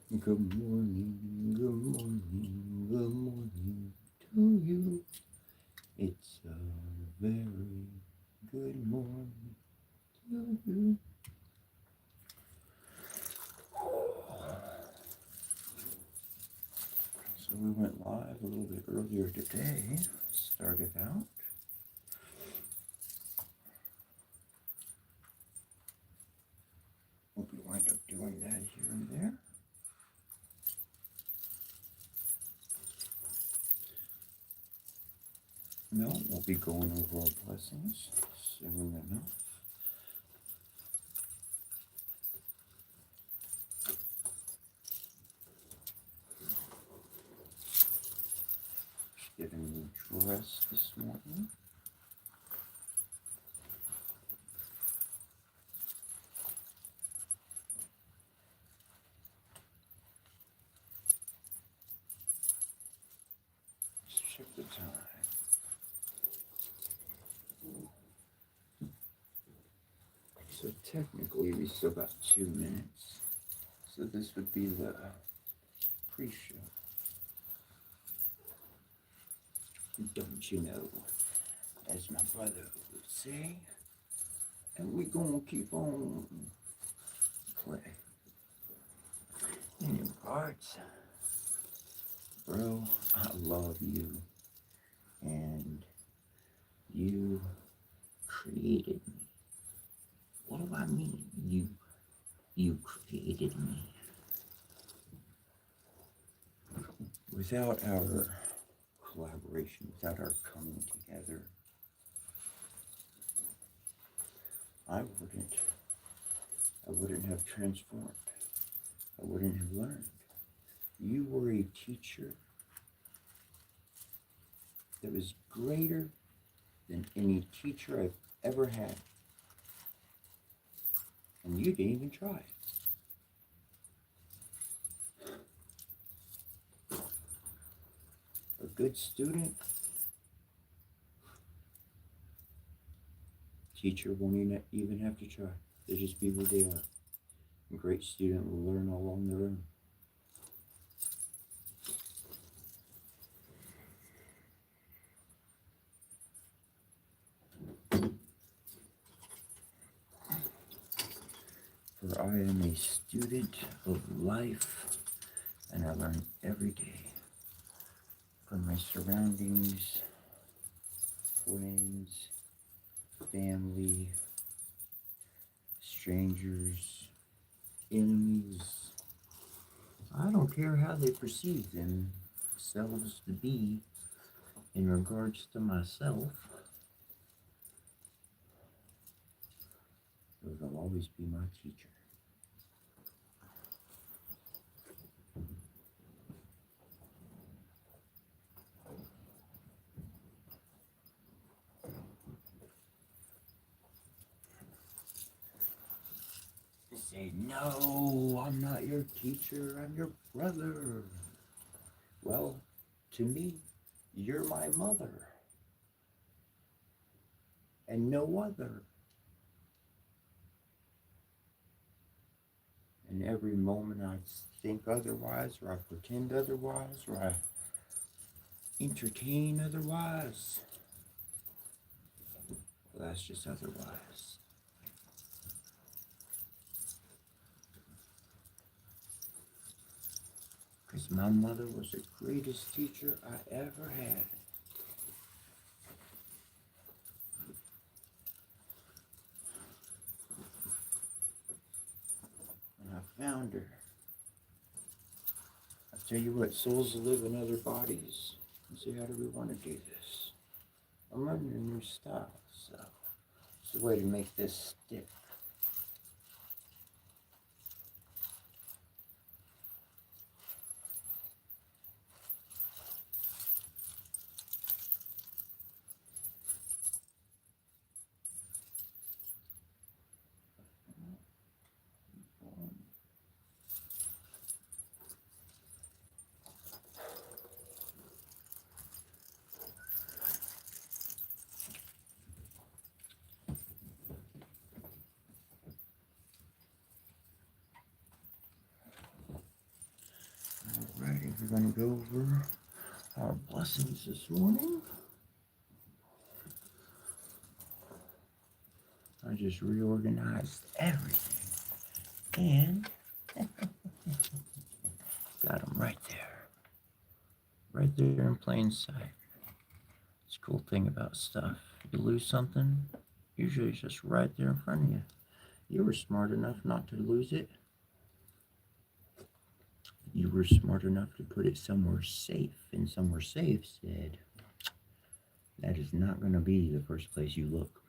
Good morning, good morning, good morning to you. It's a very good morning to you. So we went live a little bit earlier today. Started out. Hope we wind up doing that here and there. No, we'll be going over our blessings soon enough. Just getting me dressed this morning. Let's check the time. So technically we still got 2 minutes. So this would be the pre-show. Don't you know, as my brother would say, and we gonna keep on playing. In your parts, bro, I love you, and you created me. What do I mean, you created me? Without our collaboration, without our coming together, I wouldn't have transformed. I wouldn't have learned. You were a teacher that was greater than any teacher I've ever had. And you didn't even try. A good student, teacher won't even have to try. They just be who they are. A great student will learn all on their own. For I am a student of life, and I learn every day from my surroundings, friends, family, strangers, enemies. I don't care how they perceive themselves to be in regards to myself. They'll always be my teacher. Say, no, I'm not your teacher, I'm your brother. Well, to me, you're my mother, and no other. And every moment I think otherwise, or I pretend otherwise, or I entertain otherwise, well, that's just otherwise. Because my mother was the greatest teacher I ever had. And I found her. I tell you what, souls live in other bodies. You see, how do we want to do this? I'm learning a new style, so it's a way to make this stick. we're going to go over our blessings this morning. I just reorganized everything and got them right there in plain sight. It's a cool thing about stuff. You lose something, usually it's just right there in front of you. You were smart enough not to lose it. You were smart enough to put it somewhere safe, and somewhere safe said, that is not going to be the first place you look.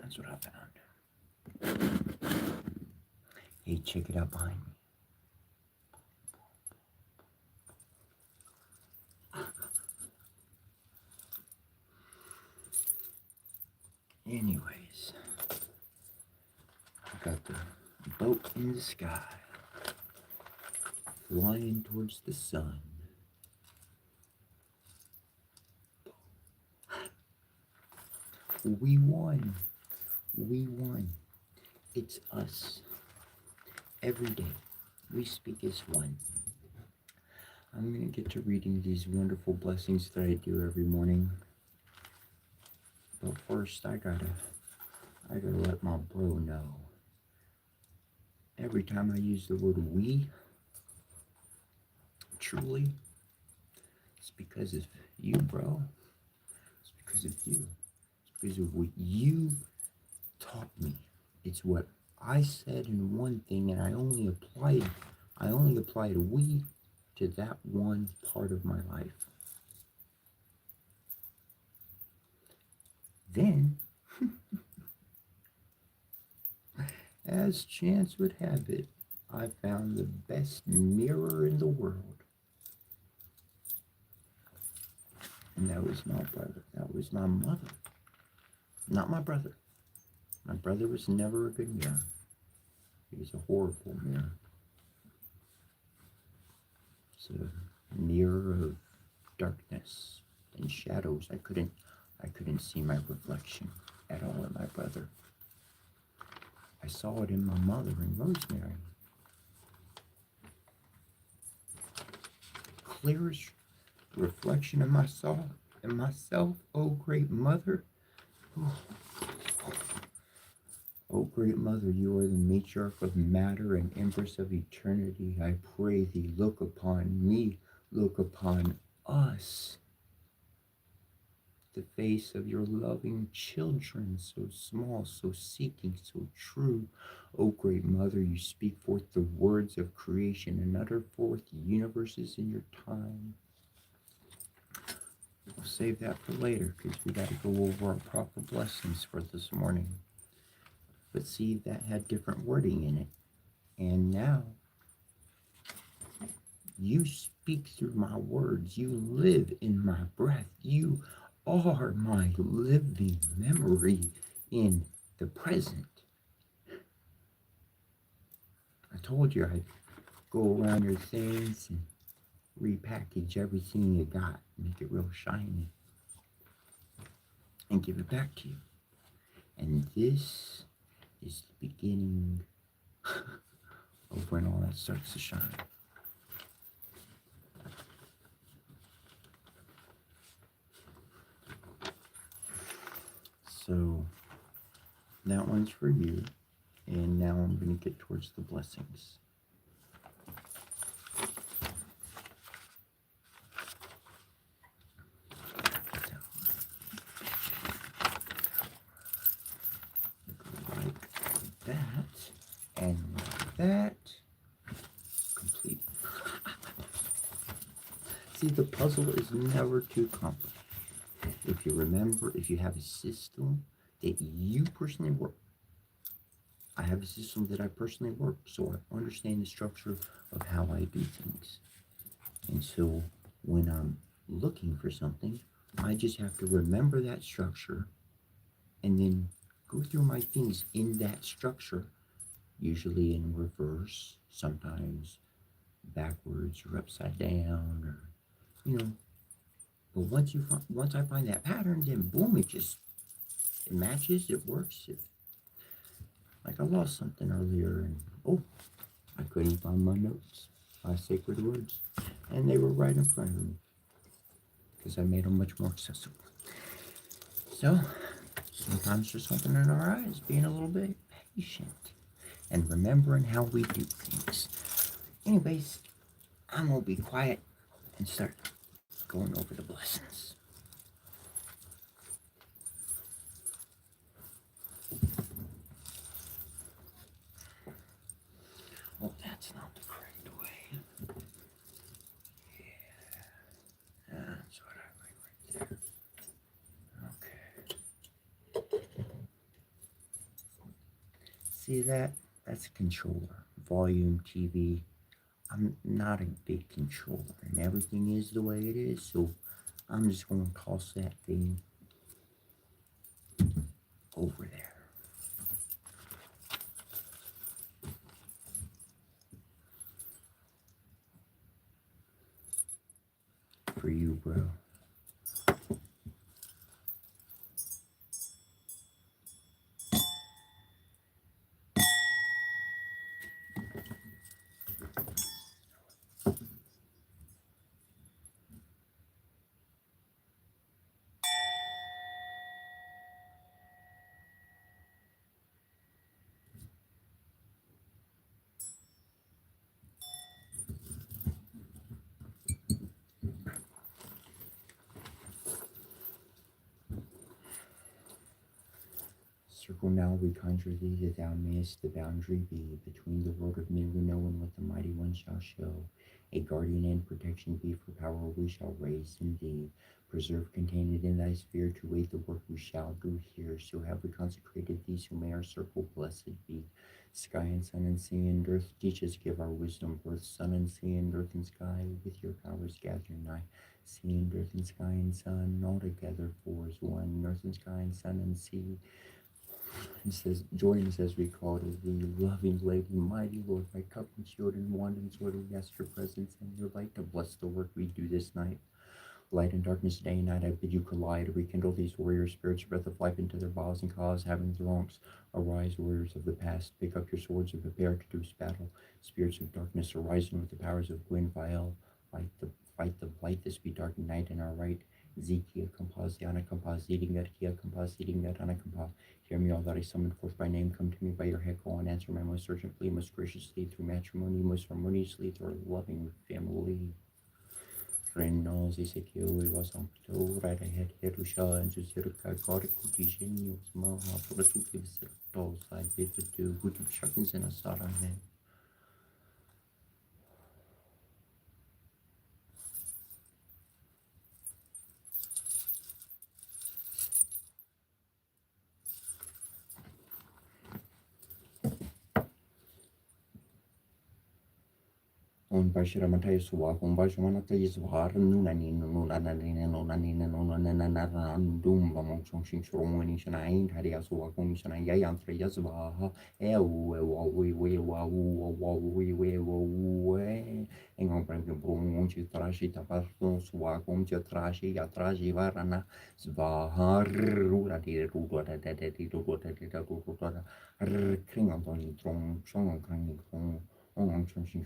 That's what I found. Hey, check it out behind me. Anyways, I got the boat in the sky, flying towards the sun. We won. We won. It's us. Every day, we speak as one. I'm going to get to reading these wonderful blessings that I do every morning. But first, I gotta let my bro know. Every time I use the word we, truly, it's because of you, bro. It's because of you. It's because of what you taught me. It's what I said in one thing, and I only applied we to that one part of my life. Then, as chance would have it, I found the best mirror in the world. And that was my brother. That was my mother. Not my brother. My brother was never a good mirror. He was a horrible mirror. It's a mirror of darkness and shadows. I couldn't see my reflection at all in my brother. I saw it in my mother and Rosemary. Clearest reflection of myself, oh great mother. Oh great mother, you are the matriarch of matter and empress of eternity. I pray thee, look upon me, look upon us. The face of your loving children, so small, so seeking, so true. O great mother, you speak forth the words of creation and utter forth universes in your time. We'll save that for later because we got to go over our proper blessings for this morning. But see, that had different wording in it. And now, you speak through my words. You live in my breath. You are my living memory in the present. I told you I'd go around your things and repackage everything you got, make it real shiny, and give it back to you. And this is the beginning of when all that starts to shine. So that one's for you, and now I'm going to get towards the blessings. Like that, and like that. Complete. See, the puzzle is never too complicated. If you remember, if you have a system that you personally work, I have a system that I personally work, so I understand the structure of how I do things. And so when I'm looking for something, I just have to remember that structure and then go through my things in that structure, usually in reverse, sometimes backwards or upside down, or, you know. But once I find that pattern, then boom, it matches, it works. Like I lost something earlier, and I couldn't find my notes. my sacred words, and they were right in front of me because I made them much more accessible. So sometimes just opening our eyes, being a little bit patient, and remembering how we do things. Anyways, I'm gonna be quiet and start going over the blessings. Oh, that's not the correct way. That's what I like right there. Okay. See that? That's a controller. Volume, TV. I'm not a big controller, and everything is the way it is, so I'm just going to toss that thing over there. For you, bro. Circle now, we conjure thee, that thou mayest the boundary be between the world of men we know and what the mighty one shall show. A guardian and protection be, for power we shall raise in thee. Preserve, contain it in thy sphere, to wait the work we shall do here. So have we consecrated thee, so may our circle blessed be. Sky and sun and sea and earth, teach us, give our wisdom birth. Sun and sea and earth and sky, with your powers gather nigh. Sea and earth and sky and sun, all together for as one. Earth and sky and sun and sea. It says, join us as we call to thee, loving lady, mighty Lord, my cup and shield and wand and sword, we ask your presence and your light to bless the work we do this night. Light and darkness, day and night, I bid you collide, rekindle these warrior spirits, breath of life into their bowels and cause having throngs. Arise, warriors of the past, pick up your swords and prepare to do battle. Spirits of darkness arising with the powers of Gwynvael, fight the blight, this be dark night in our right. Zekia compas, Yana compas, Zedingat, Kia compas, Zedingat, Ana compas. Hear me, all that I summon forth by name, come to me by your head, call and answer my most urgent plea, most graciously through matrimony, most harmoniously through our loving family. Renos Ezekiel was on Pto, right ahead, Herusha, and Zuzirka, God, Kutijin, was Maha, for the two gives it all, side bit to do, good shakins and a Saran. On Bashiramatay Swak, on Bashamanata is War, Nunanin, Nunanin, Nunanin, Nunanan, Dum, among Chongshing Shromanis and I, Hadiaswak, and I, Yantra Yazvaha, and on Brankin Brum, Chitrashi, Tapasto, Swak, Chitrashi, Yatrashi, Varana, Svahar, Rurati, Ruta, King Antoni, Tron, Chong, Kang, on Chongshing.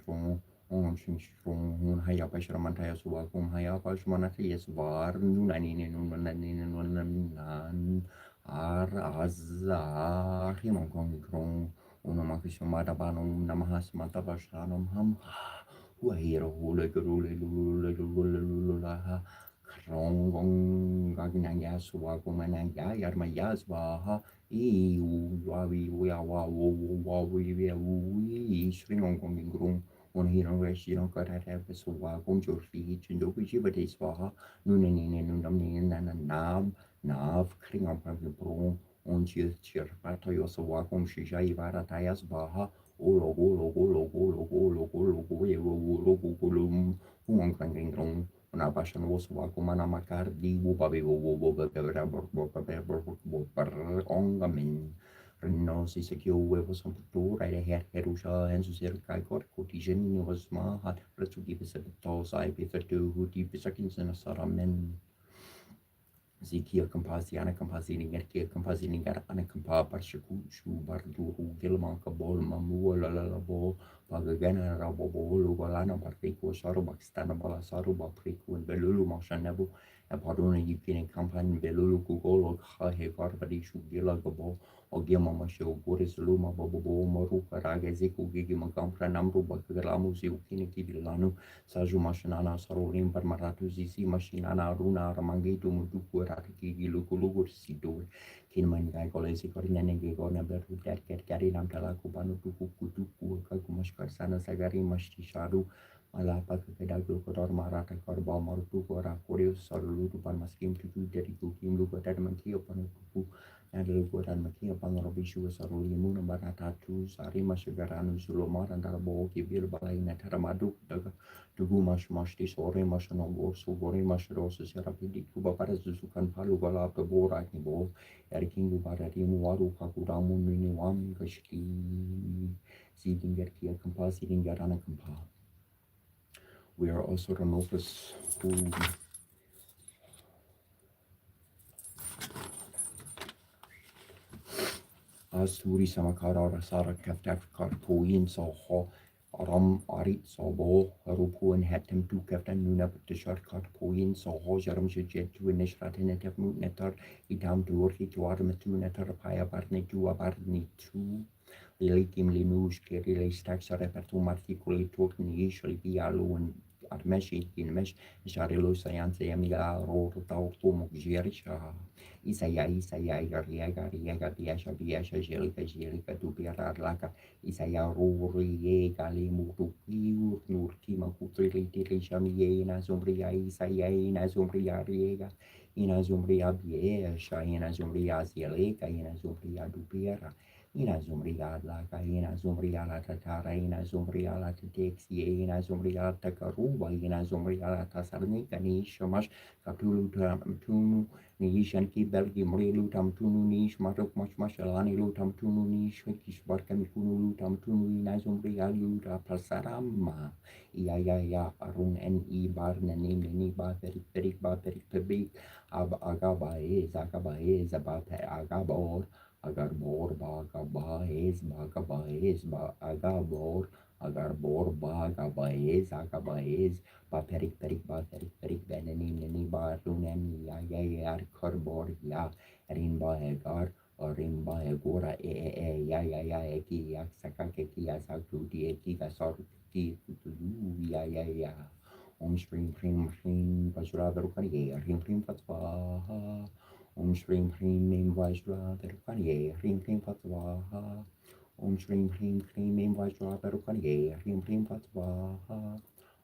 Om Shing Shung Hun Haya Pashramantaya Suvakum Haya Pashmanataya Svar Nunanine Nunanan Ar Azar Himokong Krong Unamakishamada Banum Namahasmata Vashanum Ham Huahiro Hula Gurule Lula Krong Gaginaya Suvakum and Yarma Yazvaha E Wawi Wawa Wawi Shringong Kong on hero rational got at have a swa gomjo feet and do which but is for nunanin and nunamnin and nav kring up of the bro on cheer pato yosawa gom shisha ivara tayas baha logo un kangring una passion was wakumana makar di wubabe ongamin. No si secure huevos son cultura y Herusha en su cerca cortigen was ma hat retu give us a tall side with a two who deep is a kinsana saramen. Zikia Kampasi, Anakampasi, Ningerkia Kampasi, Ningar, Anakampa, Parshaku, Barduru, Gilmanka, Bol, Mamua, Lalabo, Pagagana, Rabobo, Lugalana, Barrico, Sarubakstana, Balasaru, Bapriku, and Belulu, Mashanabu, a Paduna, Yipin, Kampan, Belulu, Gugolo, Hahe, Garbadishu, Gilagabo, Ogima Masho, Boris Luma, Bobo, Maruka, Ragaziku, Gigima Kampra, Namru, Bakalamu, Ziukini, Bilanu, Saju Mashanana, Sarolim, Parmaratu, Zizi, Mashinana, Runa, Ramangitu, Mutuku, Ratiki, Lukulugur, Sidur, Kinman, Gagolesi, Kornene, Gona, Beru, Kari, Namtala, Kubanu, Tuku, Kutuku, Kakumashkar, Sana, Sagari, Mashisharu, Malapa, Kedagu, Kodor, Marata, Korba, Marutu, Kora, Korius, Sarulu, Panmaskim, Tutu, Dediku, Kim, Luka, Tadmanki, Panuku, and Lukuran Maki, upon Robishu, Sarulimun, Baratatu, Sarima, Sugaranu, Sulomar, and Arabo, Gibil, Balai, Nataramadu, Tugu mashti sore mashano so gore mashros serapidi kuba para zuzukan palu bala bora kibo erkingu bara rimu waru kakuramu mini wam kashki sidinger kia kampa sidinger ana kampa. We are also Ranopus who Asturi Samakara Sara Kaftaf Karpoin so ho Aram Arit so bo Rupu and Hatem to Kaftan Nuna the shortcut Poin so ho Jaram Jet to Nishratin at Mut Netar Idam to Urki to Armatu Netar Paya Barne to Abarni 2 Likim Linush Kerry Stacks are repertu Marticuli Torni usually Bialu and Armeshi in Mesh Sharilo Science Emiga Ro Tautum Girisha Isaya Gariaga Biasha Biasha Jelika Dubiara Laka Isaya Ruri Gali Mutu Nurtima Kutri Shami Zumbria Isaya Zumbria Riega Zumbria Biesha Zumbria Zieleka Zumbria Dubiera Zumbria Laka Zumbria La Tatara Zumbria La Tatexi Zumbria Takaruba Zumbria La Tasarnica Nishamash Katulu Tunu Nishan ki belgi mrilu tam tunu nish marok mashalani lu tam tunu nish kish barkan kunu lu tam tunu inazum rialu ta pasarama ya arun en I bar nanim ni ba perik pebik agaba is about agabor agarbor bagaba is ba agabor agarbor agaba is perik beneni ba runen ya karbor ya rimba egar rimba egora ya eki ya saka keki ya saktu di eki ka sor ki ya Om Shrim Vajra Darukaniye Hrim Hrim Fatwa Om Shrim Hrim Vajra Darukaniye Hrim Hrim Fatwa Om Shrim Hrim Vajra Darukaniye Hrim Hrim Fatwa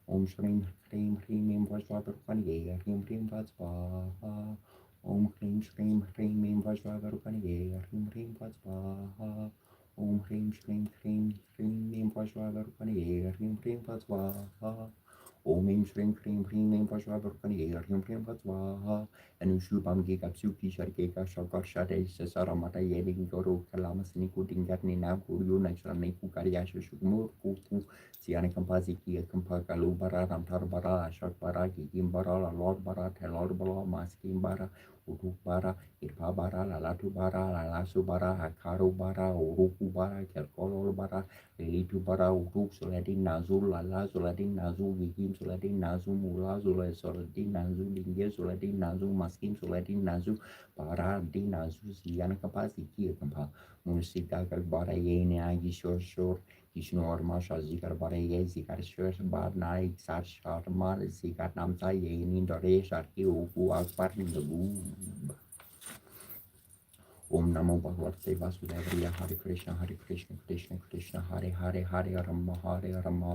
Om Shrim Hrim Vajra Darukaniye Hrim Hrim Fatwa Om Hrim Vajra Darukaniye Hrim Hrim Fatwa Om Hrim Vajra Darukaniye Hrim Hrim Fatwa Om Hrim Vajra Darukaniye Hrim Hrim Fatwa Anushubam Gigapsuki Sharkeka Shakar Shade Sasaramata Yeding Goro Kalamas Niku Dingatni Naku Natural Niku Kariasha Shugmur Kuku Siana Kampaziki Kampakalu Bara Ramtar Bara Ashak Bara Gigim Bara Lord Bara Telor Bara Maskim Bara Utuk Bara Irpa Bara Lalatu Bara Lalasu Bara Hakaru Bara Uruku Bara Kelkolor Bara Litu Bara Utuk Soladin Nazul Lala Soladin Nazul Gigim Soladin Nazul Mula Soladin Nazul Dinge Soladin Nazul Maskim Soladin Nazul Bara Din Nazul Siana Kampaziki Kampa Munisita Bara Yene Agi Shor Kishnor Masha Zikar Bareye Zikar Shur Bar Naik Sar Sharmar Zikar Namta Yenin Dore Sharki Uku Akbar Nabu Om Namo Bhagavate Vasudevaya Hare Krishna Krishna Krishna Hare Hare Hare Rama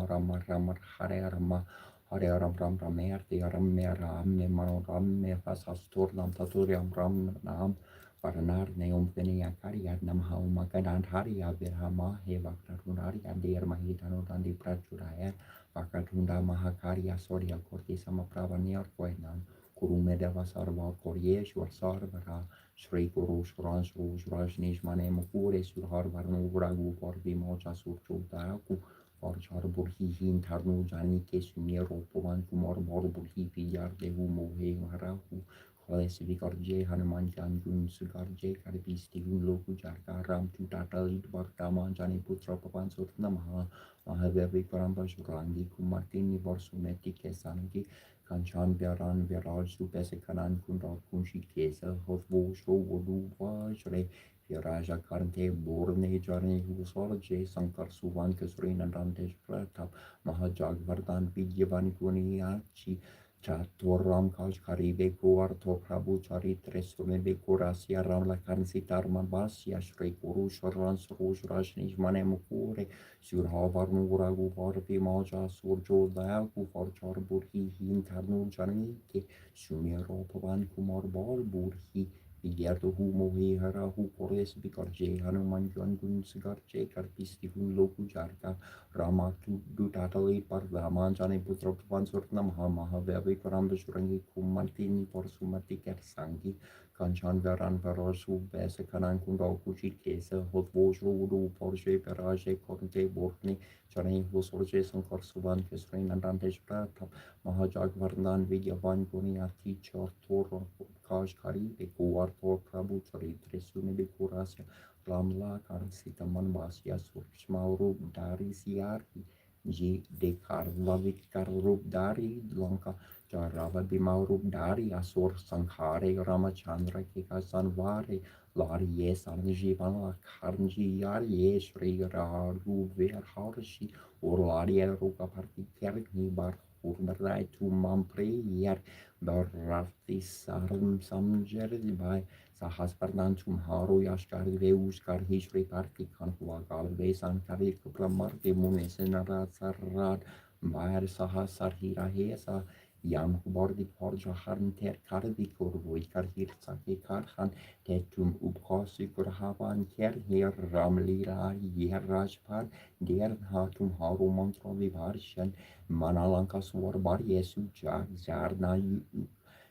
Rama Rama Hare Rama Hare Ram Ram Ramerte Ram Mano Ram Fasastur Nam Taturiam Ram Nam Paranar Neom Venia Karya Namha Makadan Haria Virhama Heva Kratunari and Dear Mahitano Dandi Prachuraya Vakatunda Mahakarya Soria Korti Samaprava Near Koenam Kurumedava Sarva Koryeshwar Sarvara Shri Guru Suraj Rajneesh Mane Mukure Surhar Varnu Ragu Porvi Mocha Surchu Taraku Forchar Burhi Hin Tarnu Jani Kesumir Opovan Kumar Mor Burhi Pijar Dehu Mohe Marahu Kalesi Vikarje Hanuman Jan Gun Sukarje Karipisti Gun Loku Jarka Ram Tutata Lid Vartaman Jani Putra Papan Sutnamaha Mahadevi Paramba Shurangi Kumartini Varsumeti Kesangi Kanchan Vyaran Viraj Supese Kanan Kundra Kunshi Kesa Hosvo Shro Vodu Vajre Viraja Karante Borne Jani Husorje Sankar Suvan Kasrin and Rantesh Pratap Mahajag Vardhan Vidyavan Kuniachi Chaturam Kaj Karibe Kuarto Prabhu Charitre Sumebe Kurasia Ram Lakan Sitarman Basya Shri Guru Sharan Surush Rashnish Manemukure Surhavar Nura Guvar Vimaja Surjo Dagu for Charburhi Hintarnu Janike Sumiro Pavan Kumar Bal Burhi Vigyarto Humo Hera Hu Kores Bikarje Hanuman Jan Gun Sigarje Karpisti Hun Loku Jarka Rama Dutatali Pardaman Jani Putra Pansurnam Hamahavi Karambashurangi Kumartini Porsumati Kersangi Kanchan Varan Varasu Besa Kanan Kunda Kuchi Kesa Hotvoshu Porsche Peraje Korte Borni Jani Husorje Sankar Suvan Kesrain and Dantesh Pratap Mahajag Vardan Vidyavan Guniati Chortor Kaj Kari Bekuar Tor Prabhu Chari Tresuni Bekurasya Ramla Karsita Manvasya Surchmauru Dari Siari Ji Dekar Lavit Karup Dari Lanka Jarava Bimauru Dari Asur Sankhare Ramachandra Kikasanvare Lari Yes Arjivan Karnji Yari Shri Ragu Ver Harshi Urlari Ruka Parti Kerni Bar Urmarai to Mampre Yer Barati Sarum Samjer by Sahasparnan Tumharu Yashkar Veuskar Hishri Parti Kanhuagal Vesan Kari Kupramar de Munesenara Sarad Bayer Sahasar Hira Hesa Yam Bordi Porja Harn Ter Kardi Kurvoi Karhir Saki Karhan Tetum Ubhosi Kurhavan Ker Her Ramlira Yer Rajpal Der Hatum Haru Mantra Vivarshan Manalanka Swar Bar Yesu Jag Zarna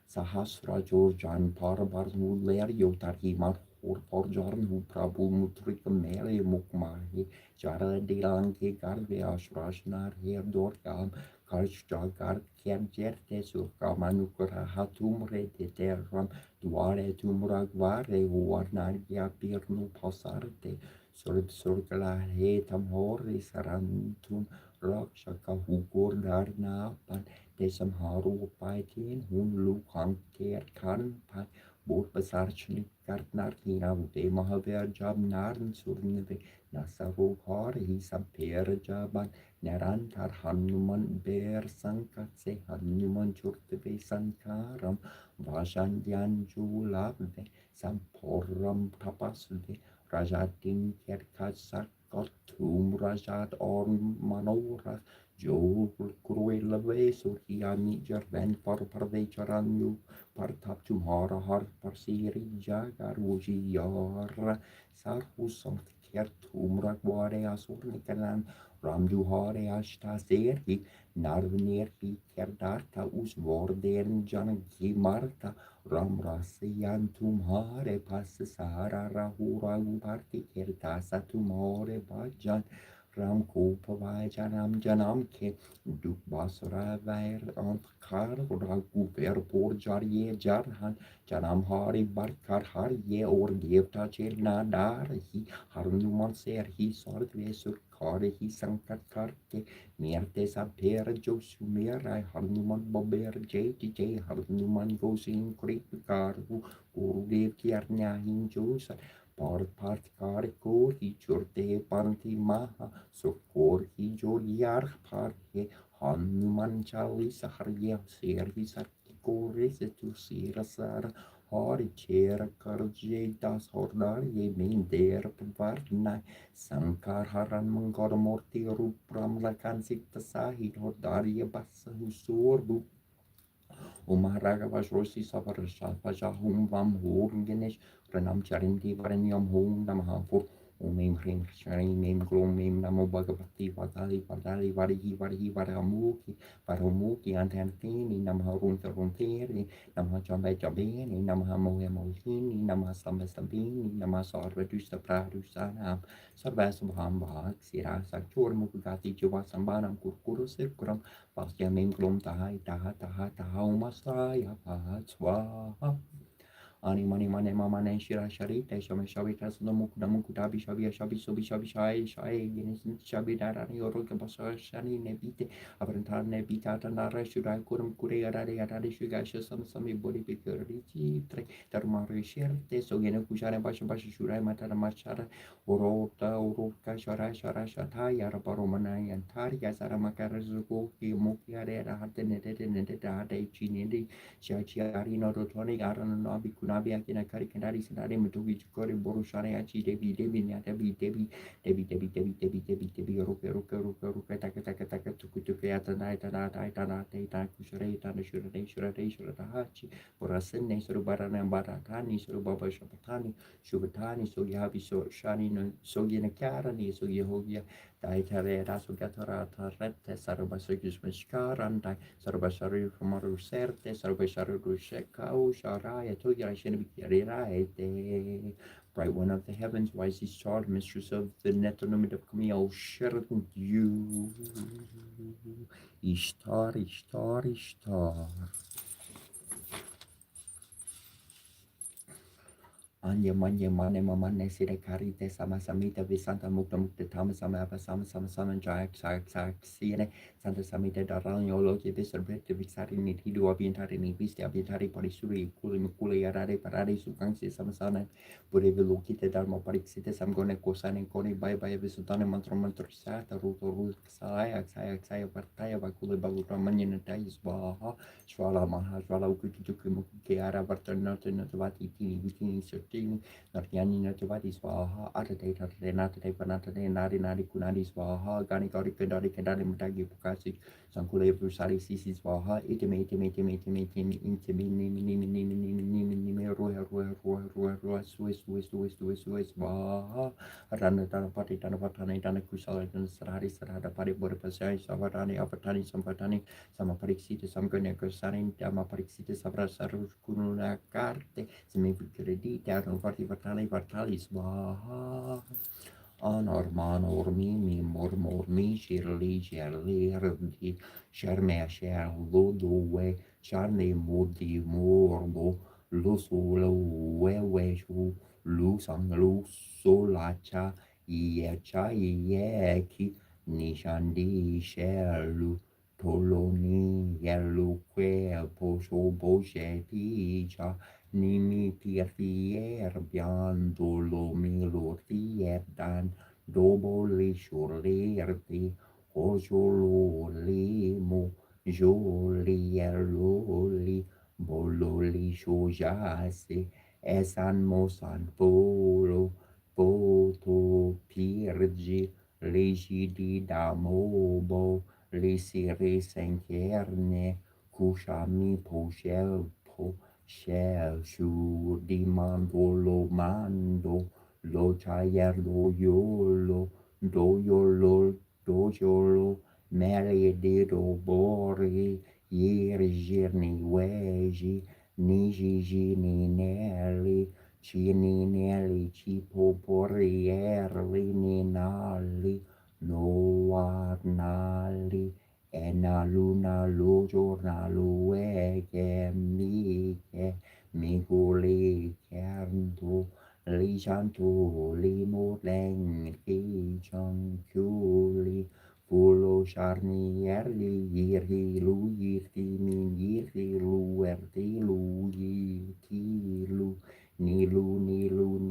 Sahasra Jan Parbar Muler Yotarhi Mar Porjan who Prabhu Mutrik Mere Mukmahi Jara de Lanke Garve Ashrashnar Her Dorgam Karch Jagar Kerjerte Surkamanukura Hatum Rete Terram Duare Tumragvare Warnagia Pirnu Pasarte Surkala Hetam Horis Rantum Rakshaka Hugur Darnapan Desam Haru Paitin Hun Lukang Ker Kan Pai Bot Basarchnik Kartnar Hina Ude Mahaver Jab Narn Surneve Nasaru Har Hisaper Jaban Narantar Hanuman Ber Sankatse Hanuman Churteve Sankaram Vashandyan Julave Samporam Tapasude Rajatin Kerkasak Tum Rajat Orm Manora Jo Cruelave Surhiani Jarvan Parvecharanyu Partap Tumhara Har Parsiri Jagar Wuji Yara Sarhu Sankt Kertum Ragware Asurnikalan Ramjuhare Ashta Serhi Narvnerhi Kerdarta Usvordern Janaki Marta Ramrasian Tumhare Pas Sahara Rahura Parti Kertasa Tumore Bajan Ram Kopavai Janam Janam Ke Duk Basra Vair Antkar Ragu Verpor Jarye Jarhan Janam Hari Barkar Harye or Devta Chirna Dar Hi Harnuman Ser Hi Sort Vesur Kare Hi Sankat Karke Mierte Saper Josumera Harnuman Bober J Harnuman goes in Kripkar Urudev Kiarnya Hinjosa part kariko hi churte panti maha sokor hi joliar parhe hanuman chali saharya ser hi sakti kore se tu sira sara hari chera karje das hordar ye min der varna sankar haran mangor morti rupram lakan sikta sahi hordar ye basa husur Umaraga Vajrosi Savarasha Vajahum Vam Hurgenesh Pranam Charindi Varanyam Hum Namaha for Om Mem Hrim Shani Mem Glom Mem Namo Bhagavati Vadali Vadali Vadihi Vadihi Vadamuki Vadamuki Antantini Namaha Runta Runtiri Namaha Jambe Jabini Namaha Mohe Mohini Namaha Samba Sabini Namaha Sarva Dusta Pradusanam Sarva Subham Bhag Sira Sakchur Mukugati Jiva Sambanam Kurkuru Sirkuram Vasya Mem Glom Tahai Taha Taha Taha Umasaya Swaha Ani mani mane mama ne shira shari te shame shabi tas no muk na muk dabi shabi shabi sobi shabi shai shai genis shabi dara ni oro ke basa shani ne bite abrantar ne bita ta nara shurai kurum kure ara re ara re shuga shasam sami bori pikari ti tre tarmare sherte so gene kushare basha basha shurai mata na machara oro ka shara shara shata yara baromana yantari ya sara makara zuko ki muki are ara harte ne de ne de da de chini Chiari no rotoni aran no bikunabi akina kari kanari sanare mutugi chukori borushane achi debi debi ruka taka tuku atana ta kushare ta shure hachi borasene suru barana baratani suru baba shubatani so yabi so shani no so gina kara ni so yehovia dai tare raso gatara tarete sarabasugis mishkarandai Sarvasari Maru Serte, Sarvasari Rushekau, Sharaya, Toya, Shenabikiriraete. Bright one of the heavens, wisest child, mistress of the netonomid of Camille, Sheraton, you. Ishtar, Ishtar, Ishtar. Anya manya mane mamane sire karite sama samita visanta mukta tama sama apa sama jayak sire santa samita darang yolo ke beserbrete visari ni tidu abintari ni viste abintari parisuri kuli yarare parare sukang si sama sana pure velu kite dharma pariksite samgone kosane koni bye visutane mantra sata ruto saya partaya bakule baluta manya natai swaha Shvala Maha Shvala Ukutuki Muki Ara Vartanata Natavati Tini Vitini Sotini Nartiani Natavati Swaha Atate Renata Panata Nari Kunadi Swaha Gani Gari Kandari Mutagi Pukasi Sankule Pusari Sisi Swaha Itime Swiss Swaha Rana Pati Tanapatani Dana Kusala Sarada Pari Borapasai Savarani Apatani Sampatani sama pariksita samgone kosarin dama pariksita sabra sarus kununa karte semi kredite arno vartali swaha Anormano mi mormi shirli rdi sharme ludo charne modi morbo lo we shu lu solacha ye nishandi shelu Toloni yellow quail posho boshe picha nimi pier biandolo milo dan dobo li shurlerti ojolo limo joli yellow bololi shojase esan mosan polo poto pirgi legi di damobo Lisiri senkerne kushami poshel shu dimando lo chayer do yolo mele de do bori yirjirni weji ni neli chini neli chipo porierli ni nali no nali ena luna lo giornalo che mi guli chiardo li chanto li morlen chi cianchiuli Fulo charnier li yirti lu yirti min yirti lu erti lu yirti lu Nilu, loji,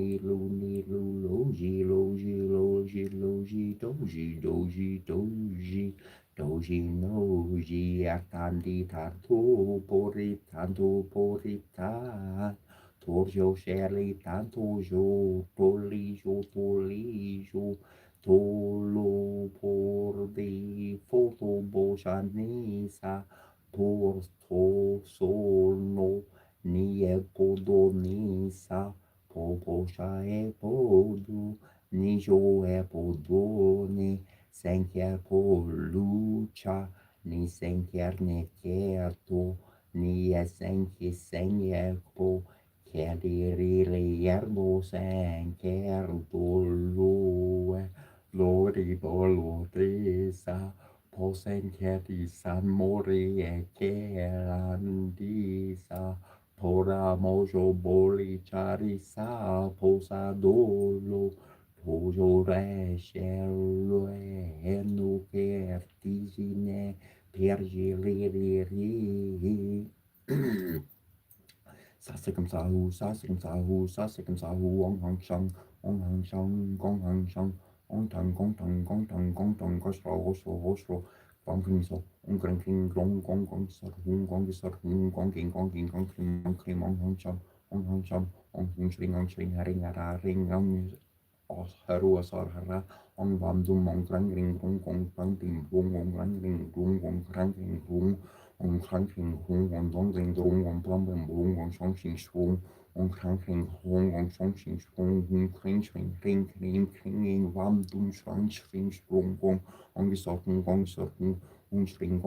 doji, noji, atandi, tanto, poritan, torjo, sherli, polijo, tolo, foto, bojanisa, porto, sono, nie podonisa, popo shae podu, ni jo e po do ni senker po lucha ni senker ne kerto ni esenki senker po Kediri yerbo senker do Lori bolorisa posen kedi san mori e kerandisa pora mojo boli charisa posa dolo pojo rescello e nu kertisine pergiliri Sasikam sahu, sasikam sahu, sasikam sahu, ong hang shang, gong hang shang, gong tang, gosro, gosro, gosro, gong kring so, grang kring, gong sar, gong kring, ong shring, haring, hara, ring, os, haru, asar, hara, ong vam dum, grang ring, grang ting, grang ring, grang ring, on cranking home on dongling dong on plumbing boom on something strong on cranking home on something strong cringing cringing ram dum shring strong on the sorting on string on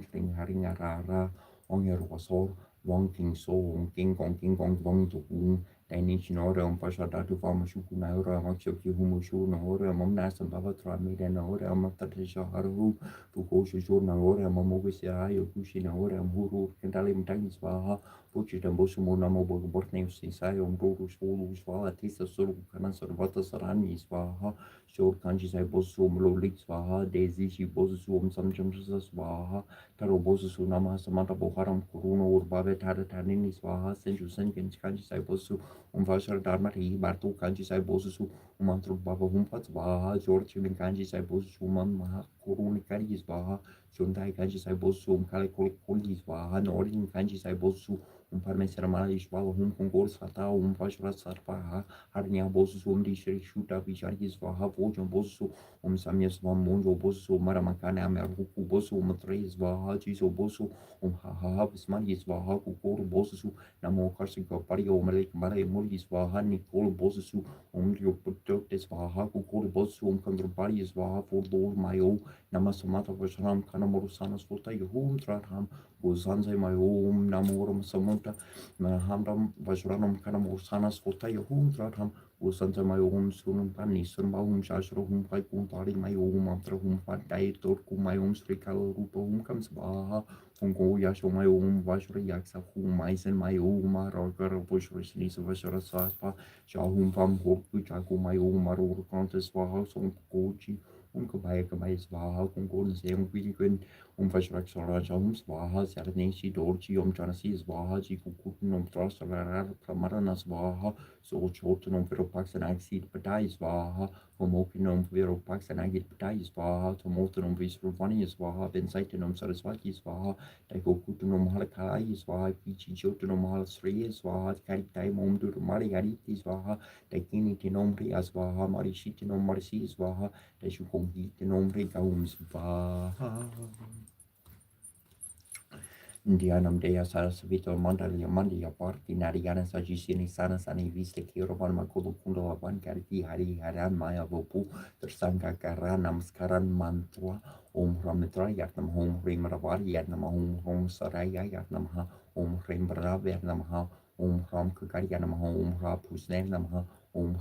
string haring rara on your wasor wonking so king gong to boom Danish Nora on Pashada to Famashuku Naura, Makshoki Humushu, Nahora, Momnas and Bavatra, Mida Nahora, Matarisha Haru, Fukoshu Nahora, Mamogusia, Yokushi Nahora, Muru, Kendalim Taniswaha, Puchit and Bosumo Namo Bortne, Sisai, on Ruru, Sulu, Swaha, Tisa Suru, Kanasar, Vatasarani, Swaha, Short Kanjis, I Bosum, Lolik Swaha, Daisy, Bosum, some jumps Swaha, Taro Bosu Nama, Samata Boharam, Kuruno, Urbabet, Tadanini Swaha, Senju Senkin, Kanjis, I Bosu. Vashar Dharmati, Bartu Kanji Sai Bosu, Mantru Baba Humpats Baha, George Kanji Sai Bosu, Maha Kuruni Karis Baha, Shundai Kanji Sai Bosu, Kalikolis Baha, Norin Kanji Sai Bosu, Parmesera Ishwa, Hum Kongor Sata, Vashra Sarpaha, Harnia Bosu, Dishri Shuta, Visharis Baha, Vojan Bosu, Samias Monjo Bosu, Maramakana, Merhuku Bosu, Matres Baha, Jiso Bosu, Haha, Smanis Baha, Kukor Bosu, Namo Karsiko Pario, Malek Mare Mulis Vaha, Nicole Bosu, Rio Putotes Vaha, Kukor Bosu, Kandrupari Vaha, for Lord Mayo, Namasamata Vashram, Kanamorusanas Fota, Yahum Tratham, Gozanze Mayom, Namorum Samota, Mahamdam Vashranam Kanamorusanas Fota, Yahum Tratham, Gozanze Mayom, Sunum Pani, Sunbahum Shashrohum, Paikun Tari Mayom, Amtrahum Fatai, Torku Mayom, Strikal Rupahum comes Vaha. Fungo Yasho my own Vashra Yaksa whom mice and my own Margar Bush Risnis of Vashara Sapa, Shahum Pam Hoku Chaku my own Maru Contest for House on Kochi, Unkabayaka by Swaha, Kungo and Sam Willigan, Vashrak Saraj Homes, Vaha, Sarnesi, Dorchi, Janasi, Swaha, Jikukun, Trust, Pramaranas Vaha, so Chotan on Veropax and Axid Patais Vaha, Homokinum Veropax and Agit Patais Vaha, Tomotanum Visruvani Swaha, Bensaitanum Saraswati Swaha. Taikokutunum Halakai Swaha, Pichi Jotunum Halasri Swaha, Karitai Momdur Mariariti Swaha, Taikini Tinomri Aswaha, Marishitinum Marsi Swaha, Tashukongi Tinomri Gaum Swaha. Indianam dea saras vito mandalia mandia parti nariana sajisini sana sani viste kirovan makulu kundala van karti hari haran maya vopu tersangka karanam skaran mantua ramitra yatnam hom rimravar yatnam hom saraya yatnam ha rimbrav yatnam ha ram kagari yatnam ha ra pusner nam ha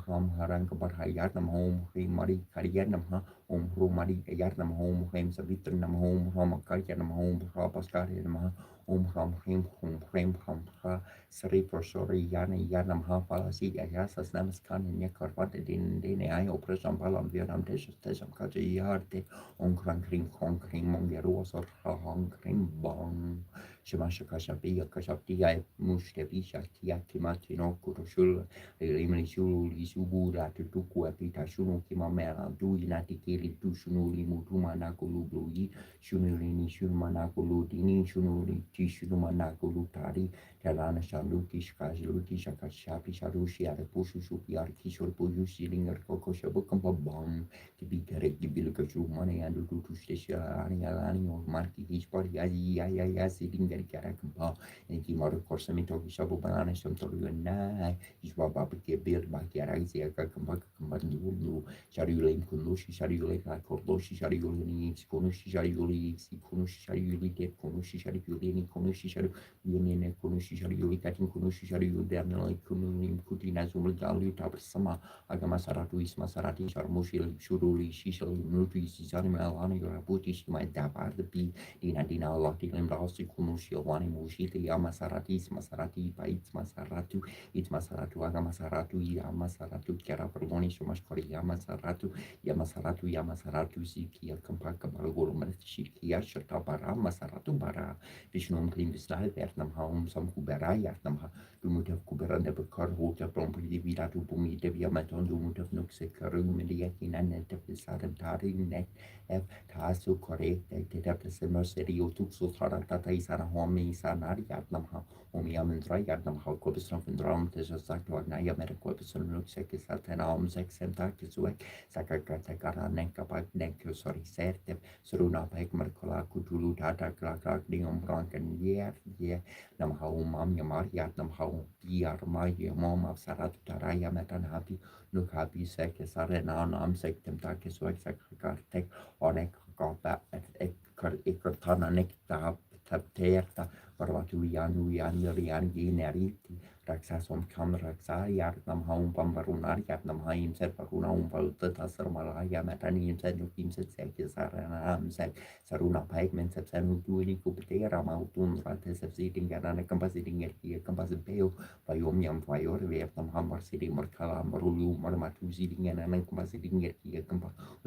ram harang kabar yatnam rimari kariyanam ha rumari yatnam rim savitr nam ram karyanam ra paskar yatnam ha Ram Ha Sri Prosori Yanam Ha Palasi Yasas Namaskan and Yakarvata Dine I Operation Palam Vietnam Tesham Kaji Yarte Kring Mongeros or Kring Bong Shimasha Kashabi Kashapi Mushkevi Shakti Timatino Kuroshul Rimani Shul Isubura Tuku Apita Shunu Kimamera Du Inati Kili Tu Shunuli Mutuma Nakulu Blui Shunulini Shunmanakulu Dini Shunuli Tishunumanagulutari, Tarana Shaluki, Shkajuti, Shakashapi, Sharushi, Arapushu, Shupiar, Kishor, Pujushi, Linger, Koko, Shabukam, to be correct, the Bilkashu money and to Station, Alani, or Marki, Hishpar, Yasi, Linger, Karakampa, and Kimar, Corsamito, Shabu, Banana, Shamtoru, and Nai, Ishwaba, built by Kiarazi, Kakamaka, Kambandu, Sharulin, Kunushi, Sharulin, Kordoshi, Sharulin, Konushi, Sharuli, Konushi, Sharuli, Konushi, Sharulini, Konushi, Sharulini, Konushi, Sharuli, Katin, Konushi, Sharu, Dernal, Kununim, Kutina, Zumagalu, Tabasama, Agamasaratu, Ismasarati, Sharmushi, Shuruli, Shishal, Nutu, Sisanimal, Raputi, my Dapar, the P, Dina, Lotti, Lembrasi, Kunushi, Wani, Mushiti, Yamasarati, Masarati, Paits, Masaratu, it's Masaratu, Agamasaratu, Yamasaratu, Karaperoni, Shumashkori, Yamasaratu, Siki, Kampaka, Balgoro, Shiki, Shatabara, Masaratu, Bara, Vishnum, Klim, Snai, Vietnam, Home, some Kubera, Yatnamha, Dumut of Kubera, never car, water, Promptly, Vida to Bumi, Devia Maton, Dumut of Nuxekaru, Mediakin, and Net of the Southern Tari, Net, F, Tasu, correct, they have the summer city, Otuxo, Taratata, Isana, Home, Sanari, Yatnamha. Omiamendra Yadnam Haukobisram and Drum, Tesasakto, Naya Medicopism, Luxek, Satanam, Sexentakisuak, Sakakata, Nenkapak, Nenko, sorry, Sertep, Suruna Pek, Mercola, Kutulu, Tata, Klak, Diom Brank, and Namhaum, Yamar, Yatnam, Piar, Maya, Mom of Sarat, Taraya, Metan Happy, Look Happy, Sek, Sarena, Nam, Sectem, Takisuak, Sakatek, Onek, Gapa, Ekotana, Nekta, Tapterta. Parvatu Yan Ginariti, Raxasom Kam Raxa, Yarnam Home Pambarunar, Yarnam Haim said Paruna Valta Malaya, Matani said Nukim said Saranam said Saruna Pikeman said Sanu Duini Kupera Mautun Rates of Sitting Yarana compositing it here, composite pale by Omiam Fire, Vietnam Hammer City, Markala, Marulu, Marmatu sitting and an compositing it here,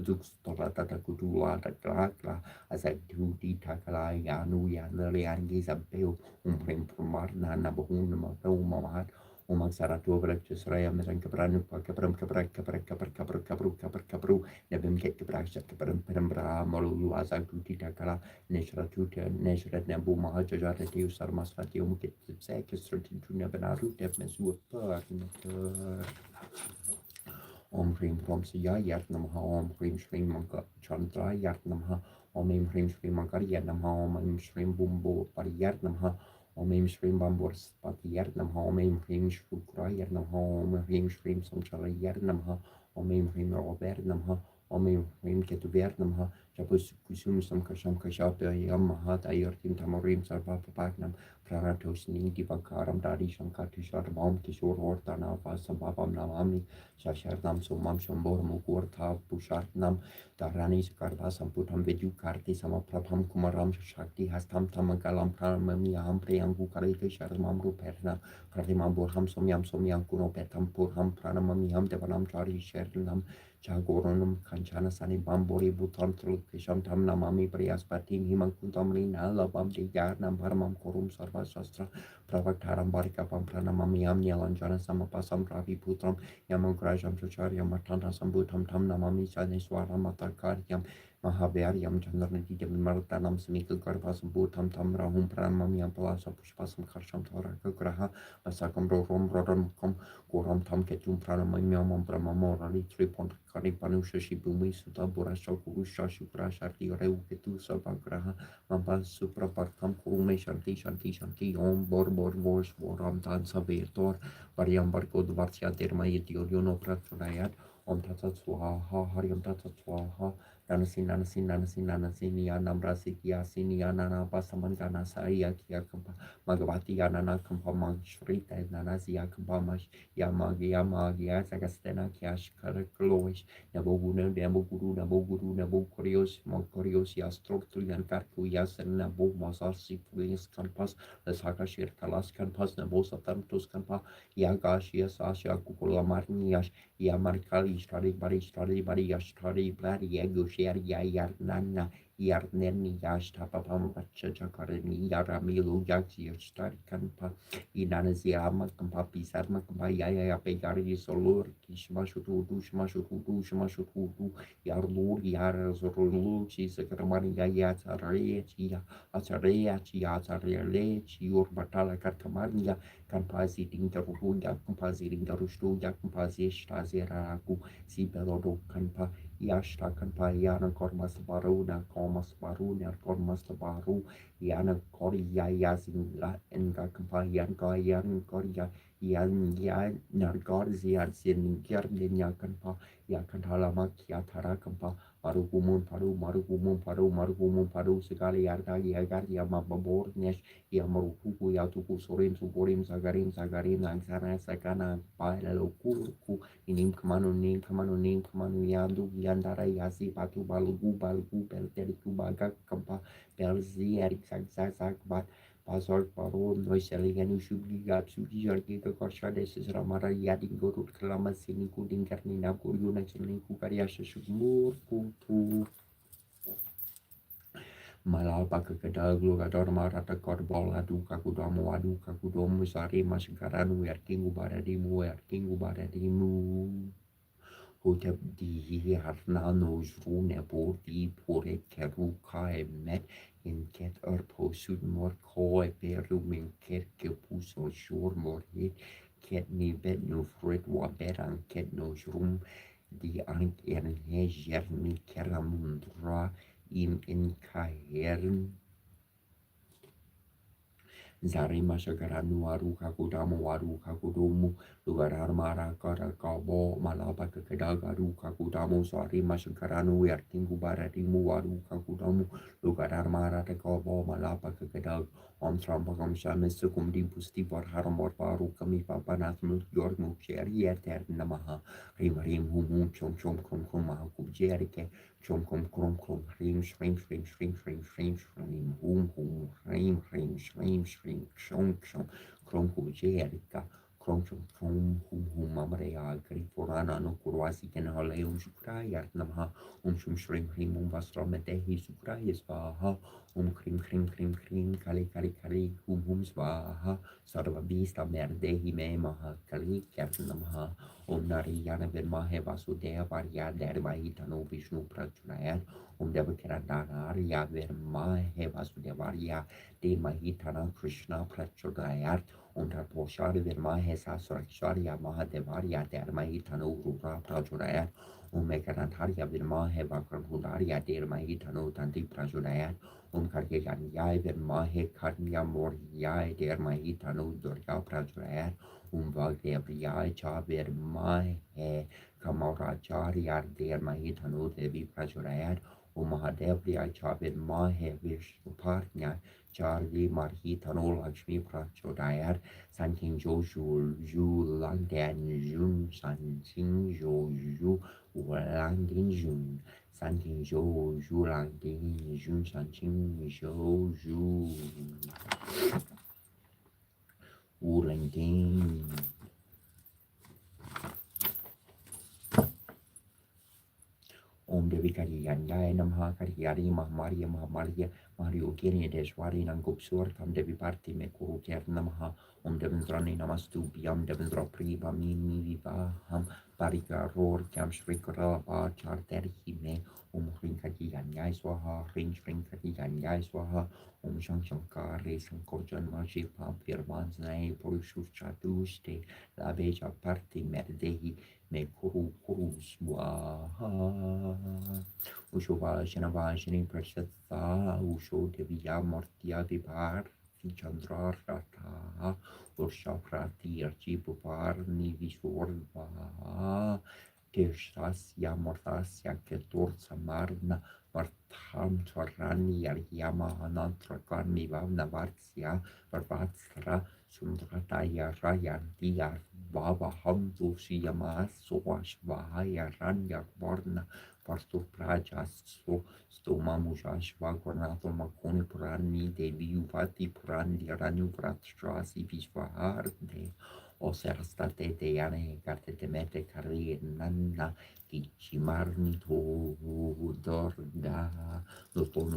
Dux Torata Kutula, Takla, as I do Takala, Yanu Yan, Giza Premar Nabahun Mahat Omag Saratu Raya Meran Cabranu Capru Nebim Get Cabrash Perembra Molu Azaguti Takala Neshratuta Neshrat Nabu Mahaja Sarmas Fatium get the second to Nebenaru Depmesu Cream from Sia Yatnamha Cream Stream Manka Chandra Yatnamha Om Cream Stream Mankar Yatnamha Om Stream Bumbo Pariyatnamha Om Stream Bambors Patiyatnamha Om Cream Shukra Yatnamha Om Cream Stream Samchala Yatnamha Om Cream Robernamha Om Cream Ketuvernamha Japus Kusum Sam Kasham Kashapa Yamaha Ayurtim Tamarim Sarpa Paknam Pranatos Nindi Bakaram Dadi Shankar Kishar Bam Kishor Hortana Vasabam Namami Shashardam Sumam Shambor Mukurta Pushartnam Daranis Karbasam Putam Vedu Karti Samaprabham Kumaram Shakti Hastam Tamagalam Pramami Ampriam Bukarite Sharmam Ruperna Pratimam Burham Somyam Kuno Petam Purham Pranamamiam Devanam Chari Shernam Chagoronum Kanchana Sani Bambori Butam Trukisham Tam Namami Prias Patin Himankuntam Rina Labam Digarnam Paramam Korum Sarva Shastra Pravaktaram Barikapam Pranamamiam Nialanjana Samapasam Pravi Putram Yamagrajam Chucharyam Matanta Sambutam Tam Namami Saniswara Matakaryam Mahavyariam Chandraniti Martanam Smikil Karpasam Butam Tam Rahum Pranamamiam Palasa Pushpasam Karsham Toraka Graha Masakam Rom Rodam Kom Goram Tam Ketum Pranamamiam Pramamorali 3. Karipanusha Shibumi Suta Burasha Kurusha Shukra Sharti Reu Ketu Sabagraha Mambas Suprapartam Kurume Shanti Om Bor Boram Tan Savetor Variam Barko Dvartia Derma Yetiono Pratrayat Om Tatat Swaha Hariam Tatat Swaha Nanasin Namra Sikia Sinia Nana Pasaman Gana Saya Kia Kampa Magavati Yanana Kampa Magshrita Nanazia Kampa Mash Yamagia Sagastena Kiash Karakloish Nabo Kurios Mokorios Yastroktulian Karku Yasen Nabo Masasi Pulis Kampas Lesaka Shir Talas Kampas Nabo Satantos Kampa Yagashias Asha Kukula Marniash Yamarkali Study Bari Bladi Yago Share Yayar Nana Yarneni Yashtapam Chakarani Yaramilu Yaksi Starikanpa Inanasiama Kampapi Sarma Kampa Yaya Pegari Solur Kishmashutu Shmashutu Yarlur Yarazuru Chisakramani Yatarea Atarea Chiatare Chiur Batala Kartamania Kampasi Dingaruya Kampasi Dingarustuya Kampasi Stazeraku Sibelodo Kampa Yashtakan pa yana kormas baru na kormas baru na kormas baru yana koria yazin la enga kampa yan koria yan nargor ziar sin gerden yakan pa yakan halamak yatara kampa marugumun paru sekali yarda yagar yamabor nesh yamaruku yatuku sorim suborim sagarim nangsana sakana pa laluku nim kemanu yandu yandara yasi batu balugu belteriku baga kampa belzi erik sak bat pasor paru noiseligan usugi gat sugi jargi ke korsha desis ramara yading gorut kelama sini kuding karnina kuryuna sini karya sesumur kutu malal pakai kedal glugador marata korbol adu kakudomu sari masgaranu erkingu baradimu Hotep di harnano jrune bordi pore keruka emet in ket erpo sudmor koe peru min kerke puso shor morhet ket ni bet no fred wa beran ket no jrum di ank eren hejer ni keramundra in kahern Zarima Shagaranu Aru Kakudamu Aru Kakudumu Lugarar Mara Kara Kabo Malaba Kakadagaru Kakudamu Sarima Shagaranu Yarkingu Baradimu Aru Kakudamu Lugarar Mara Kabo Malaba Kakadag Om Trambakam Shamis Sukumdi Pusti Barharamor Baru Kami Papanath Yormu Cheri Eter Namaha Rim Hum Chom Chom Krum Krum Mahakub Jerike Chom Krum Krum Krum Rim Shrim Shong Kronku Jerika Kronchum Hum Mamrea Griforana no Kurwasi Ken Haleum Shukraya Namaha Shum Shrim Vastromedehi Sukraya Svaha Krim Kali Hum Svaha Sarva Vista Merdehi Memaha Kali Namaha Nariyana Vermahe Vasudeva Varya Dervahitano Vishnu Prachunayat Devakiradana Arya Vermahe Vasudevarya de Mahitana Krishna Prachudayat Poshari Vermahe Sasraksharya Mahadevarya Dermahitano Rura Prachudayat Mekanantarya Vermahe Vakranhudarya Dermahitano Tanti Prachudayat Karyaganyay Vermahe Karnya Moryay Dermahitano Durga Prachudayat Vagdevyay Cha Vermahe Kamaracharya Dermahitano Devi Prachudayat Mahadevya Chavin Mahe Vishnuparnya Charli Marhitano Lakshmi Prachodayat Sanking Joju Ju Langdan Jun Sanking Joju Langdin Jun Sanking Joju Langdin Jun Sanking Joju Langdin Om Devi Kariyanyaya Namaha Kariyari Mahamariya Mario Giri Deshwari Nangup Surtam Devi Parti Mekuru Ker Namaha Om Devendrani Namastu Biyam Devendra Priva Mimi Vivaham Parika Ror Kyam Shrikara Bachar Terhime Om Hring Kariyanyaya Swaha Hring Kariyanyaya Swaha Om Shankari Sankojan Maji Pampir Manzai Purushur Chatuste Labeja Parti Merdehi me kuru swaha Usho Shanavashini Prashatha Usho Deviya Martya Vibar Chandra Rata Ursha Prati Archi Pupar Nivishwarva Teshasya Martasya Ketur Samarna Martham Tvarani Yaryama Anantrakarni Vavna Varsya Varvatsra Sundrataya Rayantiya Baba Hamdu Siyama Soashvaya Ranya Varna Pastor Prajas Stoma Mujashva Gornato Makoni Purani Devi Uvati Purani Ranu Vratstrasi Vishvaharde O serastate te yane karte te mete kari nanna kichimarni to dorda noton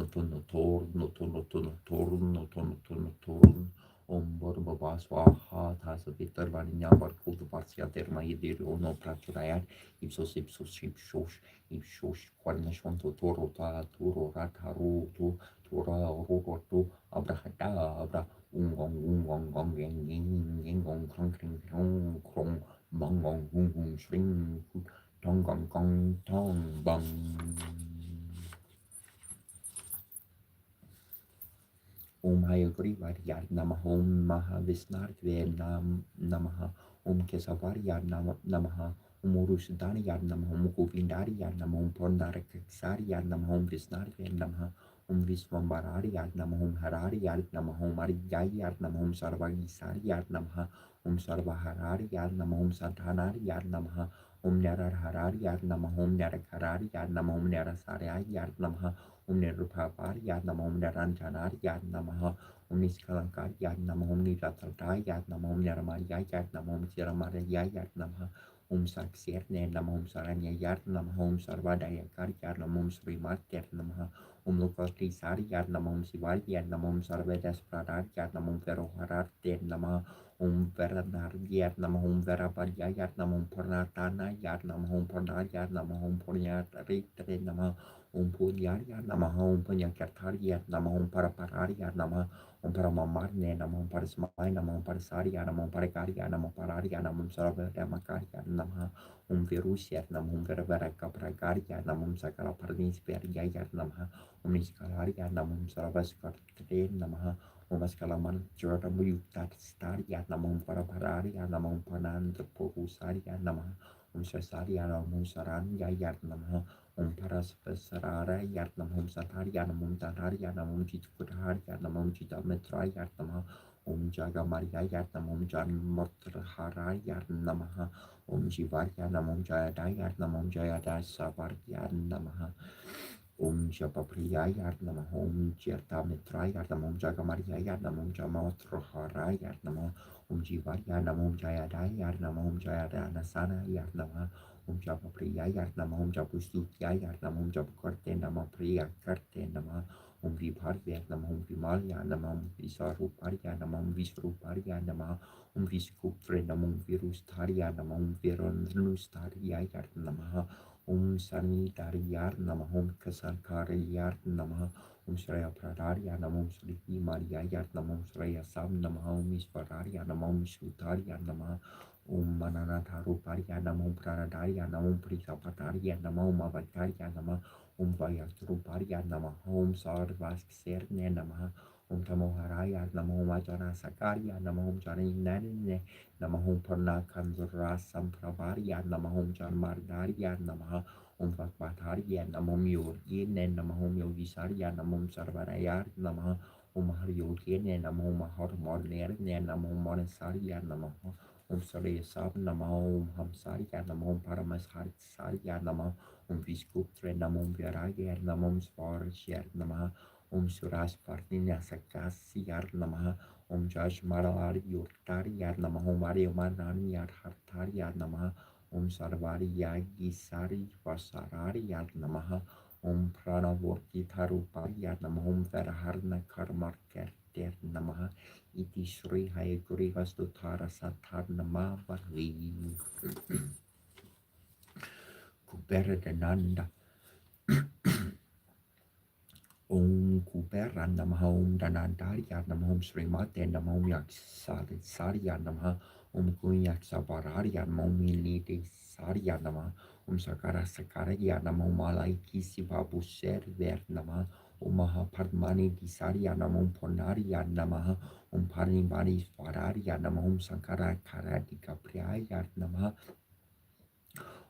Om Baba Swaha Tasa Vitar Vaninyambar Kutu Parsia Terma Yedir Ono Praturayat Ipsos Ipsos Quarnashonto Toro Ta Turo Rataru Tu Tura Roto Abrahata Abra Ungong Gong Yang Gong Krong Kring Krong Krong Bangong Hung Shring Tong Gong Gong Tong Bang Om Hayagri Varyar Namaha Om Mahavishnartve Namaha Om Kesavarya Namaha Om Urusdharya Namaha Om Govindarya Namaha Om Pondarakasarya Namaha Om Vishnartve Namaha Om Visvambararya Namaha Om Hararya Namaha Om Ariyaya Namaha Om Sarvagisarya Namaha Om Sarvahararya Namaha Om Sadhanarya Namaha Om Nararhararya Namaha Om Narakararya Namaha Om Narasarya Namaha Om Nirupavarya Namaha Om Naranjanarya Namaha Om Niskalankaya Namaha Om Niratataya Namaha Om Niramayaya Namaha Om Siramarayaya Namaha Om Saksirne Namaha Om Saranyaya Namaha Om Sarvadayakarya Namaha Om Srimatya Namaha Om Lokasrisarya Namaha Om Sivarya Namaha Om Sarvedasprarya Namaha Om Verohararte Namaha Om Veranarya Namaha Om Verapadyaya Namaha Om Purnathanaya Namaha Om Purnaya Namaha Om Purnyatritre Namaha Om Punyarya Namaha Om Punyakartarya Namaha Om Parapararya Namaha Om Paramamarne Namaha Om Parasmaya Namaha Om Parasarya Namaha Om Parakarya Namaha Pararya Namaha Om Sarvadamakarya Namaha Om Virusya Namaha Om Viravarakaprakarya Namaha Om Sakala Parnisperjaya Namaha Om Niskalarya Namaha Om Sarvaskartre Namaha Om Askalaman Joramuyukta Starya Namaha Om Parapararya Namaha Om Panandrapurusarya Namaha Om Sasarya Namaha Om Saranyaya Namaha Om Parasvasarara Yatnam Om Sataryanam Om Tanaryanam Om Chitkurharyanam Om Chitametrayatnam Om Jagamariyatnam Om Janmotrharayatnam Om Jivaryanam Om Jayadayatnam Om Jayadasavaryanam Om Japapriyayatnam Om Jatametrayatnam Om Jagamariyatnam Om Jamotrharayatnam Om Jivaryanam Om Jayadayatnam Om Jayadanasanayanam Om Japa Priyaya Namaha Om Japa Stutyaya Namaha Om Japa Karte Namaha Priya Karte Namaha Om Vibharya Namaha Om Vimalya Namaha Om Visaruparya Namaha Om Visruparya Namaha Om Viskutre Namaha Om Virustarya Namaha Om Viranustarya Namaha Om Sanitarya Namaha Om Kasankarya Namaha Om Shraya Pradarya Namaha Om Sri Maryaya Namaha Om Shraya Sam Namaha Om Isvararya Namaha Om Sutarya Namaha Om Mananatharuparya Namaha Om Praradarya Namaha Om Prisapatarya Namaha Om Avatarya Namaha Om Vayatruparya Namaha Om Sarvaskerne Namaha Om Tamoharaya Namaha Om Ajana Sakarya Namaha Om Janinane Namaha Om Purnakandura Sampravarya Namaha Om Janmardarya Namaha Om Vakvatarya Namaha Om Yogine Namaha Om Yogisarya Namaha Om Sarvarayar Namaha Om Haryogine Namaha Om Harmornerne Namaha Om Manasarya Namaha Om Surya Sab Namaha Om Hamsarya Namaha Om Paramasarya Namaha Om Viskutre Namaha Om Viragya Namaha Om Svarshya Namaha Om Suraspartinya Sakasyar Namaha Om Jajmarari Yurtarya Namaha Om Aryamanani Hartarya Namaha Om Sarvari Yagisari Vasararya Namaha Om Pranavorti Tharuparya Namaha Om Veraharna Karmarkerter Namaha Iti Sri Hayaguri Vastutara Satarnama Varli Kubera Dananda Om Kubera Namaha Om Danandarya Namaha Om Srimate Namaha Om Yaksarya Namaha Om Kunyaksavararya Namaha Om Militi Sarya Namaha Om Sakara Sakarya Namaha Om Alaiki Sivabu Server Namaha Om Mahapadmani Disarya Namaha Om Ponarya Namaha Om Parimani Svararya Namaha Om Sankara Karadika Priyaya Namaha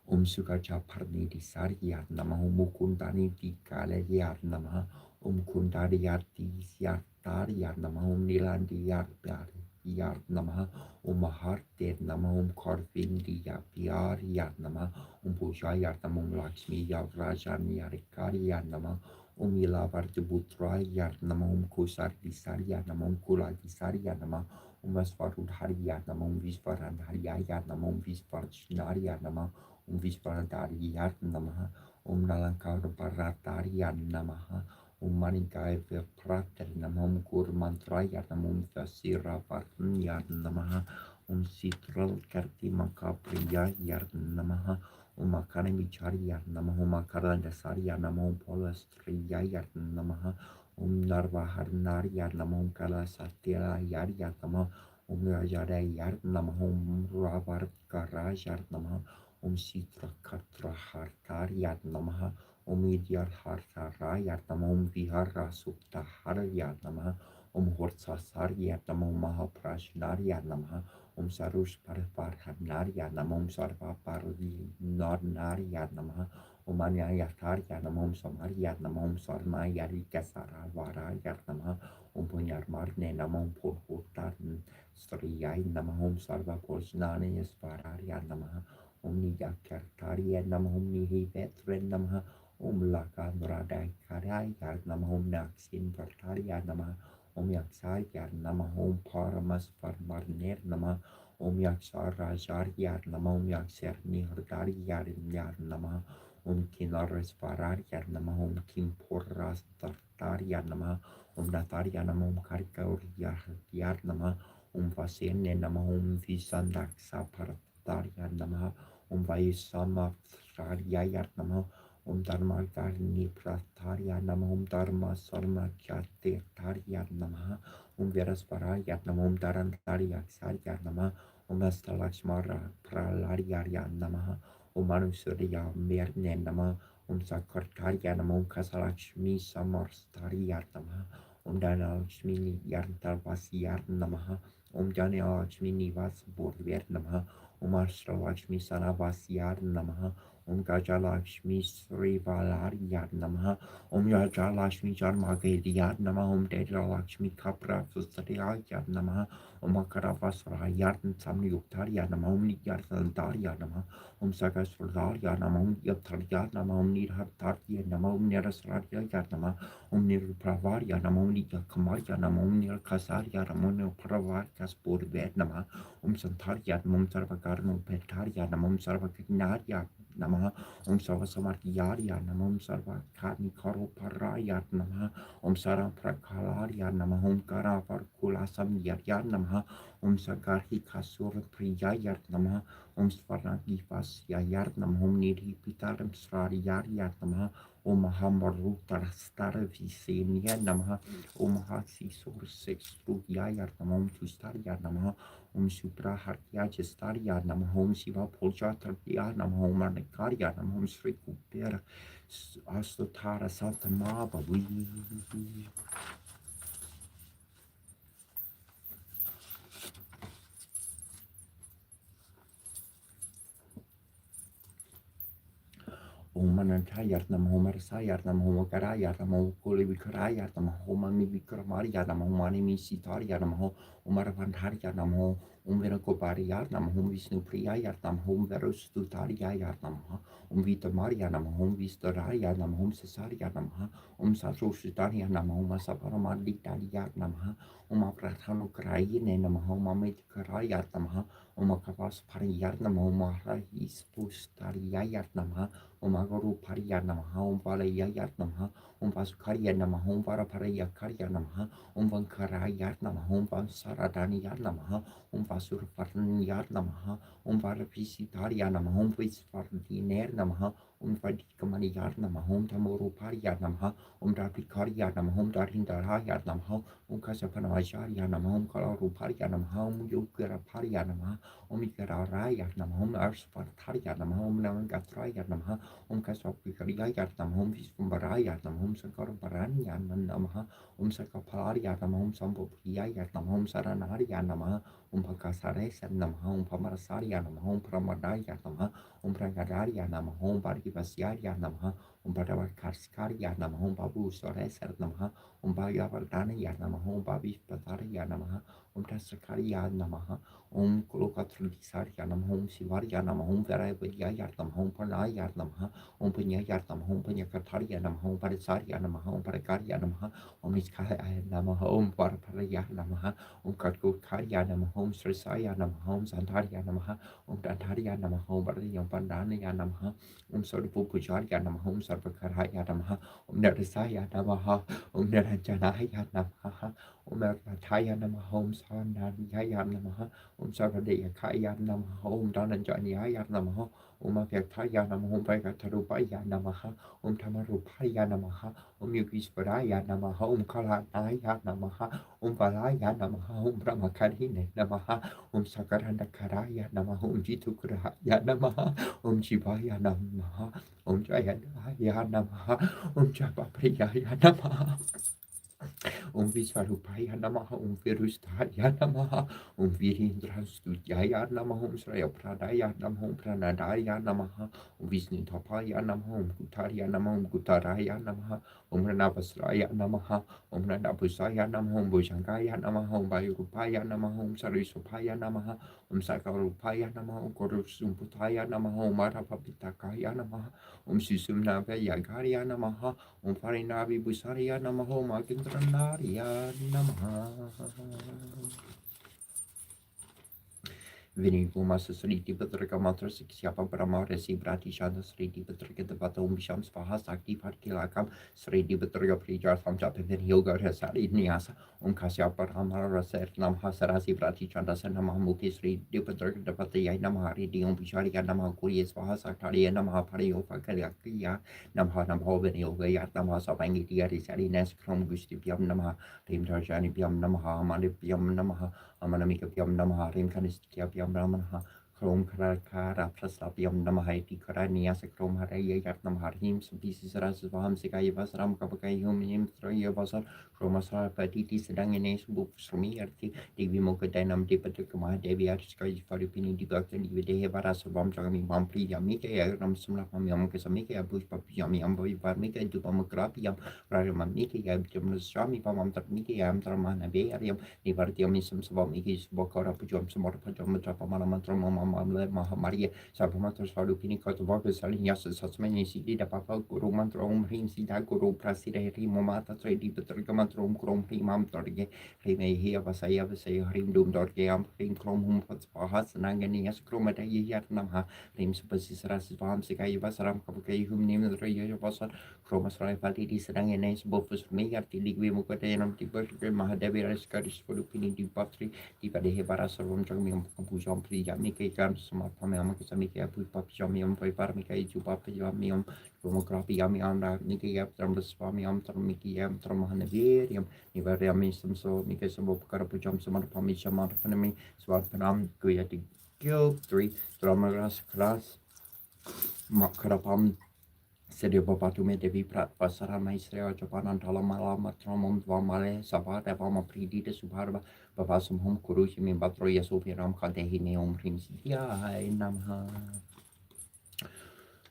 Om Sukacha Parni Disarya Namaha Om Mukundani Dikalaya Namaha Om Kundariyati Syartarya Namaha Om Nilandiyar Namaha Om Maharte Namaha Om Korvindiya Pyarya Namaha Om Pujaya Namaha Om Lakshmi Yavrajanyarikarya Namaha Om Ilavartibutraya Namaha Om Kusar Disarya Namaha Om Kula Disarya Namaha Vasvarudharya Nama, Visvaradharya Nama, Visvarchnarya Nama, Visvaradharya Nama, Nalankaratarya Nama, Manikaya Pratar Nama, Gurmantraya Nama, Vasira Varnya Nama, Sitral Karti Makapriya Nama, Makana Vicharya Nama, Makarandasarya Nama, Polastriya Nama, Narvaharnarya Nama, Kala Satya Yarya Nama, Rajada Yar Nama, Ravarkaraja Nama, Sitra Katra Hartarya Nama, Vidyar Hartaraya Nama, Vihara Sukta Harya Nama, Hortsa Sarya Nama, Mahaprashnarya Nama, Sarush Parvarhanarya Nama, Sarva Parvinarya Nama, Manya Tarya Nama, Samarya Nama, Sarmaya Rikasara Varaya Nama, Punyar Marne Nama, Purhutar Striyai Nama, Sarva Posnani Svararya Nama, Niya Kartarya Nama, Nihi Vetre Nama, Lakandradai Karaya Nama, Naksin Vartarya Nama, Yaksarya Nama, Paramas Parmarner Nama, Yaksara Jarya Nama, Yakser Nihardariya Nama, Kinares Vararya Nama, Kimpuras Tartarya Nama, Natarya Nama, Karikaurya Nama, Vasene Nama, Visandaksa Partarya Nama, Vaisama Sarya Nama, Dharmakarni Pratarya Nama, Dharma Sarma Kyate Tarya Nama, Virasparaya Nama, Dharantarya Sarya Nama, Astalakshmara Pralarya Nama, Manusurya Merne Nama, Sakartarya Nama, Kasalakshmi Samarstariya Nama, Dhanalakshmi Yartavasya Nama, Dhanalakshmi Nivas Bodhver Nama, Astalakshmi Sanavasya Nama, Gajalakshmi Srivalarya Nama, Gajalakshmi Jarmagedya Nama, Dejalakshmi Kapra Sustriyaya Nama, Makaravasraya Samyuktarya Nama, Nityarthantarya Nama, Sagasradarya Nama, Yaptarya Nama, Nirhatarya Nama, Nirasrarya Nama, Nirpravarya Nama, Nitakamarya Nama, Nirkasarya Nama, Nirpravarkas Bodhvet Nama, Santarya Nama, Sarvakarno Petarya Nama, Sarvakagnarya Nama, Sarvasamartyarya Nama, Sarvakani Karoparaya Nama, Sara Prakalarya Nama, Karavarkula Samyarya Nama, Sagarhi Kasur Priyaya Nama, Svaragi Vasyayar Nama, Nidhi Pitaram Srariyarya Nama, Hamarutar Starvisenia Nama, Hasi Sur Sextruyayar Nama, Tustarya Nama, Supraharya Jastarya Nama, Shiva Poljatarya Nama, Marnakarya Nama, Sri Kupera Astotara Santamaba. Manantayarnam Homarsayarnam Homakarayarnam Kolivikarayarnam Homami Vikramaryanam Homani Misitarianam Homarvantaryanam Verakopariarnam Hom Vishnu Priyayarnam Hom Verostutariayarnam Vitamarianam Hom Vistarayarnam Hom Cesarianam Satrositarianam Saparamanditariarnam Prathanokrayinam Homamikarayarnam Makavas Pariyarnam Mahahis Pustariyarnam Guru Pariya Namaha, Valaya Namaha, Vaskarya Namaha, Varaparaya Karya Namaha, Vankaraya Namaha, Vansaradani Namaha, Vasur Parniyar Namaha, Varapisitaria Namaha, Visvardiner Namaha, Vadikamaniar Namaha, Tamuru Pariya Namaha, Rapikarya Namaha, Darindaraya Namaha, Kasapanavacharya Namaha, Kalaru Pariya Namaha, Yukara Pariya Namaha, Omikaraya Namaha, Arspartarya Namaha, Namangatraya Namaha, Kasapikariya Namaha, Visvambaraya Namaha, Sakaraparanya Namaha, Sakaparya Namaha, Sambopriya Namaha, Saranarya Namaha, Pakasaresa Namaha, Pamarasarya Namaha, Pramadaya Namaha, Pragadaya Namaha, Parivasya Namaha, Paravakarskaya Namaha, Babu Soresa Namaha, Bayavardana Namaha, Babi Patarya Namaha, Om Tasakariya Namaha, Om Kulokatrisarya Namaha, Om Sivarya Namaha, Om Varavidya Namaha, Om Pranaya Namaha, Om Punyaya Namaha, Om Punyakartarya Namaha, Om Parisarya Namaha, Om Parakarya Namaha, Om Niskaya Namaha, Om Paraparaya Namaha, Om Katkokarya Namaha, Om Srisaya Namaha, Om Santarya Namaha, Om Dantarya Namaha, Om Paradiyam Pandanaya Namaha, Om Sarva Pujarya Namaha, Om Sarvakaraya Namaha, Om Narisaya Namaha, Om Naranjanaya Namaha, Om Narataya Namaha, Om Sanariyaya Namaha, Om Sarvadeyakaya Namaha, Om Dhananjanaya Namaha, Om Avyakthaya Namaha, Om Vagatarupaya Namaha, Om Tamarupaya Namaha, Om Yogisvaraya Namaha, Om Kalanaya Namaha, Om Valaya Namaha, Om Brahmakarine Namaha, Om Sakarandakaraya Namaha, Om Jitukuraya Namaha, Om Jivaya Namaha, Om Jayadaya Namaha, Om Jabapriyaya Namaha, Om Visvarupaya Namaha, Om Virustaya Namaha, Om Virindrastudaya Namaha, Om Sraya Pradaya Namaha, Om Pranadaya Namaha, Om Visnitapaya Namaha, Om Gutarya Namaha, Om Gutaraya Namaha, Om Ranavasraya Namaha, Om Ranabusaya Namaha, Om Bhujangaya Namaha, Om Vayurupaya Namaha, Om Sarisupaya Namaha, Om Sakarupaya Namaha, Om Korusumputaya Namaha, Om Marapapitakaya Namaha, Om Susumnavaya Garya Namaha, Om Parinavi Busariya Namaha, Om Agindranariya Namaha. Vini Gumasa Sriti Patrika Mantra Sikshyapa Paramara Sibrati Shanda Sriti Patrika Devata Om Visham Svaha Sakti Parkilakam Sriti Patrika Prijar Samjata Vin Yoga Rasari Nyasa Om Kasya Paramara Raser Namaha Sarasi Brati Chanda Sanamaha Mukhi Sriti Patrika Devata Yai Namahari Diom Visharika Namaha Kuri Svaha Saktari Namaha Pariyo Fakariya Namaha Namaha Vin Yoga Yat Namaha Savangi Diari Sari Nes Krom Gusti Pyam Namaha Rim Tarjani Pyam Namaha Amani Pyam Namaha Amanamika Pyam Namaha, Rim Kanistia Pyam Namaha, Krom Karakara, Praslapiam Namahati Karania, Sakrom Haraya Yatnam Harim, some pieces Rasvaham Sikai Vasram Kapakai Humim, Troya Vasar, Kromasar Patiti, Sedanganes, books from me, Devi Mokadanam, Depatukama, Devi Arskai, Faripini, Dibak, and Vide Varasabam, Jami, Bampri, Yamika, Ram Sumlapam Yamkasamika, Bush Papiam, Yambo, Varmika, Dupamakrapiam, Raramamika, Yamjamrasami, Pamam Tarmiki, Amtramana, Beariam, Nivartiam, some Savamiki, Bokara, Pujam, Samara, Pajam, Trapamana, Mama, Maria, Sabamatras, Farupini, Kotovakas, Salinas, Sasmani, Sidi, the Papa, Guru Mantrom, Rim, Sida, Guru, Prasida, Rimomata, Trade, Petrikamatrom, Crom, Primam, Torge, Rime, here, Vasaya, Vasaya, Rim, Dum, Dorgeam, Rim, Crom, Hum, Pats, Nanganias, Chromata, Yatnamha, Rim, Supersis, Vam, Sikai, Vasaram, Kapukai, whom named the Ray Vasar, Chromas, Rifati, Sedanganes, Bofus, Megati, Mukatanam, Tiber, Mahadevi, Skaris, Farupini, Dipatri, Tipade, Varasarum, Jamium, Pujam, Mika, Samapamiam, Samika, Pupapjamium, Parmika, Jupapamium, Chromographia, Yamianda, Nika, Thermoswamium, Thermikiam, Thermohanavirium, Nivariamism, so Mika, Samopkarapujam, Samapamisha, Fanami, Swarpanam, Guyati, Gil, 3, Dramaras, Class, Makarapam. Sedia Babatume Devi Prat Vasara Maestria Japanan Talamala Matramum Vamale Savata Vama Pridi de Subharba Babasum Hum Kurushimi Batroya Sofiram Kadehi Neum Rimsidia Namha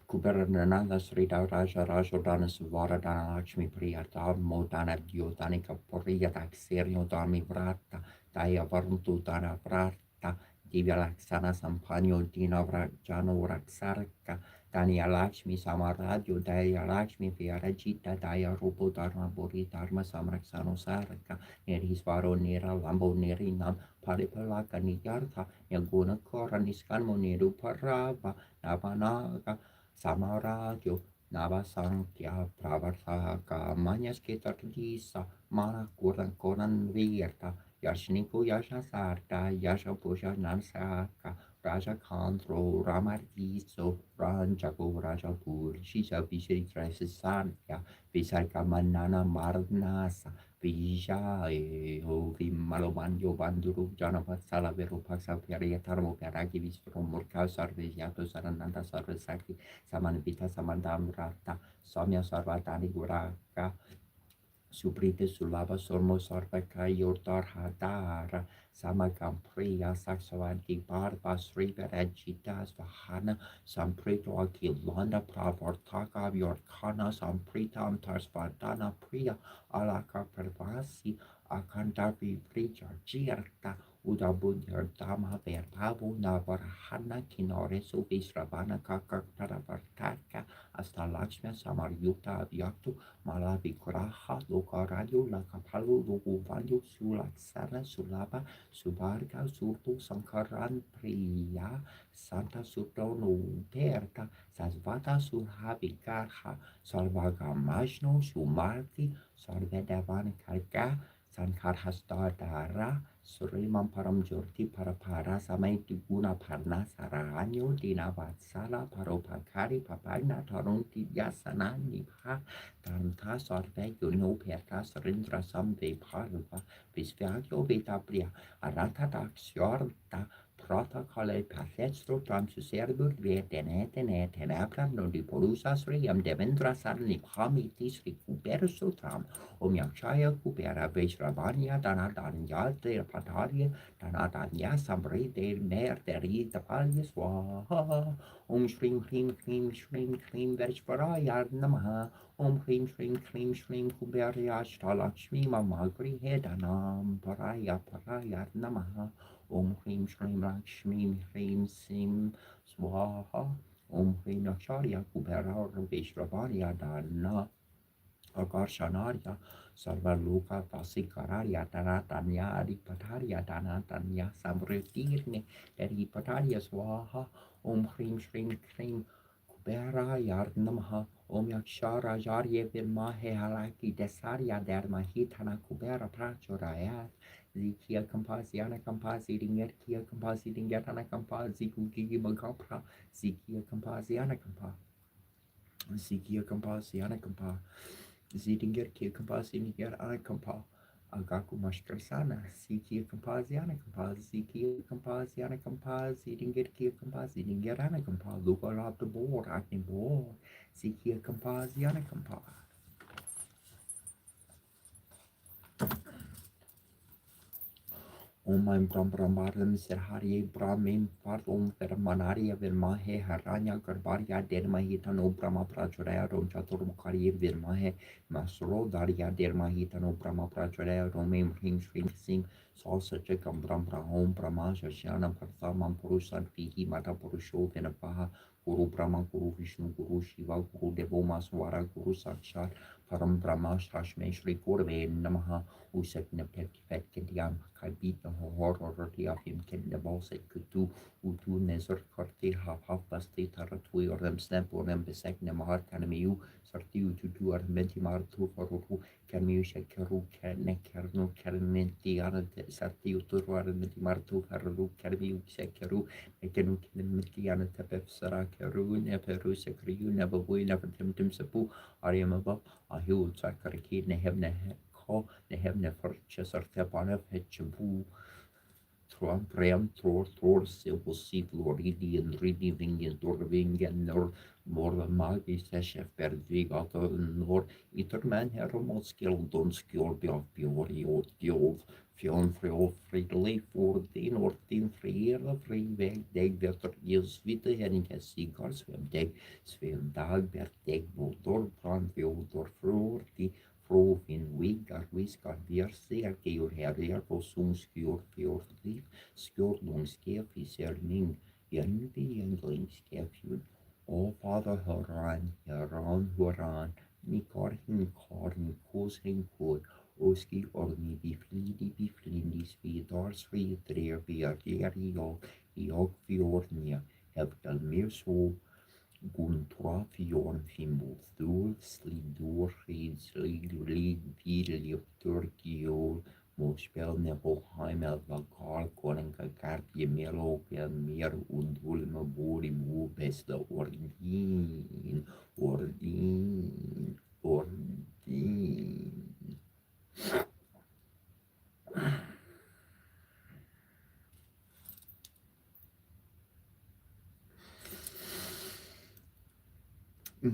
Kuberananda Srida Raja Rajodana Suvara Dana Lakshmi Priyata Modana Diotanika Poriya Taxerio Dami Vrata Daya Varuntu Dana Vrata Divya Laksana Sampanyo Dina Vrajano Raksarka Dania Lakshmi Samaradyo Daya Lakshmi Vyarajita Daya Rupo Dharma Bori Dharma Samraksano Saraka Nerisvaro Nera Lambo Nerinam Paripalaka Niyartha Yaguna Kora Niskanmo Neru Parava Navanaga Samaradyo Navasangya Pravartaka Manyasketardisa Mana Kuran Koran Virta Yashniku Yashasarta Yashapusha Nansaka Raja Kandro Ramartiso Ranjago Rajapur Shisha Bishri Trasisanya Visarka Manana Marnasa Vija Hovi Malomanjo Banduru Janapat Salavero Paksa Piaria Tarmo Piaraki Visro Murka Sarvijato Sarananda Sarvasaki Samanvita Samandam Rata Samya Sarvatani Guraka Subrite Sulava Sormo Sarvaka Yortar Hadara Samakam Priya Saksavanti Barba Sri Verajitas Vahana Samprito Akilanda Pravartaka Yorkana Sampritam Tarsvadana Priya Alaka Pravasi akan tapi preacher cirta udah bunyi tama vertabo na barhana kinore so visravana kakak para bartaka asta lakshmi samaryuta avyaktu malavi kuraha loka radio lakapalu loku vanyu sulaksana sulaba subarga surtu sankaran priya santa sutono perta sasvata surhavikarha sarvaga majno sumarti sarvedavan karka Sankarhastadara Surimam Paramjurti Parapara Samai Diguna Parna Sarahanyo Dinavatsala Paropakari Papagna Tarunti Yasana Nipha Tanta Sarve Yuno Perta Sarindra Samve Parva Visvagyo Vitapriya Aranta Daksyorta Protocole Pathestro Tramsuserbur Vetenetene Tenabram Nodi Porusa Sriyam Devendra Sarni Phamiti Sri Kuber Sutram Om Yakshaya Kubera Vaishravanya Danadanya Patarya Danadanya Samri De Mer Deri Tapalya Swaha Om Shrim Hrim Hrim Shrim Hrim Vaishvaraya Namaha Om Hrim Shrim Hrim Shrim Kuberya Shtalakshmi Mamagri Hedanam Paraya Namaha Om Hrim Shrim Lakshmi Hrim Sim Swaha Om Hrim Acharya Kubera Vaishravanya Dana Akarshanarya Sarvaluka Pasikararya Tanatanya Adipatarya Tanatanya Samritirne Adipatarya Swaha Om Hrim Shrim Hrim Kuberaya Namaha Om Yakshara Jarye Virmahe Halaki Desarya Dharmahitana Kubera Prachorayat Zikia Kampasiana Kampasi Dingetkia Kampasi Dingetana Kampasi Kukigi Magapra Zikia Kampasiana Kampa Zikia Kampasiana Kampa Zidinger kia kampasi niger ana kampa agaku mashkarsana sikia kampazi ana kampa zikia kampazi ana kampa zidinger kia kampazi niger ana kampa luka lab de board acne board zikia kampazi ana kampa Om Aim Bram Brahmaram Sirhari Brahmim Part Om Vermanaria Virmahe Haranya Garbarya Dermahitano Brahma Prachoraya Rom Chaturmukari Virmahe Masro Darya Dermahitano Brahma Prachoraya Romim Hrim Shrim Sim Salsa Chekam Bram Brahom Brahma Shashanam Parthamam Purusan Fihi Mata Purusho Venapaha Guru Brahma Guru Vishnu Guru Shiva Guru Devo Maswara Guru Sakshat Param Brahma Shashme Shri Gurve Namaha Usakna Pet Kediam Kabita Horror of him Ken the Balset Kutu Utu Nezor Korte Half Basti Taratui or them Snap or them Besek Namar Kanamiu Sartiu to do or Mentimar to for Kamiu Shakaru Nekarno Karamenti Sartiu to or Mentimar to Haru Kamiu Shakaru Ekanu Kinamitiana Tapep Sarakaru Neperu Sakriu never will never Timtim Sapu Ariamaba Ahu Sakaraki Nehebne de hemne fortsätter tepane fetchebu Tron prem tror silver seat loridi ridi vingen dorvingen nor mor magi sesche verdvig at nor iterman heromot skildon skjolbi av bjori og djov Fjön fridelig for din or din friere fri veg deg vetter gils vite henning sigar svem dag ber deg motor brand vjodor fror di Från wiggar viskar bjärsiga geor herjar på sumskjor fjordliv, skjordlungskef i selning, gjenvi gjenglingskefjun. O fader høran, nikar hin kos hin kod, oski orni biflindi svidar svidrer bjerger i og fjordnia, hevdal mer så Guntra fjorn fimbulthul slidur slidur turkio mospel nevoheim el vakar koninka karpje melo per mer undul me bori mu besta ordin.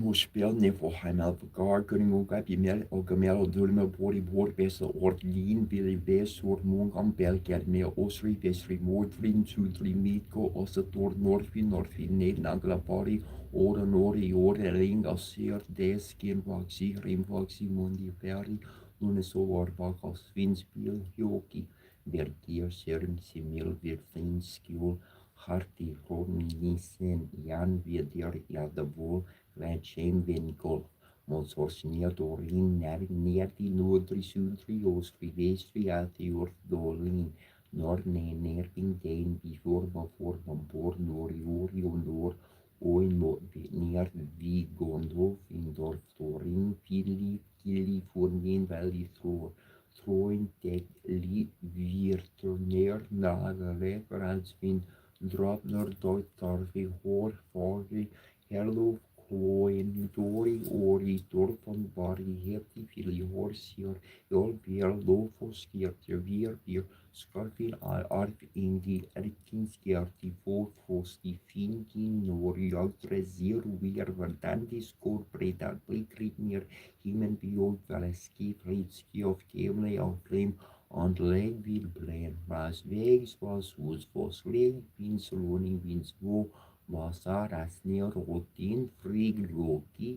Mospel nevoheim el vakar koninka karpje melo undul me bori besta ordin vili vesor mongam belger me osri vesri mordvrin sudri mitko osator norfi nednagla bari ora nori ora ring aser deskin vaxi rim vaxi mundi feri Lunasoar bakal svinspil joki, vergier sering simil virfinskjul, harti hornisen jan vidir jadavol, vädshem vinkol. Monsosniadorin nerti nordri sudri ostri vestri ati ordolin. Norne nervin dein before forma bor nori ori ondor oin mo near vi gondo indor thorin pili fornin valley throin teg li virtuner naga leverans drop nor dot tarvi hor fagi hello koin dori ori dorpon bari heti fili horsier jol bier lofoskier vir Skarfin arf indi erkinskjarti forfosti finkin norialtre zirvir verdandi skor breda blikritnir himen biog valeski fritskjov kemle av flem and leg vil blen mas vegs was leg vins loni vins vo masar asnir rotin frig loki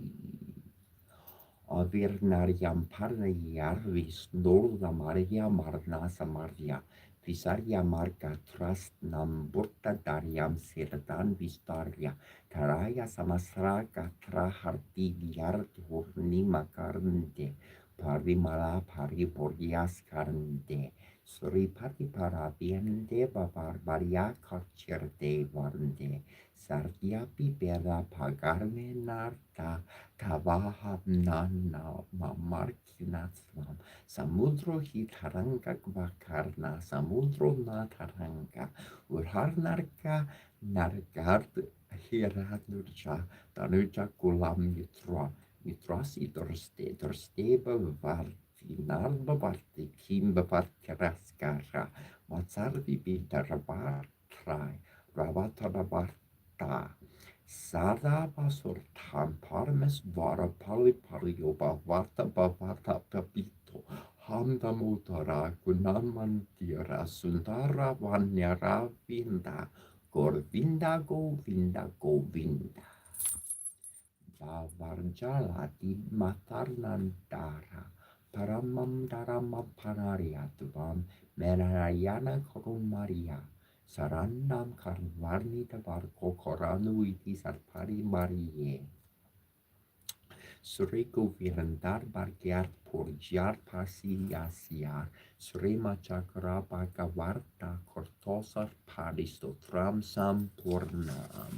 Avernariam parnaiar vis norda Maria marnasa Maria Visaria marca trust nam burta dariam serdan vistaria Taraya samasraka traharti viart hornima carnte Parimala pariborias carnte Sri pati parabiende babarbaria carcerte varnte Sardia pipera pagarne narta Kavahamnana Mamarkinatvam Samudro hitaranga kvakarna Samudro nataranga Urharnarka Nargard Hiradurja Tanuja Kulam Mitrasi Dorsteba Varti Narba Varti Kimba Vartiraskara Matsarvi Bidarabartrai Ravatarabarta Sada basortan parmes vara pali palioba varta bavata papito hamda mutara kunaman tira sundara vanyara vinda govinda Vavarjala di matarnandara paramam darama panariatvam menarayana korumaria Sarannam karvarni tabarko koranu iti sarpari marie. Suriko virandar bargiar purgiar pasi yasiar. Surima chakra bhagavarta kortosar padistotram sampurnam.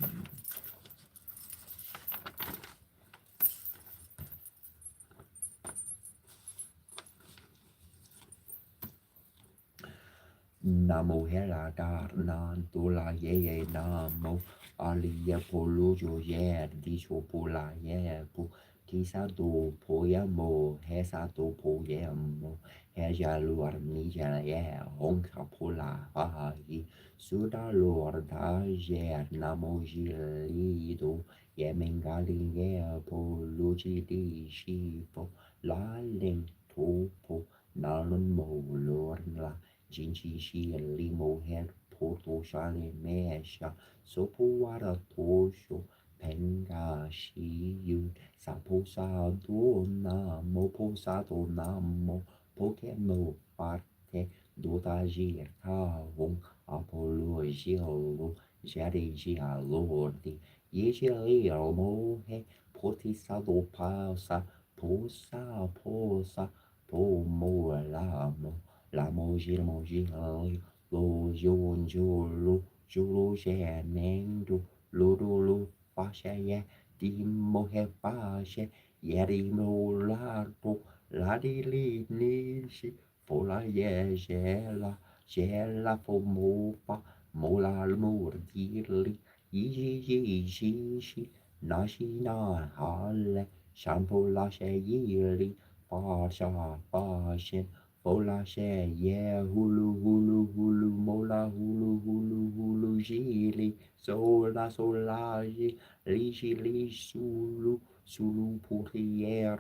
Namo hera dar nan tula ye namo aliya polo jo ye disho pola ye po kisa do poyamo hesa do poyamo heja luar nija ye honka pola ahi suda luar da ye namo jilido ye mengali ye polo jidi shipo la ling topo nalun mo luar la Jinchi shi limo head porto shale mesha sopo wara tosho penga shi yun sapo sa do namo po sa do namo pokemo parte doda jir kavon apollo jilo jari jialordi yejili almo he poti sa do pasa posa po mo lamo la moji lo jon lo she neng do lo fa she ye di mo he fa she ye di mo la po la di li ni shi fo la ye she la fo mo la mo di li yi shi na shi na ha le shan po la she yi li fa she Ola she yeah hulu mola hulu jili sola li sulu putier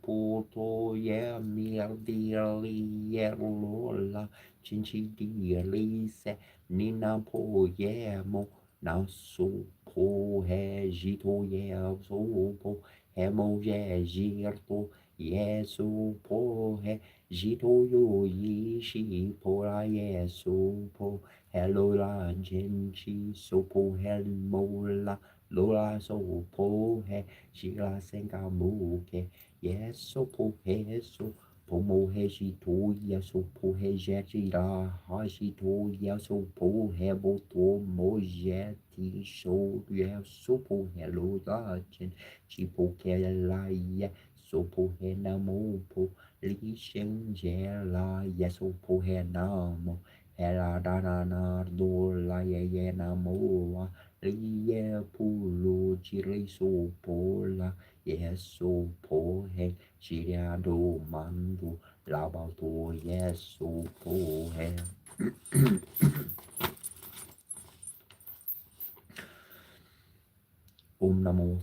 puto yeah mierdili yeah lola chinchi dili se nina po yeah mo na so po he jito yeah so po hemo yeah jirto Yesu po he jito yo yi shi po la Yesu po hello la genchi so po hello la lola so po he shi la senga mu ke Yesu po he so Pomo he shi to ya so po he je chi ra ha shi to ya so po he bo to mo je ti so ya so po he lo da chen chi po ke la ya so po he na mo po li shen je la ya so po he na mo he la da na na do la ye na mo wa li ye pu lo chi li so po la ye so po he Giriado mando labato yeso pohe. Namo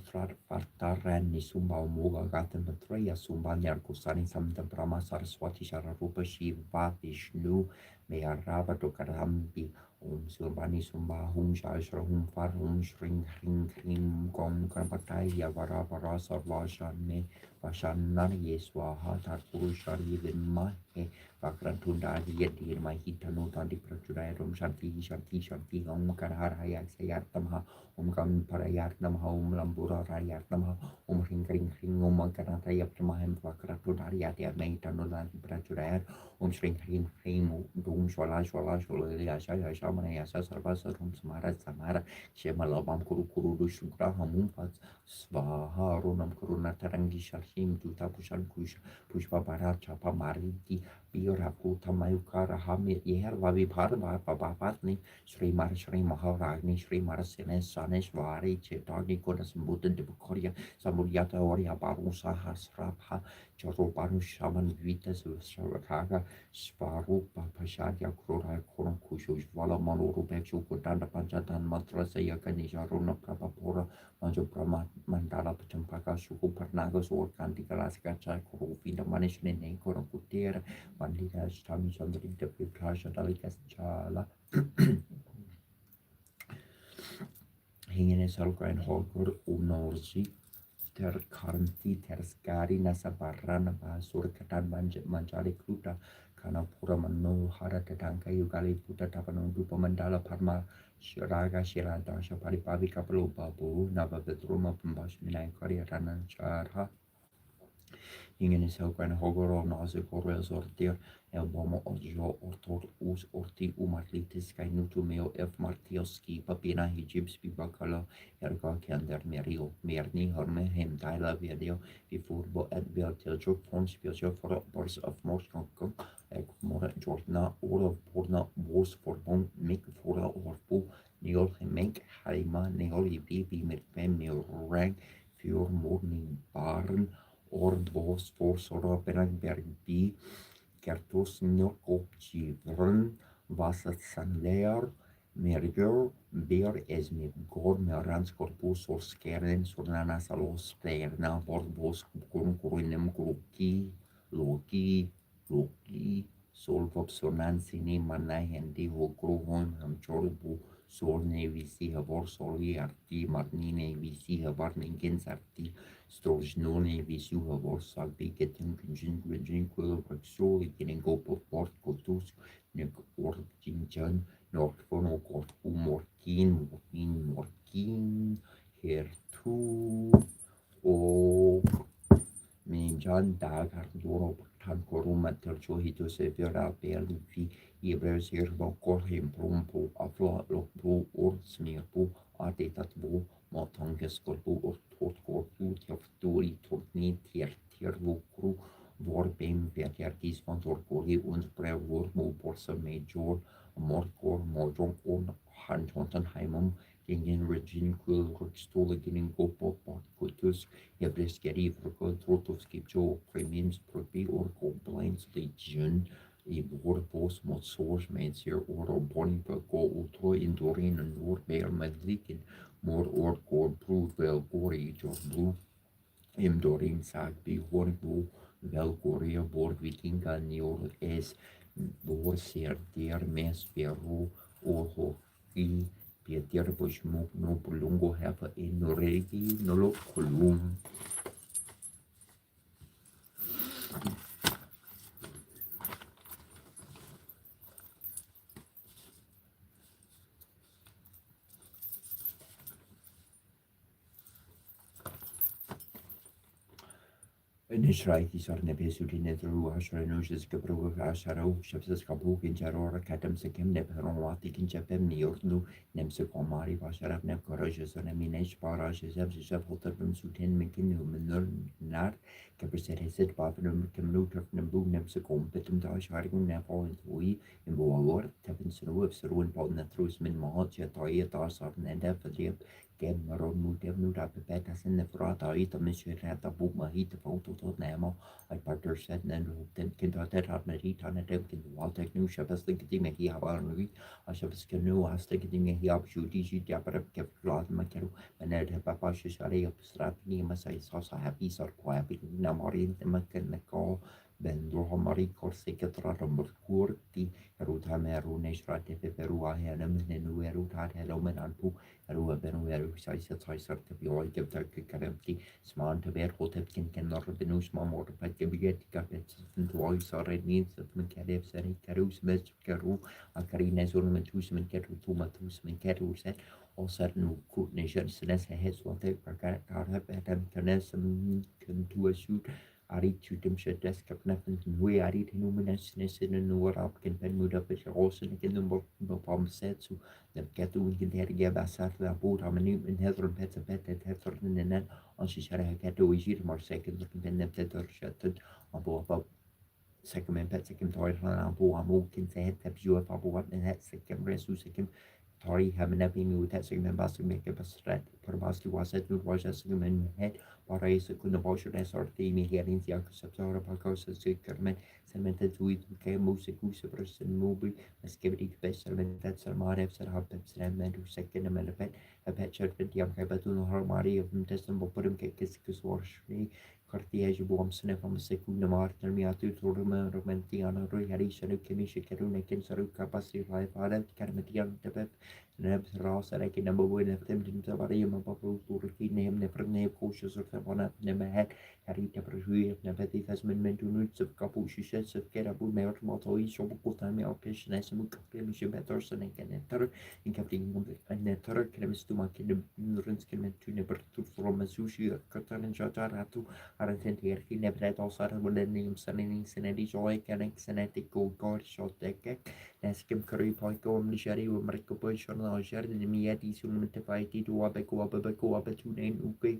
Fartarani Sumba Moga Gatan Matraya Sumba Kusani Samta Brahma Saraswati Shararupa Shiva Vishnu Mayarava Tokarambi Surbani Sumba Shashra Far Shring Hring Hring Gom Karpataya Vara Vara Sarvashane Vashanar Yeswaha Takurushari Mahe Vakrantunda Yedir Mahitano Tandi Prachurayarum Shanti Shanti Shanti Om Karharayak Sayartamha Gam Parayat Namaha Lambura Rayat Namaha Ring Ring Ring Kanataya Pramahem Vakratudariyat Maitanolan Prachurayat Shring Ring Ring Dum Shwala Shwala Shwala Shaya Shamanaya Sarvasa Rum Samara Samara Shemalabam Kuru Kuru Dushukra Hamumpas Svaha Runam Kuruna Tarangi Shahim Tuta Pushan Kush Pushpa Barat Chapa Mariti Biraku Tamayukara Hamir Yer Vavi Parva Papatni Sri Maharagni Sri Marasene Saneshvari Chetagni Kodas Buddha de Bukoria Samuriata Oria Barusa Hasrabha Chorobaru Shaman Vitas Sharakaga Svarupa Pashadia Krora Koron Kushu Vala Manuru Bechu Kudanda Panchatan Matrasa Yakanisha Runa Prabhapura Manjo Brahma Mandala Pachampaka Shuku Parnagas or Kanti Galaska Chai Kuru Vinda Manishne Koron Kutera Mandika Stami Chandri de Prasha Dalikas Chala Hingene Salgrain Holgur Unorsi Ter Karanti Ter Skari Nasa Barana Basur Katan Manjari Kruta Kanapura Mano Hara Tatanka Yugali Puta Tapano Dupa Mandala Parma Shiraga Shirada Shapari Pavi Kapalo Babu Nava Bedruma Pumbashmina Korea Ranan Charha Ingen is ook een hoger naze correls ortir el bomo ojo ortor us orti umarlitis kai nutumeo ef martioski papina hijibs bibakalo erga kender merio merni horme hem taila video before et vel tiljo fons spiojo for bors of morskonkom ek mora jorna or porna bos forbon mik fora orpo neol gemenk haima neol ibi met fem rang für morning barn Ordbos for Soropenberg B. Kertus Nokopchi Vrn Vasat Sanleer Merger Beer is met Gormerans Corpus or Skeren Sornana Salos Perna Ordbos Kurinem Kuruki Loki Solvop Sonansini Manai Hendi Hokrohon Hamchorbu Sorne Visi Havor Soli Arti Marnine Visi Havarningens Arti Storjnone Visu Havor Salbi Getin Quil Rexoli Getting Go Port Kotus Nek Ortinjan Nordfono Kort Morkin Hertu O Minjan Dagar Doro Tan Koruma Tercho Hito Severa Berlifi Ibres Hirvo Korhim Prumpo Afla Lokpo Ordsmirpo Adetatbo Motanges Korpo Ortot Korpu Tjaftori Tortni Tiervokru Vorbem Verkerkis van Torkori und Brevor Borsa Major Morkor Mojong on Hantonheimum gegen Regine Quill Rückstole gegen Gopo Kutus Hebreskeri Vrko Trotovskipjo Premiums Propi or Complaints Legion I Vorbos Motsors Mensier or Bonipa Go Utro in Dorin and Norbeer Medlikin More or Gor Broodwell Gori Jor Blue Im Dorin Sagbi Horbo Vel Goria Bor Vikinga Nior Es Bor Ser Der Mes Vero or Hoki Pieter Bushmuk no Pulungo Hefa in Noregi Nolo Kolum نشرایتی سەرنە پێسووتی نێترو هەشرێنۆژز کەبرەوە ئاشارە و شەفسەس کەبووکن جارۆڕە کاتەم سەکەم نەبهڕۆڵاتیکن جەپەم نیوردن و نەمسە کۆماری باشەرەف نەکۆڕژە سەرەمینەش پاڕاژە زەب ژەف هەڵتەر بم سووتێن ممکن و منۆر نار کە بەسەر هێزت بابنم کەمن و تەفنم بوو نەمسە کۆمپتم داشارگون نەفاڵنتوی من بۆوەڵۆر تەبن سنوە بسرون پاڵ نەتروس من ماهات جێتایی تاسار نەدە فدرێب كان مرون مدبن رابطات حسن نفرات عيطة مش هذا بو ما هي تفوت وطول نعمة البارتر سات نانو كنت هتر مريت أنا دم كنت والتك نو شبس كدي ما هي عبارة نوي عشبس كنو هست كدي ما هي عبشو دي جي جابر كيف راد ما كانوا أنا ده بابا شاري بسرابني مساي صاصة هابي صار قوي نمارين ما كان نكو بندوها مري كورسي كتر رمبر دي روتها مارو نشرات في بروا هنا من نويرو تاع لو من عنبو رو بنو يرو سايسة سايسة تبيوي جبتك كلامتي سمان تبير خوتب كن نور بنوش ما مور بد جبيت كابت سنتواي صار نين سف من كلام سني كروس مز كرو أكري نزول من توس من كرو توما توس من كرو سن أصر نو كود نشر سناس هس وانتي بركات كارها بهتم كناس من كنتوا شوت عريت شو تمشي دسك بنفن هو عريت هنو من السنس إنه وراب كن بن مدبش عوسن كن بقام ساتسو نبكاتو يمكن ترجع بعسار لابور عملي من هذا البيت بيت هذا إننا أنشي شرها كاتو ويجير مرساكن لكن بنا بتدر شتد أبو سكم من بيت سكم طاير أبو ممكن تهت بجوا أبو من هات سكم رسو سكم طريقها من نبي ميوتا سكم باس ميك بس رد برباس لي واسط نور واجا سكم من هات برئيس كنا باشر نصار تيمي هيرين زياك سبتار باكوس سكر من سلمان تزويد كان موسيقى وسبرس الموبي بس كبريت بس سلمان تسر معرف سر هاب سلام من وسكن ملفت هبت شرط ديام كبتون هر ماري ومتسم بقرم كيس ورشني كارتي يجب أمسنا فمسكون نمار ترمياتو تورما رومانتيانا روي هري شنو كمي شكرون كن سرو كاباسي راي فارد كرمتيان تبب نبس راس لكن نبوي نفتم تمتبري ما بقول توركي نهم نفرنا بخوش صرت بنا نمهات هري تبرجوي نبتي فزمن من دونو سف كابو شيشة سف كرابو مير مطوي شو بقول تامي أو كيش ناس مكفي مش بتر سنة كان ترى إن كابتن أن ترى كلمة ما كنا نرنس كلمة تونه برتو فروم سوشي كترن جاتار هاتو Aranthen Terki nebret osar bulenim sanin senedi joy kanek senetik go god shot dekek neskim curry poiko mishari u mariko poishon ojar nimiati sulmentifaiti to abeko abeko abetu nen uke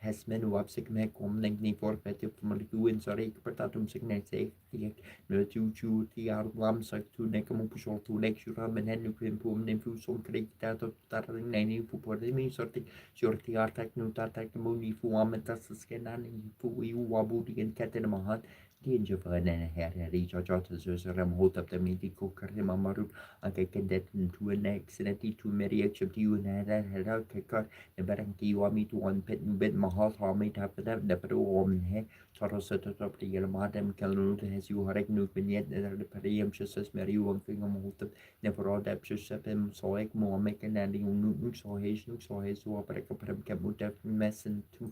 Hesmen u absik me kom nek ni for peti maliku in sorry pertatum signet se tiek no chu ti ar lam sak tu nek mo pushol tu nek shura men hen prim pum nem fu som krik tato tarin neni fu por de mi sorti shorti artak nu tatak mo ni fu ametas skenan fu u wabudi en katen mahat دين جفانا هاري جاجات زوزرم هوتا بتميدي كوكر مامارو أنك كندت نتو نك سنتي تو مريك شبتيو نهلا هلا ككار نبرنكي وامي تو أن بيت مهال هامي تابدا نبرو ومن هي ترى ستتبري المادم كلنو تهزيو هرك نوك بنيت نبريم شسس مريو وانفين مهوتا نبرا دب شسبم صايك موامك نالي ونوك صاهيش وابرك برم كموتا مسن تو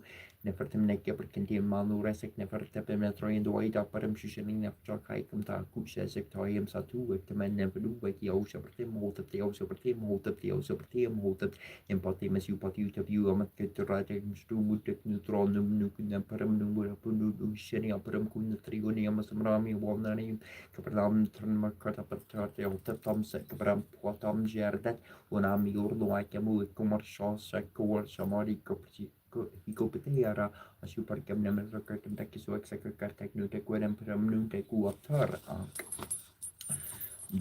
نفرتم نكبر كنتي مالو رسك نفرتم نتروين دواي دابرم ششنين نفجا كايكم تا كوشا سك تايم ساتو وكمان نبلو وكي أو شبرتي موتبتي أو شبرتي موتبتي أو شبرتي موتب إمباتي مسيو باتيو تبيو أمت كتراجع مشتو مدك نترون نمنو كنا برم نمبر بندو وشني أبرم كنا تريوني أما سمرامي وامناني كبرام نترن مكتا برتارتي أو تبتام سك برام بواتام جاردت ونعم يورلو عكمو كمر شاس كور شماري كبرتي Hikopetera super kam naman rakam takiswak sa kakartak no tekwadam pram no tekuatar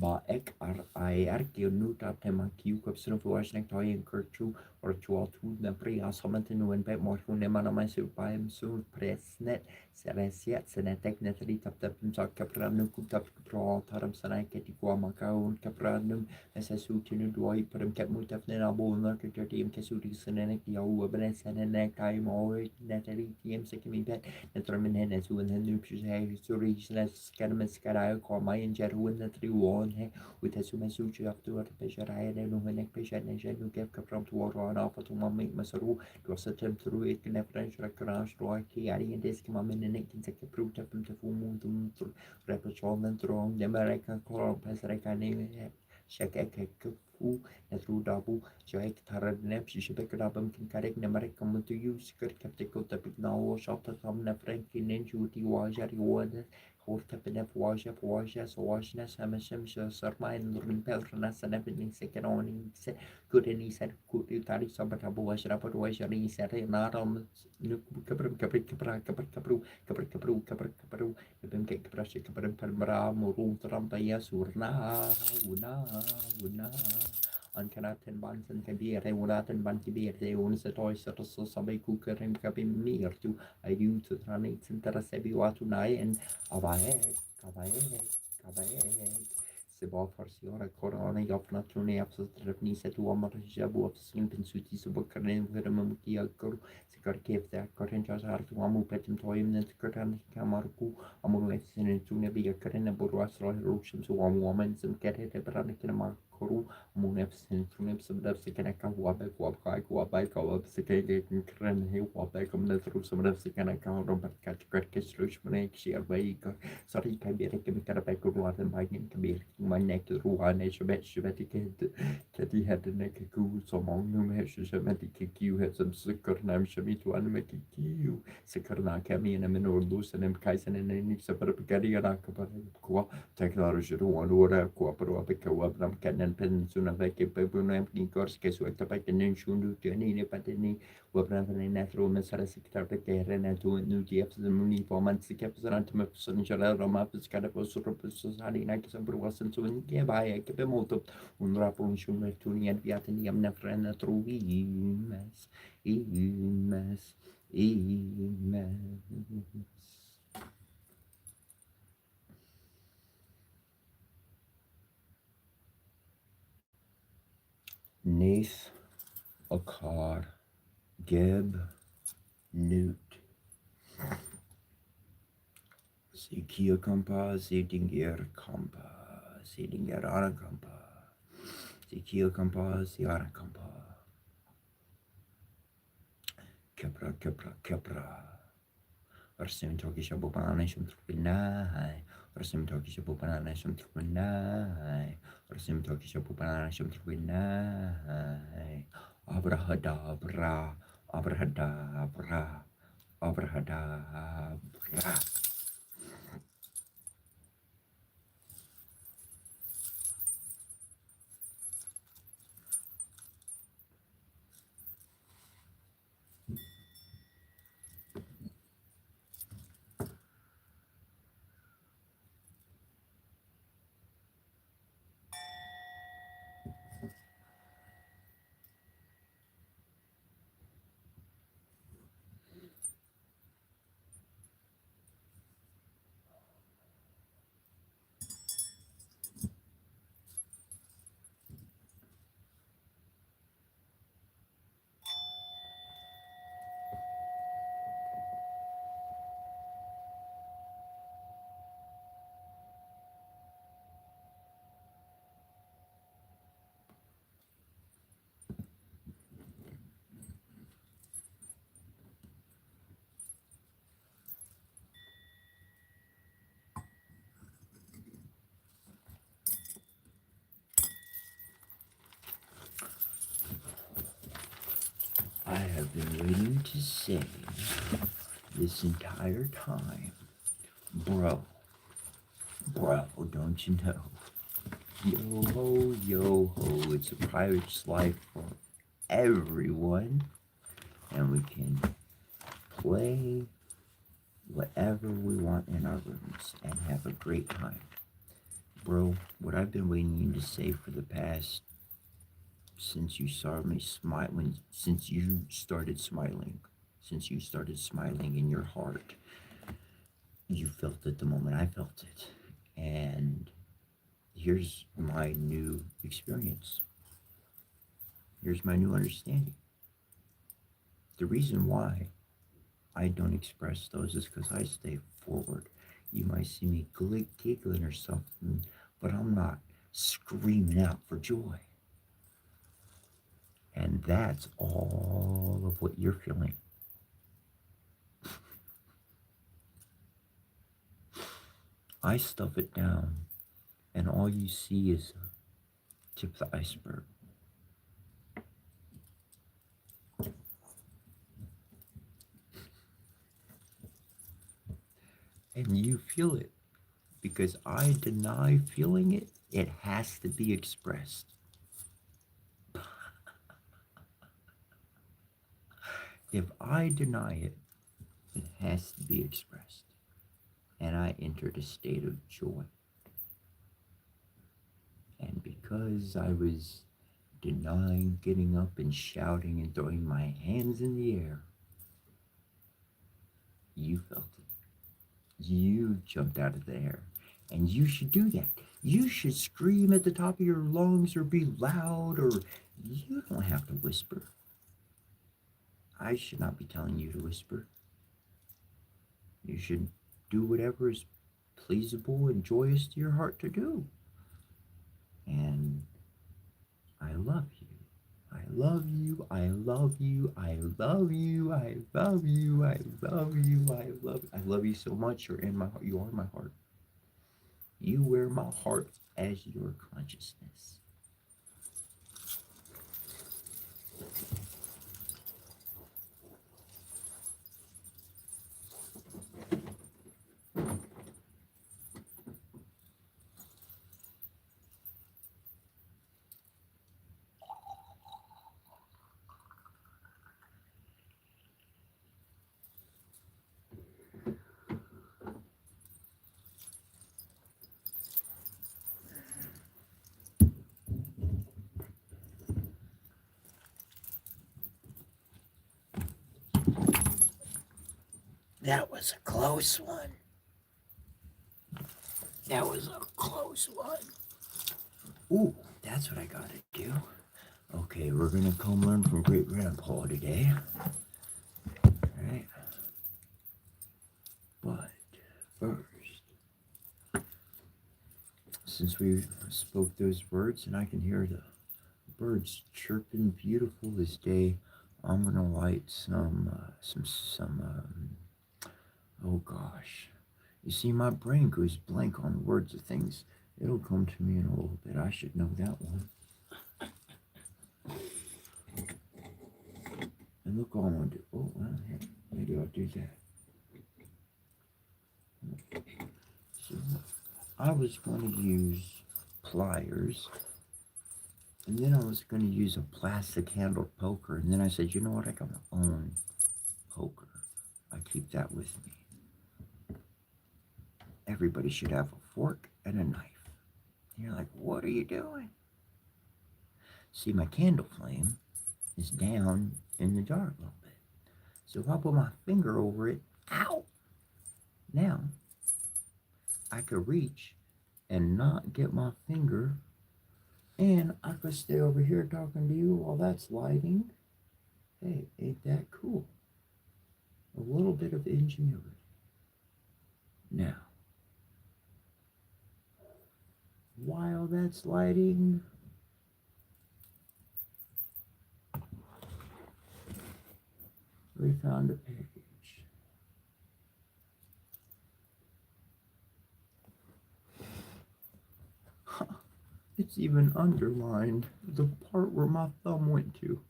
ba ek ar ke nu tap tema kiu kap sno fuas nek toy en kurchu or chual tu na pri asamat no en pe mor ne mana mai su paim su presnet seresiat senetek netri tap tap sa kapram no kup tap pro taram sanai ke ti kwa makaun kapram no esa su tinu doi pram kap mu tap ne abo na ke tim ke su di senenek ya u bene senenek kai mo netri tim se ke mi pet netramen hen su en nu pjus hai su ri senes skarmen skarai ko mai en jaru netri he وتسمى سوتشي أفتور بشر عينه هناك بشر نجان وكيف كفرمت ورانا فتوما ميك مسرو توسطم ترو إكنا فرنش ركراش روكي يعني ديسك ما من إنك تنسك بروتا بمتفومون دم رابشون من ترون دماركا كورم بس ركاني شكاك fu netru dabu jaik tarad nep shibek rabam can karek namarek come to you skirt kapteko tapik now shop tam na frankin in juti wajari wada horta penef waja so wajna samasham sarma in lurin pelrana sanapin second on good and he said good tari sabatabu wajari said naram kabram kabrik kabra kabr kabru kabr kabru kabr kabru kabim ke kabrashi kabram palmara murum trampa surna una Ankanaten bansen kabir uraten ban kibir un setoy setos sabai kukerin kabim mir tu ayu tu trani sintara sebi watu nai en avae avae Seba farsiora korona yapna tune yapsa trapni setu amar jabu apsin pensuti subakarnen vermamuti akor sikar kefta karen chasar tu amu petim toyim net katan kamarku amu lesin tune bi karen burwas roh rushim su amu amen sim kete bran kina koru amu nefsin tune sabdab sikana ka wabe wabai ka wab sikege kren he wabe kam net ru sabdab sikana ka rompat kat kat keslush mane kshir bai sorry kabir ke mikara bai kurwatan bagin kabir manek ruhane shbet kedi had nek ku somong num he shbet kiu had some sikkar nam shmit wan mek kiu sikkar na kami na min or lus and kaisen and ni sapar gari na kapar ko technology ru wan ora ko pro apika wabram kanan pen suna veke pebunam ni kors ke su ekta pak nen shundu teni ne pateni wabram ne natro mesara siktar pe kere na tu nu tiap muni forman sikap saran tum sun jara roma pes kada posur pes hari na kisam berwasan sun ke bahaya ke pe moto un rapun shun me tuni and viatni am na frena truvi imes Nath Akar Geb Newt Sikia Kampa Sidinger Kampa Sidinger Ara Kampa Sikia Kampa Siara Kampa Kepra Arsim Toki Shabopana Shum Trupinai Arsim Toki Shabopana Shum Trupinai Arsim Toki Shabopana Shum Trupinai Abrahadabra Abrahadabra Abrahadabra I have been waiting to say this entire time, bro, don't you know? Yo ho, it's a pirate's life for everyone, and we can play whatever we want in our rooms and have a great time. Bro, what I've been waiting to say for the past since you saw me smile since you started smiling in your heart, you felt it the moment I felt it. And here's my new experience. Here's my new understanding. The reason why I don't express those is because I stay forward. You might see me giggling or something, but I'm not screaming out for joy. And that's all of what you're feeling. I stuff it down, and all you see is Tip of the iceberg. And you feel it because I deny feeling it. It has to be expressed. If I deny it, it has to be expressed. And I entered a state of joy. And because I was denying getting up and shouting and throwing my hands in the air, you felt it. You jumped out of the air. And you should do that. You should scream at the top of your lungs or be loud, or you don't have to whisper. I should not be telling you to whisper. You should do whatever is pleasable and joyous to your heart to do. And I love you. I love you. I love you. I love you. I love you. I love you. I love you. I love you so much. You're in my heart. You are my heart. You wear my heart as your consciousness. That was a close one. That was a close one. Ooh, that's what I gotta do. Okay, we're gonna come learn from Great Grandpa today. Alright. But first, since we spoke those words and I can hear the birds chirping beautiful this day, I'm gonna light oh gosh. You see, my brain goes blank on words of things. It'll come to me in a little bit. I should know that one. And look, all I'm gonna do. Oh, well, maybe I'll do that. So I was going to use pliers, and then I was going to use a plastic handled poker, and then I said, you know what, I got my own poker. I keep that with me. Everybody should have a fork and a knife. And you're like, what are you doing? See, my candle flame is down in the jar a little bit. So if I put my finger over it, ow! Now, I could reach and not get my finger, and I could stay over here talking to you while that's lighting. Hey, ain't that cool? A little bit of ingenuity. Now, while that's lighting, we found a page. It's even underlined the part where my thumb went to.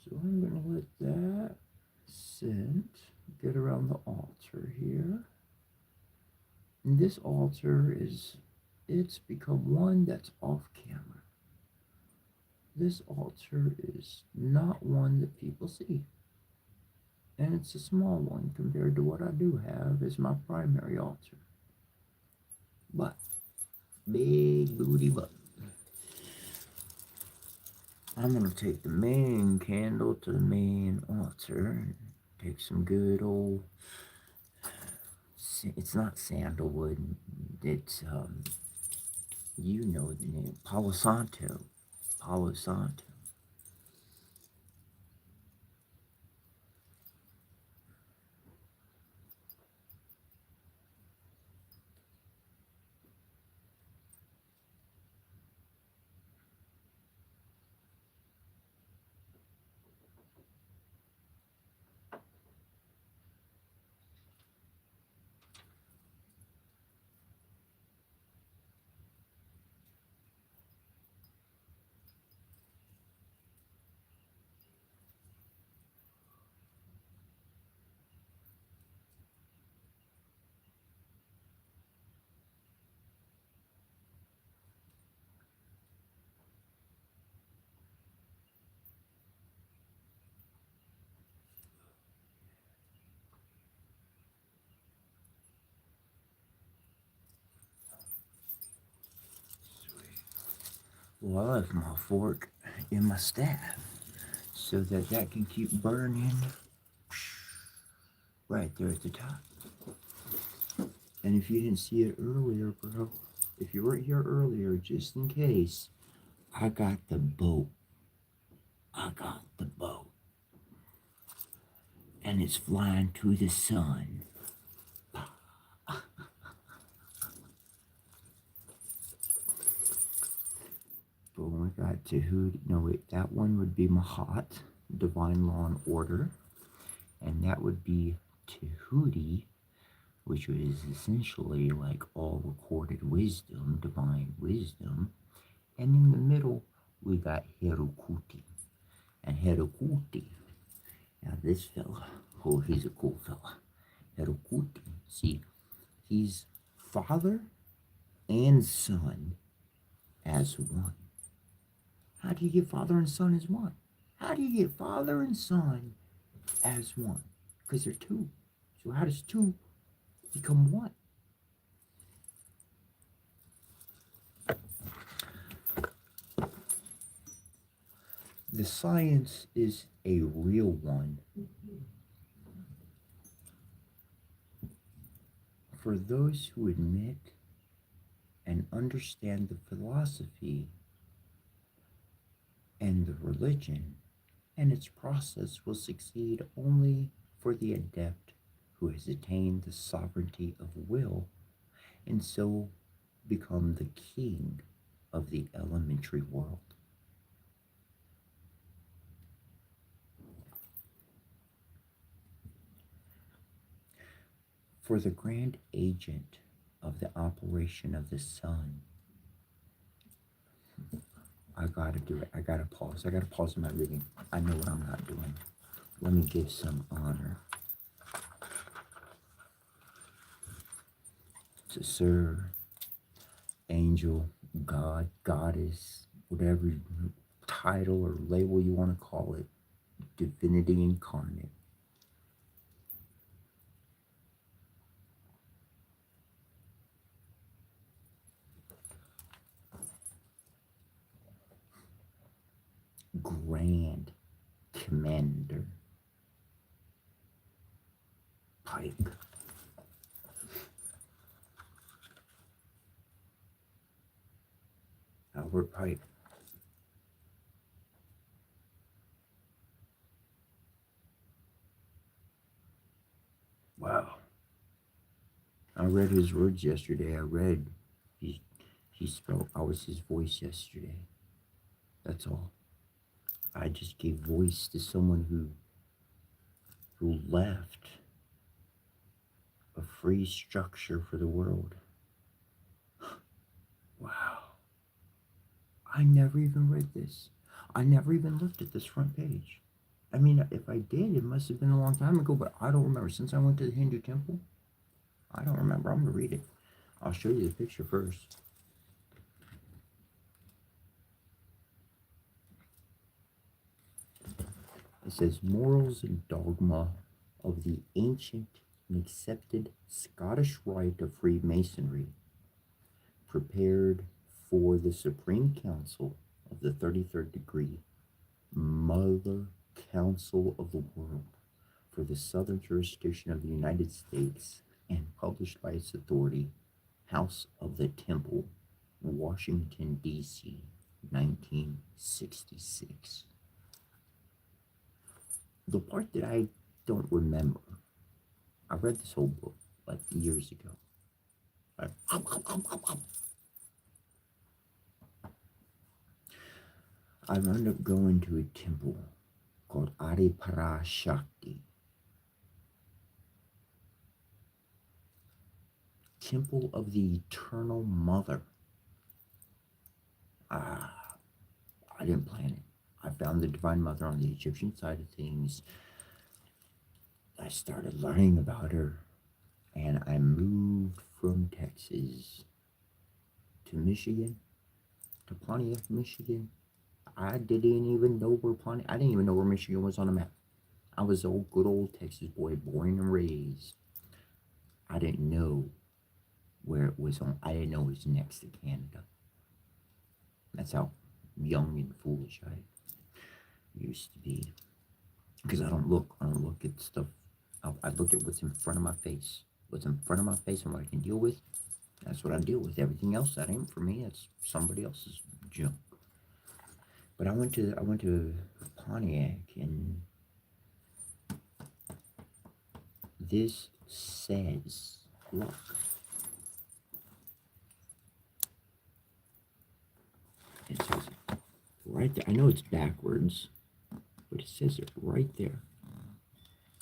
So I'm going to let that scent get around the altar here. And this altar it's become one that's off camera. This altar is not one that people see. And it's a small one compared to what I do have as my primary altar. But, big booty butt. I'm going to take the main candle to the main altar and take some good old, it's not sandalwood, it's, you know the name, Palo Santo. Palo Santo. Well, I left my fork in my staff so that can keep burning right there at the top. And if you didn't see it earlier, bro, if you weren't here earlier, just in case, I got the boat. I got the boat. And it's flying to the sun. Boom, we got Tahuti. No, wait, that one would be Mahat, Divine Law and Order. And that would be Tahuti, which was essentially like all recorded wisdom, divine wisdom. And in the middle, we got Herukuti. And Herukuti, now this fella, oh, he's a cool fella. Herukuti, see, he's father and son as one. How do you get father and son as one? How do you get father and son as one? Because they're two. So how does two become one? The science is a real one. For those who admit and understand the philosophy and the religion, and its process will succeed only for the adept who has attained the sovereignty of will and so become the king of the elementary world. For the grand agent of the operation of the sun, I gotta do it. I gotta pause. I gotta pause my reading. I know what I'm not doing. Let me give some honor to Sir, angel, God, goddess, whatever title or label you want to call it, divinity incarnate. Grand Commander Pike. Albert Pike. Wow. I read his words yesterday. He spoke. I was his voice yesterday. That's all. I just gave voice to someone who left a free structure for the world. Wow. I never even read this. I never even looked at this front page. I mean, if I did, it must have been a long time ago, but I don't remember. Since I went to the Hindu temple, I don't remember. I'm going to read it. I'll show you the picture first. It says, Morals and Dogma of the Ancient and Accepted Scottish Rite of Freemasonry, prepared for the Supreme Council of the 33rd Degree, Mother Council of the World, for the Southern Jurisdiction of the United States, and published by its authority, House of the Temple, Washington, D.C., 1966. The part that I don't remember, I read this whole book like years ago. I wound up going to a temple called Adi Parashakti. Temple of the Eternal Mother. I didn't plan it. I found the Divine Mother on the Egyptian side of things. I started learning about her, and I moved from Texas to Michigan, to Pontiac, Michigan. I didn't even know where I didn't even know where Michigan was on the map. I was an old, good old Texas boy, born and raised. I didn't know where it was on. I didn't know it was next to Canada. That's how young and foolish I used to be. Because I don't look at stuff. I look at what's in front of my face. What's in front of my face and what I can deal with. That's what I deal with. Everything else, that ain't for me. That's somebody else's junk. But I went to Pontiac, and this says, look, it says it right there. I know it's backwards, but it says it right there.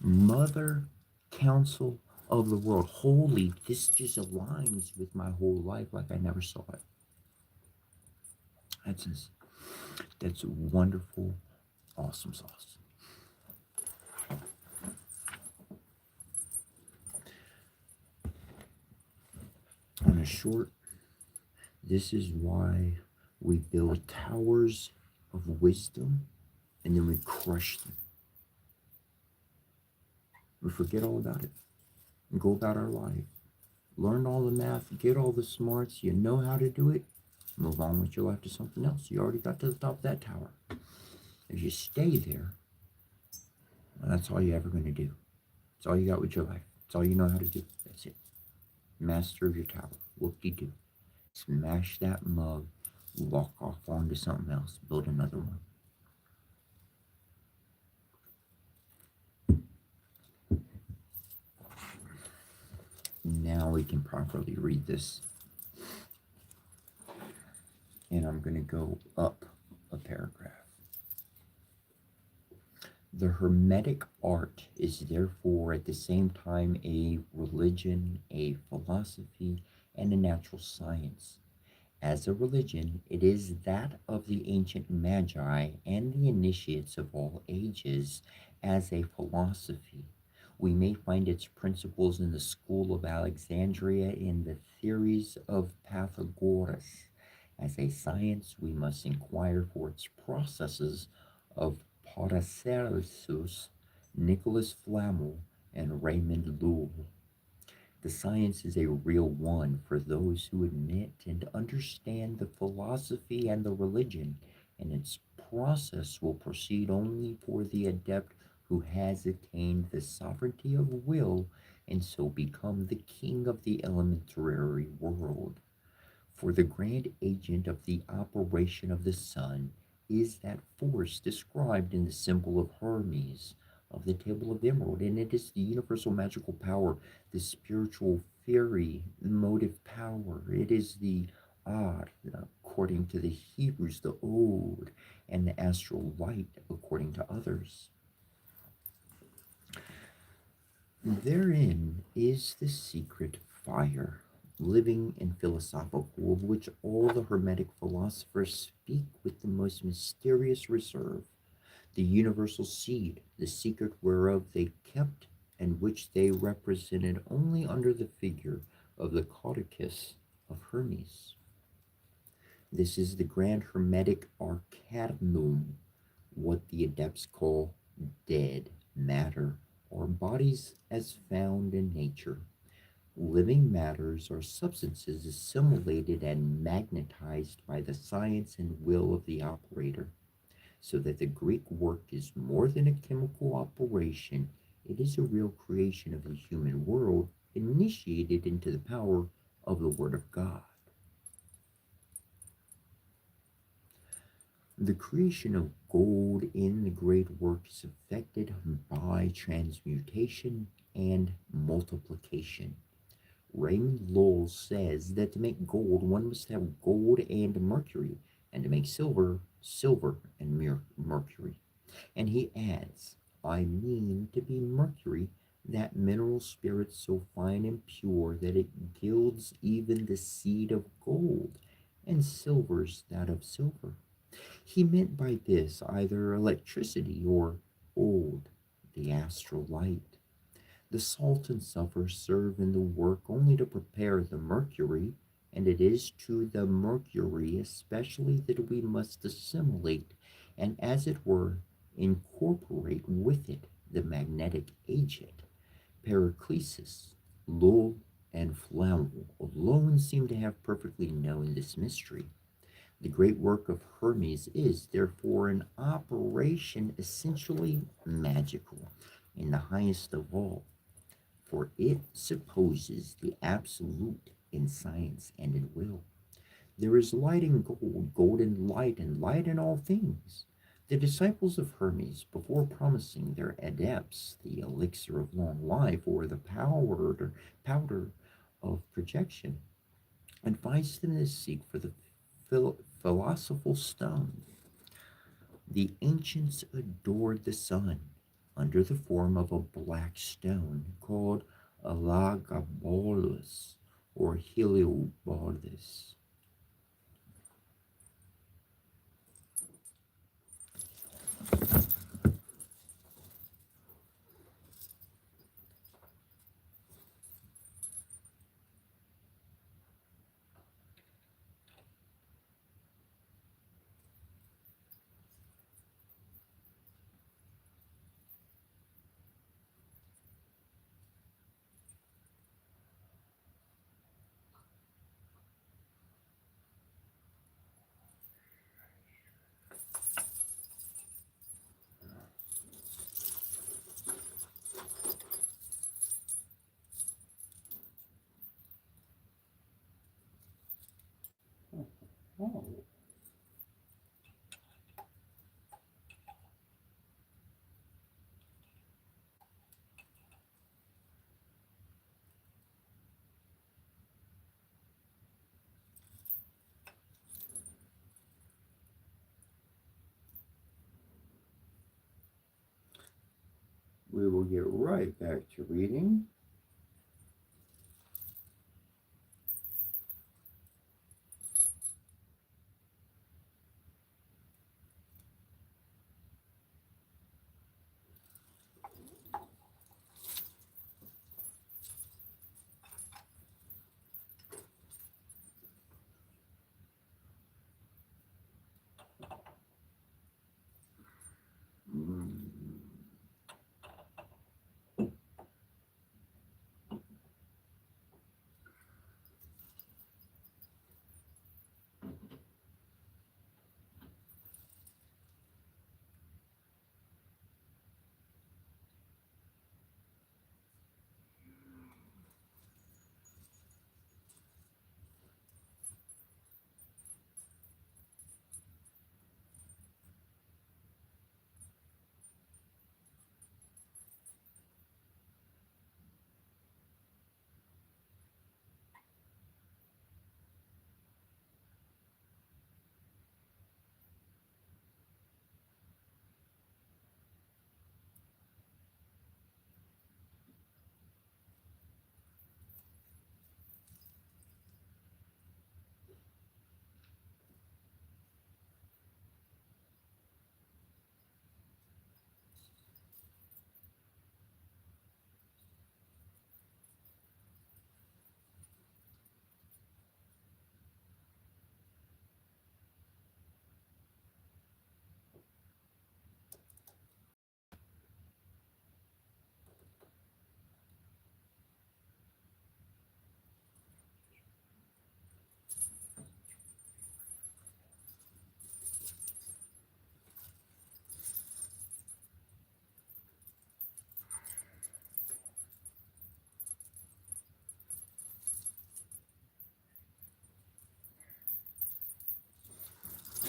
Mother Council of the World. Holy, this just aligns with my whole life like I never saw it. That's wonderful, awesome sauce. On a short, this is why we build towers of wisdom and then we crush them. We forget all about it and go about our life. Learn all the math, get all the smarts, you know how to do it, move on with your life to something else. You already got to the top of that tower. If you stay there, well, that's all you're ever going to do. That's all you got with your life. That's all you know how to do. That's it. Master of your tower. Whoop-de-doo. Smash that mug, walk off onto something else, build another one. Now we can properly read this. And I'm going to go up a paragraph. The Hermetic art is therefore at the same time a religion, a philosophy, and a natural science. As a religion, it is that of the ancient magi and the initiates of all ages. As a philosophy, we may find its principles in the school of Alexandria in the theories of Pythagoras. As a science, we must inquire for its processes of Paracelsus, Nicholas Flamel, and Raymond Lull. The science is a real one for those who admit and understand the philosophy and the religion, and its process will proceed only for the adept who has attained the sovereignty of will and so become the king of the elementary world. For the grand agent of the operation of the sun is that force described in the symbol of Hermes of the Table of Emerald, and it is the universal magical power, the spiritual fairy motive power. It is the Ad, according to the Hebrews, the Od, and the astral light, according to others. Therein is the secret fire, living and philosophical, of which all the Hermetic philosophers speak with the most mysterious reserve, the universal seed, the secret whereof they kept, and which they represented only under the figure of the caducus of Hermes. This is the grand Hermetic arcanum, what the adepts call dead matter, or bodies as found in nature. Living matters are substances assimilated and magnetized by the science and will of the operator, so that the Greek work is more than a chemical operation. It is a real creation of the human world, initiated into the power of the Word of God. The creation of gold in the great work is effected by transmutation and multiplication. Raymond Lull says that to make gold, one must have gold and mercury, and to make silver, silver and mercury. And he adds, I mean to be mercury, that mineral spirit so fine and pure that it gilds even the seed of gold, and silvers that of silver. He meant by this either electricity or Od, the astral light. The salt and sulfur serve in the work only to prepare the mercury, and it is to the mercury especially that we must assimilate, and as it were, incorporate with it the magnetic agent. Paracelsus, Lull, and Flamel alone seem to have perfectly known this mystery. The great work of Hermes is, therefore, an operation essentially magical in the highest of all, for it supposes the absolute in science and in will. There is light in gold, gold in light, and light in all things. The disciples of Hermes, before promising their adepts the elixir of long life or the powder of projection, advised them to seek for the philosophical stone. The ancients adored the sun under the form of a black stone called Elagabalus or Heliobalus. Oh. We will get right back to reading.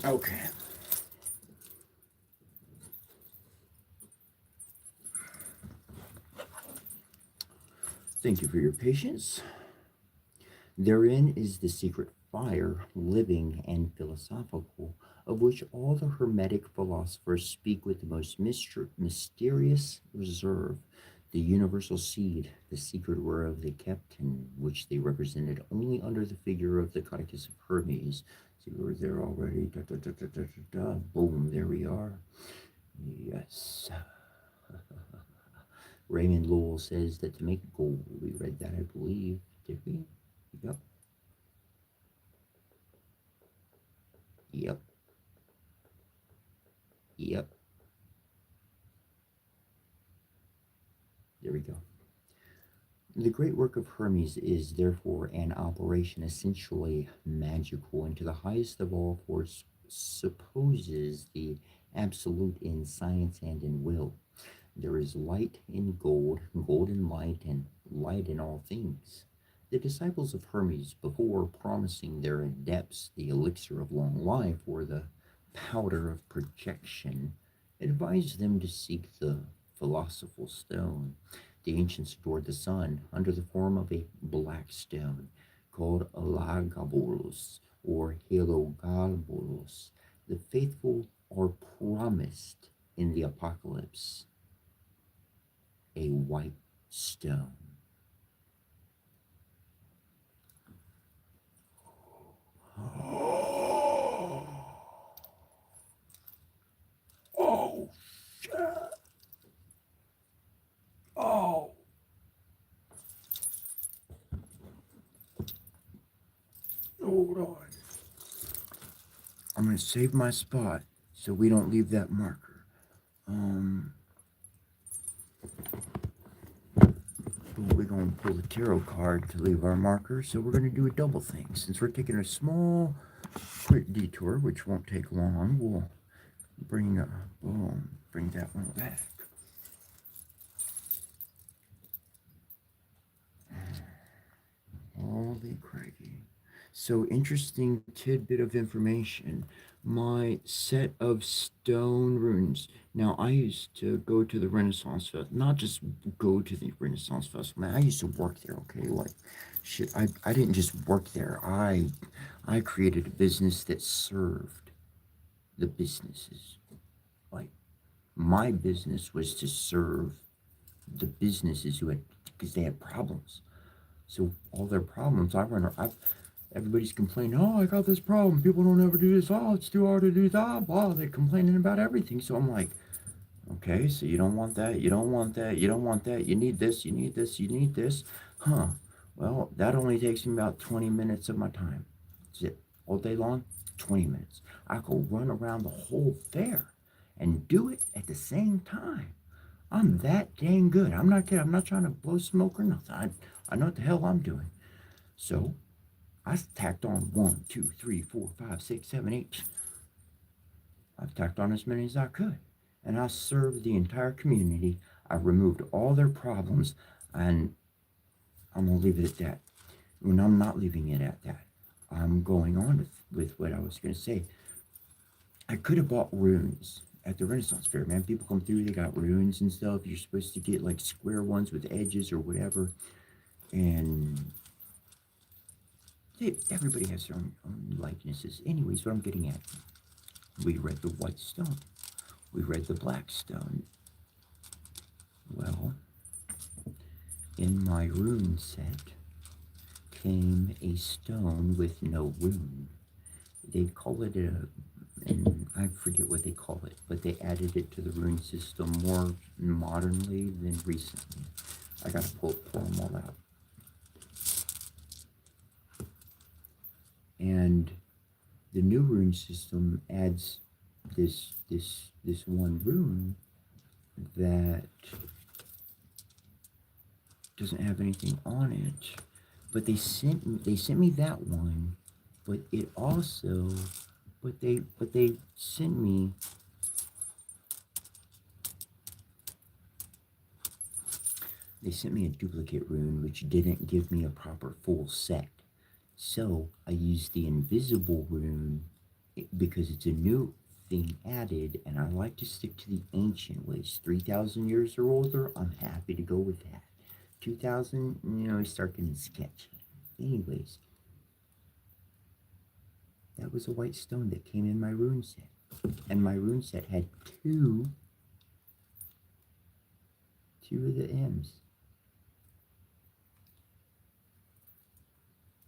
Okay. Thank you for your patience. Therein is the secret fire, living and philosophical, of which all the Hermetic philosophers speak with the most mysterious reserve. The universal seed, the secret whereof they kept, and which they represented only under the figure of the Caducus of Hermes. See, we're there already. Da, da, da, da, da, da, da. Boom, there we are. Yes. Raymond Lowell says that to make gold, we read that, I believe. Did we? Yep. Yep. Yep. There we go. The great work of Hermes is therefore an operation essentially magical, and to the highest of all, for it supposes the absolute in science and in will. There is light in gold, gold in light, and light in all things. The disciples of Hermes, before promising their adepts the elixir of long life or the powder of projection, advised them to seek the philosophical stone. The ancients adored the sun under the form of a black stone called Elagabalus or Heliogabalus. The faithful are promised in the apocalypse a white stone. Oh, shit. Oh. Hold on. I'm going to save my spot so we don't leave that marker. We're going to pull a tarot card to leave our marker, so we're going to do a double thing. Since we're taking a small, quick detour, which won't take long, we'll bring that one back. Holy crikey. So, interesting tidbit of information. My set of stone runes. Now, I used to go to the Renaissance Festival, not just go to the Renaissance Festival, man, I used to work there, okay? Like, shit, I didn't just work there. I created a business that served the businesses. Like, my business was to serve the businesses who had, because they had problems. So all their problems, everybody's complaining, oh, I got this problem. People don't ever do this. Oh, it's too hard to do that. Blah, they're complaining about everything. So I'm like, okay, so you don't want that. You don't want that. You don't want that. You need this. You need this. You need this. Huh. Well, that only takes me about 20 minutes of my time. That's it. All day long, 20 minutes. I could run around the whole fair and do it at the same time. I'm that dang good. I'm not kidding. I'm not trying to blow smoke or nothing. I know what the hell I'm doing. So I tacked on 1, 2, 3, 4, 5, 6, 7, 8. I've tacked on as many as I could. And I served the entire community. I removed all their problems. And I'm going to leave it at that. When I'm not leaving it at that, I'm going on with what I was going to say. I could have bought runes at the Renaissance Fair, man. People come through, they got runes and stuff. You're supposed to get like square ones with edges or whatever. And everybody has their own likenesses. Anyways, what I'm getting at, we read the white stone. We read the black stone. Well, in my rune set came a stone with no rune. They call it and I forget what they call it, but they added it to the rune system more modernly than recently. I gotta pull them all out. And the new rune system adds this one rune that doesn't have anything on it, but they sent me that one, but it also they sent me a duplicate rune which didn't give me a proper full set. So I used the invisible rune because it's a new thing added, and I like to stick to the ancient ways. 3,000 years or older, I'm happy to go with that. 2,000, I start getting sketchy. Anyways, that was a white stone that came in my rune set. And my rune set had two of the M's.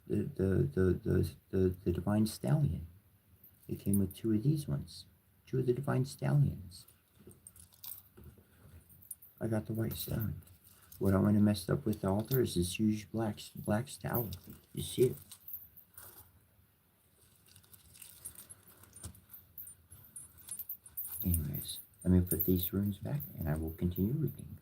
The Divine Stallion. It came with two of these ones. Two of the Divine Stallions. I got the white stone. What I went and messed up with the altar is this huge black stallion. You see it? Anyways, let me put these runes back and I will continue reading.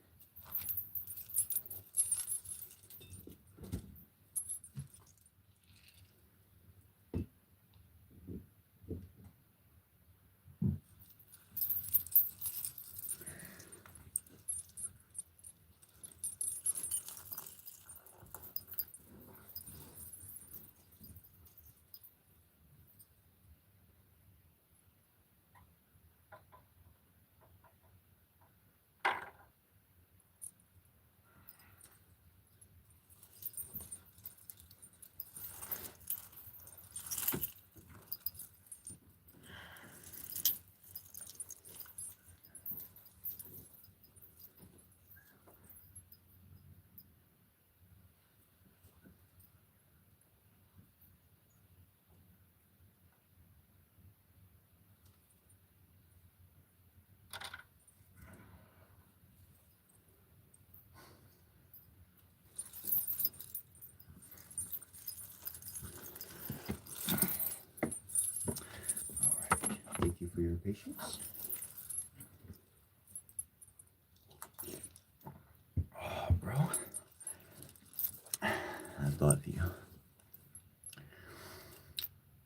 patience. Oh, bro, I love you.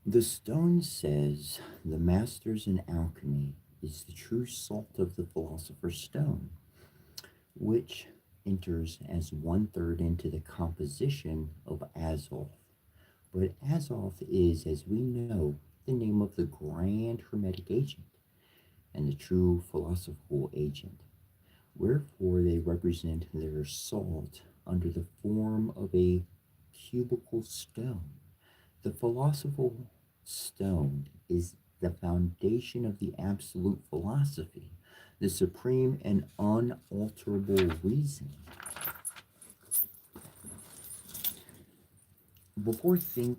The stone says the masters in alchemy is the true salt of the philosopher's stone, which enters as one third into the composition of Azoth. But Azoth is, as we know, the name of the grand hermetic agent and the true philosophical agent. Wherefore they represent their salt under the form of a cubical stone. The philosophical stone is the foundation of the absolute philosophy, the supreme and unalterable reason. Before, think,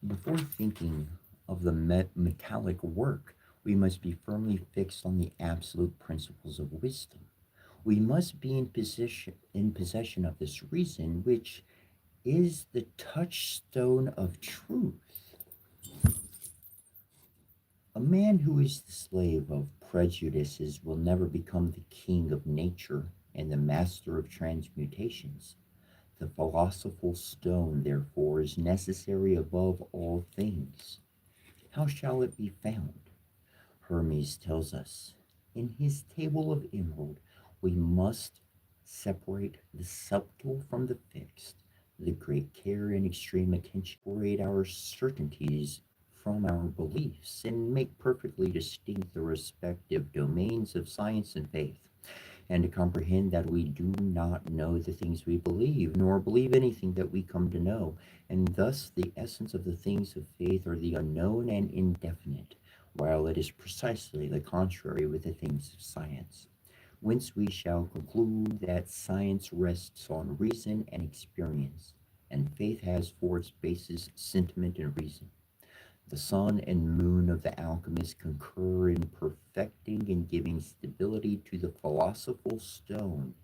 before thinking of the metallic work, we must be firmly fixed on the absolute principles of wisdom. We must be in possession of this reason, which is the touchstone of truth. A man who is the slave of prejudices will never become the king of nature and the master of transmutations. The philosophical stone, therefore, is necessary above all things. How shall it be found? Hermes tells us in his table of emerald, we must separate the subtle from the fixed, the great care and extreme attention, separate our certainties from our beliefs, and make perfectly distinct the respective domains of science and faith, and to comprehend that we do not know the things we believe, nor believe anything that we come to know, and thus the essence of the things of faith are the unknown and indefinite, while it is precisely the contrary with the things of science. Whence we shall conclude that science rests on reason and experience, and faith has for its basis sentiment and reason. The sun and moon of the alchemist concur in perfecting and giving stability to the philosophical stone.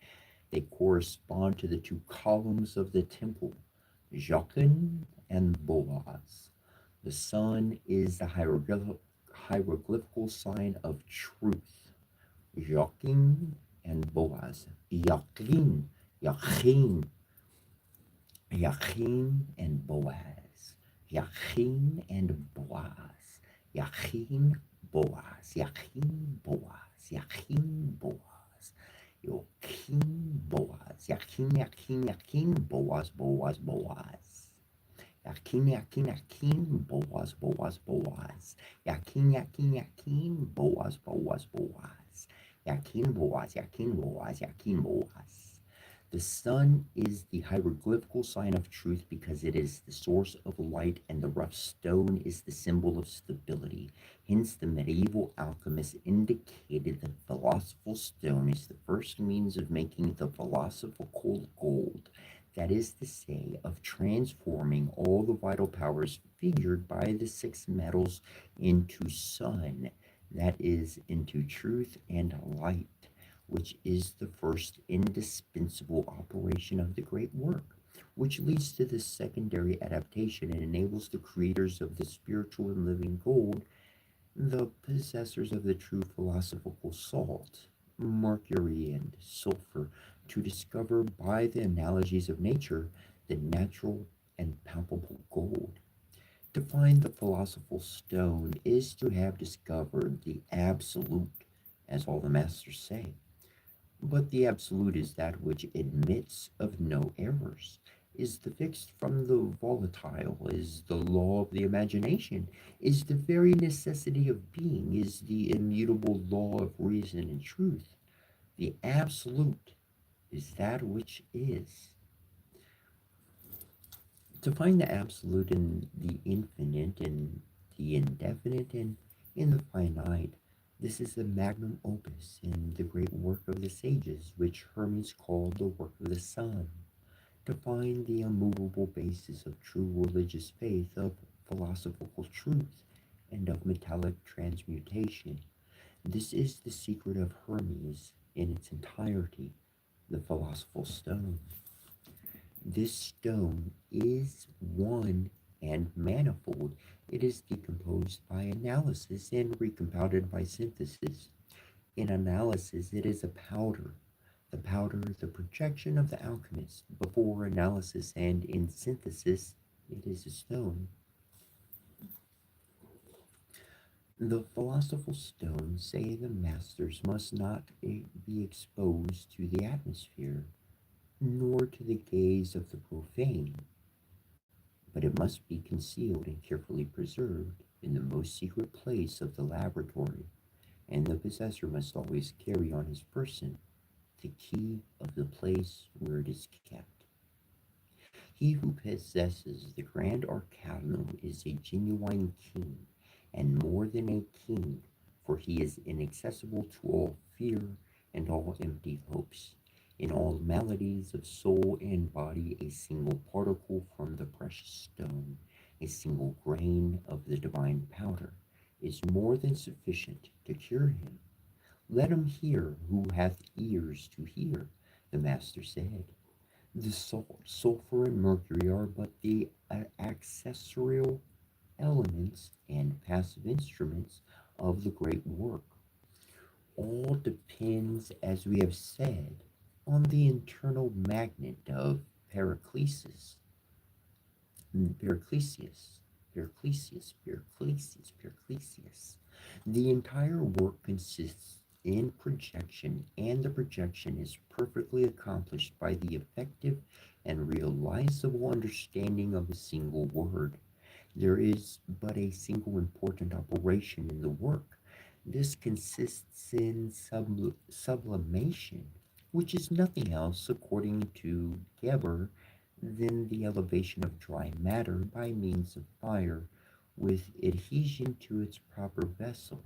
They correspond to the two columns of the temple, Jachin and Boaz. The sun is the hieroglyphical sign of truth, Jachin and Boaz. Yachin, Yachin and Boaz. Yachin and Boaz. Yachin, Boaz. Yachin, Boaz. Yachin, Boaz. Yachin, Boaz. Yachin, Yachin, Yachin, Boaz, Boaz, Boaz. Yachin, Yachin, Yachin, Boaz, Boaz, Boaz. Yachin, Yachin, Yachin, Boaz, Boaz, Boaz. Yachin, Boaz, Yachin, Boaz, Yachin, Boaz. The sun is the hieroglyphical sign of truth because it is the source of light, and the rough stone is the symbol of stability. Hence, the medieval alchemists indicated that the philosophical stone is the first means of making the philosophical gold, that is to say, of transforming all the vital powers figured by the six metals into sun, that is, into truth and light, which is the first indispensable operation of the great work, which leads to the secondary adaptation and enables the creators of the spiritual and living gold, the possessors of the true philosophical salt, mercury and sulfur, to discover by the analogies of nature the natural and palpable gold. To find the philosophical stone is to have discovered the absolute, as all the masters say. But the absolute is that which admits of no errors, is the fixed from the volatile, is the law of the imagination, is the very necessity of being, is the immutable law of reason and truth. The absolute is that which is. To find the absolute in the infinite, in the indefinite, and in the finite, this is the magnum opus in the great work of the sages, which Hermes called the work of the sun. To find the immovable basis of true religious faith, of philosophical truth, and of metallic transmutation. This is the secret of Hermes in its entirety, the philosophical stone. This stone is one and manifold. It is decomposed by analysis and recompounded by synthesis. In analysis, it is a powder. The powder, the projection of the alchemist. Before analysis and in synthesis, it is a stone. The philosophical stones say the masters must not be exposed to the atmosphere, nor to the gaze of the profane, but it must be concealed and carefully preserved in the most secret place of the laboratory, and the possessor must always carry on his person the key of the place where it is kept. He who possesses the grand arcanum is a genuine king, and more than a king, for he is inaccessible to all fear and all empty hopes. In all maladies of soul and body, a single particle from the precious stone, a single grain of the divine powder, is more than sufficient to cure him. Let him hear who hath ears to hear, the Master said. The salt, sulfur, and mercury are but the accessorial elements and passive instruments of the great work. All depends, as we have said, on the internal magnet of Periclesis, Periclesius, Periclesius. The entire work consists in projection, and the projection is perfectly accomplished by the effective and realizable understanding of a single word. There is but a single important operation in the work. This consists in sublimation, which is nothing else, according to Geber, than the elevation of dry matter by means of fire, with adhesion to its proper vessel.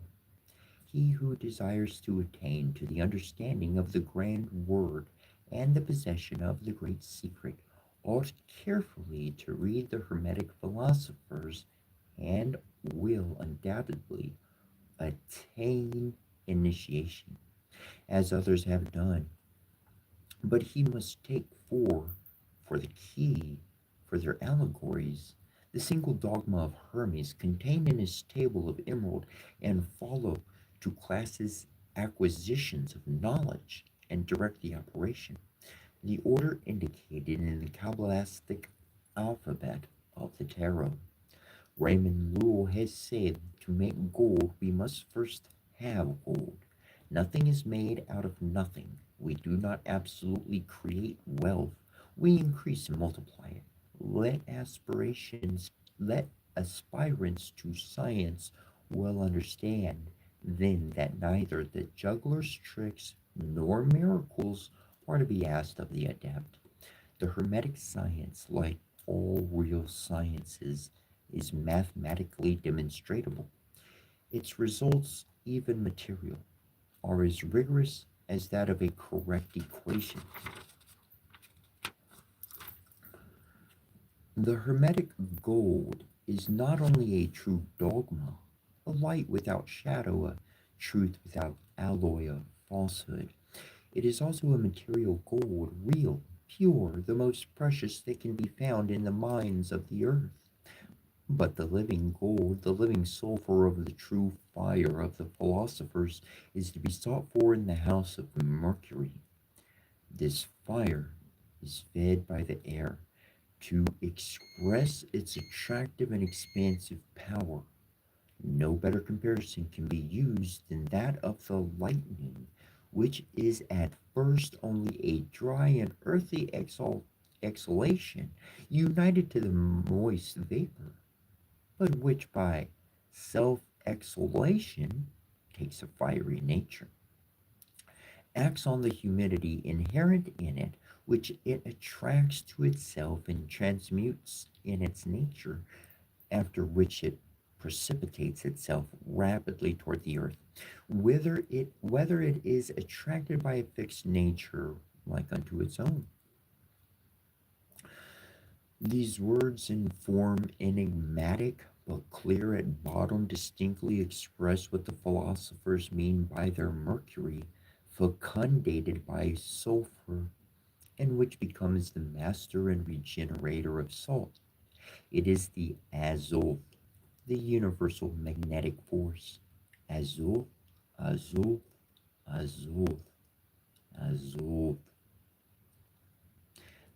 He who desires to attain to the understanding of the grand word and the possession of the great secret ought carefully to read the Hermetic philosophers and will undoubtedly attain initiation, as others have done. But he must take for the key for their allegories the single dogma of Hermes contained in his table of emerald, and follow to classes acquisitions of knowledge and direct the operation. The order indicated in the Kabbalistic alphabet of the tarot. Raymond Lull has said to make gold, we must first have gold. Nothing is made out of nothing. We do not absolutely create wealth, we increase and multiply it. Let let aspirants to science well understand then that neither the juggler's tricks nor miracles are to be asked of the adept. The Hermetic science, like all real sciences, is mathematically demonstrable. Its results, even material, are as rigorous as that of a correct equation. The Hermetic gold is not only a true dogma, a light without shadow, a truth without alloy of falsehood. It is also a material gold, real, pure, the most precious that can be found in the mines of the earth. But the living gold, the living sulfur of the true fire of the philosophers, is to be sought for in the house of Mercury. This fire is fed by the air to express its attractive and expansive power. No better comparison can be used than that of the lightning, which is at first only a dry and earthy exhalation united to the moist vapor, but which by self exhalation takes a fiery nature, acts on the humidity inherent in it, which it attracts to itself and transmutes in its nature, after which it precipitates itself rapidly toward the earth, whether it is attracted by a fixed nature like unto its own. These words in form enigmatic but clear at bottom distinctly express what the philosophers mean by their mercury, fecundated by sulfur, and which becomes the master and regenerator of salt. It is the Azul, the universal magnetic force. Azul, Azul, Azul, Azul.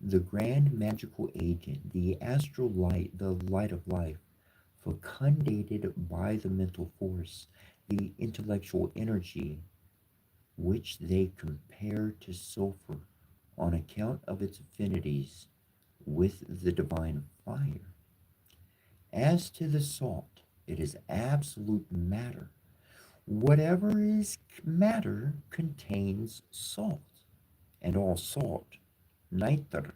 The grand magical agent, the astral light, the light of life, fecundated by the mental force, the intellectual energy, which they compare to sulfur on account of its affinities with the divine fire. As to the salt, it is absolute matter. Whatever is matter contains salt, and all salt, nitre,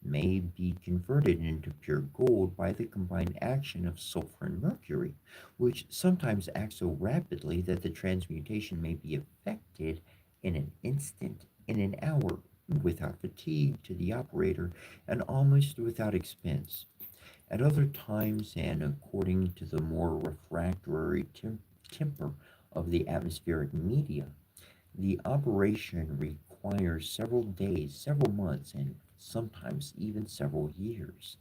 may be converted into pure gold by the combined action of sulfur and mercury, which sometimes acts so rapidly that the transmutation may be effected in an instant, in an hour, without fatigue to the operator, and almost without expense. At other times, and according to the more refractory temper of the atmospheric media, the operation requires several days, several months, and sometimes even several years.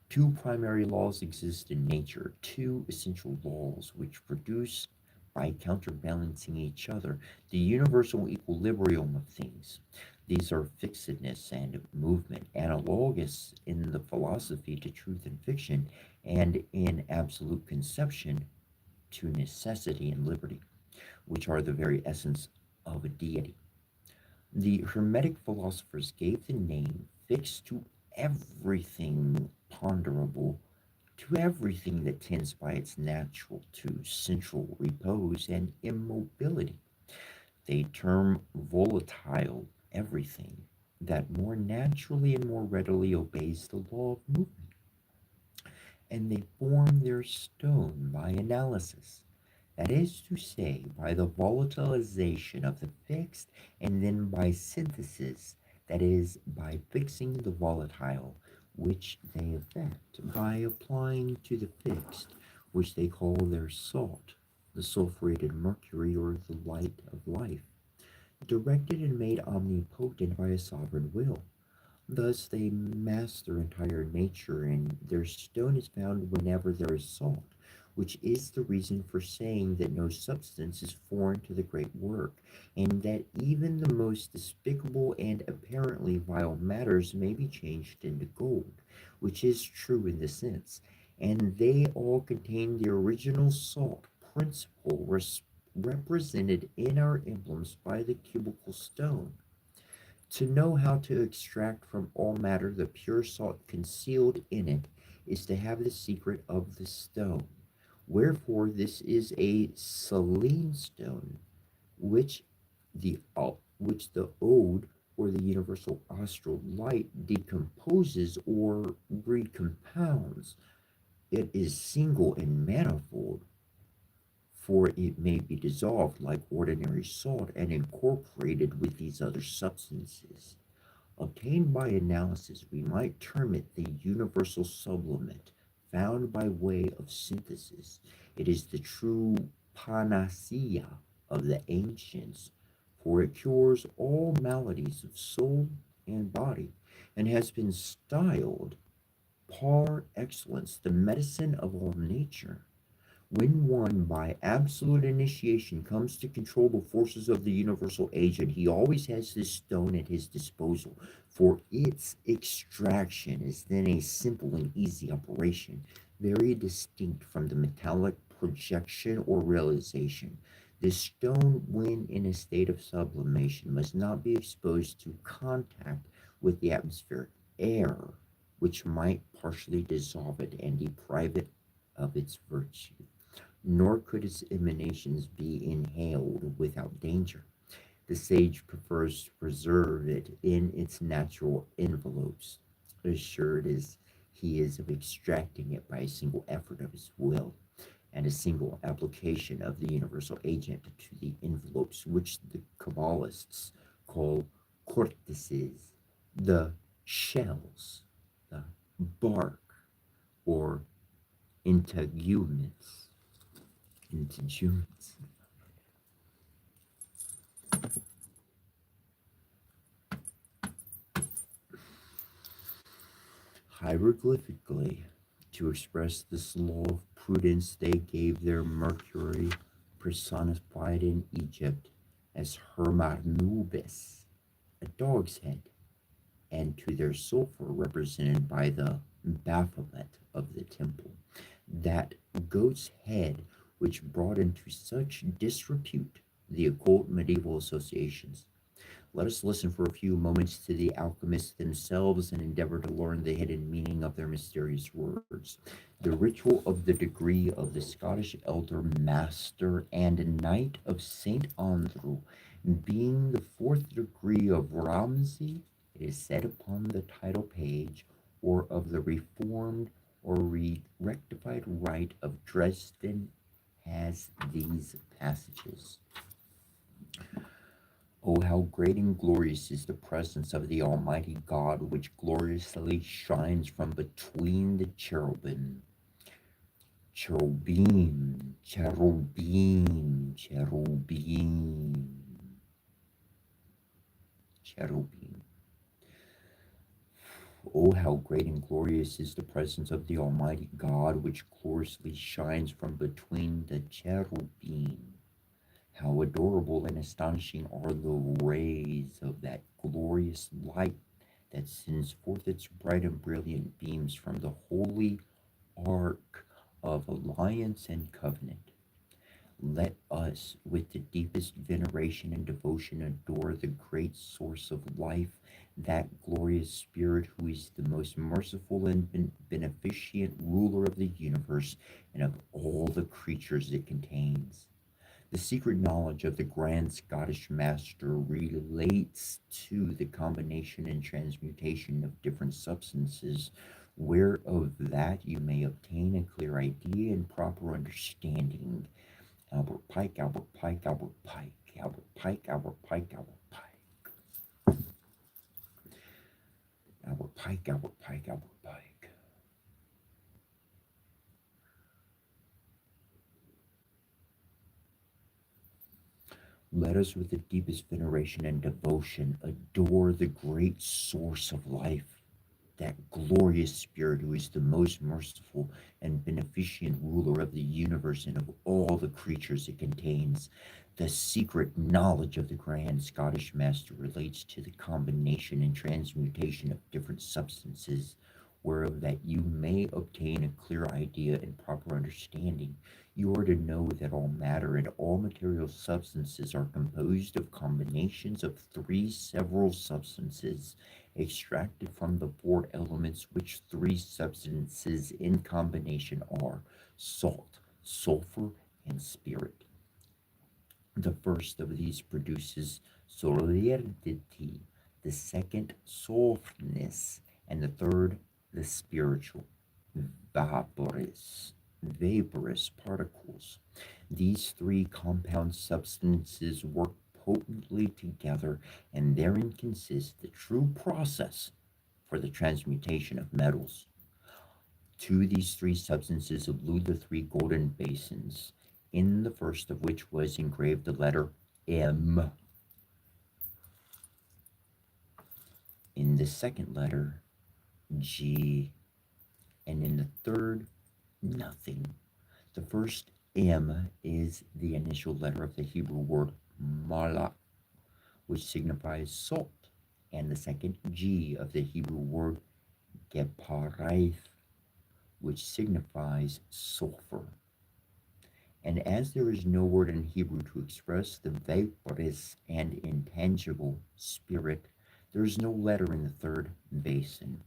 Two primary laws exist in nature, two essential laws which produce, by counterbalancing each other, the universal equilibrium of things. These are fixedness and movement, analogous in the philosophy to truth and fiction, and in absolute conception to necessity and liberty, which are the very essence of a deity. The Hermetic philosophers gave the name fixed to everything ponderable, to everything that tends by its natural to central repose and immobility. They term volatile everything that more naturally and more readily obeys the law of movement, and they form their stone by analysis, that is to say, by the volatilization of the fixed, and then by synthesis, that is, by fixing the volatile, which they effect by applying to the fixed, which they call their salt, the sulphureted mercury or the light of life, directed and made omnipotent by a sovereign will. Thus they master entire nature, and their stone is found whenever there is salt, which is the reason for saying that no substance is foreign to the great work, and that even the most despicable and apparently vile matters may be changed into gold, which is true in the sense, and they all contain the original salt principle represented in our emblems by the cubical stone. To know how to extract from all matter the pure salt concealed in it is to have the secret of the stone. Wherefore, this is a saline stone, which the ode or the universal astral light decomposes or recompounds. It is single and manifold, for it may be dissolved like ordinary salt and incorporated with these other substances. Obtained by analysis, we might term it the universal sublimate, found by way of synthesis. It is the true panacea of the ancients, for it cures all maladies of soul and body, and has been styled par excellence the medicine of all nature. When one, by absolute initiation, comes to control the forces of the universal agent, he always has this stone at his disposal, for its extraction is then a simple and easy operation, very distinct from the metallic projection or realization. This stone, when in a state of sublimation, must not be exposed to contact with the atmospheric air, which might partially dissolve it and deprive it of its virtue, nor could its emanations be inhaled without danger. The sage prefers to preserve it in its natural envelopes, assured as he is of extracting it by a single effort of his will, and a single application of the universal agent to the envelopes which the Kabbalists call cortices, the shells, the bark, or integuments. Integuments. Hieroglyphically, To express this law of prudence, they gave their Mercury, personified in Egypt as Hermanubis, a dog's head, and to their sulfur, represented by the Baphomet of the temple, that goat's head which brought into such disrepute the occult medieval associations. Let us listen for a few moments to the alchemists themselves and endeavor to learn the hidden meaning of their mysterious words. The ritual of the degree of the Scottish elder master and knight of St. Andrew, being the fourth degree of Ramsay, it is said upon the title page, or of the reformed or rectified rite of Dresden, has these passages. Oh, how great and glorious is the presence of the Almighty God, which gloriously shines from between the cherubim. Oh, how great and glorious is the presence of the Almighty God, which gloriously shines from between the cherubim. How adorable and astonishing are the rays of that glorious light that sends forth its bright and brilliant beams from the holy ark of alliance and covenant. Let us, with the deepest veneration and devotion, adore the great source of life, that glorious Spirit who is the most merciful and beneficent ruler of the universe and of all the creatures it contains. The secret knowledge of the Grand Scottish Master relates to the combination and transmutation of different substances, whereof that you may obtain a clear idea and proper understanding. Albert Pike, Albert Pike, Albert Pike, Albert Pike, Albert Pike, Albert Pike. Albert Pike, Albert Pike, Albert Pike. Let us, with the deepest veneration and devotion, adore the great source of life, that glorious Spirit who is the most merciful and beneficent ruler of the universe and of all the creatures it contains. The secret knowledge of the Grand Scottish Master relates to the combination and transmutation of different substances, whereof that you may obtain a clear idea and proper understanding. You are to know that all matter and all material substances are composed of combinations of three several substances extracted from the four elements, which three substances in combination are salt, sulfur, and spirit. The first of these produces solidity, the second softness, and the third the spiritual vaporous particles. These three compound substances work potently together, and therein consists the true process for the transmutation of metals. To these three substances allude the three golden basins, in the first of which was engraved the letter M, in the second letter G, and in the third nothing. The first M is the initial letter of the Hebrew word malach, which signifies salt, and the second G of the Hebrew word geparaith, which signifies sulfur. And as there is no word in Hebrew to express the vaporous and intangible spirit, there is no letter in the third basin.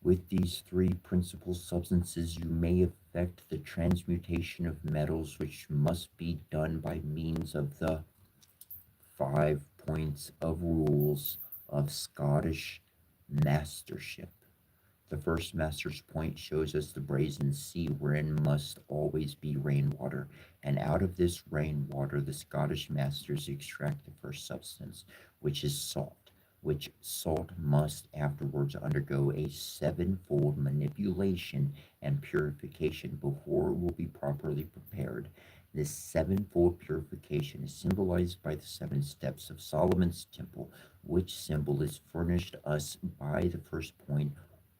With these three principal substances, you may effect the transmutation of metals, which must be done by means of the 5 points of rules of Scottish mastership. The first master's point shows us the brazen sea, wherein must always be rainwater, and out of this rainwater the Scottish masters extract the first substance, which is salt, which salt must afterwards undergo a sevenfold manipulation and purification before it will be properly prepared. This sevenfold purification is symbolized by the 7 steps of Solomon's temple, which symbol is furnished us by the first point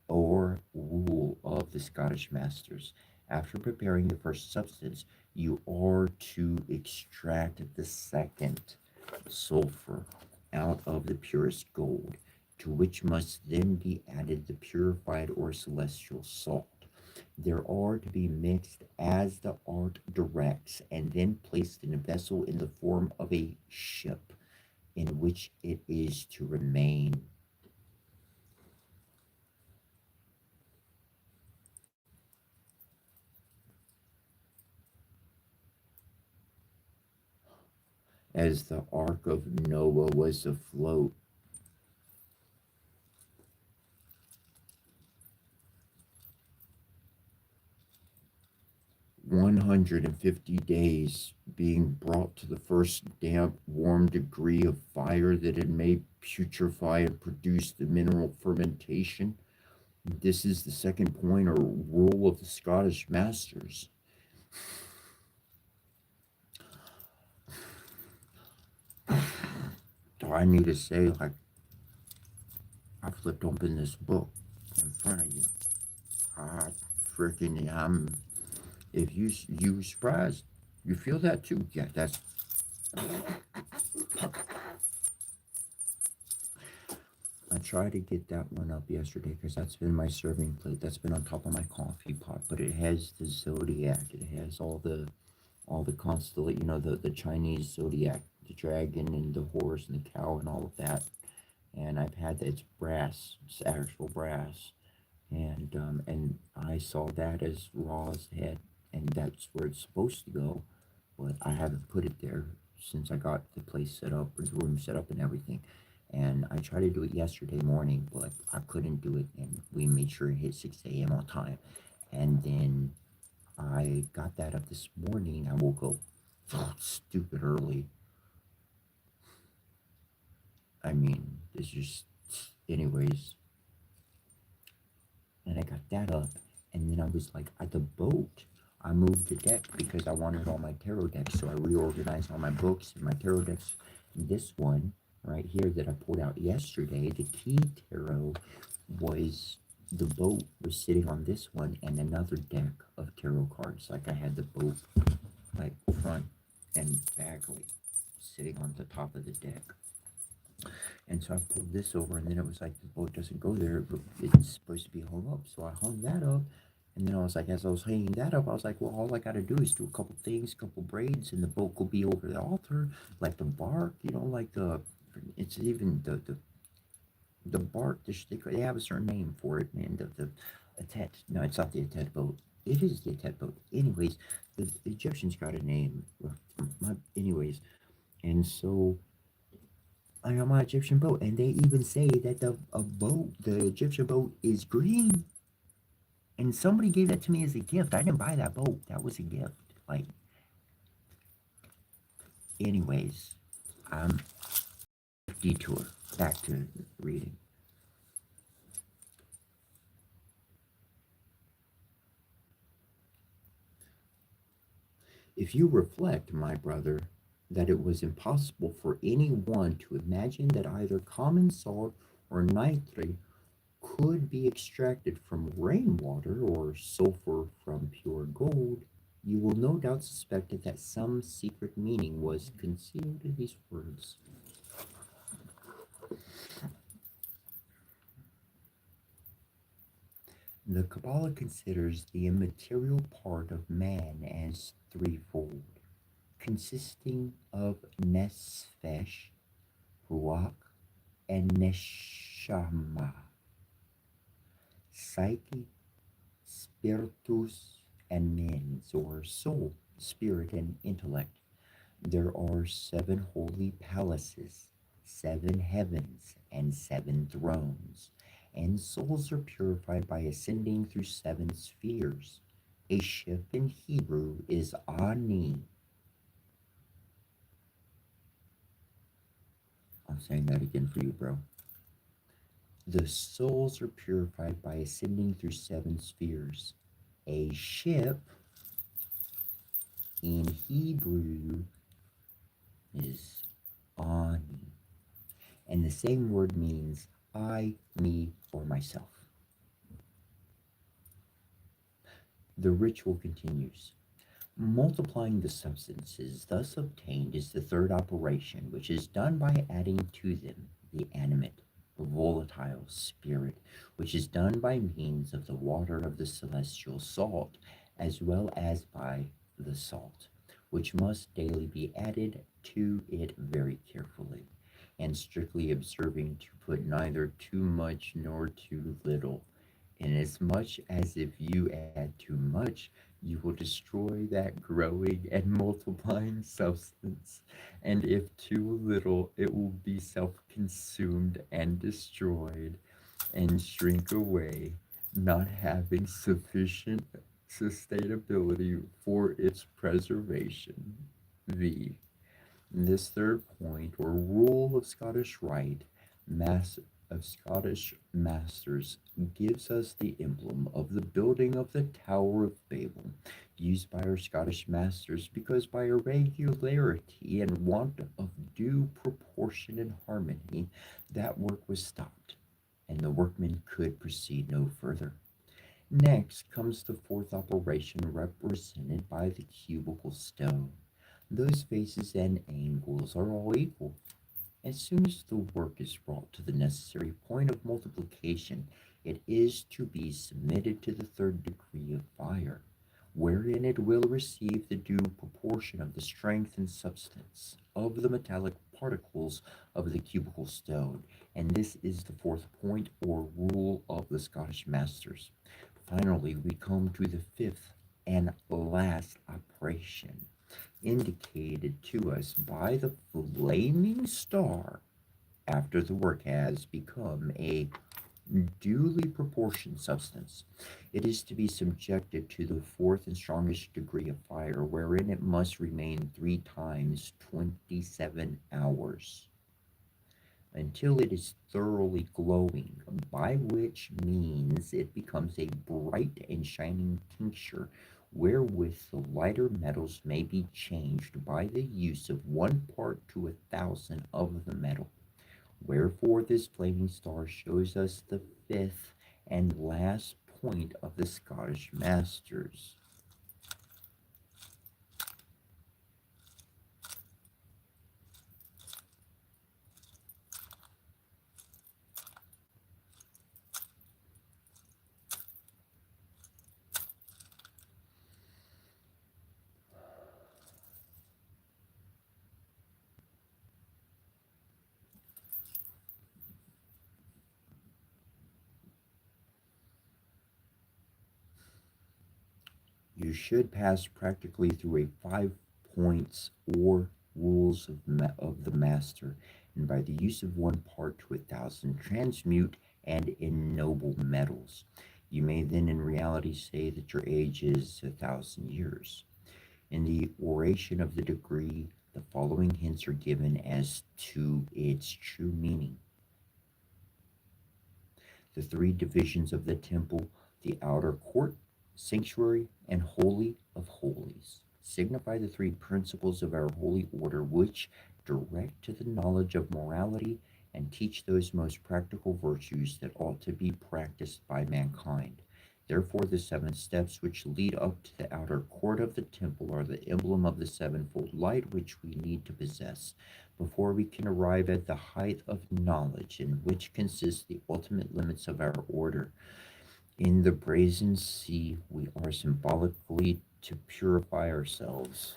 or rule vessel of the Scottish masters. After preparing the first substance, you are to extract the second sulfur out of the purest gold, to which must then be added the purified or celestial salt. There are to be mixed as the art directs, and then placed in a vessel in the form of a ship, in which it is to remain. As the ark of Noah was afloat. 150 days, being brought to the first damp, warm degree of fire that had made putrefy and produce the mineral fermentation. This is the second point or rule of the Scottish masters. Do I need to say, like, I flipped open this book in front of you? I freaking am. If you were surprised, you feel that too. Yeah, that's. I tried to get that one up yesterday because that's been my serving plate. That's been on top of my coffee pot. But it has the zodiac. It has all the constellation. The Chinese zodiac, the dragon and the horse and the cow and all of that. And I've had it's brass. It's actual brass. And I saw that as Ra's head, and that's where it's supposed to go. But I haven't put it there since I got the place set up, or the room set up, and everything. And I tried to do it yesterday morning, but I couldn't do it, and we made sure it hit 6 a.m. on time. And then I got that up this morning. I woke up stupid early. I mean, it's just, anyways. And I got that up, and then I was like, at the boat, I moved the deck because I wanted all my tarot decks, so I reorganized all my books and my tarot decks. This one right here that I pulled out yesterday, the key tarot, was the boat was sitting on this one and another deck of tarot cards. Like I had the boat like front and back, like sitting on the top of the deck. And so I pulled this over, and then it was like the boat doesn't go there, but it's supposed to be hung up. So I hung that up, and then I was like, as I was hanging that up, I was like, well, all I got to do is do a couple things, a couple braids, and the boat will be over the altar, like the bark, like it's even the bark, they have a certain name for it, man. The Atet, no, it's not the Atet boat. It is the Atet boat. Anyways, the Egyptians got a name. Anyways, and so I got my Egyptian boat, and they even say that the Egyptian boat is green. And somebody gave that to me as a gift. I didn't buy that boat. That was a gift. Like, anyways, detour back to reading. If you reflect, my brother, that it was impossible for any one to imagine that either common salt or nitrate could be extracted from rainwater or sulfur from pure gold, you will no doubt suspect that some secret meaning was concealed in these words. The Kabbalah considers the immaterial part of man as threefold, consisting of Nefesh, Ruach, and Neshama, psyche, spiritus, and mens, or soul, spirit, and intellect. There are 7 holy palaces, 7 heavens, and 7 thrones, and souls are purified by ascending through 7 spheres. A ship in Hebrew is Ani. I'm saying that again for you, bro. The souls are purified by ascending through 7 spheres. A ship in Hebrew is Ani. And the same word means I, me, or myself. The ritual continues. Multiplying the substances thus obtained is the third operation, which is done by adding to them the animate, volatile spirit, which is done by means of the water of the celestial salt, as well as by the salt, which must daily be added to it very carefully, and strictly observing to put neither too much nor too little, inasmuch as if you add too much, you will destroy that growing and multiplying substance, and if too little, it will be self consumed and destroyed and shrink away, not having sufficient sustainability for its preservation. V. This third point, or rule of Scottish rite, mass of Scottish masters, gives us the emblem of the building of the Tower of Babel, used by our Scottish masters, because by irregularity and want of due proportion and harmony, that work was stopped, and the workmen could proceed no further. Next comes the fourth operation, represented by the cubical stone. Those faces and angles are all equal. As soon as the work is brought to the necessary point of multiplication, it is to be submitted to the third degree of fire, wherein it will receive the due proportion of the strength and substance of the metallic particles of the cubical stone, and this is the fourth point or rule of the Scottish masters. Finally, we come to the fifth and last operation, indicated to us by the flaming star after the work has become a duly proportioned substance. It is to be subjected to the fourth and strongest degree of fire, wherein it must remain 3 times 27 hours until it is thoroughly glowing, by which means it becomes a bright and shining tincture, wherewith the lighter metals may be changed by the use of 1 part to 1,000 of the metal. Wherefore this flaming star shows us the fifth and last point of the Scottish masters. You should pass practically through a 5 points or rules of the master, and by the use of 1 part to 1,000, transmute and ennoble metals. You may then in reality say that your age is 1,000 years. In the oration of the degree, the following hints are given as to its true meaning. The three divisions of the temple, the outer court, sanctuary, and holy of holies, signify the three principles of our holy order, which direct to the knowledge of morality and teach those most practical virtues that ought to be practiced by mankind. Therefore, the 7 steps which lead up to the outer court of the temple are the emblem of the sevenfold light which we need to possess before we can arrive at the height of knowledge, in which consists the ultimate limits of our order. In the brazen sea, we are symbolically to purify ourselves.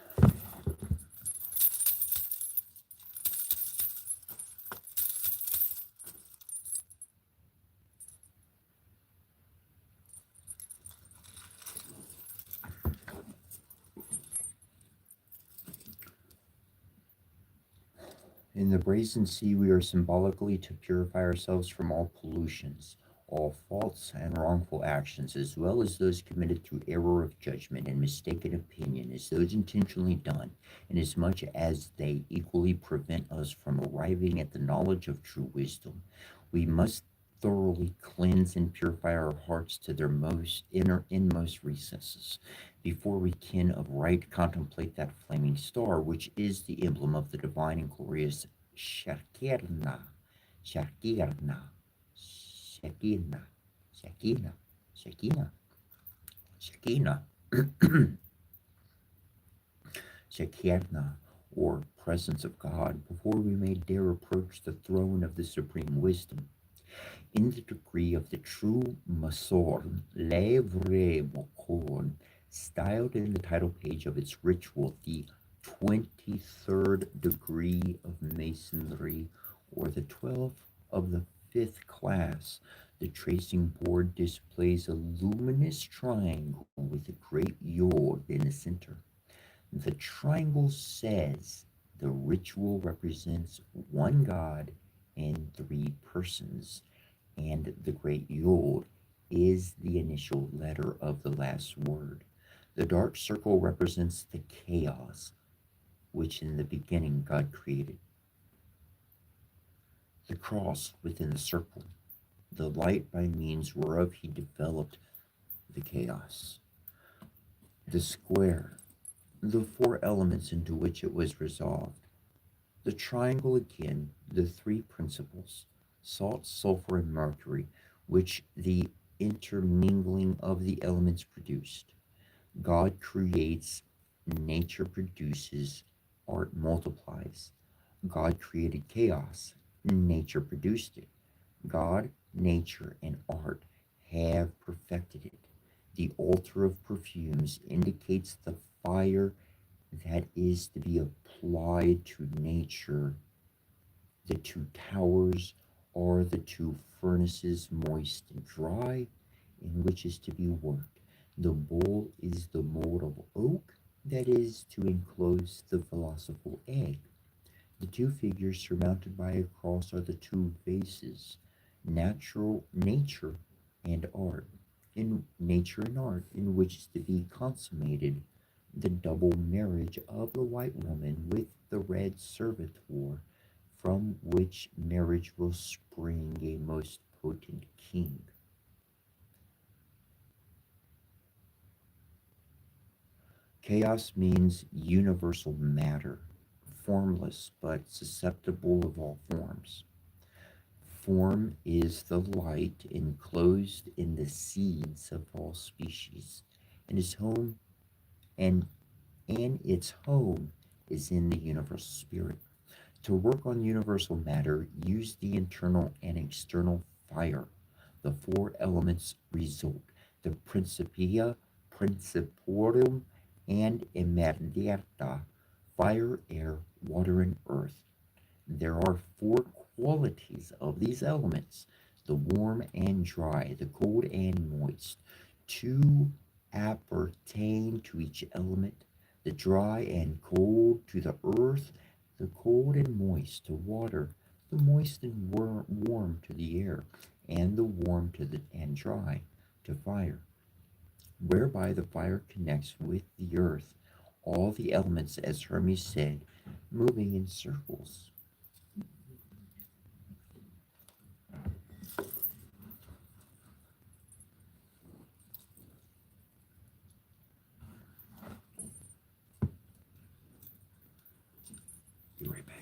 In the brazen sea, we are symbolically to purify ourselves from all pollutions, all faults and wrongful actions, as well as those committed through error of judgment and mistaken opinion, as those intentionally done, inasmuch as they equally prevent us from arriving at the knowledge of true wisdom. We must thoroughly cleanse and purify our hearts to their most inmost recesses before we can of right contemplate that flaming star, which is the emblem of the divine and glorious Shakirna, Shakirna, Shakina, Shakina, Shakina, Shakina. Shekinah, or presence of God, before we may dare approach the throne of the supreme wisdom. In the degree of the true Masor, Le Vrai Mokon, styled in the title page of its ritual the 23rd degree of Masonry, or the 12th of the 5th class, the tracing board displays a luminous triangle with a great yod in the center. The triangle says the ritual represents one God and three persons, and the great Yod is the initial letter of the last word. The dark circle represents the chaos which in the beginning God created. The cross within the circle, the light by means whereof he developed the chaos. The square, the four elements into which it was resolved. The triangle again, the three principles, salt, sulfur, and mercury, which the intermingling of the elements produced. God creates, nature produces, art multiplies. God created chaos, nature produced it. God, nature, and art have perfected it. The altar of perfumes indicates the fire that is to be applied to nature. The two towers are the two furnaces, moist and dry, in which is to be worked. The bowl is the mold of oak that is to enclose the philosophical egg. The two figures surmounted by a cross are the two vases, nature and art. In nature and art, in which is to be consummated the double marriage of the white woman with the red servitor, from which marriage will spring a most potent king. Chaos means universal matter, formless but susceptible of all forms. Form is the light enclosed in the seeds of all species, and its home and its home is in the universal spirit. To work on universal matter, use the internal and external fire. The four elements result: the Principia, Principiorum, and Emergerta, fire, air, water, and earth. There are four qualities of these elements: the warm and dry, the cold and moist. Two appertain to each element: the dry and cold to the earth, the cold and moist to water, the moist and warm to the air, and the warm to the and dry to fire, whereby the fire connects with the earth, all the elements, as Hermes said, moving in circles. Be right back.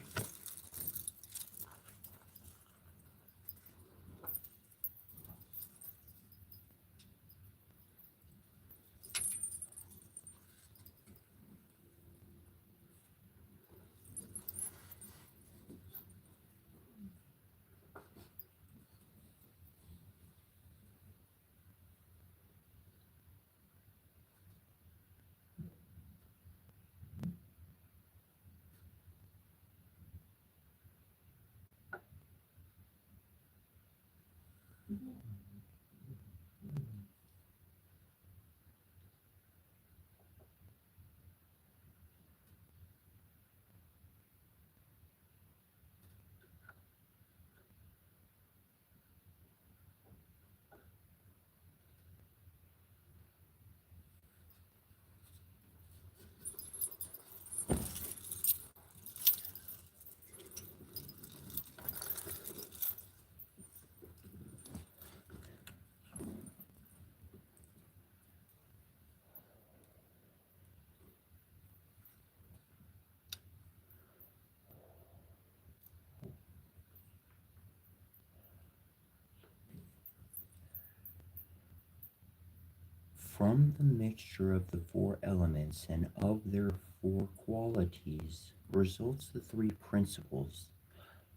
From the mixture of the four elements and of their four qualities results the three principles: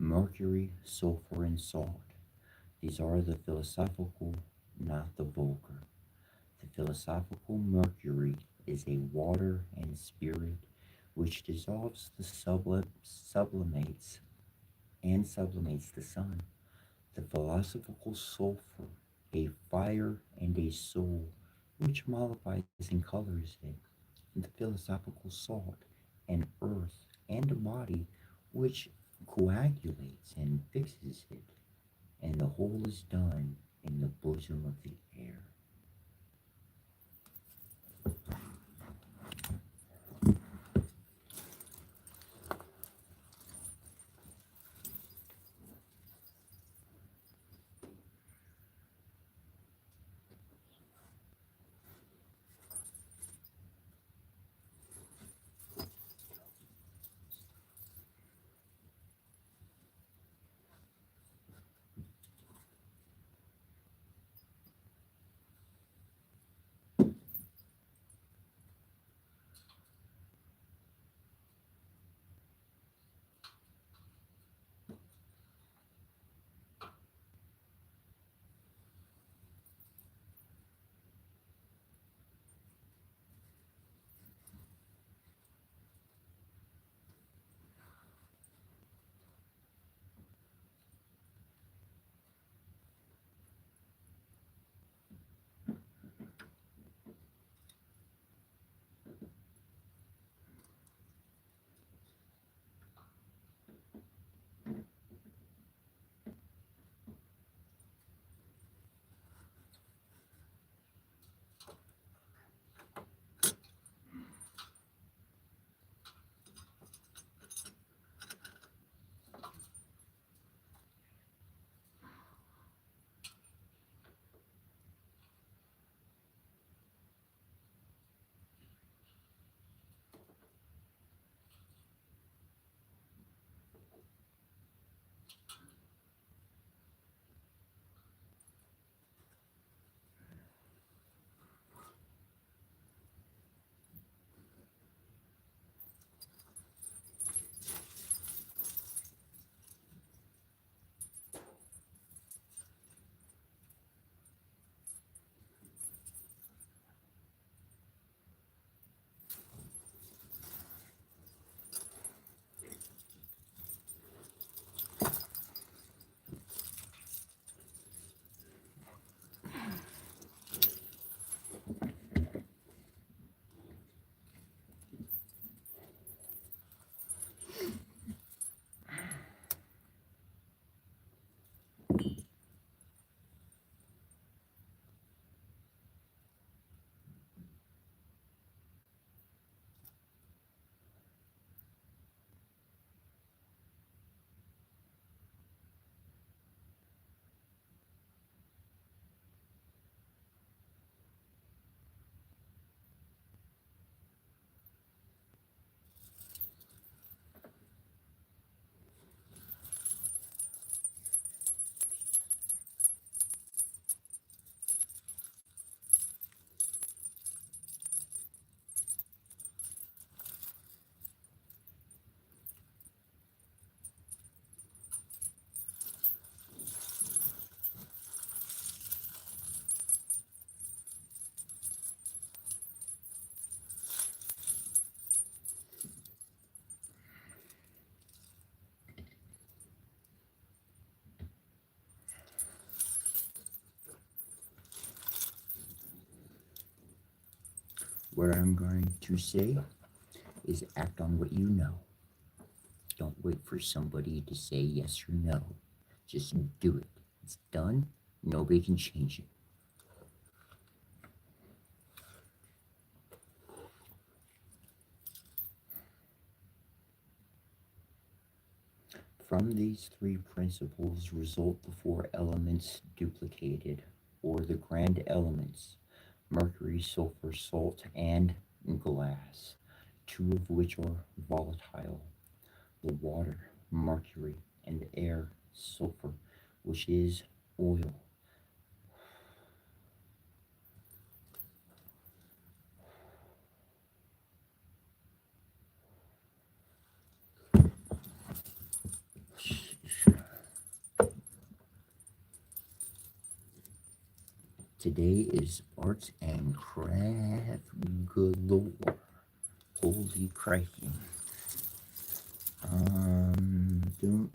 mercury, sulfur, and salt. These are the philosophical, not the vulgar. The philosophical mercury is a water and spirit which dissolves the sublimates the sun. The philosophical sulfur, a fire and a soul, which mollifies and colors it. The philosophical salt, an earth and a body, which coagulates and fixes it, and the whole is done in the bosom of the air. What I'm going to say is act on what you know. Don't wait for somebody to say yes or no. Just do it. It's done. Nobody can change it. From these three principles result the four elements duplicated, or the grand elements: mercury, sulfur, salt, and glass, two of which are volatile: the water, mercury, and the air, sulfur, which is oil. Today is arts and craft galore. Holy crikey. Don't.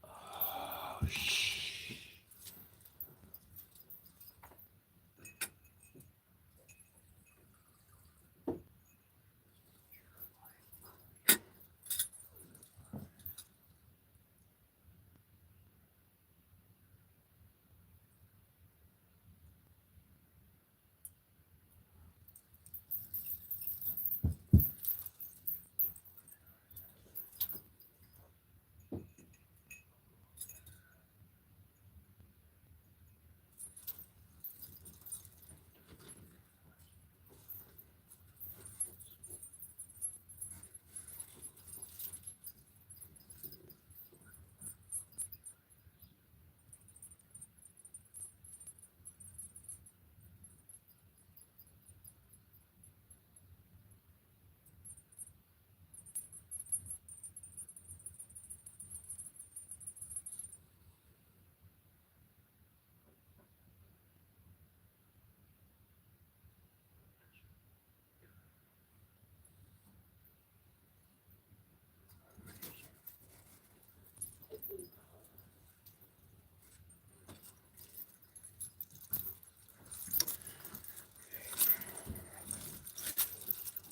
Oh, shh.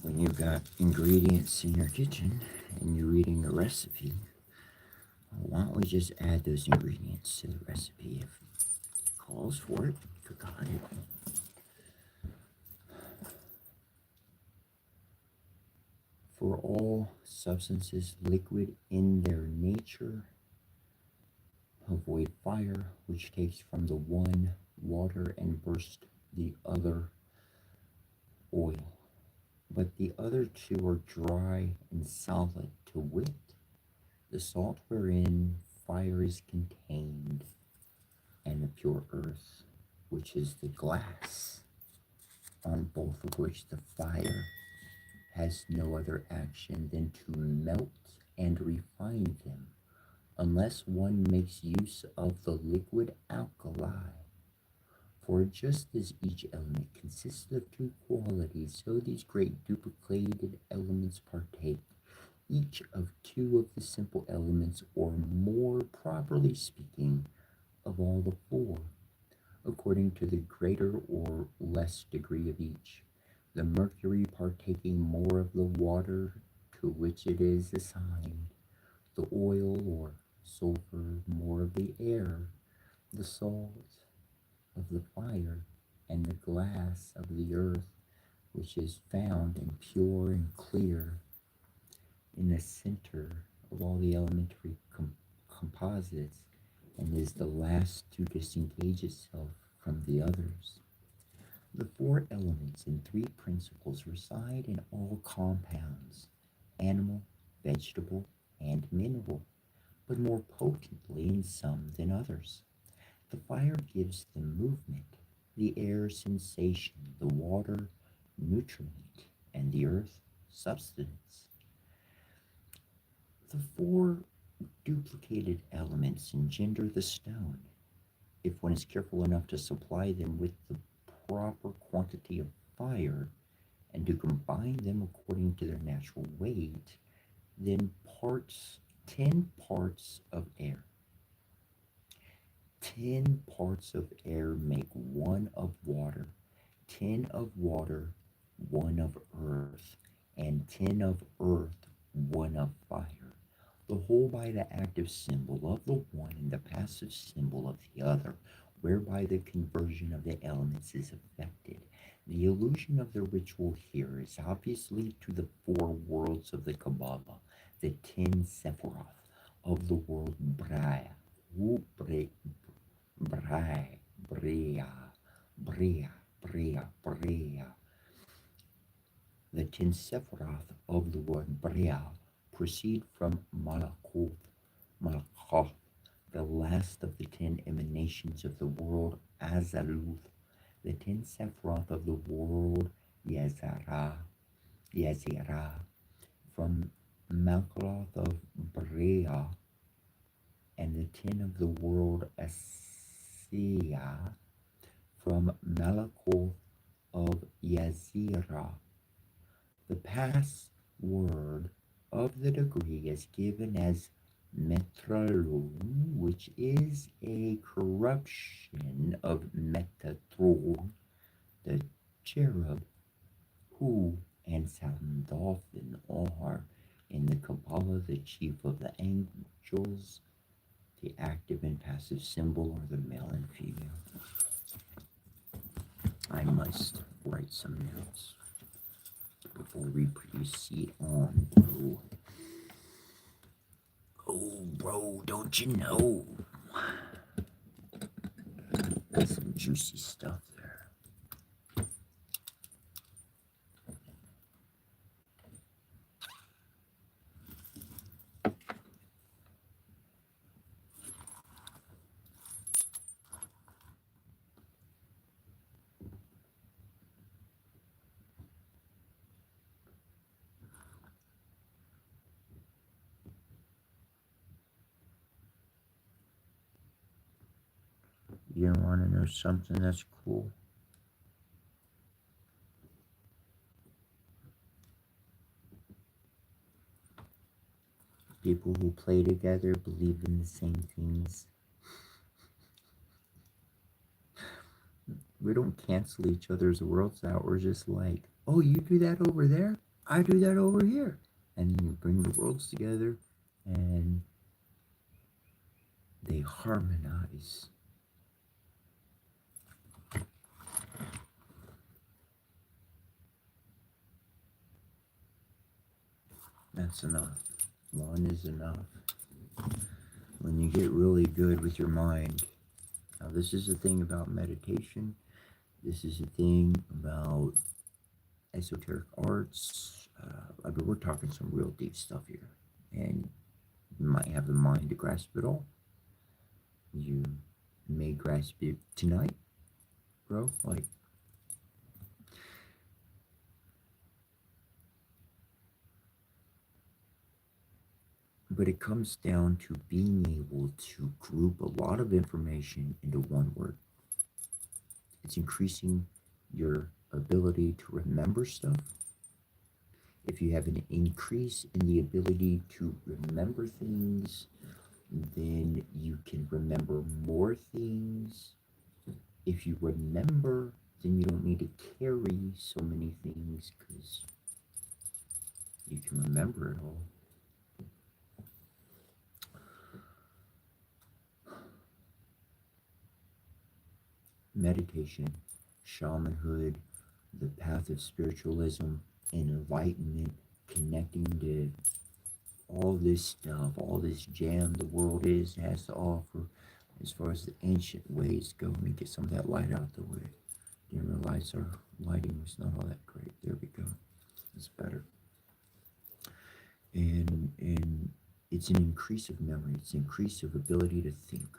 When you've got ingredients in your kitchen and you're reading a recipe, why don't we just add those ingredients to the recipe if it calls for it? Got it. For all substances liquid in their nature, avoid fire, which takes from the one water and bursts the other oil. But the other two are dry and solid, to wit, the salt wherein fire is contained, and the pure earth, which is the glass, on both of which the fire has no other action than to melt and refine them, unless one makes use of the liquid alkali. For just as each element consists of two qualities, so these great duplicated elements partake each of two of the simple elements, or more properly speaking, of all the four, according to the greater or less degree of each. The mercury partaking more of the water to which it is assigned, the oil or sulfur more of the air, the salt of the fire, and the glass of the earth, which is found and pure and clear in the center of all the elementary composites, and is the last to disengage itself from the others. The four elements and three principles reside in all compounds, animal, vegetable, and mineral, but more potently in some than others. The fire gives them movement, the air sensation, the water nutriment, and the earth substance. The four duplicated elements engender the stone, if one is careful enough to supply them with the proper quantity of fire and to combine them according to their natural weight, then 10 parts of air. 10 parts of air make one of water, 10 of water, one of earth, and 10 of earth, one of fire. The whole by the active symbol of the one and the passive symbol of the other, whereby the conversion of the elements is effected. The allusion of the ritual here is obviously to the four worlds of the Kabbalah, the 10 Sephiroth of the world Bria, Bria, Bria, Bria, Bria, Bria. The 10 Sephiroth of the word Bria proceed from Malakuth, Malakoth, the last of the 10 emanations of the world Azaluth. The 10 Sephiroth of the world Yazira, from Malkuth of Bria, and the 10 of the world Asiya from Malakoth of Yazira. The password of the degree is given as Metralum, which is a corruption of Metatron, the cherub, who and Sandalphon are in the Kabbalah the chief of the angels. The active and passive symbol are the male and female. I must write some notes before we proceed on, bro. Oh, bro, don't you know? That's some juicy stuff there. You want to know something that's cool? People who play together believe in the same things. We don't cancel each other's worlds out. We're just like, oh, you do that over there, I do that over here. And then you bring the worlds together and they harmonize. That's enough. One is enough. When you get really good with your mind. Now, this is the thing about meditation. This is the thing about esoteric arts. I mean, we're talking some real deep stuff here. And you might have the mind to grasp it all. You may grasp it tonight, bro. Like, but it comes down to being able to group a lot of information into one word. It's increasing your ability to remember stuff. If you have an increase in the ability to remember things, then you can remember more things. If you remember, then you don't need to carry so many things because you can remember it all. Meditation, shamanhood, the path of spiritualism, enlightenment, connecting to all this stuff, all this jam the world has to offer as far as the ancient ways go. Let me get some of that light out the way. Didn't realize our lighting was not all that great. There we go. It's better. And it's an increase of memory. It's an increase of ability to think.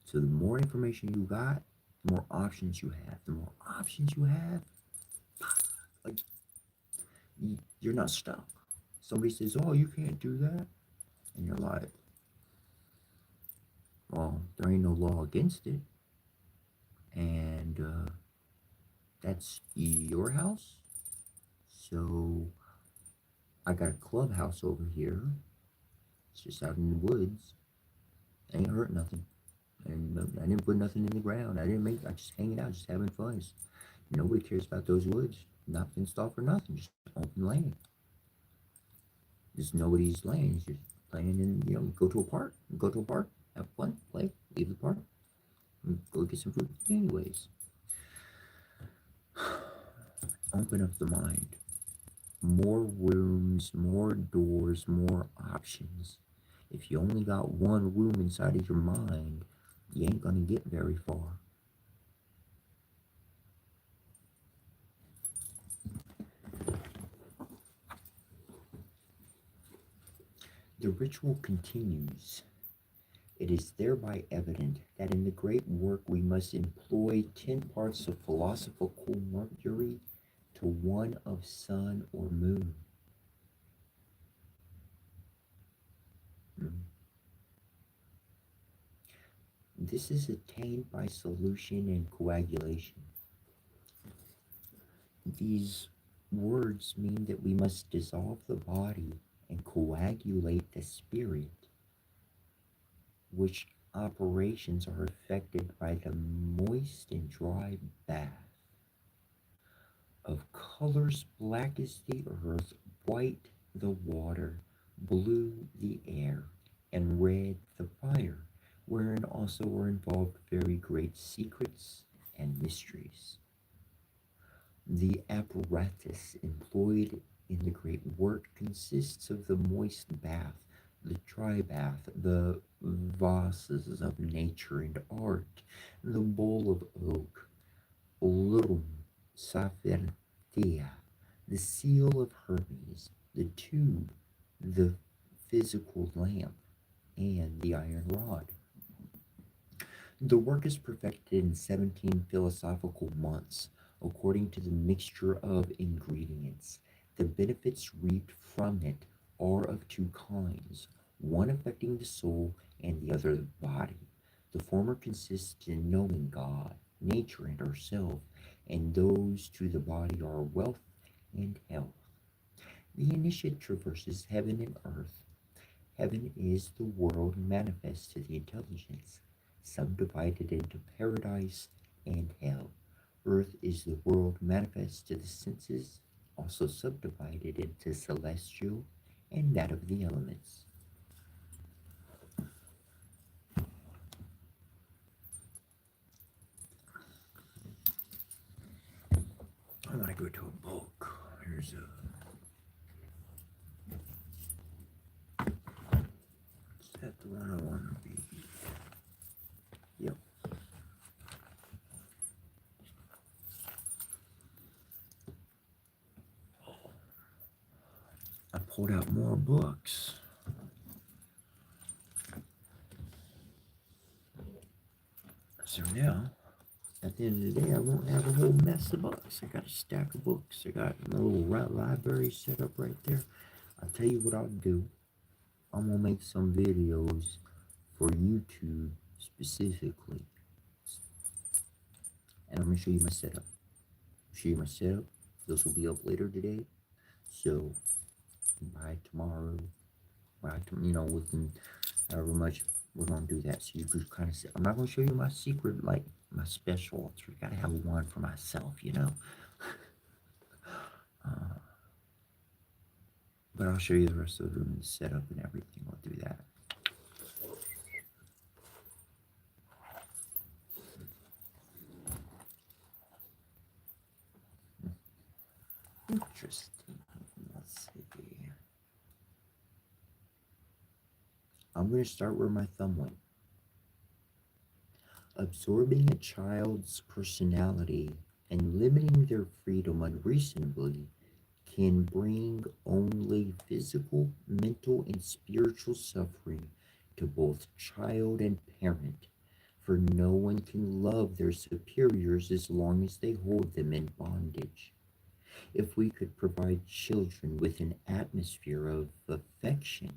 So the more information you got, the more options you have. The more options you have, like, you're not stuck. Somebody says, oh, you can't do that. And you're like, well, there ain't no law against it. And That's your house. So I got a clubhouse over here. It's just out in the woods. Ain't hurt nothing. And I didn't put nothing in the ground. I just hanging out, just having fun. Nobody cares about those woods. Not fenced off or nothing. Just open land. Just nobody's land. It's just playing in, go to a park, have fun, play, leave the park, and go get some food. Anyways, open up the mind. More rooms, more doors, more options. If you only got one room inside of your mind, you ain't gonna get very far. The ritual continues. It is thereby evident that in the great work we must employ 10 parts of philosophical Mercury to one of sun or moon. Mm. This is attained by solution and coagulation. These words mean that we must dissolve the body and coagulate the spirit, which operations are effected by the moist and dry bath. Of colors black is the earth, white the water, blue the air, and red the fire, wherein also are involved very great secrets and mysteries. The apparatus employed in the great work consists of the moist bath, the dry bath, the vases of nature and art, the bowl of oak, Ulrum Saphirthea, the seal of Hermes, the tube, the physical lamp, and the iron rod. The work is perfected in 17 philosophical months, according to the mixture of ingredients. The benefits reaped from it are of two kinds, one affecting the soul and the other the body. The former consists in knowing God, nature, and ourselves, and those to the body are wealth and health. The initiate traverses heaven and earth. Heaven is the world manifest to the intelligence, subdivided into paradise and hell. Earth is the world manifest to the senses, also subdivided into celestial and that of the elements. I want to go to a book. Here's a. Is that the one I want to read? Yep. I pulled out more books. So now, at the end of the day, I won't have a whole mess of books. I got a stack of books. I got my little library set up right there. I'll tell you what I'll do. I'm gonna make some videos for YouTube specifically, and I'm gonna show you my setup. Show you my setup. Those will be up later today. So by tomorrow, within however much we're gonna do that. So you could kind of see. I'm not gonna show you my secret, like my special. So I gotta have one for myself. Uh, but I'll show you the rest of the room, the setup, and everything. We'll do that. Interesting. Let's see. I'm going to start where my thumb went. Absorbing a child's personality and limiting their freedom unreasonably can bring only physical, mental, and spiritual suffering to both child and parent, for no one can love their superiors as long as they hold them in bondage. If we could provide children with an atmosphere of affection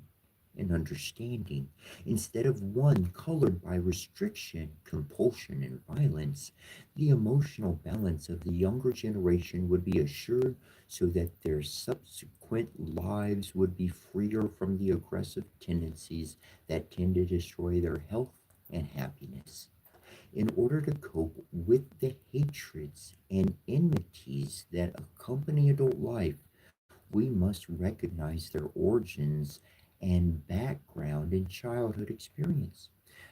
and understanding, instead of one colored by restriction, compulsion, and violence. The emotional balance of the younger generation would be assured so that their subsequent lives would be freer from the aggressive tendencies that tend to destroy their health and happiness. In order to cope with the hatreds and enmities that accompany adult life, we must recognize their origins and background in childhood experience.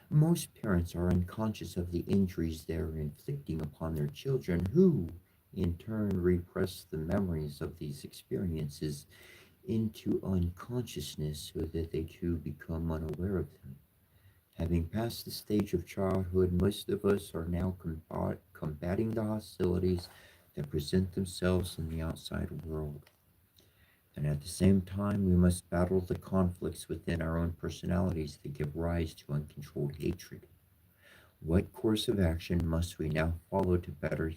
Most parents are unconscious of the injuries they are inflicting upon their children, who, in turn, repress the memories of these experiences into unconsciousness so that they too become unaware of them. Having passed the stage of childhood, most of us are now combating the hostilities that present themselves in the outside world. And at the same time, we must battle the conflicts within our own personalities that give rise to uncontrolled hatred. What course of action must we now follow to better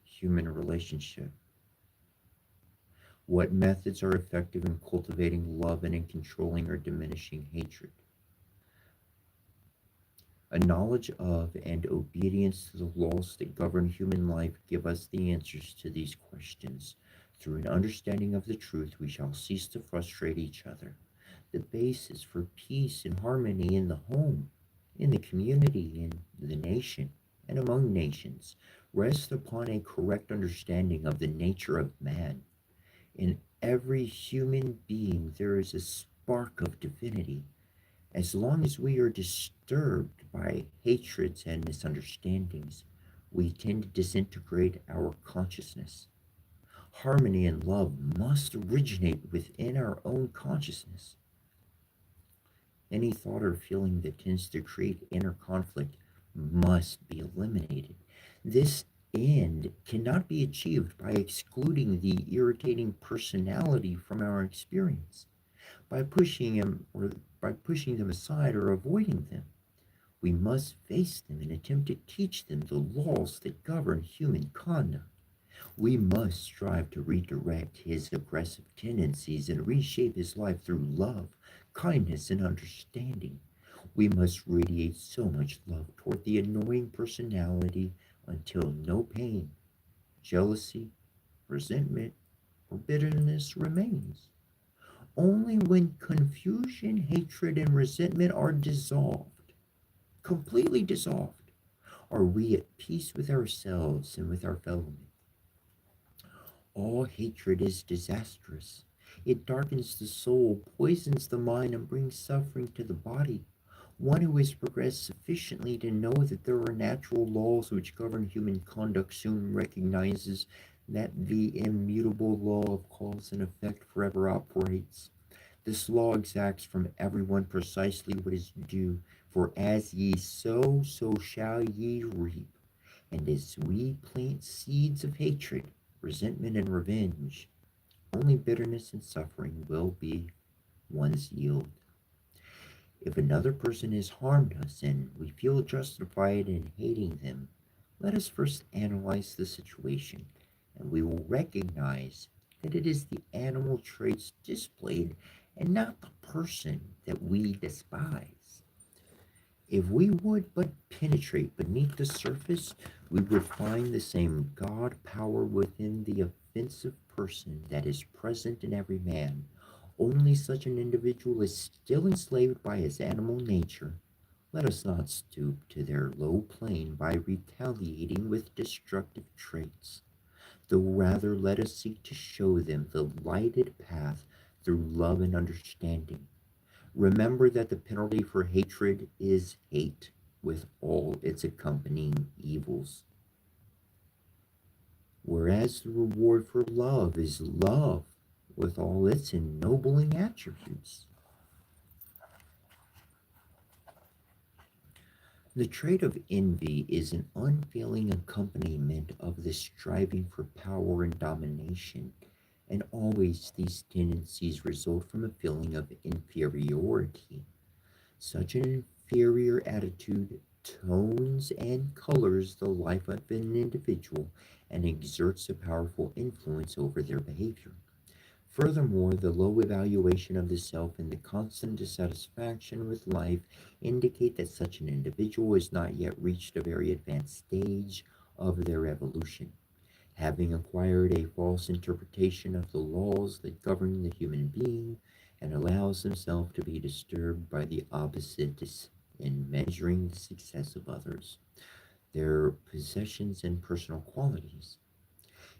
human relationship? What methods are effective in cultivating love and in controlling or diminishing hatred? A knowledge of and obedience to the laws that govern human life give us the answers to these questions. Through an understanding of the truth, we shall cease to frustrate each other. The basis for peace and harmony in the home, in the community, in the nation, and among nations rests upon a correct understanding of the nature of man. In every human being, there is a spark of divinity. As long as we are disturbed by hatreds and misunderstandings, we tend to disintegrate our consciousness. Harmony and love must originate within our own consciousness. Any thought or feeling that tends to create inner conflict must be eliminated. This end cannot be achieved by excluding the irritating personality from our experience, by pushing him or by pushing them aside or avoiding them. We must face them and attempt to teach them the laws that govern human conduct. We must strive to redirect his aggressive tendencies and reshape his life through love, kindness, and understanding. We must radiate so much love toward the annoying personality until no pain, jealousy, resentment, or bitterness remains. Only when confusion, hatred, and resentment are dissolved, completely dissolved, are we at peace with ourselves and with our fellow men. All hatred is disastrous. It darkens the soul, poisons the mind, and brings suffering to the body. One who has progressed sufficiently to know that there are natural laws which govern human conduct soon recognizes that the immutable law of cause and effect forever operates. This law exacts from everyone precisely what is due, for as ye sow, so shall ye reap. And as we plant seeds of hatred, resentment, and revenge, only bitterness and suffering will be one's yield. If another person has harmed us and we feel justified in hating them, let us first analyze the situation, and we will recognize that it is the animal traits displayed and not the person that we despise. If we would but penetrate beneath the surface, we would find the same God power within the offensive person that is present in every man. Only such an individual is still enslaved by his animal nature. Let us not stoop to their low plane by retaliating with destructive traits, though rather let us seek to show them the lighted path through love and understanding. Remember that the penalty for hatred is hate with all its accompanying evils, whereas the reward for love is love with all its ennobling attributes. The trait of envy is an unfailing accompaniment of the striving for power and domination, and always these tendencies result from a feeling of inferiority. Such an inferior attitude tones and colors the life of an individual and exerts a powerful influence over their behavior. Furthermore, the low evaluation of the self and the constant dissatisfaction with life indicate that such an individual has not yet reached a very advanced stage of their evolution, having acquired a false interpretation of the laws that govern the human being and allows himself to be disturbed by the opposites in measuring the success of others, their possessions and personal qualities.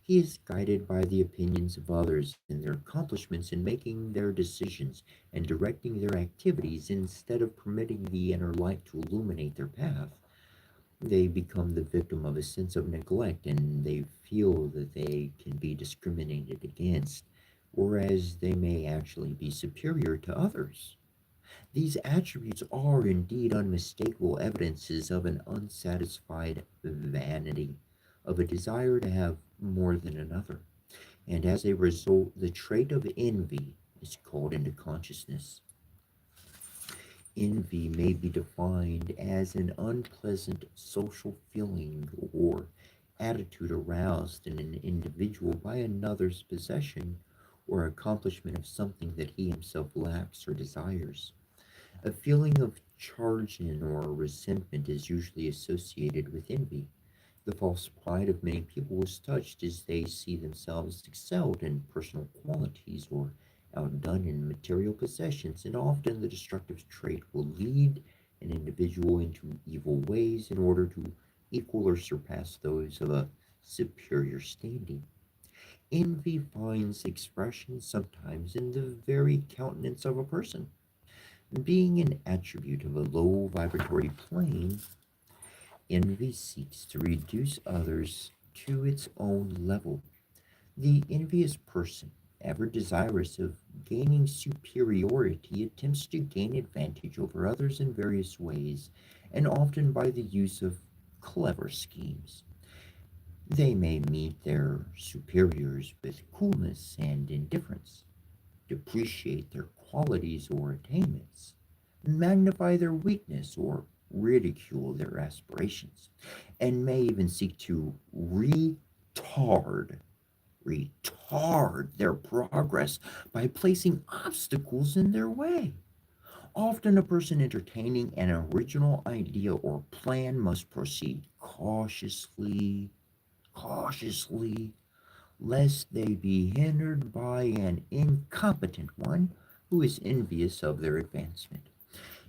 He is guided by the opinions of others and their accomplishments in making their decisions and directing their activities instead of permitting the inner light to illuminate their path. They become the victim of a sense of neglect and they feel that they can be discriminated against, whereas they may actually be superior to others. These attributes are indeed unmistakable evidences of an unsatisfied vanity, of a desire to have more than another. And as a result, the trait of envy is called into consciousness. Envy may be defined as an unpleasant social feeling or attitude aroused in an individual by another's possession or accomplishment of something that he himself lacks or desires. A feeling of chagrin or resentment is usually associated with envy. The false pride of many people is touched as they see themselves excelled in personal qualities or outdone in material possessions, and often the destructive trait will lead an individual into evil ways in order to equal or surpass those of a superior standing. Envy finds expression sometimes in the very countenance of a person. Being an attribute of a low vibratory plane, envy seeks to reduce others to its own level. The envious person, ever desirous of gaining superiority, attempts to gain advantage over others in various ways, and often by the use of clever schemes. They may meet their superiors with coolness and indifference, depreciate their qualities or attainments, magnify their weakness or ridicule their aspirations, and may even seek to retard their progress by placing obstacles in their way. Often a person entertaining an original idea or plan must proceed cautiously, lest they be hindered by an incompetent one who is envious of their advancement.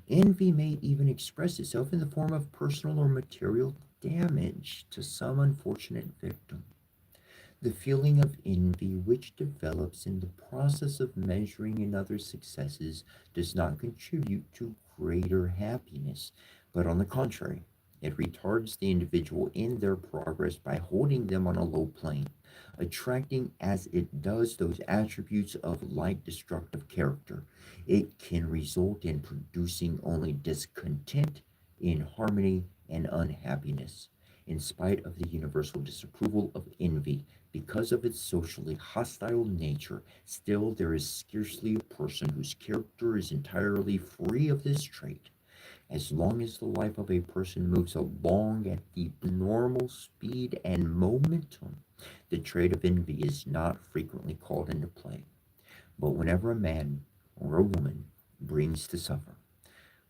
Envy may even express itself in the form of personal or material damage to some unfortunate victim. The feeling of envy, which develops in the process of measuring another's successes, does not contribute to greater happiness, but on the contrary, it retards the individual in their progress by holding them on a low plane, attracting as it does those attributes of light destructive character. It can result in producing only discontent, inharmony, and unhappiness. In spite of the universal disapproval of envy, because of its socially hostile nature, still there is scarcely a person whose character is entirely free of this trait. As long as the life of a person moves along at the normal speed and momentum, the trait of envy is not frequently called into play. But whenever a man or a woman brings to suffer,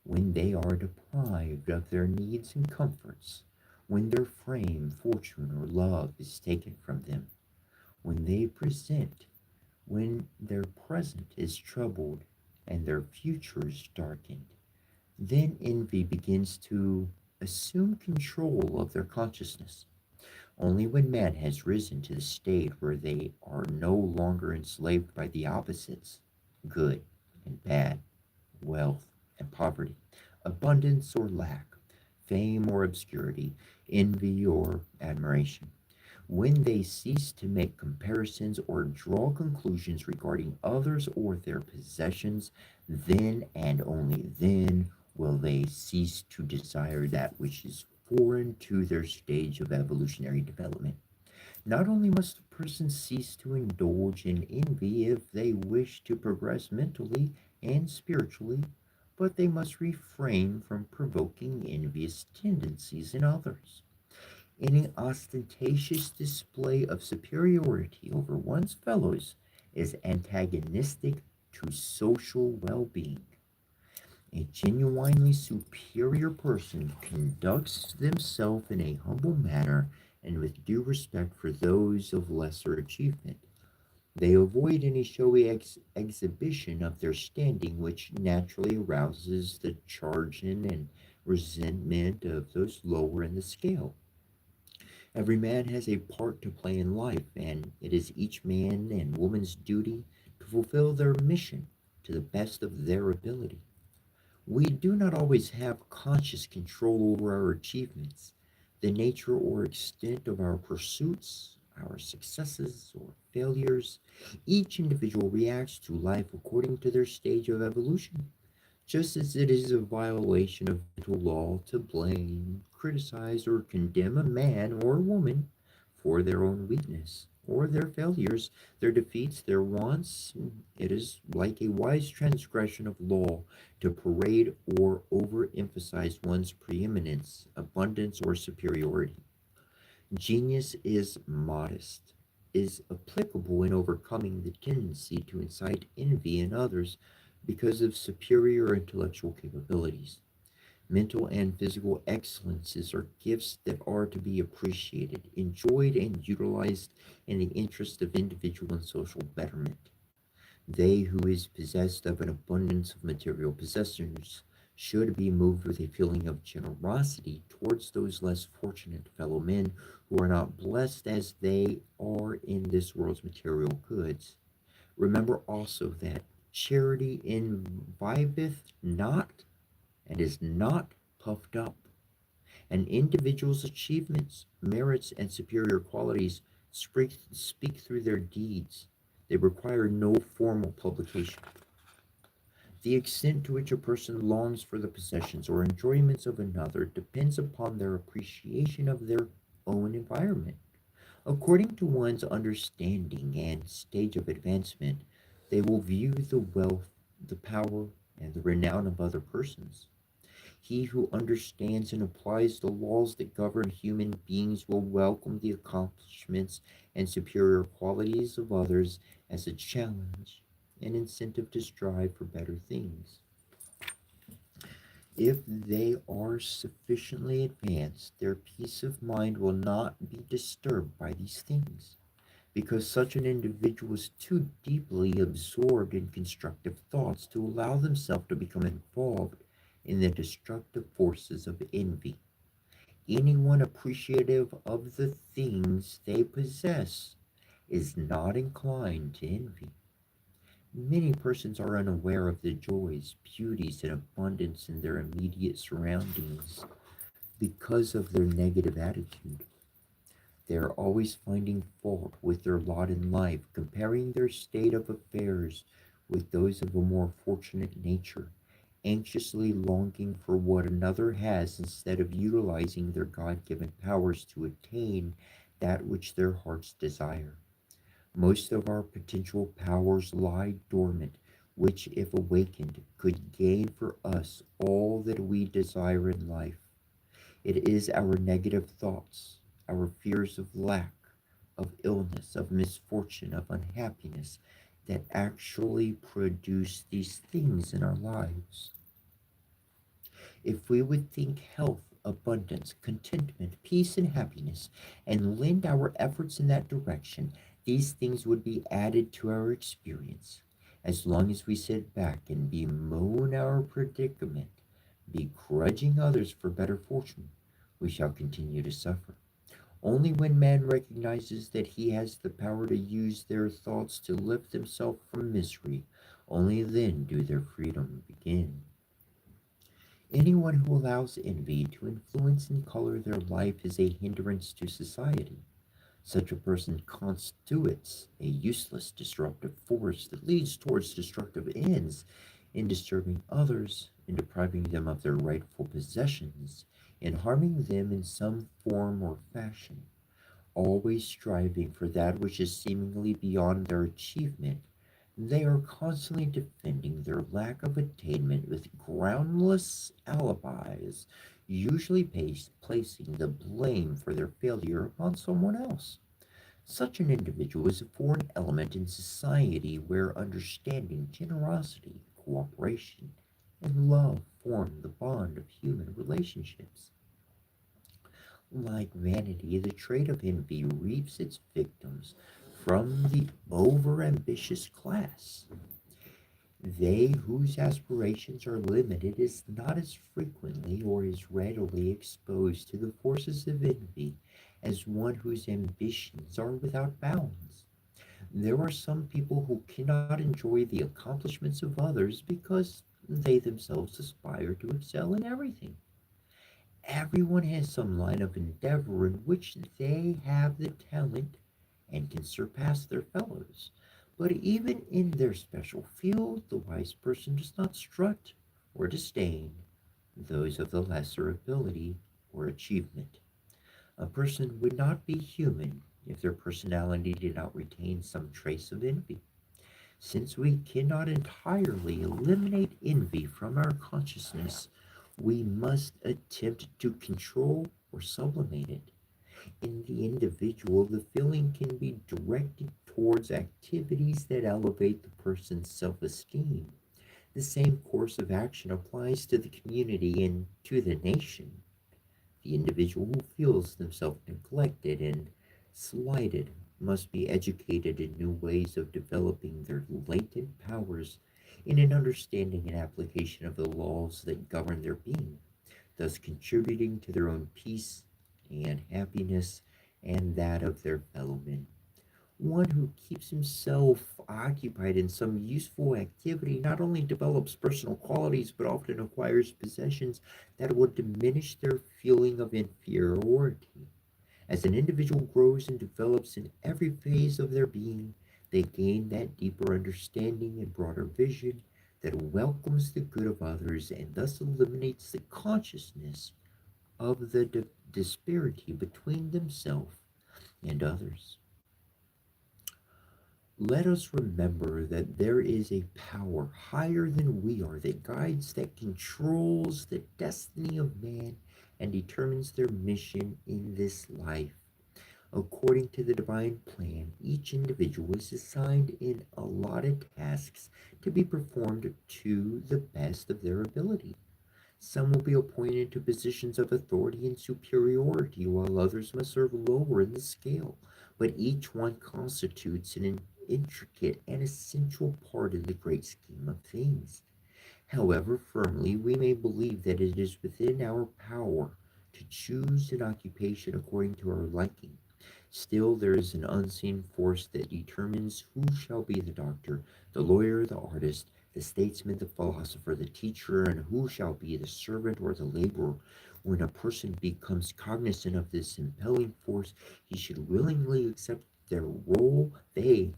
when they are deprived of their needs and comforts, when their fame, fortune, or love is taken from them, when they present, when their present is troubled and their future is darkened, then envy begins to assume control of their consciousness. Only when man has risen to the state where they are no longer enslaved by the opposites, good and bad, wealth and poverty, abundance or lack, fame or obscurity, envy or admiration, when they cease to make comparisons or draw conclusions regarding others or their possessions, then and only then will they cease to desire that which is foreign to their stage of evolutionary development. Not only must a person cease to indulge in envy if they wish to progress mentally and spiritually, but they must refrain from provoking envious tendencies in others. Any ostentatious display of superiority over one's fellows is antagonistic to social well being. A genuinely superior person conducts themselves in a humble manner and with due respect for those of lesser achievement. They avoid any showy exhibition of their standing, which naturally arouses the chagrin and resentment of those lower in the scale. Every man has a part to play in life, and it is each man and woman's duty to fulfill their mission to the best of their ability. We do not always have conscious control over our achievements, the nature or extent of our pursuits, our successes or failures. Each individual reacts to life according to their stage of evolution, just as it is a violation of mental law to blame, criticize, or condemn a man or woman for their own weakness or their failures, their defeats, their wants. It is like a wise transgression of law to parade or overemphasize one's preeminence, abundance, or superiority. Genius is modest, is applicable in overcoming the tendency to incite envy in others because of superior intellectual capabilities. Mental and physical excellences are gifts that are to be appreciated, enjoyed, and utilized in the interest of individual and social betterment. They who is possessed of an abundance of material possessions should be moved with a feeling of generosity towards those less fortunate fellow men who are not blessed as they are in this world's material goods. Remember also that charity inviveth not and is not puffed up. An individual's achievements, merits, and superior qualities speak through their deeds. They require no formal publication. The extent to which a person longs for the possessions or enjoyments of another depends upon their appreciation of their own environment. According to one's understanding and stage of advancement, they will view the wealth, the power, and the renown of other persons. He who understands and applies the laws that govern human beings will welcome the accomplishments and superior qualities of others as a challenge, an incentive to strive for better things. If they are sufficiently advanced, their peace of mind will not be disturbed by these things, because such an individual is too deeply absorbed in constructive thoughts to allow themselves to become involved in the destructive forces of envy. Anyone appreciative of the things they possess is not inclined to envy. Many persons are unaware of the joys, beauties, and abundance in their immediate surroundings because of their negative attitude. They are always finding fault with their lot in life, comparing their state of affairs with those of a more fortunate nature, anxiously longing for what another has instead of utilizing their God given powers to attain that which their hearts desire. Most of our potential powers lie dormant, which, if awakened, could gain for us all that we desire in life. It is our negative thoughts, our fears of lack, of illness, of misfortune, of unhappiness that actually produce these things in our lives. If we would think health, abundance, contentment, peace, and happiness, and lend our efforts in that direction, these things would be added to our experience. As long as we sit back and bemoan our predicament, begrudging others for better fortune, we shall continue to suffer. Only when man recognizes that he has the power to use their thoughts to lift himself from misery, only then do their freedom begin. Anyone who allows envy to influence and color their life is a hindrance to society. Such a person constitutes a useless disruptive force that leads towards destructive ends in disturbing others, in depriving them of their rightful possessions, in harming them in some form or fashion, always striving for that which is seemingly beyond their achievement. They are constantly defending their lack of attainment with groundless alibis, usually placing the blame for their failure upon someone else. Such an individual is a foreign element in society where understanding, generosity, cooperation, and love form the bond of human relationships. Like vanity, the trait of envy reaps its victims from the overambitious class. They whose aspirations are limited is not as frequently or as readily exposed to the forces of envy as one whose ambitions are without bounds. There are some people who cannot enjoy the accomplishments of others because they themselves aspire to excel in everything. Everyone has some line of endeavor in which they have the talent and can surpass their fellows. But even in their special field, the wise person does not strut or disdain those of the lesser ability or achievement. A person would not be human if their personality did not retain some trace of envy. Since we cannot entirely eliminate envy from our consciousness, we must attempt to control or sublimate it. In the individual, the feeling can be directed towards activities that elevate the person's self esteem. The same course of action applies to the community and to the nation. The individual who feels themselves neglected and slighted must be educated in new ways of developing their latent powers in an understanding and application of the laws that govern their being, thus contributing to their own peace and happiness and that of their fellow men. One who keeps himself occupied in some useful activity not only develops personal qualities but often acquires possessions that will diminish their feeling of inferiority. As an individual grows and develops in every phase of their being, they gain that deeper understanding and broader vision that welcomes the good of others and thus eliminates the consciousness of the disparity between themselves and others. Let us remember that there is a power higher than we are that guides, that controls the destiny of man and determines their mission in this life. According to the divine plan, each individual is assigned in allotted tasks to be performed to the best of their ability. Some will be appointed to positions of authority and superiority, while others must serve lower in the scale. But each one constitutes an intricate and essential part of the great scheme of things. However firmly we may believe that it is within our power to choose an occupation according to our liking, still there is an unseen force that determines who shall be the doctor, the lawyer, the artist, the statesman, the philosopher, the teacher, and who shall be the servant or the laborer. When a person becomes cognizant of this impelling force, he should willingly accept their role. They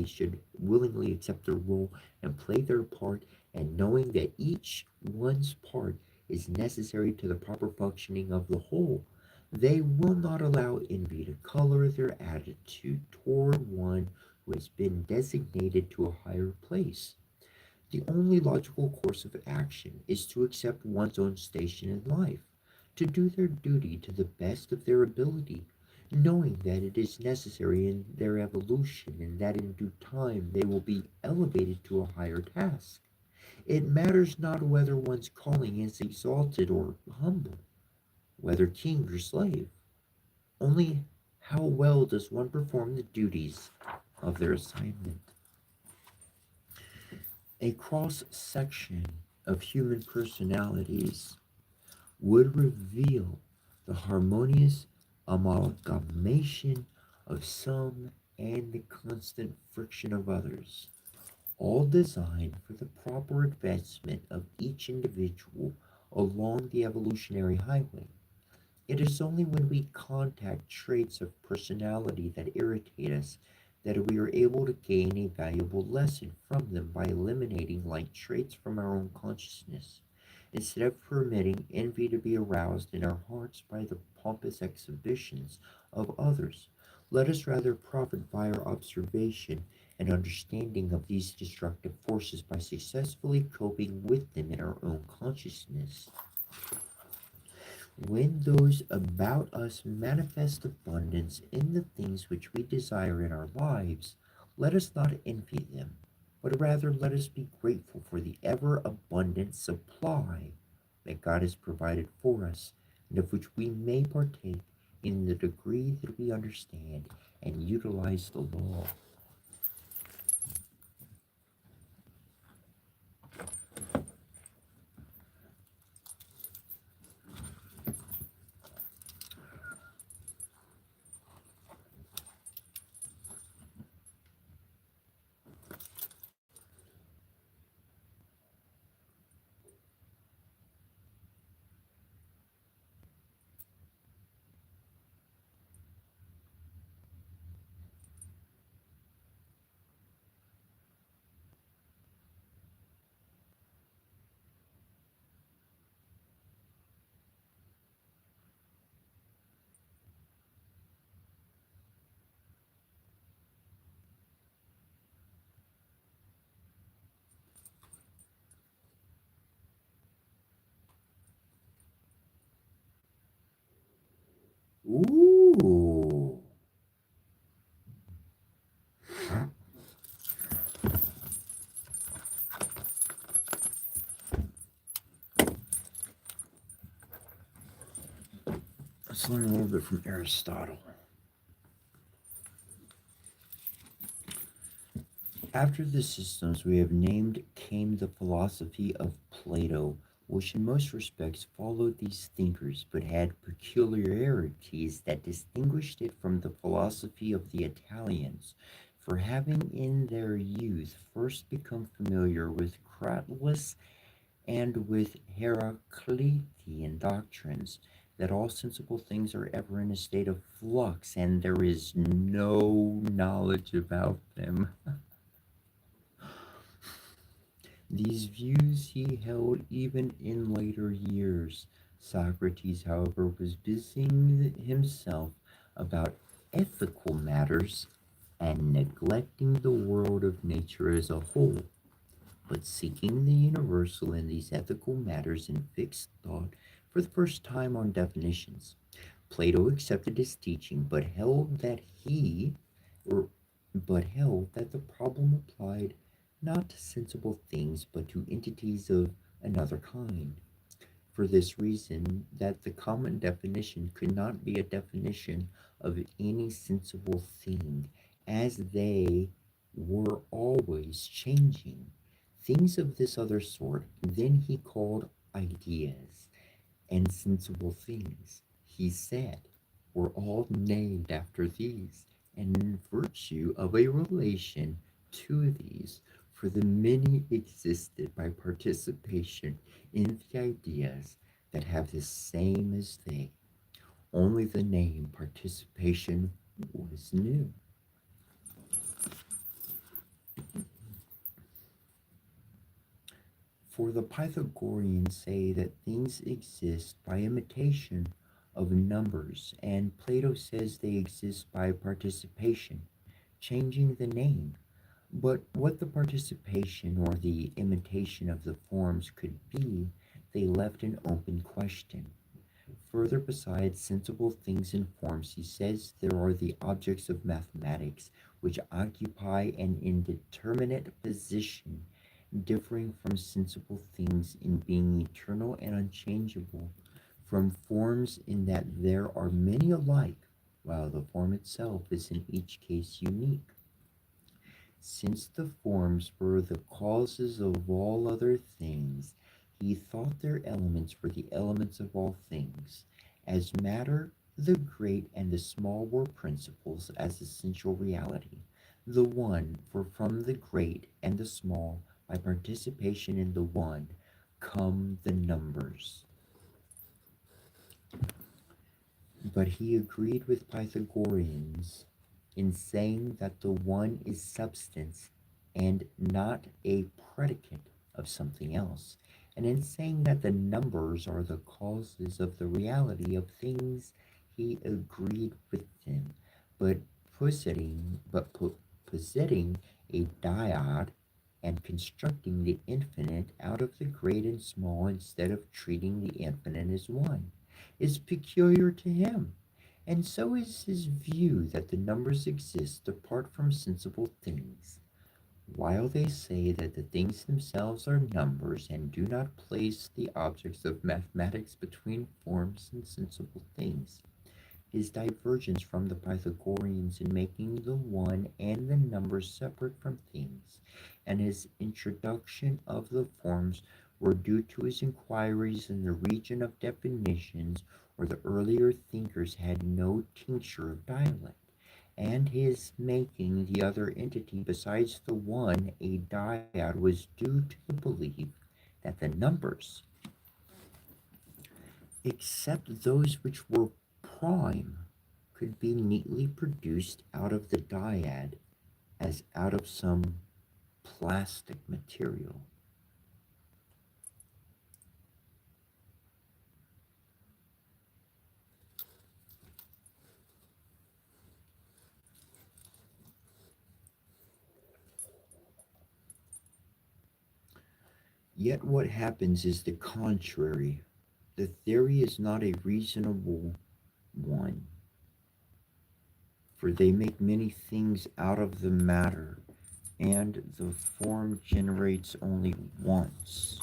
should willingly accept their role and play their part, and knowing that each one's part is necessary to the proper functioning of the whole. They will not allow envy to color their attitude toward one who has been designated to a higher place. The only logical course of action is to accept one's own station in life, to do their duty to the best of their ability, knowing that it is necessary in their evolution and that in due time they will be elevated to a higher task. It matters not whether one's calling is exalted or humble, whether king or slave, only how well does one perform the duties of their assignment. A cross section of human personalities would reveal the harmonious amalgamation of some and the constant friction of others, all designed for the proper advancement of each individual along the evolutionary highway. It is only when we contact traits of personality that irritate us that we are able to gain a valuable lesson from them by eliminating like traits from our own consciousness. Instead of permitting envy to be aroused in our hearts by the pompous exhibitions of others, let us rather profit by our observation and understanding of these destructive forces by successfully coping with them in our own consciousness. When those about us manifest abundance in the things which we desire in our lives, let us not envy them, but rather let us be grateful for the ever abundant supply that God has provided for us, and of which we may partake in the degree that we understand and utilize the law. Ooh. Let's learn a little bit from Aristotle. After the systems we have named came the philosophy of Plato, which in most respects followed these thinkers, but had peculiarities that distinguished it from the philosophy of the Italians, for having in their youth first become familiar with Cratylus and with Heraclitean doctrines, that all sensible things are ever in a state of flux, and there is no knowledge about them. These views he held even in later years. Socrates, however, was busying himself about ethical matters and neglecting the world of nature as a whole, but seeking the universal in these ethical matters in fixed thought for the first time on definitions. Plato accepted his teaching, or but held that the problem applied not to sensible things, but to entities of another kind. For this reason, that the common definition could not be a definition of any sensible thing, as they were always changing. Things of this other sort, then he called ideas, and sensible things, he said, were all named after these, and in virtue of a relation to these, for the many existed by participation in the ideas that have the same as they. Only the name participation was new. For the Pythagoreans say that things exist by imitation of numbers, and Plato says they exist by participation, changing the name. But what the participation or the imitation of the forms could be, they left an open question. Further, besides sensible things and forms, he says there are the objects of mathematics, which occupy an indeterminate position, differing from sensible things in being eternal and unchangeable, from forms in that there are many alike, while the form itself is in each case unique. Since the forms were the causes of all other things, he thought their elements were the elements of all things. As matter, the great and the small were principles as essential reality. The one, for from the great and the small, by participation in the one, come the numbers. But he agreed with Pythagoreans in saying that the one is substance and not a predicate of something else, and in saying that the numbers are the causes of the reality of things, he agreed with them, but positing a dyad and constructing the infinite out of the great and small instead of treating the infinite as one. is peculiar to him, and so is his view that the numbers exist apart from sensible things. While they say that the things themselves are numbers and do not place the objects of mathematics between forms and sensible things, his divergence from the Pythagoreans in making the one and the numbers separate from things, and his introduction of the forms were due to his inquiries in the region of definitions, where the earlier thinkers had no tincture of dialect, and his making the other entity besides the one a dyad was due to the belief that the numbers, except those which were prime, could be neatly produced out of the dyad as out of some plastic material. Yet what happens is the contrary. The theory is not a reasonable one, for they make many things out of the matter, and the form generates only once.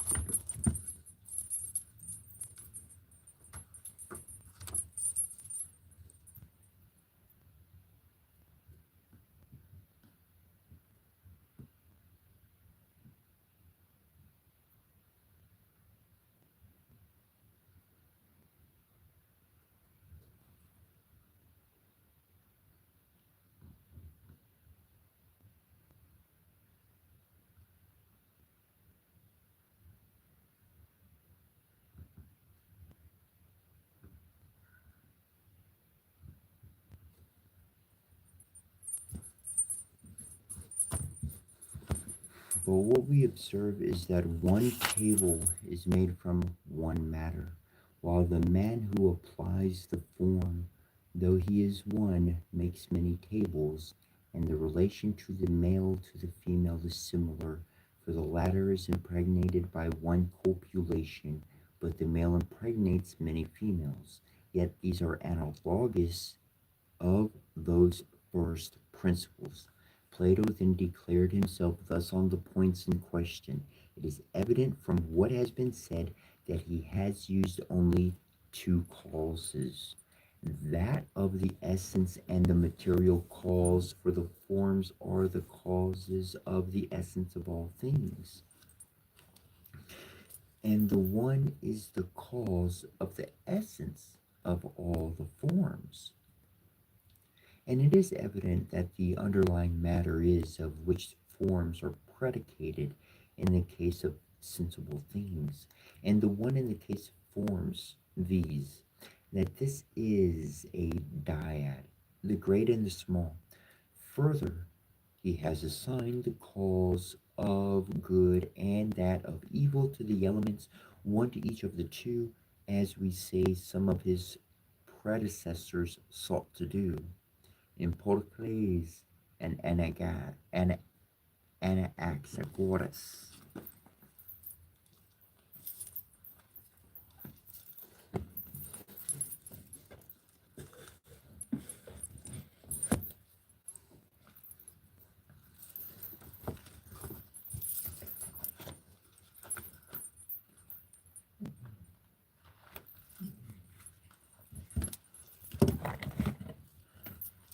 But what we observe is that one table is made from one matter, while the man who applies the form, though he is one, makes many tables, and the relation to the male to the female is similar, for the latter is impregnated by one copulation, but the male impregnates many females. Yet these are analogous of those first principles. Plato then declared himself thus on the points in question. It is evident from what has been said that he has used only two causes, that of the essence and the material cause, for the forms are the causes of the essence of all things, and the one is the cause of the essence of all the forms. And it is evident that the underlying matter is of which forms are predicated in the case of sensible things, and the one in the case of forms, these, that this is a dyad, the great and the small. Further, he has assigned the cause of good and that of evil to the elements, one to each of the two, as we say some of his predecessors sought to do. Empedocles and Anaxagoras.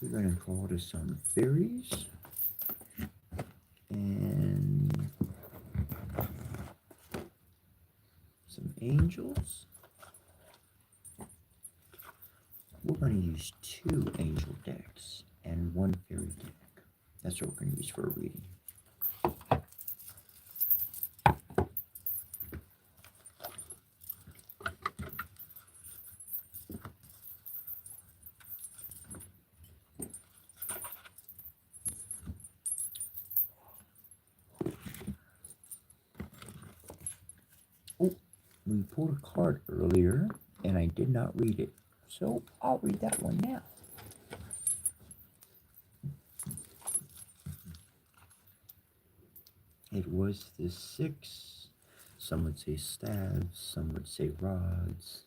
We're going to call to some theories and some angels. We're going to use two angel decks and one fairy deck. That's what we're going to use for a reading. Oh, we pulled a card earlier and I did not read it. So I'll read that one now. It was the six. Some would say staves, some would say rods.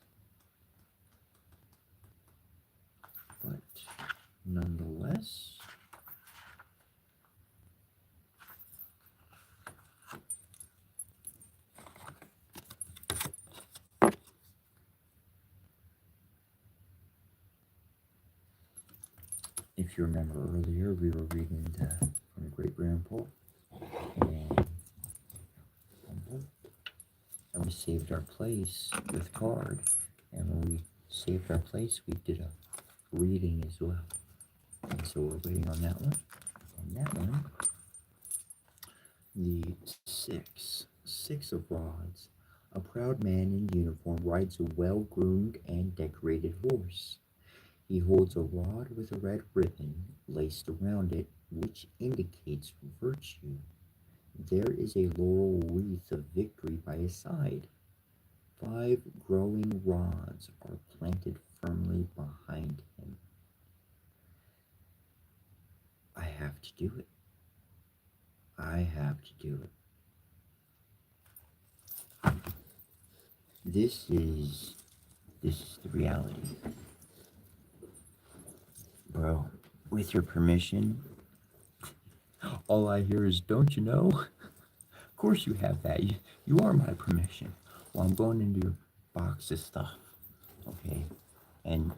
nonetheless. If you remember earlier, we were reading from Great Grandpa, and we saved our place with card. And when we saved our place, we did a reading as well. And so we're waiting on that one. And that one, the six of rods. A proud man in uniform rides a well-groomed and decorated horse. He holds a rod with a red ribbon laced around it, which indicates virtue. There is a laurel wreath of victory by his side. 5 growing rods are planted firmly behind him. I have to do it. I have to do it. This is the reality. Bro, with your permission, all I hear is, don't you know? Of course you have that. You are my permission. Well, I'm going into your box of stuff, okay? And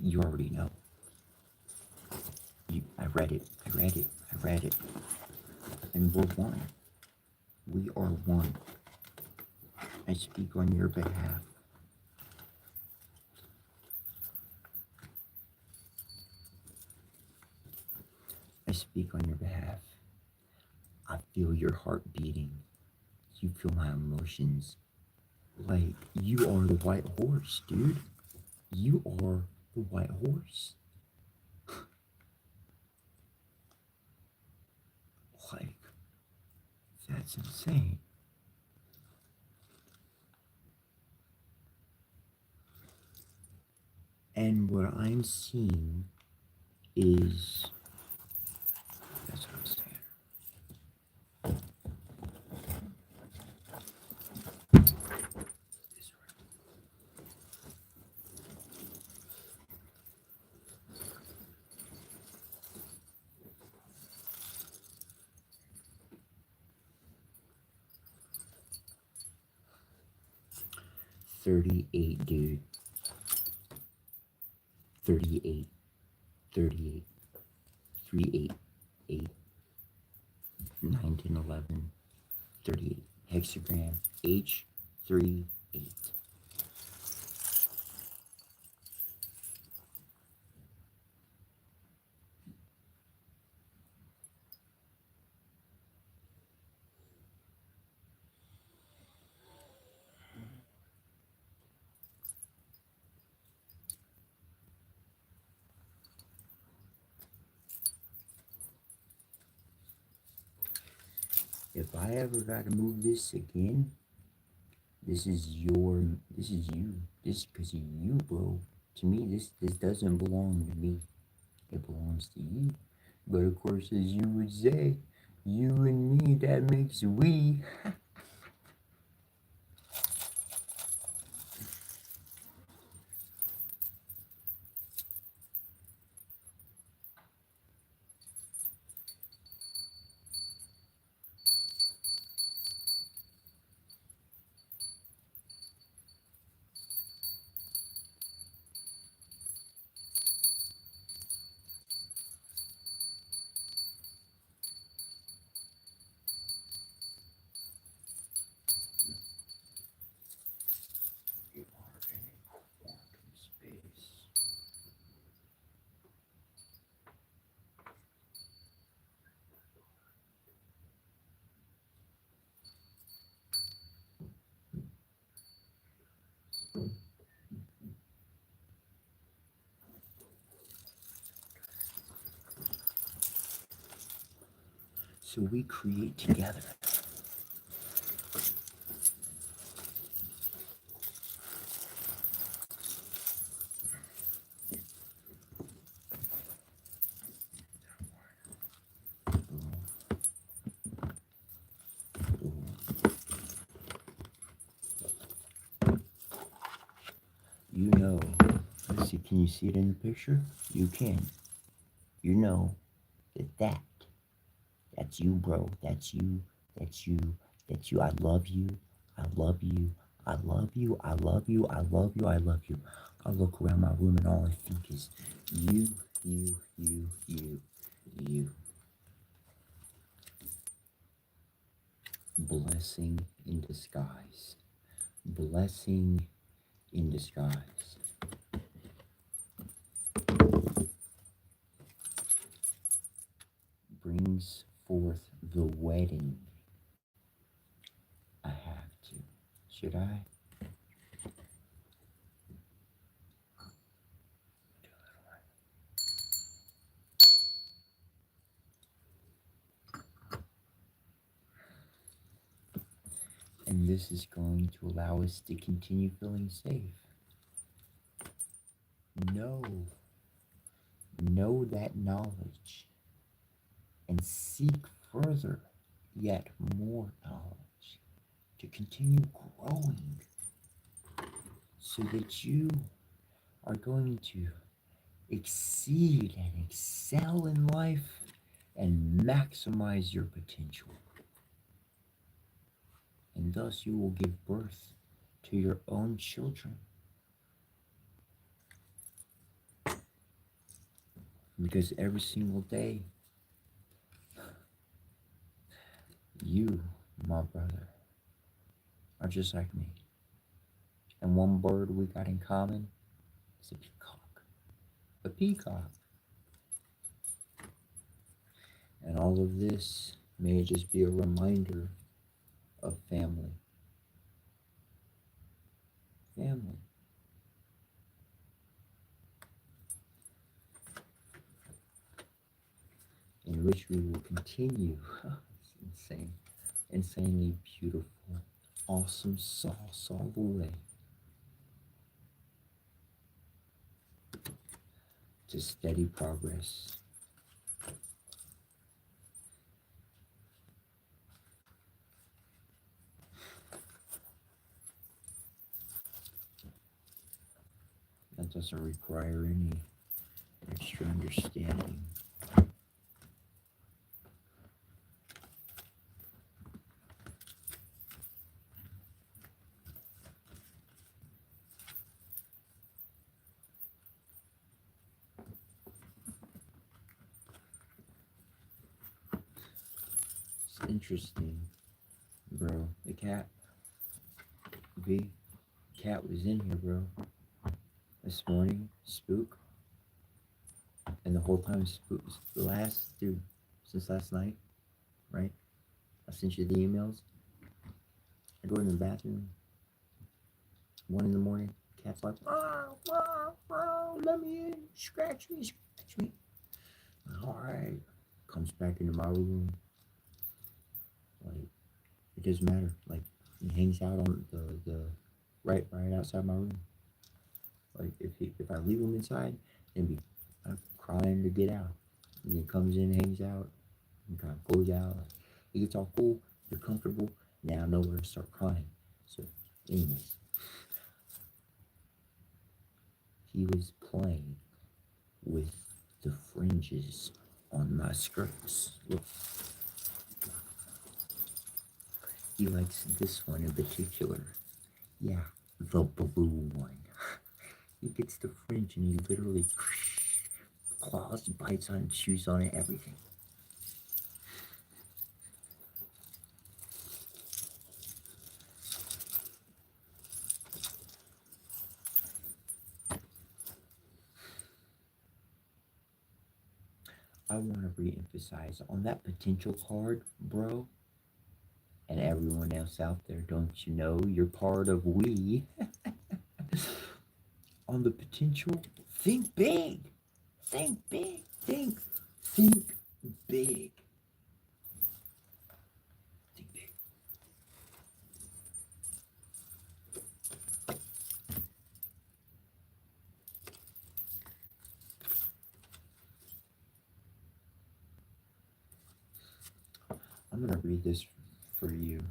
you already know. I read it. And we're one. We are one. I speak on your behalf. I speak on your behalf. I feel your heart beating. You feel my emotions. Like, you are the white horse, dude. You are the white horse. Like, that's insane. And what I'm seeing is, that's what I'm saying. This way. 38, dude. 38. 38. 3, 8. 8. 9, 10, 11. 38. Hexagram. H3, 8. If I ever gotta move this again, this is you. This is because of you, bro. To me, this doesn't belong to me. It belongs to you. But of course, as you would say, you and me, that makes we. You are in a quantum space. So we create together. You know, let's see, can you see it in the picture? You can. you know that's you, bro. That's you. That's you. That's you. I love you. I love you. I love you. I love you. I love you. I love you. I look around my room and all I think is you, you. Blessing in disguise. Blessing in disguise. Brings forth the wedding. I have to. Should I? And this is going to allow us to continue feeling safe. Know that knowledge and seek further, yet more knowledge to continue growing so that you are going to exceed and excel in life and maximize your potential. And thus you will give birth to your own children. Because every single day, you, my brother, are just like me. And one bird we got in common is a peacock. A peacock. And all of this may just be a reminder of family. Family. In which we will continue. It's insane. Insanely beautiful. Awesome sauce all the way. To steady progress. That doesn't require any extra understanding. It's interesting, bro. The cat, cat was in here, bro. This morning, Spook, and the whole time Spook was since last night, right? I sent you the emails. I go in the bathroom, 1 in the morning, cat's like, let me in, scratch me. All right, comes back into my room. Like, it doesn't matter. Like, he hangs out on the right outside my room. Like, if I leave him inside, then I'm crying to get out. And he comes in, hangs out, and kind of goes out. He gets all cool, you're comfortable. Now I know where to start crying. So, anyways, he was playing with the fringes on my skirts. Look. He likes this one in particular. Yeah, the blue one. He gets the fringe and he literally claws, bites on it, chews on it, everything. I want to re-emphasize on that potential card, bro, and everyone else out there, don't you know you're part of we? On the potential, think big. Think big. Think big. Think big. I'm going to read this for you.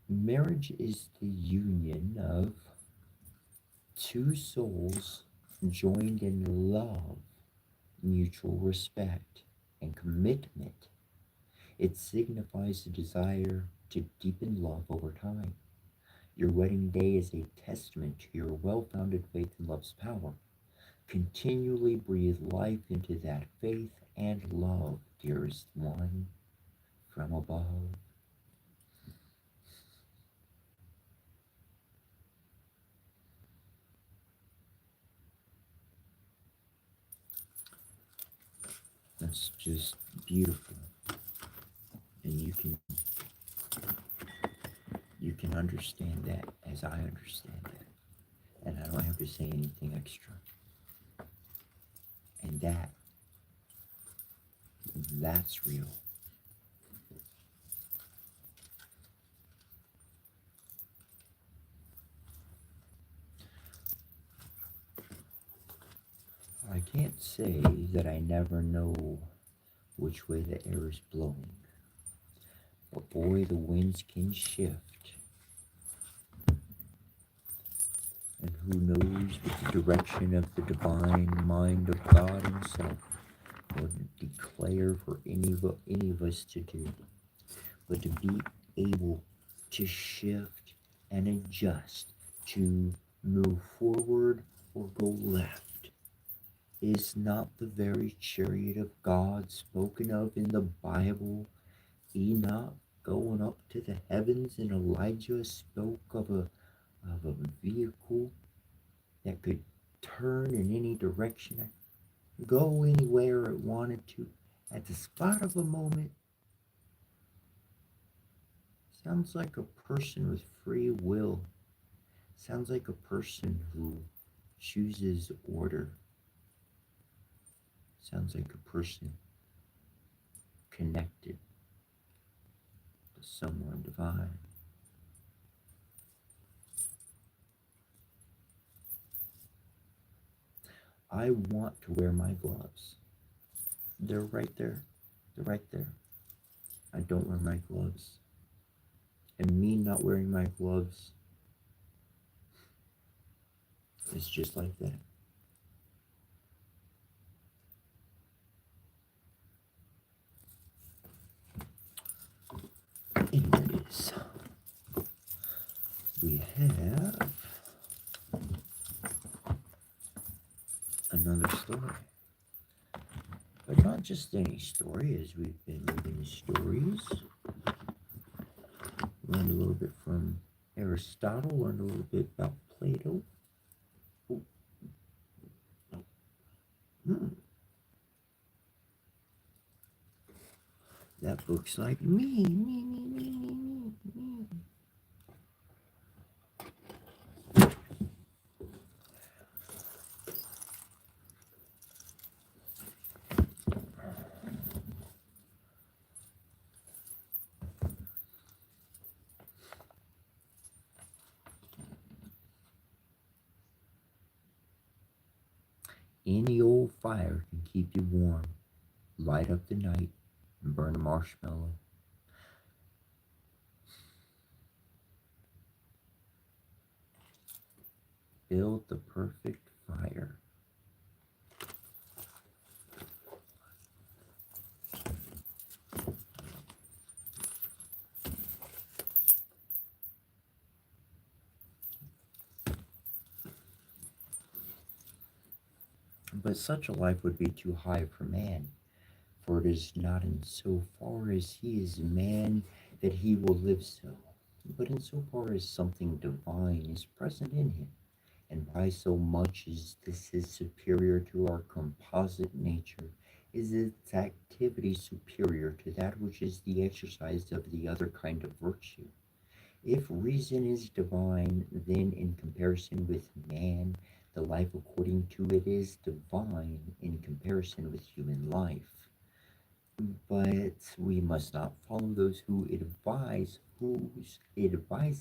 Marriage is the union of two souls joined in love, mutual respect, and commitment. It signifies the desire to deepen love over time. Your wedding day is a testament to your well founded faith in love's power. Continually breathe life into that faith and love, dearest one, from above. That's just beautiful. And you can understand that as I understand that. And I don't have to say anything extra. And that's real. I can't say that I never know which way the air is blowing. But boy, the winds can shift. And who knows what the direction of the divine mind of God Himself would declare for any of us to do. But to be able to shift and adjust, to move forward or go left, is not the very chariot of God spoken of in the Bible? Enoch going up to the heavens, and Elijah spoke of a vehicle that could turn in any direction, go anywhere it wanted to, at the spot of a moment. Sounds like a person with free will. Sounds like a person who chooses order. Sounds like a person connected to someone divine. I want to wear my gloves. They're right there. They're right there. I don't wear my gloves. And me not wearing my gloves is just like that. Anyways, we have another story. But not just any story, as we've been reading stories. Learned a little bit from Aristotle, learned a little bit about Plato. Oh, hmm. That book's like me. Any old fire can keep you warm, light up the night, and burn a marshmallow. Build the perfect fire. But such a life would be too high for man, for it is not in so far as he is man that he will live so, but in so far as something divine is present in him, and by so much as this is superior to our composite nature, is its activity superior to that which is the exercise of the other kind of virtue. If reason is divine, then in comparison with man, the life according to it is divine in comparison with human life. But we must not follow those who advise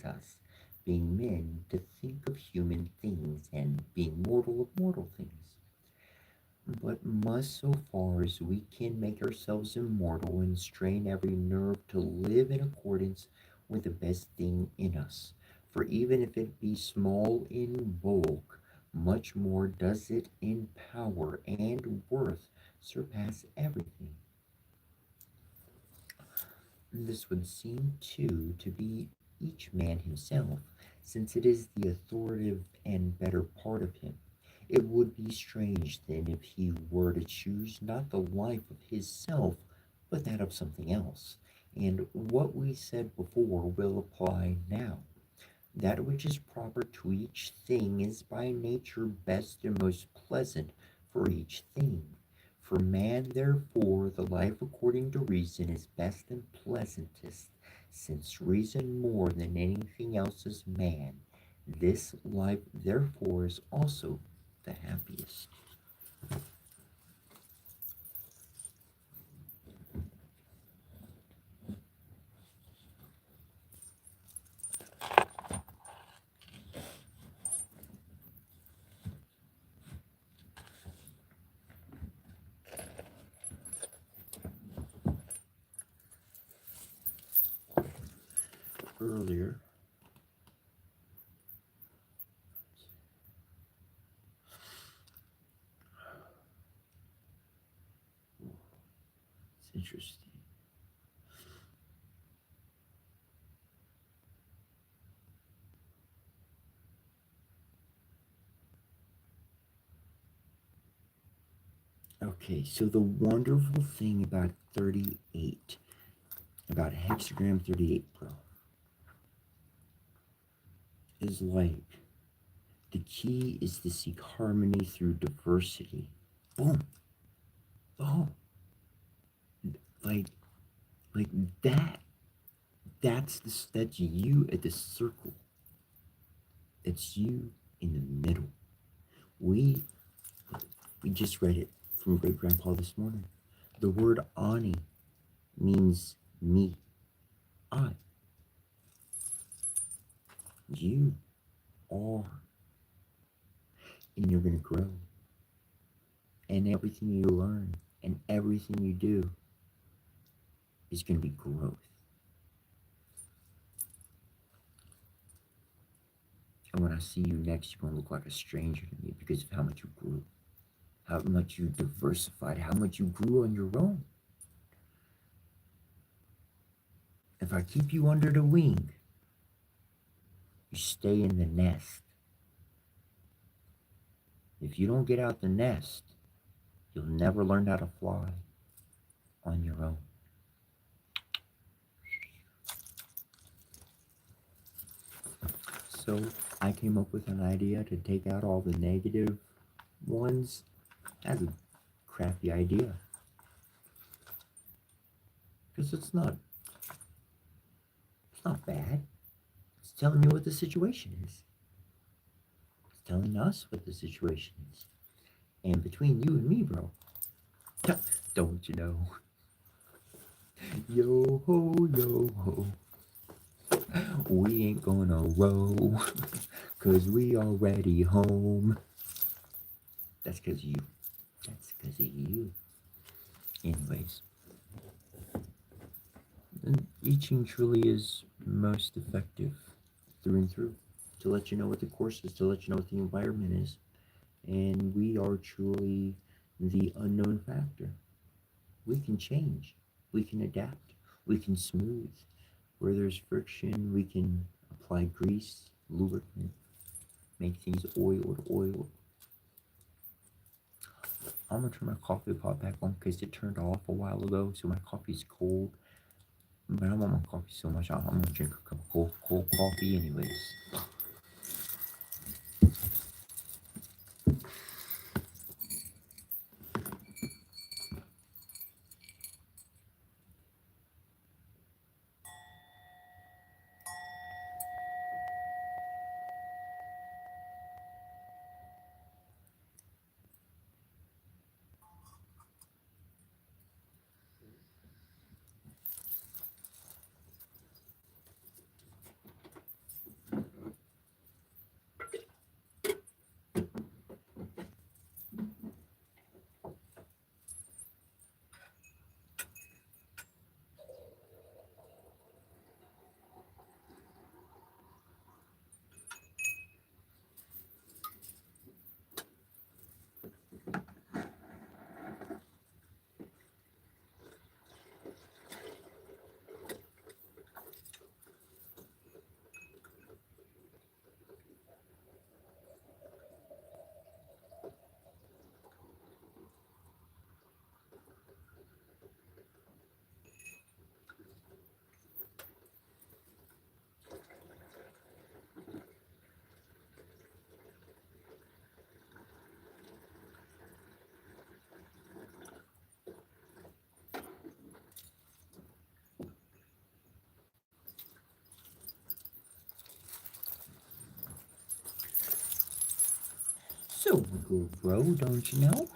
us, being men, to think of human things and being mortal of mortal things, but must, so far as we can, make ourselves immortal and strain every nerve to live in accordance with the best thing in us. For even if it be small in bulk, much more does it in power and worth surpass everything. This would seem, too, to be each man himself, since it is the authoritative and better part of him. It would be strange, then, if he were to choose not the life of his self, but that of something else. And what we said before will apply now. That which is proper to each thing is by nature best and most pleasant for each thing. For man, therefore, the life according to reason is best and pleasantest, since reason more than anything else is man. This life, therefore, is also the happiest. Earlier, it's interesting. Okay, so the wonderful thing about 38, about hexagram 38, bro, is like the key is to seek harmony through diversity. Boom. Oh, like like that. That's you at the circle. That's you in the middle. We we just read it from great grandpa this morning. The word ani means me. I. You are. And you're gonna grow. And everything you learn and everything you do is gonna be growth. And when I see you next, you're gonna look like a stranger to me because of how much you grew, how much you diversified, how much you grew on your own. If I keep you under the wing, you stay in the nest. If you don't get out the nest, you'll never learn how to fly on your own. So I came up with an idea to take out all the negative ones. That's a crappy idea. Because it's not bad. It's telling me what the situation is. It's telling us what the situation is. And between you and me, bro, don't you know? Yo ho, yo ho. We ain't gonna row, 'cause we already home. That's 'cause you. That's 'cause of you. Anyways, teaching truly is most effective through and through to let you know what the course is, to let you know what the environment is. And we are truly the unknown factor. We can change, we can adapt, we can smooth. Where there's friction, we can apply grease, lubricant, make things oiled. I'm gonna turn my coffee pot back on because it turned off a while ago, so my coffee's cold. But I want my coffee so much, I'm gonna drink a cup of cold coffee anyways. So Wiggle Bro, don't you know?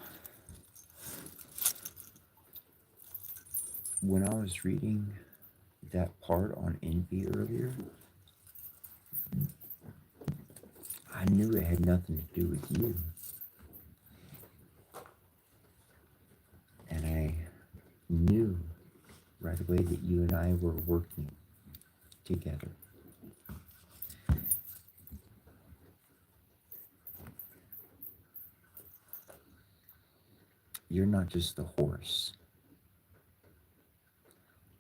When I was reading that part on envy earlier, I knew it had nothing to do with you. And I knew right away that you and I were working together. You're not just the horse.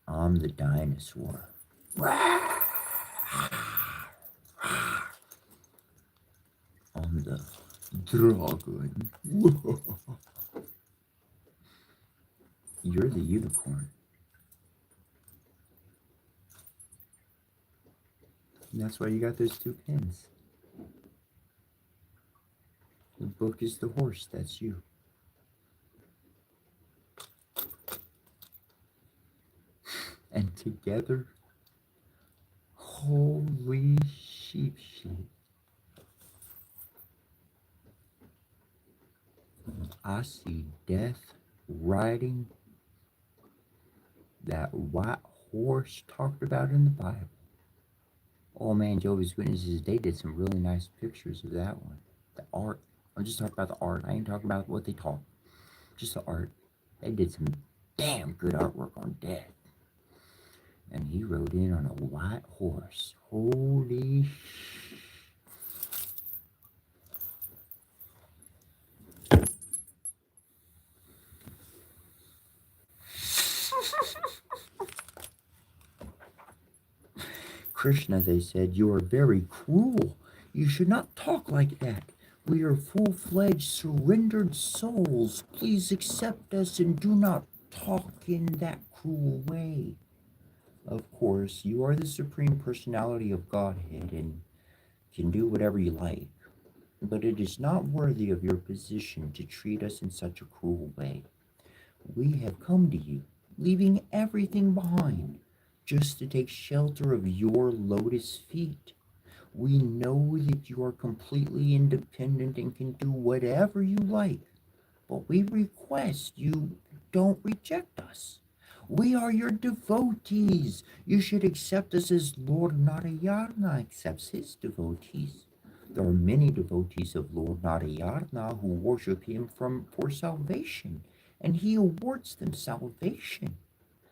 I'm the dinosaur. I'm the dragon. You're the unicorn. And that's why you got those two pins. The book is the horse, that's you. And together, holy sheep. I see death riding that white horse talked about in the Bible. Oh man, Jehovah's Witnesses, they did some really nice pictures of that one. The art. I'm just talking about the art. I ain't talking about what they taught. Just the art. They did some damn good artwork on death. And he rode in on a white horse. Holy Krishna, they said, you are very cruel. You should not talk like that. We are full-fledged, surrendered souls. Please accept us and do not talk in that cruel way. Of course, you are the Supreme Personality of Godhead and can do whatever you like. But it is not worthy of your position to treat us in such a cruel way. We have come to you, leaving everything behind, just to take shelter of your lotus feet. We know that you are completely independent and can do whatever you like, but we request you don't reject us. We are your devotees. You should accept us as Lord Narayana accepts his devotees. There are many devotees of Lord Narayana who worship him for salvation, and he awards them salvation.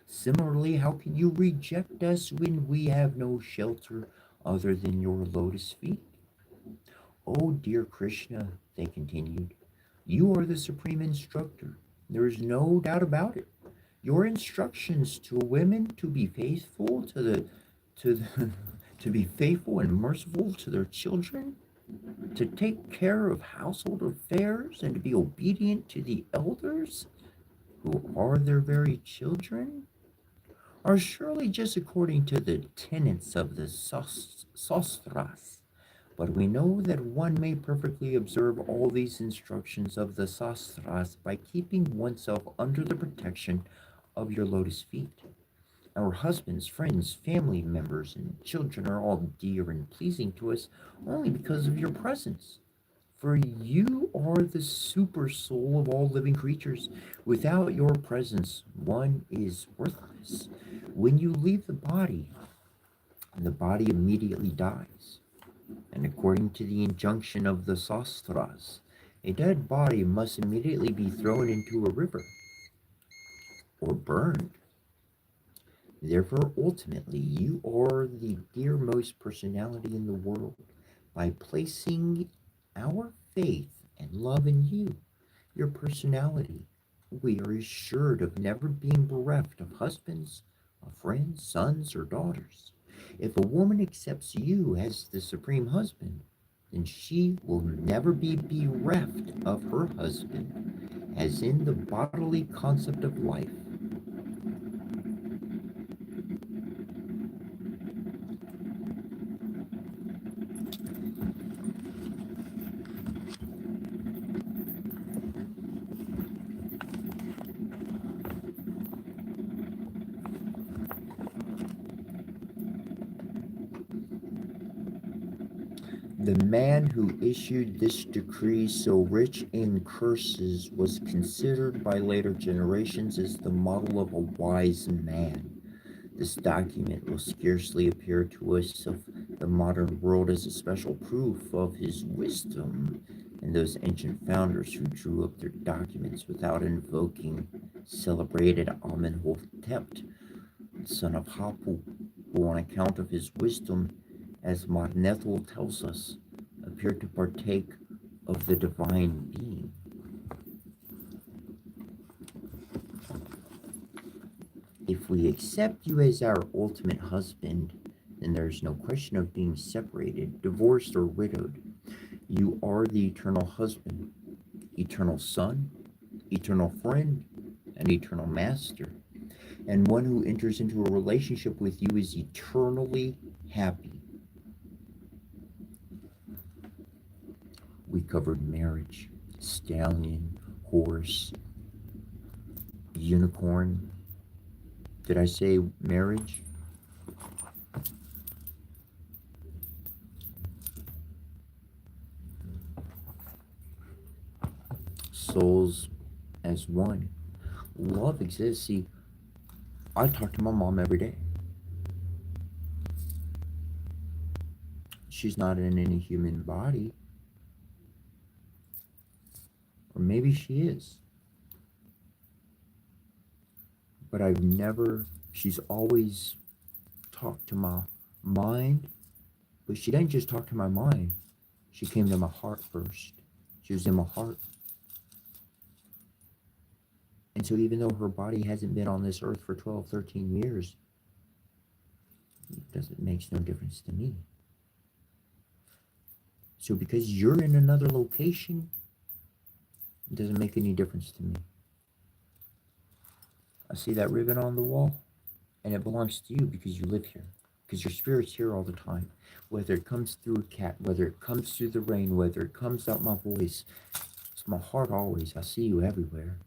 Similarly, how can you reject us when we have no shelter other than your lotus feet? Oh, dear Krishna, they continued, you are the supreme instructor. There is no doubt about it. Your instructions to women to be faithful to the, to be faithful and merciful to their children, to take care of household affairs, and to be obedient to the elders who are their very children, are surely just according to the tenets of the sastras. But we know that one may perfectly observe all these instructions of the sastras by keeping oneself under the protection of your lotus feet. Our husbands, friends, family members, and children are all dear and pleasing to us only because of your presence. For you are the super soul of all living creatures. Without your presence, one is worthless. When you leave the body immediately dies. And according to the injunction of the sastras, a dead body must immediately be thrown into a river or burned. Therefore, ultimately, you are the dearmost personality in the world. By placing our faith and love in you, your personality, we are assured of never being bereft of husbands, of friends, sons, or daughters. If a woman accepts you as the supreme husband, then she will never be bereft of her husband, as in the bodily concept of life. The man who issued this decree, so rich in curses, was considered by later generations as the model of a wise man. This document will scarcely appear to us of the modern world as a special proof of his wisdom, and those ancient founders who drew up their documents without invoking celebrated Amenhotep, son of Hapu, who on account of his wisdom, as Marnethel tells us, appeared to partake of the divine being. If we accept you as our ultimate husband, then there is no question of being separated, divorced, or widowed. You are the eternal husband, eternal son, eternal friend, and eternal master. And one who enters into a relationship with you is eternally happy. We covered marriage, stallion, horse, unicorn. Did I say marriage? Souls as one. Love exists. See, I talk to my mom every day. She's not in any human body. Or maybe she is. But she's always talked to my mind. But she didn't just talk to my mind. She came to my heart first. She was in my heart. And so even though her body hasn't been on this earth for 12, 13 years, it makes no difference to me. So because you're in another location, it doesn't make any difference to me. I see that ribbon on the wall, and it belongs to you because you live here, because your spirit's here all the time. Whether it comes through a cat, whether it comes through the rain, whether it comes out my voice, it's my heart always. I see you everywhere.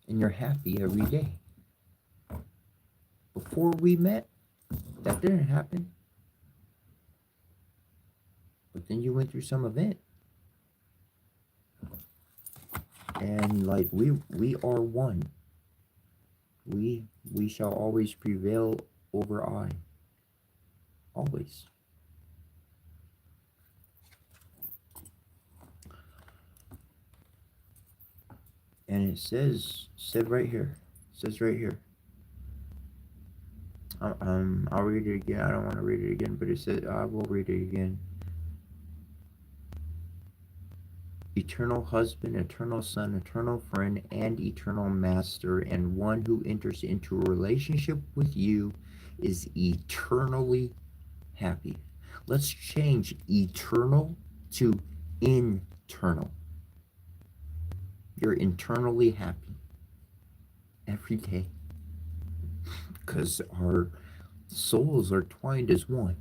And you're happy every day. Before we met, that didn't happen. But then you went through some event. And like we are one. We shall always prevail over I. Always. And it said right here. It says right here. I'll read it again. I don't want to read it again, but it said I will read it again. Eternal husband, eternal son, eternal friend, and eternal master, and one who enters into a relationship with you is eternally happy. Let's change eternal to internal. You're internally happy every day because our souls are twined as one.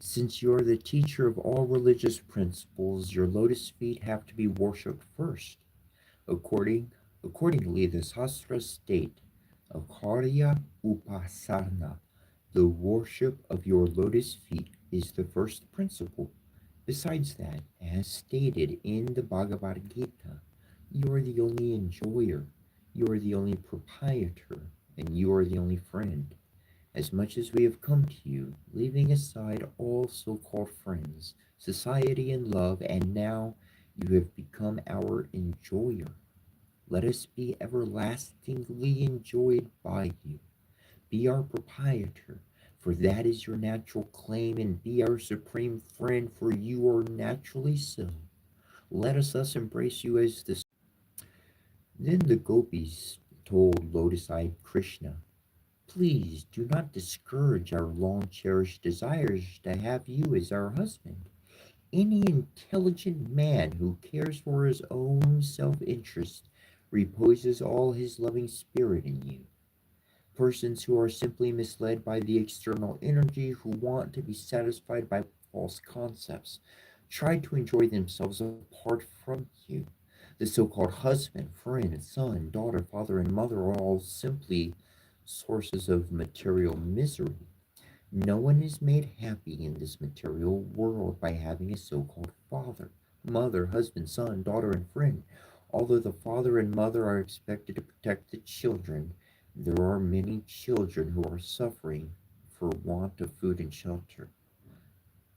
Since you're the teacher of all religious principles, your lotus feet have to be worshipped first. Accordingly, the Shastra state of Karya Upasana, the worship of your lotus feet, is the first principle. Besides that, as stated in the Bhagavad Gita, you are the only enjoyer, you are the only proprietor, and you are the only friend. As much as we have come to you, leaving aside all so-called friends, society, and love, and now you have become our enjoyer. Let us be everlastingly enjoyed by you. Be our proprietor, for that is your natural claim, and be our supreme friend, for you are naturally so. Let us thus embrace you as the... Then the gopis told lotus-eyed Krishna, please do not discourage our long-cherished desires to have you as our husband. Any intelligent man who cares for his own self-interest reposes all his loving spirit in you. Persons who are simply misled by the external energy, who want to be satisfied by false concepts, try to enjoy themselves apart from you. The so called husband, friend, son, daughter, father, and mother are all simply sources of material misery. No one is made happy in this material world by having a so called father, mother, husband, son, daughter, and friend. Although the father and mother are expected to protect the children, there are many children who are suffering for want of food and shelter.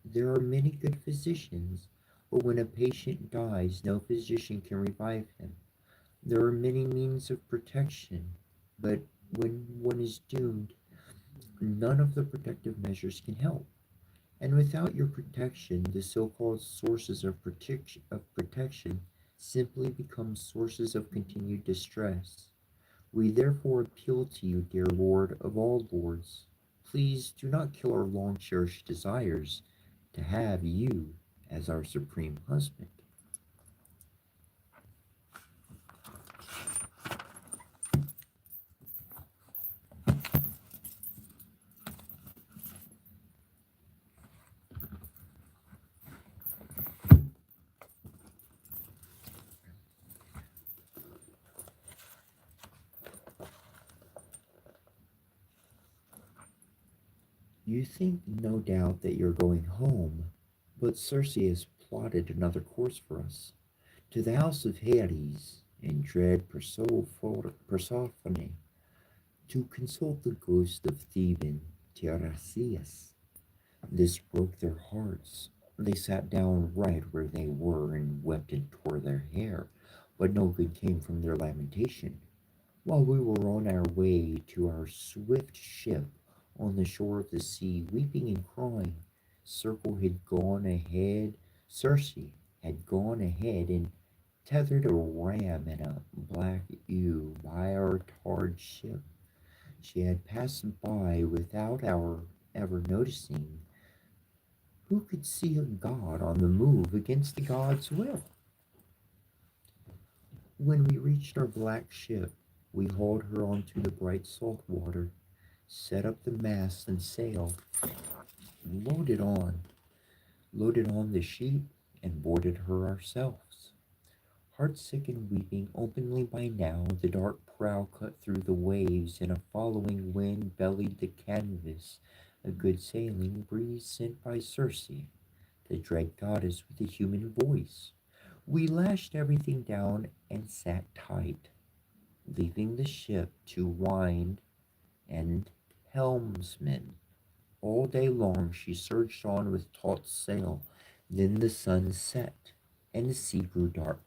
There are many good physicians, but when a patient dies, no physician can revive him. There are many means of protection, but when one is doomed, none of the protective measures can help. And without your protection, the so called sources of protection simply become sources of continued distress. We therefore appeal to you, dear Lord of all lords. Please do not kill our long cherished desires to have you as our supreme husband. You think, no doubt, that you're going home, but Circe has plotted another course for us. To the house of Hades in dread Persephone, to consult the ghost of Theban Tiresias. This broke their hearts. They sat down right where they were and wept and tore their hair, but no good came from their lamentation. While we were on our way to our swift ship on the shore of the sea, weeping and crying, Circle had gone ahead, Circe had gone ahead and tethered a ram and a black ewe by our tarred ship. She had passed by without our ever noticing. Who could see a god on the move against the god's will? When we reached our black ship, we hauled her onto the bright salt water, set up the mast and sail, loaded on, loaded on the sheet, and boarded her ourselves. Heartsick and weeping openly by now, the dark prow cut through the waves, and a following wind bellied the canvas, a good sailing breeze sent by Circe, the dread goddess with a human voice. We lashed everything down and sat tight, leaving the ship to wind and helmsman. All day long she surged on with taut sail. Then the sun set, and the sea grew dark.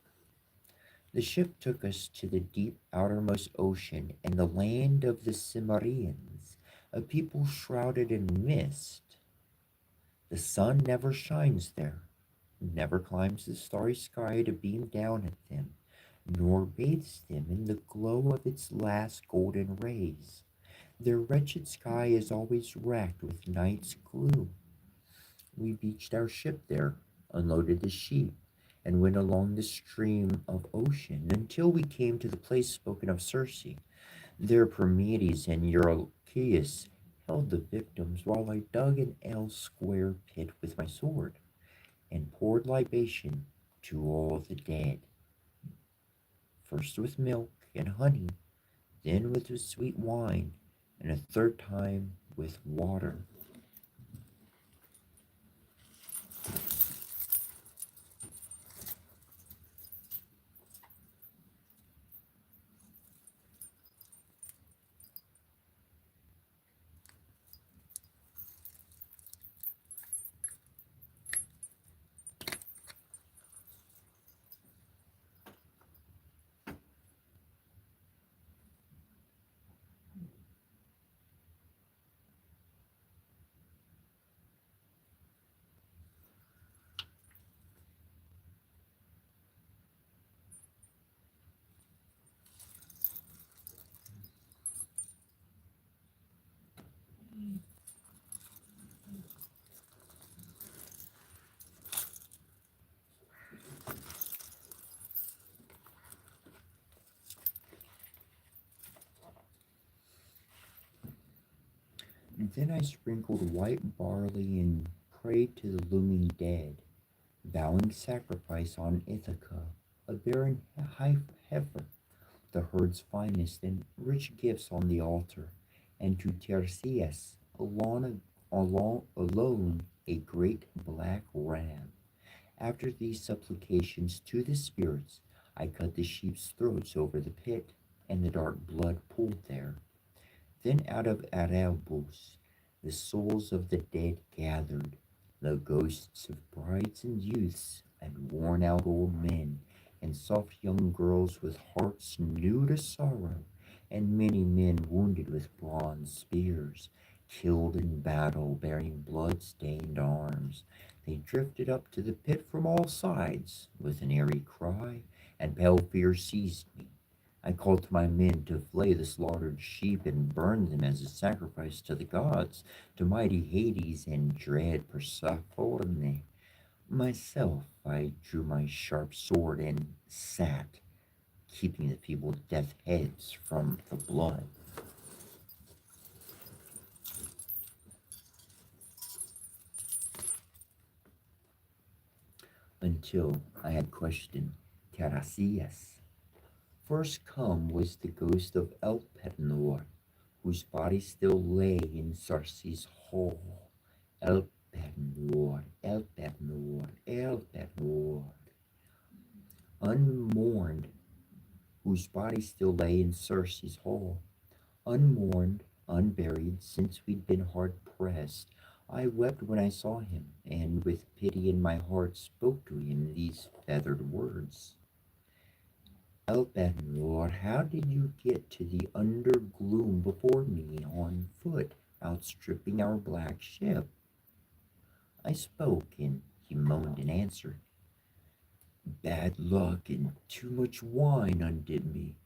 The ship took us to the deep outermost ocean and the land of the Cimmerians, a people shrouded in mist. The sun never shines there, never climbs the starry sky to beam down at them, nor bathes them in the glow of its last golden rays. Their wretched sky is always racked with night's gloom. We beached our ship there, unloaded the sheep, and went along the stream of ocean until we came to the place spoken of Circe. There Prometheus and Eurylochus held the victims while I dug an L-square pit with my sword and poured libation to all the dead, first with milk and honey, then with the sweet wine, and a third time with water. Then I sprinkled white barley and prayed to the looming dead, vowing sacrifice on Ithaca. a barren heifer, the herd's finest, and rich gifts on the altar, and to Tiresias alone a great black ram. After these supplications to the spirits, I cut the sheep's throats over the pit, and the dark blood pooled there. Then out of Erebus the souls of the dead gathered, the ghosts of brides and youths, and worn out old men, and soft young girls with hearts new to sorrow, and many men wounded with bronze spears, killed in battle, bearing blood-stained arms. They drifted up to the pit from all sides with an eerie cry, and pale fear seized me. I called to my men to flay the slaughtered sheep and burn them as a sacrifice to the gods, to mighty Hades and dread Persephone. Myself, I drew my sharp sword and sat, keeping the feeble death heads from the blood. Until I had questioned Tiresias. First come was the ghost of Elpenor, whose body still lay in Circe's hall. Elpenor, Elpenor, Elpenor, unmourned, whose body still lay in Circe's hall. Unmourned, unburied, since we'd been hard pressed, I wept when I saw him, and with pity in my heart spoke to him these feathered words. Elpenor, how did you get to the undergloom before me on foot, outstripping our black ship? I spoke, and he moaned in answer. Bad luck and too much wine undid me.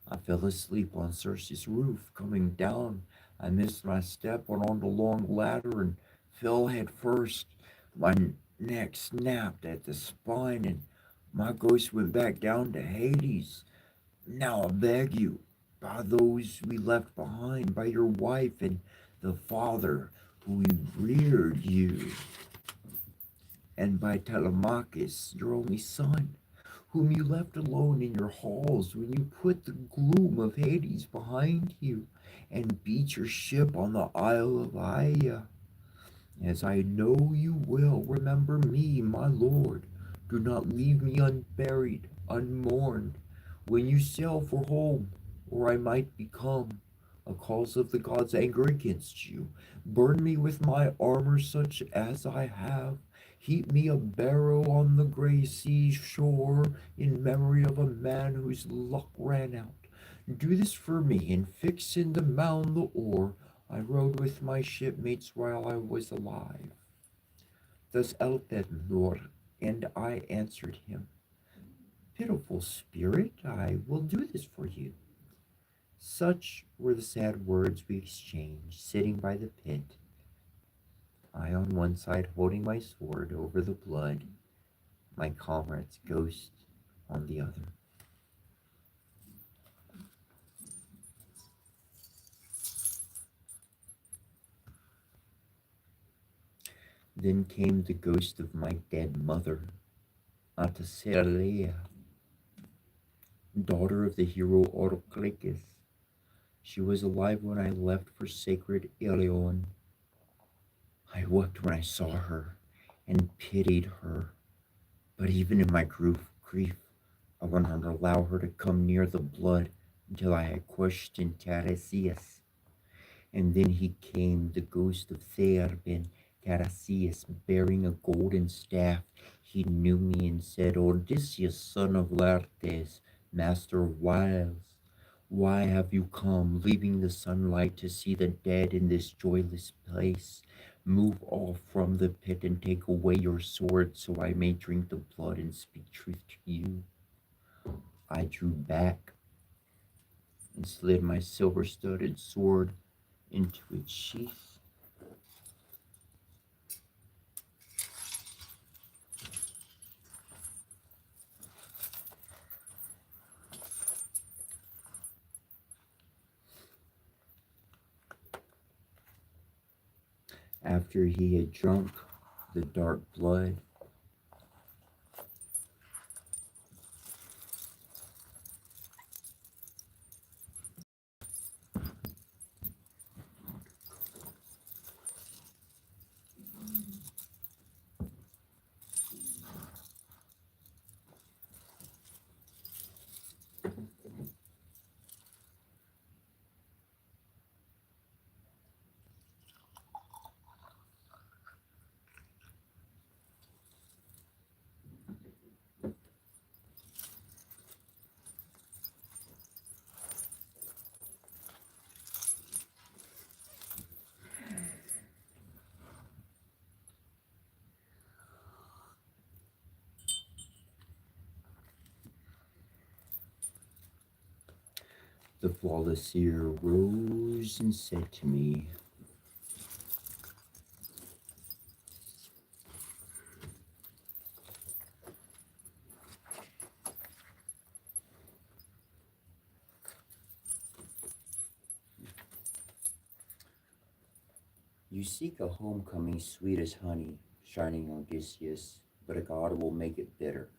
I fell asleep on Circe's roof. Coming down, I missed my step, went on the long ladder, and fell head first. My neck snapped at the spine, and my ghost went back down to Hades. Now I beg you, by those we left behind, by your wife and the father who reared you, and by Telemachus, your only son, whom you left alone in your halls when you put the gloom of Hades behind you and beat your ship on the Isle of Aia. As I know you will, remember me, my lord. Do not leave me unburied, unmourned, when you sail for home, or I might become a cause of the gods' anger against you. Burn me with my armor such as I have. Heap me a barrow on the gray sea shore in memory of a man whose luck ran out. Do this for me and fix in the mound the oar I rode with my shipmates while I was alive. Thus Elpenor, and I answered him, Pitiful spirit, I will do this for you. Such were the sad words we exchanged, sitting by the pit, I on one side holding my sword over the blood, my comrade's ghost on the other. Then came the ghost of my dead mother, Atacelia, daughter of the hero Orclicus. She was alive when I left for sacred Ilion. I wept when I saw her and pitied her, but even in my grief, I would not allow her to come near the blood until I had questioned Tiresias. And then he came, the ghost of Thearben, Tiresias, bearing a golden staff. He knew me and said, Odysseus, son of Laertes, master of wiles, why have you come, leaving the sunlight to see the dead in this joyless place? Move off from the pit and take away your sword so I may drink the blood and speak truth to you. I drew back and slid my silver-studded sword into its sheath. After he had drunk the dark blood, The flawless seer rose and said to me, "You seek a homecoming sweet as honey, shining Odysseus, but a god will make it bitter,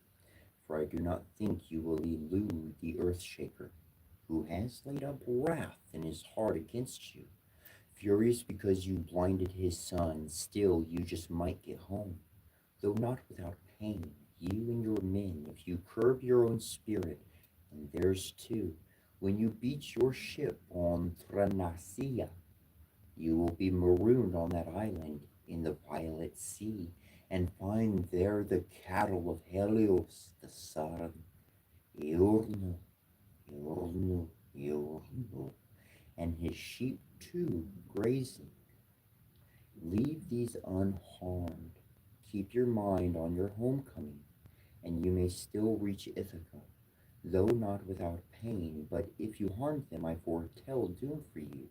for I do not think you will elude the Earthshaker, who has laid up wrath in his heart against you. Furious because you blinded his son, still you just might get home, though not without pain, you and your men, if you curb your own spirit, and theirs too. When you beach your ship on Thrinacia, you will be marooned on that island in the violet sea, and find there the cattle of Helios the sun, Iurnu, Iurnu, Iurnu, and his sheep too grazing. Leave these unharmed. Keep your mind on your homecoming, and you may still reach Ithaca, though not without pain. But if you harm them, I foretell doom for you,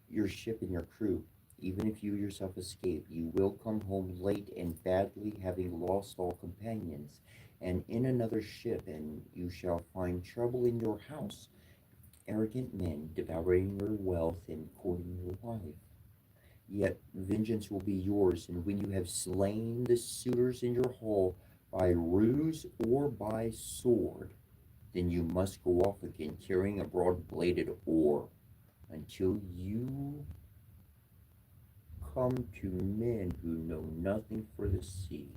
your ship and your crew. Even if you yourself escape, you will come home late and badly, having lost all companions, and in another ship, and you shall find trouble in your house, arrogant men devouring your wealth and courting your wife. Yet vengeance will be yours, and when you have slain the suitors in your hall by ruse or by sword, then you must go off again carrying a broad-bladed oar until you come to men who know nothing for the sea."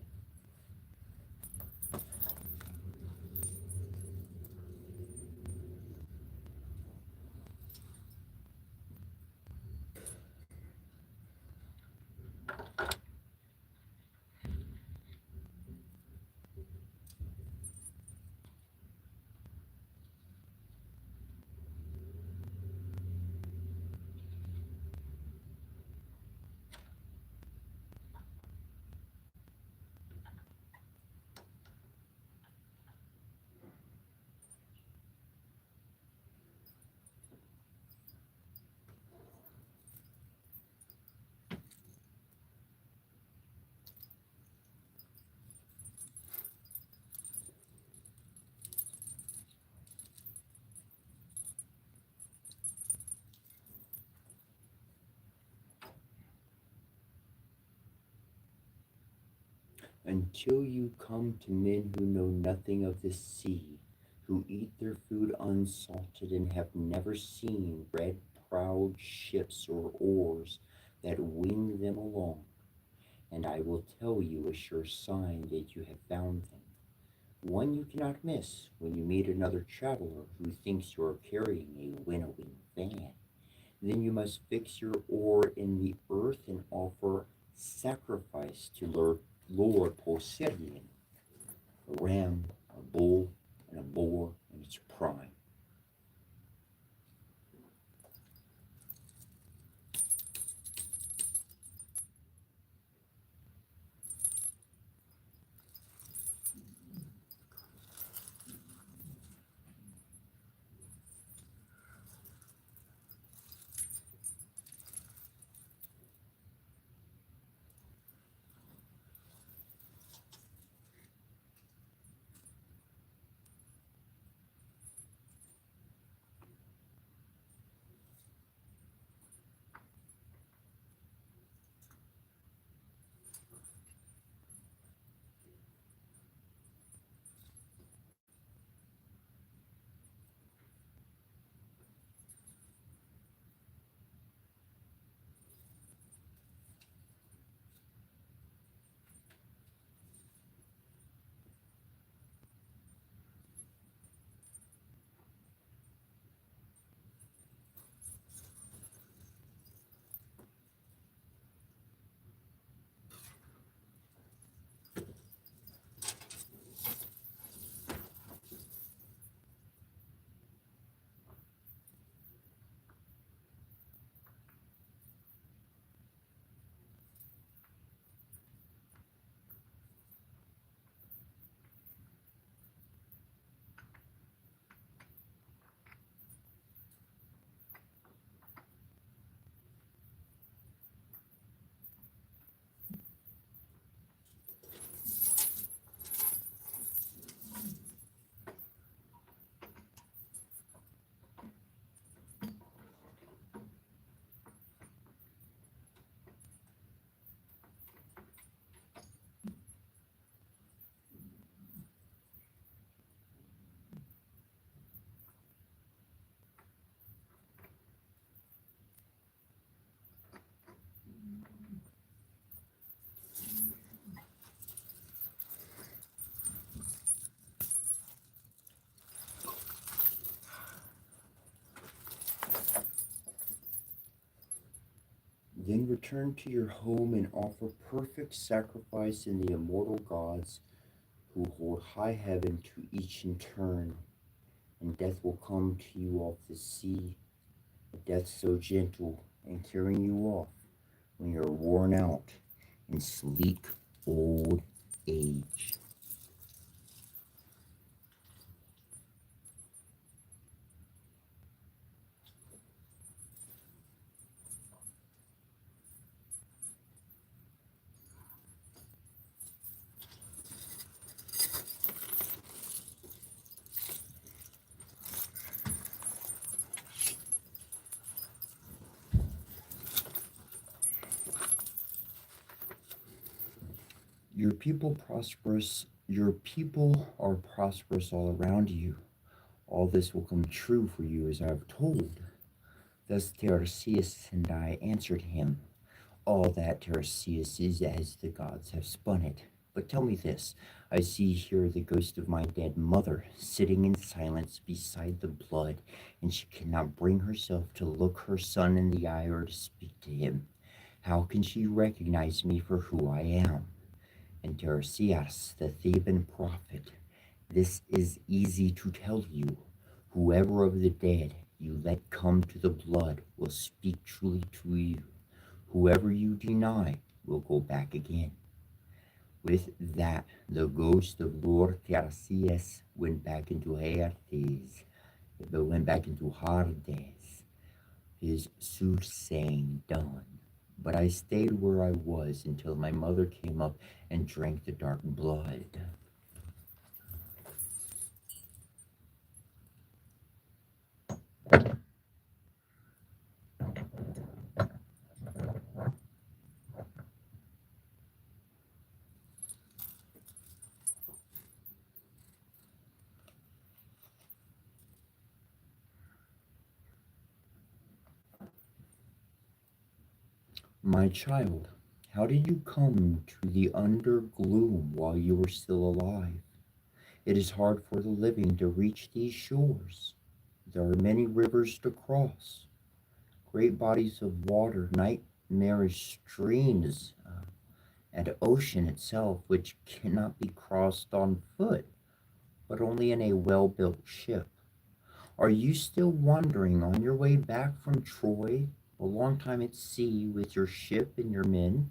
Until you come to men who know nothing of the sea, who eat their food unsalted and have never seen red prowed ships or oars that wing them along, and I will tell you a sure sign that you have found them, one you cannot miss when you meet another traveler who thinks you are carrying a winnowing fan. Then you must fix your oar in the earth and offer sacrifice to Lord Poseidon, a ram, a bull, and a boar in its prime. Then return to your home and offer perfect sacrifice in the immortal gods who hold high heaven to each in turn, and death will come to you off the sea, a death so gentle and carrying you off when you're worn out in sleek old age. Your people are prosperous all around you. All this will come true for you as I have told. Thus Tiresias and I answered him. All that Tiresias is as the gods have spun it. But tell me this, I see here the ghost of my dead mother, sitting in silence beside the blood, and she cannot bring herself to look her son in the eye or to speak to him. How can she recognize me for who I am? And Tiresias, the Theban prophet, this is easy to tell you. Whoever of the dead you let come to the blood will speak truly to you. Whoever you deny will go back again. With that, the ghost of Lord Tiresias went back into Hades, his soothsaying done. But I stayed where I was until my mother came up and drank the dark blood. My child, how did you come to the undergloom while you were still alive? It is hard for the living to reach these shores. There are many rivers to cross, great bodies of water, nightmarish streams, and ocean itself, which cannot be crossed on foot, but only in a well-built ship. Are you still wandering on your way back from Troy, a long time at sea with your ship and your men?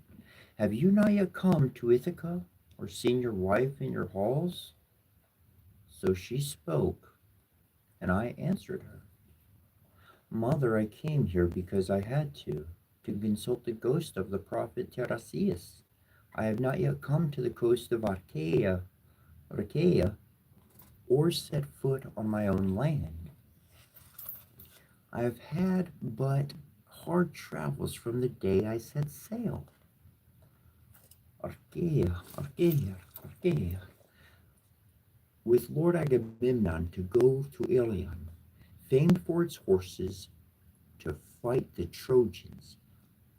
Have you not yet come to Ithaca, or seen your wife in your halls? So she spoke, and I answered her. Mother, I came here because I had to consult the ghost of the prophet Tiresias. I have not yet come to the coast of Archaea, or set foot on my own land. I have had but hard travels from the day I set sail. Archaea, with Lord Agamemnon to go to Ilion, famed for its horses, to fight the Trojans.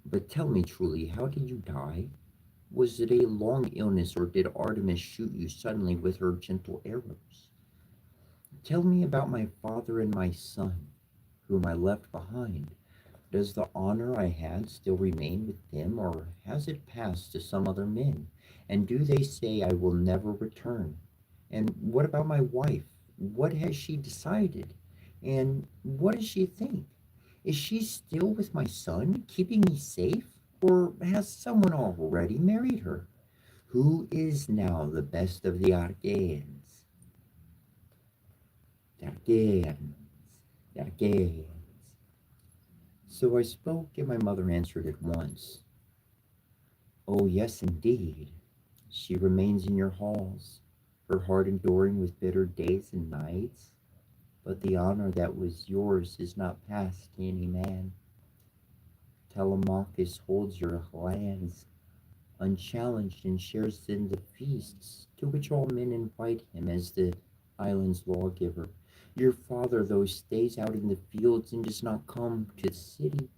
But tell me truly, how did you die? Was it a long illness, or did Artemis shoot you suddenly with her gentle arrows? Tell me about my father and my son, whom I left behind. Does the honor I had still remain with them, or has it passed to some other men? And do they say I will never return? And what about my wife? What has she decided? And what does she think? Is she still with my son, keeping me safe? Or has someone already married her? Who is now the best of the Archaeans? Archaeans, Archaeans. So I spoke, and my mother answered at once. Oh, yes, indeed. She remains in your halls, her heart enduring with bitter days and nights. But the honor that was yours is not passed to any man. Telemachus holds your lands unchallenged and shares in the feasts to which all men invite him as the island's lawgiver. Your father, though, stays out in the fields and does not come to the city.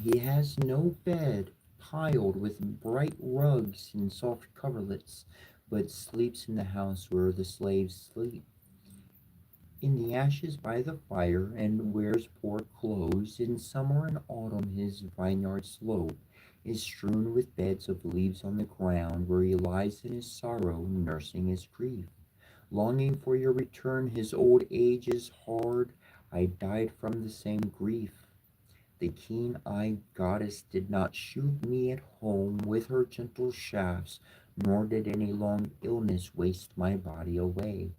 He has no bed piled with bright rugs and soft coverlets, but sleeps in the house where the slaves sleep. in the ashes by the fire, and wears poor clothes. In summer and autumn his vineyard slope is strewn with beds of leaves on the ground, where he lies in his sorrow, nursing his grief. Longing for your return, his old age is hard. I died from the same grief. The keen-eyed goddess did not shoot me at home with her gentle shafts, nor did any long illness waste my body away.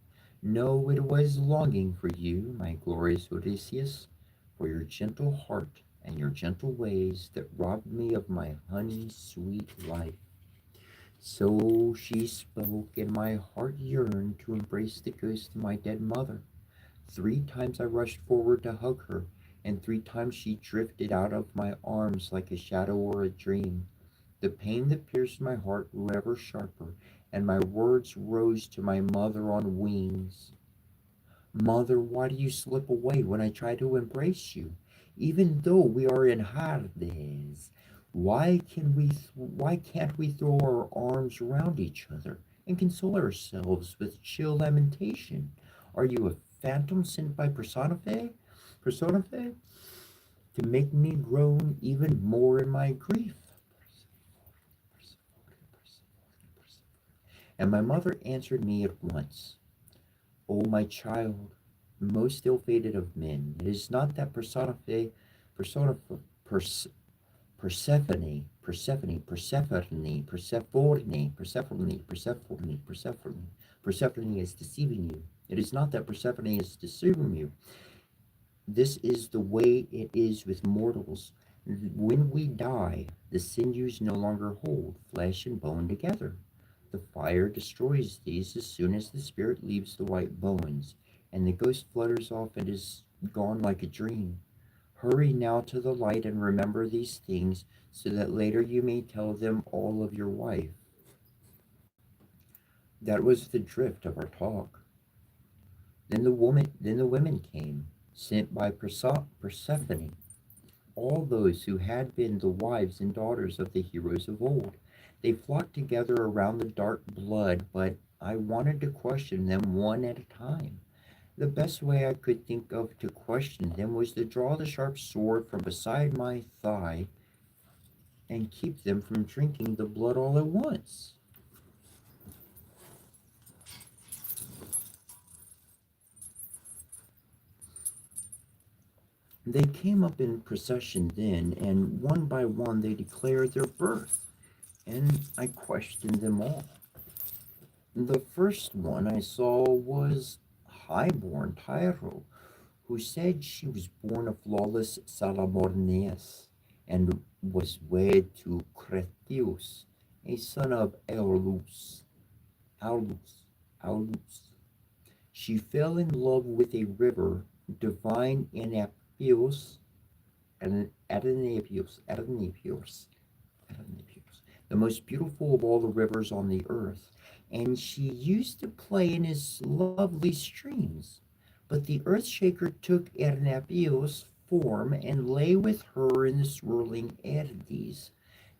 No, it was longing for you, my glorious Odysseus, for your gentle heart and your gentle ways that robbed me of my honey-sweet life. So she spoke, and my heart yearned to embrace the ghost of my dead mother. 3 times I rushed forward to hug her, and 3 times she drifted out of my arms like a shadow or a dream. The pain that pierced my heart grew ever sharper, and my words rose to my mother on wings. Mother, why do you slip away when I try to embrace you? Even though we are in Hades, why can't we throw our arms around each other and console ourselves with chill lamentation? Are you a phantom sent by Personife to make me groan even more in my grief? And my mother answered me at once. O my child, most ill-fated of men, it is not that Persona, Pers, Persephone, Persephone, Persephone, Persephone, Persephone, Persephone, Persephone, Persephone is deceiving you. It is not that Persephone is deceiving you. This is the way it is with mortals. When we die, the sinews no longer hold flesh and bone together. The fire destroys these as soon as the spirit leaves the white bones, and the ghost flutters off and is gone like a dream. Hurry now to the light and remember these things, so that later you may tell them all of your wife. That was the drift of our talk. Then the women came, sent by Persephone, all those who had been the wives and daughters of the heroes of old. They flocked together around the dark blood, but I wanted to question them one at a time. The best way I could think of to question them was to draw the sharp sword from beside my thigh and keep them from drinking the blood all at once. They came up in procession then, and one by one they declared their birth, and I questioned them all. The first one I saw was highborn Tyro, who said she was born of flawless Salamorneus and was wed to Cretius, a son of Aulus. Aulus. Aulus. She fell in love with a river, divine Anapius, Adanapius, the most beautiful of all the rivers on the earth, and she used to play in his lovely streams. But the earth shaker took Adanapius' form and lay with her in the swirling Erides,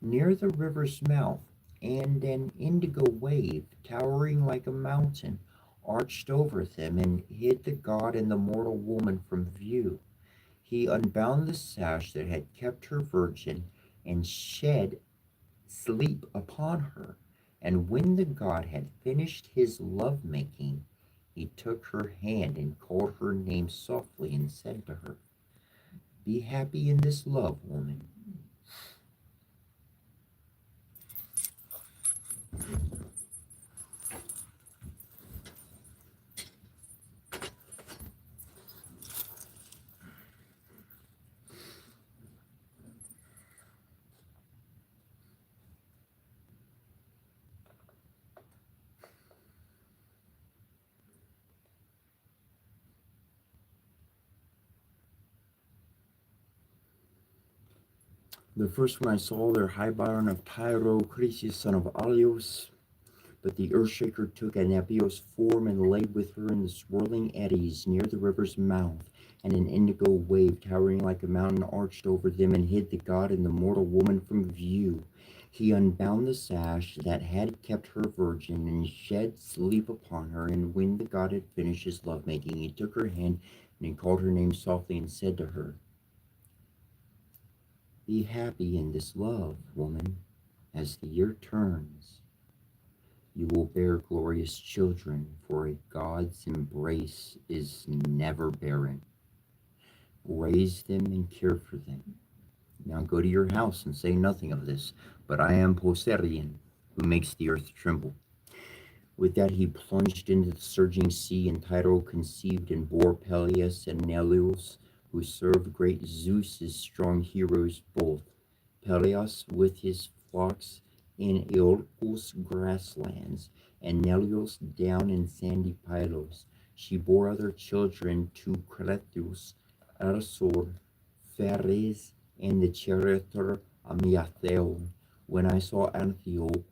near the river's mouth, and an indigo wave, towering like a mountain, arched over them and hid the god and the mortal woman from view. He unbound the sash that had kept her virgin and shed sleep upon her. And when the god had finished his love making, he took her hand and called her name softly and said to her, "Be happy in this love, woman." The first one I saw there, Highborn of Tyro, Crisius, son of Alios. But the Earthshaker took Anapios' form and lay with her in the swirling eddies near the river's mouth, and an indigo wave towering like a mountain arched over them and hid the god and the mortal woman from view. He unbound the sash that had kept her virgin and shed sleep upon her. And when the god had finished his lovemaking, he took her hand and he called her name softly and said to her, "Be happy in this love, woman. As the year turns, you will bear glorious children, for a god's embrace is never barren. Raise them and care for them. Now go to your house and say nothing of this, but I am Poserion, who makes the earth tremble." With that he plunged into the surging sea, and Tyro conceived and bore Peleus and Neleus, who served great Zeus's strong heroes both. Peleus with his flocks in Aeolus grasslands, and Neleus down in sandy Pylos. She bore other children to Cretheus, Arsor, Pheres, and the charioteer Amiatheon. When I saw Antheo,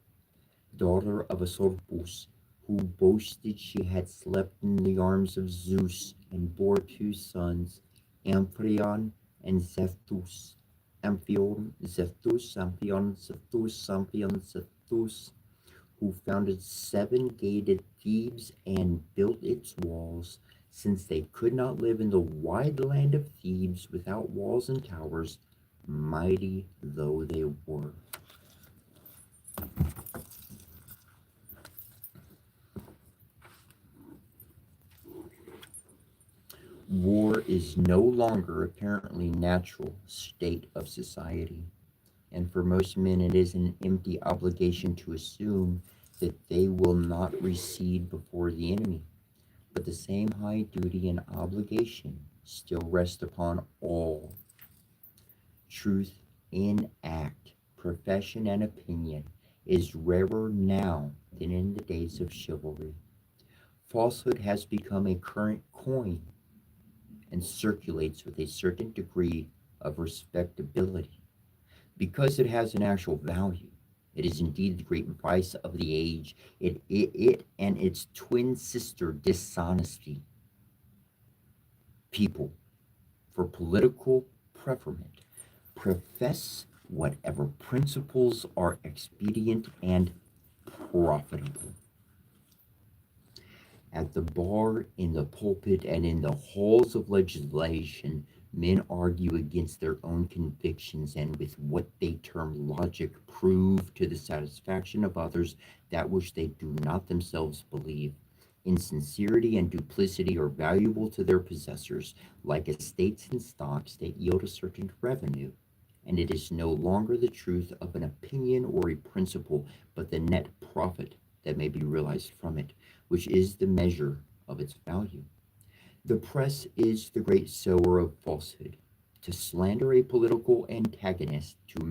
daughter of Asorpus, who boasted she had slept in the arms of Zeus, and bore two sons, Amphion and Zethus. Amphion, Zethus, Amphion, Zethus, Amphion, Zethus, who founded seven-gated Thebes and built its walls, since they could not live in the wide land of Thebes without walls and towers, mighty though they were. War is no longer apparently natural state of society, and for most men it is an empty obligation to assume that they will not recede before the enemy. But the same high duty and obligation still rest upon all. Truth in act, profession, and opinion is rarer now than in the days of chivalry. Falsehood has become a current coin and circulates with a certain degree of respectability because it has an actual value. It is indeed the great vice of the age. It and its twin sister, dishonesty. People, for political preferment, profess whatever principles are expedient and profitable. At the bar, in the pulpit, and in the halls of legislation, men argue against their own convictions and with what they term logic prove to the satisfaction of others that which they do not themselves believe. Insincerity and duplicity are valuable to their possessors. Like estates and stocks, they yield a certain revenue, and it is no longer the truth of an opinion or a principle, but the net profit that may be realized from it, which is the measure of its value. The press is the great sower of falsehood. To slander a political antagonist, to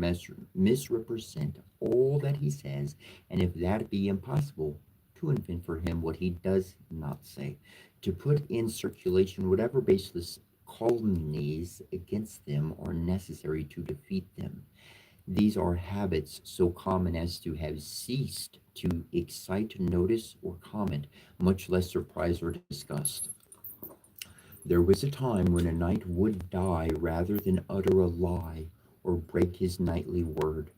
misrepresent all that he says, and if that be impossible, to invent for him what he does not say, to put in circulation whatever baseless calumnies against them are necessary to defeat them. These are habits so common as to have ceased to excite notice or comment, much less surprise or disgust. There was a time when a knight would die rather than utter a lie or break his knightly word.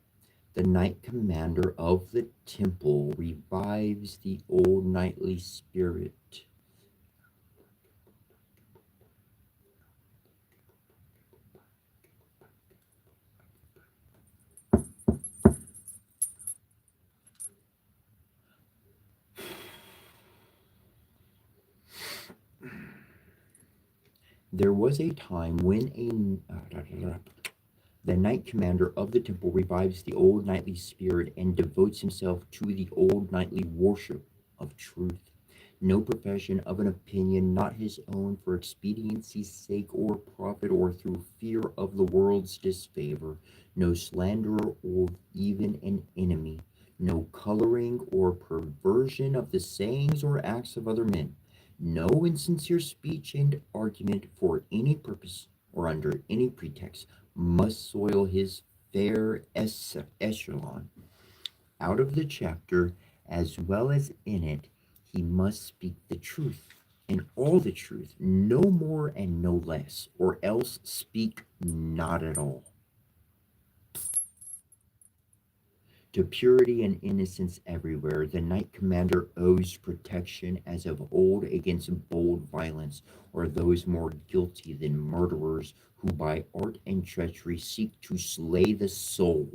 The knight commander of the temple revives the old knightly spirit. There was a time when the knight commander of the temple revives the old knightly spirit and devotes himself to the old knightly worship of truth. No profession of an opinion not his own for expediency's sake or profit or through fear of the world's disfavor, no slanderer or even an enemy, no coloring or perversion of the sayings or acts of other men, no insincere speech and argument for any purpose or under any pretext must soil his fair echelon. Out of the chapter, as well as in it, he must speak the truth, and all the truth, no more and no less, or else speak not at all. To purity and innocence everywhere, the Knight Commander owes protection as of old against bold violence, or those more guilty than murderers who by art and treachery seek to slay the soul,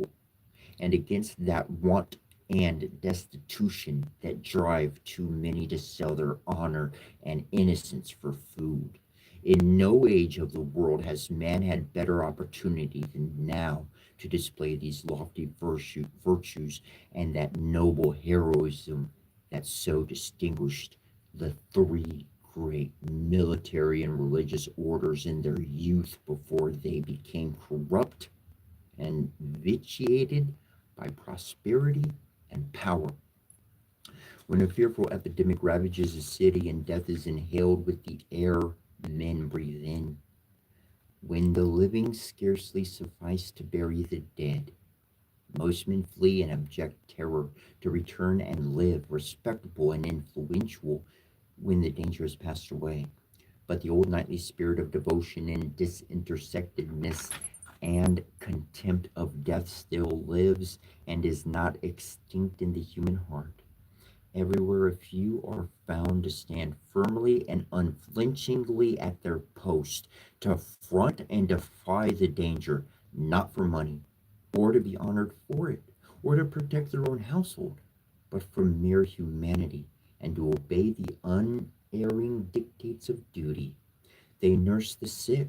and against that want and destitution that drive too many to sell their honor and innocence for food. In no age of the world has man had better opportunity than now to display these lofty virtues and that noble heroism that so distinguished the three great military and religious orders in their youth before they became corrupt and vitiated by prosperity and power. When a fearful epidemic ravages a city and death is inhaled with the air men breathe in, when the living scarcely suffice to bury the dead, most men flee in abject terror to return and live respectable and influential when the danger has passed away. But the old knightly spirit of devotion and disinteressedness and contempt of death still lives and is not extinct in the human heart. Everywhere a few are found to stand firmly and unflinchingly at their post, to front and defy the danger, not for money, or to be honored for it, or to protect their own household, but from mere humanity, and to obey the unerring dictates of duty. They nurse the sick,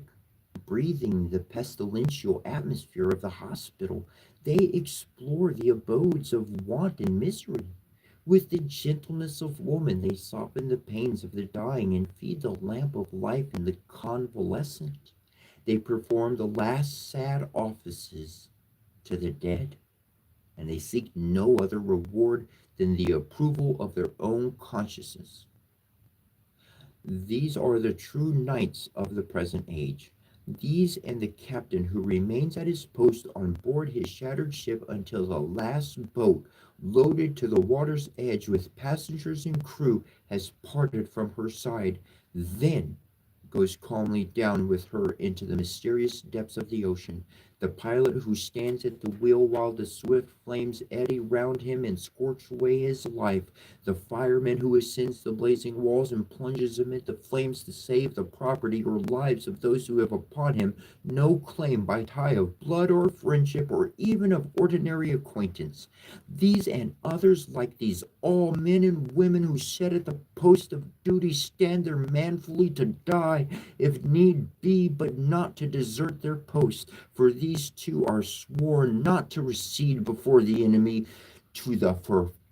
breathing the pestilential atmosphere of the hospital. They explore the abodes of want and misery. With the gentleness of woman, they soften the pains of the dying and feed the lamp of life in the convalescent. They perform the last sad offices to the dead, and they seek no other reward than the approval of their own consciences. These are the true knights of the present age. These and the captain who remains at his post on board his shattered ship until the last boat, loaded to the water's edge with passengers and crew, has parted from her side, then goes calmly down with her into the mysterious depths of the ocean. The pilot who stands at the wheel while the swift flames eddy round him and scorch away his life. The fireman who ascends the blazing walls and plunges amid the flames to save the property or lives of those who have upon him no claim by tie of blood or friendship or even of ordinary acquaintance. These and others like these, all men and women who set at the post of duty, stand there manfully to die if need be, but not to desert their post, for these two are sworn not to recede before the enemy to the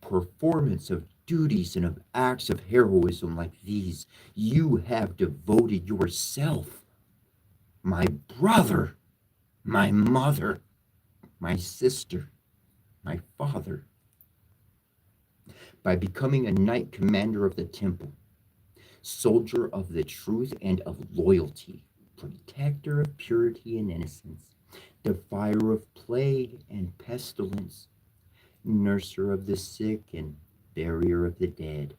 performance of duties and of acts of heroism like these. You have devoted yourself, my brother, my mother, my sister, my father, by becoming a knight commander of the temple, soldier of the truth and of loyalty, protector of purity and innocence, defier of plague and pestilence, nurser of the sick and barrier of the dead,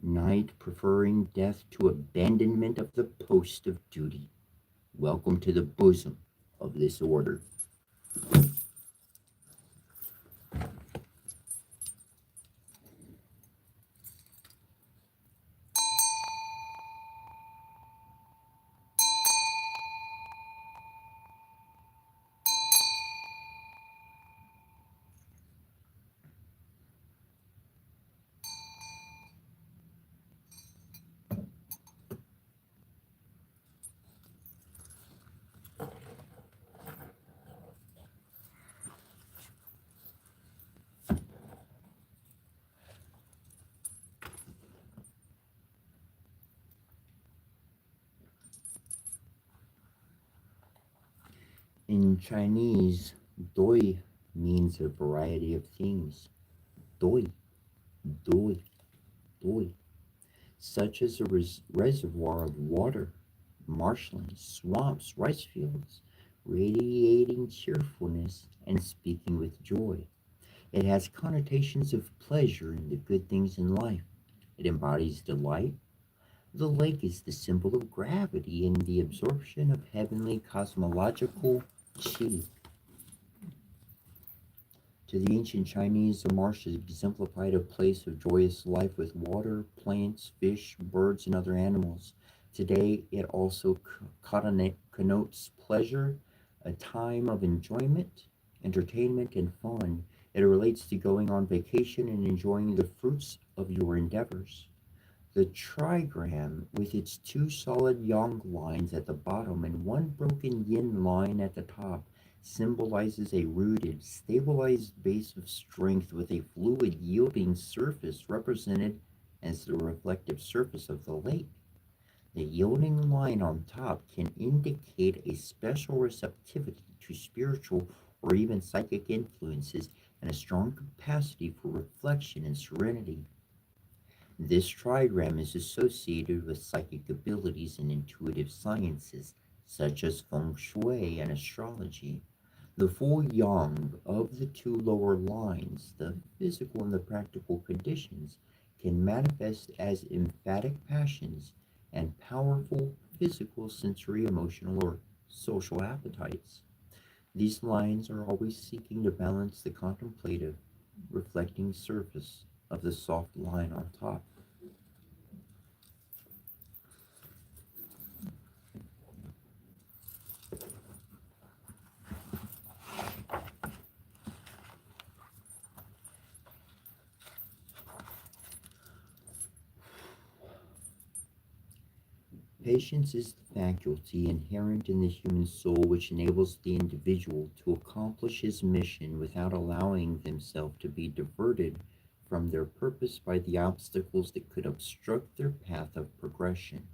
knight preferring death to abandonment of the post of duty. Welcome to the bosom of this order. In Chinese, doi means a variety of things. Doi, doi, doi, such as a reservoir of water, marshlands, swamps, rice fields, radiating cheerfulness and speaking with joy. It has connotations of pleasure and the good things in life. It embodies delight. The lake is the symbol of gravity and the absorption of heavenly cosmological chi. To the ancient Chinese, the marsh exemplified a place of joyous life with water, plants, fish, birds, and other animals. Today, it also connotes pleasure, a time of enjoyment, entertainment, and fun. It relates to going on vacation and enjoying the fruits of your endeavors. The trigram, with its two solid yang lines at the bottom and one broken yin line at the top, symbolizes a rooted, stabilized base of strength with a fluid yielding surface represented as the reflective surface of the lake. The yielding line on top can indicate a special receptivity to spiritual or even psychic influences and a strong capacity for reflection and serenity. This trigram is associated with psychic abilities and intuitive sciences, such as feng shui and astrology. The full yang of the two lower lines, the physical and the practical conditions, can manifest as emphatic passions and powerful physical, sensory, emotional, or social appetites. These lines are always seeking to balance the contemplative, reflecting surface of the soft line on top. Patience is the faculty inherent in the human soul which enables the individual to accomplish his mission without allowing themselves to be diverted from their purpose by the obstacles that could obstruct their path of progression.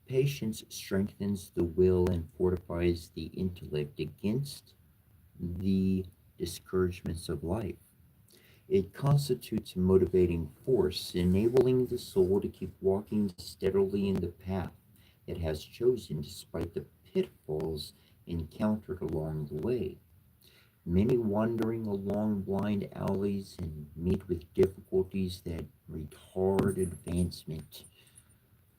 Patience strengthens the will and fortifies the intellect against the discouragements of life. It constitutes a motivating force, enabling the soul to keep walking steadily in the path it has chosen despite the pitfalls encountered along the way. Many wandering along blind alleys and meet with difficulties that retard advancement.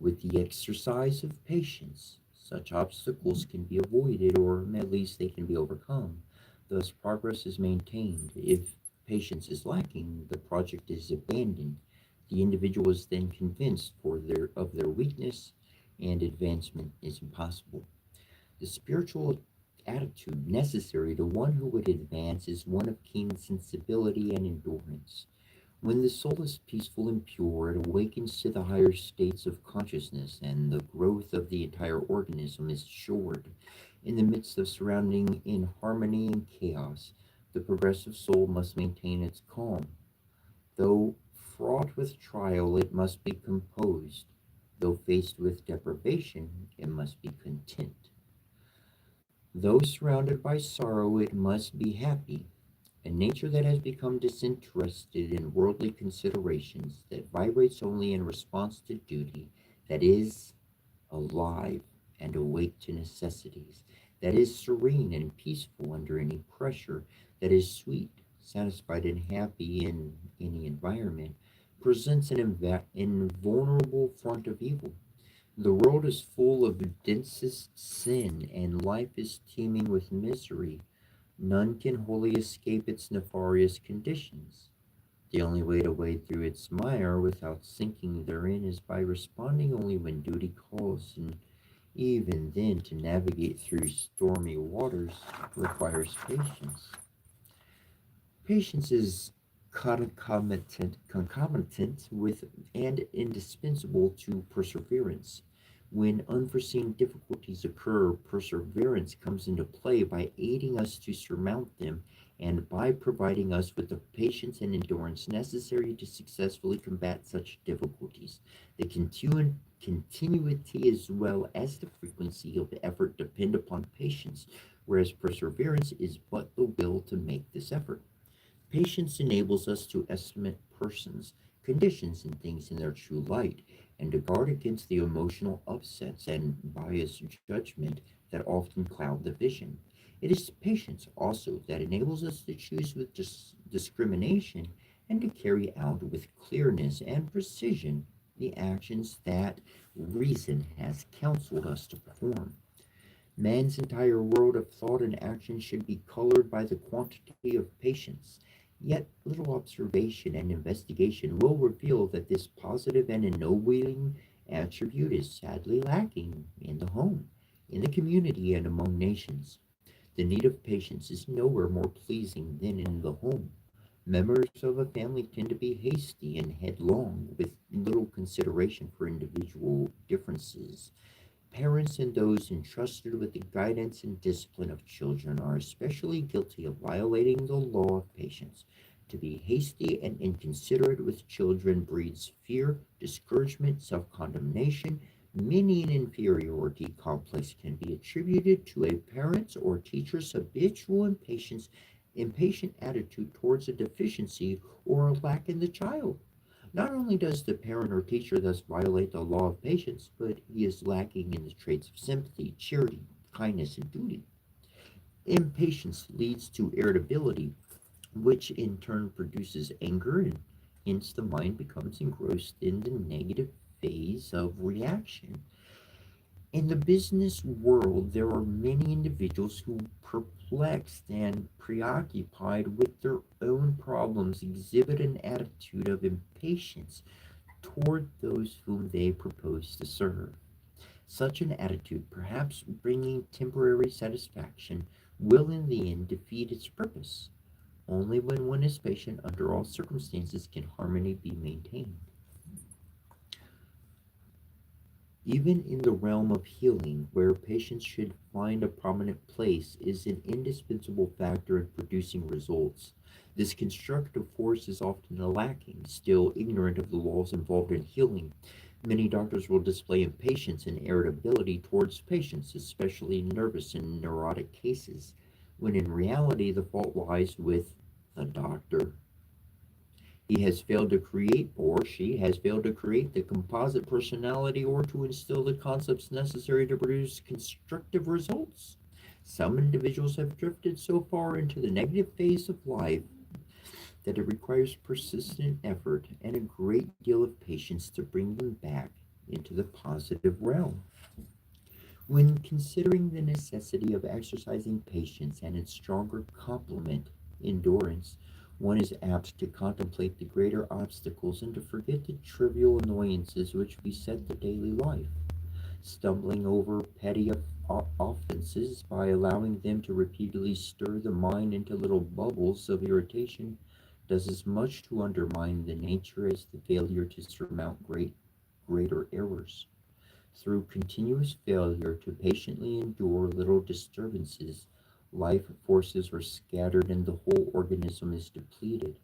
With the exercise of patience, such obstacles can be avoided or at least they can be overcome. Thus, progress is maintained. If patience is lacking, the project is abandoned. The individual is then convinced of their weakness and advancement is impossible. The spiritual attitude necessary to one who would advance is one of keen sensibility and endurance. When the soul is peaceful and pure, it awakens to the higher states of consciousness, and the growth of the entire organism is assured. In the midst of surrounding inharmony and chaos, the progressive soul must maintain its calm. Though fraught with trial, it must be composed. Though faced with deprivation, it must be content. Though surrounded by sorrow, it must be happy. A nature that has become disinterested in worldly considerations, that vibrates only in response to duty, that is alive and awake to necessities, that is serene and peaceful under any pressure, that is sweet, satisfied, and happy in any environment, presents an invulnerable front of evil. The world is full of densest sin, and life is teeming with misery. None can wholly escape its nefarious conditions. The only way to wade through its mire without sinking therein is by responding only when duty calls, and even then to navigate through stormy waters requires patience. Patience is concomitant with and indispensable to perseverance. When unforeseen difficulties occur, perseverance comes into play by aiding us to surmount them and by providing us with the patience and endurance necessary to successfully combat such difficulties. The continuity as well as the frequency of effort depend upon patience, whereas perseverance is but the will to make this effort. Patience enables us to estimate persons, conditions, and things in their true light, and to guard against the emotional upsets and biased judgment that often cloud the vision. It is patience also that enables us to choose with discrimination and to carry out with clearness and precision the actions that reason has counseled us to perform. Man's entire world of thought and action should be colored by the quantity of patience. Yet, little observation and investigation will reveal that this positive and ennobling attribute is sadly lacking in the home, in the community, and among nations. The need of patience is nowhere more pleasing than in the home. Members of a family tend to be hasty and headlong, with little consideration for individual differences. Parents and those entrusted with the guidance and discipline of children are especially guilty of violating the law of patience. To be hasty and inconsiderate with children breeds fear, discouragement, self condemnation. Many an inferiority complex can be attributed to a parent's or teacher's habitual impatient attitude towards a deficiency or a lack in the child. Not only does the parent or teacher thus violate the law of patience, but he is lacking in the traits of sympathy, charity, kindness, and duty. Impatience leads to irritability, which in turn produces anger, and hence the mind becomes engrossed in the negative phase of reaction. In the business world, there are many individuals who, perplexed and preoccupied with their own problems, exhibit an attitude of impatience toward those whom they propose to serve. Such an attitude, perhaps bringing temporary satisfaction, will in the end defeat its purpose. Only when one is patient under all circumstances can harmony be maintained. Even in the realm of healing, where patience should find a prominent place, is an indispensable factor in producing results. This constructive force is often lacking, still ignorant of the laws involved in healing. Many doctors will display impatience and irritability towards patients, especially nervous and neurotic cases, when in reality the fault lies with the doctor. He has failed to create, or she has failed to create, the composite personality or to instill the concepts necessary to produce constructive results. Some individuals have drifted so far into the negative phase of life that it requires persistent effort and a great deal of patience to bring them back into the positive realm. When considering the necessity of exercising patience and its stronger complement, endurance, one is apt to contemplate the greater obstacles and to forget the trivial annoyances which beset the daily life. Stumbling over petty offenses by allowing them to repeatedly stir the mind into little bubbles of irritation does as much to undermine the nature as the failure to surmount greater errors. Through continuous failure to patiently endure little disturbances, life forces are scattered and the whole organism is depleted.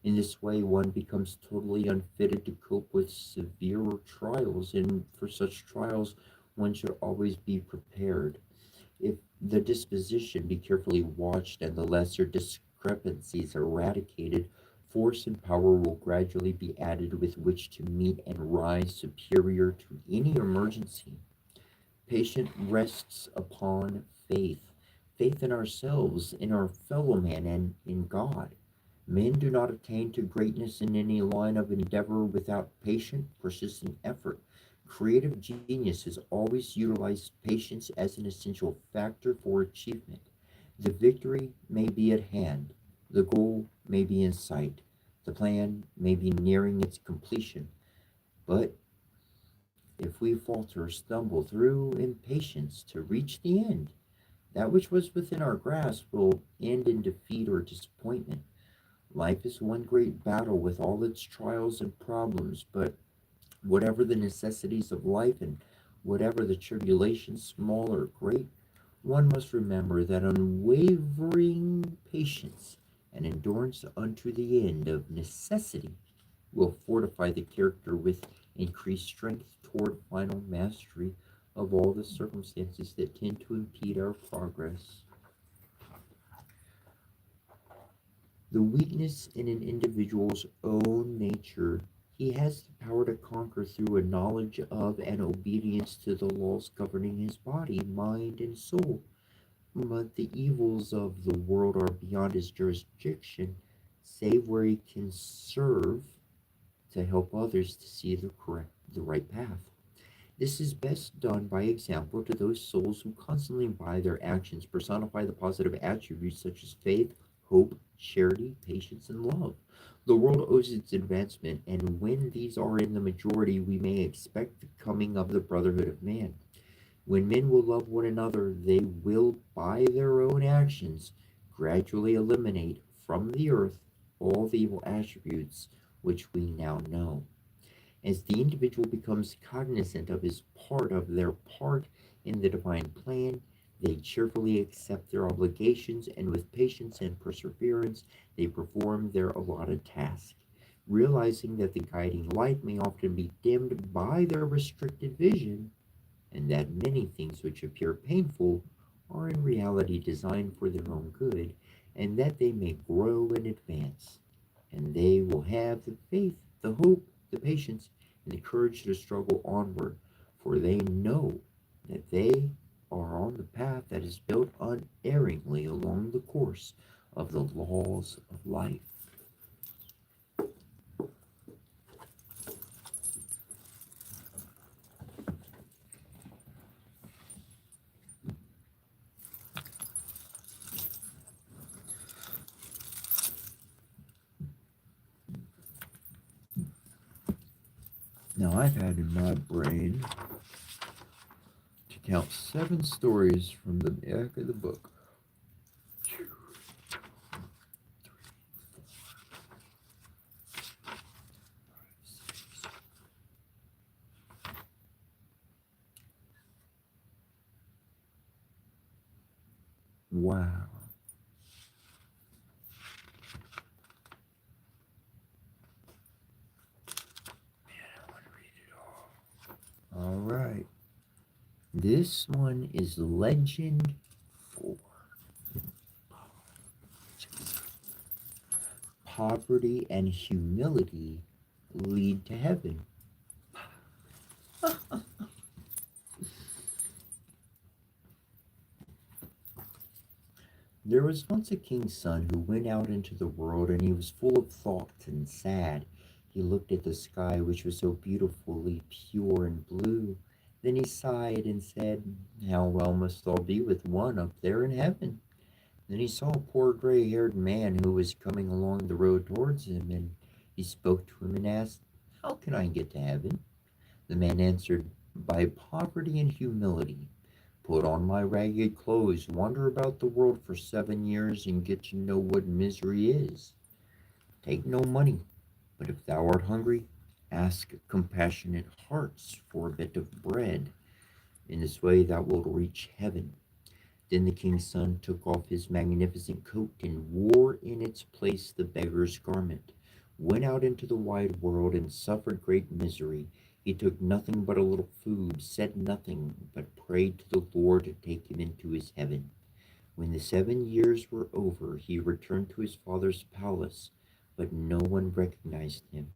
In this way, one becomes totally unfitted to cope with severer trials, and for such trials, one should always be prepared. If the disposition be carefully watched and the lesser discrepancies eradicated, force and power will gradually be added with which to meet and rise superior to any emergency. Patience rests upon faith, faith in ourselves, in our fellow man, and in God. Men do not attain to greatness in any line of endeavor without patient, persistent effort. Creative genius has always utilized patience as an essential factor for achievement. The victory may be at hand, the goal may be in sight, the plan may be nearing its completion, but if we falter or stumble through impatience to reach the end, that which was within our grasp will end in defeat or disappointment. Life is one great battle with all its trials and problems, but whatever the necessities of life and whatever the tribulations, small or great, one must remember that unwavering patience and endurance unto the end of necessity will fortify the character with increased strength toward final mastery of all the circumstances that tend to impede our progress. The weakness in an individual's own nature he has the power to conquer through a knowledge of and obedience to the laws governing his body, mind, and soul. But the evils of the world are beyond his jurisdiction, save where he can serve to help others to see the right path. This is best done by example to those souls who constantly by their actions personify the positive attributes such as faith, hope, charity, patience, and love. The world owes its advancement, and when these are in the majority, we may expect the coming of the brotherhood of man. When men will love one another, they will, by their own actions, gradually eliminate from the earth all the evil attributes which we now know. As the individual becomes cognizant of his part of their part in the divine plan, they cheerfully accept their obligations and with patience and perseverance they perform their allotted task, realizing that the guiding light may often be dimmed by their restricted vision and that many things which appear painful are in reality designed for their own good, and that they may grow and advance. And they will have the faith, the hope, the patience, and the courage to struggle onward, for they know that they are on the path that is built unerringly along the course of the laws of life. Now, I've had in my brain to count 7 stories from the back of the book. Wow. I want to read it all. All right. This one is Legend 4. Poverty and humility lead to heaven. There was once a king's son who went out into the world, and he was full of thoughts and sad. He looked at the sky, which was so beautifully pure and blue. Then he sighed and said, "How well must all be with one up there in heaven." Then he saw a poor gray haired man who was coming along the road towards him, and he spoke to him and asked, "How can I get to heaven?" The man answered, "By poverty and humility. Put on my ragged clothes, wander about the world for 7 years, and get to know what misery is. Take no money, but if thou art hungry, ask compassionate hearts for a bit of bread. In this way thou wilt reach heaven." Then the king's son took off his magnificent coat and wore in its place the beggar's garment, went out into the wide world and suffered great misery. He took nothing but a little food, said nothing, but prayed to the Lord to take him into his heaven. When the 7 years were over, he returned to his father's palace, but no one recognized him.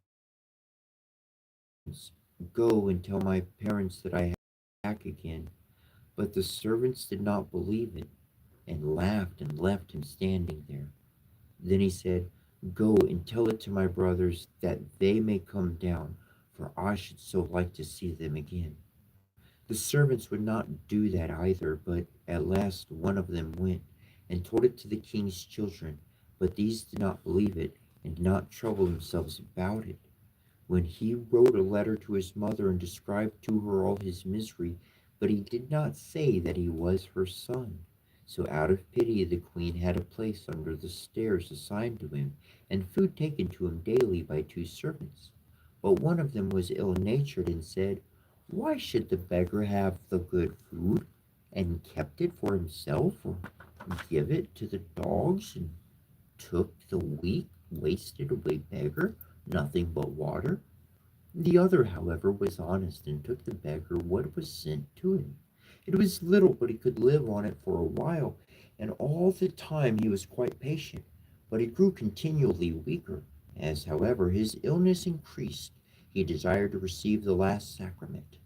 "Go and tell my parents that I have come back again." But the servants did not believe it, and laughed and left him standing there. Then he said, "Go and tell it to my brothers that they may come down, for I should so like to see them again." The servants would not do that either, but at last one of them went and told it to the king's children, but these did not believe it and did not trouble themselves about it. When he wrote a letter to his mother and described to her all his misery, but he did not say that he was her son. So out of pity the queen had a place under the stairs assigned to him, and food taken to him daily by 2 servants. But one of them was ill-natured and said, "Why should the beggar have the good food, and kept it for himself, or give it to the dogs, and took the weak, wasted away beggar nothing but water?" The other, however, was honest and took the beggar what was sent to him. It was little, but he could live on it for a while, and all the time he was quite patient. But he grew continually weaker. As, however, his illness increased, he desired to receive the last sacrament.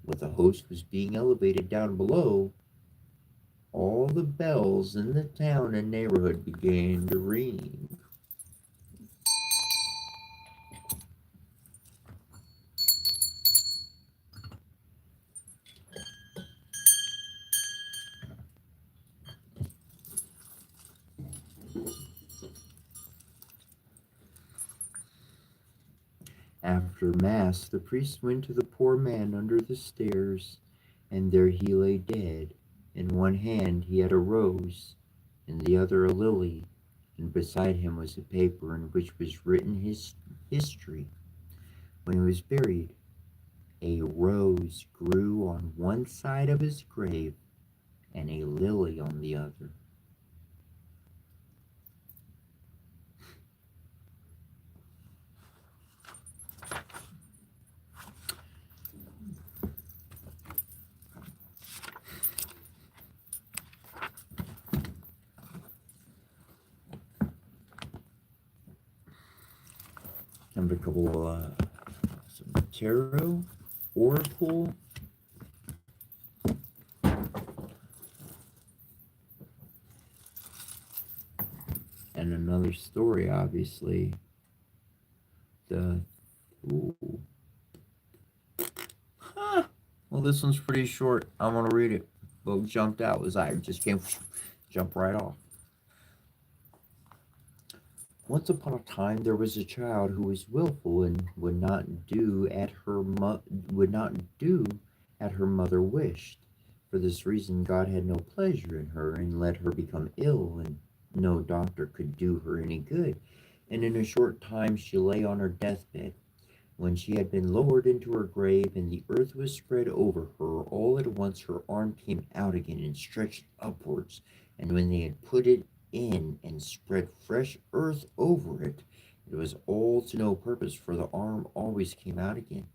When the host was being elevated down below, all the bells in the town and neighborhood began to ring. After Mass, the priest went to the poor man under the stairs, and there he lay dead. In one hand he had a rose, in the other a lily, and beside him was a paper in which was written his history. When he was buried, a rose grew on one side of his grave and a lily on the other. Number a couple some tarot, oracle, and another story, obviously. The ooh. Huh. Well, this one's pretty short. I'm gonna read it. What jumped out was I just came jump right off. Once upon a time, there was a child who was willful and would not do at her mother wished. For this reason, God had no pleasure in her and let her become ill, and no doctor could do her any good. And in a short time, she lay on her deathbed. When she had been lowered into her grave and the earth was spread over her, all at once her arm came out again and stretched upwards. And when they had put it in and spread fresh earth over it, it was all to no purpose, for the arm always came out again.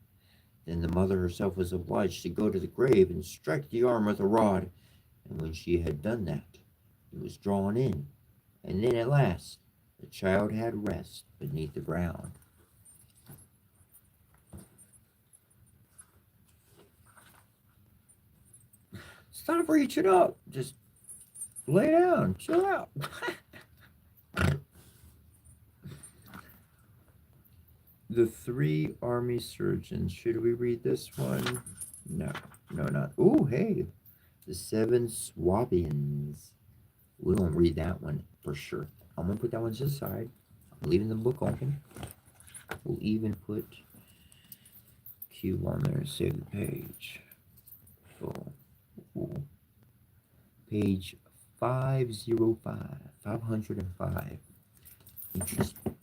Then the mother herself was obliged to go to the grave and strike the arm with a rod. And when she had done that, it was drawn in. And then at last the child had rest beneath the ground. Stop reaching up. Just lay down. Chill out. The Three Army Surgeons. Should we read this one? No, not. Oh, hey. The Seven Swabians. We won't read that one for sure. I'm going to put that one to the side. I'm leaving the book open. We'll even put Q on there. Save the page. So, page 505. 505. Interesting.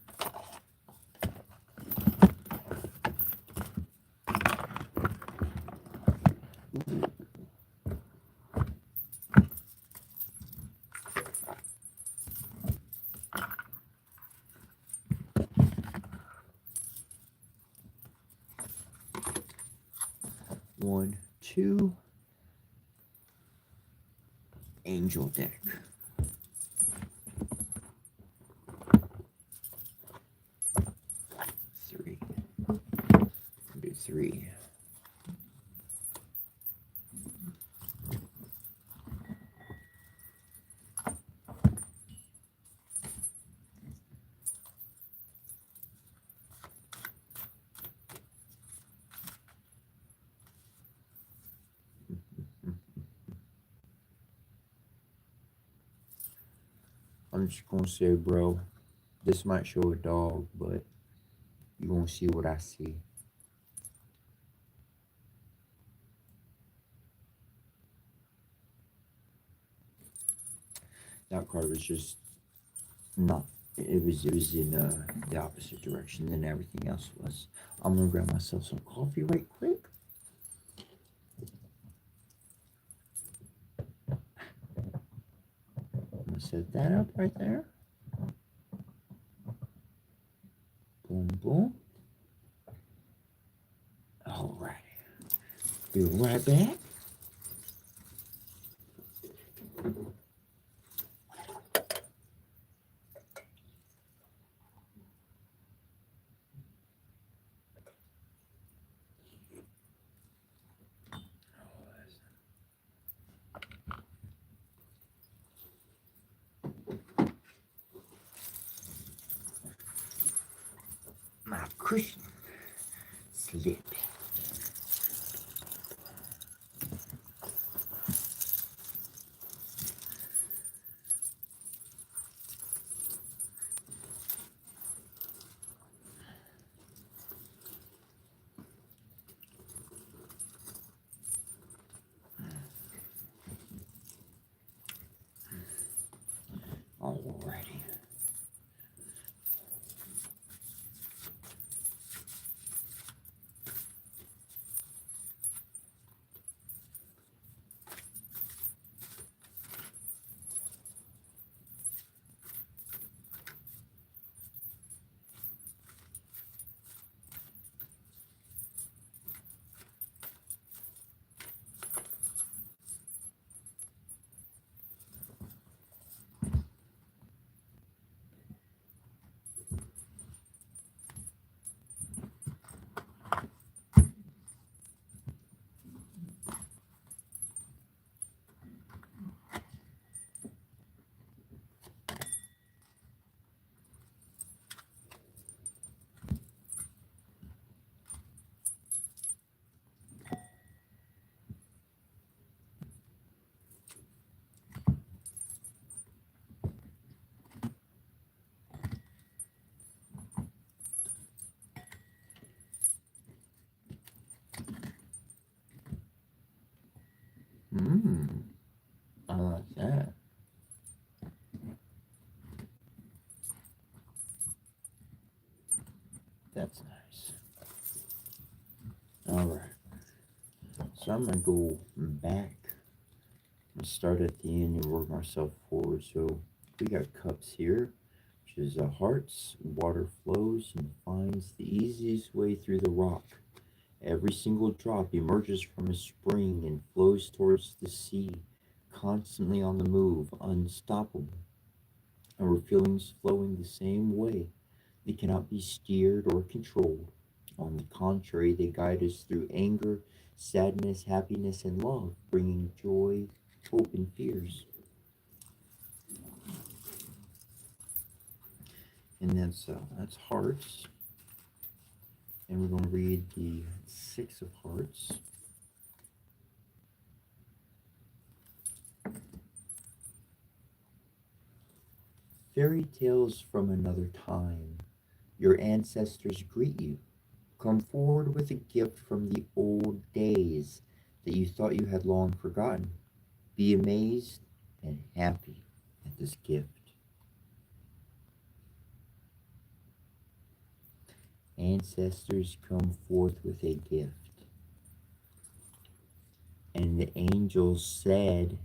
One, two. Angel deck. Three. Do three. I'm just gonna say, bro, this might show a dog, but you gonna see what I see. That card was just not. It was in the opposite direction than everything else was. I'm gonna grab myself some coffee right quick. I'm gonna set that up right there. Boom, boom. Alrighty. Be right back. My cushion slip. That's nice. All right. So I'm gonna go back and start at the end and work myself forward. So we got cups here, which is hearts. Water flows and finds the easiest way through the rock. Every single drop emerges from a spring and flows towards the sea, constantly on the move, unstoppable. Our feelings flowing the same way. They cannot be steered or controlled. On the contrary, they guide us through anger, sadness, happiness, and love, bringing joy, hope, and fears. And that's hearts. And we're going to read the Six of Hearts. Fairy tales from another time. Your ancestors greet you. Come forward with a gift from the old days that you thought you had long forgotten. Be amazed and happy at this gift. Ancestors come forth with a gift. And the angels said,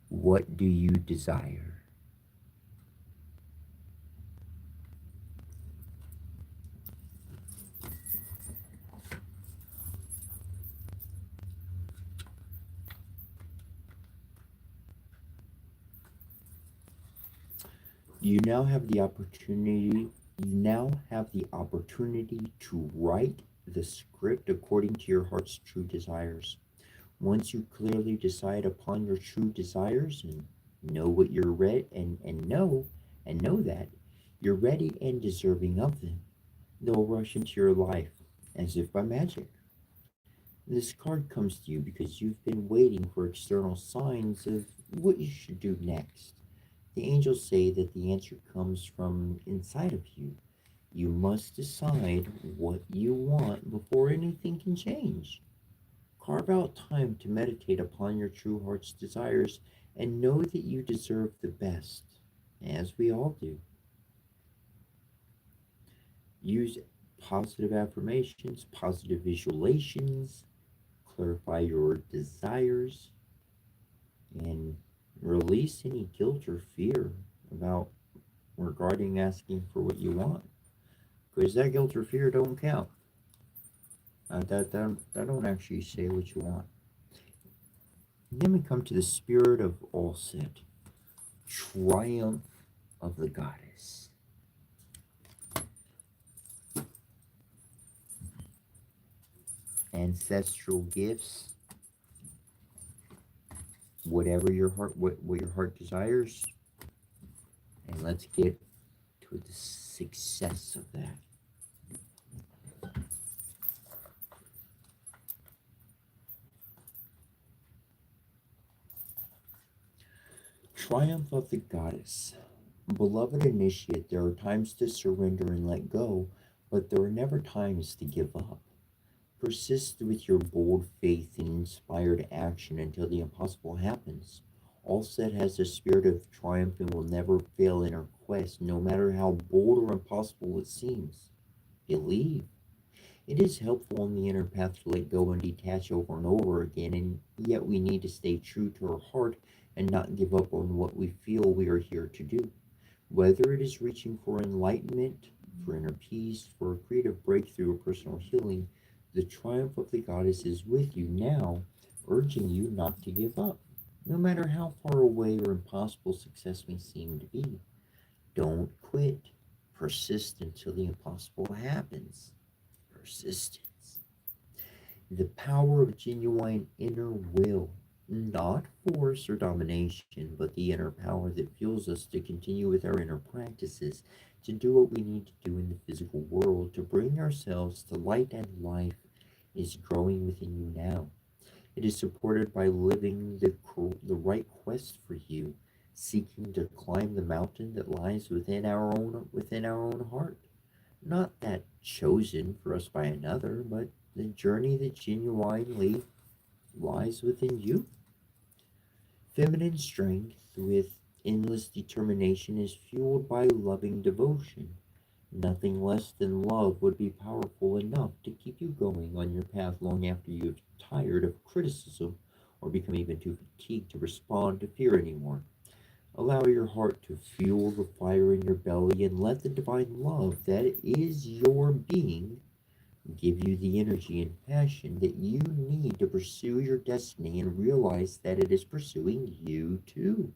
"What do you desire?" You now have the opportunity to write the script according to your heart's true desires. Once you clearly decide upon your true desires and know what you're read and know that you're ready and deserving of them, they'll rush into your life as if by magic. This card comes to you because you've been waiting for external signs of what you should do next. The angels say that the answer comes from inside of you. You must decide what you want before anything can change. Carve out time to meditate upon your true heart's desires and know that you deserve the best, as we all do. Use positive affirmations, positive visualizations, clarify your desires, and release any guilt or fear about regarding asking for what you want. Because that guilt or fear don't count. That don't actually say what you want. And then we come to the spirit of all set. Triumph of the goddess. Ancestral gifts. Whatever your heart what your heart desires. And let's get to the success of that. Triumph of the goddess. Beloved initiate, there are times to surrender and let go, but there are never times to give up. Persist with your bold faith and inspired action until the impossible happens. All set has the spirit of triumph and will never fail in her quest, no matter how bold or impossible it seems. Believe. It is helpful on the inner path to let go and detach over and over again, and yet we need to stay true to our heart and not give up on what we feel we are here to do. Whether it is reaching for enlightenment, for inner peace, for a creative breakthrough or personal healing, the triumph of the goddess is with you now, urging you not to give up, no matter how far away or impossible success may seem to be. Don't quit. Persist until the impossible happens. Persistence. The power of genuine inner will, not force or domination, but the inner power that fuels us to continue with our inner practices, to do what we need to do in the physical world, to bring ourselves to light and life, is growing within you now. It is supported by living the right quest for you, seeking to climb the mountain that lies within our own heart. Not that chosen for us by another, but the journey that genuinely lies within you. Feminine strength with endless determination is fueled by loving devotion. Nothing less than love would be powerful enough to keep you going on your path long after you have tired of criticism or become even too fatigued to respond to fear anymore. Allow your heart to fuel the fire in your belly and let the divine love that is your being give you the energy and passion that you need to pursue your destiny and realize that it is pursuing you too.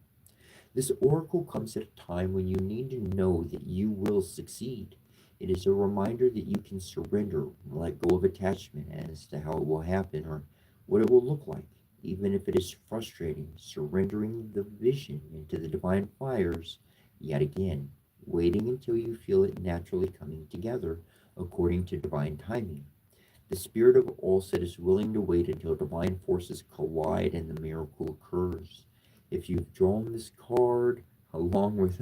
This oracle comes at a time when you need to know that you will succeed. It is a reminder that you can surrender, let go of attachment as to how it will happen or what it will look like, even if it is frustrating, surrendering the vision into the divine fires yet again, waiting until you feel it naturally coming together according to divine timing. The spirit of Olset is willing to wait until divine forces collide and the miracle occurs. If you've drawn this card along with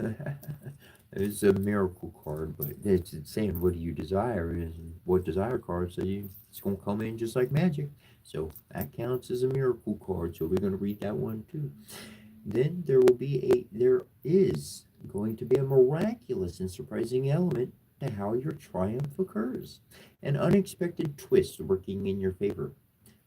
it's a miracle card, but it's saying what do you desire and what desire card, so it's gonna come in just like magic. So that counts as a miracle card. So we're gonna read that one too. Then there is going to be a miraculous and surprising element to how your triumph occurs, an unexpected twist working in your favor.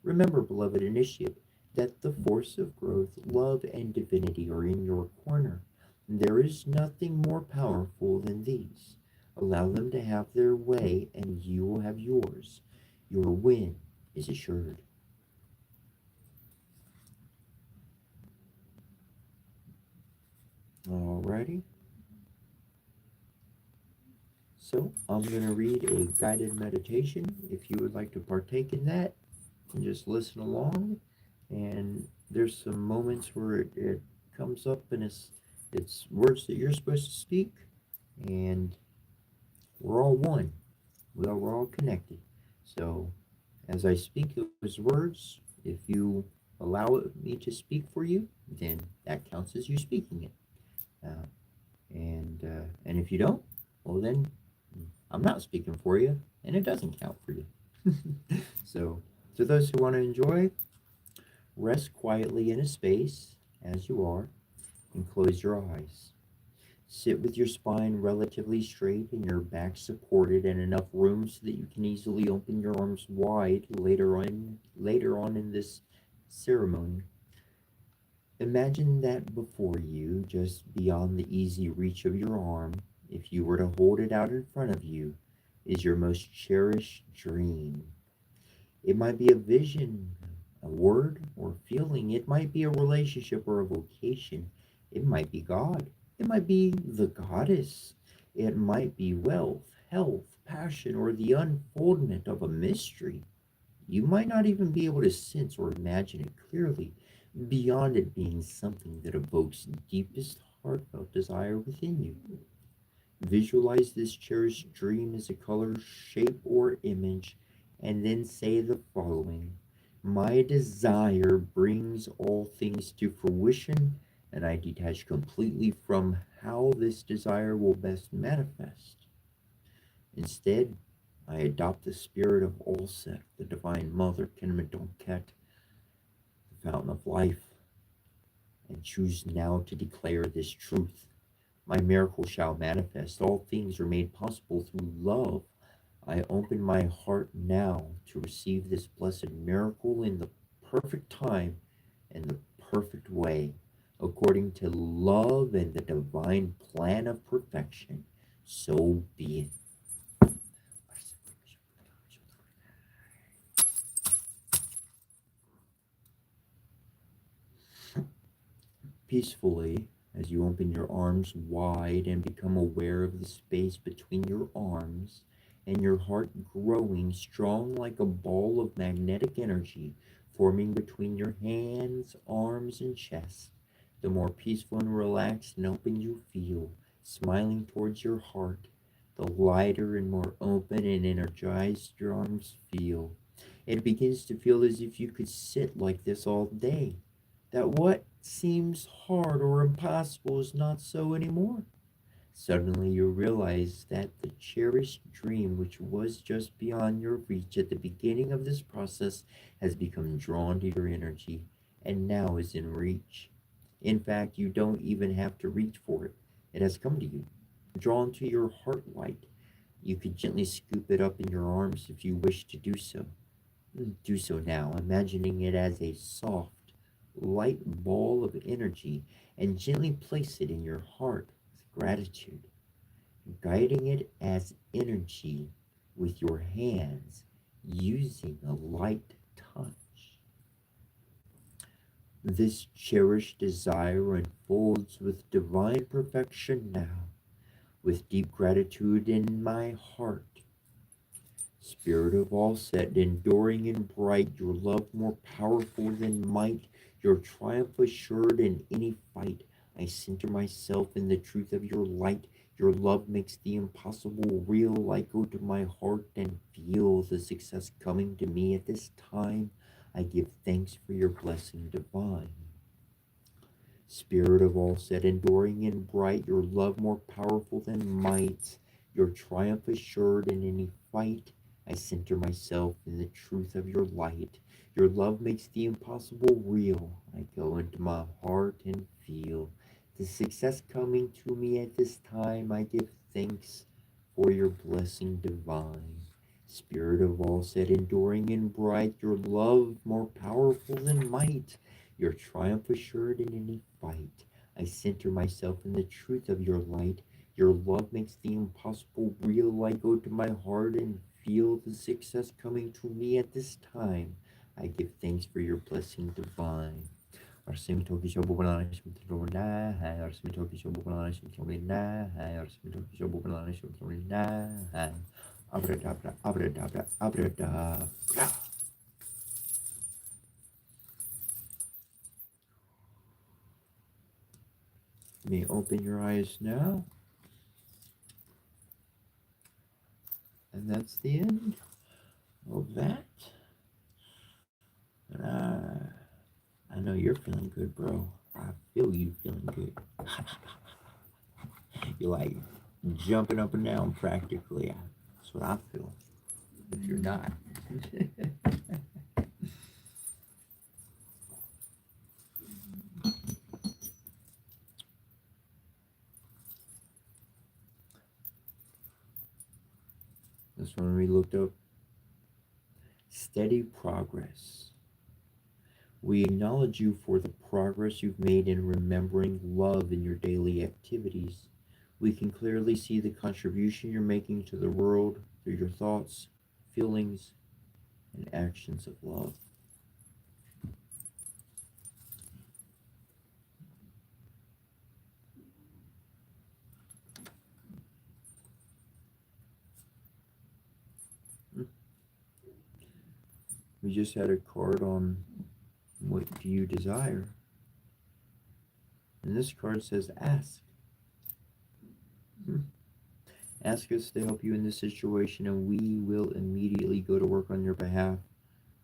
Remember, beloved initiate, that the force of growth, love, and divinity are in your corner. There is nothing more powerful than these. Allow them to have their way, and you will have yours. Your win is assured. Alrighty. So I'm going to read a guided meditation. If you would like to partake in that, and just listen along. And there's some moments where it comes up and it's words that you're supposed to speak, and we're all one. We're all connected. So as I speak those words, if you me to speak for you, then that counts as you speaking it. Uh, and if you don't, well then I'm not speaking for you, and it doesn't count for you. So, to those who want to enjoy, rest quietly in a space as you are and close your eyes. Sit with your spine relatively straight and your back supported and enough room so that you can easily open your arms wide later on in this ceremony. Imagine that before you, just beyond the easy reach of your arm, if you were to hold it out in front of you, is your most cherished dream. It might be a vision, a word, or feeling. It might be a relationship or a vocation. It might be God. It might be the goddess. It might be wealth, health, passion, or the unfoldment of a mystery. You might not even be able to sense or imagine it clearly, beyond it being something that evokes deepest heartfelt desire within you. Visualize this cherished dream as a color, shape, or image, and then say the following: My desire brings all things to fruition, and I detach completely from how this desire will best manifest. Instead, I adopt the spirit of Olsek, the Divine Mother, Kenmedonket, the Fountain of Life, and choose now to declare this truth. My miracle shall manifest. All things are made possible through love. I open my heart now to receive this blessed miracle in the perfect time and the perfect way, according to love and the divine plan of perfection. So be it. Peacefully, as you open your arms wide and become aware of the space between your arms and your heart growing strong like a ball of magnetic energy forming between your hands, arms, and chest, the more peaceful and relaxed and open you feel, smiling towards your heart, the lighter and more open and energized your arms feel. It begins to feel as if you could sit like this all day, that what seems hard or impossible is not so anymore. Suddenly you realize that the cherished dream, which was just beyond your reach at the beginning of this process, has become drawn to your energy and now is in reach. In fact, you don't even have to reach for it. It has come to you, drawn to your heart light. You could gently scoop it up in your arms if you wish to do so. Do so now, imagining it as a soft, light ball of energy, and gently place it in your heart with gratitude, guiding it as energy with your hands using a light touch. This cherished desire unfolds with divine perfection now, with deep gratitude in my heart. Spirit of all set, enduring and bright, your love more powerful than might, your triumph assured in any fight. I center myself in the truth of your light. Your love makes the impossible real. I go to my heart and feel the success coming to me at this time. I give thanks for your blessing divine. Spirit of all set, enduring and bright, your love more powerful than might, your triumph assured in any fight. I center myself in the truth of your light. Your love makes the impossible real. I go into my heart and feel the success coming to me at this time. I give thanks for your blessing divine. Spirit of all set, enduring and bright, your love more powerful than might, your triumph assured in any fight. I center myself in the truth of your light. Your love makes the impossible real. I go to my heart and feel the success coming to me at this time. I give thanks for your blessing divine. Arsimi show bubalana shimtro na hai. Arsimi show bubalana shimtro na hai. Arsimi show bubalana shimtro na hai. Abradabra, abradabra, abradabra. You may open your eyes now. And that's the end of that. And I know you're feeling good, bro. I feel you feeling good. You're like jumping up and down practically. That's what I feel. If you're not. This one we looked up. Steady progress. We acknowledge you for the progress you've made in remembering love in your daily activities. We can clearly see the contribution you're making to the world through your thoughts, feelings, and actions of love. We just had a card on what do you desire? And this card says ask. Ask us to help you in this situation, and we will immediately go to work on your behalf.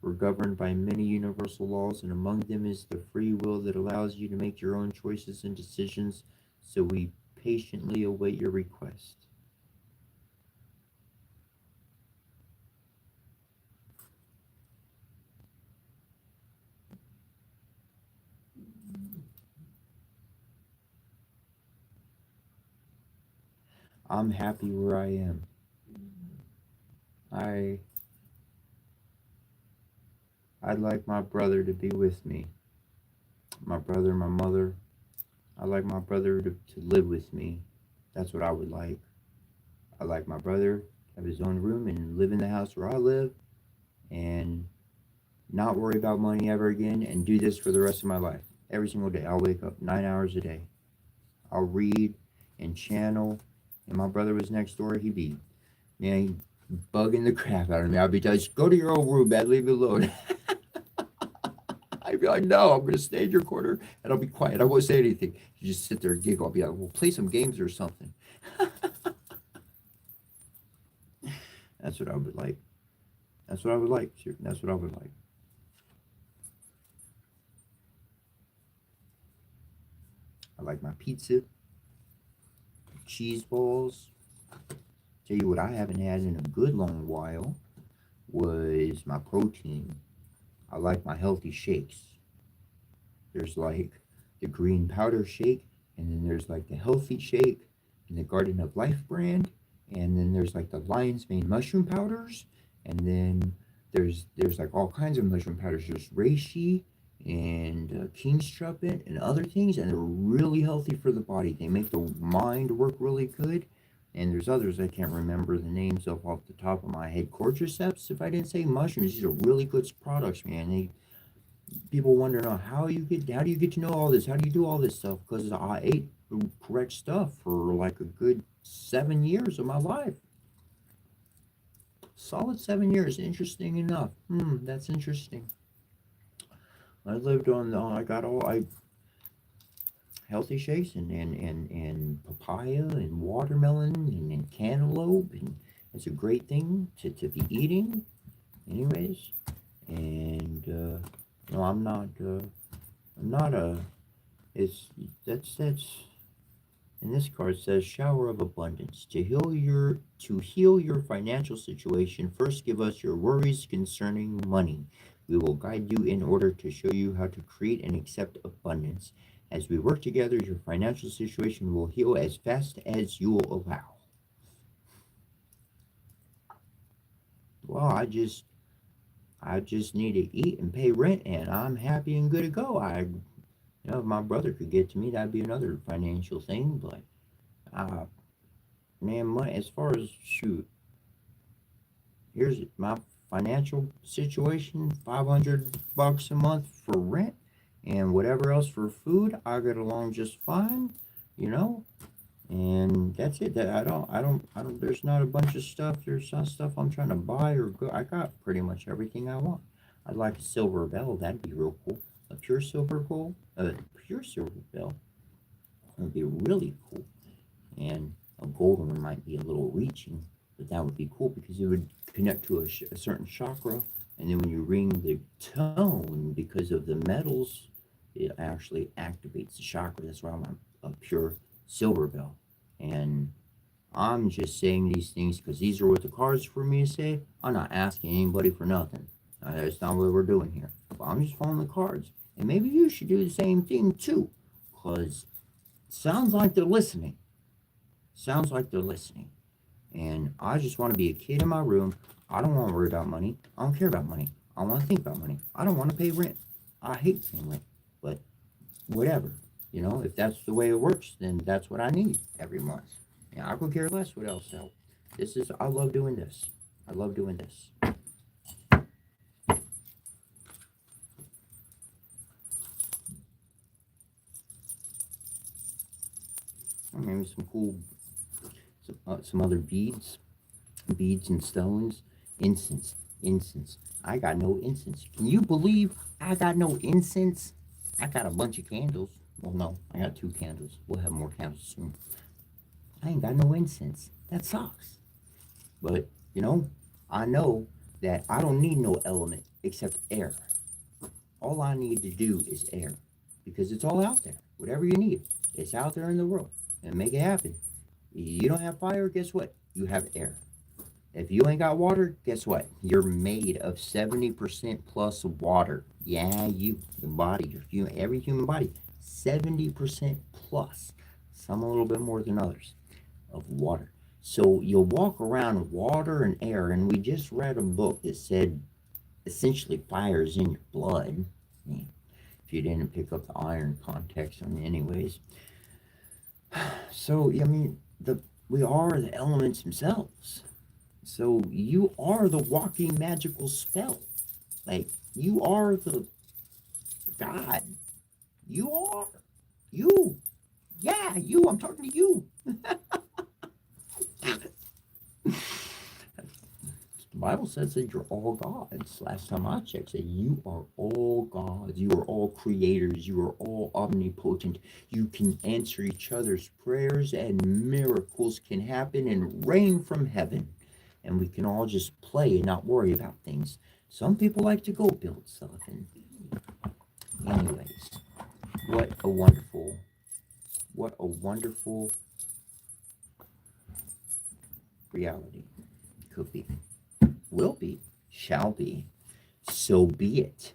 We're governed by many universal laws, and among them is the free will that allows you to make your own choices and decisions, so we patiently await your request. I'm happy where I am. I I'd like my brother to be with me. My brother, my mother. I'd like my brother to live with me. That's what I would like. I'd like my brother to have his own room and live in the house where I live and not worry about money ever again and do this for the rest of my life. Every single day. I'll wake up 9 hours a day. I'll read and channel. And my brother was next door. He'd be, man, bugging the crap out of me. I'd be like, go to your own room, man. Leave me alone. I'd be like, no, I'm going to stay in your corner and I'll be quiet. I won't say anything. You just sit there and giggle. I'll be like, well, play some games or something. That's what I would like. That's what I would like. That's what I would like. I like my pizza, cheese balls. Tell you what I haven't had in a good long while was my protein. I like my healthy shakes. There's like the green powder shake, and then there's like the healthy shake and the Garden of Life brand, And then there's like the lion's mane mushroom powders, and then there's like all kinds of mushroom powders. There's reishi and king's trumpet and other things, and they're really healthy for the body. They make the mind work really good. And there's others I can't remember the names of off the top of my head. Cordyceps, if I didn't say mushrooms, these are really good products, man. People wonder, oh, how do you get to know all this? How do you do all this stuff? Because I ate the correct stuff for like a good 7 years of my life. Solid 7 years. Interesting enough. That's interesting. I lived on. I got all I healthy shakes and papaya and watermelon and cantaloupe, and it's a great thing to be eating. Anyways, and no, I'm not. I'm not a. It's that's And this card says shower of abundance. To heal your financial situation, first give us your worries concerning money. We will guide you in order to show you how to create and accept abundance. As we work together, your financial situation will heal as fast as you will allow. Well, I just need to eat and pay rent, and I'm happy and good to go. If my brother could get to me, that'd be another financial thing. But uh, man, money, as far as shoot, here's my financial situation: $500 a month for rent, and whatever else for food. I get along just fine, you know. And that's it. That I don't. There's not a bunch of stuff. There's not stuff I'm trying to buy or go. I got pretty much everything I want. I'd like a silver bell. That'd be real cool. A pure silver bell would be really cool. And a golden one might be a little reaching, but that would be cool because it would connect to a certain chakra, and then when you ring the tone, because of the metals, it actually activates the chakra. That's why I want a pure silver bell. And I'm just saying these things because these are what the cards for me to say. I'm not asking anybody for nothing. That's not what we're doing here. But I'm just following the cards. And maybe you should do the same thing too, because it sounds like they're listening. Sounds like they're listening. And I just want to be a kid in my room. I don't want to worry about money. I don't care about money. I don't want to think about money. I don't want to pay rent. I hate paying rent. But whatever. If that's the way it works, then that's what I need every month. And I could care less what else helps. I love doing this. I love doing this. Maybe some other beads and stones, incense, incense. I got no incense. Can you believe I got no incense? I got a bunch of candles. Well, no, I got 2 candles. We'll have more candles soon. I ain't got no incense. That sucks. But, I know that I don't need no element except air. All I need to do is air because it's all out there. Whatever you need, it's out there in the world, and make it happen. You don't have fire, guess what? You have air. If you ain't got water, guess what? You're made of 70% plus water. Yeah, your body, every human body, 70% plus. Some a little bit more than others of water. So you'll walk around water and air, and we just read a book that said essentially fire is in your blood. If you didn't pick up the iron context on it, anyways. So we are the elements themselves. So you are the walking magical spell. Like you are the God. You are you. Yeah, you. I'm talking to you. The Bible says that you're all gods. Last time I checked, said you are all gods. You are all creators. You are all omnipotent. You can answer each other's prayers, and miracles can happen and rain from heaven. And we can all just play and not worry about things. Some people like to go build stuff. And anyways, what a wonderful reality could be. Will be, shall be, so be it.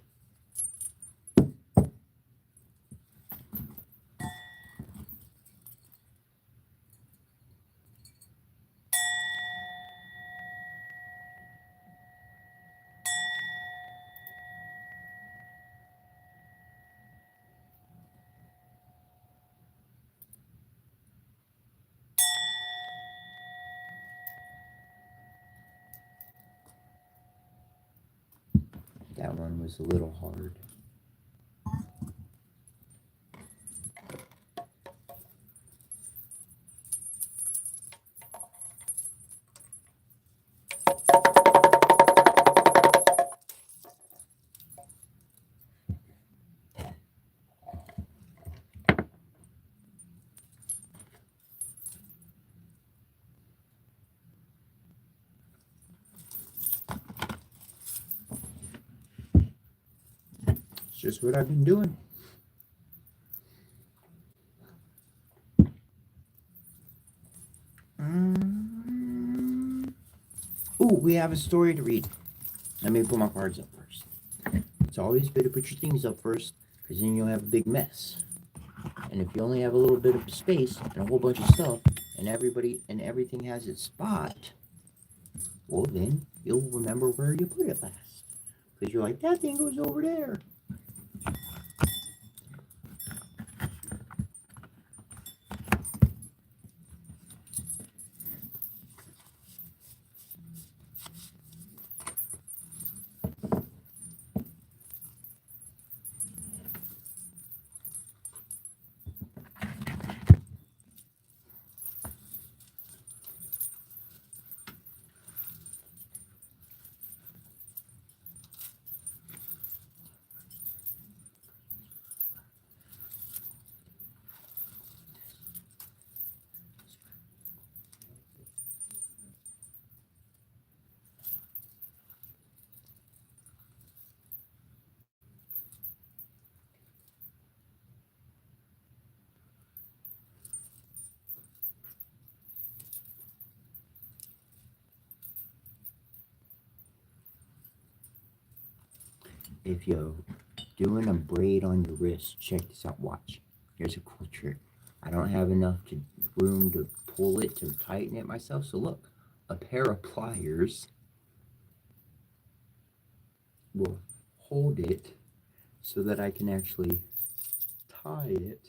That one was a little hard. It's just what I've been doing. Ooh, we have a story to read. Let me put my cards up first. It's always good to put your things up first, because then you'll have a big mess. And if you only have a little bit of space and a whole bunch of stuff, and everything has its spot, well then you'll remember where you put it last. Because you're like, that thing goes over there. If you're doing a braid on your wrist, check this out. Watch. Here's a cool trick. I don't have enough room to pull it to tighten it myself. So look, a pair of pliers will hold it so that I can actually tie it.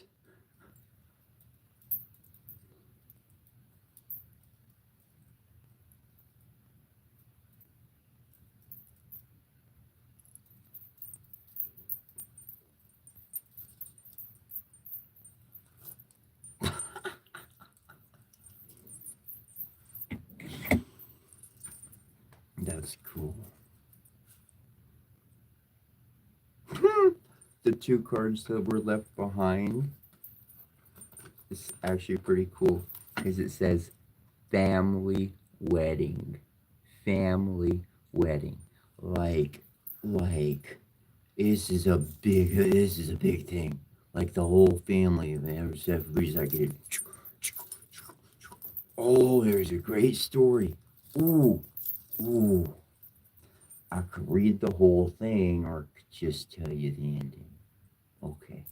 That's cool. The two cards that were left behind is actually pretty cool because it says family wedding. Family wedding. Like, this is a big thing. Like the whole family, everybody's like, oh, there's a great story. Ooh, ooh. I could read the whole thing or just tell you the ending. Okay,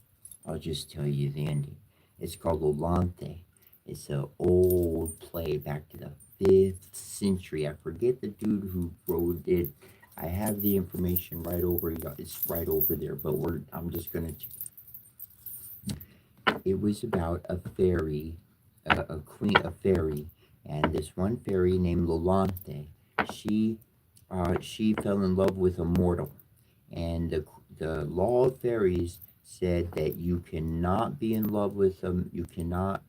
I'll just tell you the ending. It's called Olante. It's an old play back to the 5th century. I forget the dude who wrote it. I have the information right over. It's right over there. But I'm just gonna. It was about a fairy, a fairy, and this one fairy named Lolante. She she fell in love with a mortal, and the law of fairies said that you cannot be in love with them. You cannot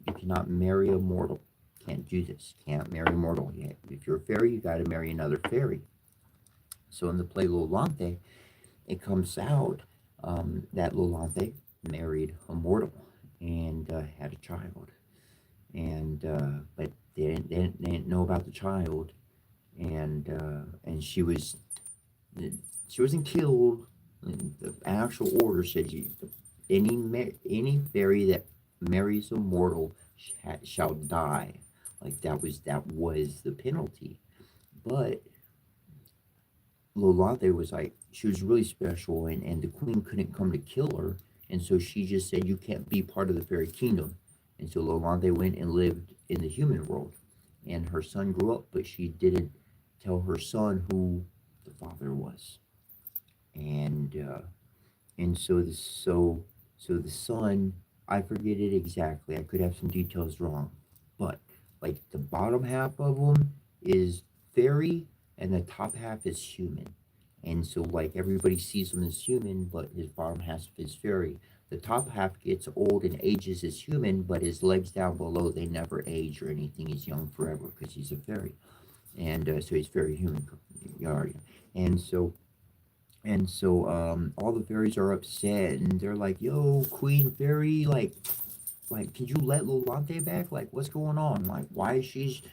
marry a mortal. Can't do this. Can't marry a mortal yet. If you're a fairy, you got to marry another fairy. So in the play Lolante, it comes out that Lolante married a mortal and had a child, and but they didn't know about the child, and she wasn't killed. The actual order said any fairy that marries a mortal shall die. Like that was the penalty. But Lolante was like she was really special, and the queen couldn't come to kill her, and so she just said you can't be part of the fairy kingdom. And so Lolante went and lived in the human world, and her son grew up, but she didn't tell her son who the father was. And so the son, I forget it exactly. I could have some details wrong, but like the bottom half of them is fairy, and the top half is human. And so like everybody sees him as human, but his bottom half is fairy. The top half gets old and ages as human, but his legs down below, they never age or anything. He's young forever because he's a fairy. And so he's very human. And so all the fairies are upset and they're like, "Yo, Queen Fairy, like, can you let Lolante back? Like, what's going on? Like, why is she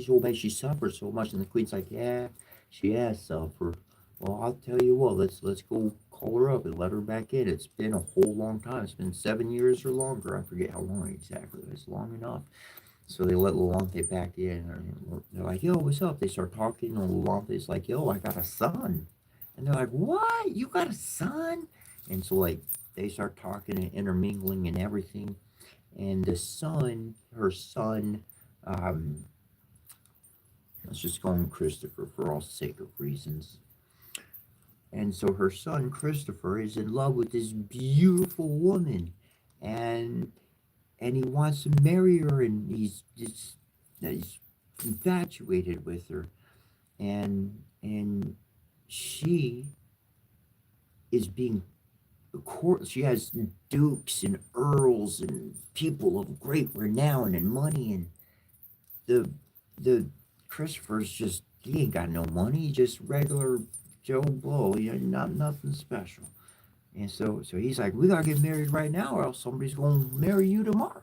so bad? She suffered so much." And the queen's like, "Yeah, she has suffered. Well, I'll tell you what. Let's go call her up and let her back in. It's been a whole long time. It's been 7 years or longer. I forget how long exactly. It's long enough." So they let Lolante back in. And they're like, "Yo, what's up?" They start talking, and Lolante's like, "Yo, I got a son." And they're like, "What? You got a son?" And so like they start talking and intermingling and everything. And the son, her son, um, let's just call him Christopher for all sake of reasons. And so her son Christopher is in love with this beautiful woman, and and he wants to marry her, and he's infatuated with her, and she is being court. She has dukes and earls and people of great renown and money, and the the Christopher's just he ain't got no money, just regular Joe Blow, not nothing special. And so he's like, we gotta get married right now, or else somebody's gonna marry you tomorrow.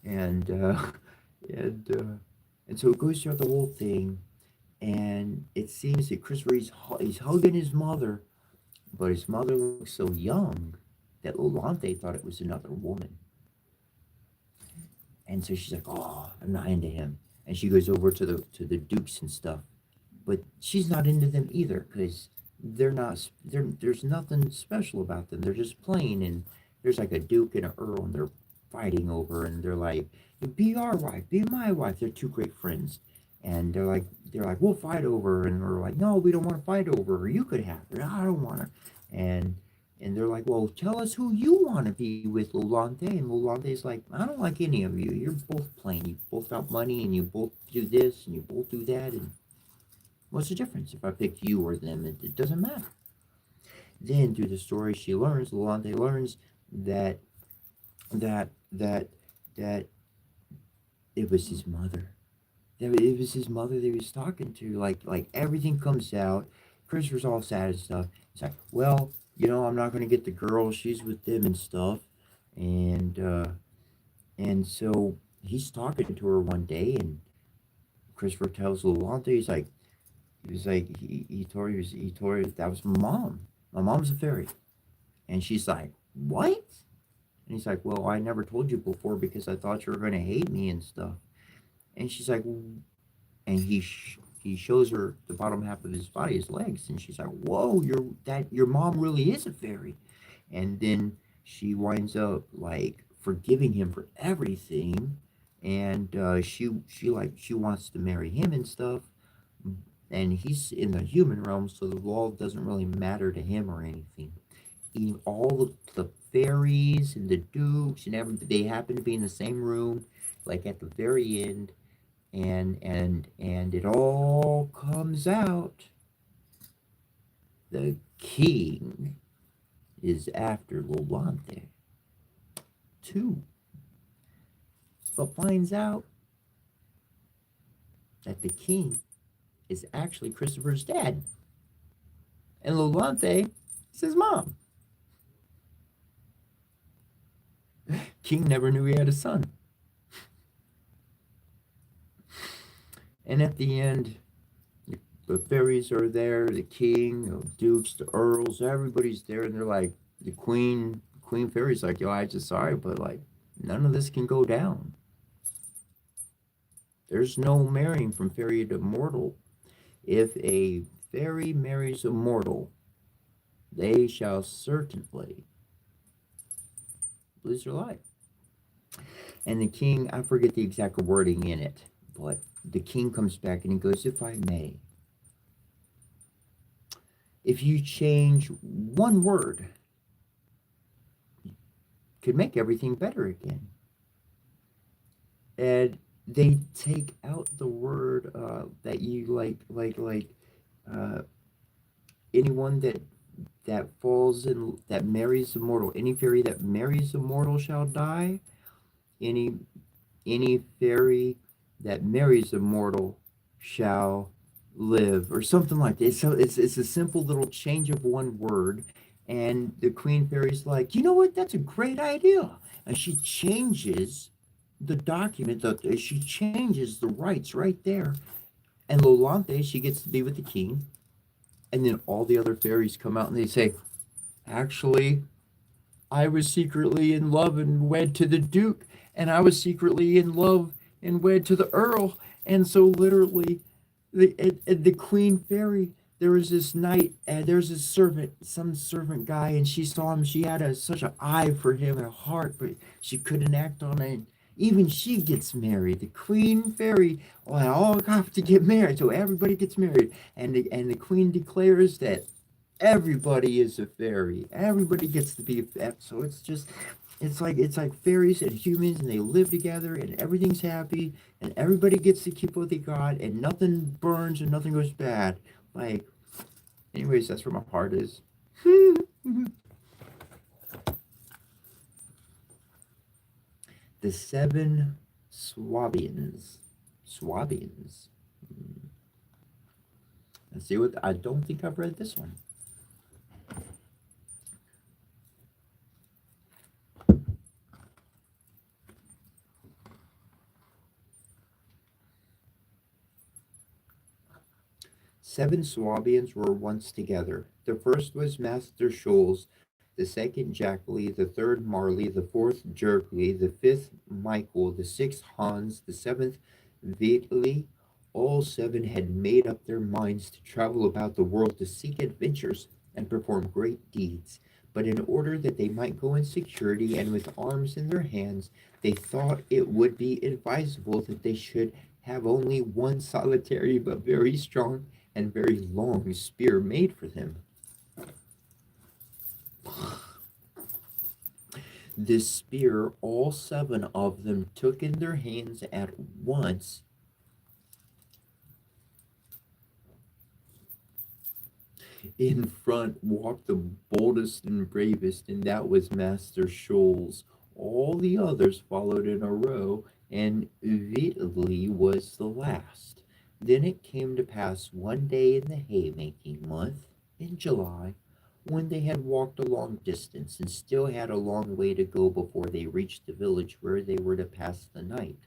And and uh, and so it goes throughout the whole thing, and it seems that Christopher he's hugging his mother, but his mother looks so young that Lolante thought it was another woman. And so she's like, "Oh, I'm not into him." And she goes over to the Dukes and stuff, but she's not into them either because they're not. There's nothing special about them. They're just plain. And there's like a Duke and an Earl, and they're fighting over, and they're like, "Be our wife, be my wife." They're two great friends, and they're like, "We'll fight over," and we're like, "No, we don't want to fight over her. You could have her. I don't want her." And and they're like, "Well, tell us who you want to be with, Lolante." And Lolante's like, "I don't like any of you. You're both plain. You both got money, and you both do this, and you both do that. And what's the difference if I pick you or them? It doesn't matter." Then through the story, Lolante learns that that that it was his mother. That it was his mother that he was talking to. Like everything comes out. Christopher's all sad and stuff. He's like, "Well, I'm not gonna get the girl. She's with them and stuff." And so he's talking to her one day, and Christopher tells Lolante, he told her that was my mom. My mom's a fairy. And she's like, "What?" And he's like, "Well, I never told you before because I thought you were gonna hate me and stuff." And she's like, and he shows her the bottom half of his body, his legs, and she's like, "Whoa, your mom really is a fairy." And then she winds up like forgiving him for everything, and she wants to marry him and stuff, and he's in the human realm, so the law doesn't really matter to him or anything. All the fairies and the dukes and everything, they happen to be in the same room, like at the very end, and it all comes out. The king is after Lolante too, but finds out that the king is actually Christopher's dad, and Lolante is his mom. King never knew he had a son. And at the end, the fairies are there, the king, the dukes, the earls, everybody's there, and they're like, the queen fairy's like, "Yo, I'm just sorry, but like, none of this can go down. There's no marrying from fairy to mortal. If a fairy marries a mortal, they shall certainly lose their life." And the king, I forget the exact wording in it, but the king comes back and he goes, "If I may, if you change one word, could make everything better again." And they take out the word that you uh, anyone that falls in that marries a mortal, any fairy that marries a mortal shall die. Any any fairy that marries a mortal shall live, or something like that. So it's a simple little change of one word, and the queen fairy's like, you know what? That's a great idea, and she changes the document. She changes the rights right there, and Lolante, she gets to be with the king, and then all the other fairies come out and they say, actually, I was secretly in love and wed to the Duke, and I was secretly in love and wed to the Earl. And so, literally, the Queen Fairy, there was this knight, and there's this servant, some servant guy, and she saw him. She had such an eye for him and a heart, but she couldn't act on it. Even she gets married. The Queen Fairy, well, all have to get married, so everybody gets married, and the Queen declares that everybody is a fairy. Everybody gets to be a fairy. So it's like fairies and humans, and they live together, and everything's happy, and everybody gets to keep what they got, and nothing burns and nothing goes bad. Like, anyways, that's where my heart is. The seven Swabians. Swabians. Let's see what. I don't think I've read this one. Seven Swabians were once together. The first was Master Scholes, the second Jackley, the third Marley, the fourth Jerkley, the fifth Michael, the sixth Hans, the seventh Wheatley. All seven had made up their minds to travel about the world to seek adventures and perform great deeds. But in order that they might go in security and with arms in their hands, they thought it would be advisable that they should have only one solitary but very strong and very long spear made for them. This spear all seven of them took in their hands at once. In front walked the boldest and bravest, and that was Master Scholes. All the others followed in a row, and Wheatley was the last. Then it came to pass one day in the haymaking month, in July, when they had walked a long distance and still had a long way to go before they reached the village where they were to pass the night,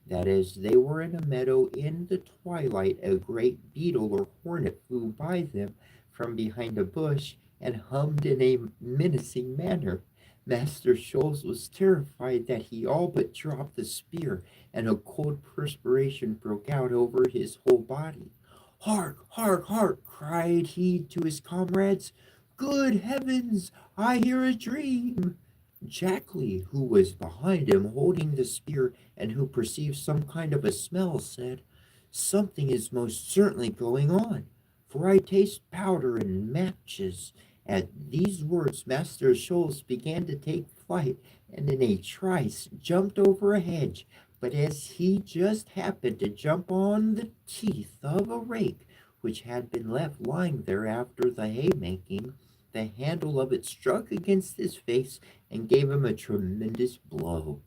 that as they were in a meadow in the twilight, a great beetle or hornet flew by them from behind a bush and hummed in a menacing manner. Master Scholes was terrified that he all but dropped the spear, and a cold perspiration broke out over his whole body. Hark, hark, hark, cried he to his comrades. Good heavens, I hear a dream. Jackley, who was behind him holding the spear and who perceived some kind of a smell, said, something is most certainly going on, for I taste powder and matches. At these words, Master Scholes began to take flight, and in a trice jumped over a hedge. But as he just happened to jump on the teeth of a rake, which had been left lying there after the haymaking, the handle of it struck against his face and gave him a tremendous blow.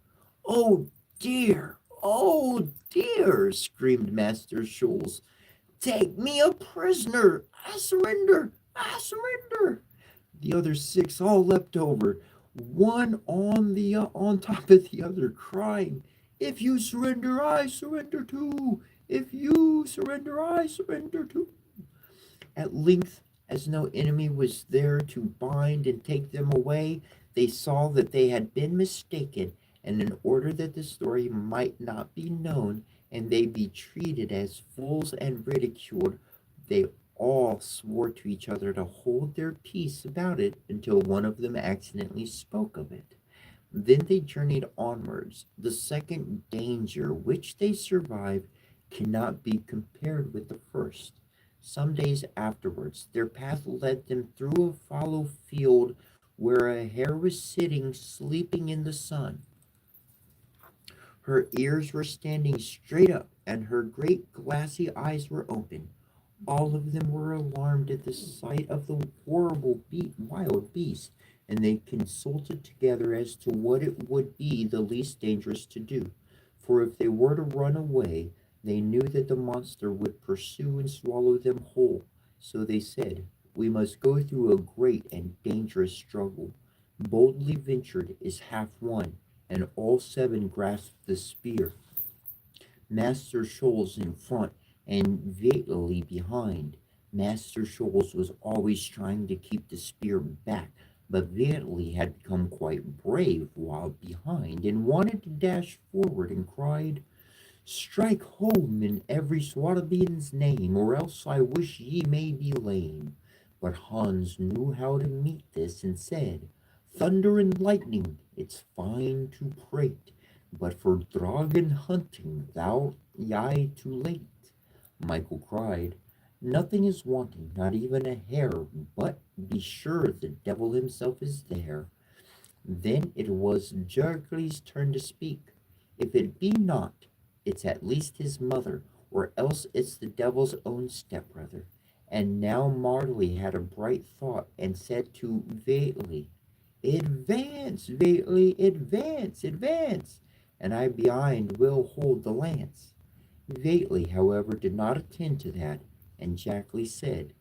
Oh dear! Oh dear! Screamed Master Scholes. Take me a prisoner! I surrender! I surrender! The other six all leapt over, one on top of the other, crying, if you surrender, I surrender too. If you surrender, I surrender too. At length, as no enemy was there to bind and take them away, they saw that they had been mistaken, and in order that the story might not be known, and they be treated as fools and ridiculed, they all swore to each other to hold their peace about it until one of them accidentally spoke of it. Then they journeyed onwards. The second danger which they survived cannot be compared with the first. Some days afterwards, their path led them through a fallow field where a hare was sitting sleeping in the sun. Her ears were standing straight up, and her great glassy eyes were open. All of them were alarmed at the sight of the horrible wild beast, and they consulted together as to what it would be the least dangerous to do. For if they were to run away, they knew that the monster would pursue and swallow them whole. So they said, "We must go through a great and dangerous struggle." Boldly ventured is half won, and all seven grasped the spear. Master Scholes in front and Vetley behind. Master Scholes was always trying to keep the spear back, but Vetley had become quite brave while behind and wanted to dash forward and cried, "Strike home in every Swabian's name, or else I wish ye may be lame." But Hans knew how to meet this and said, "Thunder and lightning, it's fine to prate, but for dragon hunting thou ye too late." Michael cried, "Nothing is wanting, not even a hair, but be sure the devil himself is there." Then it was Jergly's turn to speak. "If it be not, it's at least his mother, or else it's the devil's own stepbrother." And now Marley had a bright thought, and said to Vetley, "Advance, Vetley, advance, advance, and I behind will hold the lance." Vetley, however, did not attend to that, and Jackley said,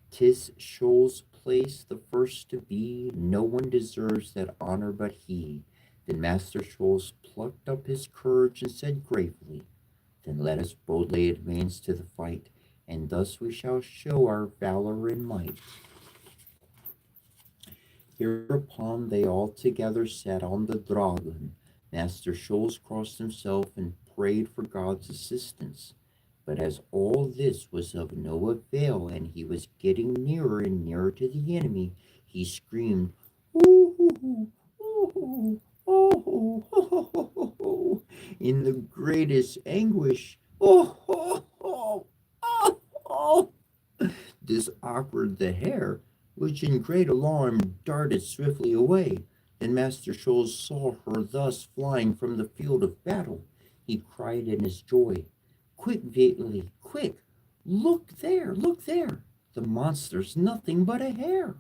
"'Tis Scholl's place the first to be, no one deserves that honor but he." Then Master Scholes plucked up his courage and said gravely, "Then let us boldly advance to the fight, and thus we shall show our valor and might." Hereupon they all together sat on the dragon. Master Scholes crossed himself and prayed for God's assistance. But as all this was of no avail, and he was getting nearer and nearer to the enemy, he screamed, "Ooh, ooh, ooh, oh, oh, oh," in the greatest anguish. "Oh, oh, oh, oh, oh." This awkward the hare, which in great alarm darted swiftly away. Then Master Scholes saw her thus flying from the field of battle. He cried in his joy, "Quick, Vetley, quick! Look there, look there! The monster's nothing but a hare."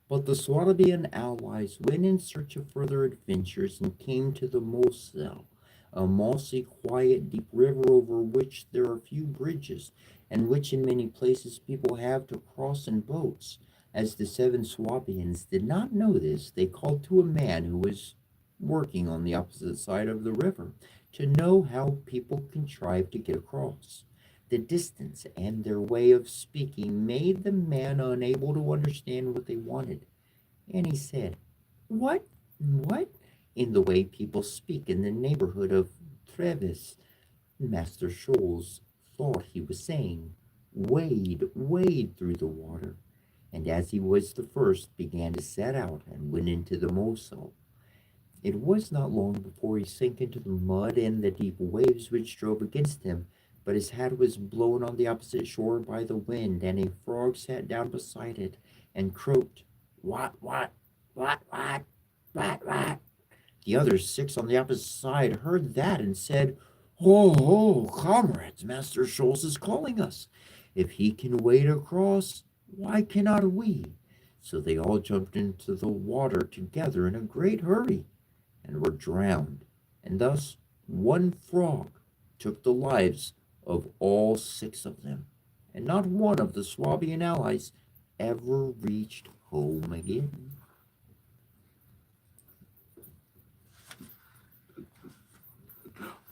But the Swabian allies went in search of further adventures and came to the Moselle, a mossy, quiet, deep river over which there are few bridges, and which in many places people have to cross in boats. As the seven Swabians did not know this, they called to a man who was working on the opposite side of the river to know how people contrive to get across. The distance and their way of speaking made the man unable to understand what they wanted, and he said, "What? What?" in the way people speak in the neighborhood of Treves. Master Scholes thought he was saying, "Wade, wade through the water," and as he was the first, began to set out and went into the Mosel. It was not long before he sank into the mud and the deep waves which drove against him, but his hat was blown on the opposite shore by the wind, and a frog sat down beside it and croaked, "What, what, what, what, what?" The other six on the opposite side heard that and said, "Oh, oh, comrades, Master Scholes is calling us. If he can wade across, why cannot we?" So they all jumped into the water together in a great hurry and were drowned, and thus one frog took the lives of all six of them, and not one of the Swabian allies ever reached home again.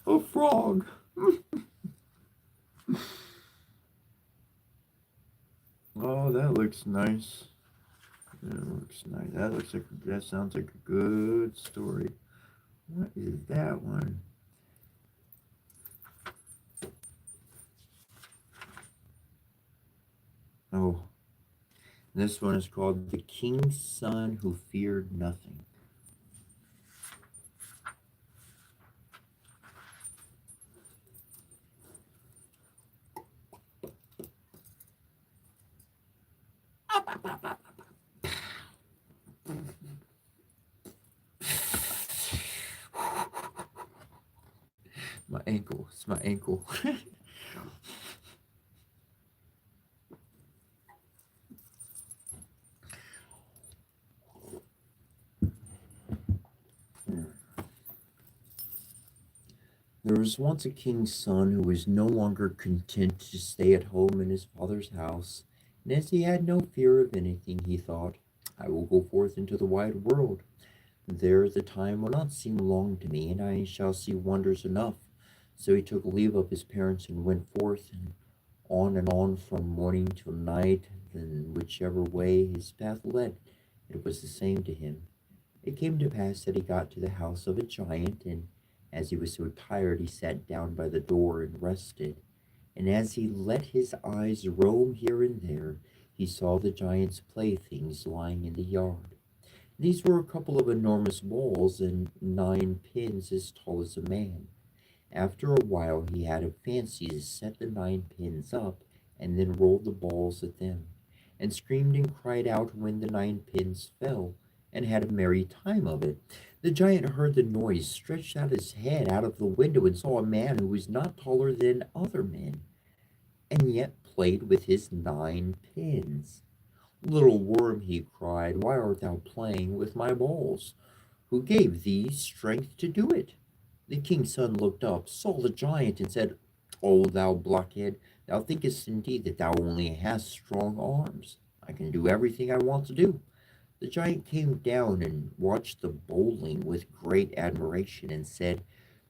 A frog. Oh, that looks nice. That looks nice. That sounds like a good story. What is that one? Oh, this one is called The King's Son Who Feared Nothing. My ankle. It's my ankle. There was once a king's son who was no longer content to stay at home in his father's house, and as he had no fear of anything, he thought, I will go forth into the wide world. There the time will not seem long to me, and I shall see wonders enough. So he took leave of his parents and went forth, and on from morning till night, then whichever way his path led, it was the same to him. It came to pass that he got to the house of a giant, and as he was so tired, he sat down by the door and rested. And as he let his eyes roam here and there, he saw the giant's playthings lying in the yard. These were a couple of enormous balls and 9 pins as tall as a man. After a while, he had a fancy to set the 9 pins up and then roll the balls at them, and screamed and cried out when the 9 pins fell, and had a merry time of it. The giant heard the noise, stretched out his head out of the window, and saw a man who was not taller than other men, and yet played with his 9 pins. Little worm, he cried, why art thou playing with my balls? Who gave thee strength to do it? The king's son looked up, saw the giant, and said, O thou blockhead, thou thinkest indeed that thou only hast strong arms. I can do everything I want to do. The giant came down and watched the bowling with great admiration, and said,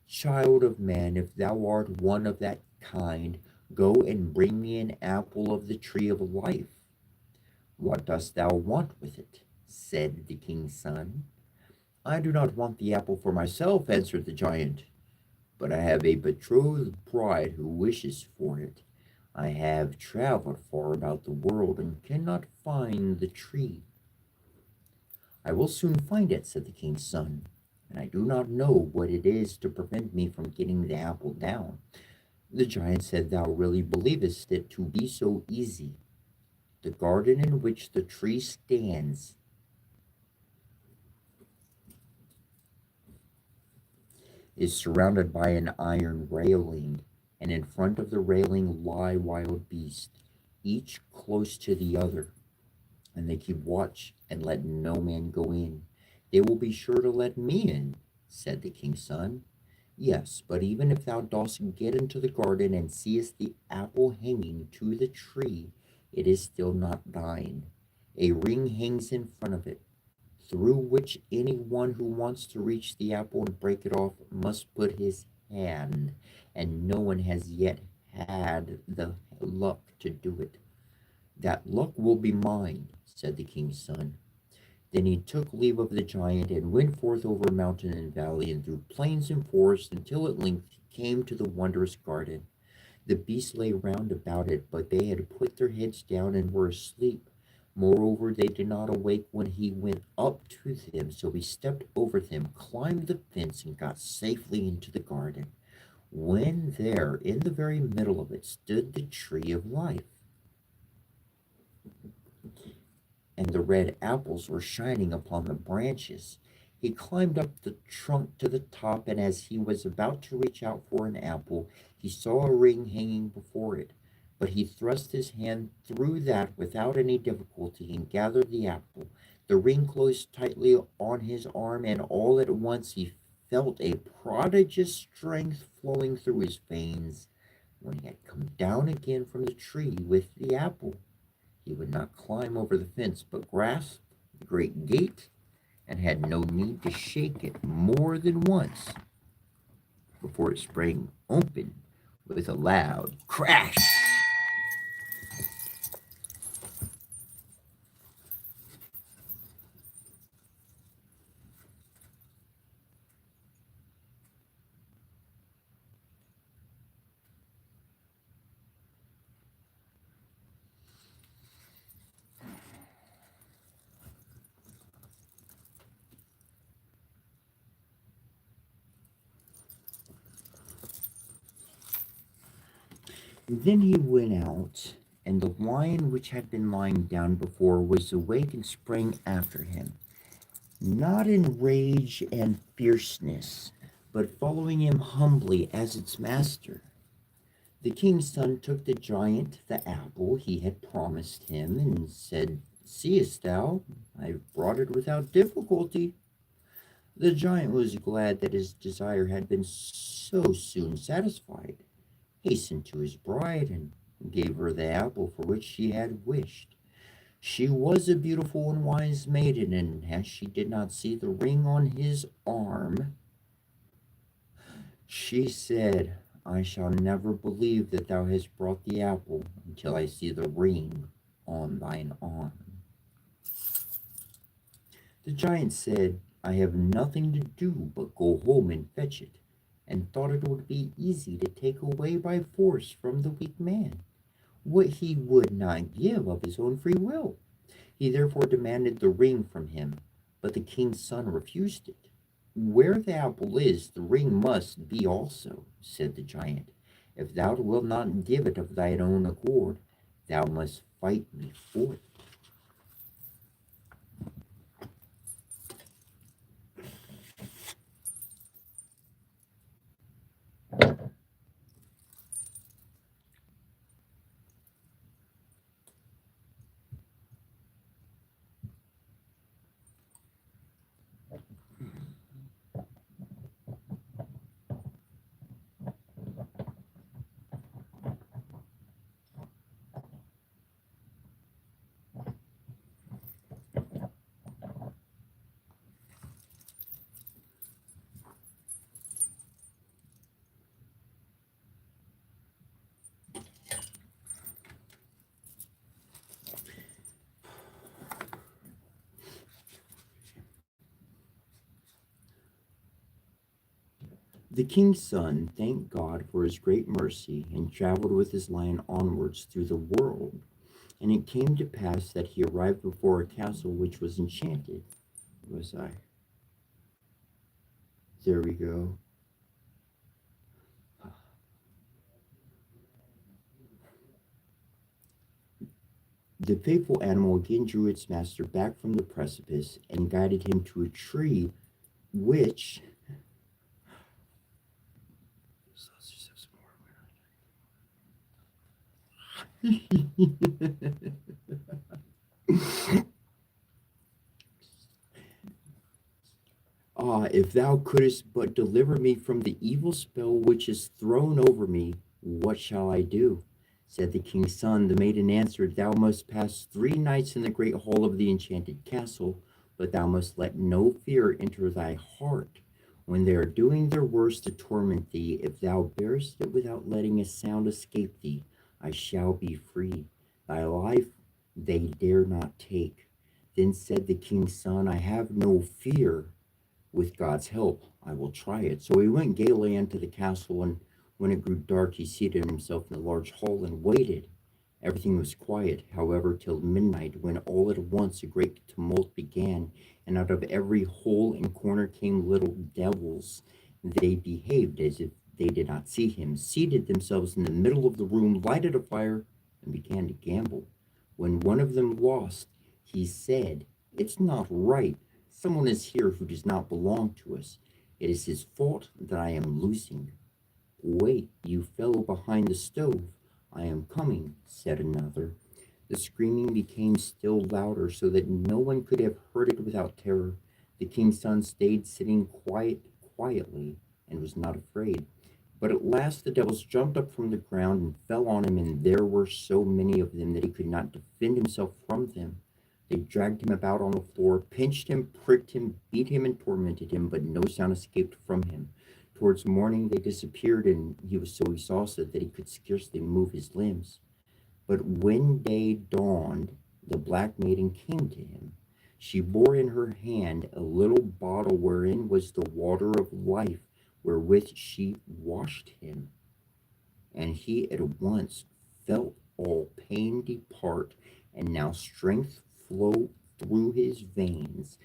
Child of man, if thou art one of that kind, go and bring me an apple of the tree of life. What dost thou want with it? Said the king's son. I do not want the apple for myself, answered the giant, but I have a betrothed bride who wishes for it. I have traveled far about the world and cannot find the tree. I will soon find it, said the king's son, and I do not know what it is to prevent me from getting the apple down. The giant said, Thou really believest it to be so easy. The garden in which the tree stands is surrounded by an iron railing, and in front of the railing lie wild beasts, each close to the other, and they keep watch and let no man go in. They will be sure to let me in, said the king's son. Yes, but even if thou dost get into the garden and seest the apple hanging to the tree, it is still not thine. A ring hangs in front of it, through which any one who wants to reach the apple and break it off must put his hand, and no one has yet had the luck to do it. That luck will be mine, said the king's son. Then he took leave of the giant and went forth over mountain and valley and through plains and forests until at length he came to the wondrous garden. The beasts lay round about it, but they had put their heads down and were asleep. Moreover, they did not awake when he went up to them, so he stepped over them, climbed the fence, and got safely into the garden. When there, in the very middle of it, stood the tree of life, and the red apples were shining upon the branches. He climbed up the trunk to the top, and as he was about to reach out for an apple, he saw a ring hanging before it. But he thrust his hand through that without any difficulty and gathered the apple. The ring closed tightly on his arm, and all at once he felt a prodigious strength flowing through his veins. When he had come down again from the tree with the apple, he would not climb over the fence, but grasped the great gate, and had no need to shake it more than once before it sprang open with a loud crash. Then he went out, and the lion which had been lying down before was awake and sprang after him, not in rage and fierceness, but following him humbly as its master. The king's son took the giant the apple he had promised him, and said, Seest thou, I have brought it without difficulty. The giant was glad that his desire had been so soon satisfied, hastened to his bride, and gave her the apple for which she had wished. She was a beautiful and wise maiden, and as she did not see the ring on his arm, she said, I shall never believe that thou hast brought the apple until I see the ring on thine arm. The giant said, I have nothing to do but go home and fetch it, and thought it would be easy to take away by force from the weak man what he would not give of his own free will. He therefore demanded the ring from him, but the king's son refused it. Where the apple is, the ring must be also, said the giant. If thou wilt not give it of thine own accord, thou must fight me for it. The king's son thanked God for his great mercy and traveled with his lion onwards through the world. And it came to pass that he arrived before a castle which was enchanted. Was I? There we go. The faithful animal again drew its master back from the precipice and guided him to a tree which. Ah, if thou couldst but deliver me from the evil spell which is thrown over me, what shall I do? Said the king's son. The maiden answered, Thou must pass 3 nights in the great hall of the enchanted castle, but thou must let no fear enter thy heart. When they are doing their worst to torment thee, if thou bearest it without letting a sound escape thee, I shall be free. Thy life they dare not take. Then said the king's son, I have no fear. With God's help, I will try it. So he went gaily into the castle, and when it grew dark, he seated himself in the large hall and waited. Everything was quiet, however, till midnight, when all at once a great tumult began, and out of every hole and corner came little devils. They behaved as if they did not see him, seated themselves in the middle of the room, lighted a fire, and began to gamble. When one of them lost, he said, It's not right. Someone is here who does not belong to us. It is his fault that I am losing. Wait, you fellow behind the stove. I am coming, said another. The screaming became still louder, so that no one could have heard it without terror. The king's son stayed sitting quietly, and was not afraid. But at last the devils jumped up from the ground and fell on him, and there were so many of them that he could not defend himself from them. They dragged him about on the floor, pinched him, pricked him, beat him, and tormented him, but no sound escaped from him. Towards morning they disappeared, and he was so exhausted that he could scarcely move his limbs. But when day dawned, the black maiden came to him. She bore in her hand a little bottle wherein was the water of life, wherewith she washed him. And he at once felt all pain depart, and now strength flow through his veins.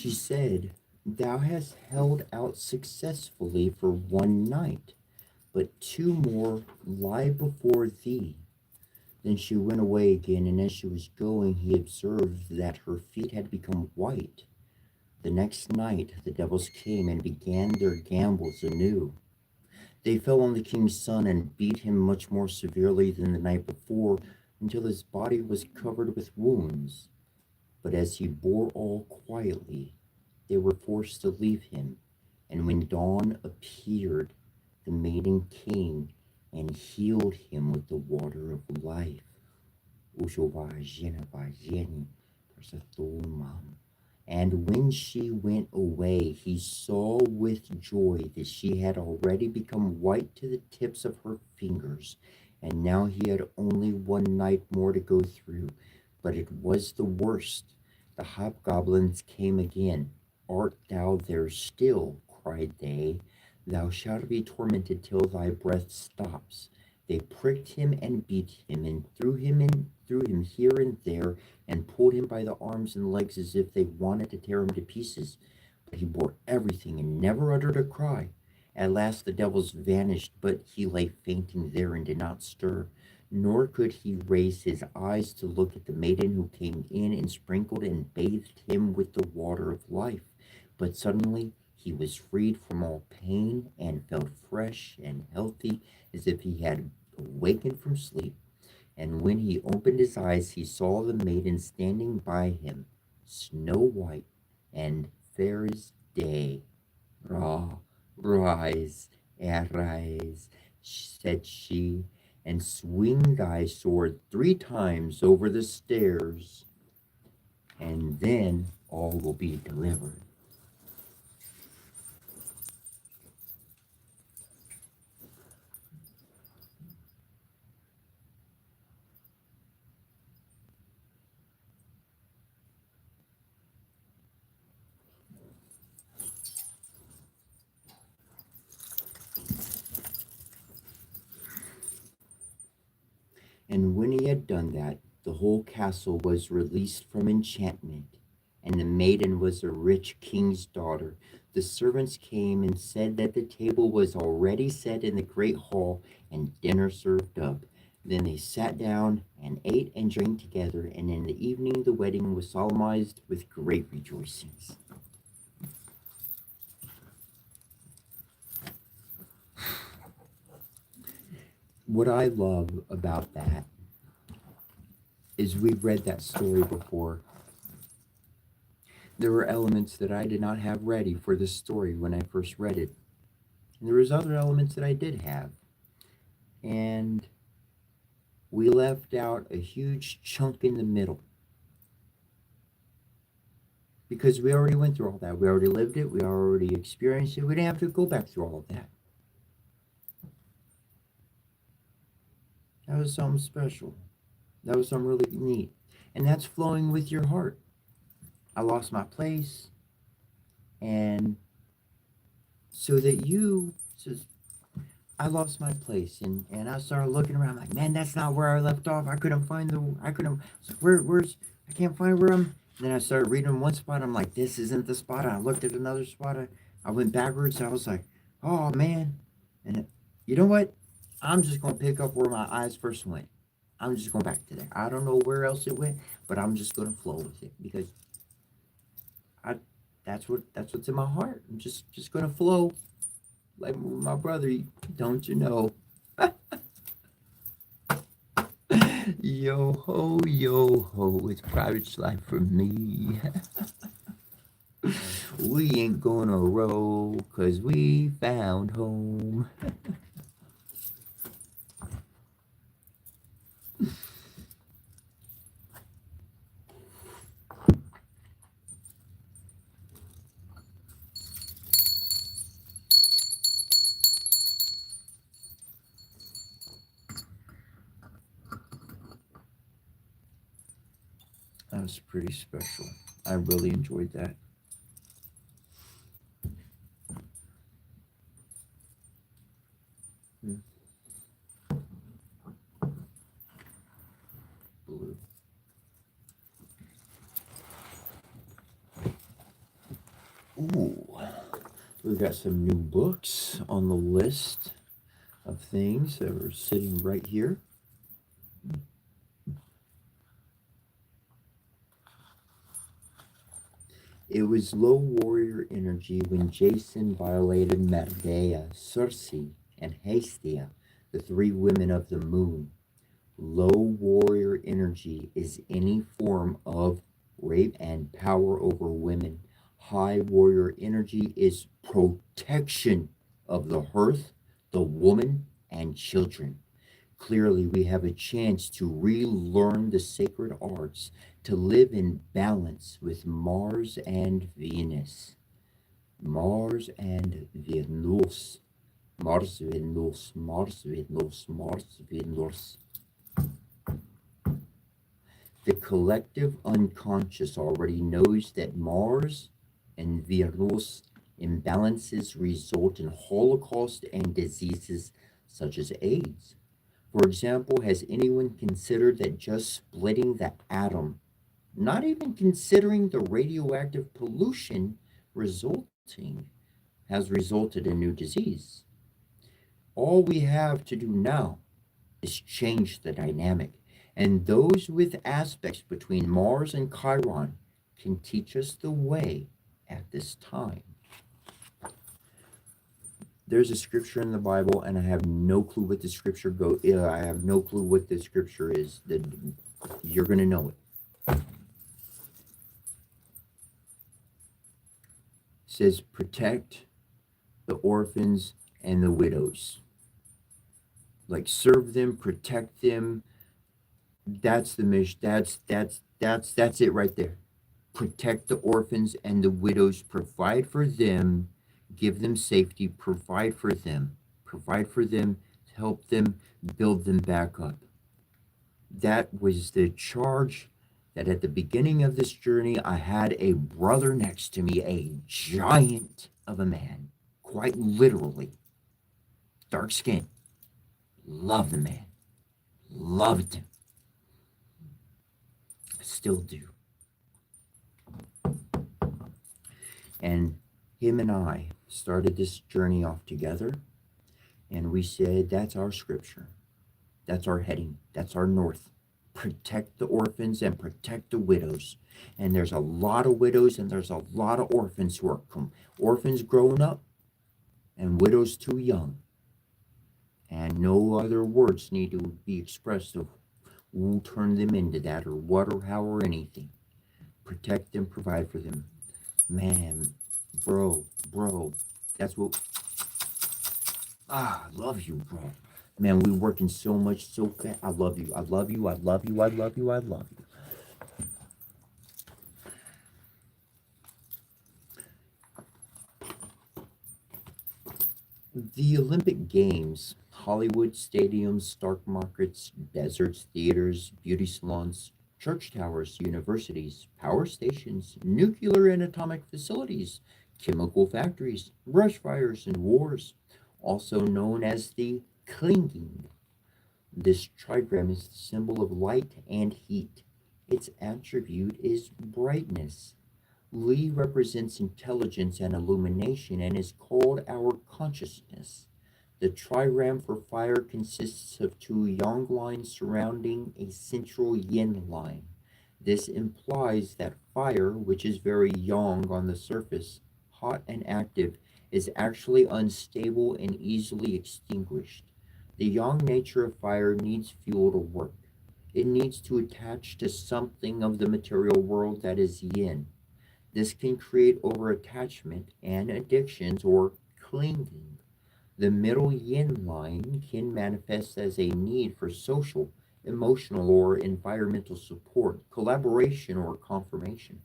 She said, "Thou hast held out successfully for one night, but two more lie before thee." Then she went away again, and as she was going, he observed that her feet had become white. The next night the devils came and began their gambols anew. They fell on the king's son and beat him much more severely than the night before, until his body was covered with wounds. But as he bore all quietly, they were forced to leave him. And when dawn appeared, the maiden came and healed him with the water of life. And when she went away, he saw with joy that she had already become white to the tips of her fingers, and now he had only one night more to go through. But it was the worst. The hobgoblins came again. "Art thou there still?" cried they. "Thou shalt be tormented till thy breath stops." They pricked him and beat him, and threw him here and there, and pulled him by the arms and legs as if they wanted to tear him to pieces. But he bore everything and never uttered a cry. At last the devils vanished, but he lay fainting there and did not stir. Nor could he raise his eyes to look at the maiden who came in and sprinkled and bathed him with the water of life. But suddenly he was freed from all pain and felt fresh and healthy as if he had awakened from sleep. And when he opened his eyes, he saw the maiden standing by him, snow white and fair as day. "Rise, arise," said she, "and swing thy sword 3 times over the stairs, and then all will be delivered." And when he had done that, the whole castle was released from enchantment, and the maiden was a rich king's daughter. The servants came and said that the table was already set in the great hall and dinner served up. Then they sat down and ate and drank together, and in the evening the wedding was solemnized with great rejoicings. What I love about that is we've read that story before. There were elements that I did not have ready for this story when I first read it. And there was other elements that I did have. And we left out a huge chunk in the middle. Because we already went through all that. We already lived it. We already experienced it. We didn't have to go back through all of that. That was something special. That was something really neat. And that's flowing with your heart. I lost my place. And so that you says, I lost my place, and I started looking around like, man, that's not where I left off. I couldn't find I was like, where's, I can't find where I'm. And then I started reading one spot. I'm like, this isn't the spot. And I looked at another spot. I went backwards. I was like, oh man. And you know what? I'm just going to pick up where my eyes first went. I'm just going back to there. I don't know where else it went, but I'm just going to flow with it because I that's what's in my heart. I'm just going to flow like my brother. Don't you know? Yo ho, it's private life for me. We ain't gonna roll, 'cause we found home. That was pretty special. I really enjoyed that. Hmm. Blue. Ooh, we've got some new books on the list of things that are sitting right here. It was low warrior energy when Jason violated Medea, Circe, and Hestia, the three women of the moon. Low warrior energy is any form of rape and power over women. High warrior energy is protection of the hearth, the woman, and children. Clearly, we have a chance to relearn the sacred arts, to live in balance with Mars and Venus. Mars and Venus. Mars, Venus, Mars, Venus, Mars, Venus. The collective unconscious already knows that Mars and Venus imbalances result in Holocaust and diseases such as AIDS. For example, has anyone considered that just splitting the atom, not even considering the radioactive pollution resulting, has resulted in new disease? All we have to do now is change the dynamic. And those with aspects between Mars and Chiron can teach us the way at this time. There's a scripture in the Bible, and I have no clue what the scripture I have no clue what the scripture is. That you're gonna know it. It says, "Protect the orphans and the widows." Like serve them, protect them. That's the mission. That's it right there. Protect the orphans and the widows. Provide for them. Give them safety. Provide for them. Provide for them. Help them. Build them back up. That was the charge that at the beginning of this journey, I had a brother next to me, a giant of a man, quite literally, dark skin. Loved the man. Loved him. Still do. And him and I started this journey off together, and we said, that's our scripture. That's our heading. That's our north. Protect the orphans and protect the widows. And there's a lot of widows and there's a lot of orphans who are orphans growing up and widows too young. And no other words need to be expressed of who turned them into that or what or how or anything. Protect them, provide for them. Man, bro, that's what. I love you, bro. Man, we working so much, so fast. I love you. I love you. I love you. I love you. I love you. The Olympic Games, Hollywood stadiums, stock markets, deserts, theaters, beauty salons, church towers, universities, power stations, nuclear and atomic facilities, chemical factories, brush fires, and wars, also known as the clinging. This trigram is the symbol of light and heat. Its attribute is brightness. Li represents intelligence and illumination and is called our consciousness. The trigram for fire consists of two yang lines surrounding a central yin line. This implies that fire, which is very yang on the surface, hot and active, is actually unstable and easily extinguished. The yang nature of fire needs fuel to work. It needs to attach to something of the material world that is yin. This can create over-attachment and addictions or clinging. The middle yin line can manifest as a need for social, emotional, or environmental support, collaboration, or confirmation.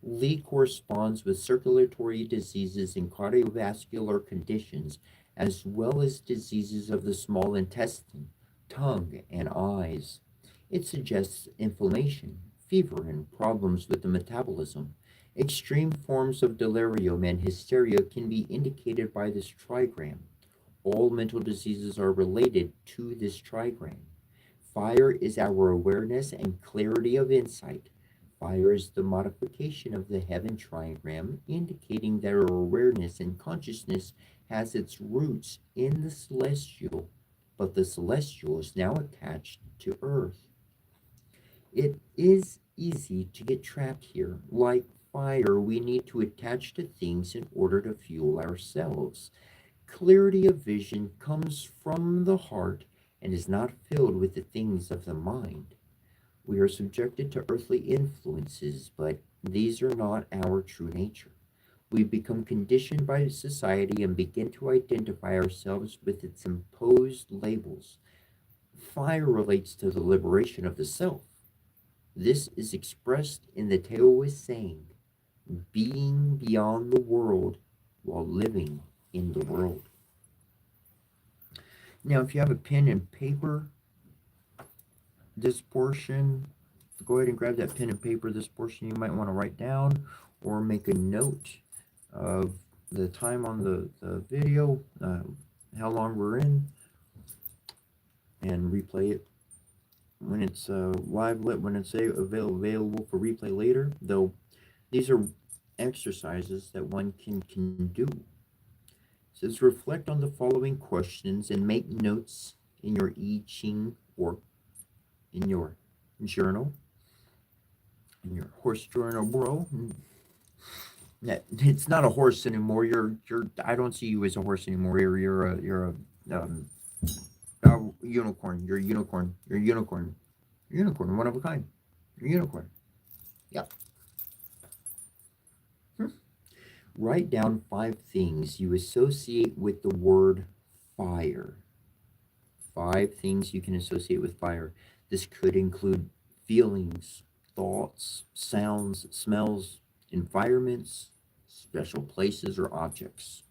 Li corresponds with circulatory diseases and cardiovascular conditions, as well as diseases of the small intestine, tongue, and eyes. It suggests inflammation, fever, and problems with the metabolism. Extreme forms of delirium and hysteria can be indicated by this trigram. All mental diseases are related to this trigram. Fire is our awareness and clarity of insight. Fire is the modification of the heaven trigram, indicating that our awareness and consciousness has its roots in the celestial, but the celestial is now attached to earth. It is easy to get trapped here. Like fire, we need to attach to things in order to fuel ourselves. Clarity of vision comes from the heart and is not filled with the things of the mind. We are subjected to earthly influences, but these are not our true nature. We become conditioned by society and begin to identify ourselves with its imposed labels. Fire relates to the liberation of the self. This is expressed in the Taoist saying, being beyond the world while living in the world. Now, if you have a pen and paper, this portion, go ahead and grab that pen and paper. This portion you might want to write down or make a note of the time on the video, how long we're in, and replay it when it's when it's available for replay later. Though these are exercises that one can do. It says reflect on the following questions and make notes in your I Ching or in your journal, in your horse journal, bro. It's not a horse anymore. You're. I don't see you as a horse anymore. Um, a unicorn. You're a unicorn. You're a unicorn. You're a unicorn. One of a kind. You're a unicorn. Yep. Write down 5 things you associate with the word fire. 5 things you can associate with fire. This could include feelings, thoughts, sounds, smells, environments, special places, or objects.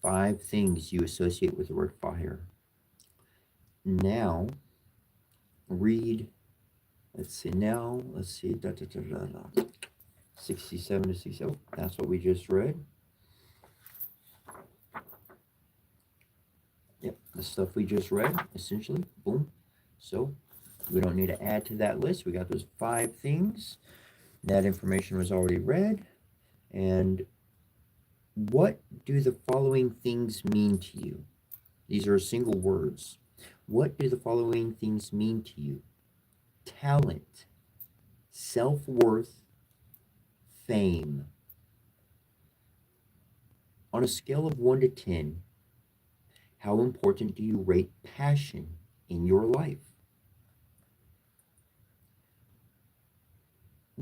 5 things you associate with the word fire. Now, read, let's see, 67 to 67. That's what we just read. Yep, the stuff we just read, essentially. Boom. So, we don't need to add to that list. We got those 5 things. That information was already read. And what do the following things mean to you? These are single words. What do the following things mean to you? Talent, self-worth, fame. On a scale of 1 to 10, how important do you rate passion in your life?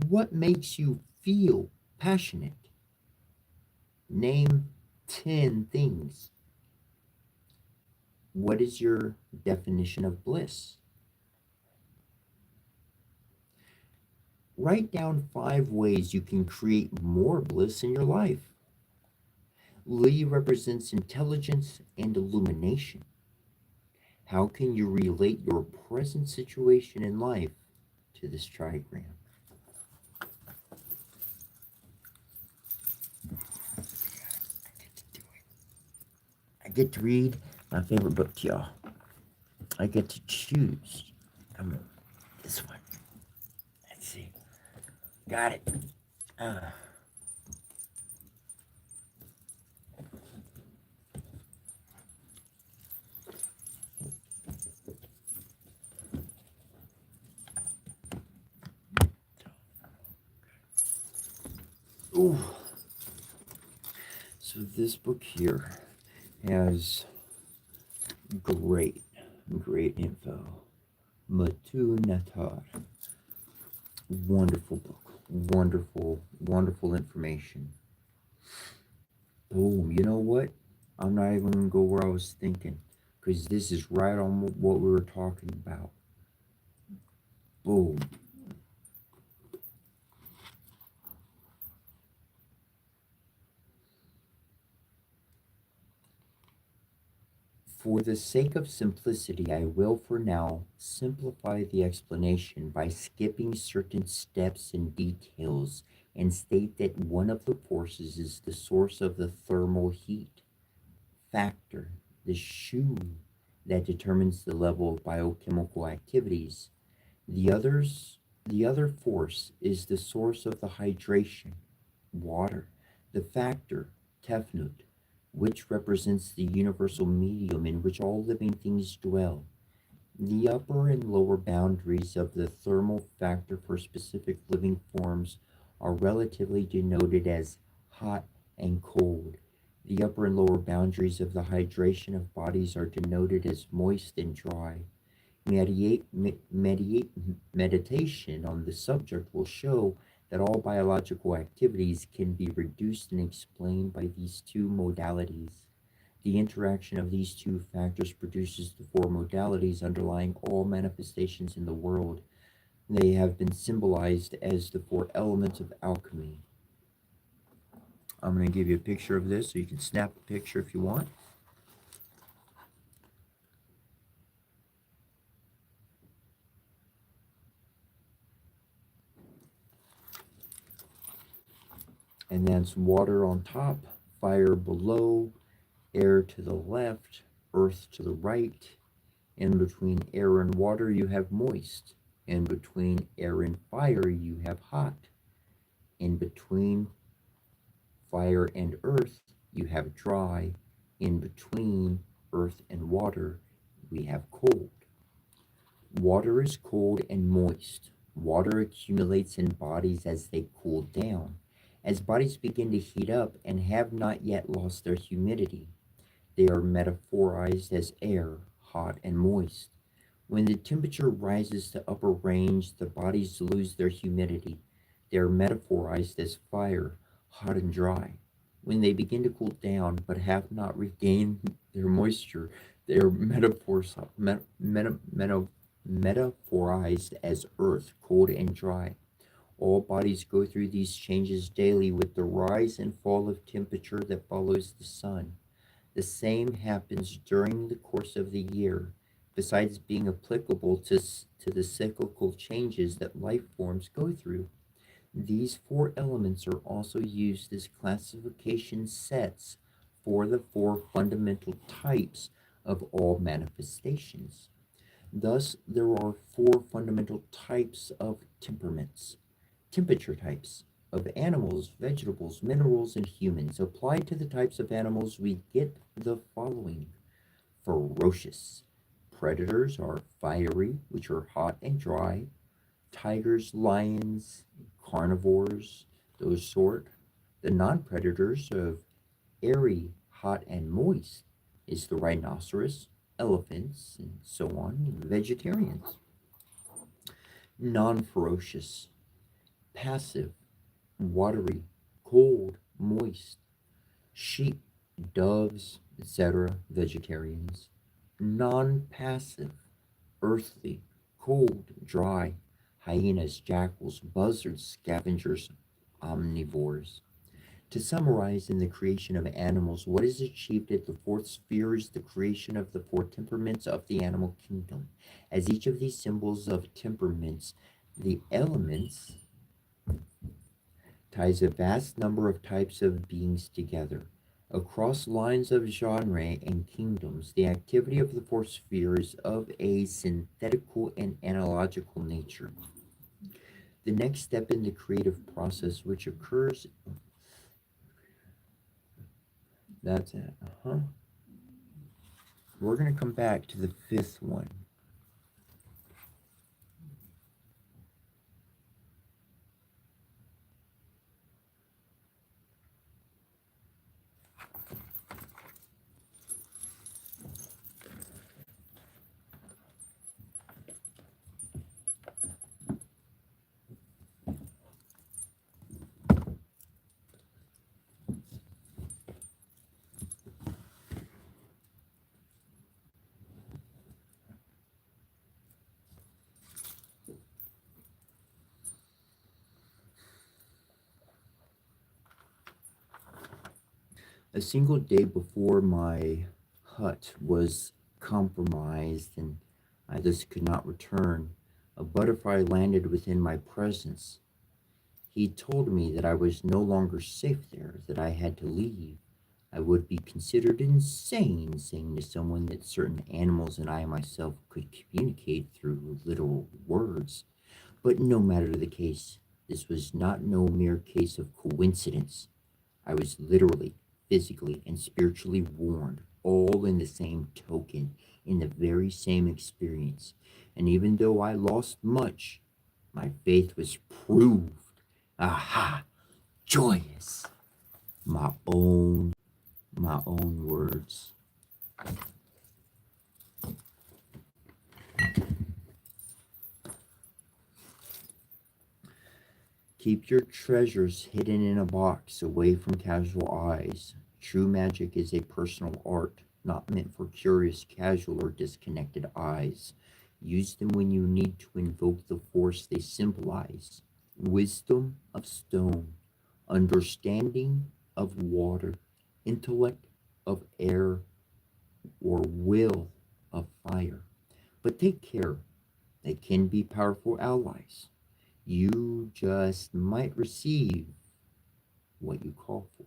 What makes you feel passionate? Name 10 things. What is your definition of bliss? Write down 5 ways you can create more bliss in your life. Li represents intelligence and illumination. How can you relate your present situation in life to this trigram? I get to read my favorite book to y'all. I get to choose. This one. Let's see. Got it. Ooh. So this book here has great info. Matu Natar. Wonderful book. Wonderful information. Boom. You know what? I'm not even going to go where I was thinking, because this is right on what we were talking about. Boom. For the sake of simplicity, I will for now simplify the explanation by skipping certain steps and details and state that one of the forces is the source of the thermal heat factor, the shu that determines the level of biochemical activities. The others The other force is the source of the hydration, water, the factor, tefnut, which represents the universal medium in which all living things dwell. The upper and lower boundaries of the thermal factor for specific living forms are relatively denoted as hot and cold. The upper and lower boundaries of the hydration of bodies are denoted as moist and dry. Meditation on the subject will show that all biological activities can be reduced and explained by these two modalities. The interaction of these two factors produces the four modalities underlying all manifestations in the world. They have been symbolized as the four elements of alchemy. I'm going to give you a picture of this so you can snap a picture if you want. And that's water on top, fire below, air to the left, earth to the right. In between air and water, you have moist. In between air and fire, you have hot. In between fire and earth, you have dry. In between earth and water, we have cold. Water is cold and moist. Water accumulates in bodies as they cool down. As bodies begin to heat up and have not yet lost their humidity, they are metaphorized as air, hot and moist. When the temperature rises to upper range, the bodies lose their humidity. They are metaphorized as fire, hot and dry. When they begin to cool down but have not regained their moisture, they are metaphorized as earth, cold and dry. All bodies go through these changes daily with the rise and fall of temperature that follows the sun. The same happens during the course of the year, besides being applicable to the cyclical changes that life forms go through. These four elements are also used as classification sets for the four fundamental types of all manifestations. Thus, there are four fundamental types of temperaments, temperature types of animals, vegetables, minerals, and humans. Applied to the types of animals, we get the following. Ferocious. Predators are fiery, which are hot and dry. Tigers, lions, carnivores, those sort. The non-predators of airy, hot, and moist is the rhinoceros, elephants, and so on, vegetarians. Non-ferocious, passive, watery, cold, moist, sheep, doves, etc., vegetarians. Non-passive, earthly, cold, dry, hyenas, jackals, buzzards, scavengers, omnivores. To summarize, in the creation of animals, what is achieved at the fourth sphere is the creation of the four temperaments of the animal kingdom. As each of these symbols of temperaments, the elements, ties a vast number of types of beings together. Across lines of genre and kingdoms, the activity of the four spheres of a synthetical and analogical nature. The next step in the creative process, which occurs, that's it. We're going to come back to the fifth one. A single day before my hut was compromised and I thus could not return, a butterfly landed within my presence. He told me that I was no longer safe there, that I had to leave. I would be considered insane saying to someone that certain animals and I myself could communicate through literal words. But no matter the case, this was not no mere case of coincidence. I was literally, physically, and spiritually warned, all in the same token, in the very same experience. And even though I lost much, my faith was proved. Aha! Joyous! My own, my own words. Keep your treasures hidden in a box away from casual eyes. True magic is a personal art, not meant for curious, casual, or disconnected eyes. Use them when you need to invoke the force they symbolize. Wisdom of stone, understanding of water, intellect of air, or will of fire. But take care, they can be powerful allies. You just might receive what you call for.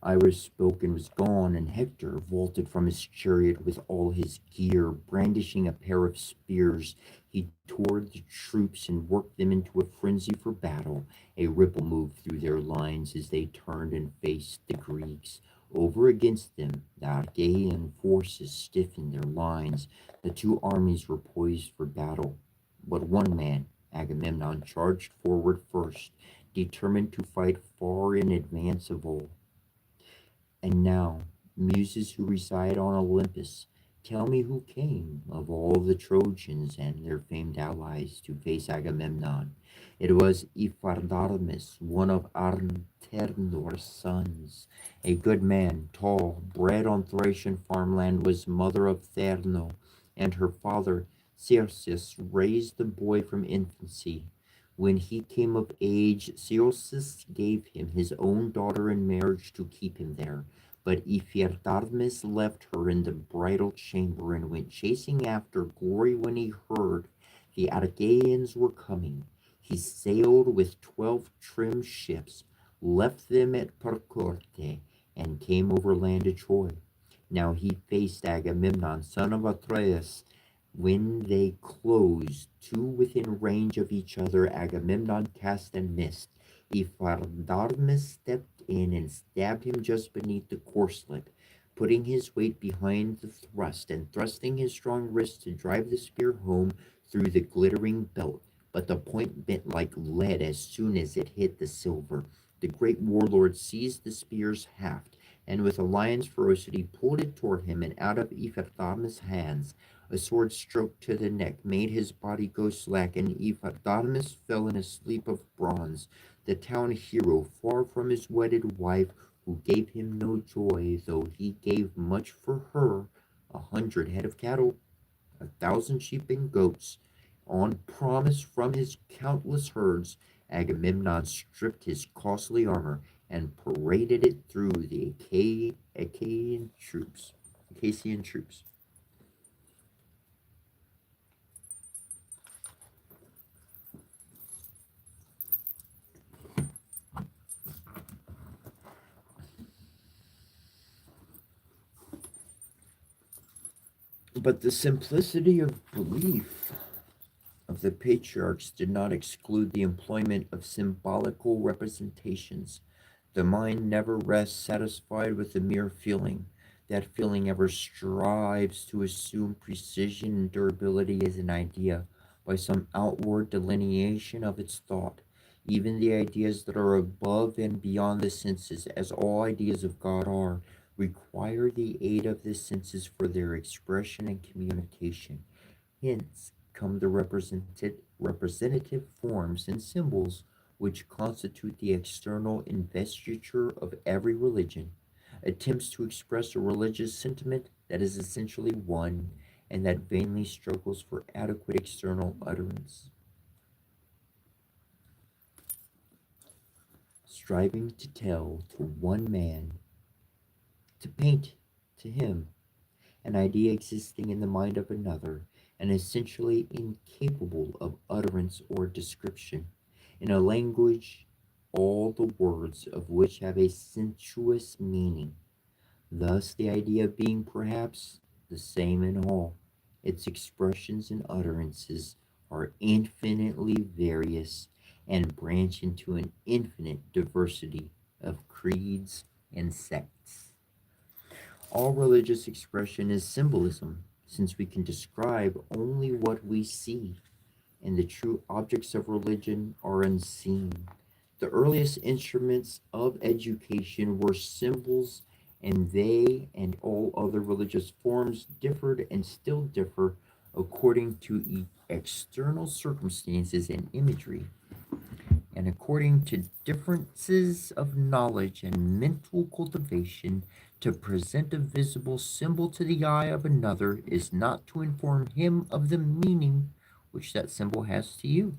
Iris spoke and was gone, and Hector vaulted from his chariot with all his gear, brandishing a pair of spears. He tore the troops and worked them into a frenzy for battle. A ripple moved through their lines as they turned and faced the Greeks. Over against them, the Archaean forces stiffened their lines. The two armies were poised for battle. But one man, Agamemnon, charged forward first, determined to fight far in advance of all. And now, muses who reside on Olympus, tell me who came of all the Trojans and their famed allies to face Agamemnon. It was Iphiardamas, one of Arternor's sons. A good man, tall, bred on Thracian farmland, was mother of Therno, and her father, Circe, raised the boy from infancy. When he came of age, Circe gave him his own daughter in marriage to keep him there. But Iphiardamas left her in the bridal chamber and went chasing after glory when he heard the Archaeans were coming. He sailed with 12 trim ships, left them at Percorte, and came overland to Troy. Now he faced Agamemnon, son of Atreus. When they closed, two within range of each other, Agamemnon cast and missed. Iphiardamas stepped in and stabbed him just beneath the corslet, putting his weight behind the thrust and thrusting his strong wrist to drive the spear home through the glittering belt. But the point bent like lead as soon as it hit the silver. The great warlord seized the spear's haft, and with a lion's ferocity pulled it toward him and out of Iphiardamas' hands. A sword stroke to the neck made his body go slack, and Iphiardamas fell in a sleep of bronze. The town hero, far from his wedded wife, who gave him no joy, though he gave much for her, 100 head of cattle, 1,000 sheep and goats. On promise from his countless herds, Agamemnon stripped his costly armor and paraded it through the Achaean troops. Acacian troops. But the simplicity of belief of the patriarchs did not exclude the employment of symbolical representations. The mind never rests satisfied with a mere feeling. That feeling ever strives to assume precision and durability as an idea by some outward delineation of its thought. Even the ideas that are above and beyond the senses, as all ideas of God are, require the aid of the senses for their expression and communication. Hence come the representative forms and symbols which constitute the external investiture of every religion, attempts to express a religious sentiment that is essentially one and that vainly struggles for adequate external utterance, striving to tell to one man, to paint to him an idea existing in the mind of another, and essentially incapable of utterance or description, in a language all the words of which have a sensuous meaning. thus the idea being perhaps the same in all. Its expressions and utterances are infinitely various and branch into an infinite diversity of creeds and sects. All religious expression is symbolism, since we can describe only what we see, and the true objects of religion are unseen. The earliest instruments of education were symbols, and they and all other religious forms differed and still differ according to external circumstances and imagery, and according to differences of knowledge and mental cultivation. To present a visible symbol to the eye of another is not to inform him of the meaning which that symbol has to you.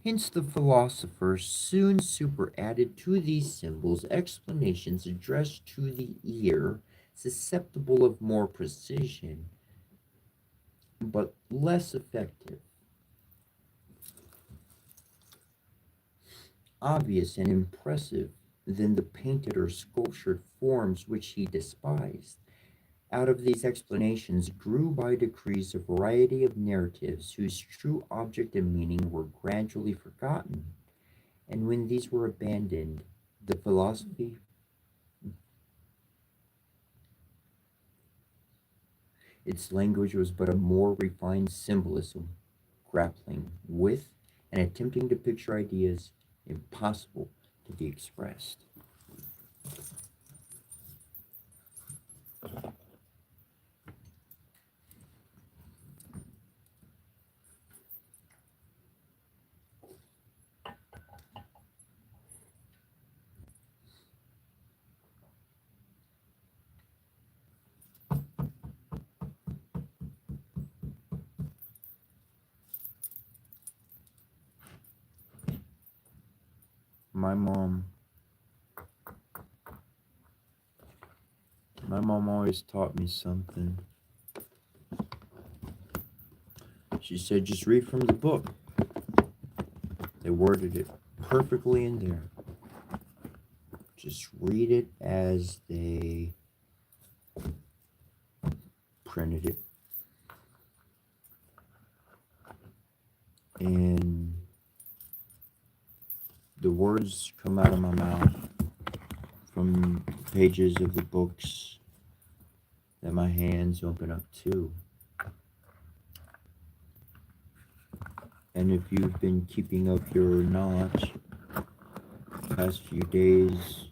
Hence, the philosophers soon superadded to these symbols explanations addressed to the ear, susceptible of more precision, but less effective, obvious, and impressive than the painted or sculptured forms which he despised. Out of these explanations grew by degrees a variety of narratives whose true object and meaning were gradually forgotten, and when these were abandoned, the philosophy, its language was but a more refined symbolism, grappling with and attempting to picture ideas impossible to be expressed. My mom, my mom always taught me something. She said, just read from the book. They worded it perfectly in there. Just read it as they printed it. And the words come out of my mouth from pages of the books that my hands open up to. And if you've been keeping up your notch, past few days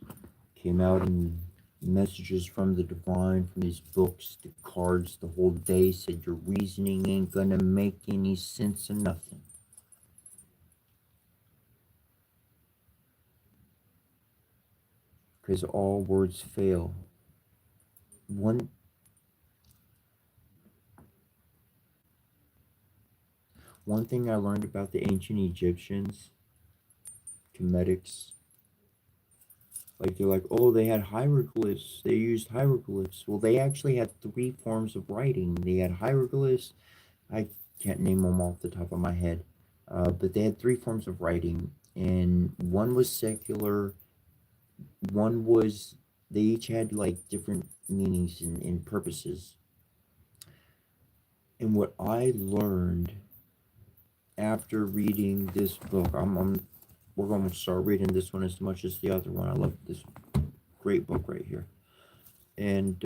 came out in messages from the divine, from these books, the cards, the whole day said your reasoning ain't gonna make any sense of nothing. Because all words fail. One thing I learned about the ancient Egyptians, Kemetics, like they're like, oh, they had hieroglyphs. They used hieroglyphs. Well, they actually had three forms of writing. They had hieroglyphs. I can't name them off the top of my head, but they had three forms of writing, and one was secular. One was they each had like different meanings and purposes. And what I learned after reading this book, we're going to start reading this one as much as the other one. I love this great book right here. And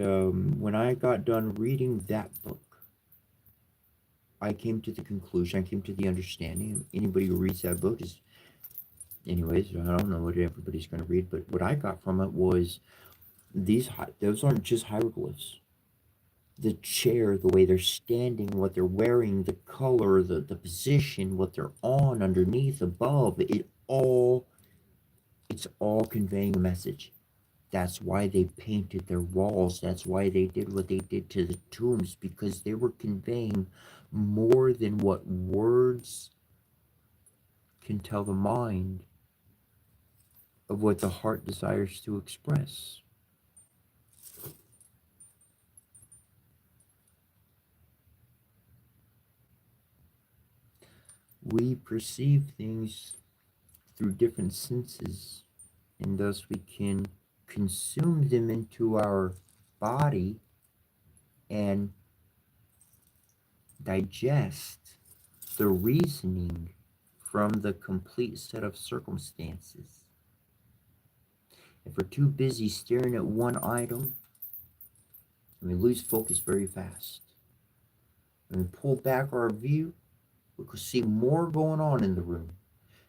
when I got done reading that book, I came to the conclusion, I came to the understanding. Anybody who reads that book is, anyways, I don't know what everybody's going to read, but what I got from it was those aren't just hieroglyphs. The chair, the way they're standing, what they're wearing, the color, the position, what they're on, underneath, above, it's all conveying a message. That's why they painted their walls. That's why they did what they did to the tombs, because they were conveying more than what words can tell the mind of what the heart desires to express. We perceive things through different senses, and thus we can consume them into our body and digest the reasoning from the complete set of circumstances. If we're too busy staring at one item, we lose focus very fast. When we pull back our view, we can see more going on in the room.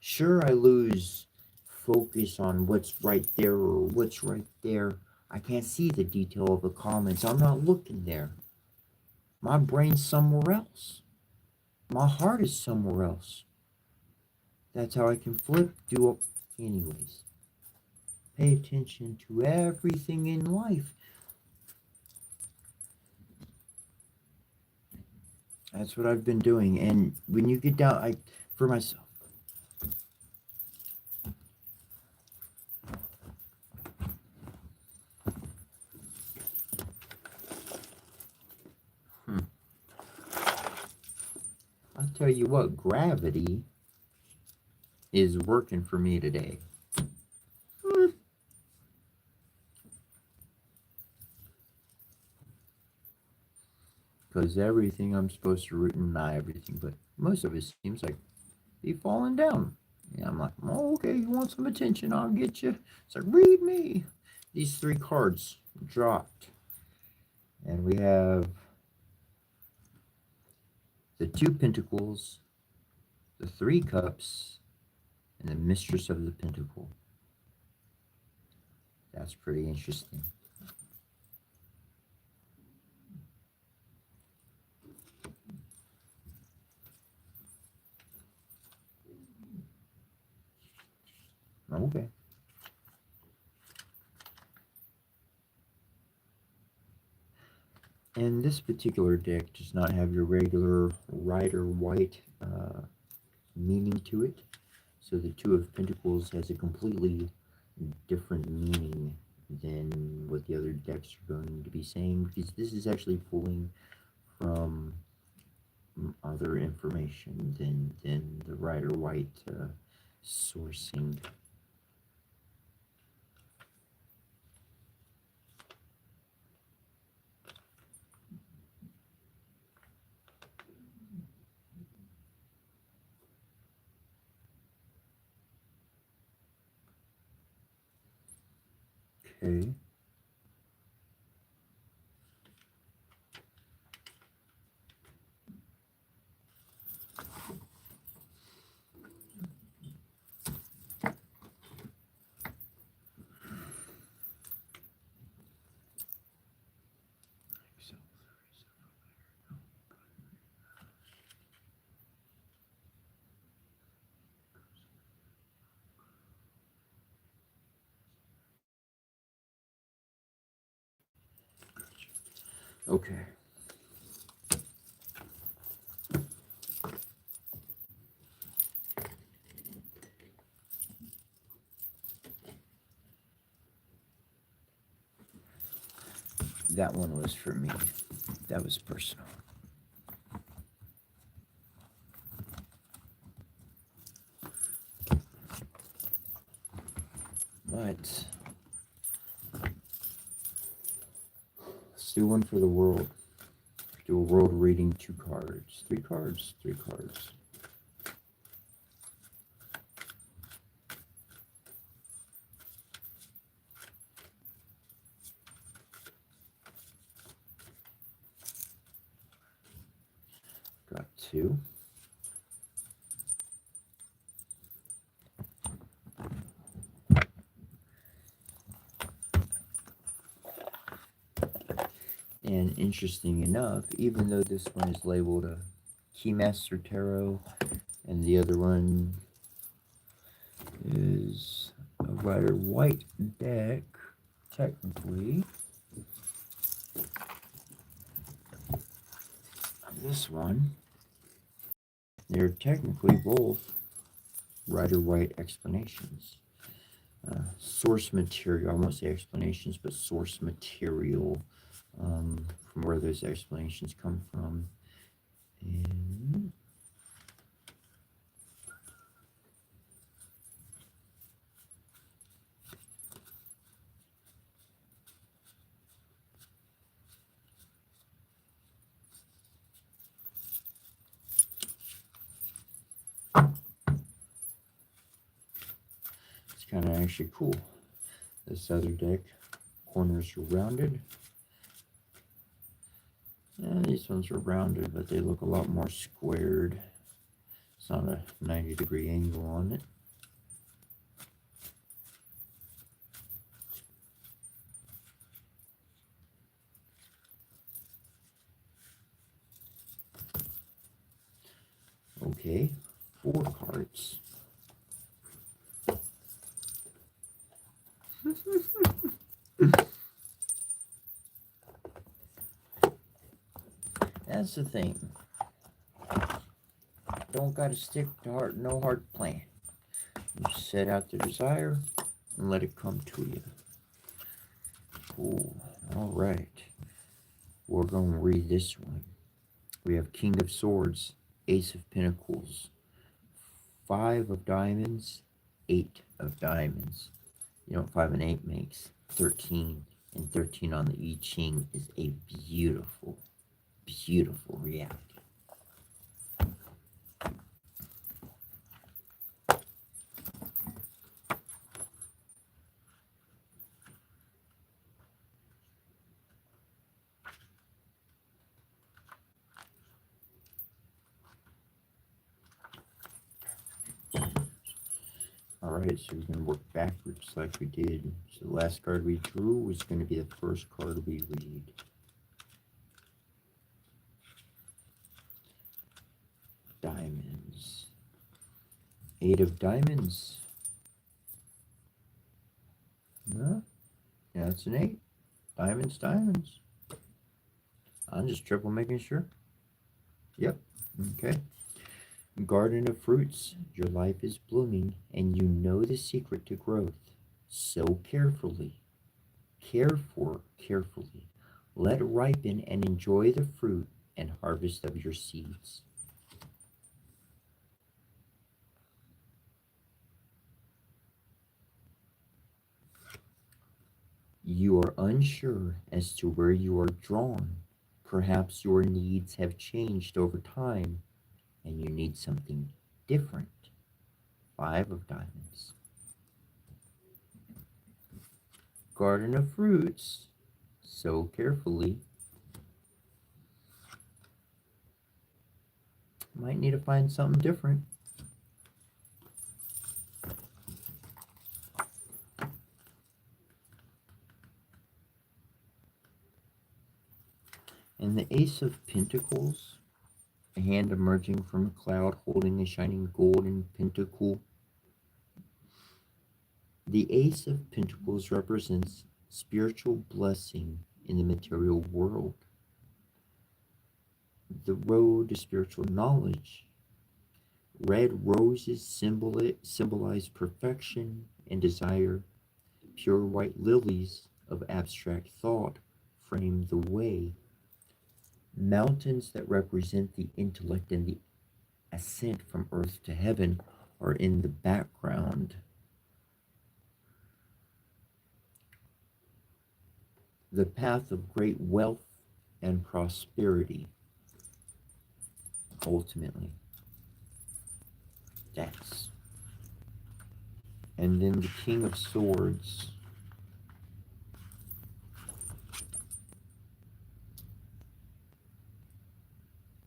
Sure, I lose focus on what's right there or what's right there. I can't see the detail of the comments. I'm not looking there. My brain's somewhere else. My heart is somewhere else. That's how I can flip, do it. Anyways, pay attention to everything in life. That's what I've been doing. And when you get down, for myself, I'll tell you what, gravity is working for me today. Because everything I'm supposed to root, not everything, but most of it seems like be falling down. And I'm like, oh, okay, you want some attention, I'll get you. It's like, read me. These 3 cards dropped. And we have the 2 Pentacles, the 3 Cups, and the Mistress of the Pentacle. That's pretty interesting. Okay. And this particular deck does not have your regular Rider-Waite meaning to it. So the 2 of Pentacles has a completely different meaning than what the other decks are going to be saying, because this is actually pulling from other information than the Rider-Waite sourcing. Okay. Okay. That one was for me. That was personal. But let's do one for the world. Do a world reading, 2 cards. 3 cards, 3 cards. Got 2. And interesting enough, even though this one is labeled a Keymaster Tarot and the other one is a Rider-Waite deck, technically, this one, they're technically both Rider-Waite explanations. Source material, I won't say explanations, but source material from where those explanations come from. And kind of actually cool. This other deck, corners are rounded. Yeah, these ones are rounded, but they look a lot more squared. It's not a 90-degree angle on it. Okay, 4 cards. That's the thing. Don't gotta stick to heart, no hard plan. You set out the desire and let it come to you. Ooh, all right. We're going to read this one. We have King of Swords, Ace of Pentacles, 5 of Diamonds, 8 of Diamonds. You know what 5 and 8 makes? 13. And 13 on the I Ching is a beautiful, beautiful reality. Alright, so we're going to work backwards like we did. So the last card we drew was going to be the first card we read. Diamonds. 8 of Diamonds. No? Yeah, it's an 8. Diamonds, diamonds. I'm just triple making sure. Yep. Okay. Garden of fruits. Your life is blooming, and you know the secret to growth. Sow carefully. Care for carefully. Let it ripen and enjoy the fruit and harvest of your seeds. You are unsure as to where you are drawn. Perhaps your needs have changed over time and you need something different. 5 of Diamonds. Garden of fruits. Sow carefully. Might need to find something different. And the Ace of Pentacles, a hand emerging from a cloud holding a shining golden pentacle. The Ace of Pentacles represents spiritual blessing in the material world. The road to spiritual knowledge. Red roses symbolize perfection and desire. Pure white lilies of abstract thought frame the way. Mountains that represent the intellect and the ascent from earth to heaven are in the background. The path of great wealth and prosperity. Ultimately, that's. And then the King of Swords.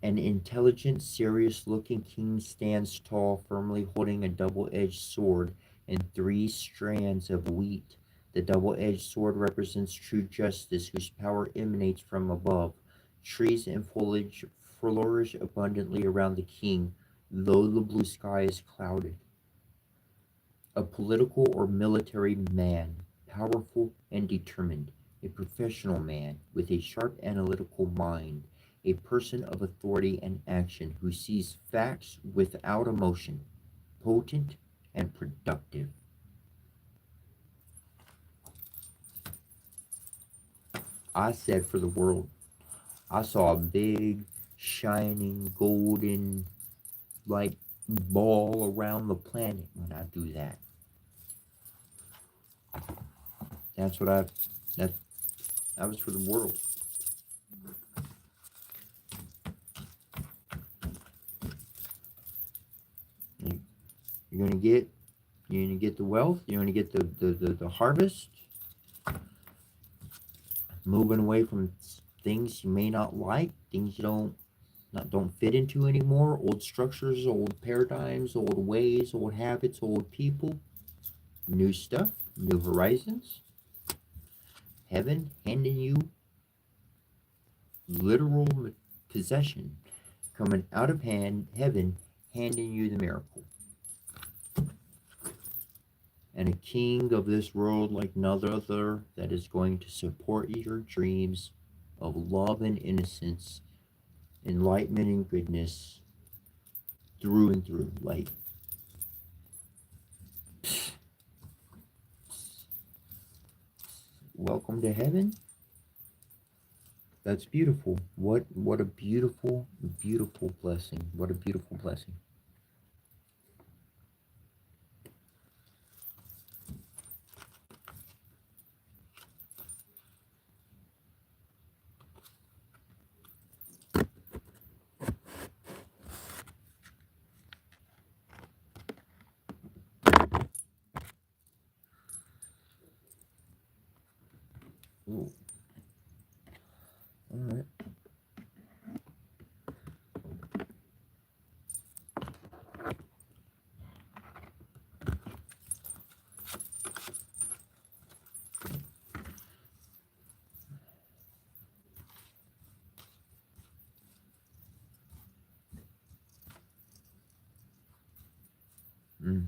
An intelligent, serious-looking king stands tall, firmly holding a double-edged sword and 3 strands of wheat. The double-edged sword represents true justice, whose power emanates from above. Trees and foliage flourish abundantly around the king, though the blue sky is clouded. A political or military man, powerful and determined. A professional man with a sharp analytical mind. A person of authority and action who sees facts without emotion, potent and productive. I said for the world, I saw a big, shining, golden, like, ball around the planet when I do that. That's what that was for the world. You're going to get You want to get the wealth. You want to get the harvest. Moving away from things you may not like, things you don't fit into anymore. Old structures, old paradigms, old ways, old habits, old people. New stuff, new horizons. Heaven handing you literal possession, coming out of heaven, handing you the miracle. And a king of this world like none other that is going to support your dreams of love and innocence, enlightenment and goodness through and through. Like, welcome to heaven. That's beautiful. What a beautiful, beautiful blessing. What a beautiful blessing. Ooh. All right. Mm.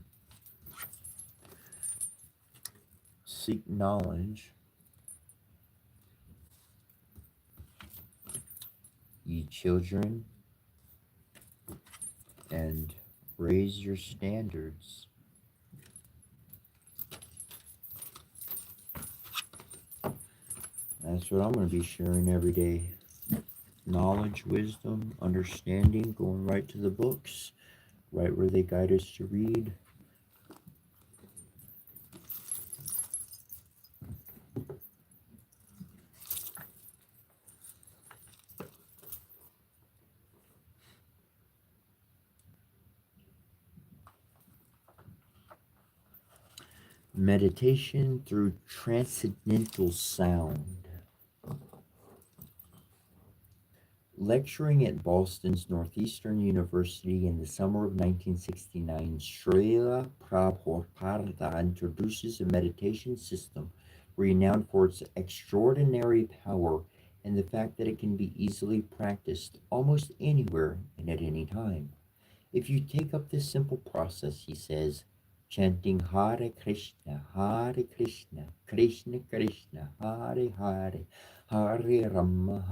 Seek knowledge, ye children, and raise your standards. That's what I'm going to be sharing every day. Knowledge, wisdom, understanding, going right to the books, right where they guide us to read. Meditation through transcendental sound. Lecturing at Boston's Northeastern University in the summer of 1969, Srila Prabhupada introduces a meditation system renowned for its extraordinary power and the fact that it can be easily practiced almost anywhere and at any time. If you take up this simple process, he says, chanting Hare Krishna, Krishna Krishna, Hare Hare, Hare Rama,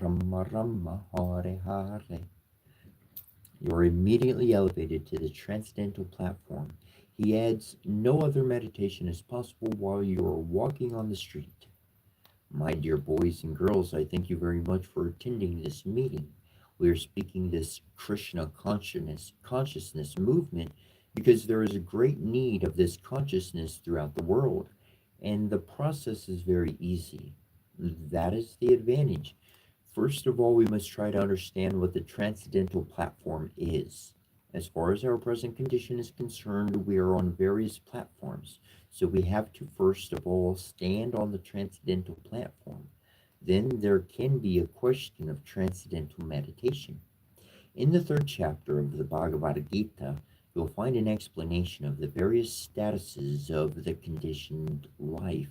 Rama Rama, Hare Hare, you're immediately elevated to the transcendental platform. He adds, no other meditation is possible while you are walking on the street. My dear boys and girls, I thank you very much for attending this meeting. We are speaking this Krishna consciousness movement because there is a great need of this consciousness throughout the world, and the process is very easy. That is the advantage. First of all, we must try to understand what the transcendental platform is. As far as our present condition is concerned, we are on various platforms. So we have to first of all stand on the transcendental platform. Then there can be a question of transcendental meditation. In the third chapter of the Bhagavad Gita, you'll find an explanation of the various statuses of the conditioned life.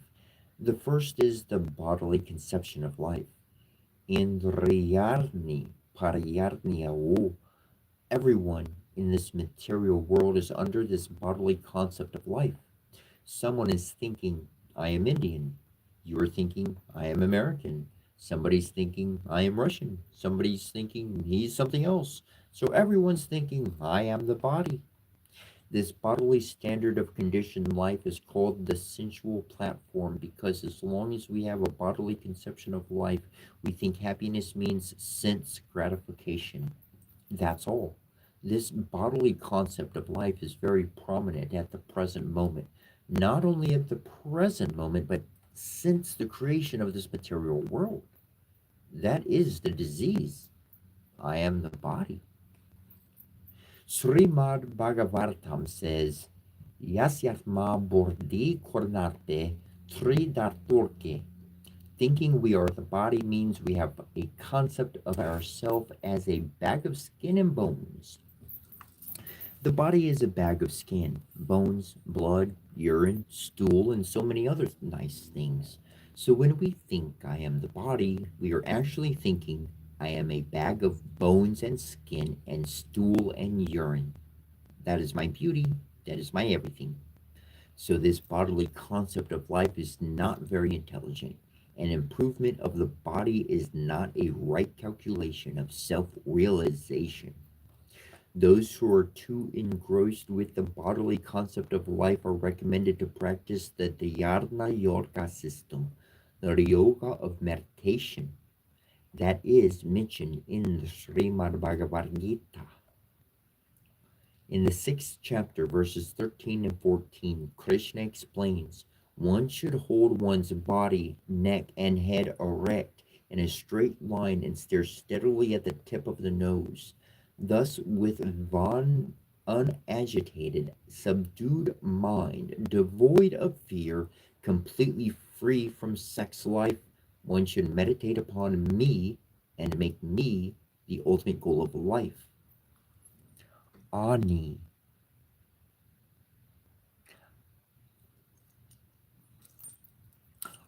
The first is the bodily conception of life. Indriyarni Parayarniya. Everyone in this material world is under this bodily concept of life. Someone is thinking, I am Indian. You're thinking, I am American. Somebody's thinking, I am Russian. Somebody's thinking, he's something else. So everyone's thinking, I am the body. This bodily standard of conditioned life is called the sensual platform because as long as we have a bodily conception of life, we think happiness means sense gratification. That's all. This bodily concept of life is very prominent at the present moment. Not only at the present moment, but since the creation of this material world. That is the disease. I am the body. Srimad Bhagavatam says, Yasyatma bordi kornarte tridarturke. Thinking we are the body means we have a concept of ourself as a bag of skin and bones. The body is a bag of skin, bones, blood, urine, stool, and so many other nice things. So when we think I am the body, we are actually thinking I am a bag of bones and skin and stool and urine. That is my beauty. That is my everything. So this bodily concept of life is not very intelligent. An improvement of the body is not a right calculation of self-realization. Those who are too engrossed with the bodily concept of life are recommended to practice the Dhyana Yoga system, the yoga of meditation that is mentioned in the Srimad Bhagavad Gita. In the 6th chapter, verses 13 and 14, Krishna explains one should hold one's body, neck, and head erect in a straight line and stare steadily at the tip of the nose. Thus, with one unagitated, subdued mind, devoid of fear, completely free from sex life, one should meditate upon me and make me the ultimate goal of life. Ani.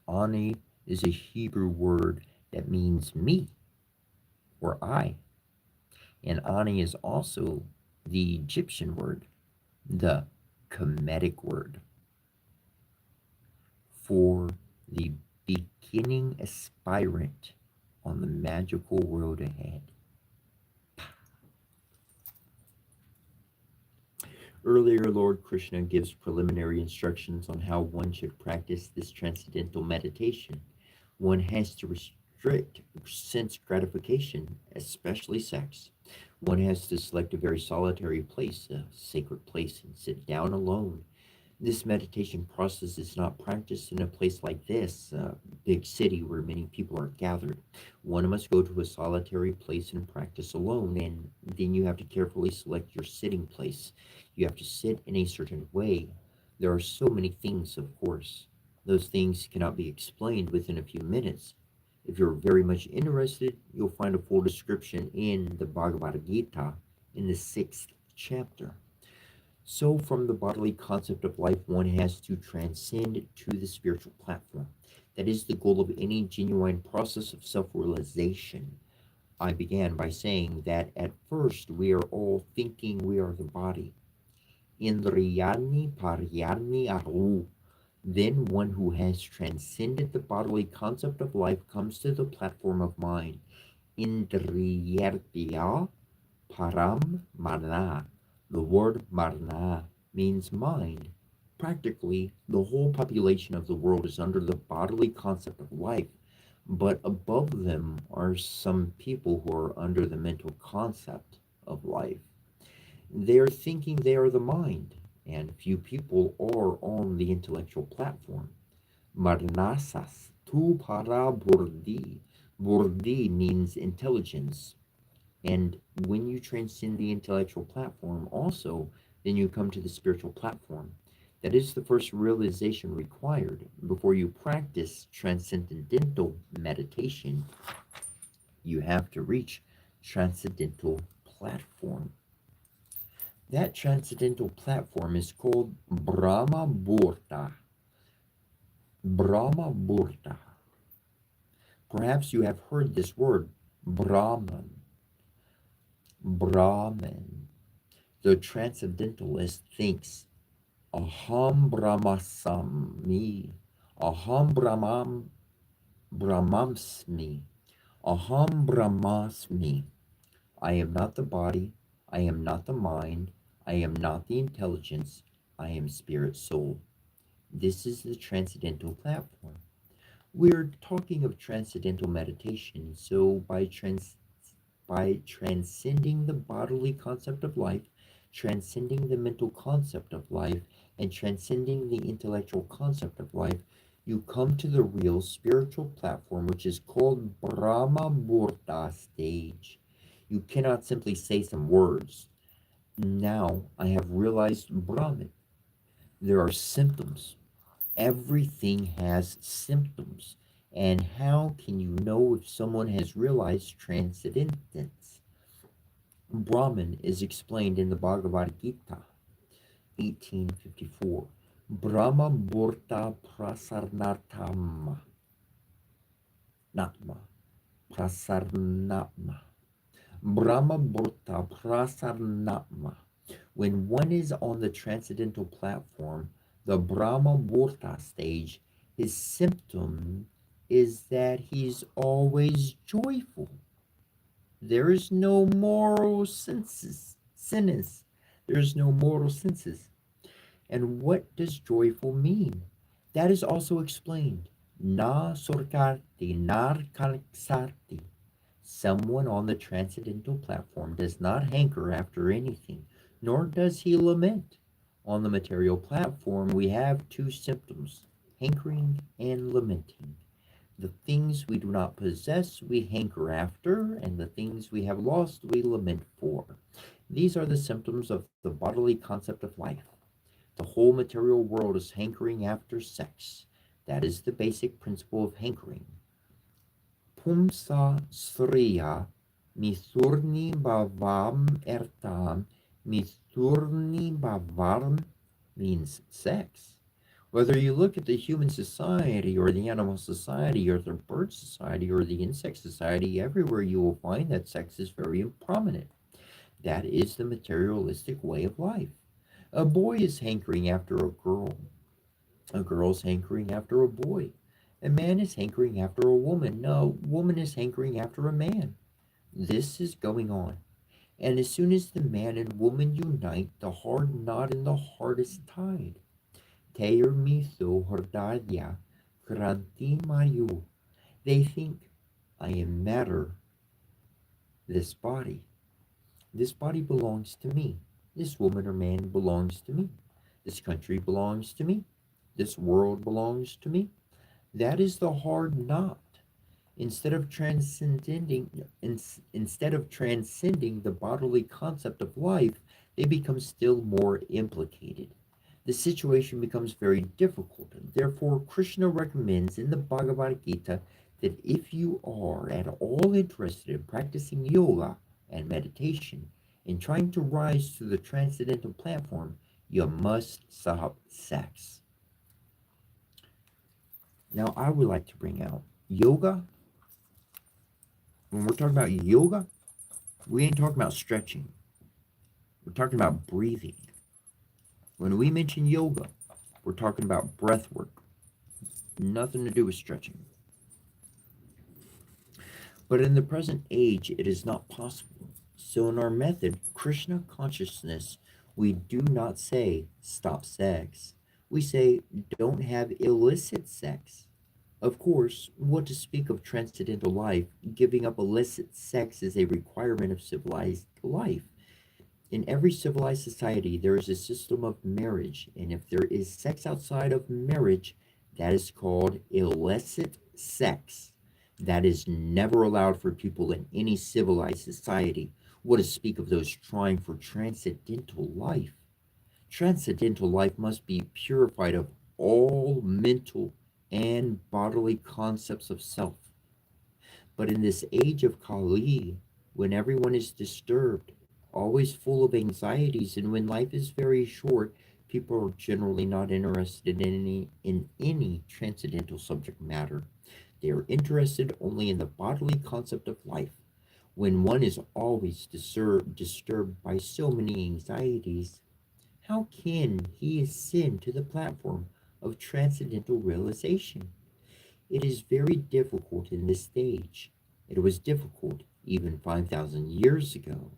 Ani is a Hebrew word that means me or I. And Ani is also the Egyptian word, the Kemetic word for the beginning aspirant on the magical road ahead. Earlier, Lord Krishna gives preliminary instructions on how one should practice this transcendental meditation. One has to restrict sense gratification, especially sex. One has to select a very solitary place, a sacred place, and sit down alone. This meditation process is not practiced in a place like this, a big city where many people are gathered. One must go to a solitary place and practice alone, and then you have to carefully select your sitting place. You have to sit in a certain way. There are so many things, of course. Those things cannot be explained within a few minutes. If you're very much interested, you'll find a full description in the Bhagavad Gita in the 6th chapter. So, from the bodily concept of life, one has to transcend to the spiritual platform. That is the goal of any genuine process of self realization. I began by saying that at first we are all thinking we are the body. Indriyani paryani aru. Then one who has transcended the bodily concept of life comes to the platform of mind. Indriyartya param mana. The word marna means mind. Practically, the whole population of the world is under the bodily concept of life, but above them are some people who are under the mental concept of life. They are thinking they are the mind, and few people are on the intellectual platform. Marnasas tu para burdi. Burdi means intelligence. And when you transcend the intellectual platform, also, then you come to the spiritual platform. That is the first realization required before you practice transcendental meditation. You have to reach transcendental platform. That transcendental platform is called Brahma Burta. Brahma Burta. Perhaps you have heard this word, Brahman. Brahman. The transcendentalist thinks Aham Brahmasmi, Aham Brahmamsmi, Aham Brahmasmi. I am not the body, I am not the mind, I am not the intelligence, I am spirit soul. This is the transcendental platform. We're talking of transcendental meditation, so by transcending the bodily concept of life, transcending the mental concept of life, and transcending the intellectual concept of life, you come to the real spiritual platform, which is called Brahma Murta stage. You cannot simply say some words. Now I have realized Brahman. There are symptoms. Everything has symptoms. And how can you know if someone has realized transcendence? Brahman is explained in the Bhagavad Gita, 1854. Brahma Murta Prasarnatama. Natma. Prasarnatma. Brahma Murta Prasarnatma. When one is on the transcendental platform, the Brahma Murta stage, his symptom is that he's always joyful. There is no moral senses, sinners. There is no moral senses. And what does joyful mean? That is also explained. Na sorkarti nar kalksarti. Someone on the transcendental platform does not hanker after anything, nor does he lament. On the material platform, we have two symptoms, hankering and lamenting. The things we do not possess, we hanker after, and the things we have lost, we lament for. These are the symptoms of the bodily concept of life. The whole material world is hankering after sex. That is the basic principle of hankering. Pumsa sriya misurni bhavam ertam. Misurni bhavam means sex. Whether you look at the human society or the animal society or the bird society or the insect society, everywhere you will find that sex is very prominent. That is the materialistic way of life. A boy is hankering after a girl. A girl is hankering after a boy. A man is hankering after a woman. No, a woman is hankering after a man. This is going on. And as soon as the man and woman unite, the hard knot in the heart is tied. Teir miso hordaya kranti mayu. They think, I am matter, this body. This body belongs to me. This woman or man belongs to me. This country belongs to me. This world belongs to me. That is the hard knot. Instead of transcending the bodily concept of life, they become still more implicated. The situation becomes very difficult. Therefore, Krishna recommends in the Bhagavad Gita that if you are at all interested in practicing yoga and meditation and trying to rise to the transcendental platform, you must stop sex. Now, I would like to bring out yoga. When we're talking about yoga, we ain't talking about stretching. We're talking about breathing. When we mention yoga, we're talking about breath work. Nothing to do with stretching. But in the present age, it is not possible. So in our method, Krishna consciousness, we do not say stop sex. We say don't have illicit sex. Of course, what to speak of transcendental life, giving up illicit sex is a requirement of civilized life. In every civilized society, there is a system of marriage, and if there is sex outside of marriage, that is called illicit sex. That is never allowed for people in any civilized society. What to speak of those trying for transcendental life? Transcendental life must be purified of all mental and bodily concepts of self. But in this age of Kali, when everyone is disturbed, always full of anxieties, and when life is very short, people are generally not interested in any transcendental subject matter. They are interested only in the bodily concept of life. When one is always disturbed by so many anxieties, how can he ascend to the platform of transcendental realization? It is very difficult in this stage. It was difficult even 5,000 years ago.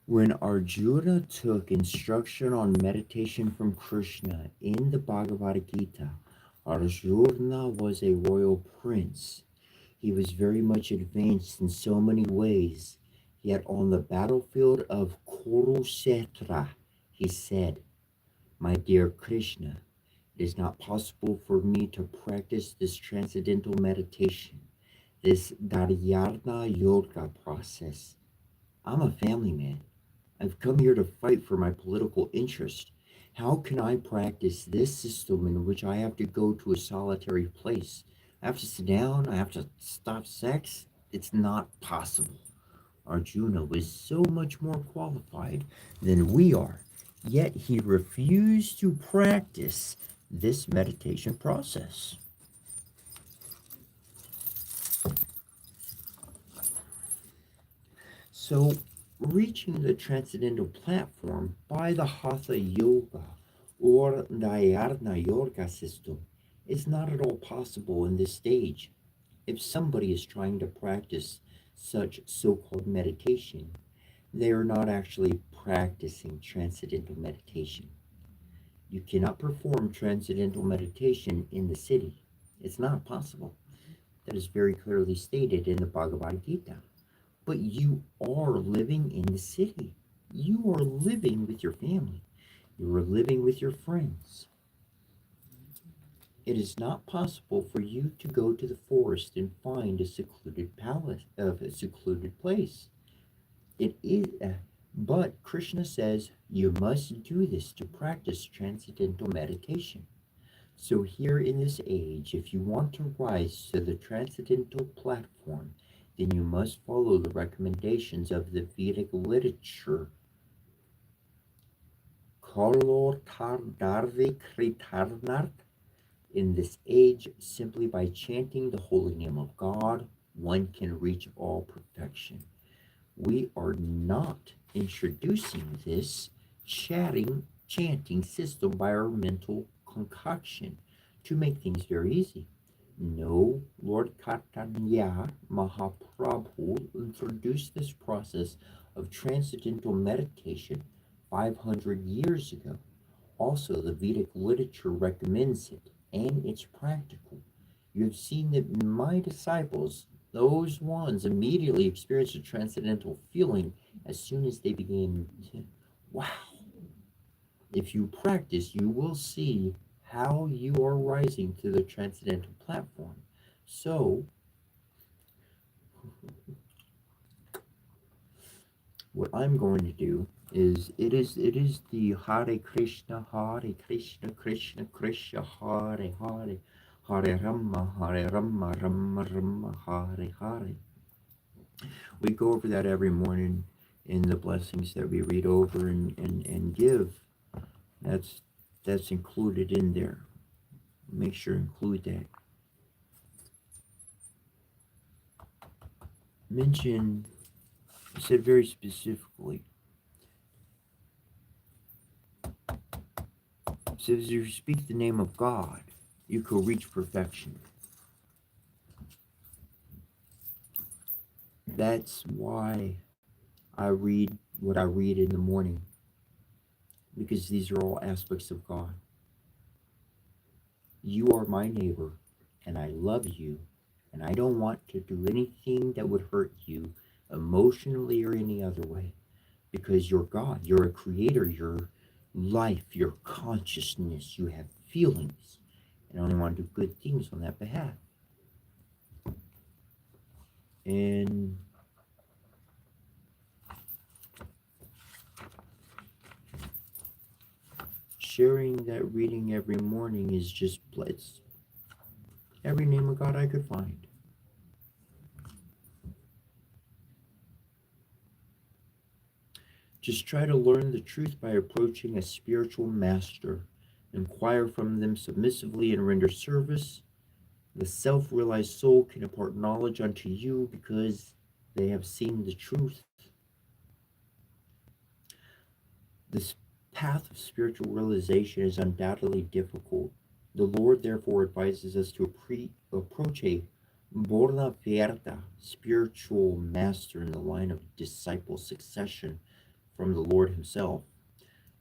When Arjuna took instruction on meditation from Krishna in the Bhagavad Gita, Arjuna was a royal prince. He was very much advanced in so many ways. Yet on the battlefield of Kurukshetra, he said, "My dear Krishna, it is not possible for me to practice this transcendental meditation, this Dhyana Yoga process. I'm a family man. I've come here to fight for my political interest. How can I practice this system in which I have to go to a solitary place? I have to sit down, I have to stop sex? It's not possible." Arjuna was so much more qualified than we are, yet he refused to practice this meditation process. So, reaching the transcendental platform by the Hatha Yoga or Dhyana Yoga system is not at all possible in this stage. If somebody is trying to practice such so called meditation, they are not actually practicing transcendental meditation. You cannot perform transcendental meditation in the city. It's not possible. That is very clearly stated in the Bhagavad Gita. But you are living in the city. You are living with your family. You are living with your friends. It is not possible for you to go to the forest and find a secluded palace of a secluded place. It is, but Krishna says you must do this to practice transcendental meditation. So here in this age, if you want to rise to the transcendental platform, then you must follow the recommendations of the Vedic literature. In this age, simply by chanting the holy name of God, one can reach all perfection. We are not introducing this chanting system by our mental concoction to make things very easy. No, Lord Chaitanya Mahaprabhu introduced this process of transcendental meditation 500 years ago. Also, the Vedic literature recommends it, and it's practical. You have seen that my disciples, those ones, immediately experienced a transcendental feeling as soon as they began to, wow. If you practice, you will see how you are rising to the transcendental platform. So, what I'm going to do is it is the Hare Krishna, Krishna Krishna, Hare Hare, Hare Rama, Rama Rama, Hare Hare. We go over that every morning in the blessings that we read over and give. That's included in there. Make sure to include that. Mention, said very specifically, says if you speak the name of God, you could reach perfection. That's why I read what I read in the morning, because these are all aspects of God. You are my neighbor, and I love you, and I don't want to do anything that would hurt you emotionally or any other way, because you're God. You're a creator. You're life, your consciousness. You have feelings, and I only want to do good things on that behalf. And sharing that reading every morning is just it's every name of God I could find. Just try to learn the truth by approaching a spiritual master. Inquire from them submissively and render service. The self-realized soul can impart knowledge unto you because they have seen the truth. This path of spiritual realization is undoubtedly difficult. The Lord therefore advises us to approach a bona fide spiritual master in the line of disciple succession from the Lord himself.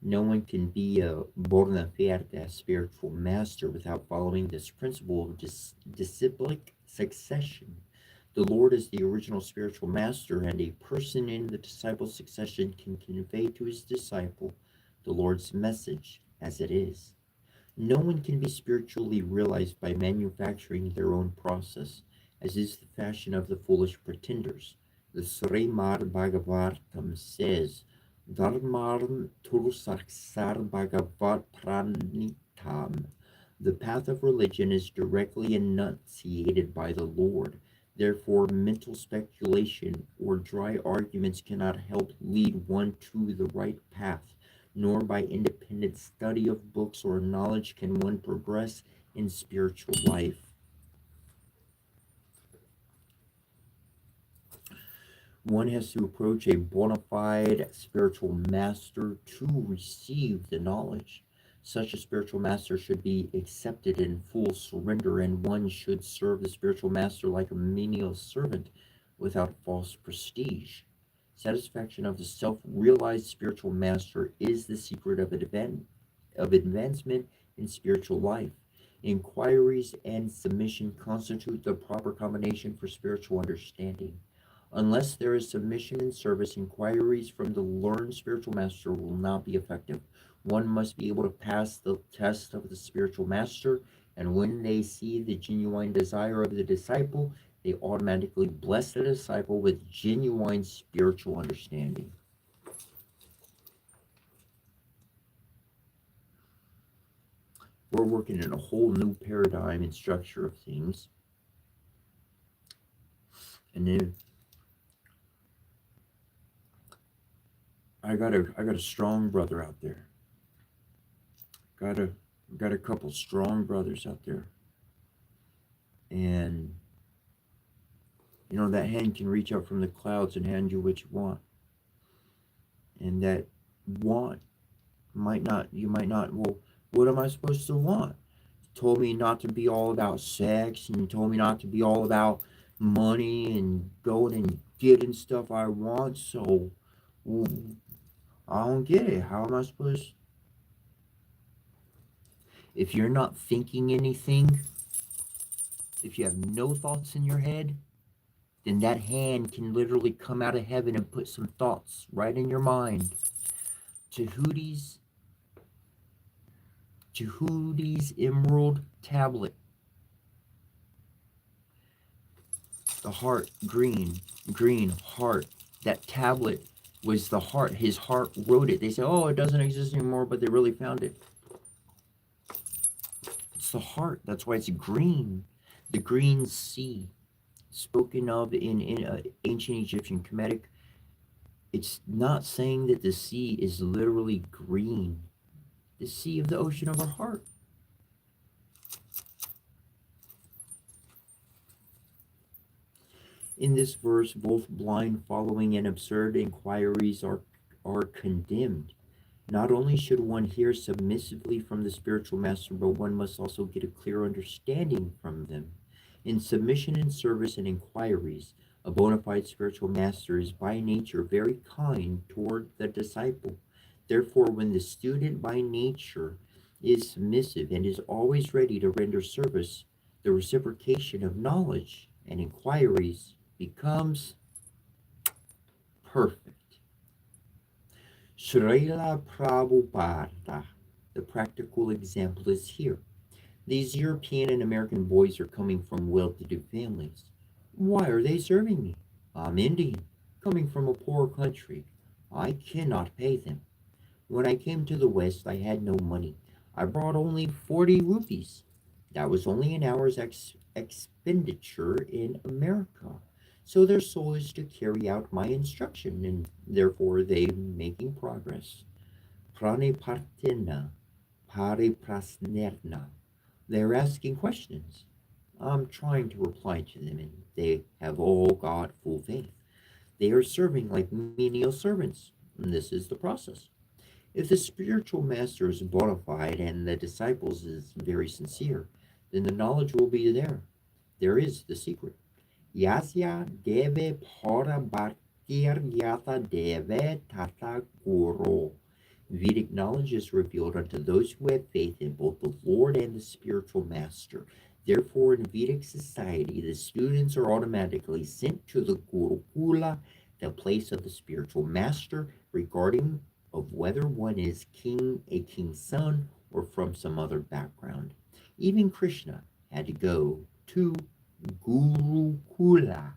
No one can be a bona fide spiritual master without following this principle of disciplic succession. The Lord is the original spiritual master, and a person in the disciple succession can convey to his disciple the Lord's message as it is. No one can be spiritually realized by manufacturing their own process, as is the fashion of the foolish pretenders. The Srimad Bhagavatam says, Dharmarm Turusaksar Bhagavat Pranitam. The path of religion is directly enunciated by the Lord. Therefore, mental speculation or dry arguments cannot help lead one to the right path, nor by independent study of books or knowledge can one progress in spiritual life. One has to approach a bona fide spiritual master to receive the knowledge. Such a spiritual master should be accepted in full surrender, and one should serve the spiritual master like a menial servant without false prestige. Satisfaction of the self-realized spiritual master is the secret of advancement in spiritual life. Inquiries and submission constitute the proper combination for spiritual understanding. Unless there is submission and service, inquiries from the learned spiritual master will not be effective. One must be able to pass the test of the spiritual master, and when they see the genuine desire of the disciple, they automatically bless the disciple with genuine spiritual understanding. We're working in a whole new paradigm and structure of things. And then I got a strong brother out there. Got a couple strong brothers out there. And that hand can reach out from the clouds and hand you what you want. And that want you might not, well, what am I supposed to want? You told me not to be all about sex, and you told me not to be all about money and going and getting stuff I want, so well, I don't get it. How am I supposed? If you're not thinking anything, if you have no thoughts in your head, then that hand can literally come out of heaven and put some thoughts right in your mind. Tahuti's emerald tablet. The heart, green heart. That tablet was the heart. His heart wrote it. They say, oh, it doesn't exist anymore, but they really found it. It's the heart. That's why it's green. The green sea, spoken of in ancient Egyptian Kemetic. It's not saying that the sea is literally green. The sea of the ocean of our heart. In this verse, both blind following and absurd inquiries are condemned. Not only should one hear submissively from the spiritual master, but one must also get a clear understanding from them. In submission and service and inquiries, A bona fide spiritual master is by nature very kind toward the disciple. Therefore, when the student by nature is submissive and is always ready to render service, the reciprocation of knowledge and inquiries becomes perfect. Srila Prabhupada, the practical example is here. These European and American boys are coming from well-to-do families. Why are they serving me? I'm Indian, coming from a poor country. I cannot pay them. When I came to the West, I had no money. I brought only 40 rupees. That was only an hour's expenditure in America. So their soul is to carry out my instruction, and therefore they making progress. Pranipartina, pariprasnerna. They're asking questions. I'm trying to reply to them, and they have all got full faith. They are serving like menial servants, and this is the process. If the spiritual master is bona fide and the disciples is very sincere, then the knowledge will be there. There is the secret. Yasya deve para bhaktir gyata deve tata guru. Vedic knowledge is revealed unto those who have faith in both the Lord and the spiritual master. Therefore, in Vedic society, the students are automatically sent to the Gurukula, the place of the spiritual master, regarding of whether one is a king's son, or from some other background. Even Krishna had to go to Gurukula.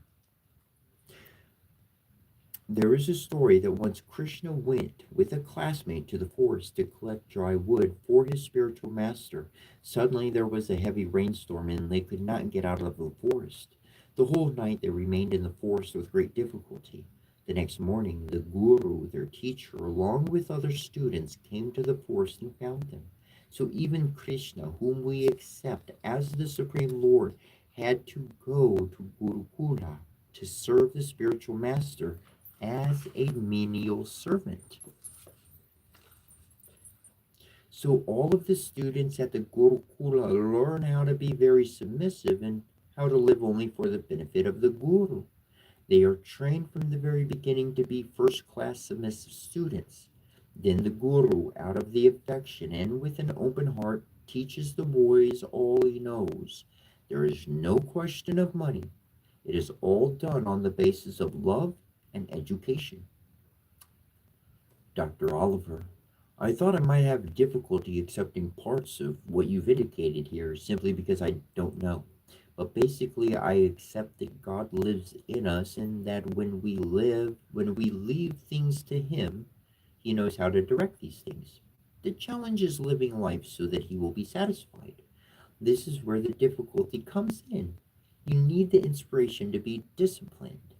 There is a story that once Krishna went with a classmate to the forest to collect dry wood for his spiritual master. Suddenly there was a heavy rainstorm and they could not get out of the forest. The whole night they remained in the forest with great difficulty. The next morning, the guru, their teacher, along with other students, came to the forest and found them. So even Krishna, whom we accept as the Supreme Lord, had to go to Gurukula to serve the spiritual master as a menial servant. So all of the students at the Gurukula learn how to be very submissive and how to live only for the benefit of the Guru. They are trained from the very beginning to be first-class submissive students. Then the Guru, out of the affection and with an open heart, teaches the boys all he knows. There is no question of money. It is all done on the basis of love and education. Dr. Oliver, I thought I might have difficulty accepting parts of what you've indicated here simply because I don't know. But basically, I accept that God lives in us and that when we leave things to Him, He knows how to direct these things. The challenge is living life so that He will be satisfied. This is where the difficulty comes in. You need the inspiration to be disciplined.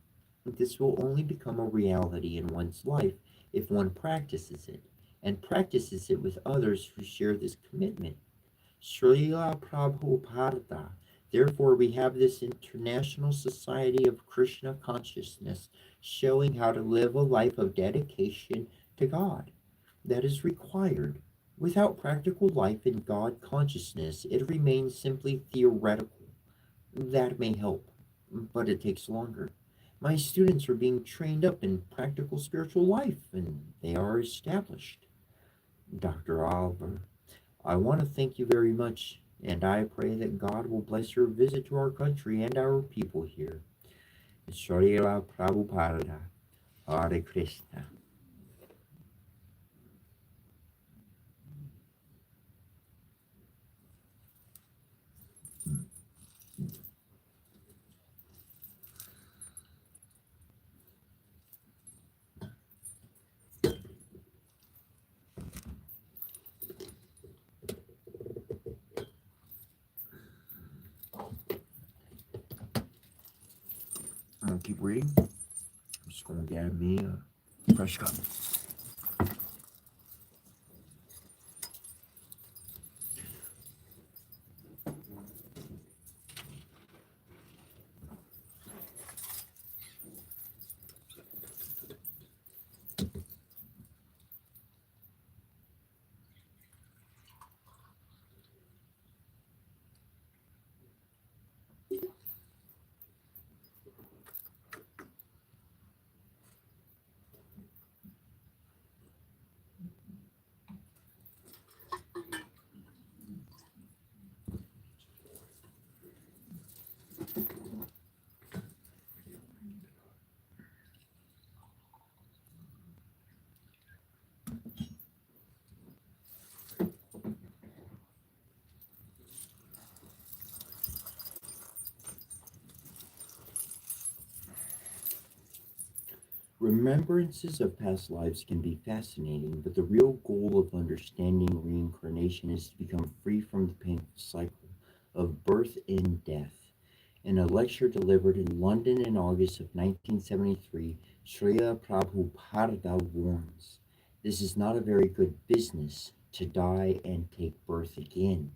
This will only become a reality in one's life if one practices it, and practices it with others who share this commitment. Srila Prabhupada. Therefore, we have this International Society of Krishna Consciousness showing how to live a life of dedication to God. That is required. Without practical life in God consciousness, it remains simply theoretical. That may help, but it takes longer. My students are being trained up in practical spiritual life, and they are established. Dr. Oliver, I want to thank you very much, and I pray that God will bless your visit to our country and our people here. Srila Prabhupada, Hare Krishna. I'm going to keep reading. I'm just going to grab me a fresh cup. Remembrances of past lives can be fascinating, but the real goal of understanding reincarnation is to become free from the painful cycle of birth and death. In a lecture delivered in London in August of 1973, Srila Prabhupada warns, this is not a very good business to die and take birth again.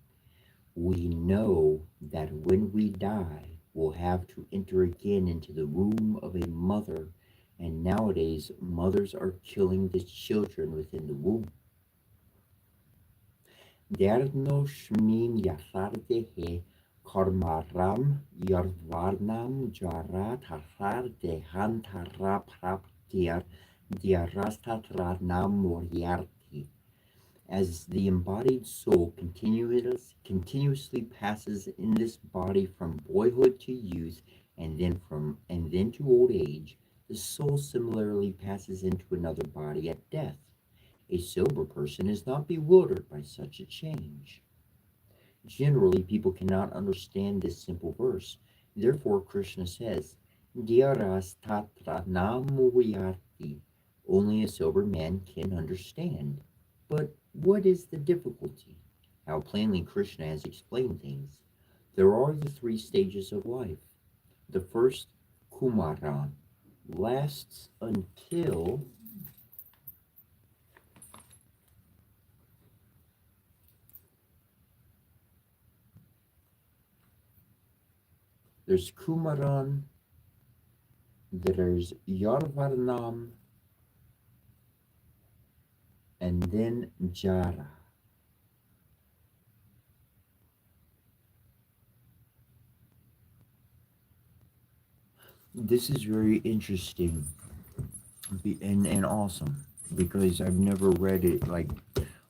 We know that when we die, we'll have to enter again into the womb of a mother, and nowadays mothers are killing the children within the womb. Dernoshmin Yathardehe Karmaram Yarvarnam Jara Tathar Dehantara Praptir Diarastatranam Moriarty. As the embodied soul continuously passes in this body from boyhood to youth and then to old age, the soul similarly passes into another body at death. A sober person is not bewildered by such a change. Generally, people cannot understand this simple verse. Therefore, Krishna says, Dhyaras tatra namuyati. Only a sober man can understand. But what is the difficulty? How plainly Krishna has explained things. There are the three stages of life. The first, Kumaran, lasts until there's Kumaran, there's Yarvarnam, and then Jara. This is very interesting and awesome because I've never read it. Like,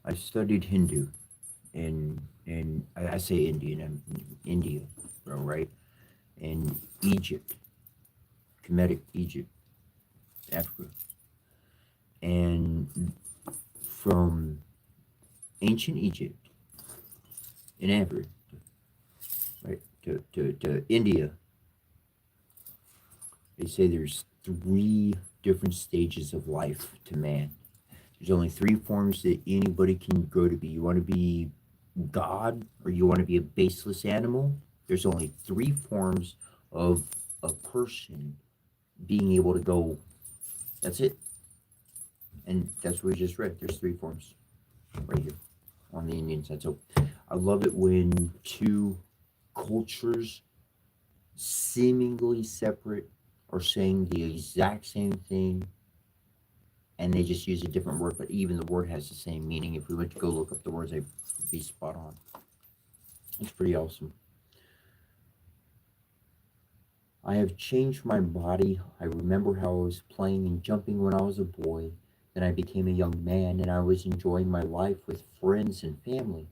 I studied Hindu and I say Indian, India, right? And Egypt, Kemetic Egypt, Africa. And from ancient Egypt in Africa, right, to India, they say there's three different stages of life to man. There's only three forms that anybody can grow to be. You want to be God or you want to be a baseless animal? There's only three forms of a person being able to go. That's it. And that's what we just read. There's three forms right here on the Indian side. So I love it when two cultures seemingly separate are saying the exact same thing and they just use a different word, but even the word has the same meaning. If we went to go look up the words, they'd be spot on. It's pretty awesome. I have changed my body. I remember how I was playing and jumping when I was a boy. Then I became a young man and I was enjoying my life with friends and family.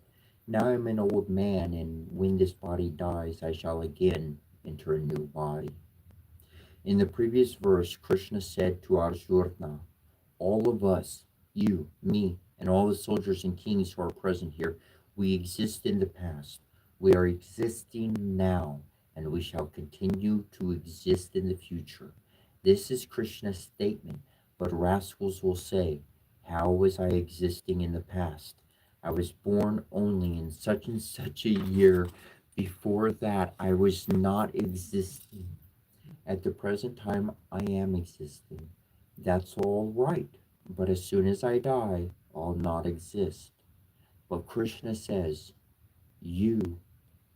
Now I'm an old man, and when this body dies, I shall again enter a new body. In the previous verse, Krishna said to Arjuna, all of us, you, me, and all the soldiers and kings who are present here, we exist in the past. We are existing now, and we shall continue to exist in the future. This is Krishna's statement, but rascals will say, how was I existing in the past? I was born only in such and such a year. Before that, I was not existing. At the present time, I am existing. That's all right. But as soon as I die, I'll not exist. But Krishna says, you,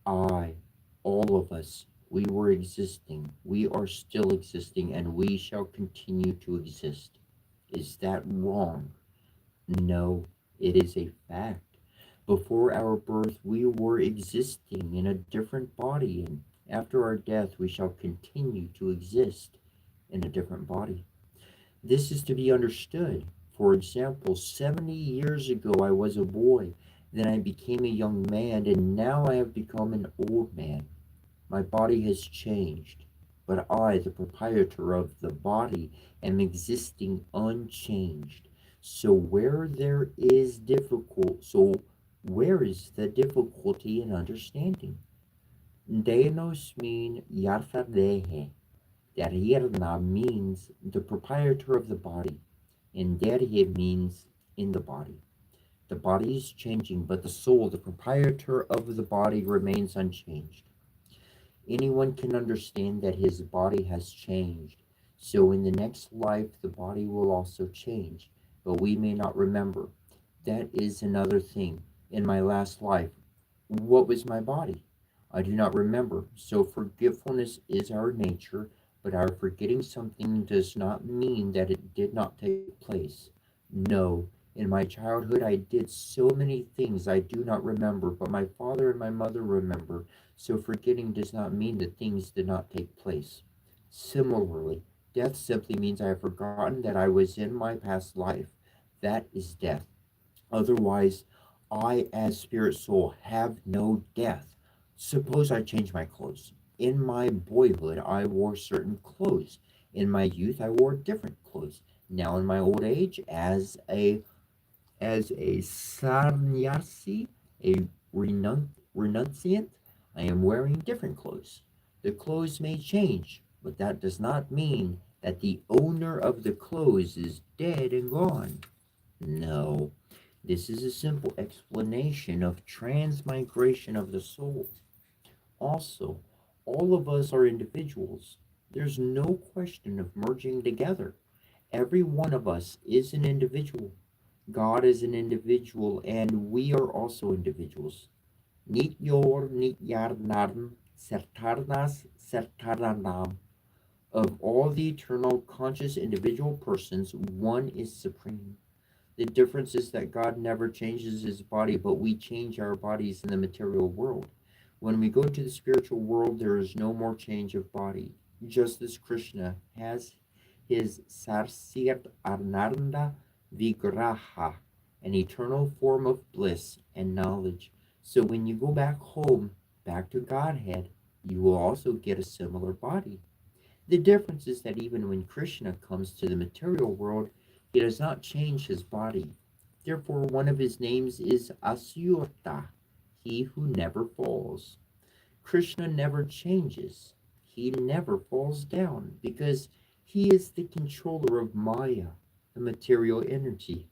I, all of us, we were existing, we are still existing, and we shall continue to exist. Is that wrong? No, it is a fact. Before our birth, we were existing in a different body, and after our death, we shall continue to exist in a different body. This is to be understood. For example, 70 years ago I was a boy, then I became a young man, and now I have become an old man. My body has changed, but I, the proprietor of the body, am existing unchanged. So where is the difficulty in understanding? Denosmin yarthadehe Dharna means the proprietor of the body, and Dharya means in the body. The body is changing, but the soul, the proprietor of the body, remains unchanged. Anyone can understand that his body has changed. So in the next life, the body will also change, but we may not remember. That is another thing. In my last life, what was my body? I do not remember. So forgetfulness is our nature, but our forgetting something does not mean that it did not take place. No, in my childhood I did so many things I do not remember, but my father and my mother remember. So forgetting does not mean that things did not take place. Similarly, death simply means I have forgotten that I was in my past life. That is death. Otherwise, I, as spirit soul, have no death. Suppose I change my clothes. In my boyhood, I wore certain clothes. In my youth, I wore different clothes. Now, in my old age, as a sannyasi, a renunciant, I am wearing different clothes. The clothes may change, but that does not mean that the owner of the clothes is dead and gone. No, this is a simple explanation of transmigration of the soul. Also, all of us are individuals. There's no question of merging together. Every one of us is an individual. God is an individual, and we are also individuals. Nit yor, nit yarnarm, sertarnas, sertaranam. Of all the eternal conscious individual persons, one is supreme. The difference is that God never changes his body, but we change our bodies in the material world. When we go to the spiritual world, there is no more change of body. Just as Krishna has his Sarsir Ananda Vigraha, an eternal form of bliss and knowledge. So when you go back home, back to Godhead, you will also get a similar body. The difference is that even when Krishna comes to the material world, he does not change his body. Therefore, one of his names is Asyurta, he who never falls. Krishna never changes. He never falls down because he is the controller of Maya, the material energy.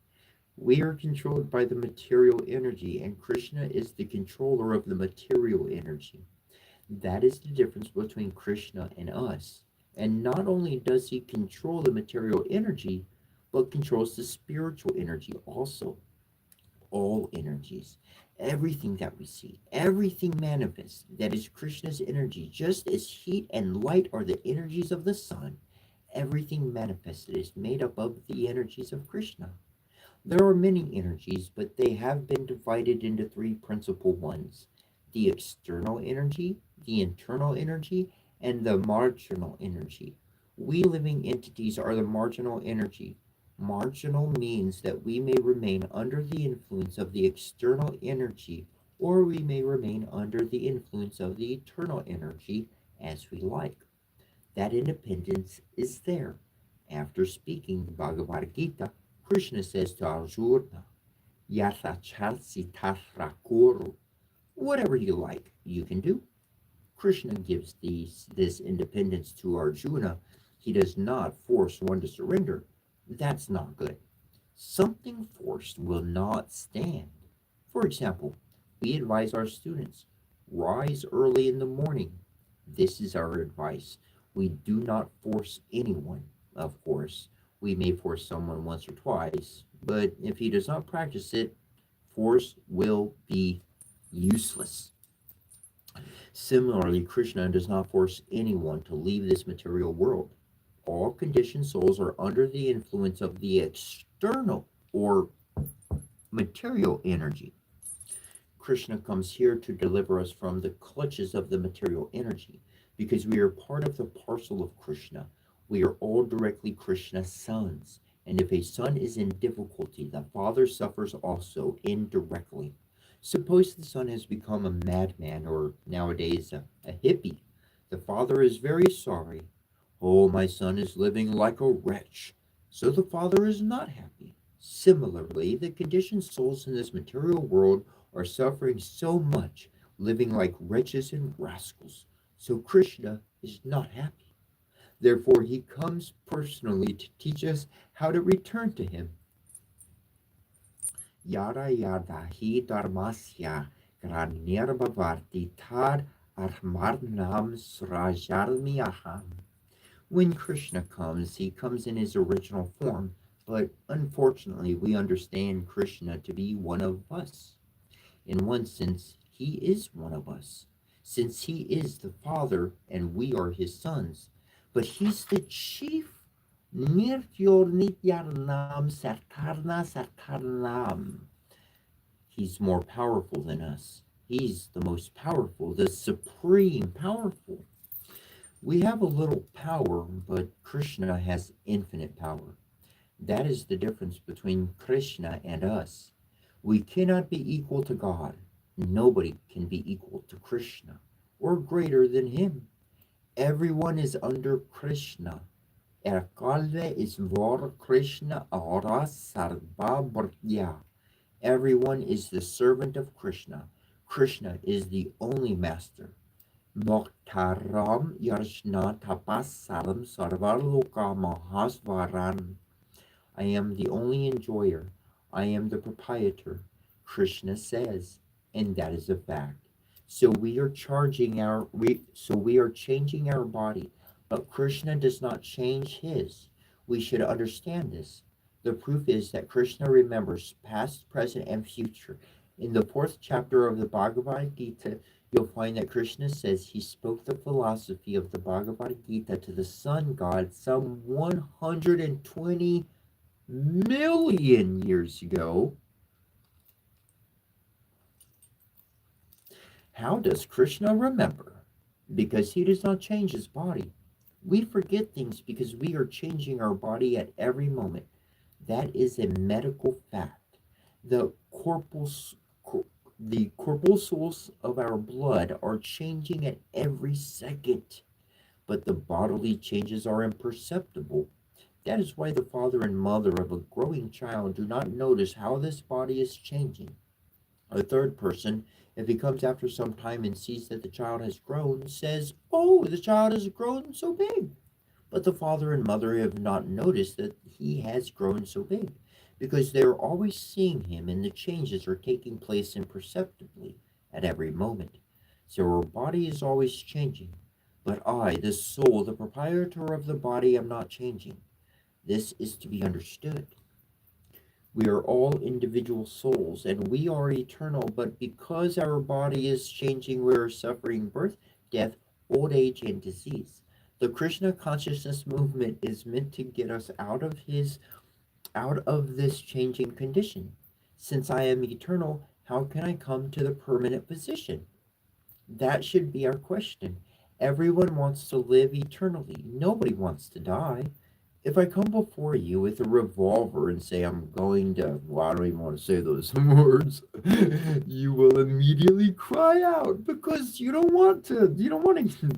We are controlled by the material energy, and Krishna is the controller of the material energy. That is the difference between Krishna and us. And not only does he control the material energy, but controls the spiritual energy also. All energies, everything that we see, everything manifests that is Krishna's energy, just as heat and light are the energies of the sun. Everything manifested is made up of the energies of Krishna. There are many energies, but they have been divided into three principal ones: the external energy, the internal energy, and the marginal energy. We living entities are the marginal energy. Marginal means that we may remain under the influence of the external energy, or we may remain under the influence of the eternal energy as we like. That independence is there. After speaking the Bhagavad Gita, Krishna says to Arjuna, Yathachalsitasrakuru, whatever you like, you can do. Krishna gives this independence to Arjuna. He does not force one to surrender. That's not good. Something forced will not stand. For example, we advise our students, rise early in the morning. This is our advice. We do not force anyone, of course. We may force someone once or twice, but if he does not practice it, force will be useless. Similarly, Krishna does not force anyone to leave this material world. All conditioned souls are under the influence of the external or material energy. Krishna comes here to deliver us from the clutches of the material energy because we are part of the parcel of Krishna. We are all directly Krishna's sons. And if a son is in difficulty, the father suffers also indirectly. Suppose the son has become a madman or nowadays a hippie. The father is very sorry. Oh, my son is living like a wretch. So the father is not happy. Similarly, the conditioned souls in this material world are suffering so much, living like wretches and rascals. So Krishna is not happy. Therefore, he comes personally to teach us how to return to him. Yada yada hi dharmasya granirbavarti tad armarnam srajarmiyaham. When Krishna comes, he comes in his original form, but unfortunately, we understand Krishna to be one of us. In one sense, he is one of us, since he is the Father and we are his sons. But he's the chief Nirtyor Nityanam Sarkarna Sarkarnam. He's more powerful than us. He's the most powerful, the supreme powerful. We have a little power, but Krishna has infinite power. That is the difference between Krishna and us. We cannot be equal to God. Nobody can be equal to Krishna or greater than him. Everyone is under Krishna. Erkalve is vor Krishna aura sarva bhartya. Everyone is the servant of Krishna. Krishna is the only master. Moktaram yarshna tapasaram sarvarloka mahasvaran. I am the only enjoyer. I am the proprietor, Krishna says, and that is a fact. So we are changing our body, but Krishna does not change his. We should understand this. The proof is that Krishna remembers past, present, and future. In the fourth chapter of the Bhagavad Gita, you'll find that Krishna says he spoke the philosophy of the Bhagavad Gita to the sun god some 120 million years ago. How does Krishna remember? Because he does not change his body. We forget things because we are changing our body at every moment. That is a medical fact. The corpuscles of our blood are changing at every second, but the bodily changes are imperceptible. That is why the father and mother of a growing child do not notice how this body is changing. A third person, if he comes after some time and sees that the child has grown, says, "Oh, the child has grown so big." But the father and mother have not noticed that he has grown so big because they are always seeing him and the changes are taking place imperceptibly at every moment. So our body is always changing. But I, the soul, the proprietor of the body, am not changing. This is to be understood. We are all individual souls and we are eternal, but because our body is changing, we are suffering birth, death, old age, and disease. The Krishna consciousness movement is meant to get us out of this changing condition. Since I am eternal, how can I come to the permanent position? That should be our question. Everyone wants to live eternally. Nobody wants to die. If I come before you with a revolver and say I'm going to, well, I don't even want to say those words, you will immediately cry out because you don't want to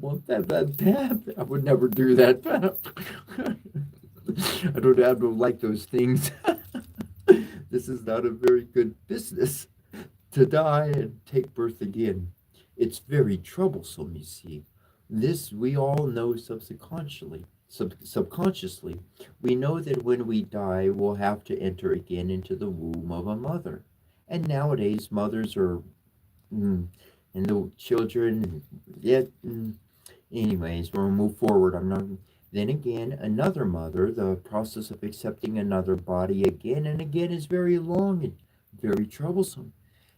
want that bad. I would never do that. I don't like those things. This is not a very good business to die and take birth again. It's very troublesome, you see. This we all know subconsciously. We know that when we die, we'll have to enter again into the womb of a mother. And nowadays, mothers are, and the children, yet, anyways, we'll move forward. I'm not. Then again, another mother, the process of accepting another body again and again is very long and very troublesome.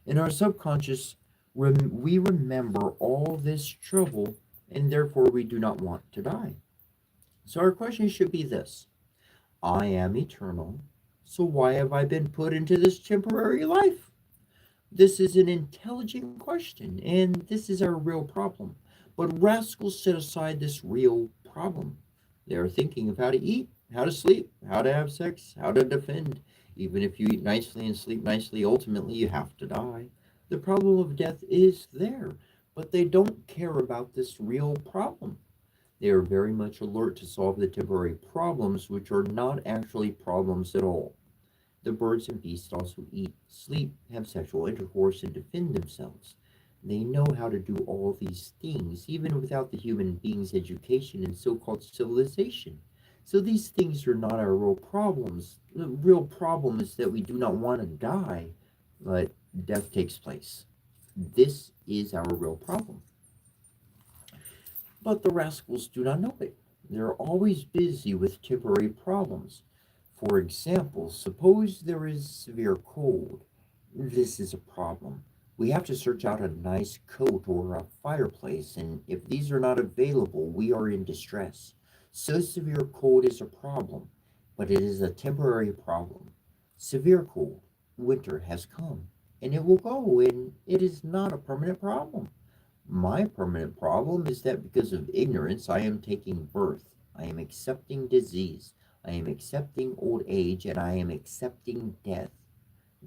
In our subconscious, we remember all this trouble and therefore we do not want to die. So our question should be this: I am eternal, so why have I been put into this temporary life? This is an intelligent question, and this is our real problem. But rascals set aside this real problem. They are thinking of how to eat, how to sleep, how to have sex, how to defend. Even if you eat nicely and sleep nicely, ultimately you have to die. The problem of death is there, but they don't care about this real problem. They are very much alert to solve the temporary problems, which are not actually problems at all. The birds and beasts also eat, sleep, have sexual intercourse, and defend themselves. They know how to do all these things, even without the human being's education and so called civilization. So these things are not our real problems. The real problem is that we do not want to die, but death takes place. This is our real problem. But the rascals do not know it. They're always busy with temporary problems. For example, suppose there is severe cold. This is a problem. We have to search out a nice coat or a fireplace, and if these are not available, we are in distress. So severe cold is a problem, but it is a temporary problem. Severe cold, winter has come, and it will go, and it is not a permanent problem. My permanent problem is that because of ignorance, I am taking birth. I am accepting disease. I am accepting old age, and I am accepting death.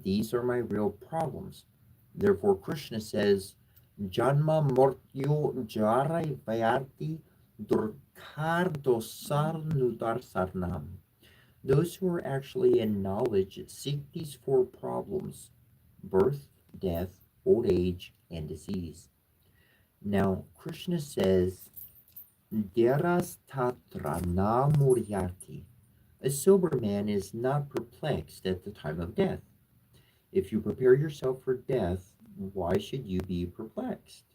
These are my real problems. Therefore, Krishna says, Janma mortyo jarai vayarti durkar dosar nudar sarnam. Those who are actually in knowledge seek these four problems: birth, death, old age, and disease. Now, Krishna says, Dyaras tatra na muryati. A sober man is not perplexed at the time of death. If you prepare yourself for death, why should you be perplexed?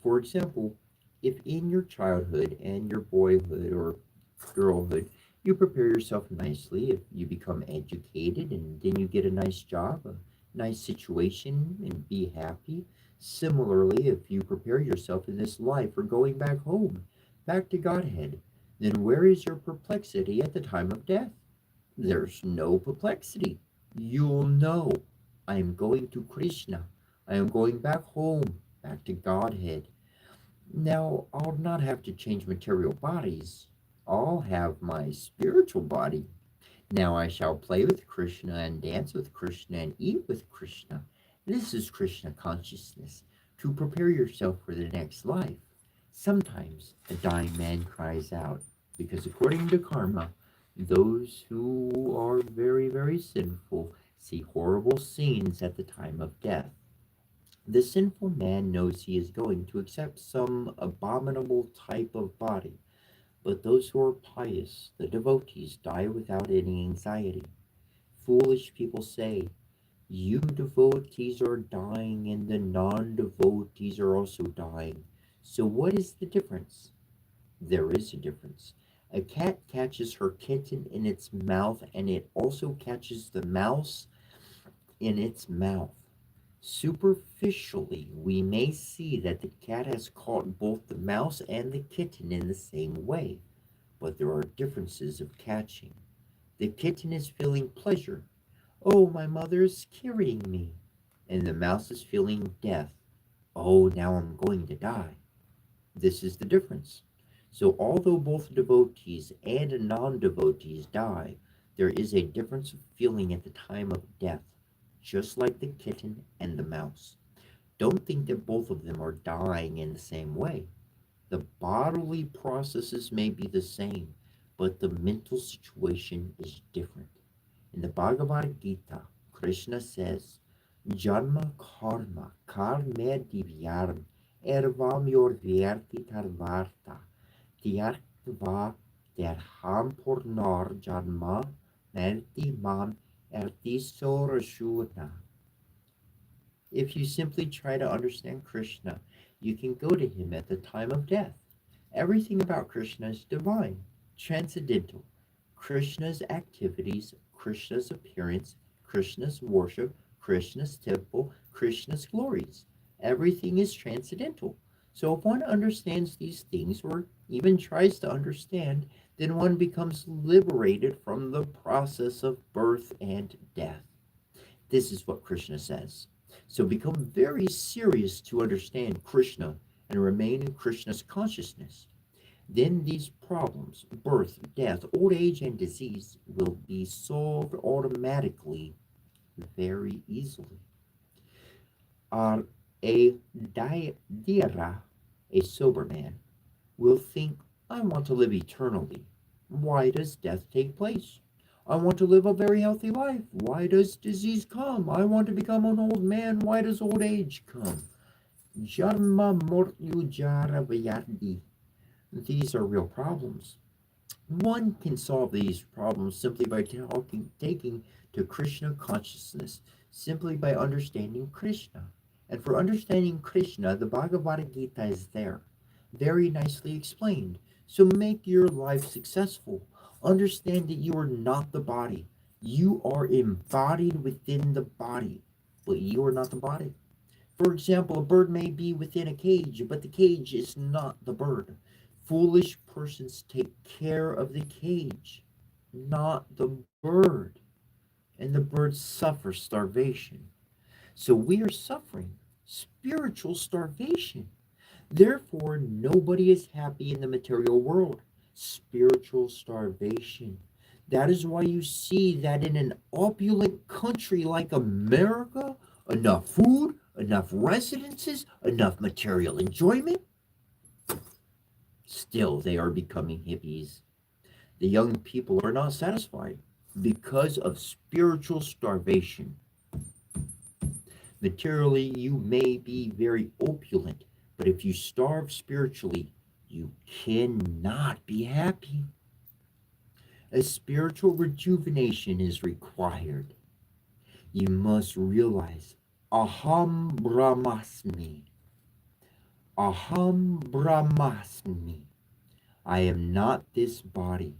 For example, if in your childhood and your boyhood or girlhood you prepare yourself nicely, if you become educated and then you get a nice job, a nice situation, and be happy. Similarly, if you prepare yourself in this life for going back home, back to Godhead, then where is your perplexity at the time of death? There's no perplexity. You'll know. I am going to Krishna. I am going back home, back to Godhead. Now, I'll not have to change material bodies. I'll have my spiritual body. Now I shall play with Krishna and dance with Krishna and eat with Krishna. This is Krishna consciousness, to prepare yourself for the next life. Sometimes a dying man cries out, because according to karma, those who are very, very sinful see horrible scenes at the time of death. The sinful man knows he is going to accept some abominable type of body, but those who are pious, the devotees, die without any anxiety. Foolish people say, you devotees are dying and the non devotees are also dying. So, what is the difference? There is a difference. A cat catches her kitten in its mouth and it also catches the mouse in its mouth. Superficially, we may see that the cat has caught both the mouse and the kitten in the same way, but there are differences of catching. The kitten is feeling pleasure. Oh, my mother is carrying me. And the mouse is feeling death. Oh, now I'm going to die. This is the difference. So, although both devotees and non devotees die, there is a difference of feeling at the time of death, just like the kitten and the mouse. Don't think that both of them are dying in the same way. The bodily processes may be the same, but the mental situation is different. In the Bhagavad Gita, Krishna says, Janma karma karma divyarm ervam yor vyarti tarvarta tyartva derham purnor janma merti mam erti sorashuna. If you simply try to understand Krishna, you can go to him at the time of death. Everything about Krishna is divine, transcendental. Krishna's activities, Krishna's appearance, Krishna's worship, Krishna's temple, Krishna's glories. Everything is transcendental. So if one understands these things, or even tries to understand, then one becomes liberated from the process of birth and death. This is what Krishna says. So become very serious to understand Krishna and remain in Krishna's consciousness. Then these problems, birth, death, old age, and disease, will be solved automatically very easily. Are a dhyara, a sober man, will think, I want to live eternally. Why does death take place? I want to live a very healthy life. Why does disease come? I want to become an old man. Why does old age come? Jarma mortyu jara vayardi. These are real problems. One can solve these problems simply by taking to Krishna consciousness, simply by understanding Krishna. And for understanding Krishna, the Bhagavad Gita is there, very nicely explained. So make your life successful. Understand that you are not the body. You are embodied within the body, but you are not the body. For example, a bird may be within a cage, but the cage is not the bird. Foolish persons take care of the cage, not the bird, and the bird suffers starvation. So we are suffering spiritual starvation. Therefore, nobody is happy in the material world. Spiritual starvation. That is why you see that in an opulent country like America, enough food, enough residences, enough material enjoyment, still they are becoming hippies. The young people are not satisfied because of spiritual starvation. Materially, you may be very opulent, but if you starve spiritually, you cannot be happy. A spiritual rejuvenation is required. You must realize Aham Brahmasmi. Aham Brahmasmi. I am not this body.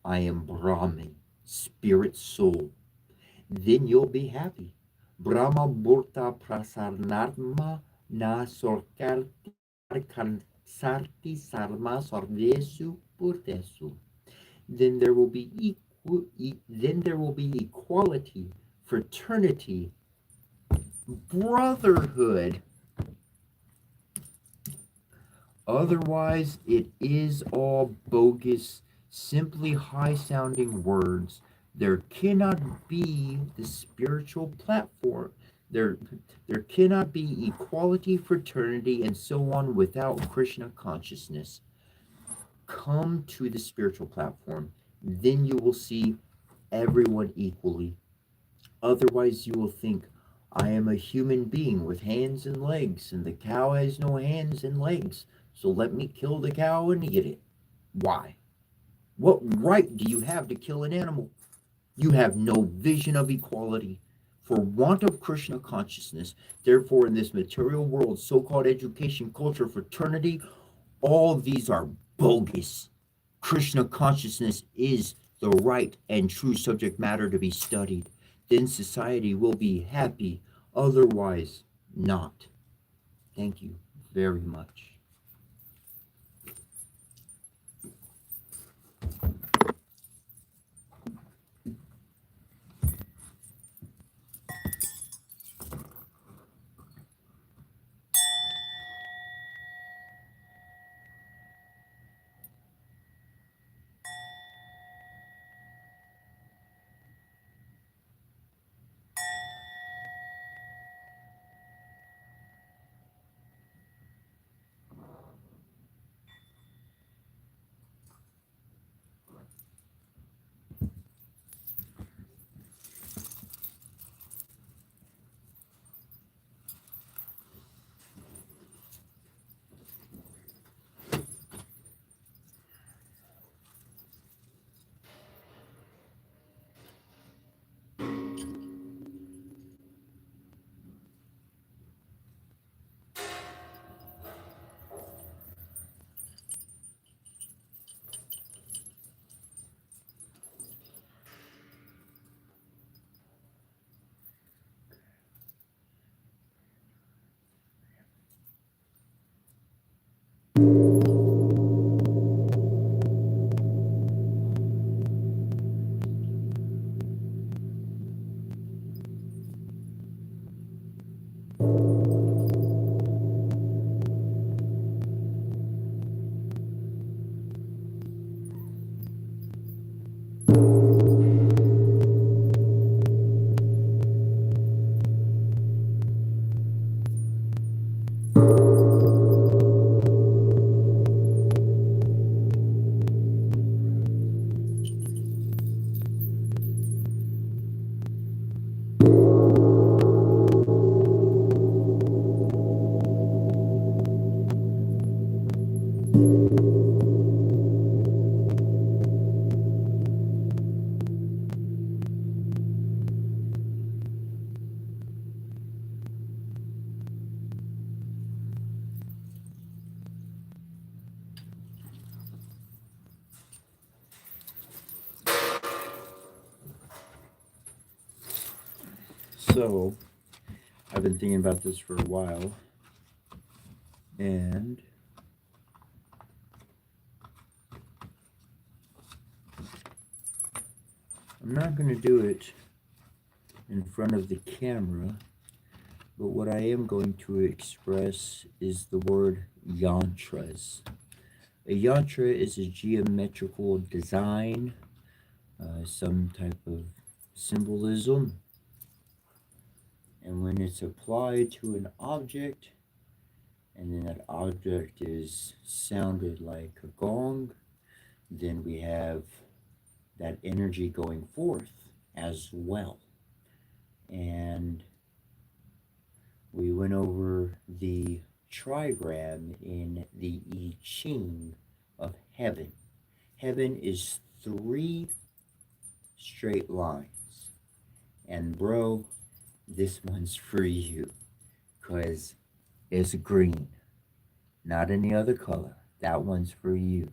I am Brahman, spirit soul. Then you'll be happy. Brahma Burta Prasarnatma Na Sorkarti Sarti Sarma Sarvesu Purtesu. Then there will be then there will be equality, fraternity, brotherhood. Otherwise, it is all bogus, simply high sounding words. There cannot be the spiritual platform. There, there cannot be equality, fraternity, and so on without Krishna consciousness. Come to the spiritual platform. Then you will see everyone equally. Otherwise, you will think, I am a human being with hands and legs, and the cow has no hands and legs, so let me kill the cow and eat it. Why? What right do you have to kill an animal? You have no vision of equality. For want of Krishna consciousness, therefore, in this material world, so called education, culture, fraternity, all these are bogus. Krishna consciousness is the right and true subject matter to be studied. Then society will be happy, otherwise, not. Thank you very much. So, I've been thinking about this for a while, and I'm not going to do it in front of the camera, but what I am going to express is the word yantras. A yantra is a geometrical design, some type of symbolism, and when it's applied to an object, and then that object is sounded like a gong, then we have that energy going forth as well. And we went over the trigram in the I Ching of heaven. Heaven is 3 straight lines. And bro, this one's for you, because it's green, not any other color. That one's for you.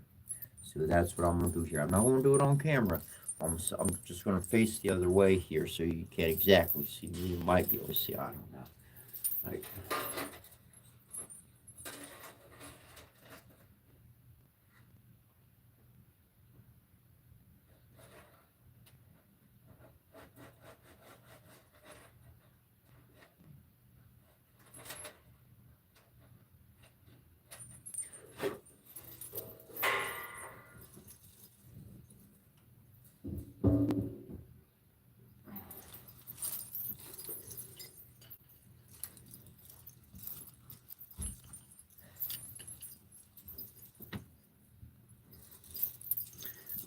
So that's what I'm going to do here. I'm not going to do it on camera. I'm just going to face the other way here so you can't exactly see me. You might be able to see. I don't know. Like,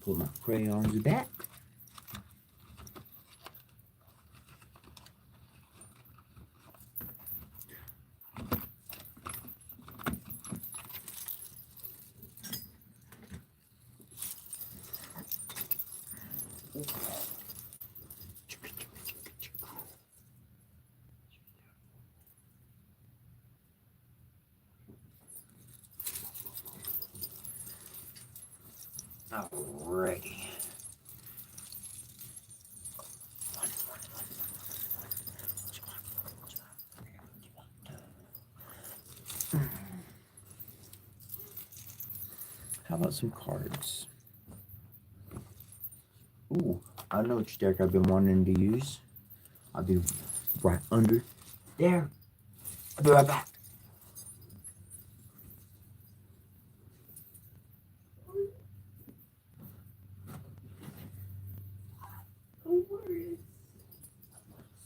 put my crayons back. Alrighty. How about some cards? Ooh, I know which deck I've been wanting to use. I'll be right under there. I'll be right back.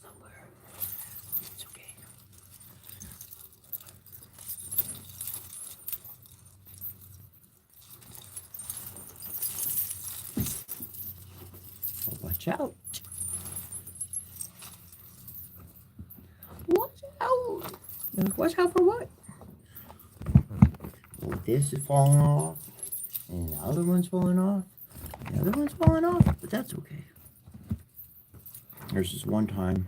Somewhere. It's okay. Watch out. Watch out. Watch out for what? Well, this is falling off, and the other one's falling off, and the other one's falling off, but that's okay. There's this one time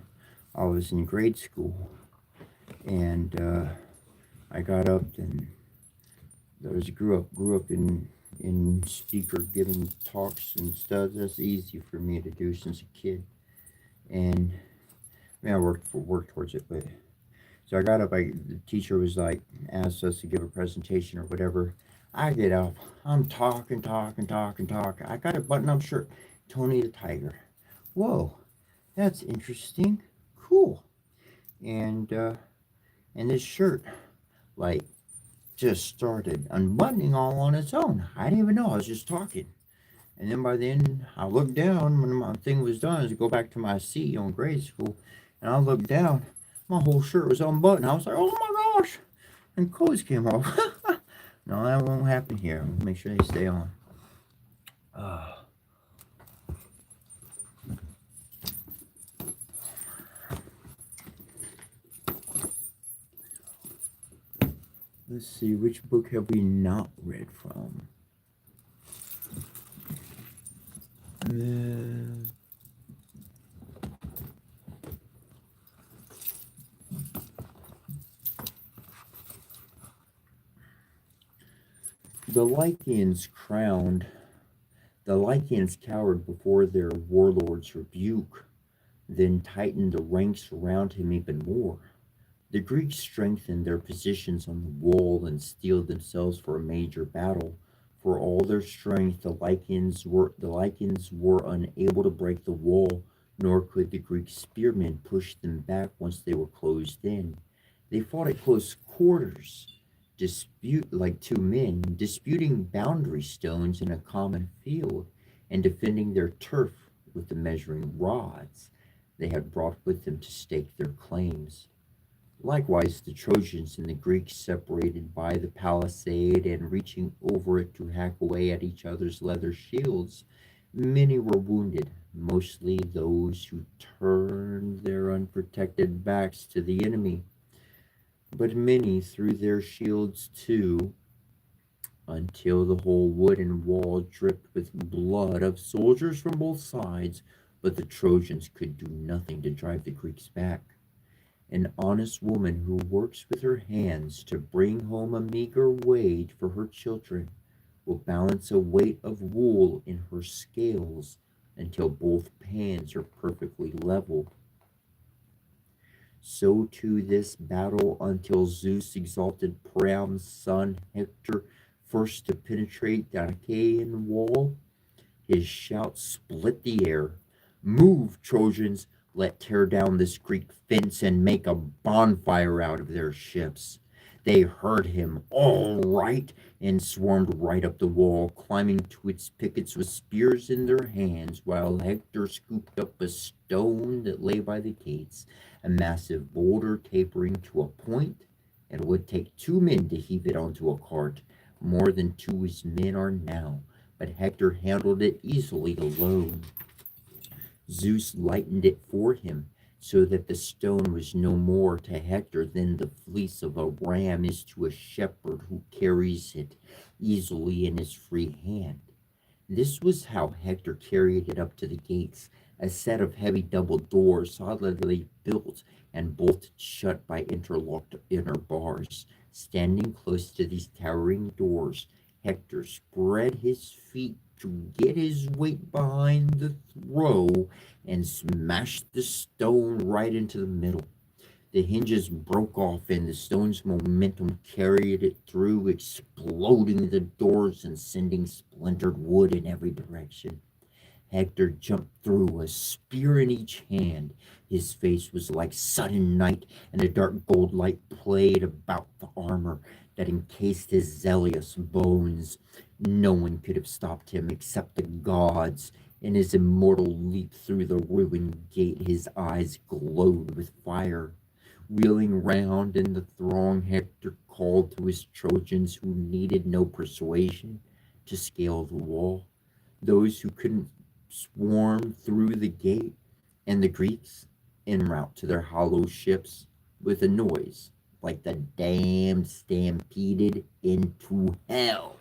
I was in grade school, and I got up and grew up in speaker giving talks and stuff. That's easy for me to do since a kid, and I mean I worked towards it, but so I got up. The teacher was like asked us to give a presentation or whatever. I get up. I'm talking. I got a button-up shirt. Tony the Tiger. Whoa, that's interesting. Cool. And this shirt, like, just started unbuttoning all on its own. I didn't even know. I was just talking. And then by the end, I looked down when my thing was done, to go back to my seat on grade school, and I looked down. My whole shirt was unbuttoned. I was like, oh my gosh. And clothes came off. No, that won't happen here. Make sure they stay on. Let's see, which book have we not read from? The Lycians crowned. The Lycians cowered before their warlord's rebuke, then tightened the ranks around him even more. The Greeks strengthened their positions on the wall and steeled themselves for a major battle. For all their strength, the Lycians were unable to break the wall, nor could the Greek spearmen push them back once they were closed in. They fought at close quarters, like two men, disputing boundary stones in a common field, and defending their turf with the measuring rods they had brought with them to stake their claims. Likewise, the Trojans and the Greeks separated by the palisade and reaching over it to hack away at each other's leather shields. Many were wounded, mostly those who turned their unprotected backs to the enemy. But many threw their shields too, until the whole wooden wall dripped with blood of soldiers from both sides. But the Trojans could do nothing to drive the Greeks back. An honest woman who works with her hands to bring home a meager wage for her children will balance a weight of wool in her scales until both pans are perfectly level. So to this battle until Zeus exalted Priam's son Hector first to penetrate the Achaean wall. His shout split the air. Move, Trojans! Let tear down this Greek fence and make a bonfire out of their ships. They heard him all right and swarmed right up the wall, climbing to its pickets with spears in their hands, while Hector scooped up a stone that lay by the gates, a massive boulder tapering to a point. It would take two men to heave it onto a cart, more than two his men are now, but Hector handled it easily alone. Zeus lightened it for him, so that the stone was no more to Hector than the fleece of a ram is to a shepherd who carries it easily in his free hand. This was how Hector carried it up to the gates, a set of heavy double doors solidly built and bolted shut by interlocked inner bars. Standing close to these towering doors, Hector spread his feet to get his weight behind the throw and smashed the stone right into the middle. The hinges broke off, and the stone's momentum carried it through, exploding the doors and sending splintered wood in every direction. Hector jumped through, a spear in each hand. His face was like sudden night, and a dark gold light played about the armor that encased his zealous bones. No one could have stopped him except the gods. In his immortal leap through the ruined gate, his eyes glowed with fire. Wheeling round in the throng, Hector called to his Trojans, who needed no persuasion to scale the wall. Those who couldn't swarmed through the gate, and the Greeks, en route to their hollow ships, with a noise like the damned stampeded into hell.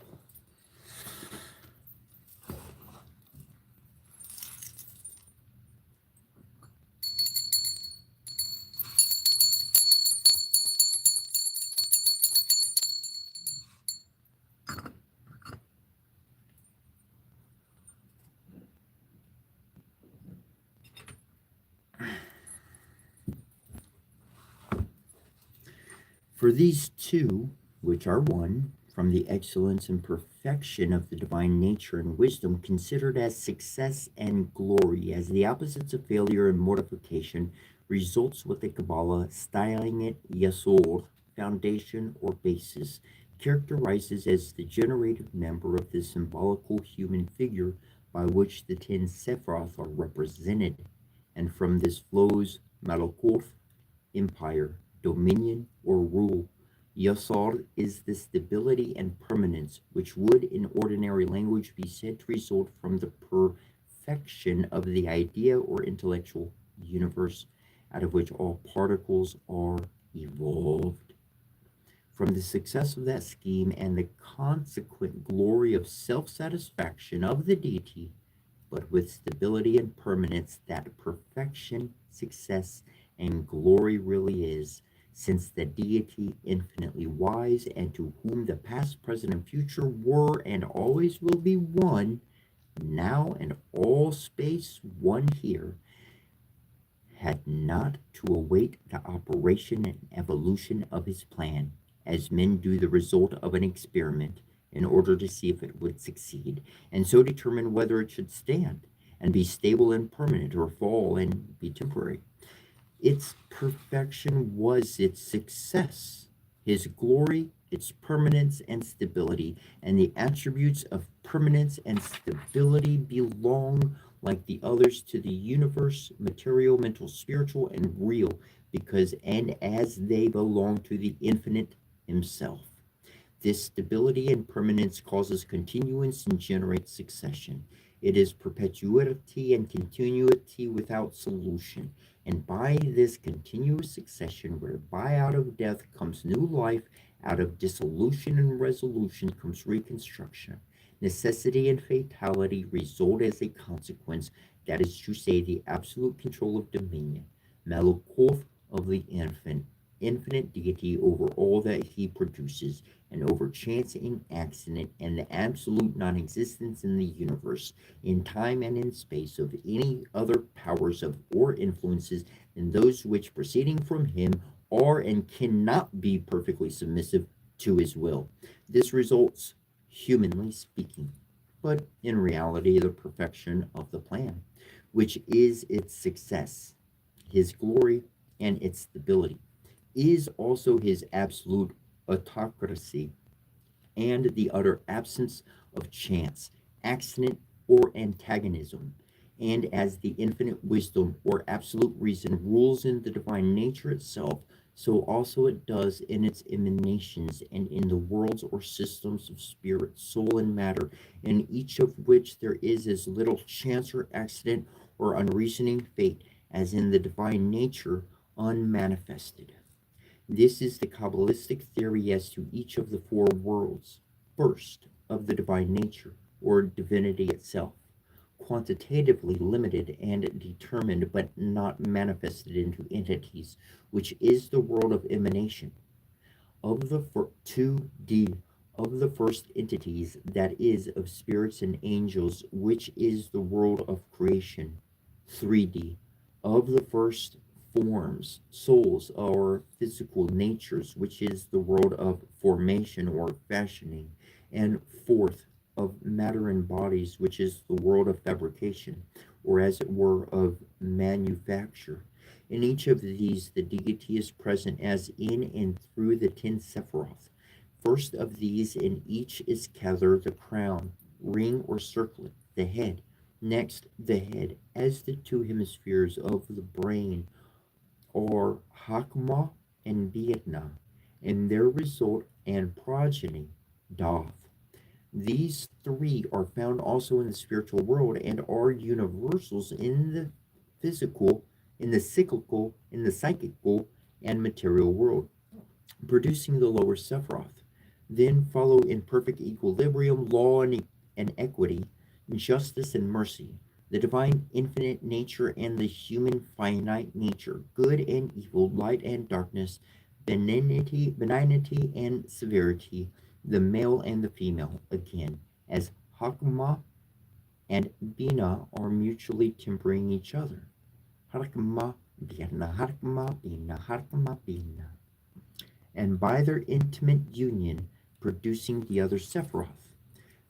For these two, which are one, from the excellence and perfection of the divine nature and wisdom, considered as success and glory, as the opposites of failure and mortification, results what the Kabbalah, styling it Yesod, foundation or basis, characterizes as the generative member of the symbolical human figure by which the 10 Sephiroth are represented, and from this flows Malakut, empire, dominion, or rule. Yasar is the stability and permanence which would, in ordinary language, be said to result from the perfection of the idea or intellectual universe, out of which all particles are evolved. from the success of that scheme and the consequent glory of self-satisfaction of the deity, but with stability and permanence that perfection, success, and glory really is, since the deity infinitely wise and to whom the past, present, and future were and always will be one, now and all space one here, had not to await the operation and evolution of his plan, as men do the result of an experiment, in order to see if it would succeed, and so determine whether it should stand, and be stable and permanent, or fall and be temporary. Its perfection was its success, his glory, its permanence and stability, and the attributes of permanence and stability belong, like the others, to the universe, material, mental, spiritual, and real, because and as they belong to the infinite himself. This stability and permanence causes continuance and generates succession. It is perpetuity and continuity without solution. And by this continuous succession, whereby out of death comes new life, out of dissolution and resolution comes reconstruction. Necessity and fatality result as a consequence, that is to say, the absolute control of dominion, Malakoff of the infinite deity over all that he produces, and over chance and accident, and the absolute non-existence in the universe, in time and in space, of any other powers of or influences than those which, proceeding from him, are and cannot be perfectly submissive to his will. This results, humanly speaking, but in reality, the perfection of the plan, which is its success, his glory, and its stability, is also his absolute autocracy and the utter absence of chance, accident, or antagonism. And as the infinite wisdom or absolute reason rules in the divine nature itself, so also it does in its emanations and in the worlds or systems of spirit, soul, and matter, in each of which there is as little chance or accident or unreasoning fate as in the divine nature unmanifested. This is the Kabbalistic theory as to each of the four worlds. First, of the divine nature, or divinity itself, quantitatively limited and determined but not manifested into entities, which is the world of emanation. Of the 2D, of the first entities, that is, of spirits and angels, which is the world of creation. 3D, of the first forms, souls, or physical natures, which is the world of formation or fashioning. And fourth, of matter and bodies, which is the world of fabrication, or as it were, of manufacture. In each of these, the deity is present as in and through the 10 Sephiroth. First of these in each is Kether, the crown, ring or circlet, the head. Next, the head, as the two hemispheres of the brain, or Hakma and Bietna, and their result and progeny, Doth. These three are found also in the spiritual world and are universals in the physical, in the cyclical, in the psychical, and material world, producing the lower Sephiroth. Then follow in perfect equilibrium law and equity, justice and mercy, the divine infinite nature and the human finite nature, good and evil, light and darkness, benignity and severity, the male and the female, again, as Hakma and Bina are mutually tempering each other. Hakma, Bina, Hakma, Bina, Hakma, Bina. And by their intimate union, producing the other Sephiroth.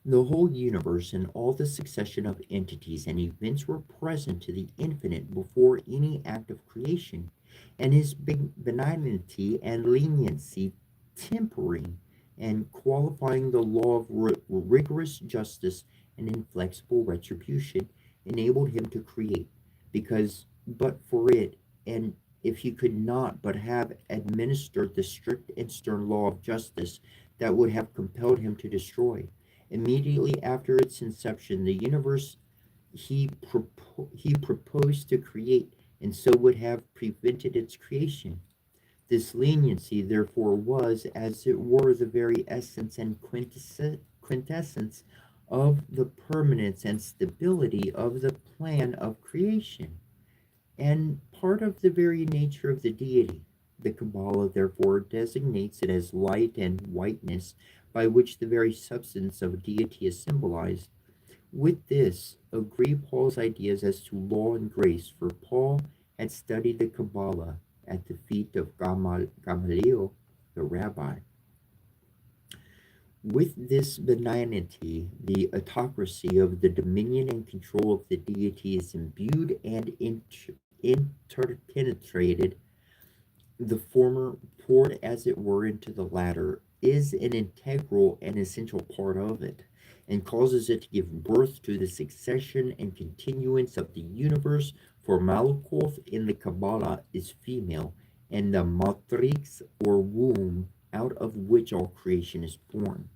The whole universe and all the succession of entities and events were present to the infinite before any act of creation, and his benignity and leniency tempering and qualifying the law of rigorous justice and inflexible retribution enabled him to create, because but for it, and if he could not but have administered the strict and stern law of justice that would have compelled him to destroy. Immediately after its inception, the universe he proposed to create, and so would have prevented its creation. This leniency, therefore, was, as it were, the very essence and quintessence of the permanence and stability of the plan of creation, and part of the very nature of the deity. The Kabbalah therefore designates it as light and whiteness, by which the very substance of deity is symbolized. With this agree Paul's ideas as to law and grace, for Paul had studied the Kabbalah at the feet of Gamaliel, the rabbi. With this benignity, the autocracy of the dominion and control of the deity is imbued and interpenetrated. The former, poured as it were into the latter, is an integral and essential part of it, and causes it to give birth to the succession and continuance of the universe, for Malakoth in the Kabbalah is female, and the matrix or womb out of which all creation is born.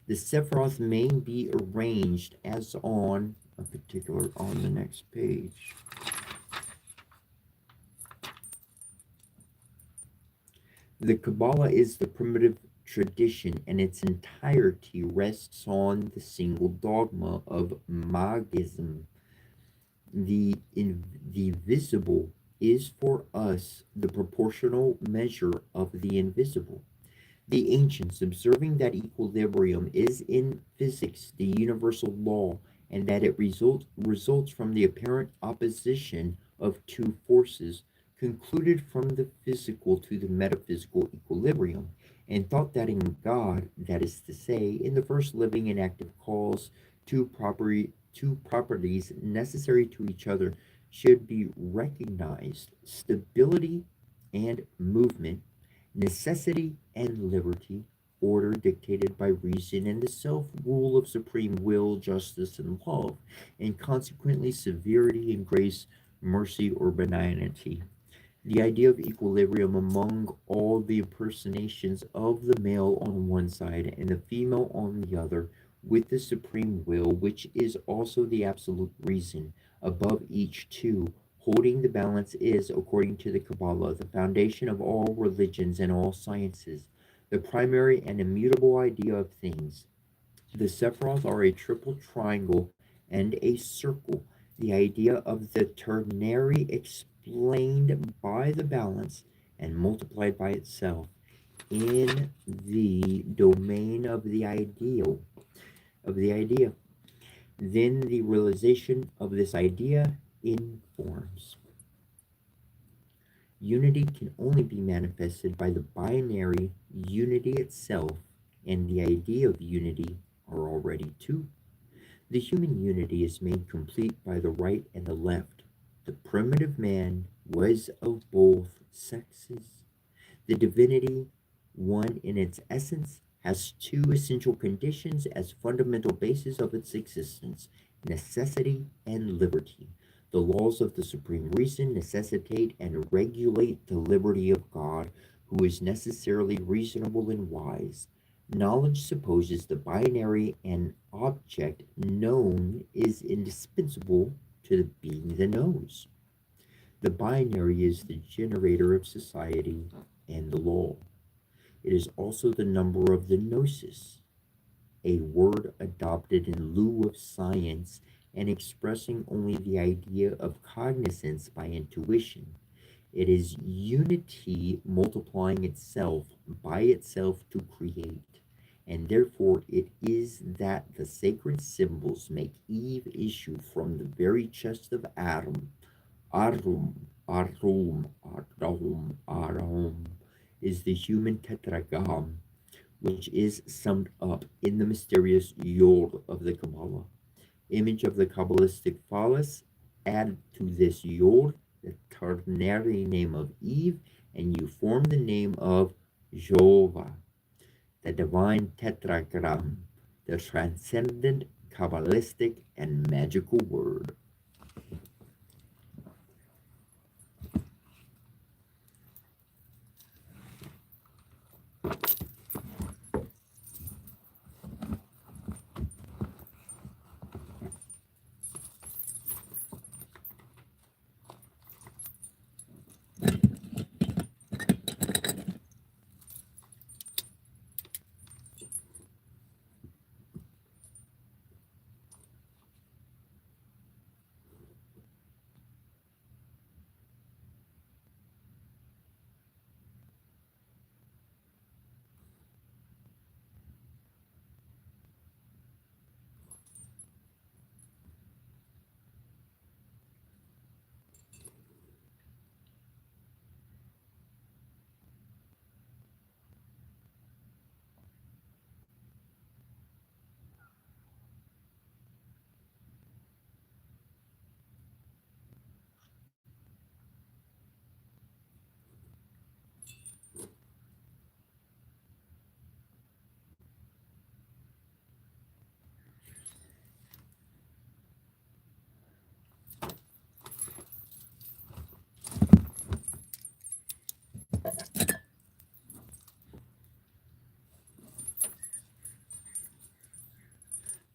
The Sephiroth may be arranged as on a particular on the next page. The Kabbalah is the primitive tradition, and its entirety rests on the single dogma of Magism. The visible is for us the proportional measure of the invisible. The ancients, observing that equilibrium is in physics the universal law, and that it results from the apparent opposition of two forces, concluded from the physical to the metaphysical equilibrium, and thought that in God, that is to say, in the first living and active cause, two properties necessary to each other should be recognized: stability and movement, necessity and liberty, order dictated by reason, and the self-rule of supreme will, justice, and love, and consequently severity and grace, mercy, or benignity. The idea of equilibrium among all the impersonations of the male on one side and the female on the other, with the supreme will, which is also the absolute reason, above each two, holding the balance, is, according to the Kabbalah, the foundation of all religions and all sciences, the primary and immutable idea of things. The Sephiroth are a triple triangle and a circle, the idea of the ternary explained by the balance and multiplied by itself in the domain of the ideal, of the idea. Then the realization of this idea informs. Unity can only be manifested by the binary unity itself, and the idea of unity are already two. The human unity is made complete by the right and the left. The primitive man was of both sexes. The divinity, one in its essence, has two essential conditions as fundamental bases of its existence: necessity and liberty. The laws of the supreme reason necessitate and regulate the liberty of God, who is necessarily reasonable and wise. Knowledge supposes the binary and object known is indispensable to the being that knows. The binary is the generator of society and the law. It is also the number of the gnosis, a word adopted in lieu of science and expressing only the idea of cognizance by intuition. It is unity multiplying itself by itself to create, and therefore it is that the sacred symbols make Eve issue from the very chest of Adam. Arum, Arum, Arum, Arum is the human tetragram, which is summed up in the mysterious Yod of the Kabbalah. Image of the Kabbalistic phallus, add to this Yod the ternary name of Eve, and you form the name of Jehovah, the divine tetragram, the transcendent, Kabbalistic, and magical word.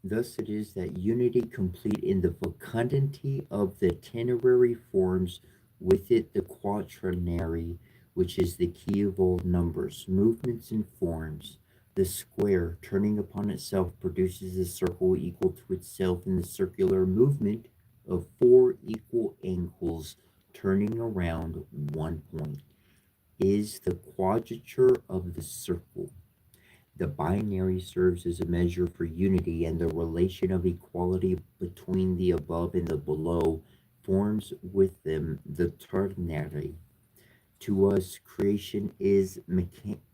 Thus it is that unity complete in the fecundity of the tenerary forms with it the quaternary, which is the key of all numbers, movements and forms. The square, turning upon itself, produces a circle equal to itself in the circular movement of four equal angles turning around one point, is the quadrature of the circle. The binary serves as a measure for unity, and the relation of equality between the above and the below forms with them the ternary. To us, creation is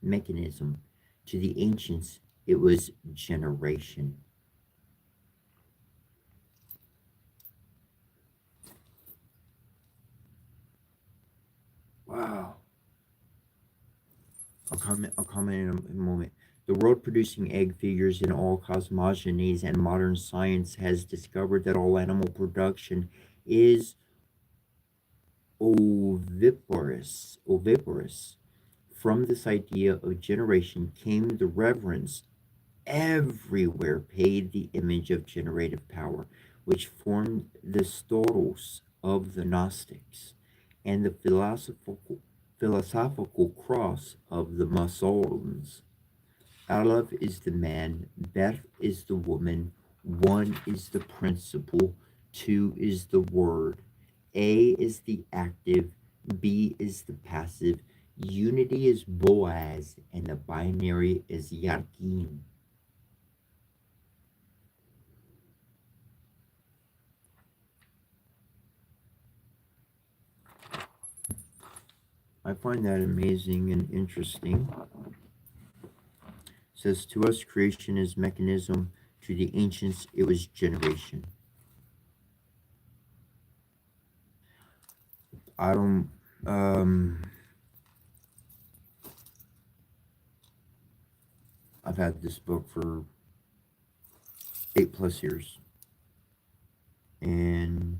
mechanism. To the ancients, it was generation. Wow. I'll comment in a moment. The world producing egg figures in all cosmogonies, and modern science has discovered that all animal production is oviparous. From this idea of generation came the reverence everywhere paid the image of generative power, which formed the storos of the Gnostics and the philosophical cross of the Masons. Aleph is the man, Bet is the woman, one is the principle, two is the word, A is the active, B is the passive, unity is Boaz, and the binary is Yarkin. I find that amazing and interesting. It says, to us, creation is mechanism, to the ancients, it was generation. I don't, I've had this book for 8+ years, and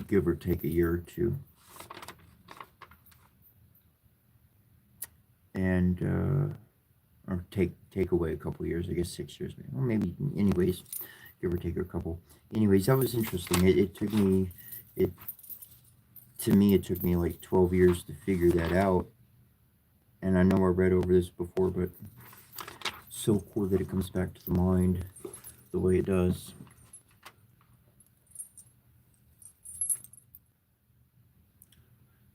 give or take a year or two. And or take away a couple years, I guess 6 years, maybe. Well, maybe. Anyways, give or take a couple. Anyways, that was interesting. It took me it to me it took me like 12 years to figure that out. And I know I read over this before, but so cool that it comes back to the mind the way it does.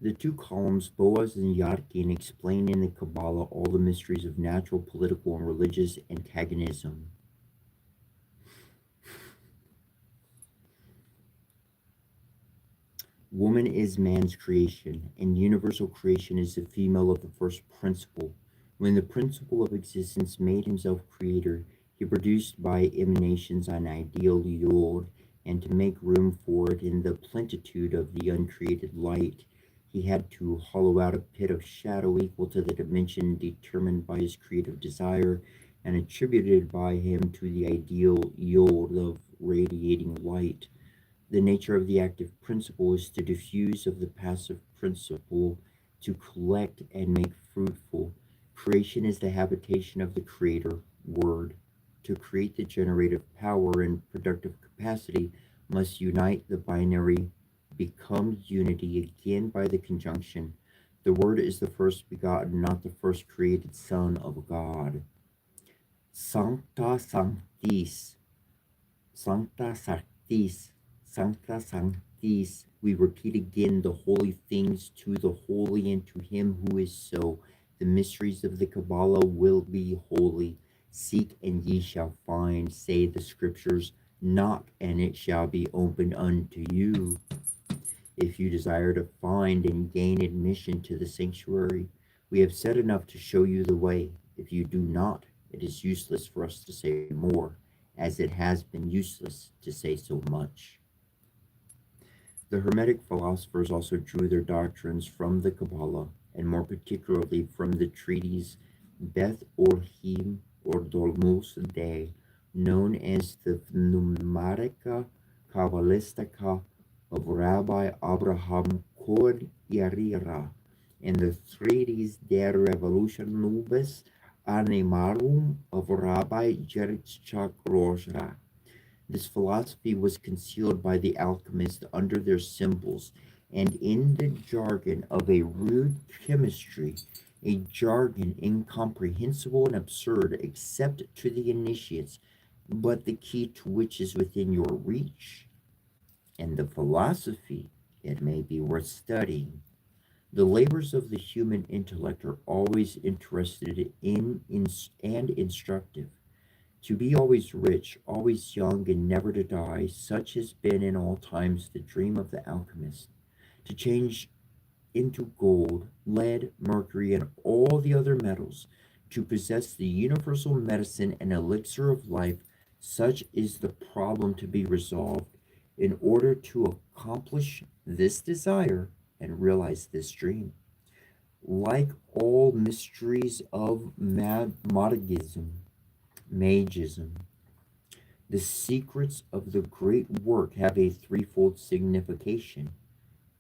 The two columns, Boaz and Yarkin, explain in the Kabbalah all the mysteries of natural, political, and religious antagonism. Woman is man's creation, and universal creation is the female of the first principle. When the principle of existence made himself creator, he produced by emanations an ideal Yod, and to make room for it in the plenitude of the uncreated light, he had to hollow out a pit of shadow equal to the dimension determined by his creative desire and attributed by him to the ideal Yod of radiating light. The nature of the active principle is to diffuse of the passive principle, to collect and make fruitful. Creation is the habitation of the Creator, Word. To create the generative power and productive capacity must unite the binary, become unity again by the conjunction. The Word is the first begotten, not the first created Son of God. Sancta Sanctis, Sancta Sanctis, Sancta Sanctis. We repeat again the holy things to the holy and to him who is so. The mysteries of the Kabbalah will be holy. Seek and ye shall find, say the scriptures. Knock and it shall be opened unto you. If you desire to find and gain admission to the sanctuary, we have said enough to show you the way. If you do not, it is useless for us to say more, as it has been useless to say so much. The Hermetic philosophers also drew their doctrines from the Kabbalah, and more particularly from the treatise Beth Orhim or Dolmus Dei, known as the Pneumatica Kabbalistica of Rabbi Abraham Kor Yarira, in the Treatise de Revolutionibus Animarum of Rabbi Yitzchak Roja. This philosophy was concealed by the alchemists under their symbols and in the jargon of a rude chemistry, a jargon incomprehensible and absurd except to the initiates, but the key to which is within your reach. And the philosophy, it may be worth studying. The labors of the human intellect are always interested in and instructive. To be always rich, always young, and never to die, such has been in all times the dream of the alchemist. To change into gold, lead, mercury, and all the other metals, to possess the universal medicine and elixir of life, such is the problem to be resolved. In order to accomplish this desire and realize this dream, like all mysteries of magism, the secrets of the great work have a threefold signification.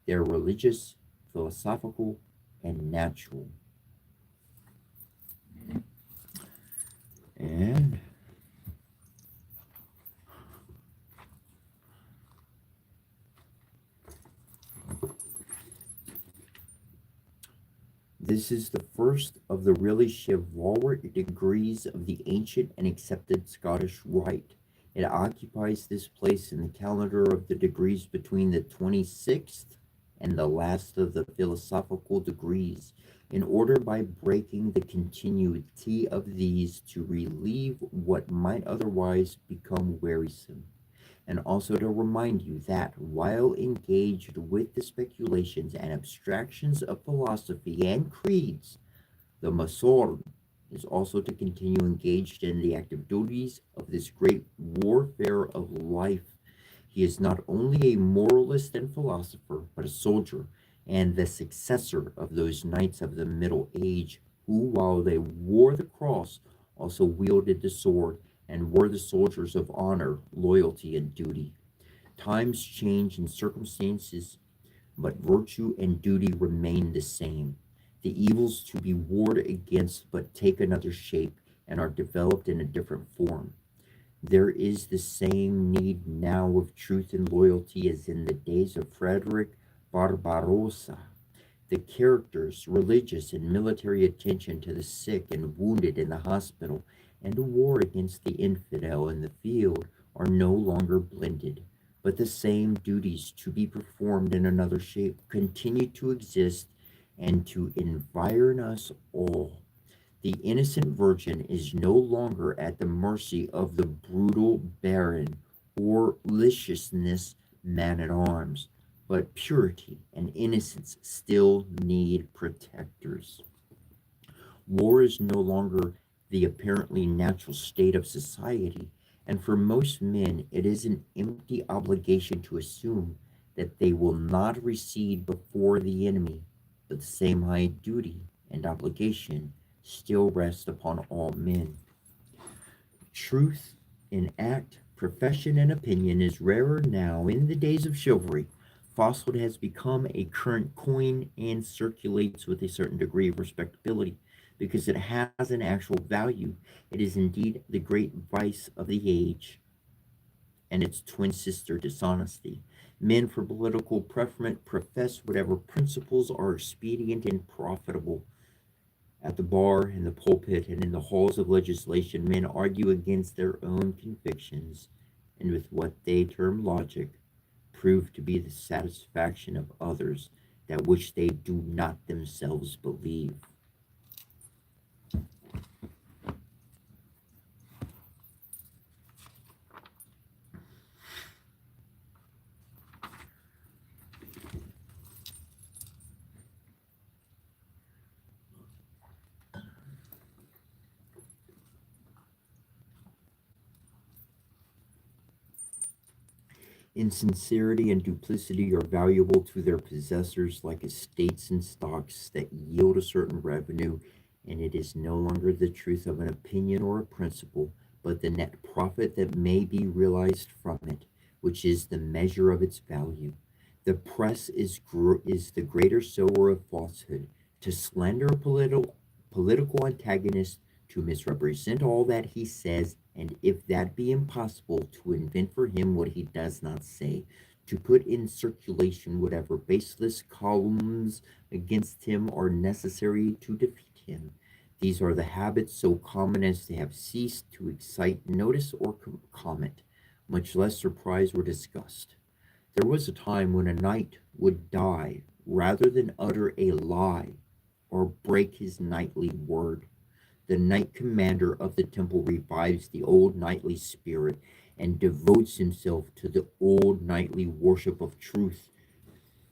They're religious, philosophical, and natural. And this is the first of the really chivalric degrees of the ancient and accepted Scottish rite. It occupies this place in the calendar of the degrees between the 26th and the last of the philosophical degrees, in order by breaking the continuity of these to relieve what might otherwise become wearisome, and also to remind you that while engaged with the speculations and abstractions of philosophy and creeds, the Masorn is also to continue engaged in the active duties of this great warfare of life. He is not only a moralist and philosopher, but a soldier and the successor of those knights of the Middle Age who, while they wore the cross, also wielded the sword and were the soldiers of honor, loyalty, and duty. Times change and circumstances, but virtue and duty remain the same. The evils to be warred against but take another shape and are developed in a different form. There is the same need now of truth and loyalty as in the days of Frederick Barbarossa. The characters, religious and military attention to the sick and wounded in the hospital, and a war against the infidel in the field are no longer blended, but the same duties to be performed in another shape continue to exist and to environ us all. The innocent virgin is no longer at the mercy of the brutal baron or licentious man at arms, but purity and innocence still need protectors. War is no longer the apparently natural state of society, and for most men it is an empty obligation to assume that they will not recede before the enemy, but the same high duty and obligation still rests upon all men. Truth in act, profession, and opinion is rarer now in the days of chivalry. Falsehood has become a current coin and circulates with a certain degree of respectability because it has an actual value. It is indeed the great vice of the age and its twin sister, dishonesty. Men for political preferment profess whatever principles are expedient and profitable. At the bar, in the pulpit, and in the halls of legislation, men argue against their own convictions, and with what they term logic, prove to be the satisfaction of others that which they do not themselves believe. Insincerity and duplicity are valuable to their possessors like estates and stocks that yield a certain revenue, and it is no longer the truth of an opinion or a principle, but the net profit that may be realized from it, which is the measure of its value. The press is the greater sower of falsehood, to slander a political antagonist, to misrepresent all that he says, and if that be impossible, to invent for him what he does not say, to put in circulation whatever baseless columns against him are necessary to defeat him. These are the habits so common as to have ceased to excite notice or comment, much less surprise or disgust. There was a time when a knight would die rather than utter a lie or break his knightly word. The knight commander of the temple revives the old knightly spirit and devotes himself to the old knightly worship of truth.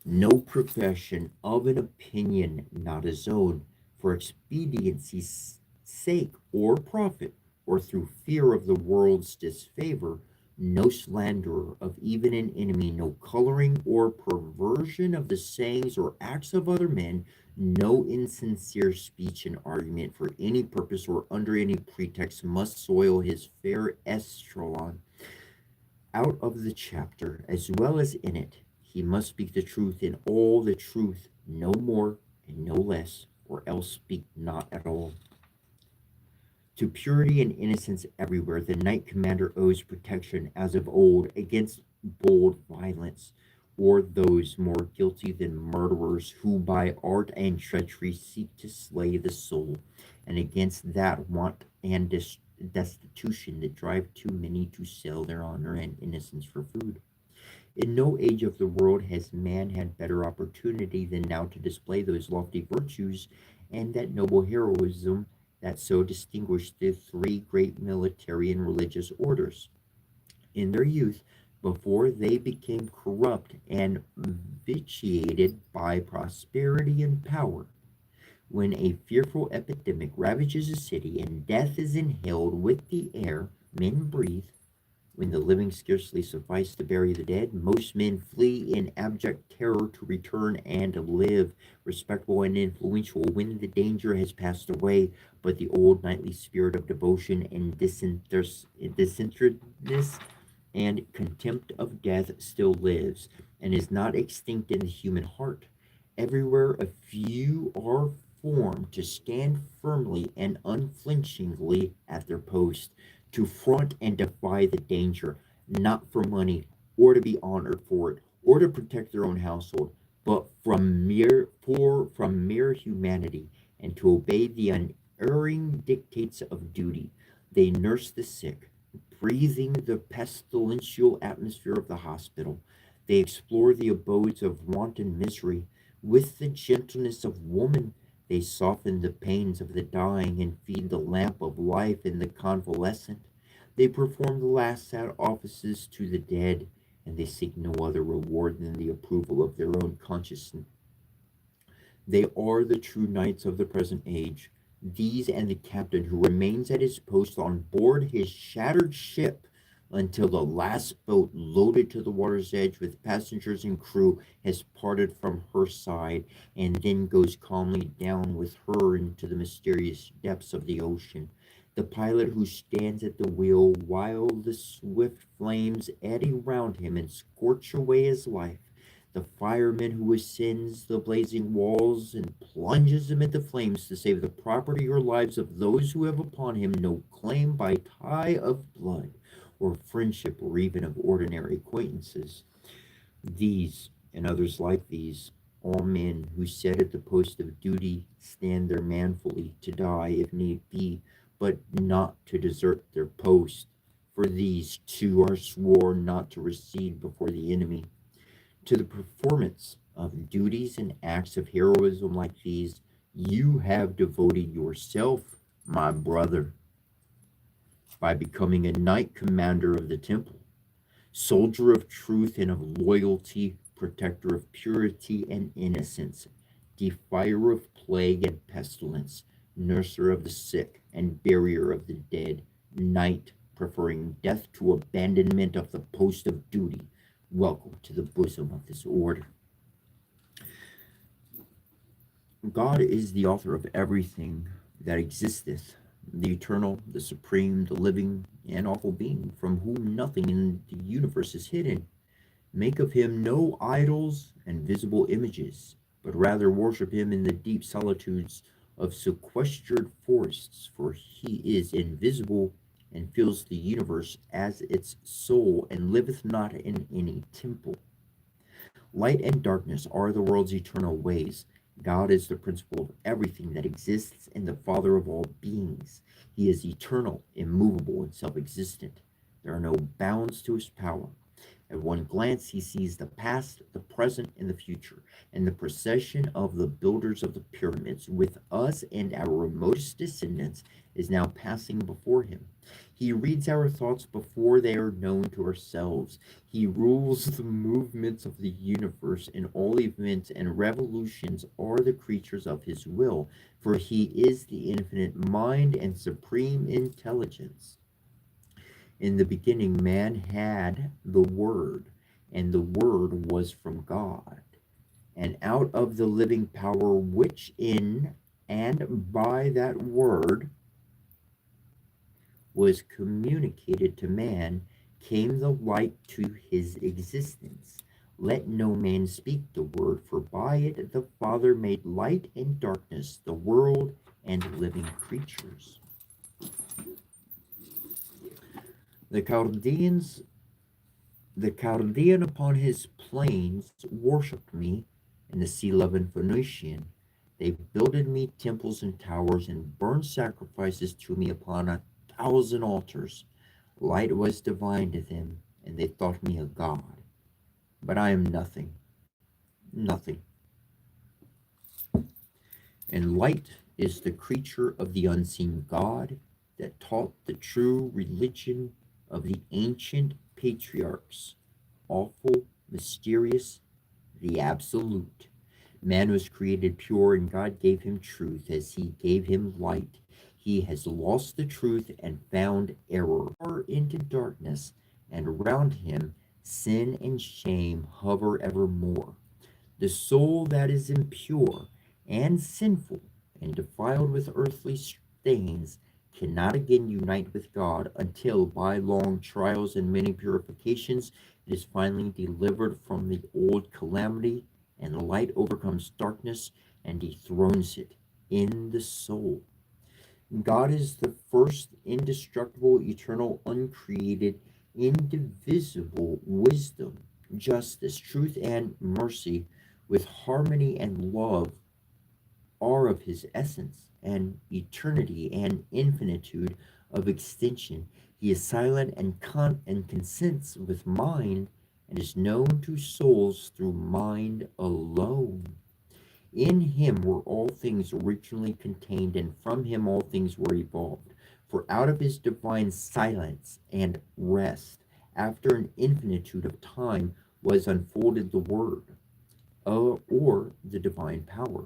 No profession of an opinion not his own, for expediency's sake or profit, or through fear of the world's disfavor, no slanderer of even an enemy, no coloring or perversion of the sayings or acts of other men, no insincere speech and argument for any purpose or under any pretext must soil his fair estrelon. Out of the chapter, as well as in it, he must speak the truth in all the truth, no more and no less, or else speak not at all. To purity and innocence everywhere, the knight commander owes protection as of old against bold violence, or those more guilty than murderers who by art and treachery seek to slay the soul, and against that want and destitution that drive too many to sell their honor and innocence for food. In no age of the world has man had better opportunity than now to display those lofty virtues and that noble heroism that so distinguished the three great military and religious orders. In their youth, before they became corrupt and vitiated by prosperity and power, when a fearful epidemic ravages a city and death is inhaled with the air men breathe, when the living scarcely suffice to bury the dead, most men flee in abject terror to return and live respectable and influential when the danger has passed away, but the old knightly spirit of devotion and disinterestedness and contempt of death still lives, and is not extinct in the human heart. Everywhere a few are formed to stand firmly and unflinchingly at their post, to front and defy the danger, not for money, or to be honored for it, or to protect their own household, but from mere humanity, and to obey the unerring dictates of duty. They nurse the sick, breathing the pestilential atmosphere of the hospital. They explore the abodes of want and misery. With the gentleness of woman, they soften the pains of the dying and feed the lamp of life in the convalescent. They perform the last sad offices to the dead, and they seek no other reward than the approval of their own conscience. They are the true knights of the present age. These and the captain who remains at his post on board his shattered ship until the last boat loaded to the water's edge with passengers and crew has parted from her side and then goes calmly down with her into the mysterious depths of the ocean. The pilot who stands at the wheel while the swift flames eddy round him and scorch away his life, the fireman who ascends the blazing walls and plunges amid the flames to save the property or lives of those who have upon him no claim by tie of blood or friendship or even of ordinary acquaintances. These and others like these, all men who set at the post of duty, stand there manfully to die if need be, but not to desert their post. For these too are sworn not to recede before the enemy. To the performance of duties and acts of heroism like these, you have devoted yourself, my brother, by becoming a knight commander of the temple, soldier of truth and of loyalty, protector of purity and innocence, defier of plague and pestilence, nurser of the sick and barrier of the dead, knight preferring death to abandonment of the post of duty. Welcome to the bosom of this order. God is the author of everything that existeth, the eternal, the supreme, the living, and awful being, from whom nothing in the universe is hidden. Make of him no idols and visible images, but rather worship him in the deep solitudes of sequestered forests, for he is invisible and fills the universe as its soul and liveth not in any temple. Light and darkness are the world's eternal ways. God is the principle of everything that exists and the Father of all beings. He is eternal, immovable, and self existent. There are no bounds to his power. At one glance, he sees the past, the present, and the future, and the procession of the builders of the pyramids with us and our remotest descendants is now passing before him. He reads our thoughts before they are known to ourselves. He rules the movements of the universe, and all events and revolutions are the creatures of his will, for he is the infinite mind and supreme intelligence. In the beginning, man had the Word, and the Word was from God. And out of the living power which in and by that Word was communicated to man came the light to his existence. Let no man speak the word, for by it the Father made light and darkness, the world and living creatures. The Chaldeans, the Chaldean upon his plains worshipped me, and the sea-loving Phoenician. They builded me temples and towers, and burned sacrifices to me upon 1,000 altars. Light was divine to them, and they thought me a god. But I am nothing, nothing. And light is the creature of the unseen God that taught the true religion of the ancient patriarchs, awful, mysterious, the absolute. Man was created pure, and God gave him truth as he gave him light. He has lost the truth and found error, or into darkness, and around him sin and shame hover evermore. The soul that is impure and sinful and defiled with earthly stains cannot again unite with God until, by long trials and many purifications, it is finally delivered from the old calamity, and light overcomes darkness and dethrones it in the soul. God is the first, indestructible, eternal, uncreated, indivisible wisdom, justice, truth, and mercy, with harmony and love, are of his essence, and eternity and infinitude of extension. He is silent and consents with mind, and is known to souls through mind alone. In him were all things originally contained, and from him all things were evolved. For out of his divine silence and rest, after an infinitude of time, was unfolded the Word, or the divine power.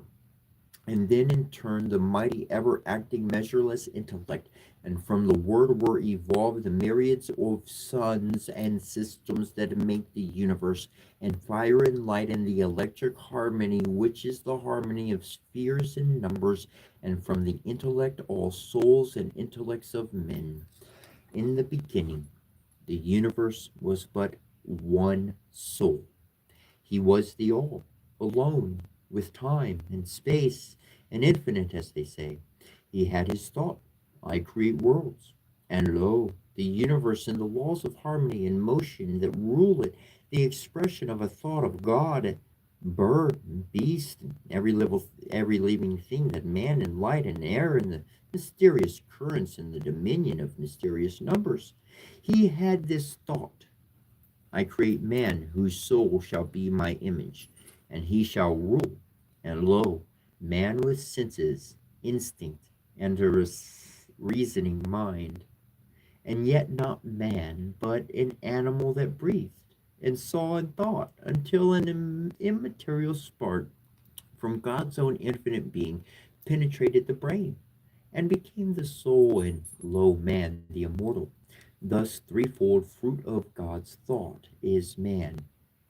And then in turn the mighty ever acting measureless intellect, and from the word were evolved the myriads of suns and systems that make the universe, and fire and light and the electric harmony which is the harmony of spheres and numbers, and from the intellect all souls and intellects of men. In the beginning the universe was but one soul. He was the all, alone, with time and space, and infinite, as they say. He had his thought, I create worlds, and lo, the universe and the laws of harmony and motion that rule it, the expression of a thought of God, bird and beast, and every living thing, that man and light and air and the mysterious currents and the dominion of mysterious numbers. He had this thought, I create man whose soul shall be my image, and he shall rule. And lo, man with senses, instinct, and a reasoning mind, and yet not man, but an animal that breathed, and saw and thought, until an immaterial spark from God's own infinite being penetrated the brain, and became the soul, and lo, man, the immortal. Thus, threefold fruit of God's thought is man,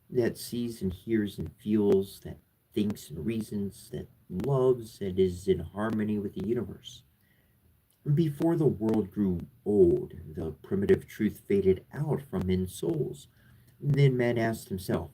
that sees and hears and feels, that thinks and reasons, that loves and is in harmony with the universe. Before the world grew old, the primitive truth faded out from men's souls. Then man asked himself,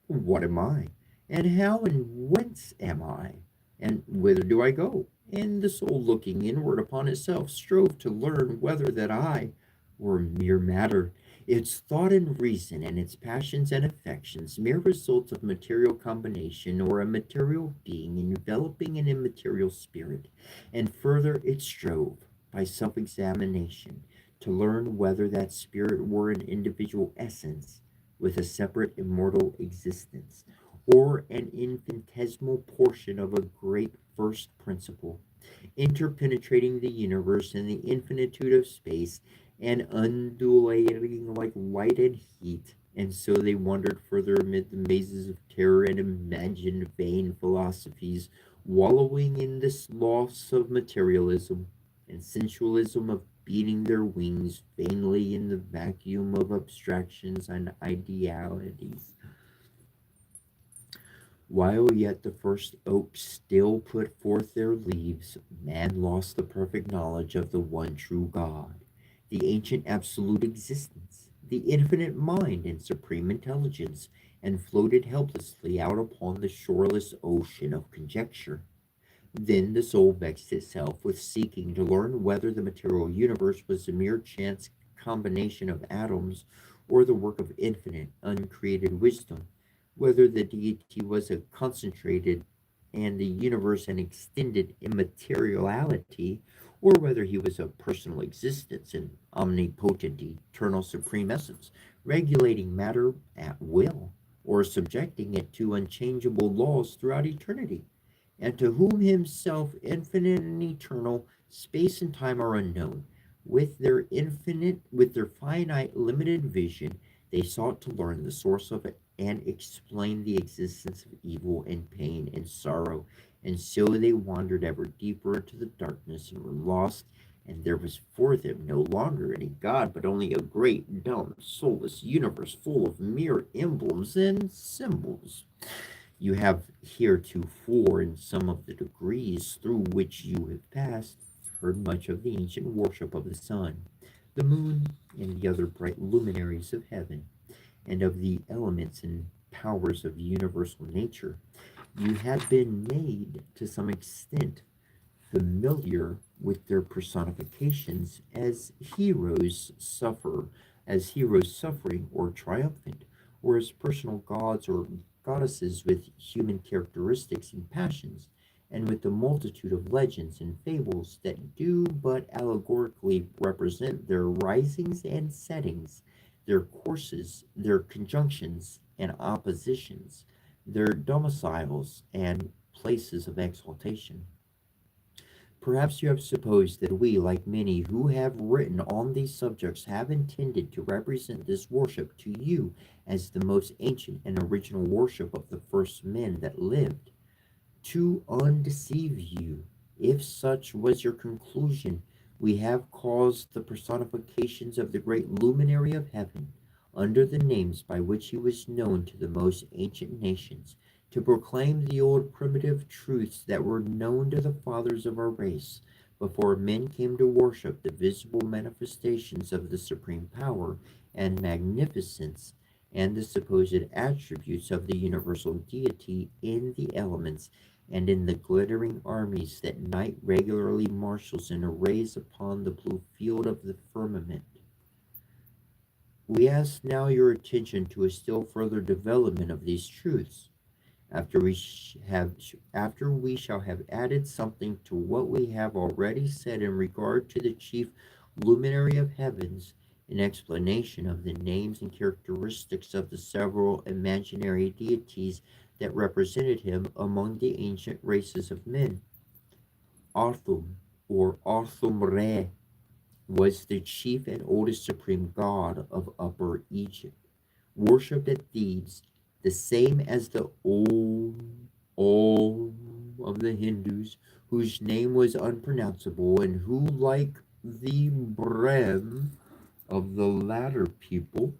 what am I? And how and whence am I? And whither do I go? And the soul, looking inward upon itself, strove to learn whether that I were mere matter, its thought and reason, and its passions and affections, mere results of material combination, or a material being enveloping an immaterial spirit. And further it strove, by self examination, to learn whether that spirit were an individual essence with a separate immortal existence, or an infinitesimal portion of a great first principle, interpenetrating the universe and the infinitude of space, and undulating like light and heat. And so they wandered further amid the mazes of terror and imagined vain philosophies, wallowing in this loss of materialism and sensualism, of beating their wings vainly in the vacuum of abstractions and idealities. While yet the first oaks still put forth their leaves, man lost the perfect knowledge of the one true God, the ancient absolute existence, the infinite mind and supreme intelligence, and floated helplessly out upon the shoreless ocean of conjecture. Then the soul vexed itself with seeking to learn whether the material universe was a mere chance combination of atoms, or the work of infinite, uncreated wisdom, whether the deity was a concentrated and the universe an extended immateriality, or whether he was a personal existence, an omnipotent, eternal, supreme essence, regulating matter at will, or subjecting it to unchangeable laws throughout eternity, and to whom himself, infinite and eternal, space and time are unknown. With their finite, limited vision, they sought to learn the source of it and explain the existence of evil and pain and sorrow. And so they wandered ever deeper into the darkness and were lost, and there was for them no longer any God, but only a great, dumb, soulless universe full of mere emblems and symbols. You have heretofore, in some of the degrees through which you have passed, heard much of the ancient worship of the sun, the moon, and the other bright luminaries of heaven, and of the elements and powers of universal nature. You have been made, to some extent, familiar with their personifications as heroes suffering or triumphant, or as personal gods or goddesses with human characteristics and passions, and with the multitude of legends and fables that do but allegorically represent their risings and settings, their courses, their conjunctions and oppositions, their domiciles and places of exaltation. Perhaps you have supposed that we, like many who have written on these subjects, have intended to represent this worship to you as the most ancient and original worship of the first men that lived. To undeceive you, if such was your conclusion, we have caused the personifications of the great luminary of heaven, under the names by which he was known to the most ancient nations, to proclaim the old primitive truths that were known to the fathers of our race, before men came to worship the visible manifestations of the supreme power and magnificence, and the supposed attributes of the universal deity in the elements and in the glittering armies that night regularly marshals and arrays upon the blue field of the firmament. We ask now your attention to a still further development of these truths, after we shall have added something to what we have already said in regard to the chief luminary of heavens, in explanation of the names and characteristics of the several imaginary deities that represented him among the ancient races of men. Arthum, or Arthumre, was the chief and oldest supreme god of Upper Egypt, worshipped at Thebes, the same as the Om of the Hindus, whose name was unpronounceable, and who, like the Brem of the latter people,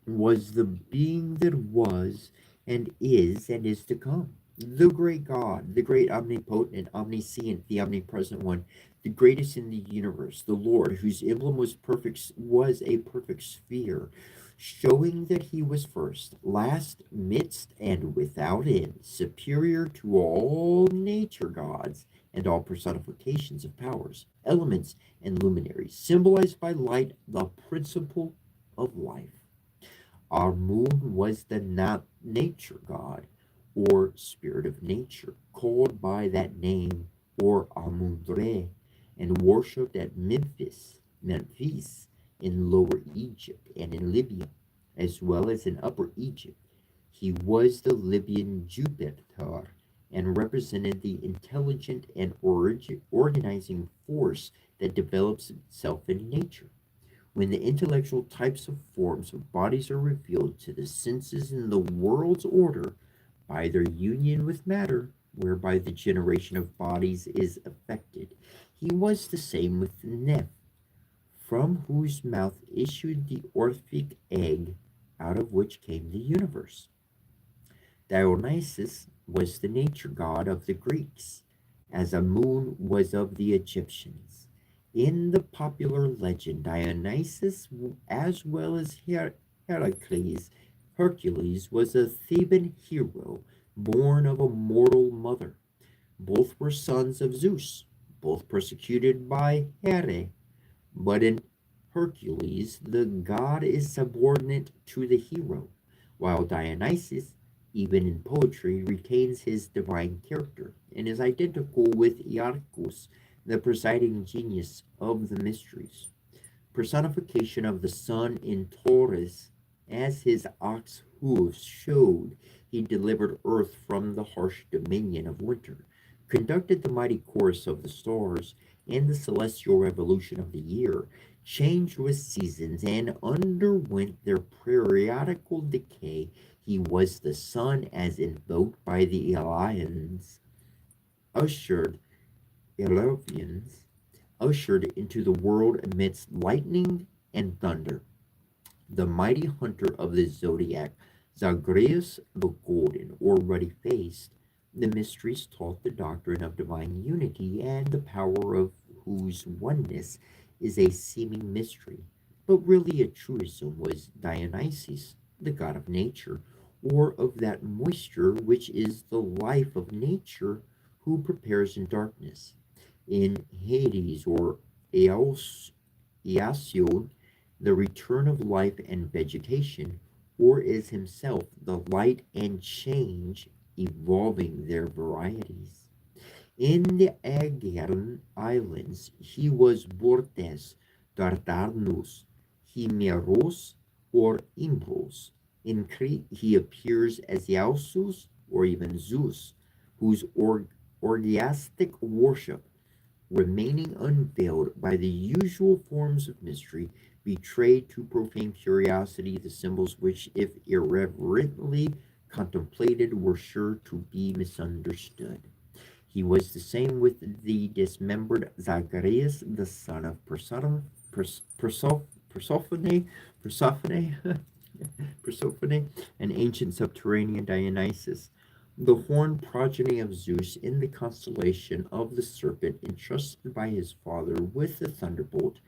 was the being that was and is to come. The great God, the great omnipotent, omniscient, the omnipresent one, the greatest in the universe, the Lord, whose emblem was a perfect sphere, showing that he was first, last, midst, and without end, superior to all nature gods and all personifications of powers, elements, and luminaries, symbolized by light, the principle of life. Our moon was the nature god, or spirit of nature, called by that name, or Amun-Re, and worshipped at Memphis in Lower Egypt and in Libya, as well as in Upper Egypt. He was the Libyan Jupiter and represented the intelligent and organizing force that develops itself in nature. When the intellectual types of forms of bodies are revealed to the senses in the world's order by their union with matter, whereby the generation of bodies is effected, he was the same with Neph, from whose mouth issued the Orphic egg, out of which came the universe. Dionysus was the nature god of the Greeks, as Amun was of the Egyptians. In the popular legend, Dionysus, as well as Hercules, was a Theban hero born of a mortal mother. Both were sons of Zeus, both persecuted by Here, but in Hercules, the god is subordinate to the hero, while Dionysus, even in poetry, retains his divine character and is identical with Iarchus, the presiding genius of the mysteries. Personification of the sun in Taurus, as his ox hooves showed, he delivered earth from the harsh dominion of winter, conducted the mighty course of the stars and the celestial revolution of the year, changed with seasons, and underwent their periodical decay. He was the sun as invoked by the Elians, ushered Elevians, ushered into the world amidst lightning and thunder. The mighty hunter of the zodiac, Zagreus the Golden, or Ruddy Faced, the mysteries taught the doctrine of divine unity and the power of whose oneness is a seeming mystery, but really a truism, was Dionysus, the god of nature, or of that moisture which is the life of nature, who prepares in darkness. In Hades or Iasion, the return of life and vegetation, or is himself the light and change, evolving their varieties. In the Aegean islands, he was Bortes, Dardanus, Himeros, or Imbros. In Crete, he appears as Iausus, or even Zeus, whose orgiastic worship, remaining unveiled by the usual forms of mystery, betrayed to profane curiosity the symbols which, if irreverently contemplated, were sure to be misunderstood. He was the same with the dismembered Zagreus, the son of Persephone, Persephone, an ancient subterranean Dionysus, the horned progeny of Zeus in the constellation of the serpent, entrusted by his father with the thunderbolt,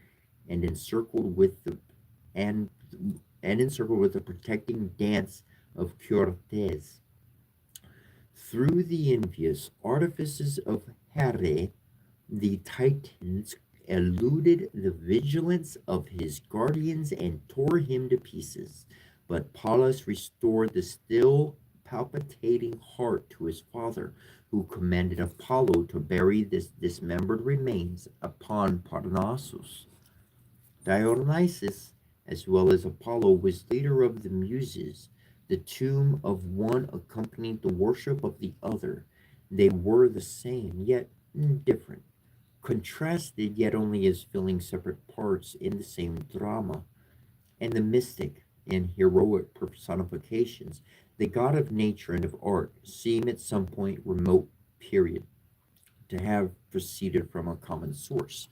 and encircled with the and encircled with the protecting dance of Cyortes. Through the envious artifices of Here, the Titans eluded the vigilance of his guardians and tore him to pieces. But Pallas restored the still palpitating heart to his father, who commanded Apollo to bury this dismembered remains upon Parnassus. Dionysus, as well as Apollo, was leader of the Muses. The tomb of one accompanied the worship of the other. They were the same, yet different, contrasted, yet only as filling separate parts in the same drama. And the mystic and heroic personifications, the god of nature and of art, seem at some point remote period to have proceeded from a common source.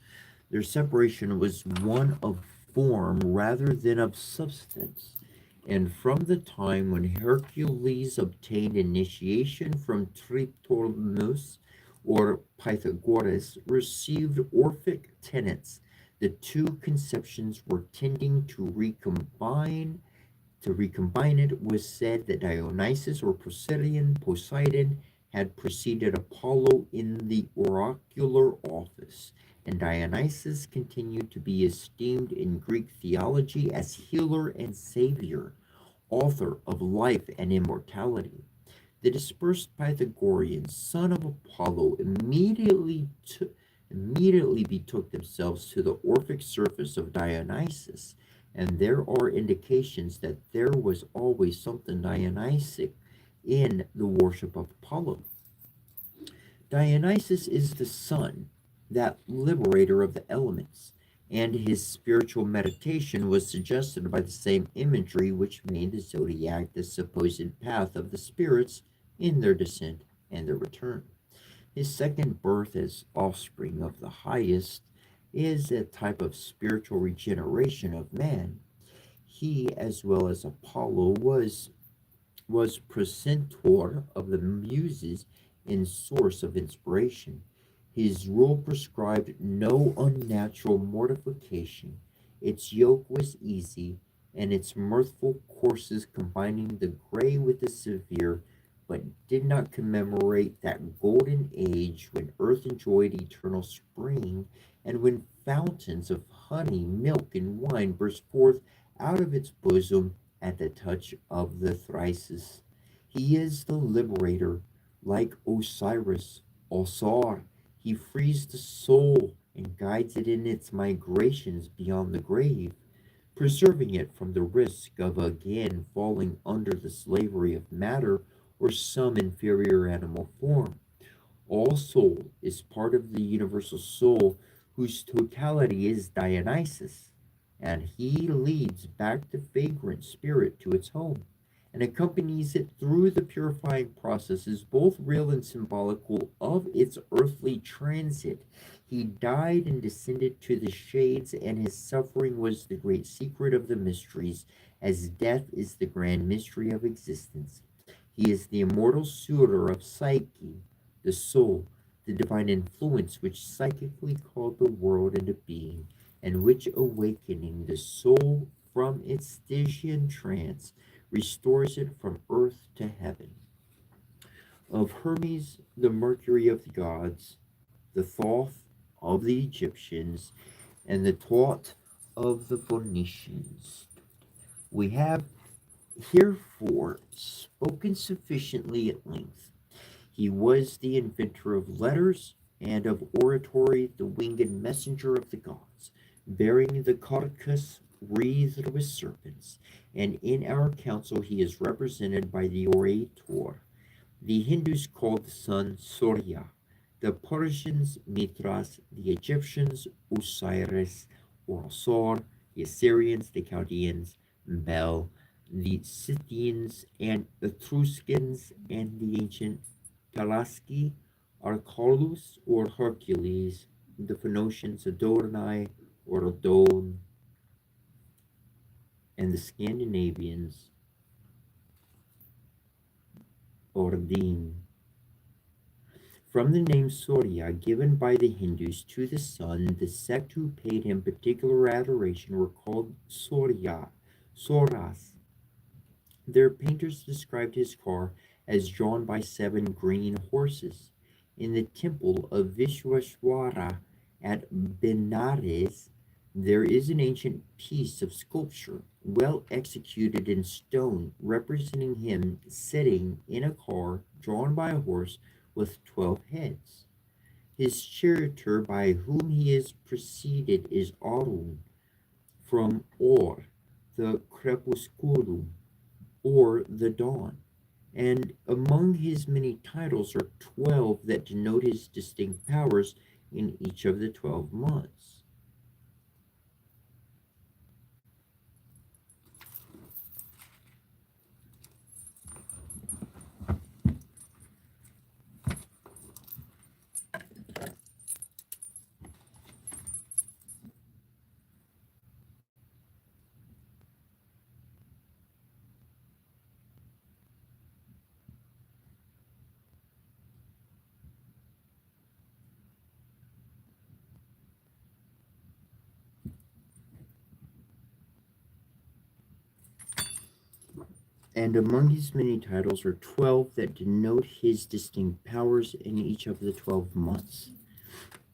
Their separation was one of form rather than of substance. And from the time when Hercules obtained initiation from Tritomus, or Pythagoras, received Orphic tenets, the two conceptions were tending to recombine To recombine it was said that Dionysus or Poseidon had preceded Apollo in the oracular office, and Dionysus continued to be esteemed in Greek theology as healer and savior, author of life and immortality. The dispersed Pythagoreans, son of Apollo, immediately betook themselves to the Orphic surface of Dionysus, and there are indications that there was always something Dionysic in the worship of Apollo. Dionysus is the sun, that liberator of the elements, and his spiritual meditation was suggested by the same imagery which made the zodiac the supposed path of the spirits in their descent and their return. His second birth as offspring of the highest is a type of spiritual regeneration of man. He, as well as Apollo, was precentor of the Muses and source of inspiration. His rule prescribed no unnatural mortification. Its yoke was easy, and its mirthful courses combining the gray with the severe, but did not commemorate that golden age when earth enjoyed eternal spring, and when fountains of honey, milk, and wine burst forth out of its bosom at the touch of the Thyrsus. He is the liberator, like Osiris, Osar. He frees the soul and guides it in its migrations beyond the grave, preserving it from the risk of again falling under the slavery of matter or some inferior animal form. All soul is part of the universal soul whose totality is Dionysus, and he leads back the vagrant spirit to its home and accompanies it through the purifying processes, both real and symbolical, of its earthly transit. He died and descended to the shades, and his suffering was the great secret of the mysteries, as death is the grand mystery of existence. He is the immortal suitor of Psyche, the soul, the divine influence which psychically called the world into being, and which, awakening the soul from its Stygian trance, restores it from earth to heaven. Of Hermes, the Mercury of the gods, the Thoth of the Egyptians, and the Tuat of the Phoenicians, we have herefore spoken sufficiently at length. He was the inventor of letters and of oratory, the winged messenger of the gods, bearing the carcass wreathed with serpents, and in our council he is represented by the orator. The Hindus called the sun Surya, the Persians Mithras, the Egyptians Osiris or Osir, the Assyrians, the Chaldeans Bel, the Scythians and Etruscans, and the ancient Pelasgi are Carlos or Hercules, the Phoenicians Adonai or Adon, and the Scandinavians Ordine. From the name Surya, given by the Hindus to the sun, the sect who paid him particular adoration were called Soras. Their painters described his car as drawn by 7 green horses. In the temple of Vishwashwara at Benares, there is an ancient piece of sculpture, well executed in stone, representing him sitting in a car drawn by a horse with 12 heads. His charioteer by whom he is preceded is Arun, from Or, the crepusculum, or the dawn. And among his many titles are 12 that denote his distinct powers in each of the 12 months. And among his many titles are 12 that denote his distinct powers in each of the 12 months.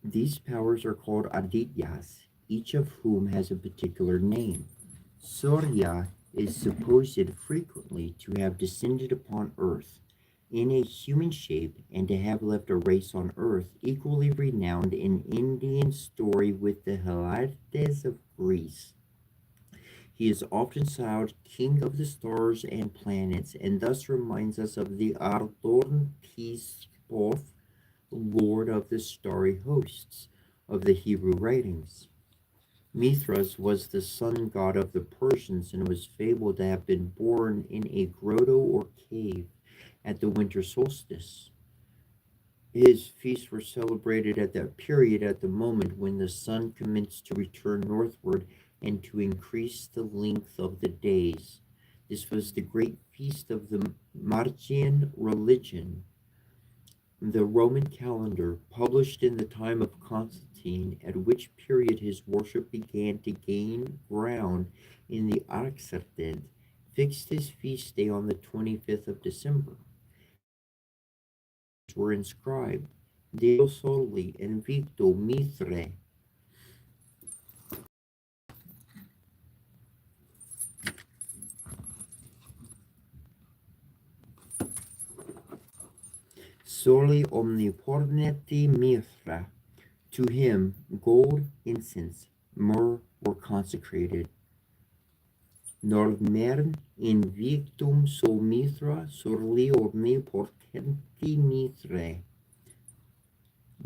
These powers are called Adityas, each of whom has a particular name. Surya is supposed frequently to have descended upon earth in a human shape and to have left a race on earth equally renowned in Indian story with the Heliades of Greece. He is often styled king of the stars and planets, and thus reminds us of the Ardorn Tispoth, lord of the starry hosts of the Hebrew writings. Mithras was the sun god of the Persians and was fabled to have been born in a grotto or cave at the winter solstice. His feasts were celebrated at that period at the moment when the sun commenced to return northward and to increase the length of the days. This was the great feast of the Marcian religion. The Roman calendar, published in the time of Constantine, at which period his worship began to gain ground in the Oxidant, fixed his feast day on the 25th of December. Were inscribed Deo Soli Invicto Mithre. Soli Omnipotenti Mithra. To him, gold, incense, myrrh were consecrated. Nordmern invictum sol Mithra soli omnipotenti Mithre.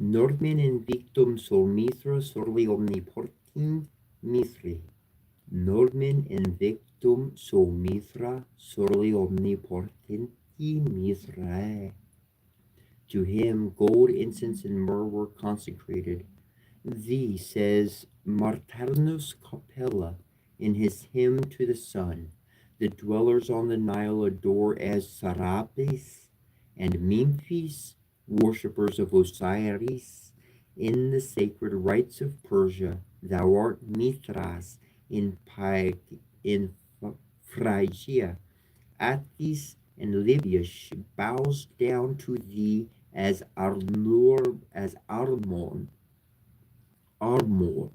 Nordmen invictum sol Mithra soli omnipotenti Mithre. Nordmen invictum sol Mithra soli omnipotenti Mithre. To him, gold, incense, and myrrh were consecrated. Thee, says Martellus Capella in his hymn to the sun, the dwellers on the Nile adore as Sarapis and Memphis, worshippers of Osiris. In the sacred rites of Persia, thou art Mithras in Phrygia. Attis and Libya bows down to thee as Armor, Armor,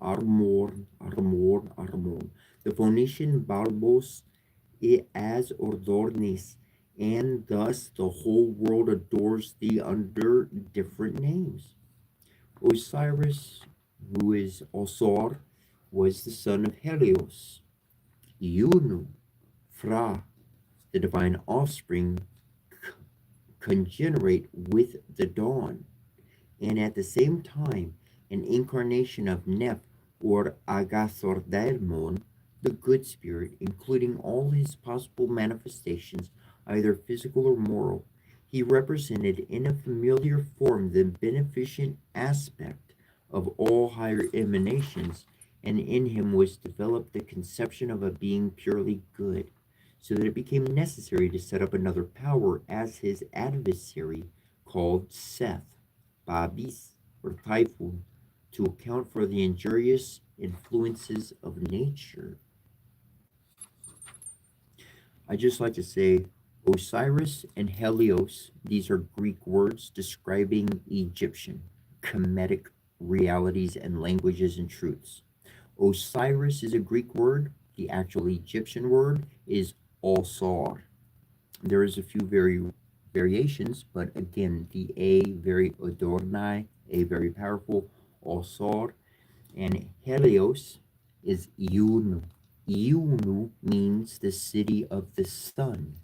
Armor, Armor. The Phoenician Balbos as Ordornis, and thus the whole world adores thee under different names. Osiris, who is Osor, was the son of Helios. Iunu, Phra, the divine offspring, congenerate with the dawn, and at the same time an incarnation of Neph or Agathordaimon, the good spirit, including all his possible manifestations, either physical or moral. He represented in a familiar form the beneficent aspect of all higher emanations, and in him was developed the conception of a being purely good, so that it became necessary to set up another power as his adversary, called Seth, Babis, or Typhoon, to account for the injurious influences of nature. I just like to say Osiris and Helios, these are Greek words describing Egyptian, Kemetic realities and languages and truths. Osiris is a Greek word. The actual Egyptian word is Osar. There is a few variations, but again, the A very Adornai, A very powerful, Osar, and Helios is Iunu. Iunu means the city of the sun.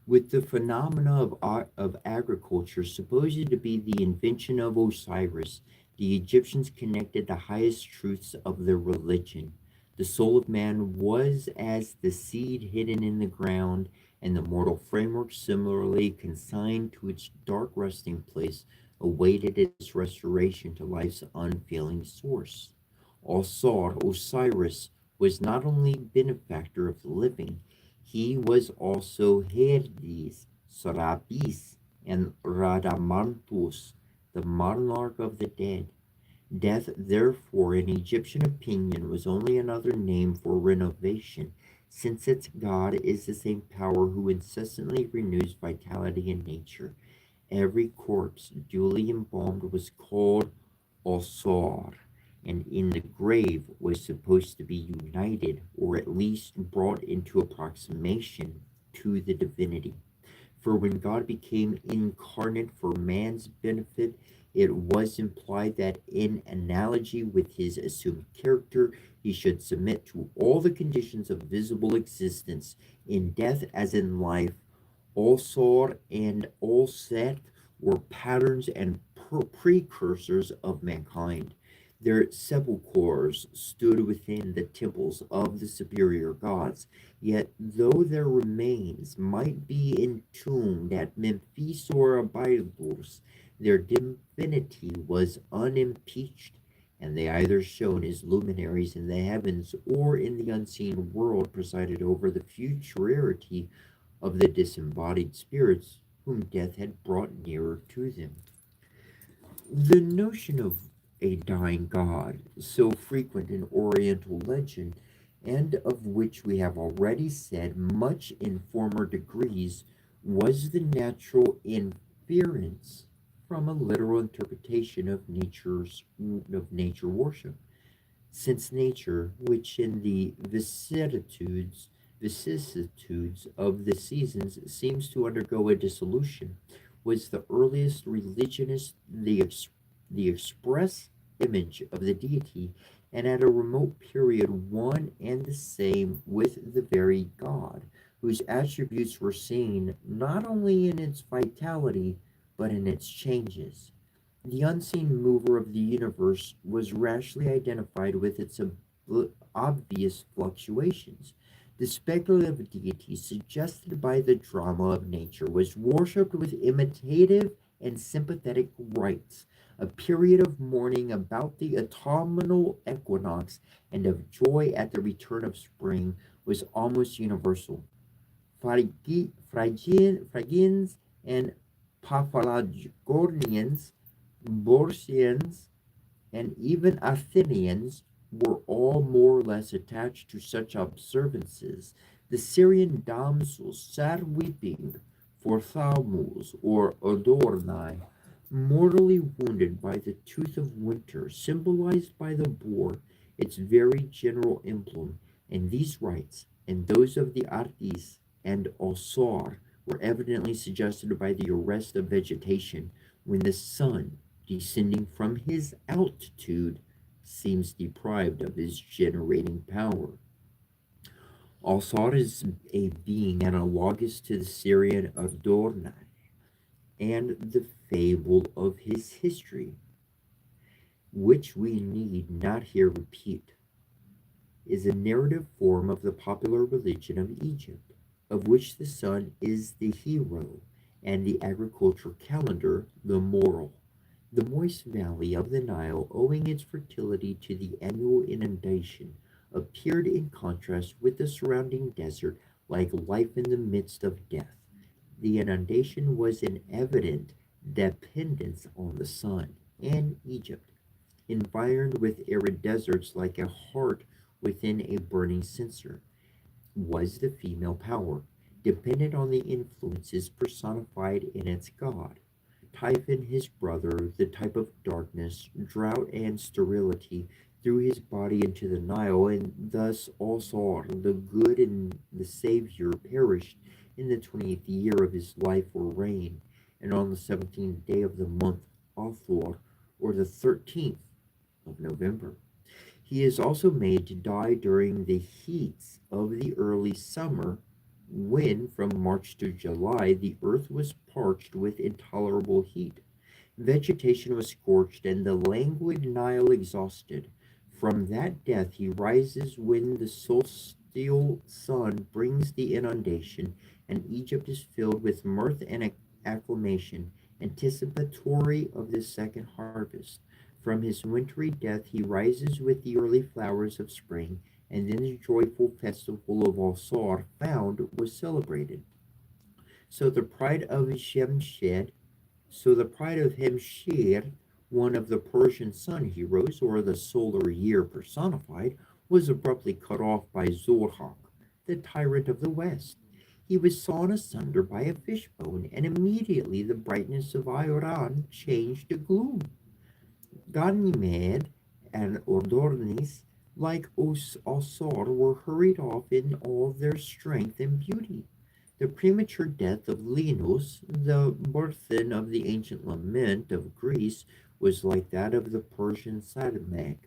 With the phenomena of agriculture supposed to be the invention of Osiris, the Egyptians connected the highest truths of their religion. The soul of man was as the seed hidden in the ground, and the mortal framework, similarly consigned to its dark resting place, awaited its restoration to life's unfailing source. Also, Osiris was not only benefactor of the living, he was also Herdis, Serapis, and Radamanthus, the monarch of the dead. Death, therefore, in Egyptian opinion, was only another name for renovation, since its God is the same power who incessantly renews vitality in nature. Every corpse duly embalmed was called Osor, and in the grave was supposed to be united, or at least brought into approximation to the divinity. For when God became incarnate for man's benefit, it was implied that in analogy with his assumed character, he should submit to all the conditions of visible existence in death as in life. All Sor and all Set were patterns and precursors of mankind. Their sepulchres stood within the temples of the superior gods, yet though their remains might be entombed at Memphis or Abydos, their divinity was unimpeached, and they either shone as luminaries in the heavens or in the unseen world presided over the futurity of the disembodied spirits whom death had brought nearer to them. The notion of a dying god, so frequent in Oriental legend, and of which we have already said much in former degrees, was the natural inference from a literal interpretation of nature worship, since nature, which in the vicissitudes of the seasons seems to undergo a dissolution, was the earliest religionist, the express image of the deity, and at a remote period one and the same with the very God, whose attributes were seen not only in its vitality, but in its changes. The unseen mover of the universe was rashly identified with its obvious fluctuations. The speculative deity suggested by the drama of nature was worshipped with imitative and sympathetic rites. A period of mourning about the autumnal equinox and of joy at the return of spring was almost universal. Phrygians and Paphlagonians, Borsians, and even Athenians were all more or less attached to such observances. The Syrian damsels sat weeping for Thammuz or Adorni, mortally wounded by the tooth of winter, symbolized by the boar, its very general emblem. And these rites, and those of the Artis and Osar, were evidently suggested by the arrest of vegetation when the sun, descending from his altitude, seems deprived of his generating power. Alsar is a being analogous to the Syrian Adorni, and the fable of his history, which we need not here repeat, is a narrative form of the popular religion of Egypt, of which the sun is the hero and the agricultural calendar the moral. The moist valley of the Nile, owing its fertility to the annual inundation, appeared in contrast with the surrounding desert like life in the midst of death. The inundation was an evident dependence on the sun, and Egypt, environed with arid deserts like a heart within a burning censer, was the female power, dependent on the influences personified in its god. Typhon, his brother, the type of darkness, drought, and sterility, threw his body into the Nile, and thus also the good and the Savior perished in the 20th year of his life or reign, and on the 17th day of the month Othor, or the 13th of November. He is also made to die during the heats of the early summer, when, from March to July, the earth was parched with intolerable heat. Vegetation was scorched, and the languid Nile exhausted. From that death he rises when the celestial sun brings the inundation, and Egypt is filled with mirth and acclamation, anticipatory of the second harvest. From his wintry death he rises with the early flowers of spring, and then the joyful festival of Alsar found was celebrated. So the pride of Shemshed, so the pride of Hemshir One of the Persian sun heroes, or the solar year personified, was abruptly cut off by Zorhak, the tyrant of the west. He was sawn asunder by a fishbone, and immediately the brightness of Ioran changed to gloom. Ganymede and Odornis, like Osor, were hurried off in all their strength and beauty. The premature death of Linus, the burthen of the ancient lament of Greece, was like that of the Persian Sarmac,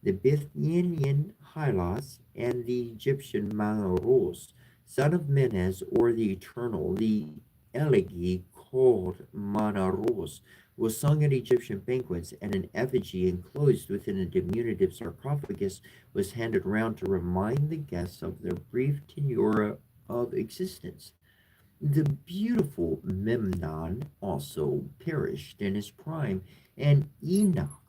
the Bithynian Hylas, and the Egyptian Manaros, son of Menes, or the Eternal. The elegy called Manaros was sung at Egyptian banquets, and an effigy enclosed within a diminutive sarcophagus was handed round to remind the guests of their brief tenure of existence. The beautiful Memnon also perished in his prime, and Enoch,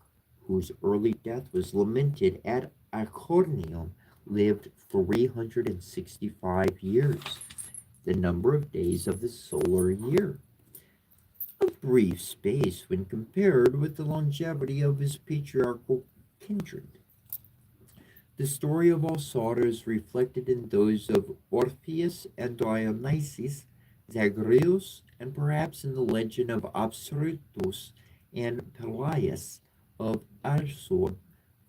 whose early death was lamented at Iconium, lived 365 years, the number of days of the solar year. A brief space when compared with the longevity of his patriarchal kindred. The story of Alcestis is reflected in those of Orpheus and Dionysus, Zagreus, and perhaps in the legend of Absyrtus and Peleus of Arsor,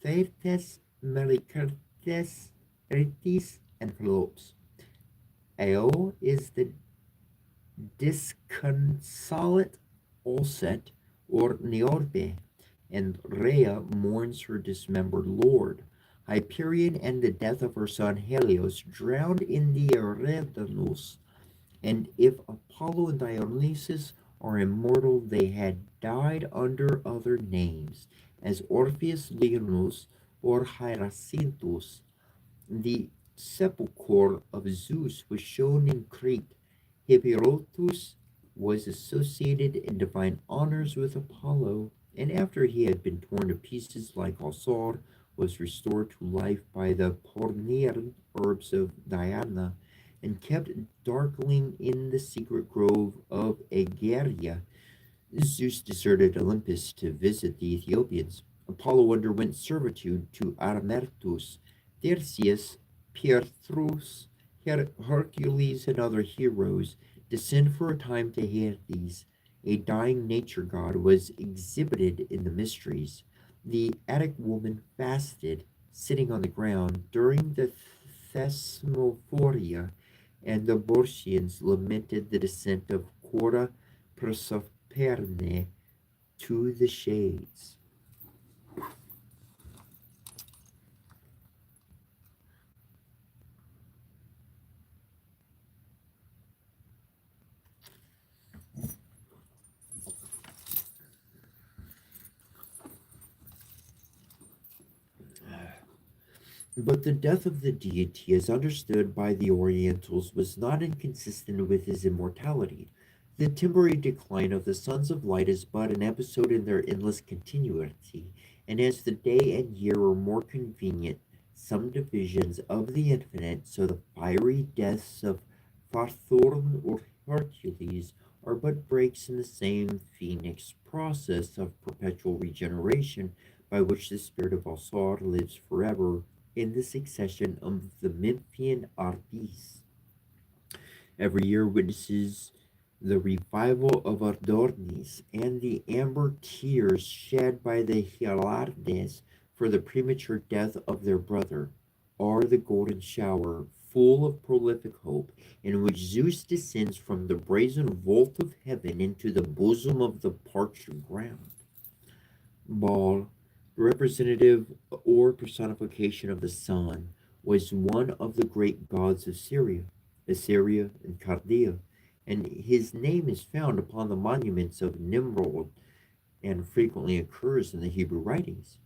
Thaertes, Melicertes, Eris, and Pelops. Ao is the disconsolate Olset, or Neorbe, and Rhea mourns her dismembered lord. Hyperion and the death of her son Helios drowned in the Eridanus, and if Apollo and Dionysus are immortal, they had died under other names, as Orpheus Lignus or Hyacinthus. The sepulchre of Zeus was shown in Crete. Hippolytus was associated in divine honors with Apollo, and after he had been torn to pieces like Alcor, was restored to life by the Pornean herbs of Diana, and kept darkling in the secret grove of Aegaria. Zeus deserted Olympus to visit the Ethiopians. Apollo underwent servitude to Armertus. Theseus, Perthus, Hercules, and other heroes descend for a time to Hades. A dying nature god was exhibited in the mysteries. The Attic woman fasted, sitting on the ground, during the Thesmophoria, and the Borcians lamented the descent of Cora Proserpine to the shades. But the death of the deity, as understood by the Orientals, was not inconsistent with his immortality. The temporary decline of the sons of light is but an episode in their endless continuity, and as the day and year are more convenient, some divisions of the infinite, so the fiery deaths of Phaethon or Hercules are but breaks in the same phoenix process of perpetual regeneration by which the spirit of Alsar lives forever in the succession of the Memphian Arbis. Every year witnesses the revival of Ardornis and the amber tears shed by the Hylardes for the premature death of their brother, are the golden shower, full of prolific hope, in which Zeus descends from the brazen vault of heaven into the bosom of the parched ground. Baal, representative or personification of the sun, was one of the great gods of Syria, Assyria, and Chaldea, and his name is found upon the monuments of Nimrod and frequently occurs in the Hebrew writings.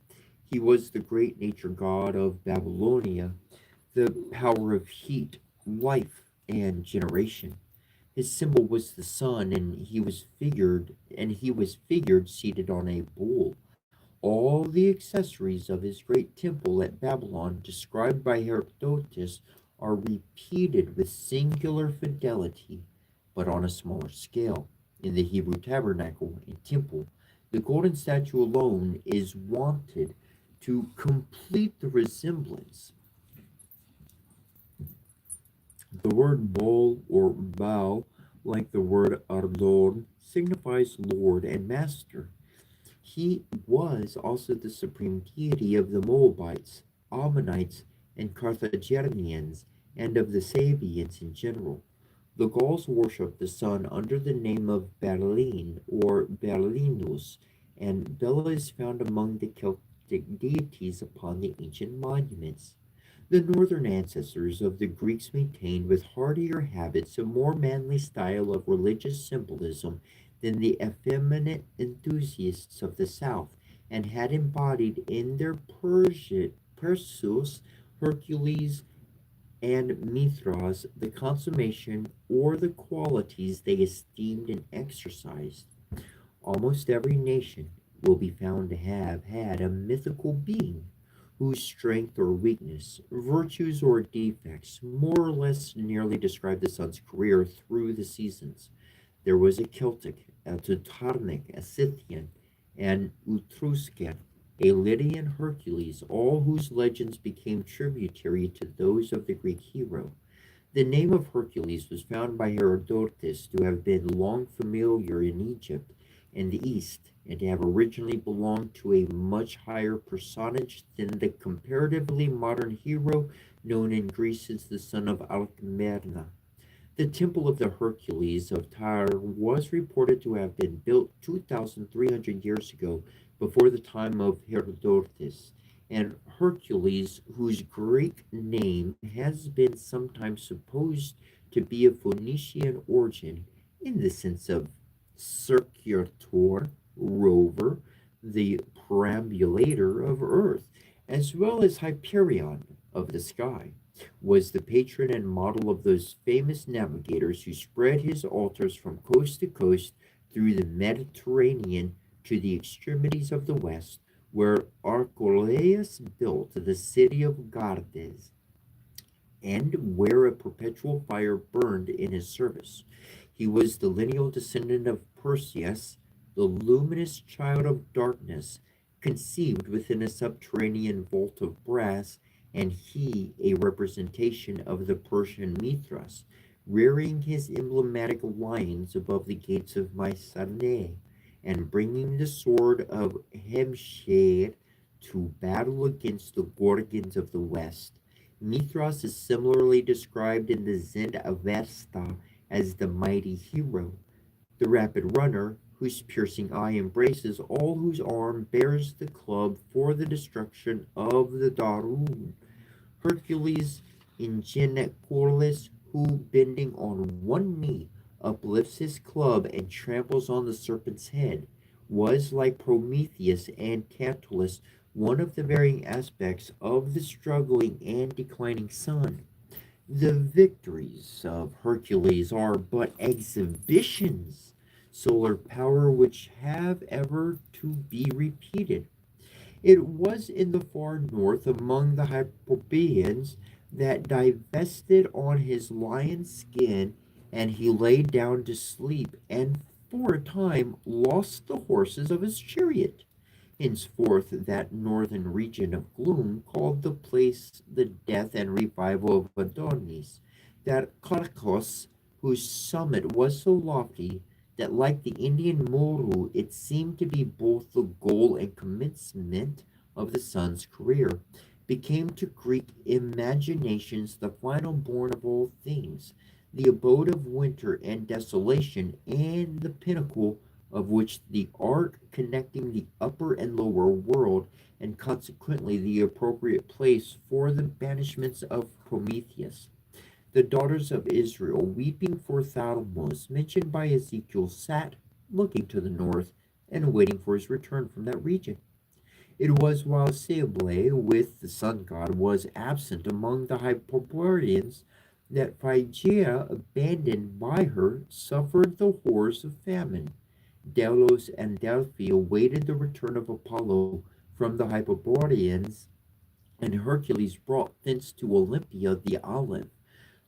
He was the great nature god of Babylonia, the power of heat, life, and generation. His symbol was the sun, and he was figured seated on a bull. All the accessories of his great temple at Babylon, described by Herodotus, are repeated with singular fidelity, but on a smaller scale. In the Hebrew tabernacle and temple, The golden statue alone is wanted to complete the resemblance. The word Baal or Baal, like the word Ardon, signifies Lord and Master. He was also the supreme deity of the Moabites, Ammonites, and Carthaginians, and of the Sabians in general. The Gauls worshipped the sun under the name of Berlin or Berlinus, and Bela is found among the Celtic deities upon the ancient monuments. The northern ancestors of the Greeks maintained with heartier habits a more manly style of religious symbolism than the effeminate enthusiasts of the south, and had embodied in their Perseus, Hercules, and Mithras the consummation or the qualities they esteemed and exercised. Almost every nation will be found to have had a mythical being whose strength or weakness, virtues or defects, more or less nearly describe the sun's career through the seasons. There was a Celtic, a Teutonic, a Scythian, an Etruscan, a Lydian Hercules, all whose legends became tributary to those of the Greek hero. The name of Hercules was found by Herodotus to have been long familiar in Egypt and the East, and to have originally belonged to a much higher personage than the comparatively modern hero known in Greece as the son of Alcmena. The temple of the Hercules of Tyre was reported to have been built 2,300 years ago, before the time of Herodotus, and Hercules, whose Greek name has been sometimes supposed to be of Phoenician origin in the sense of circulator, rover, the perambulator of earth, as well as Hyperion of the sky, was the patron and model of those famous navigators who spread his altars from coast to coast through the Mediterranean to the extremities of the west, where Archelaus built the city of Gardez, and where a perpetual fire burned in his service. He was the lineal descendant of Perseus, the luminous child of darkness, conceived within a subterranean vault of brass, and he a representation of the Persian Mithras, rearing his emblematic lions above the gates of Mycenae, and bringing the sword of Hemsher to battle against the Gorgons of the west. Mithras is similarly described in the Zend Avesta as the mighty hero, the rapid runner, whose piercing eye embraces all whose arm bears the club for the destruction of the Darun. Hercules in Genneculis, who, bending on one knee, uplifts his club and tramples on the serpent's head, was, like Prometheus and Tantalus, one of the varying aspects of the struggling and declining sun. The victories of Hercules are but exhibitions, solar power which have ever to be repeated. It was in the far north among the Hyperboreans that divested on his lion skin, and he lay down to sleep, and for a time lost the horses of his chariot. Henceforth, that northern region of gloom called the place the death and revival of Adonis, that Carcos, whose summit was so lofty that, like the Indian Moru, it seemed to be both the goal and commencement of the sun's career, became to Greek imaginations the final bourne of all things, the abode of winter and desolation, and the pinnacle of which the arc connecting the upper and lower world, and consequently the appropriate place for the banishments of Prometheus. The daughters of Israel, weeping for Thalmus, mentioned by Ezekiel, sat looking to the north and waiting for his return from that region. It was while Cybele, with the sun god, was absent among the Hyperboreans that Phrygia, abandoned by her, suffered the horrors of famine. Delos and Delphi awaited the return of Apollo from the Hyperboreans, and Hercules brought thence to Olympia the olive.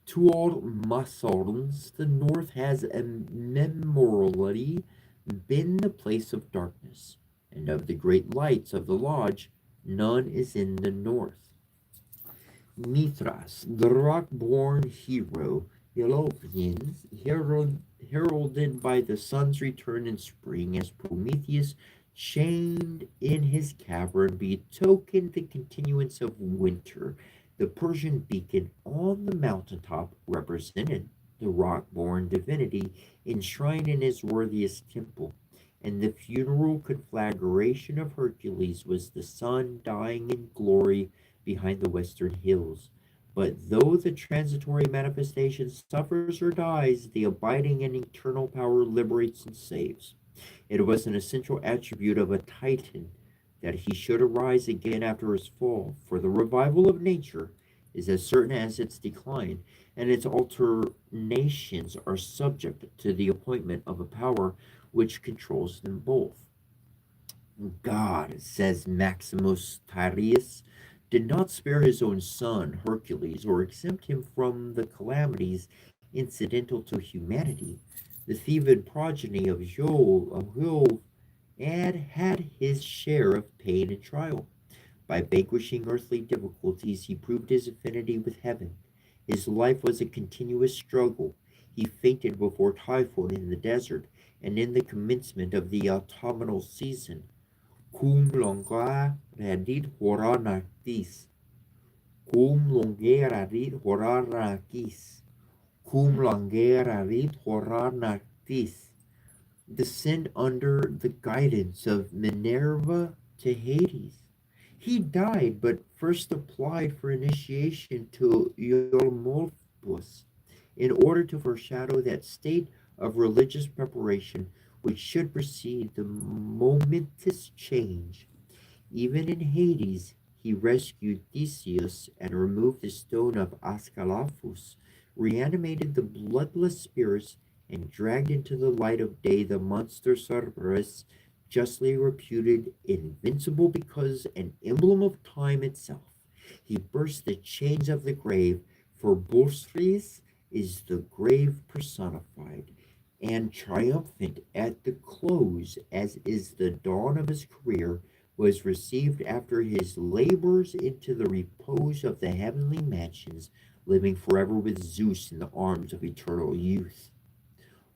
To all Masons, the North has immemorially been the place of darkness, and of the great lights of the lodge, none is in the north. Mithras, the rock-born hero, Elapians, heralded by the sun's return in spring as Prometheus, chained in his cavern, betokened the continuance of winter. The Persian beacon on the mountaintop represented the rock-born divinity enshrined in his worthiest temple, and the funeral conflagration of Hercules was the sun dying in glory behind the western hills. But though the transitory manifestation suffers or dies, the abiding and eternal power liberates and saves. It was an essential attribute of a Titan that he should arise again after his fall, for the revival of nature is as certain as its decline, and its alternations are subject to the appointment of a power which controls them both. God, says Maximus Tyrius, did not spare his own son, Hercules, or exempt him from the calamities incidental to humanity. The Theban progeny of Jove had his share of pain and trial. By vanquishing earthly difficulties, he proved his affinity with heaven. His life was a continuous struggle. He fainted before Typhon in the desert, and in the commencement of the autumnal season, cum longa radit hora noctis, cum longe radit hora noctis, cum longe radit hora noctis, descend under the guidance of Minerva to Hades. He died, but first applied for initiation to Eulmolpus in order to foreshadow that state of religious preparation which should precede the momentous change. Even in Hades, he rescued Theseus and removed the stone of Ascalaphus, reanimated the bloodless spirits, and dragged into the light of day the monster Cerberus, justly reputed invincible because an emblem of time itself. He burst the chains of the grave, for Bosphorus is the grave personified, and triumphant at the close, as is the dawn of his career, was received after his labors into the repose of the heavenly mansions, living forever with Zeus in the arms of eternal youth.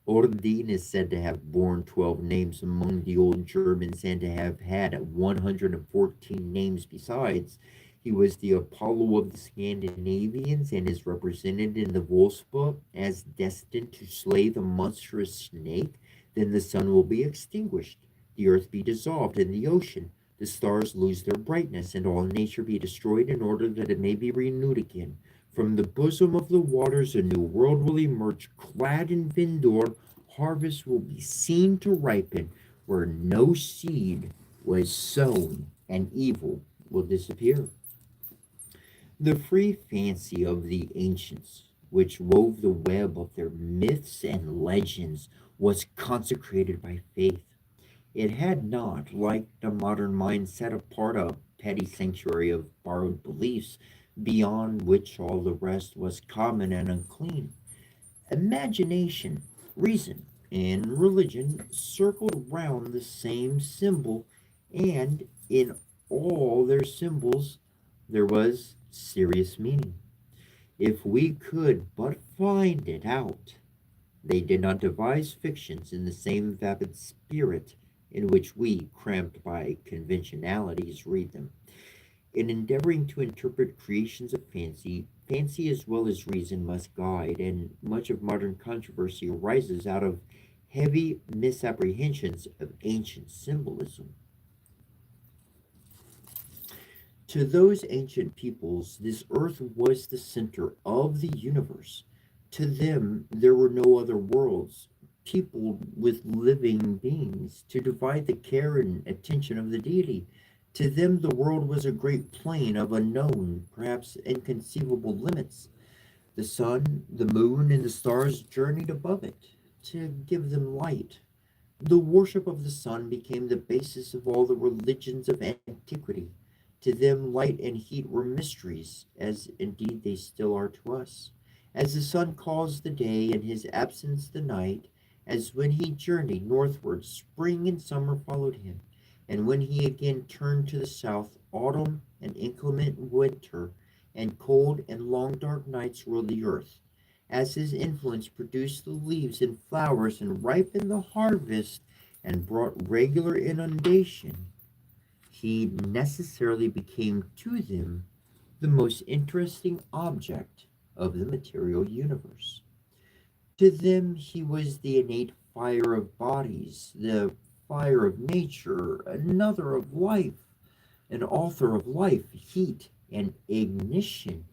Ordine is said to have borne 12 names among the old Germans and to have had 114 names besides. He was the Apollo of the Scandinavians and is represented in the Vospa as destined to slay the monstrous snake. Then the sun will be extinguished, the earth be dissolved in the ocean, the stars lose their brightness, and all nature be destroyed in order that it may be renewed again. From the bosom of the waters a new world will emerge, clad in verdure. Harvest will be seen to ripen where no seed was sown, and evil will disappear. The free fancy of the ancients, which wove the web of their myths and legends, was consecrated by faith. It had not, like the modern mind, set apart a petty sanctuary of borrowed beliefs, beyond which all the rest was common and unclean. Imagination, reason, and religion circled round the same symbol, and in all their symbols there was serious meaning. If we could but find it out. They did not devise fictions in the same vapid spirit in which we, cramped by conventionalities, read them. In endeavoring to interpret creations of fancy, fancy as well as reason must guide, and much of modern controversy arises out of heavy misapprehensions of ancient symbolism. To those ancient peoples, this earth was the center of the universe. To them, there were no other worlds peopled with living beings to divide the care and attention of the deity. To them, the world was a great plain of unknown, perhaps inconceivable limits. The sun, the moon, and the stars journeyed above it to give them light. The worship of the sun became the basis of all the religions of antiquity. To them, light and heat were mysteries, as indeed they still are to us. As the sun calls the day and his absence the night, As when he journeyed northward, spring and summer followed him, and when he again turned to the south, autumn and inclement winter, and cold and long dark nights ruled the earth. As his influence produced the leaves and flowers and ripened the harvest and brought regular inundation, he necessarily became to them the most interesting object of the material universe. To them he was the innate fire of bodies, the fire of nature, another of life, an author of life, heat, and ignition.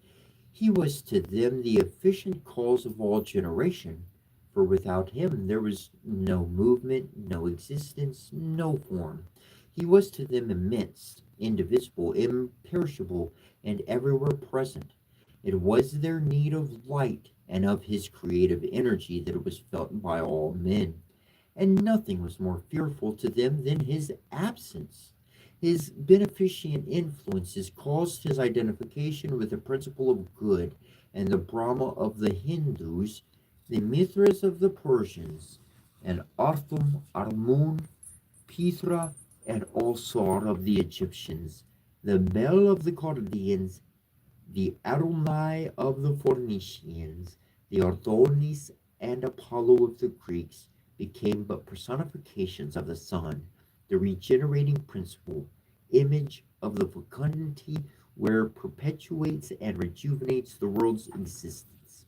He was to them the efficient cause of all generation, for without him there was no movement, no existence, no form. He was to them immense, indivisible, imperishable, and everywhere present. It was their need of light and of his creative energy that was felt by all men, and nothing was more fearful to them than his absence. His beneficent influences caused his identification with the principle of good, and the Brahma of the Hindus, the Mithras of the Persians, and Arthum, Armun, Pithra, and Alsar of the Egyptians, the Bel of the Chaldeans, the Adonai of the Phoenicians, the Ardonis and Apollo of the Greeks became but personifications of the sun, the regenerating principle, image of the fecundity where perpetuates and rejuvenates the world's existence.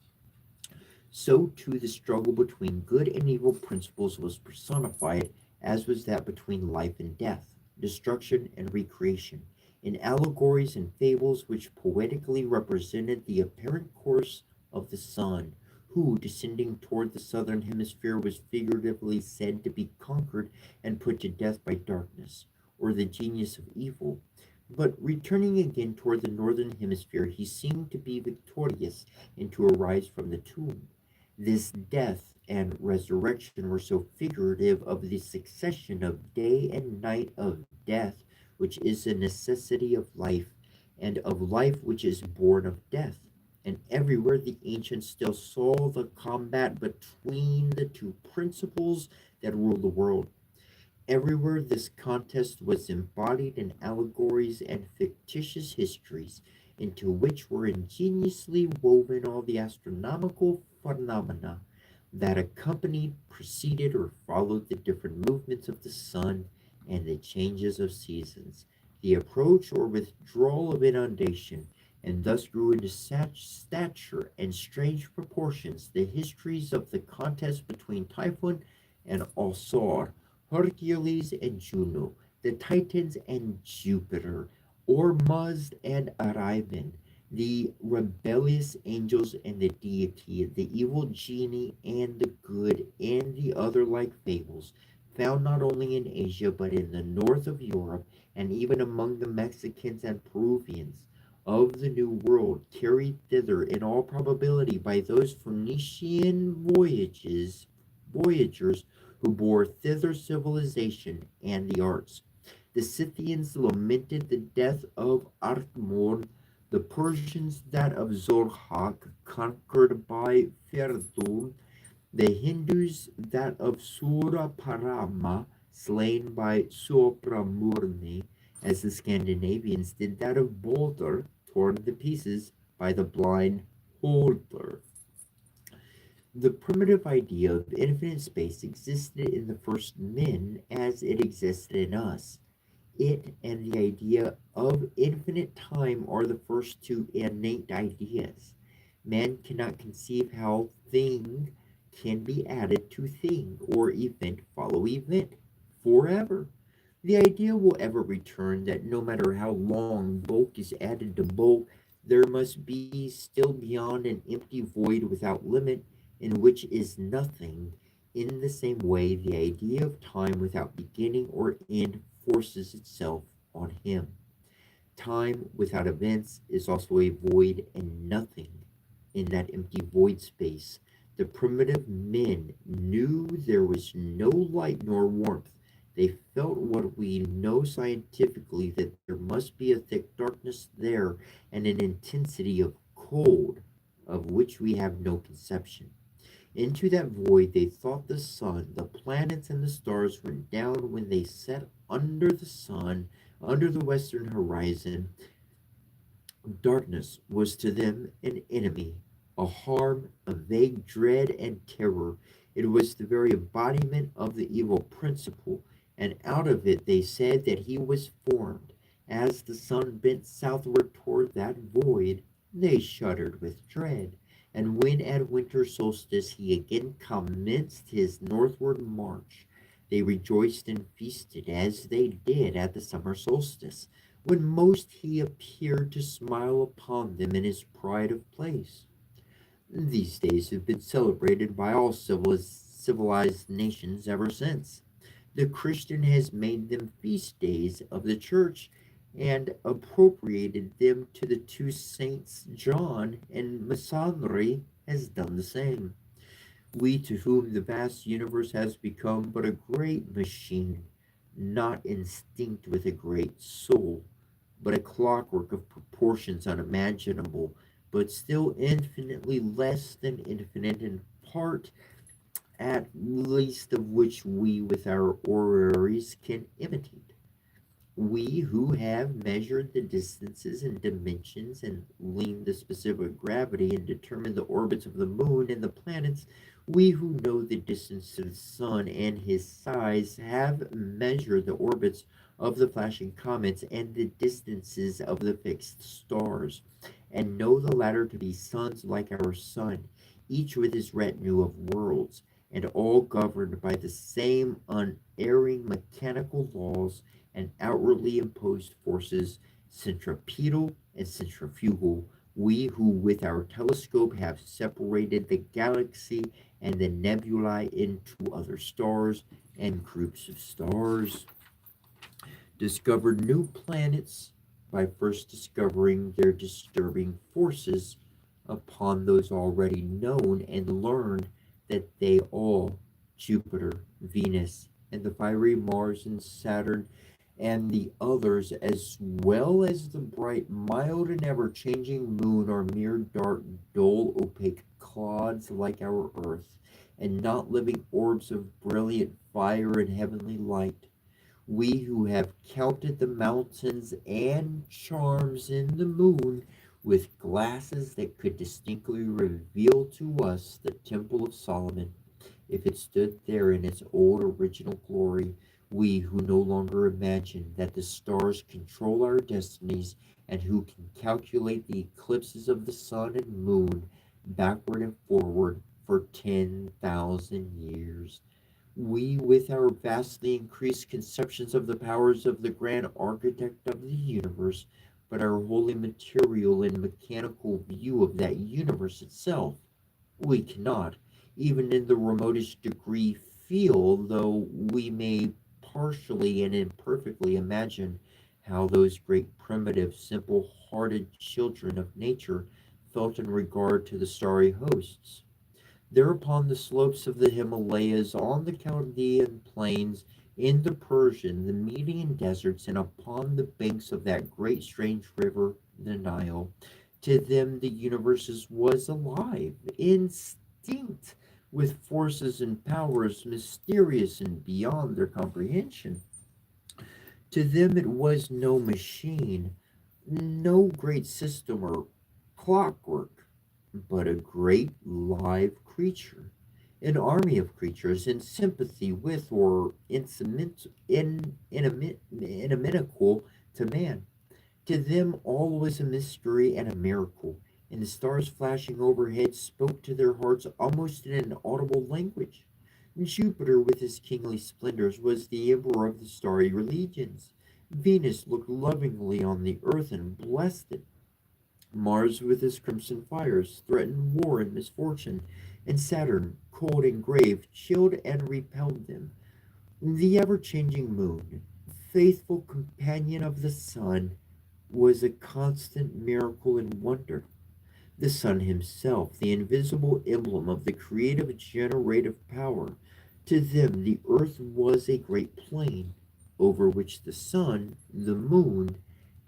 So too the struggle between good and evil principles was personified, as was that between life and death, destruction and recreation, in allegories and fables which poetically represented the apparent course of the sun, who, descending toward the southern hemisphere, was figuratively said to be conquered and put to death by darkness, or the genius of evil. But returning again toward the northern hemisphere, he seemed to be victorious and to arise from the tomb. This death and resurrection were so figurative of the succession of day and night, of death, which is a necessity of life, and of life which is born of death. And everywhere the ancients still saw the combat between the two principles that rule the world. Everywhere this contest was embodied in allegories and fictitious histories, into which were ingeniously woven all the astronomical phenomena that accompanied, preceded, or followed the different movements of the sun and the changes of seasons, the approach or withdrawal of inundation, and thus grew into such stature and strange proportions the histories of the contest between Typhon and Alsor, Hercules and Juno, the Titans and Jupiter, Ormuzd and Ariban, the rebellious angels and the deity, the evil genii and the good, and the other like fables, found not only in Asia but in the north of Europe, and even among the Mexicans and Peruvians of the New World, carried thither in all probability by those Phoenician voyagers who bore thither civilization and the arts. The Scythians lamented the death of Artmon, the Persians that of Zorhak, conquered by Ferdun, the Hindus that of Suraparama, slain by Sopramurni, as the Scandinavians did that of Balder, torn to pieces by the blind Holder. The primitive idea of infinite space existed in the first men as it existed in us. It and the idea of infinite time are the first two innate ideas. Man cannot conceive how thing can be added to thing, or event follow event, forever. The idea will ever return that no matter how long bulk is added to bulk, there must be still beyond an empty void without limit, in which is nothing. In the same way, the idea of time without beginning or end forces itself on him. Time without events is also a void and nothing. In that empty void space, the primitive men knew there was no light nor warmth. They felt what we know scientifically, that there must be a thick darkness there and an intensity of cold of which we have no conception. Into that void they thought the sun, the planets, and the stars went down when they set under the sun, under the western horizon. Darkness was to them an enemy, a harm, a vague dread and terror. It was the very embodiment of the evil principle, and out of it they said that he was formed. As the sun bent southward toward that void, they shuddered with dread. And when at winter solstice he again commenced his northward march, they rejoiced and feasted as they did at the summer solstice when most he appeared to smile upon them in his pride of place. These days have been celebrated by all civilized nations ever since. The Christian has made them feast days of the church and appropriated them to the two saints John, and Masonry has done the same. We to whom the vast universe has become but a great machine, not instinct with a great soul, but a clockwork of proportions unimaginable, but still infinitely less than infinite in part, at least of which we with our oraries can imitate. We who have measured the distances and dimensions and learned the specific gravity and determined the orbits of the moon and the planets, we who know the distance to the sun and his size have measured the orbits of the flashing comets and the distances of the fixed stars, and know the latter to be suns like our sun, each with his retinue of worlds, and all governed by the same unerring mechanical laws and outwardly imposed forces, centripetal and centrifugal, we who with our telescope have separated the galaxy and the nebulae into other stars and groups of stars, discovered new planets by first discovering their disturbing forces upon those already known, and learned that they all, Jupiter, Venus, and the fiery Mars and Saturn, and the others, as well as the bright, mild, and ever changing moon, are mere dark, dull, opaque clods like our earth, and not living orbs of brilliant fire and heavenly light. We who have counted the mountains and charms in the moon with glasses that could distinctly reveal to us the Temple of Solomon, if it stood there in its old original glory, we who no longer imagine that the stars control our destinies, and who can calculate the eclipses of the sun and moon backward and forward for 10,000 years. We, with our vastly increased conceptions of the powers of the grand architect of the universe, but our wholly material and mechanical view of that universe itself, we cannot, even in the remotest degree, feel, though we may partially and imperfectly imagine how those great primitive, simple hearted children of nature felt in regard to the starry hosts. There upon the slopes of the Himalayas, on the Chaldean plains, in the Persian, the Median deserts, and upon the banks of that great strange river, the Nile, to them the universe was alive, instinct with forces and powers mysterious and beyond their comprehension. To them it was no machine, no great system or clockwork, but a great live creature, an army of creatures in sympathy with or inimical to man. To them all was a mystery and a miracle, and the stars flashing overhead spoke to their hearts almost in an audible language. Jupiter, with his kingly splendors, was the emperor of the starry legions. Venus looked lovingly on the earth and blessed it. Mars, with his crimson fires, threatened war and misfortune, and Saturn, cold and grave, chilled and repelled them. The ever changing moon, faithful companion of the sun, was a constant miracle and wonder. The sun himself, the invisible emblem of the creative generative power, to them the earth was a great plain, over which the sun, the moon,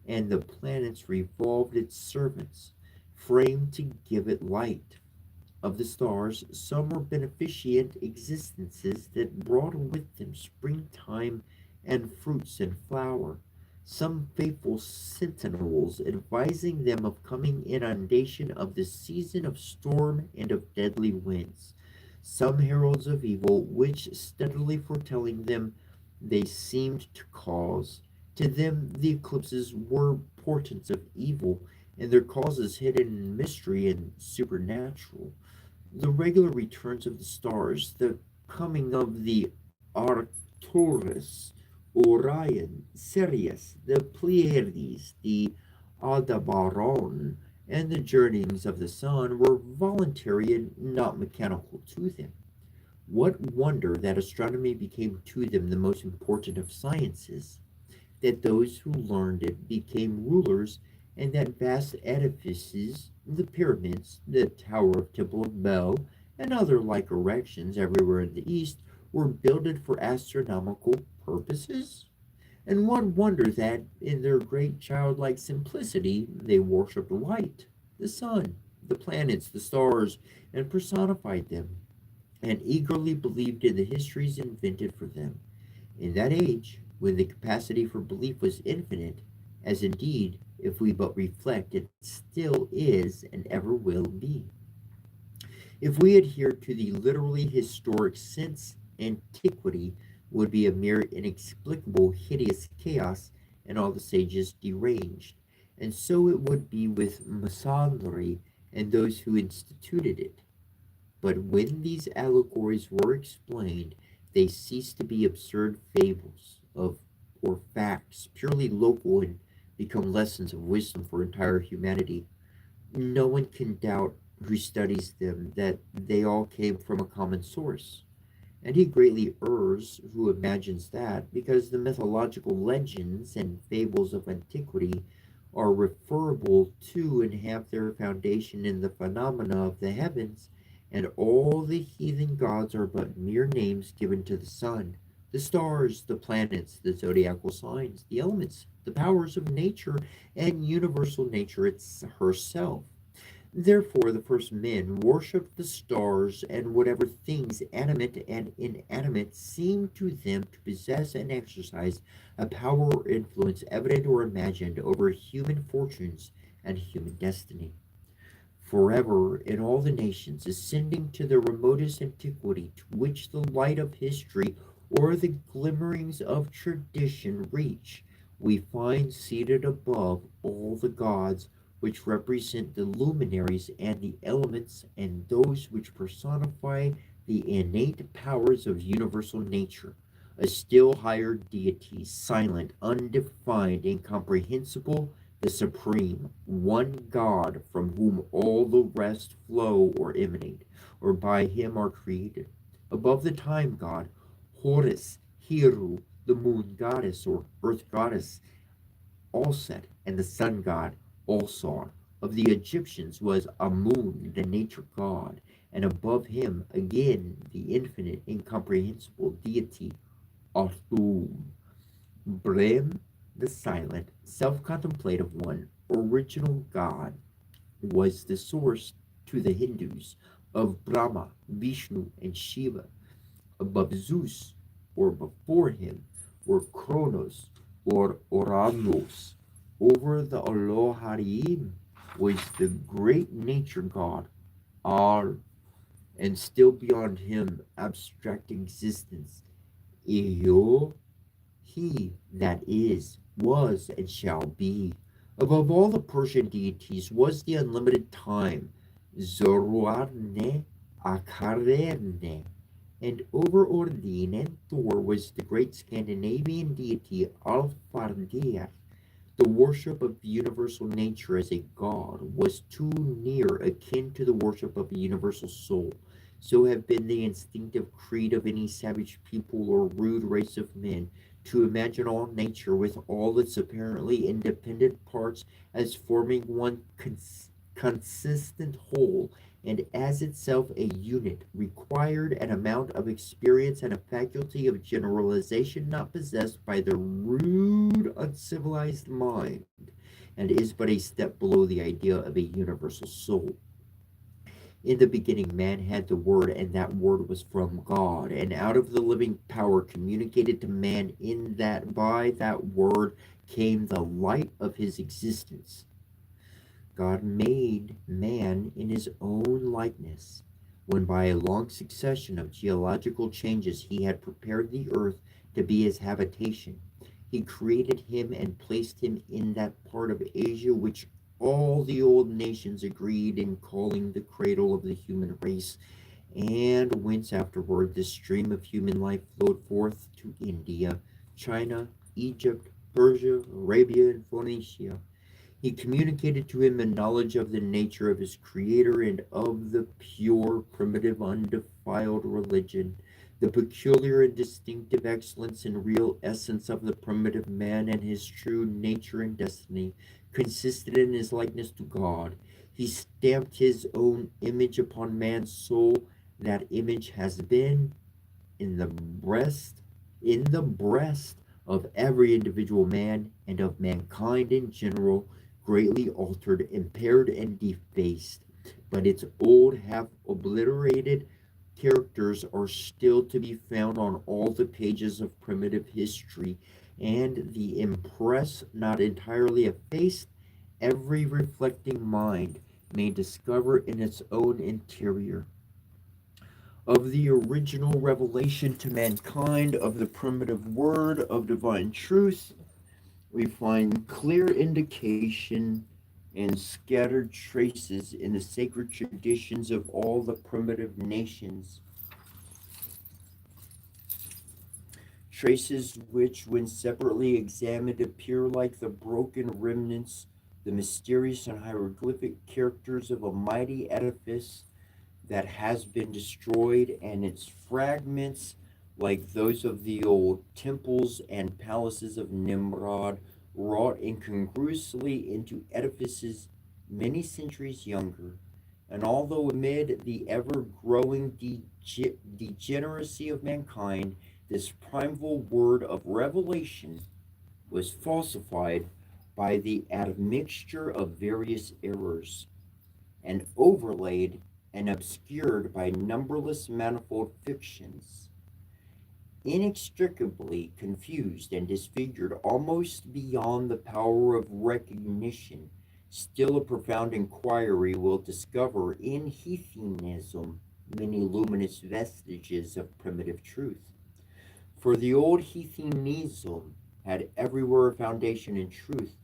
and the planets revolved its servants, framed to give it light. Of the stars, some were beneficent existences that brought with them springtime and fruits and flower, some faithful sentinels advising them of coming inundation of the season of storm and of deadly winds, some heralds of evil, which steadily foretelling them they seemed to cause. To them the eclipses were portents of evil, and their causes hidden in mystery and supernatural. The regular returns of the stars, the coming of the Arcturus, Orion, Sirius, the Pleiades, the Aldebaran, and the journeyings of the sun were voluntary and not mechanical to them. What wonder that astronomy became to them the most important of sciences, that those who learned it became rulers, and that vast edifices, the pyramids, the Tower of Temple of Bel, and other like erections everywhere in the East, were builded for astronomical purposes? And what wonder that, in their great childlike simplicity, they worshipped light, the sun, the planets, the stars, and personified them, and eagerly believed in the histories invented for them. In that age, when the capacity for belief was infinite, as indeed, if we but reflect, it still is and ever will be. If we adhere to the literally historic sense, antiquity would be a mere inexplicable, hideous chaos, and all the sages deranged. And so it would be with Masonry and those who instituted it. But when these allegories were explained, they ceased to be absurd fables of or facts purely local and become lessons of wisdom for entire humanity. No one can doubt who studies them that they all came from a common source. And he greatly errs who imagines that, because the mythological legends and fables of antiquity are referable to and have their foundation in the phenomena of the heavens, and all the heathen gods are but mere names given to the sun, the stars, the planets, the zodiacal signs, the elements, the powers of nature, and universal nature herself. Therefore, the first men worshipped the stars and whatever things, animate and inanimate, seemed to them to possess and exercise a power or influence, evident or imagined, over human fortunes and human destiny. Forever, in all the nations, ascending to the remotest antiquity to which the light of history or the glimmerings of tradition reach, we find seated above all the gods which represent the luminaries and the elements, and those which personify the innate powers of universal nature, a still higher deity, silent, undefined, incomprehensible, the supreme, one God from whom all the rest flow or emanate, or by him are created. Above the time god, Horus, Heru, the moon goddess or earth goddess, Alset, and the sun god, Alsar. Of the Egyptians was Amun, the nature god, and above him again the infinite, incomprehensible deity, Atum. Brahm, the silent, self contemplative one, original God, was the source to the Hindus of Brahma, Vishnu, and Shiva. Above Zeus, or before him, were Kronos, or Ouranos. Over the Elohim was the great nature god, Ar, and still beyond him, abstract existence, Eo, he that is, was, and shall be. Above all the Persian deities was the unlimited time, Zoroarne, Akarene, and over Odin and Thor was the great Scandinavian deity Alfardir. The worship of universal nature as a god was too near akin to the worship of a universal soul. So have been the instinctive creed of any savage people or rude race of men, to imagine all nature with all its apparently independent parts as forming one consistent whole, and as itself a unit, required an amount of experience and a faculty of generalization not possessed by the rude, uncivilized mind, and is but a step below the idea of a universal soul. In the beginning, man had the Word, and that Word was from God. And out of the living power communicated to man in that by that Word came the light of his existence. God made man in his own likeness, when by a long succession of geological changes he had prepared the earth to be his habitation. He created him and placed him in that part of Asia which all the old nations agreed in calling the cradle of the human race, and whence afterward the stream of human life flowed forth to India, China, Egypt, Persia, Arabia, and Phoenicia. He communicated to him a knowledge of the nature of his Creator and of the pure, primitive, undefiled religion, the peculiar and distinctive excellence and real essence of the primitive man, and his true nature and destiny consisted in his likeness to God. He stamped his own image upon man's soul. That image has been in the breast of every individual man and of mankind in general, greatly altered, impaired, and defaced. But its old, half obliterated characters are still to be found on all the pages of primitive history, and the impress, not entirely effaced, every reflecting mind may discover in its own interior. Of the original revelation to mankind of the primitive word of divine truth, we find clear indication and scattered traces in the sacred traditions of all the primitive nations, traces which, when separately examined, appear like the broken remnants, the mysterious and hieroglyphic characters of a mighty edifice that has been destroyed, and its fragments, like those of the old temples and palaces of Nimrod, wrought incongruously into edifices many centuries younger. And although amid the ever growing degeneracy of mankind, this primeval word of revelation was falsified by the admixture of various errors, and overlaid and obscured by numberless manifold fictions, inextricably confused and disfigured almost beyond the power of recognition, still a profound inquiry will discover in heathenism many luminous vestiges of primitive truth. For the old heathenism had everywhere a foundation in truth,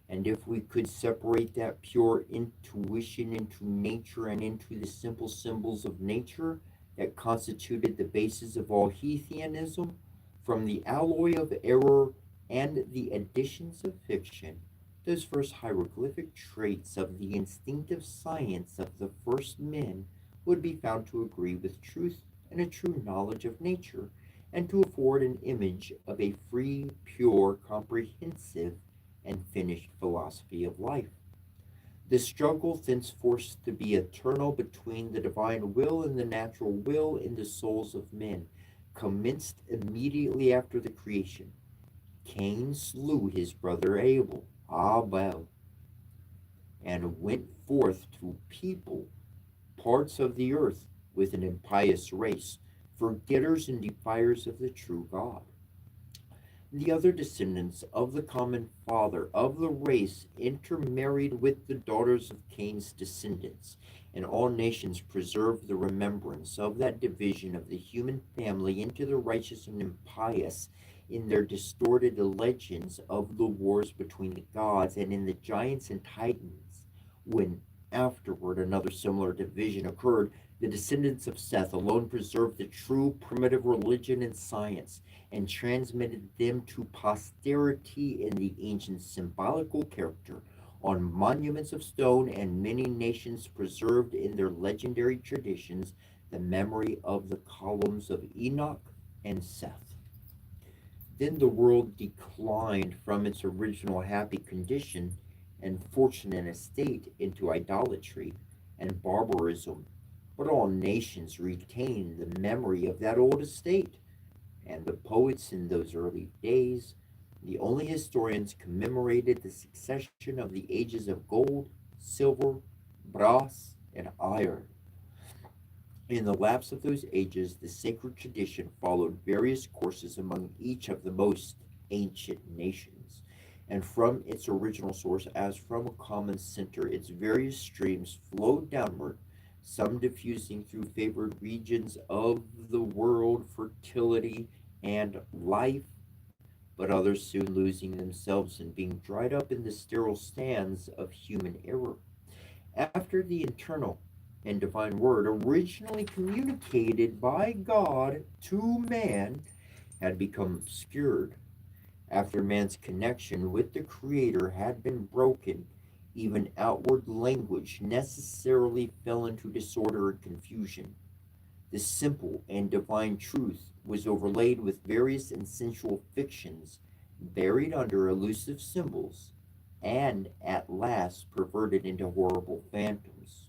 and if we could separate that pure intuition into nature and into the simple symbols of nature that constituted the basis of all heathenism, from the alloy of error and the additions of fiction, those first hieroglyphic traits of the instinctive science of the first men would be found to agree with truth and a true knowledge of nature, and to afford an image of a free, pure, comprehensive, and finished philosophy of life. The struggle thenceforth to be eternal between the divine will and the natural will in the souls of men commenced immediately after the creation. Cain slew his brother Abel, and went forth to people parts of the earth with an impious race, forgetters and defiers of the true God. The other descendants of the common father of the race intermarried with the daughters of Cain's descendants, and all nations preserved the remembrance of that division of the human family into the righteous and impious in their distorted legends of the wars between the gods and in the giants and titans. When afterward another similar division occurred, the descendants of Seth alone preserved the true primitive religion and science, and transmitted them to posterity in the ancient symbolical character, on monuments of stone, and many nations preserved in their legendary traditions the memory of the columns of Enoch and Seth. Then the world declined from its original happy condition and fortunate estate into idolatry and barbarism, but all nations retained the memory of that old estate, and the poets in those early days, the only historians, commemorated the succession of the ages of gold, silver, brass, and iron. In the lapse of those ages, the sacred tradition followed various courses among each of the most ancient nations. And from its original source, as from a common center, its various streams flowed downward, some diffusing through favored regions of the world fertility and life, but others soon losing themselves and being dried up in the sterile sands of human error. After the internal and divine word, originally communicated by God to man, had become obscured, after man's connection with the Creator had been broken, even outward language necessarily fell into disorder and confusion. The simple and divine truth was overlaid with various and sensual fictions, buried under elusive symbols, and at last perverted into horrible phantoms.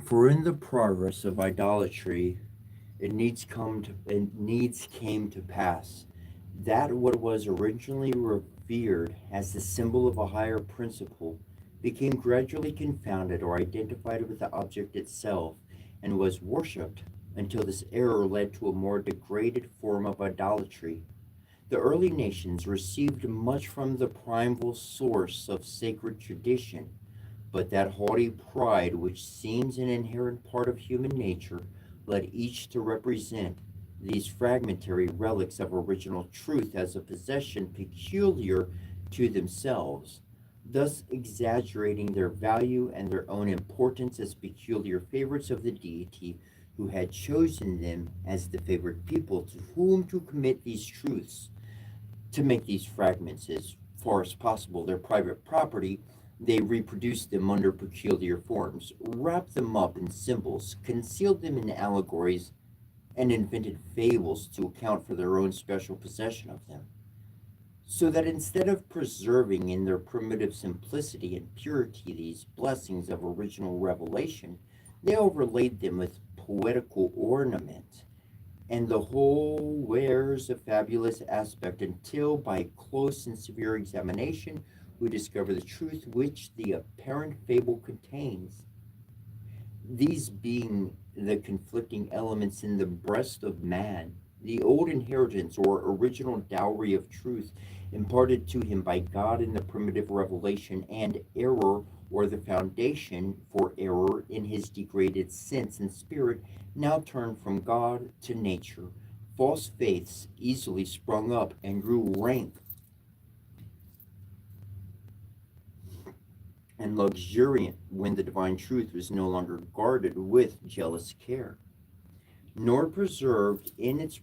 For in the progress of idolatry, it needs came to pass that what was originally revered as the symbol of a higher principle became gradually confounded or identified with the object itself and was worshipped until this error led to a more degraded form of idolatry. The early nations received much from the primal source of sacred tradition, but that haughty pride which seems an inherent part of human nature led each to represent these fragmentary relics of original truth as a possession peculiar to themselves, thus exaggerating their value and their own importance as peculiar favorites of the deity who had chosen them as the favored people to whom to commit these truths. To make these fragments as far as possible their private property, they reproduced them under peculiar forms, wrapped them up in symbols, concealed them in allegories, and invented fables to account for their own special possession of them. So that instead of preserving in their primitive simplicity and purity these blessings of original revelation, they overlaid them with poetical ornament, and the whole wears a fabulous aspect until, by close and severe examination, we discover the truth which the apparent fable contains. These being the conflicting elements in the breast of man, the old inheritance or original dowry of truth imparted to him by God in the primitive revelation, and error or the foundation for error in his degraded sense and spirit, now turned from God to nature. False faiths easily sprung up and grew rank and luxuriant when the divine truth was no longer guarded with jealous care, nor preserved in its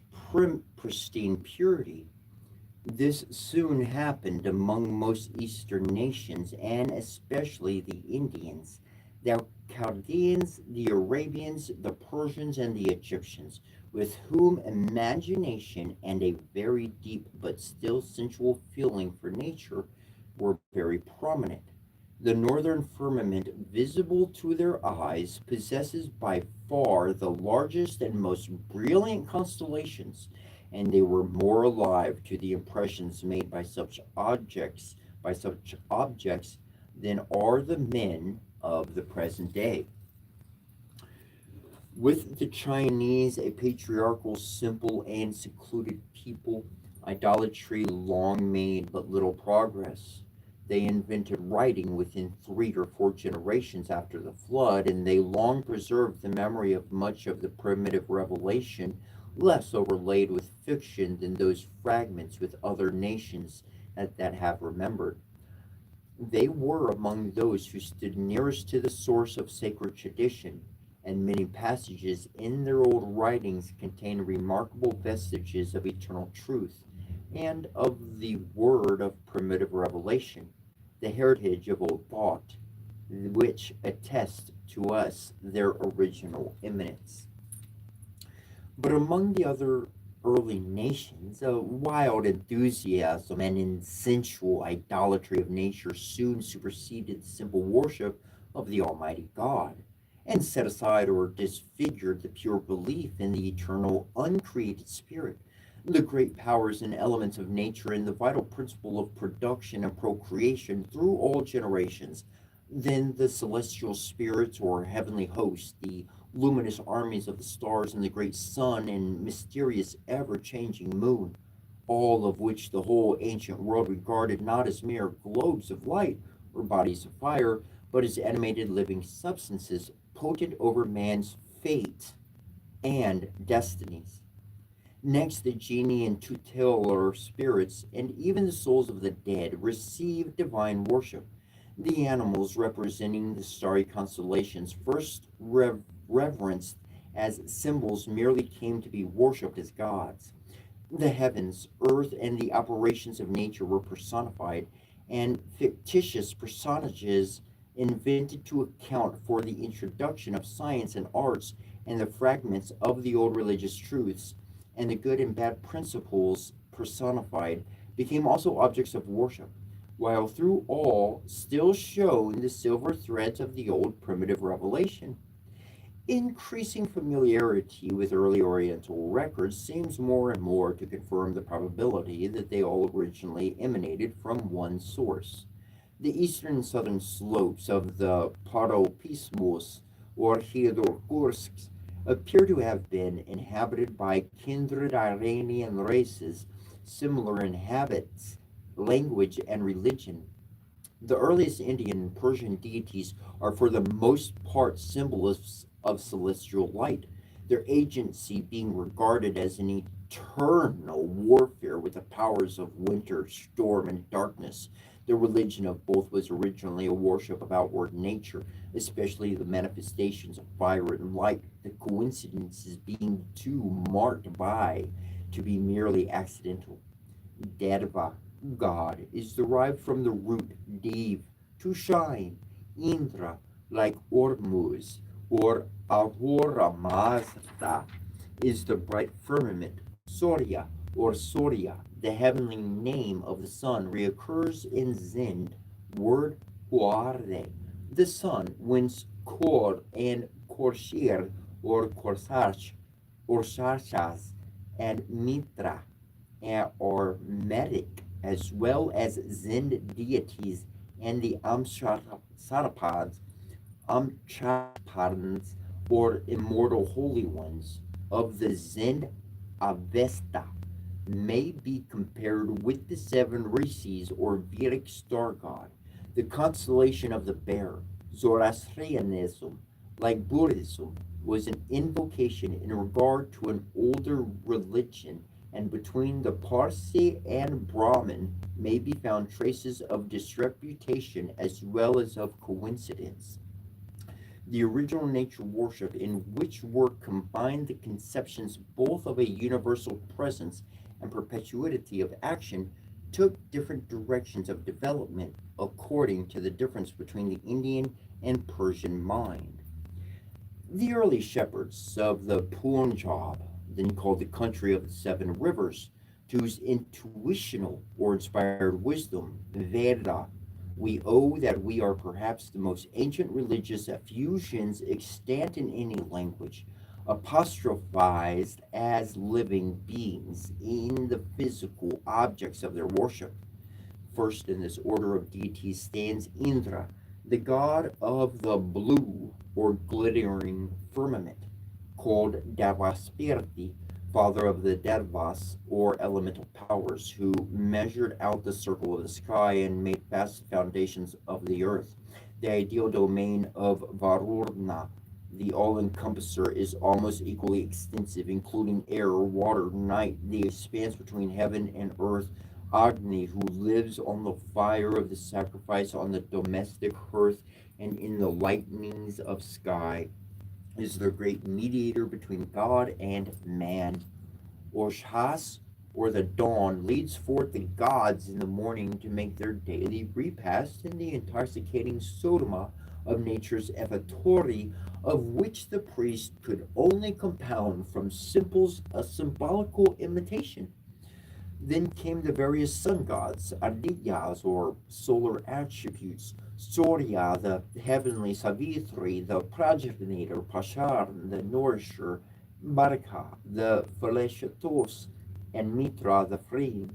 pristine purity. This soon happened among most Eastern nations, and especially the Indians, the Chaldeans, the Arabians, the Persians, and the Egyptians, with whom imagination and a very deep but still sensual feeling for nature were very prominent. The northern firmament, visible to their eyes, possesses by far the largest and most brilliant constellations, and they were more alive to the impressions made by such objects than are the men of the present day. With the Chinese, a patriarchal, simple, and secluded people, idolatry long made but little progress. They invented writing within 3 or 4 generations after the flood, and they long preserved the memory of much of the primitive revelation, less overlaid with fiction than those fragments with other nations that have remembered. They were among those who stood nearest to the source of sacred tradition, and many passages in their old writings contain remarkable vestiges of eternal truth and of the word of primitive revelation, the heritage of old thought, which attest to us their original imminence. But among the other early nations, a wild enthusiasm and insensual idolatry of nature soon superseded the simple worship of the Almighty God, and set aside or disfigured the pure belief in the eternal, uncreated Spirit, the great powers and elements of nature, and the vital principle of production and procreation through all generations. Then the celestial spirits or heavenly hosts, the luminous armies of the stars and the great sun and mysterious ever changing moon, all of which the whole ancient world regarded not as mere globes of light or bodies of fire, but as animated living substances potent over man's fate and destinies. Next, the genii and tutelar spirits, and even the souls of the dead, received divine worship. The animals representing the starry constellations, first reverenced as symbols, merely came to be worshipped as gods. The heavens, earth, and the operations of nature were personified, and fictitious personages invented to account for the introduction of science and arts and the fragments of the old religious truths, and the good and bad principles personified became also objects of worship, while through all still shone the silver threads of the old primitive revelation. Increasing familiarity with early Oriental records seems more and more to confirm the probability that they all originally emanated from one source. The eastern and southern slopes of the Paropismus or Khyberkursks appear to have been inhabited by kindred Iranian races, similar in habits, language, and religion. The earliest Indian and Persian deities are for the most part symbols of celestial light, their agency being regarded as an eternal warfare with the powers of winter, storm, and darkness. The religion of both was originally a worship of outward nature, especially the manifestations of fire and light, the coincidences being too marked by to be merely accidental. Derva, God, is derived from the root dev, to shine, Indra, like Ormuz, or Ahura Mazda, is the bright firmament. Surya, or Surya, the heavenly name of the sun, reoccurs in Zend, word Huarde, the sun, whence Kor and Korshir, or Korsarch, or Sharshas, and Mitra, or Medic, as well as Zend deities and the Amchapadans, or immortal holy ones of the Zend Avesta, may be compared with the seven Rishis or Vedic star god. The constellation of the bear, Zoroastrianism, like Buddhism, was an invocation in regard to an older religion, and between the Parsi and Brahmin may be found traces of disreputation as well as of coincidence. The original nature worship, in which were combined the conceptions both of a universal presence and perpetuity of action, took different directions of development according to the difference between the Indian and Persian mind. The early shepherds of the Punjab, then called the country of the seven rivers, to whose intuitional or inspired wisdom, Veda, We owe that we are perhaps the most ancient religious effusions extant in any language, apostrophized as living beings in the physical objects of their worship. First in this order of deities stands Indra, the god of the blue or glittering firmament, called Davaspirti, father of the Devas or elemental powers, who measured out the circle of the sky and made fast the foundations of the earth. The ideal domain of Varuna, the all-encompasser, is almost equally extensive, including air, water, night, the expanse between heaven and earth. Agni, who lives on the fire of the sacrifice on the domestic hearth and in the lightnings of sky, is the great mediator between God and man. Orshas, or the dawn, leads forth the gods in the morning to make their daily repast in the intoxicating sodoma of nature's effettori, of which the priest could only compound from simples a symbolical imitation. Then came the various sun gods, Adityas, or solar attributes, Surya, the heavenly Savitri, the progenitor, Pashar, the nourisher, Baraka, the felicitous, and Mitra, the freeing.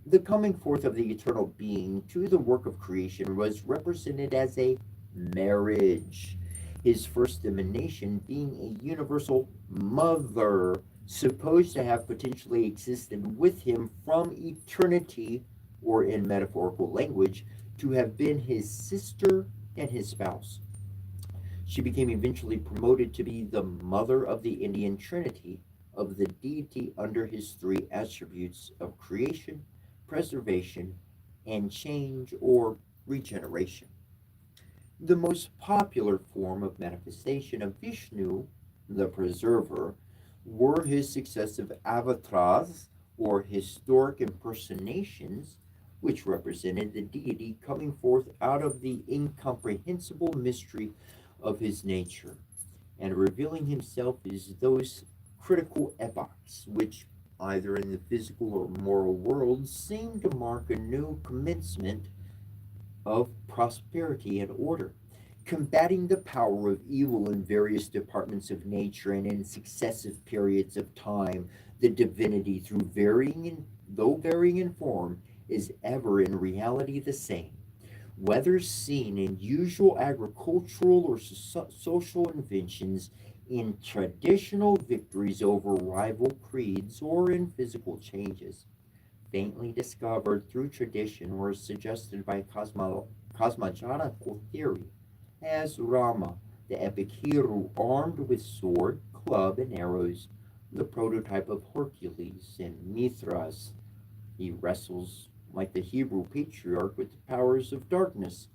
The coming forth of the eternal being to the work of creation was represented as a marriage, his first emanation being a universal mother, supposed to have potentially existed with him from eternity, or in metaphorical language, to have been his sister and his spouse. She became eventually promoted to be the mother of the Indian Trinity, of the deity under his three attributes of creation, preservation, and change or regeneration. The most popular form of manifestation of Vishnu, the preserver, were his successive avatars, or historic impersonations, which represented the deity coming forth out of the incomprehensible mystery of his nature, and revealing himself as those critical epochs which, either in the physical or moral world, seem to mark a new commencement of prosperity and order, combating the power of evil in various departments of nature and in successive periods of time. The divinity, though varying in form, is ever in reality the same, whether seen in usual agricultural or social inventions, in traditional victories over rival creeds, or in physical changes faintly discovered through tradition or suggested by cosmological theory, as Rama, the epic hero armed with sword, club, and arrows, the prototype of Hercules, and Mithras. He wrestles like the Hebrew patriarch with the powers of darkness,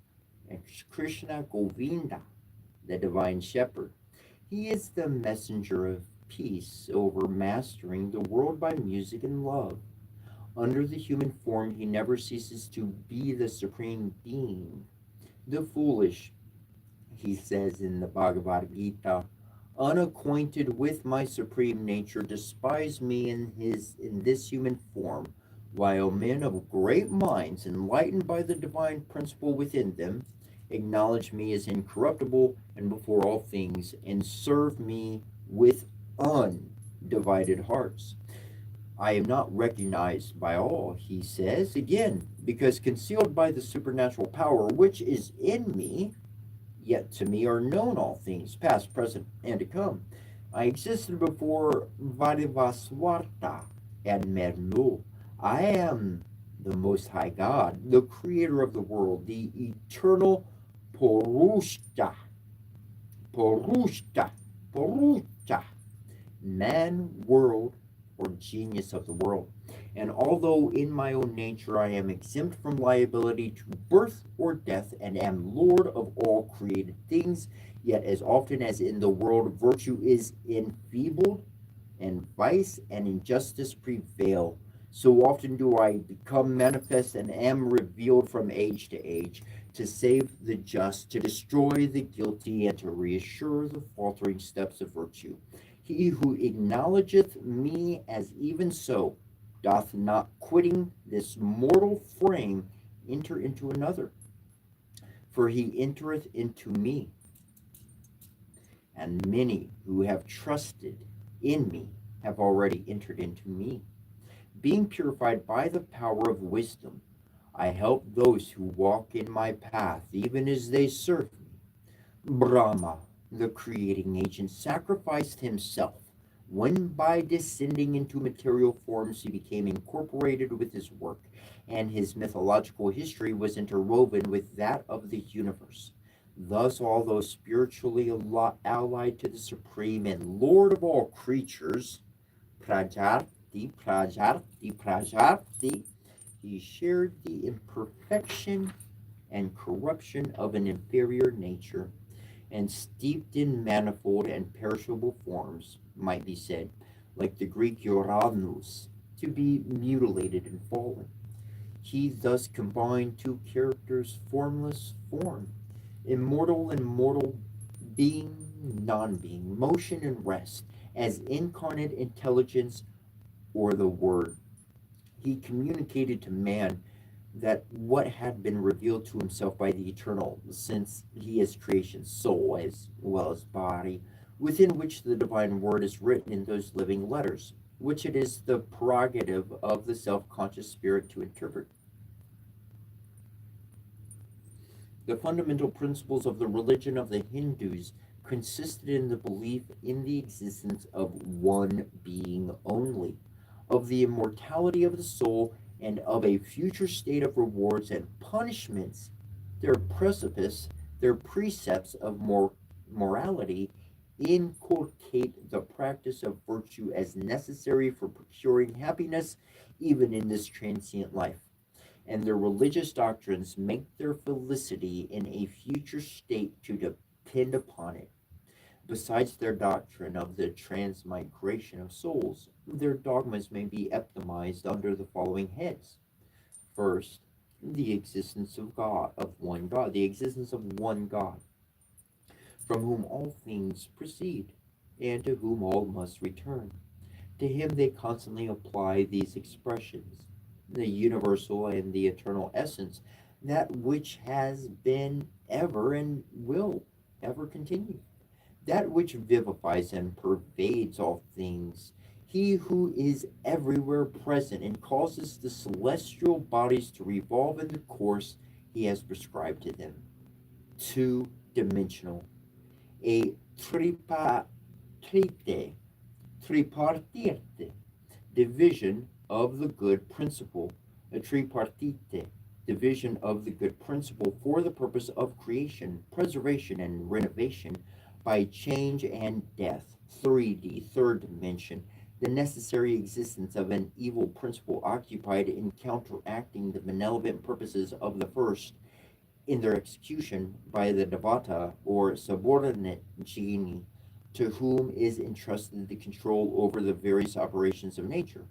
and Krishna Govinda, the divine shepherd. He is the messenger of peace, over mastering the world by music and love. Under the human form, he never ceases to be the supreme being. The foolish, he says in the Bhagavad Gita, unacquainted with my supreme nature, despise me in this human form, while men of great minds, enlightened by the divine principle within them, acknowledge me as incorruptible and before all things, and serve me with undivided hearts. I am not recognized by all, he says, again, because concealed by the supernatural power which is in me, yet to me are known all things, past, present, and to come. I existed before Vadivaswarta and Mernu. I am the Most High God, the Creator of the world, the eternal Purusha, Purusha, Purusha, man, world, or genius of the world. And although in my own nature I am exempt from liability to birth or death, and am Lord of all created things, yet as often as in the world virtue is enfeebled, and vice and injustice prevail, so often do I become manifest and am revealed from age to age, to save the just, to destroy the guilty, and to reassure the faltering steps of virtue. He who acknowledgeth me as even so, doth not, quitting this mortal frame, enter into another. For he entereth into me, and many who have trusted in me have already entered into me. Being purified by the power of wisdom, I help those who walk in my path, even as they serve me. Brahma, the creating agent, sacrificed himself when by descending into material forms he became incorporated with his work, and his mythological history was interwoven with that of the universe. Thus, although spiritually allied to the Supreme and Lord of all creatures, Prajarti, he shared the imperfection and corruption of an inferior nature, and steeped in manifold and perishable forms, might be said, like the Greek Uranus, to be mutilated and fallen. He thus combined two characters, formless form, immortal and mortal, being, non being, motion and rest, as incarnate intelligence or the Word. He communicated to man that what had been revealed to himself by the eternal, since he is creation's soul as well as body, within which the divine word is written in those living letters, which it is the prerogative of the self-conscious spirit to interpret. The fundamental principles of the religion of the Hindus consisted in the belief in the existence of one being only, of the immortality of the soul, and of a future state of rewards and punishments. Their precipice, their precepts of morality inculcate the practice of virtue as necessary for procuring happiness even in this transient life, and their religious doctrines make their felicity in a future state to depend upon it. Besides their doctrine of the transmigration of souls, their dogmas may be epitomized under the following heads. First, the existence of God, of one God, the existence of one God, from whom all things proceed, and to whom all must return. To him they constantly apply these expressions: the universal and the eternal essence, that which has been ever and will ever continue, that which vivifies and pervades all things, he who is everywhere present and causes the celestial bodies to revolve in the course he has prescribed to them. Two dimensional, a tripartite, tripartite division of the good principle, a tripartite division of the good principle for the purpose of creation, preservation, and renovation by change and death. 3D, third dimension, the necessary existence of an evil principle occupied in counteracting the benevolent purposes of the first in their execution by the devata or subordinate genie to whom is entrusted the control over the various operations of nature.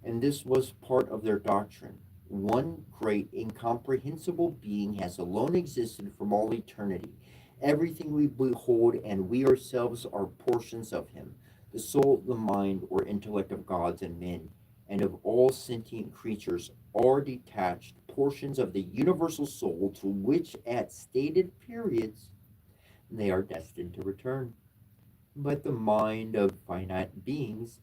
And this was part of their doctrine. One great incomprehensible being has alone existed from all eternity. Everything we behold and we ourselves are portions of him, the soul, the mind, or intellect of gods and men, and of all sentient creatures, are detached portions of the universal soul to which at stated periods they are destined to return. But the mind of finite beings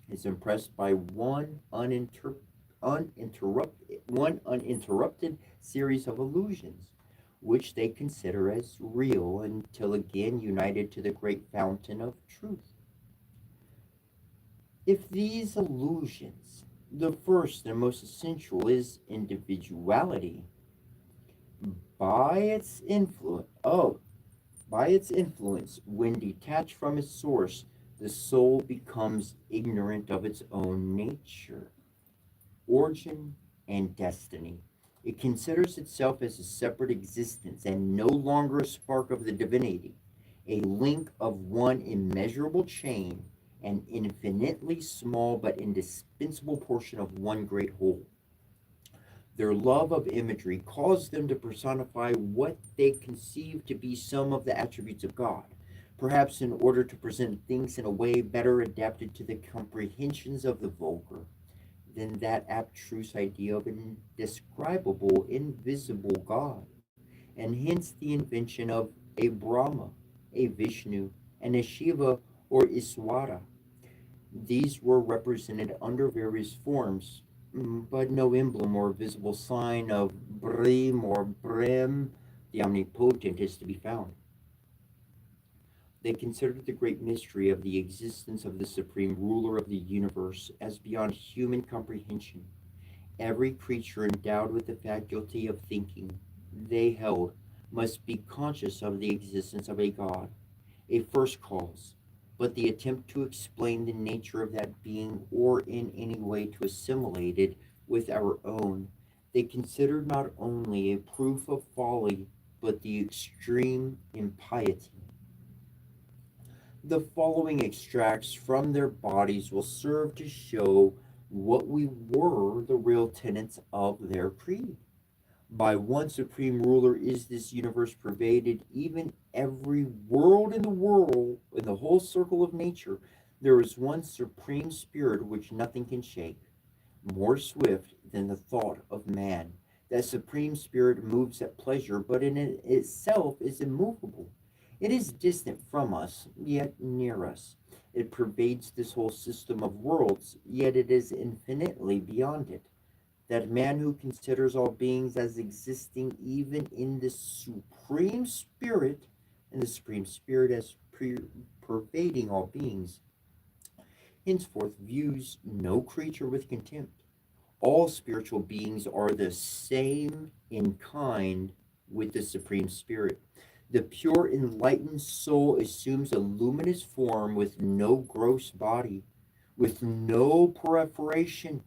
is impressed by one uninterrupted series of illusions, which they consider as real until again united to the great fountain of truth. If these illusions, the first and most essential is individuality, by its influence, when detached from its source, the soul becomes ignorant of its own nature, origin, and destiny. It considers itself as a separate existence and no longer a spark of the divinity, a link of one immeasurable chain, an infinitely small but indispensable portion of one great whole. Their love of imagery caused them to personify what they conceive to be some of the attributes of God, perhaps in order to present things in a way better adapted to the comprehensions of the vulgar than that abstruse idea of an indescribable, invisible God. and hence the invention of a Brahma, a Vishnu, and a Shiva or Iswara. These were represented under various forms, but no emblem or visible sign of Brim or Brem, the omnipotent, is to be found. They considered the great mystery of the existence of the supreme ruler of the universe as beyond human comprehension. Every creature endowed with the faculty of thinking, they held, must be conscious of the existence of a God, a first cause, but the attempt to explain the nature of that being or in any way to assimilate it with our own, they considered not only a proof of folly, but the extreme impiety. The following extracts from their bodies will serve to show what we were the real tenets of their creed. By one supreme ruler is this universe pervaded, even every world in the whole circle of nature, there is one supreme spirit which nothing can shake, more swift than the thought of man. That supreme spirit moves at pleasure, but in itself is immovable. It is distant from us, yet near us. It pervades this whole system of worlds, yet it is infinitely beyond it. That man who considers all beings as existing even in the supreme spirit, and the supreme spirit as pervading all beings, henceforth views no creature with contempt. All spiritual beings are the same in kind with the supreme spirit. The pure enlightened soul assumes a luminous form with no gross body, with no perforation,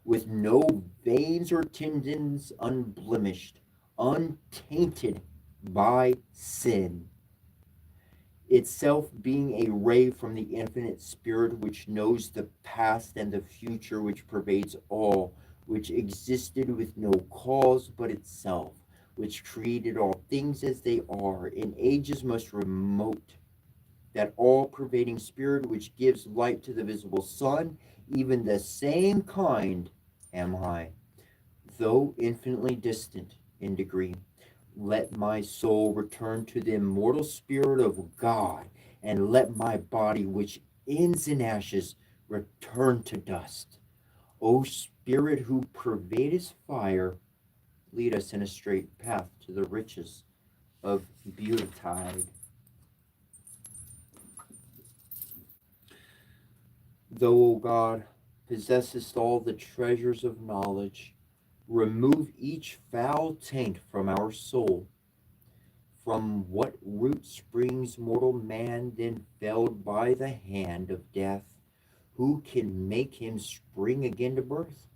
with no veins or tendons, unblemished, untainted by sin, itself being a ray from the infinite spirit which knows the past and the future, which pervades all, which existed with no cause but itself, which created all things as they are in ages most remote, that all pervading spirit which gives light to the visible sun, even the same kind am I, though infinitely distant in degree. Let my soul return to the immortal spirit of God, and let my body, which ends in ashes, return to dust. O Spirit who pervadest fire, lead us in a straight path to the riches of beautide. Thou, O God, possessest all the treasures of knowledge, remove each foul taint from our soul. From what root springs mortal man, then felled by the hand of death? Who can make him spring again to birth?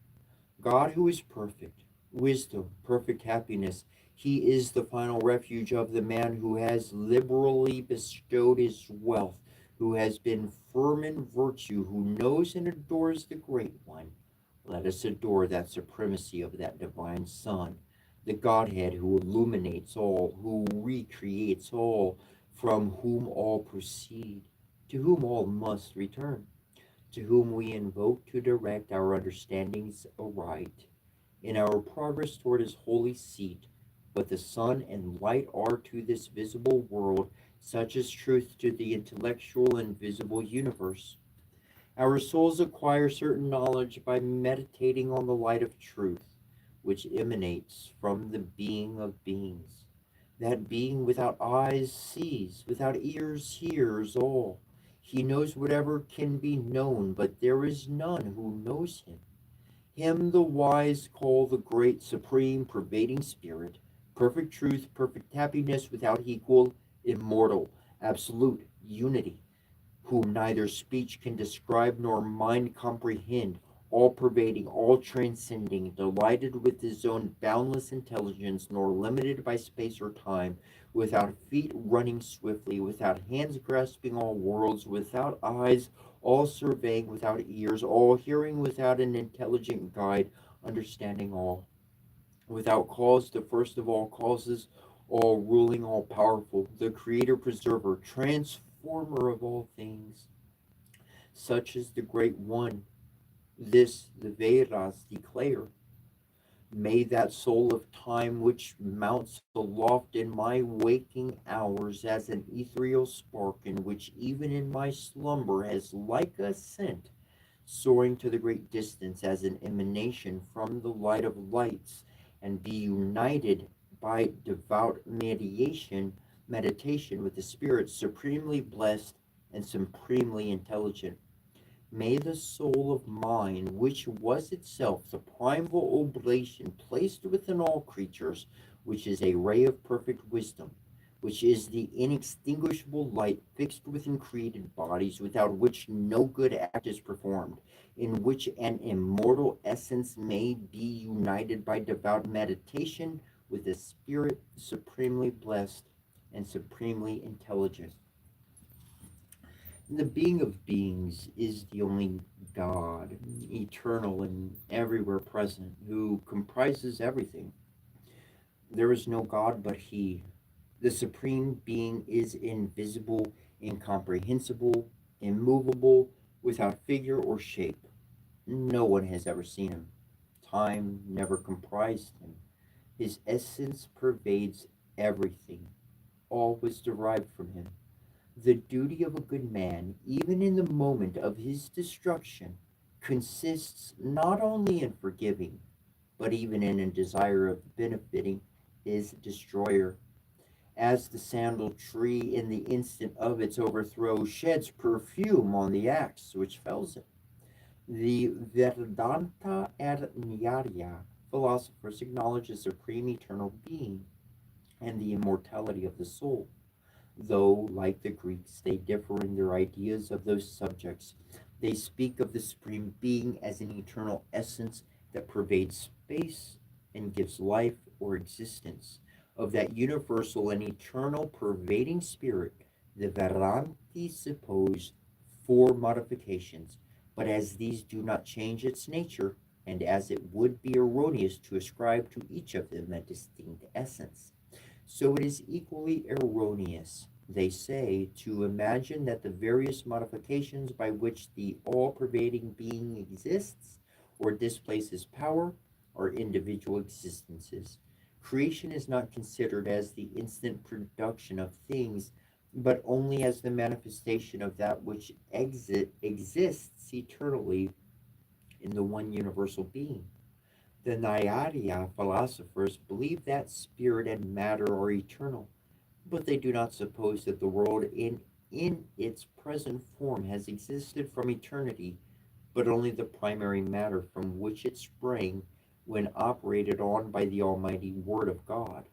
God, who is perfect, wisdom, perfect happiness, he is the final refuge of the man who has liberally bestowed his wealth, who has been firm in virtue, who knows and adores the Great One. Let us adore that supremacy of that divine Son, the Godhead who illuminates all, who recreates all, from whom all proceed, to whom all must return, to whom we invoke to direct our understandings aright in our progress toward his holy seat. But the sun and light are to this visible world such as truth to the intellectual and visible universe. Our souls acquire certain knowledge by meditating on the light of truth, which emanates from the being of beings. That being without eyes sees, without ears hears all. He knows whatever can be known, but there is none who knows him. Him the wise call the great, supreme, pervading spirit, perfect truth, perfect happiness without equal, immortal, absolute unity, whom neither speech can describe nor mind comprehend, all pervading, all transcending, delighted with his own boundless intelligence, nor limited by space or time, without feet running swiftly, without hands grasping all worlds, without eyes, all surveying, without ears, all hearing, without an intelligent guide, understanding all, without cause, the first of all causes, all ruling, all powerful, the creator, preserver, transformer of all things. Such is the great one. This the Vedas declare. May that soul of time which mounts aloft in my waking hours as an ethereal spark, and which even in my slumber has like a scent, soaring to the great distance as an emanation from the light of lights, and be united by devout meditation with the Spirit supremely blessed and supremely intelligent. May the soul of mine, which was itself the primal oblation placed within all creatures, which is a ray of perfect wisdom, which is the inextinguishable light fixed within created bodies, without which no good act is performed, in which an immortal essence may be united by devout meditation with a spirit supremely blessed and supremely intelligent. The being of beings is the only God, eternal and everywhere present, who comprises everything. There is no God but He. The Supreme Being is invisible, incomprehensible, immovable, without figure or shape. No one has ever seen Him. Time never comprised Him. His essence pervades everything. All was derived from Him. The duty of a good man, even in the moment of his destruction, consists not only in forgiving, but even in a desire of benefiting his destroyer. As the sandal tree, in the instant of its overthrow, sheds perfume on the axe which fells it, the Vedanta and Nyaya philosophers acknowledge a supreme eternal being and the immortality of the soul. Though, like the Greeks, they differ in their ideas of those subjects, they speak of the Supreme Being as an eternal essence that pervades space and gives life or existence. Of that universal and eternal pervading spirit, the Vedanti suppose four modifications, but as these do not change its nature, and as it would be erroneous to ascribe to each of them a distinct essence, so it is equally erroneous, they say, to imagine that the various modifications by which the all pervading being exists or displaces power are individual existences. Creation is not considered as the instant production of things, but only as the manifestation of that which exists eternally in the one universal being. The Nyaya philosophers believe that spirit and matter are eternal, but they do not suppose that the world in its present form has existed from eternity, but only the primary matter from which it sprang when operated on by the Almighty Word of God.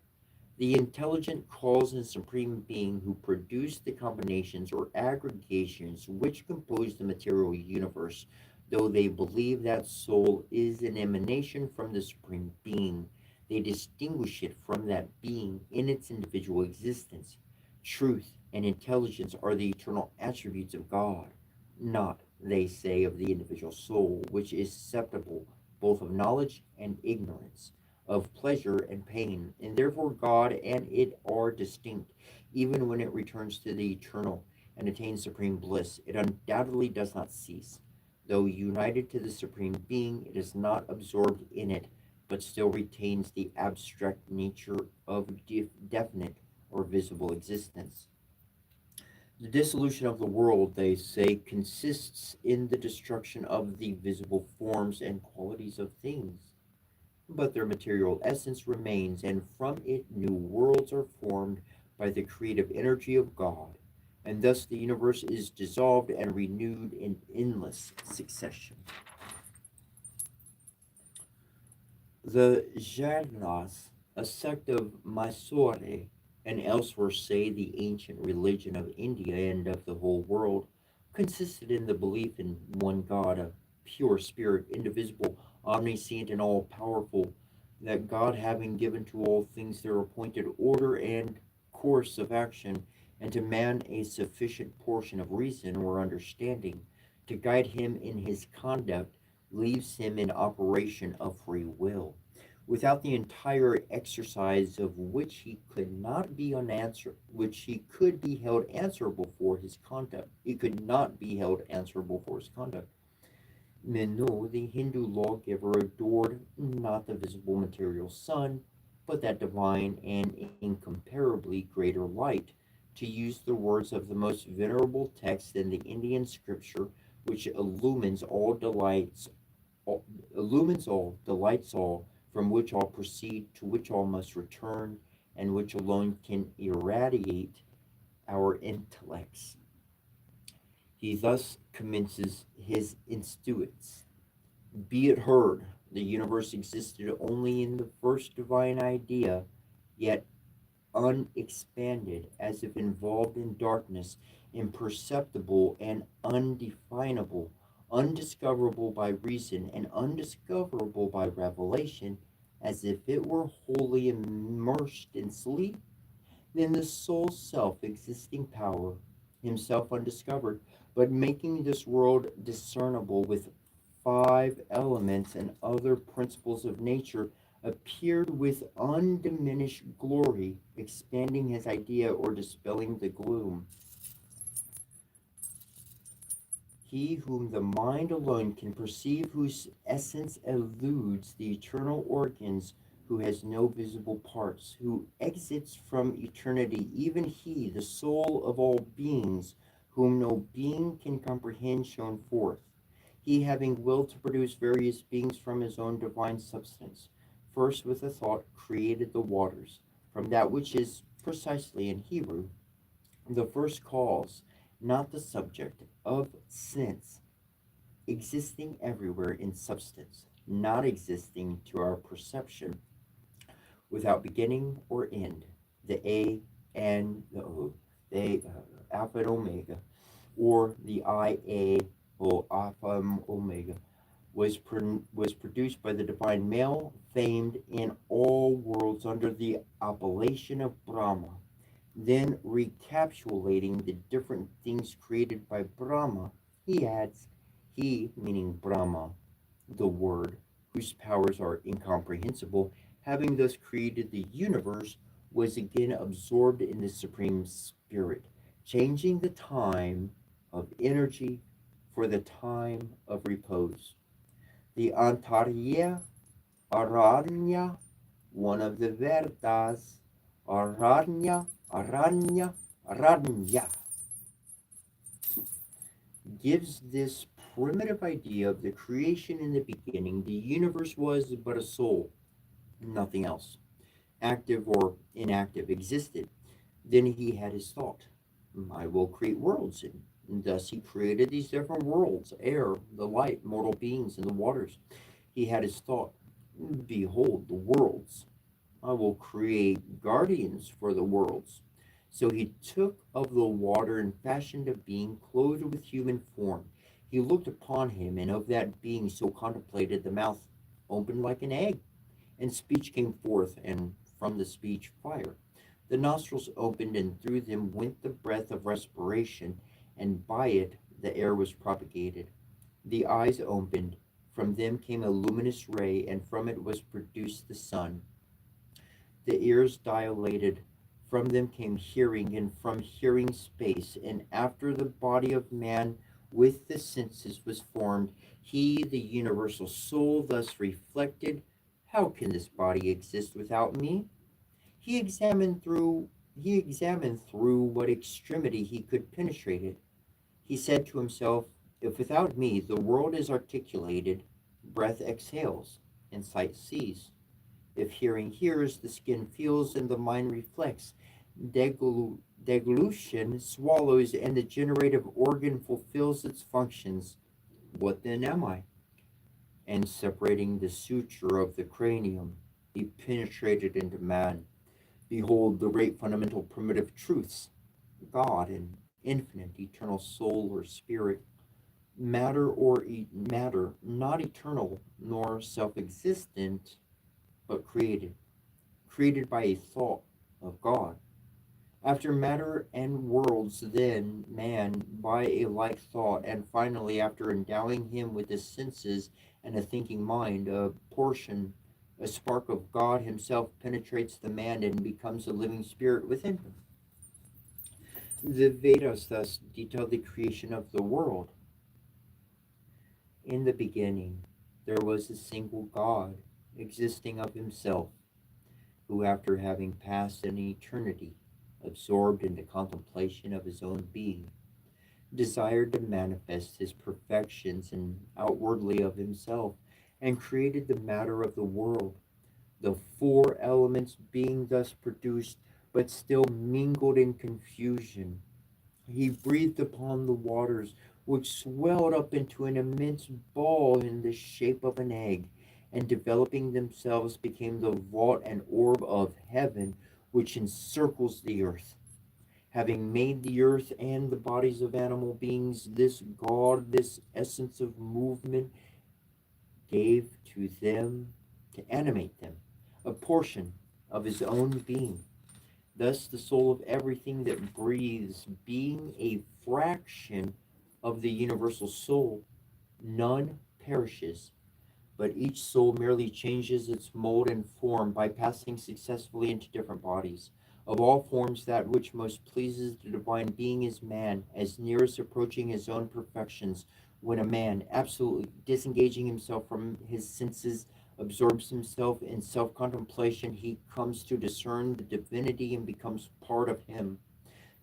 The intelligent cause and supreme being who produced the combinations or aggregations which compose the material universe, though they believe that soul is an emanation from the supreme being, they distinguish it from that being in its individual existence. Truth and intelligence are the eternal attributes of God, not, they say, of the individual soul, which is susceptible both of knowledge and ignorance, of pleasure and pain, and therefore God and it are distinct. Even when it returns to the eternal and attains supreme bliss, it undoubtedly does not cease. Though united to the Supreme Being, it is not absorbed in it, but still retains the abstract nature of definite or visible existence. The dissolution of the world, they say, consists in the destruction of the visible forms and qualities of things, but their material essence remains, and from it new worlds are formed by the creative energy of God, and thus the universe is dissolved and renewed in endless succession. The Jainas, a sect of Mysore, and elsewhere say the ancient religion of India and of the whole world, consisted in the belief in one God, a pure spirit, indivisible, omniscient, and all powerful, that God having given to all things their appointed order and course of action, and to man a sufficient portion of reason or understanding to guide him in his conduct, leaves him in operation of free will, without the entire exercise of which he could not be unanswered, which he could be held answerable for his conduct. He could not be held answerable for his conduct. Menu, the Hindu lawgiver, adored not the visible material sun, but that divine and incomparably greater light. To use the words of the most venerable text in the Indian scripture, which illumines all, delights all, from which all proceed, to which all must return, and which alone can irradiate our intellects. He thus commences his institutes. Be it heard, the universe existed only in the first divine idea, yet unexpanded, as if involved in darkness, imperceptible and undefinable, undiscoverable by reason and undiscoverable by revelation, as if it were wholly immersed in sleep. Then the soul's self existing power, himself undiscovered, but making this world discernible with five elements and other principles of nature, appeared with undiminished glory, expanding his idea or dispelling the gloom. He whom the mind alone can perceive, whose essence eludes the eternal organs, who has no visible parts, who exits from eternity, even he, the soul of all beings, whom no being can comprehend, shone forth. He, having will to produce various beings from his own divine substance, first with a thought created the waters, from that which is precisely in Hebrew the first cause, not the subject, of sense, existing everywhere in substance, not existing to our perception, without beginning or end, the A and the O, the Alpha and Omega, or the IA or Alpha and Omega, was produced by the divine male, famed in all worlds under the appellation of Brahma. Then, recapitulating the different things created by Brahma, he adds, he, meaning Brahma, the Word, whose powers are incomprehensible, having thus created the universe, was again absorbed in the Supreme Spirit, changing the time of energy for the time of repose. The Antarya Aranya, one of the Vedas, Aranya, Aranya, Aranya, gives this primitive idea of the creation in the beginning. The universe was but a soul, nothing else, active or inactive, existed. Then he had his thought, I will create worlds. And thus he created these different worlds, air, the light, mortal beings, and the waters. He had his thought, behold the worlds. I will create guardians for the worlds. So he took of the water and fashioned a being clothed with human form. He looked upon him, and of that being so contemplated, the mouth opened like an egg, and speech came forth, and from the speech fire. The nostrils opened, and through them went the breath of respiration, and by it the air was propagated. The eyes opened, from them came a luminous ray, and from it was produced the sun. The ears dilated, from them came hearing, and from hearing space. And after the body of man with the senses was formed, he, the universal soul, thus reflected, how can this body exist without me? He examined through he examined through what extremity he could penetrate it. He said to himself, if without me the world is articulated, breath exhales, and sight sees. If hearing hears, the skin feels, and the mind reflects. Deglutition swallows, and the generative organ fulfills its functions. What then am I? And separating the suture of the cranium, he penetrated into man. Behold the great fundamental primitive truths, God and infinite eternal soul or spirit, matter, not eternal nor self-existent, but created by a thought of God. After matter and worlds, then man by a like thought, and finally, after endowing him with the senses and a thinking mind, a spark of God himself penetrates the man and becomes a living spirit within him. The Vedas thus detail the creation of the world. In the beginning, there was a single God, existing of himself, who, after having passed an eternity absorbed in the contemplation of his own being, desired to manifest his perfections and outwardly of himself, and created the matter of the world, the four elements being thus produced, but still mingled in confusion. He breathed upon the waters, which swelled up into an immense ball in the shape of an egg, and developing themselves became the vault and orb of heaven, which encircles the earth. Having made the earth and the bodies of animal beings, this God, this essence of movement, gave to them, to animate them, a portion of his own being. Thus, the soul of everything that breathes, being a fraction of the universal soul, none perishes, but each soul merely changes its mold and form by passing successfully into different bodies. Of all forms, that which most pleases the divine being is man, as nearest approaching his own perfections. When a man, absolutely disengaging himself from his senses, absorbs himself in self contemplation, he comes to discern the divinity and becomes part of him.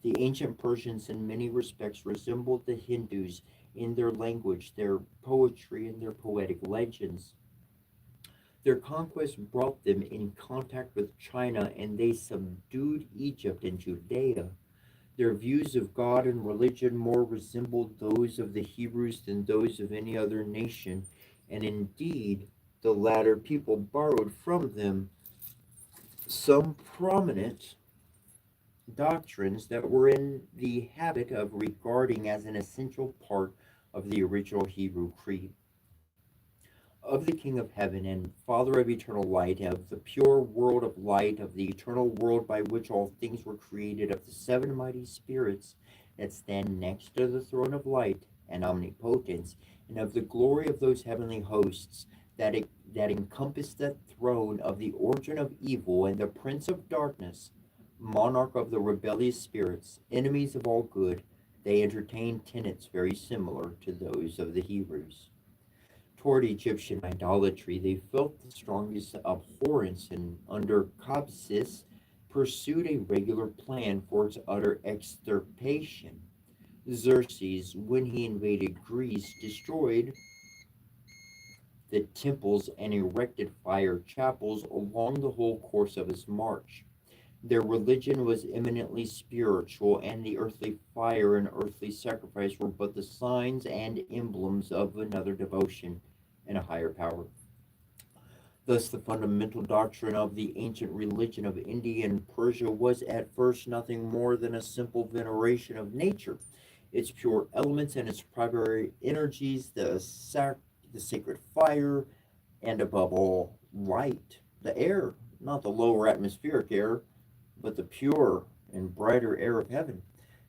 The ancient Persians, in many respects, resembled the Hindus in their language, their poetry, and their poetic legends. Their conquest brought them in contact with China, and they subdued Egypt and Judea. Their views of God and religion more resembled those of the Hebrews than those of any other nation, and indeed, the latter people borrowed from them some prominent doctrines that were in the habit of regarding as an essential part of the original Hebrew creed. Of the King of heaven and Father of eternal light, of the pure world of light, of the eternal world by which all things were created, of the seven mighty spirits that stand next to the throne of light and omnipotence, and of the glory of those heavenly hosts that encompass that throne, of the origin of evil and the prince of darkness, monarch of the rebellious spirits, enemies of all good, they entertained tenets very similar to those of the Hebrews. Toward Egyptian idolatry, they felt the strongest abhorrence, and under Cobsis pursued a regular plan for its utter extirpation. Xerxes, when he invaded Greece, destroyed the temples and erected fire chapels along the whole course of his march. Their religion was eminently spiritual, and the earthly fire and earthly sacrifice were but the signs and emblems of another devotion and a higher power. Thus, the fundamental doctrine of the ancient religion of India and Persia was at first nothing more than a simple veneration of nature, its pure elements and its primary energies, the sacred fire, and above all, light, the air, not the lower atmospheric air, but the pure and brighter air of heaven,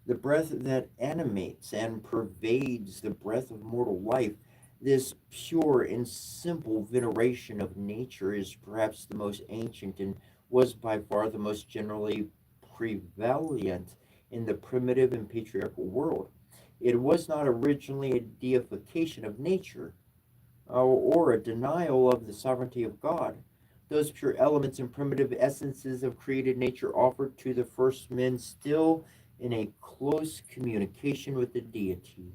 the breath that animates and pervades the breath of mortal life. This pure and simple veneration of nature is perhaps the most ancient and was by far the most generally prevalent in the primitive and patriarchal world. It was not originally a deification of nature, or a denial of the sovereignty of God. Those pure elements and primitive essences of created nature offered to the first men still in a close communication with the deity,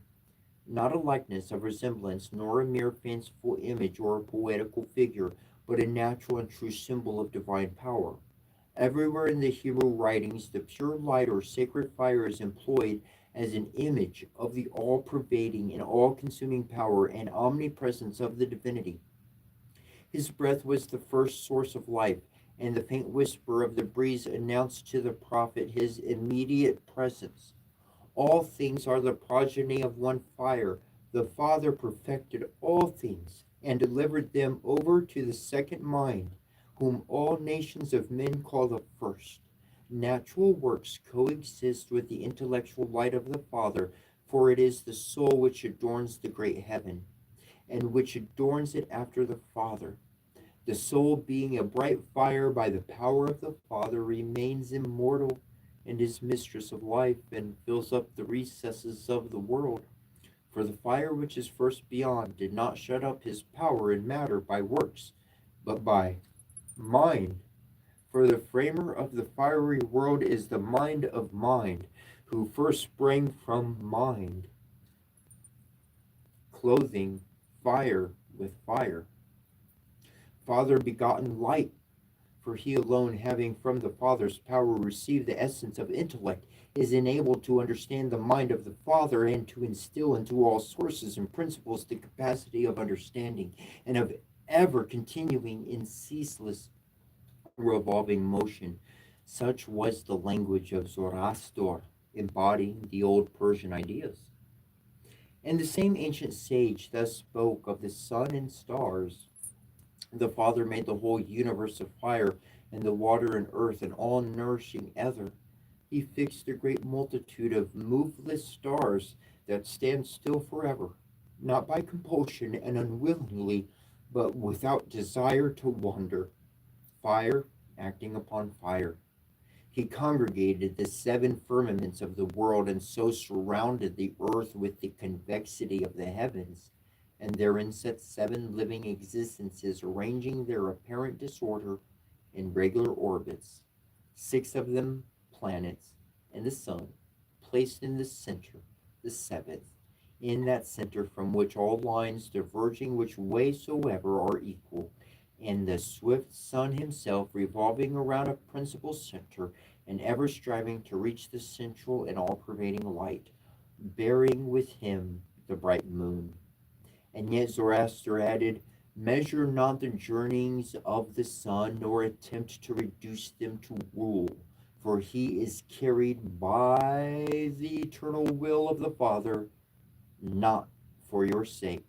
not a likeness of resemblance, nor a mere fanciful image or a poetical figure, but a natural and true symbol of divine power. Everywhere in the Hebrew writings, the pure light or sacred fire is employed as an image of the all pervading and all consuming power and omnipresence of the divinity. His breath was the first source of life, and the faint whisper of the breeze announced to the prophet his immediate presence. All things are the progeny of one fire. The Father perfected all things and delivered them over to the second mind, whom all nations of men call the first. Natural works coexist with the intellectual light of the Father, for it is the soul which adorns the great heaven, and which adorns it after the Father. The soul, being a bright fire by the power of the Father, remains immortal and is mistress of life and fills up the recesses of the world. For the fire which is first beyond did not shut up his power in matter by works, but by mind. For the framer of the fiery world is the mind of mind, who first sprang from mind, clothing fire with fire. Father begotten light, for he alone, having from the Father's power received the essence of intellect, is enabled to understand the mind of the Father and to instill into all sources and principles the capacity of understanding and of ever continuing in ceaseless revolving motion. Such was the language of Zoroaster, embodying the old Persian ideas. And the same ancient sage thus spoke of the sun and stars. The Father made the whole universe of fire, and the water and earth, and all nourishing ether. He fixed a great multitude of moveless stars that stand still forever, not by compulsion and unwillingly, but without desire to wander. Fire acting upon fire. He congregated the seven firmaments of the world, and so surrounded the earth with the convexity of the heavens, and therein set seven living existences, arranging their apparent disorder in regular orbits, six of them planets, and the sun, placed in the center, the seventh, in that center from which all lines diverging which way soever are equal, and the swift sun himself revolving around a principal center, and ever striving to reach the central and all-pervading light, bearing with him the bright moon. And yet Zoroaster added, measure not the journeyings of the sun, nor attempt to reduce them to rule, for he is carried by the eternal will of the Father, not for your sake.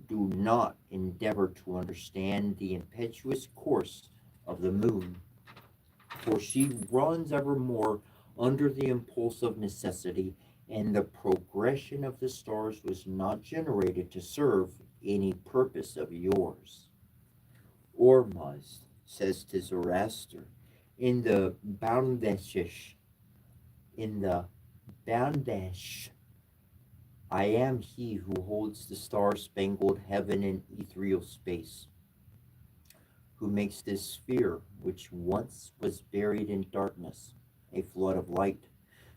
Do not endeavor to understand the impetuous course of the moon, for she runs evermore under the impulse of necessity, and the progression of the stars was not generated to serve any purpose of yours. Ormuzd says to Zoroaster in the Bandesh, I am he who holds the star-spangled heaven in ethereal space, who makes this sphere, which once was buried in darkness, a flood of light.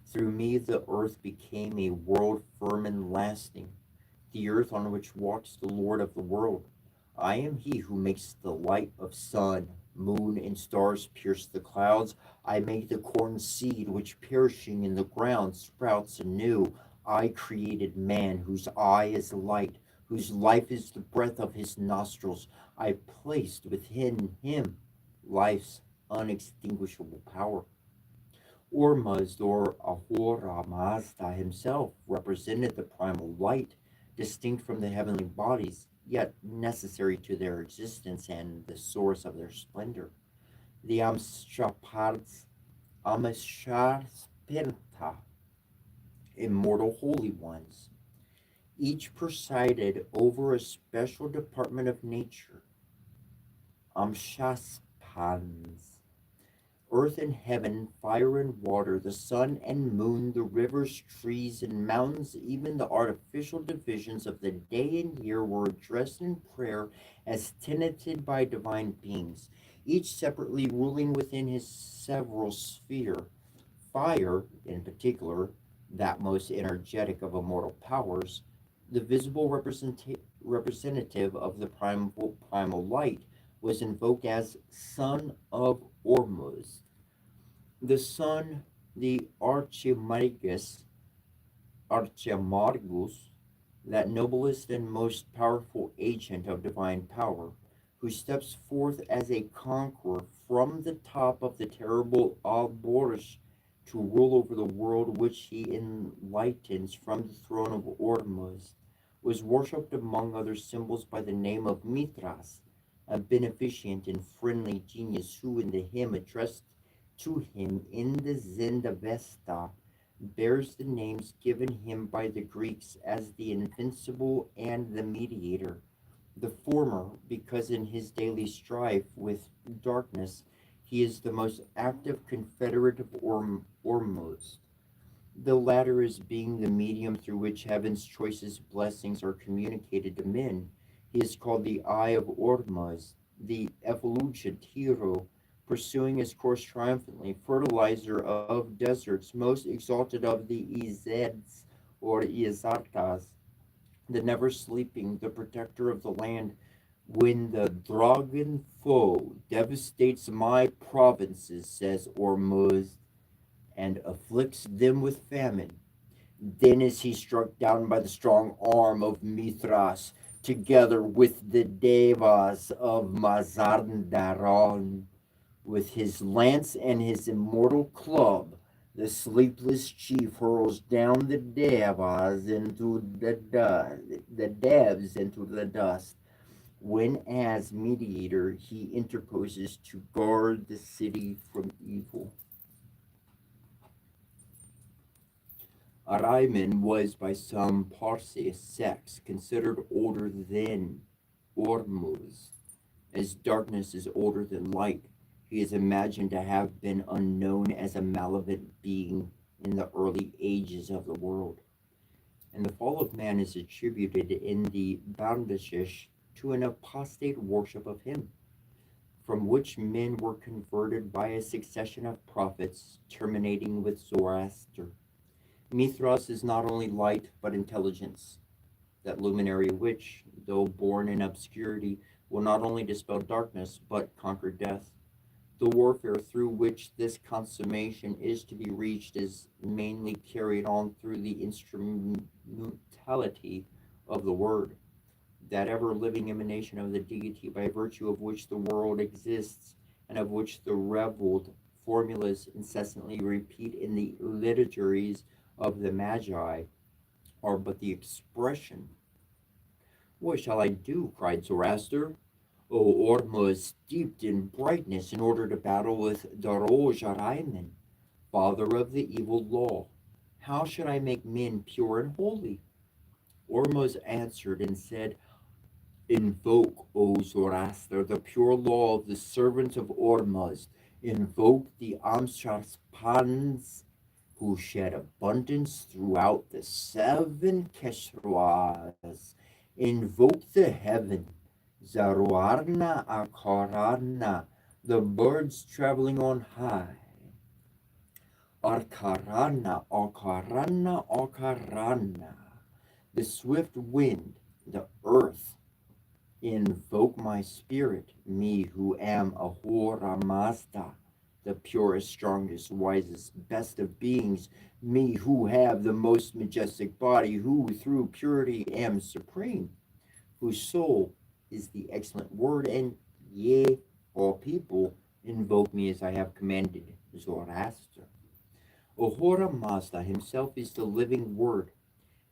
Through me the earth became a world firm and lasting, the earth on which walks the Lord of the world. I am he who makes the light of sun, moon, and stars pierce the clouds. I make the corn seed, which perishing in the ground sprouts anew. I created man, whose eye is light, whose life is the breath of his nostrils. I placed within him life's unextinguishable power. Ormuzd, or Ahura Mazda himself, represented the primal light, distinct from the heavenly bodies, yet necessary to their existence and the source of their splendor. The Amesharspenta, immortal holy ones, each presided over a special department of nature. Amshaspans, earth and heaven, fire and water, the sun and moon, the rivers, trees, and mountains, even the artificial divisions of the day and year were addressed in prayer as tenanted by divine beings, each separately ruling within his several sphere. Fire, in particular, that most energetic of immortal powers, the visible representative of the primal light, was invoked as Son of Ormuzd. The sun, the Archimargus, that noblest and most powerful agent of divine power, who steps forth as a conqueror from the top of the terrible Alborz to rule over the world which he enlightens from the throne of Ormuzd, was worshipped among other symbols by the name of Mithras, a beneficent and friendly genius who, in the hymn addressed to him in the Zendavesta, bears the names given him by the Greeks as the invincible and the mediator. The former, because in his daily strife with darkness, he is the most active confederate of Ormuzd. The latter is being the medium through which heaven's choicest blessings are communicated to men. He is called the Eye of Ormuz, the Evolution hero, pursuing his course triumphantly, fertilizer of deserts, most exalted of the Izeds or Izartas, the never sleeping, the protector of the land. When the dragon foe devastates my provinces, says Ormuz, and afflicts them with famine, then is he struck down by the strong arm of Mithras, together with the Devas of Mazandaran. With his lance and his immortal club, the sleepless chief hurls down the devs into the dust. When, as mediator, he interposes to guard the city from evil. Araiman was by some Parsi sects considered older than Ormuz. As darkness is older than light, he is imagined to have been unknown as a malevolent being in the early ages of the world. And the fall of man is attributed in the Bandashish to an apostate worship of him, from which men were converted by a succession of prophets, terminating with Zoroaster. Mithras is not only light but intelligence, that luminary which, though born in obscurity, will not only dispel darkness but conquer death. The warfare through which this consummation is to be reached is mainly carried on through the instrumentality of the Word, that ever living emanation of the deity by virtue of which the world exists and of which the reveled formulas incessantly repeat in the liturgies of the Magi are but the expression. What shall I do? Cried Zoroaster. O Orma is steeped in brightness in order to battle with Daroj father of the evil law. How should I make men pure and holy? Ormuz answered and said, Invoke, O Zoroaster, the pure law of the servants of Ormuz. Invoke the Amsharspans who shed abundance throughout the seven Keshruas. Invoke the heaven, Zaruarna Akarana, the birds traveling on high. Arkarana, Arkarana, Arkarana, the swift wind, the earth. Invoke my spirit, me who am Ahura Mazda, the purest, strongest, wisest, best of beings, me who have the most majestic body, who through purity am supreme, whose soul is the excellent word, and ye, all people, invoke me as I have commanded. Zoroaster. Ahura Mazda himself is the living word.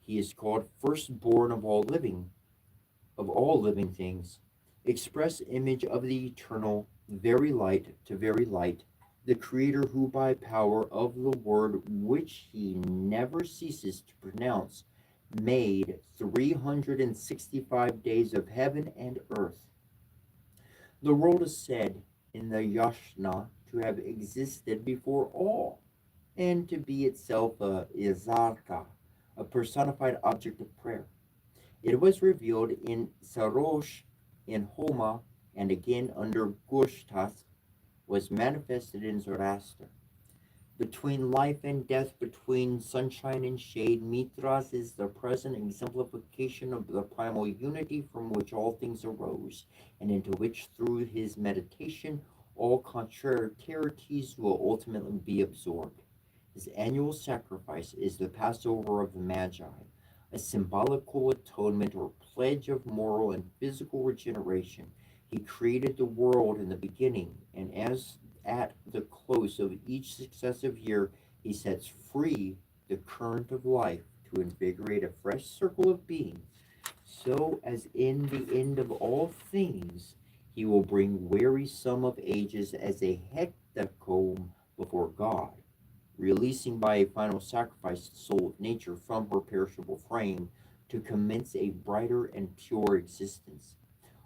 He is called firstborn of all living things, express image of the eternal, very light to very light, the Creator who by power of the word which he never ceases to pronounce, made 365 days of heaven and earth. The world is said in the Yashna to have existed before all, and to be itself a Izarka, a personified object of prayer. It was revealed in Sarosh, in Homa, and again under Gushtas, was manifested in Zoroaster. Between life and death, between sunshine and shade, Mithras is the present exemplification of the primal unity from which all things arose, and into which, through his meditation, all contrarieties will ultimately be absorbed. His annual sacrifice is the Passover of the Magi, a symbolical atonement or pledge of moral and physical regeneration. He created the world in the beginning, and as at the close of each successive year, he sets free the current of life to invigorate a fresh circle of being, so as in the end of all things he will bring weary sum of ages as a hectacomb before God, releasing by a final sacrifice the soul of nature from her perishable frame to commence a brighter and pure existence.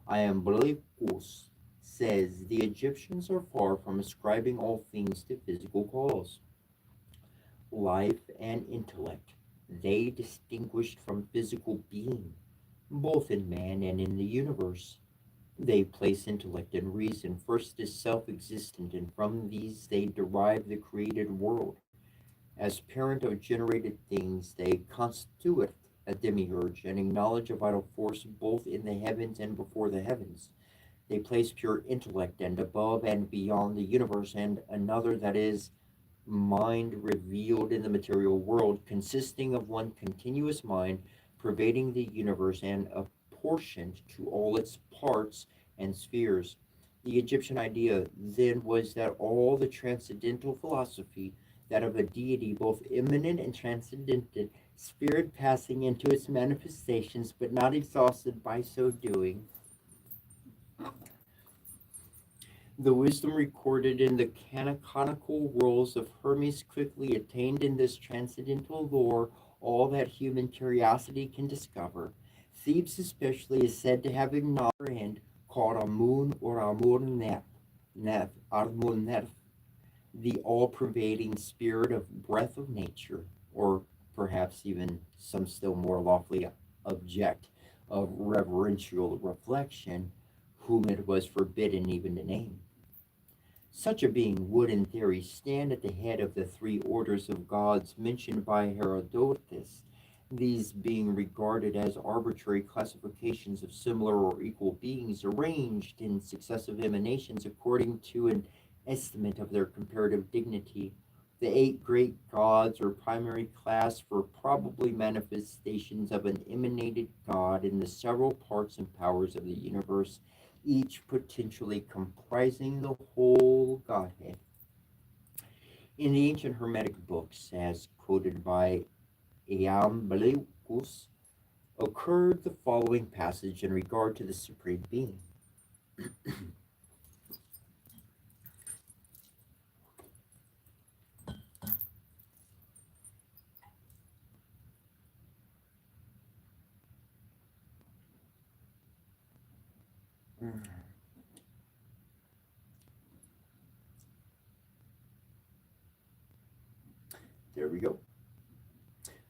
Iamblichus says the Egyptians are far from ascribing all things to physical cause. life, and intellect. They distinguished from physical being, both in man and in the universe. They place intellect and reason first as self existent, and from these they derive the created world. As parent of generated things, they constitute a demiurge and acknowledge a vital force both in the heavens and before the heavens. They place pure intellect and above and beyond the universe, and another that is mind revealed in the material world, consisting of one continuous mind pervading the universe and apportioned to all its parts and spheres. The Egyptian idea then was that all the transcendental philosophy, that of a deity both immanent and transcendental, spirit passing into its manifestations but not exhausted by so doing. The wisdom recorded in the canonical rolls of Hermes quickly attained in this transcendental lore all that human curiosity can discover. Thebes especially is said to have acknowledged and called Amun or Amun-Nef, the all-pervading spirit of breath of nature, or perhaps even some still more lofty object of reverential reflection, whom it was forbidden even to name. Such a being would, in theory, stand at the head of the three orders of gods mentioned by Herodotus, these being regarded as arbitrary classifications of similar or equal beings arranged in successive emanations according to an estimate of their comparative dignity. The eight great gods or primary class were probably manifestations of an emanated god in the several parts and powers of the universe, each potentially comprising the whole Godhead. In the ancient Hermetic books, as quoted by Iamblichus, occurred the following passage in regard to the Supreme Being. There we go.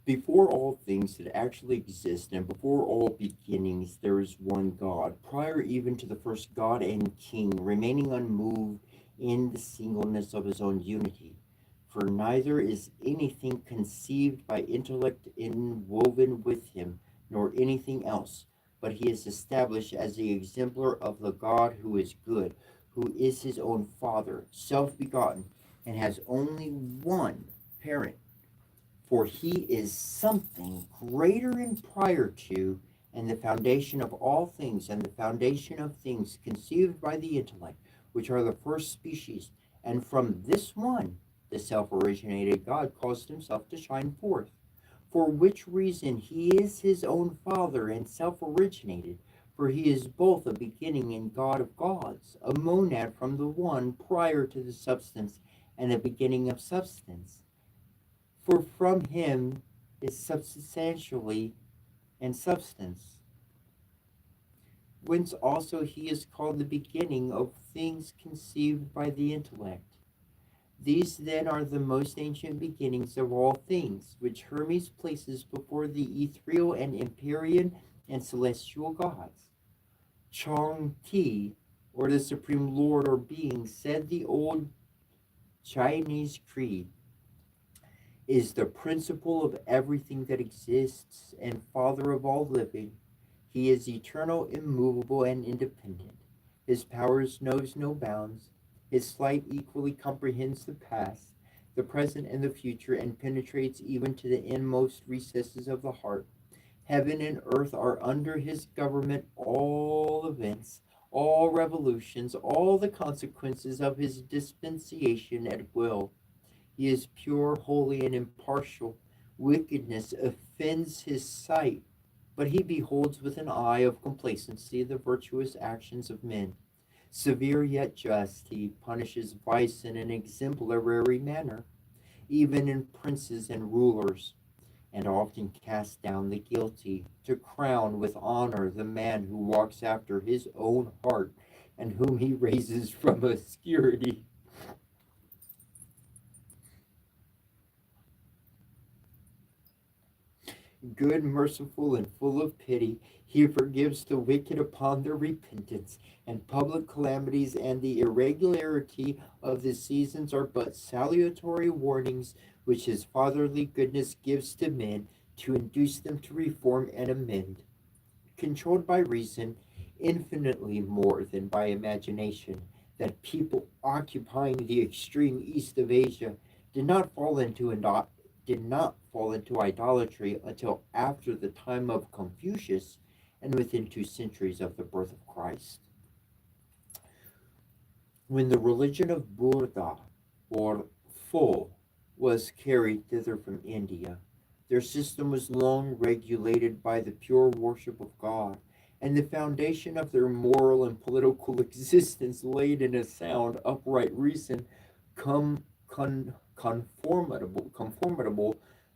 Before all things that actually exist, and before all beginnings, there is one God, prior even to the first God and King, remaining unmoved in the singleness of his own unity. For neither is anything conceived by intellect inwoven with him, nor anything else, but he is established as the exemplar of the God who is good, who is his own Father, self begotten, and has only one parent, for he is something greater and prior to, and the foundation of all things, and the foundation of things conceived by the intellect, which are the first species. And from this one, the self originated God caused himself to shine forth, for which reason he is his own Father and self originated. For he is both a beginning and God of gods, a monad from the one prior to the substance, and a beginning of substance. For from him is substantially and substance, whence also he is called the beginning of things conceived by the intellect. These then are the most ancient beginnings of all things, which Hermes places before the ethereal and empyrean and celestial gods. Chang Ti, or the Supreme Lord or Being, said the old Chinese creed, is the principle of everything that exists and Father of all living. He is eternal, immovable, and independent. His powers knows no bounds. His light equally comprehends the past, the present, and the future, and penetrates even to the inmost recesses of the heart. Heaven and earth are under his government. All events, all revolutions, all the consequences of his dispensation at will. He is pure, holy, and impartial. Wickedness offends his sight, but he beholds with an eye of complacency the virtuous actions of men. Severe yet just, he punishes vice in an exemplary manner, even in princes and rulers, and often casts down the guilty, to crown with honor the man who walks after his own heart, and whom he raises from obscurity. Good, merciful, and full of pity, he forgives the wicked upon their repentance, and public calamities and the irregularity of the seasons are but salutary warnings which his fatherly goodness gives to men to induce them to reform and amend. Controlled by reason, infinitely more than by imagination, that people occupying the extreme east of Asia did not fall into idolatry until after the time of Confucius and within 2 centuries of the birth of Christ. When the religion of Buddha or Pho was carried thither from India, their system was long regulated by the pure worship of God, and the foundation of their moral and political existence laid in a sound, upright reason, conformable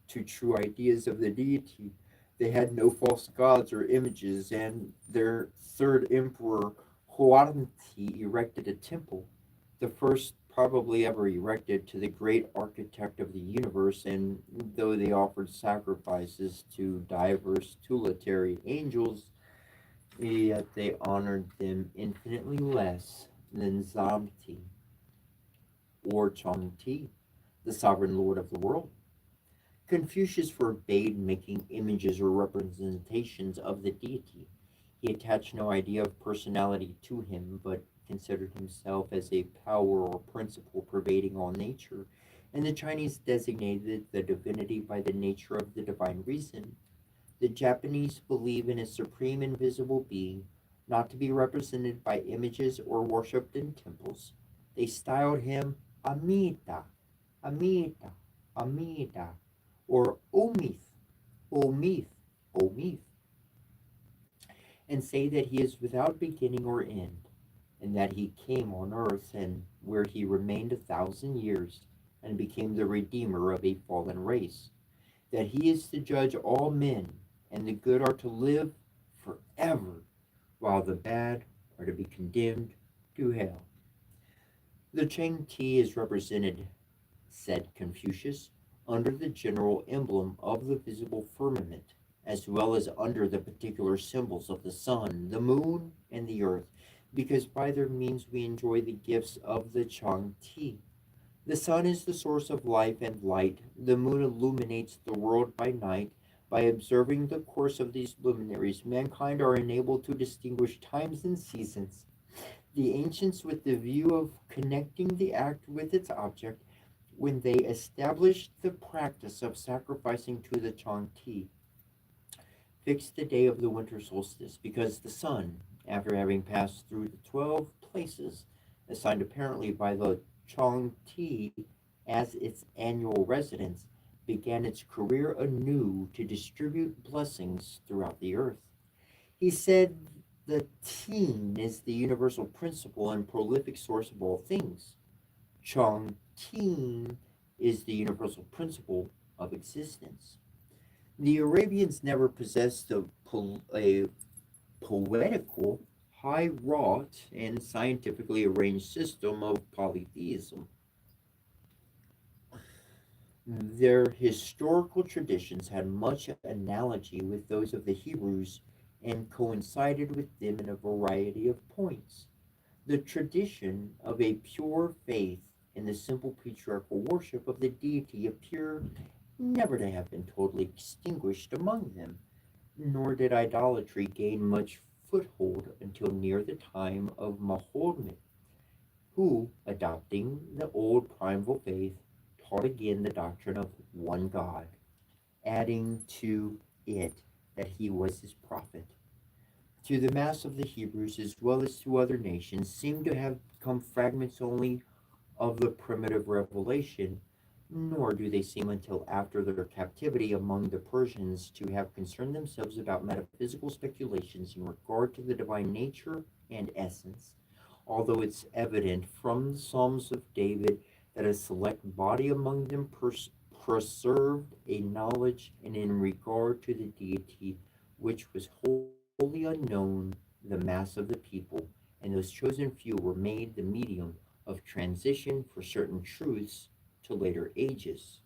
to true ideas of the deity. They had no false gods or images, and their third emperor, Huangti, erected a temple, the first probably ever erected to the great architect of the universe, and though they offered sacrifices to diverse tutelary angels, yet they honored them infinitely less than Zamti or Changti, the sovereign lord of the world. Confucius forbade making images or representations of the deity. He attached no idea of personality to him, but considered himself as a power or principle pervading all nature, and the Chinese designated the divinity by the nature of the divine reason. The Japanese believe in a supreme invisible being, not to be represented by images or worshipped in temples. They styled him Amida, Amida, Amida, or Omith, Omith, Omith, and say that he is without beginning or end, and that he came on earth and where he remained 1,000 years and became the redeemer of a fallen race, that he is to judge all men, and the good are to live forever, while the bad are to be condemned to hell. The Chang Ti is represented, said Confucius, under the general emblem of the visible firmament, as well as under the particular symbols of the sun, the moon, and the earth, because by their means we enjoy the gifts of the Chang Ti. The sun is the source of life and light. The moon illuminates the world by night. By observing the course of these luminaries, mankind are enabled to distinguish times and seasons. The ancients, with the view of connecting the act with its object, when they established the practice of sacrificing to the Changti, fixed the day of the winter solstice, because the sun, after having passed through the 12 places assigned apparently by the Changti as its annual residence, began its career anew to distribute blessings throughout the earth. He said the teen is the universal principle and prolific source of all things. Chongqing is the universal principle of existence. The Arabians never possessed a poetical, high wrought, and scientifically arranged system of polytheism. Their historical traditions had much analogy with those of the Hebrews and coincided with them in a variety of points. The tradition of a pure faith in the simple patriarchal worship of the deity appear never to have been totally extinguished among them, nor did idolatry gain much foothold until near the time of Mahomet, who, adopting the old primal faith, taught again the doctrine of one God, adding to it that he was his prophet. To the mass of the Hebrews, as well as to other nations, seem to have come fragments only of the primitive revelation, nor do they seem until after their captivity among the Persians to have concerned themselves about metaphysical speculations in regard to the divine nature and essence, although it's evident from the Psalms of David that a select body among them preserved a knowledge and in regard to the deity which was wholly unknown the mass of the people, and those chosen few were made the medium of transition for certain truths to later ages.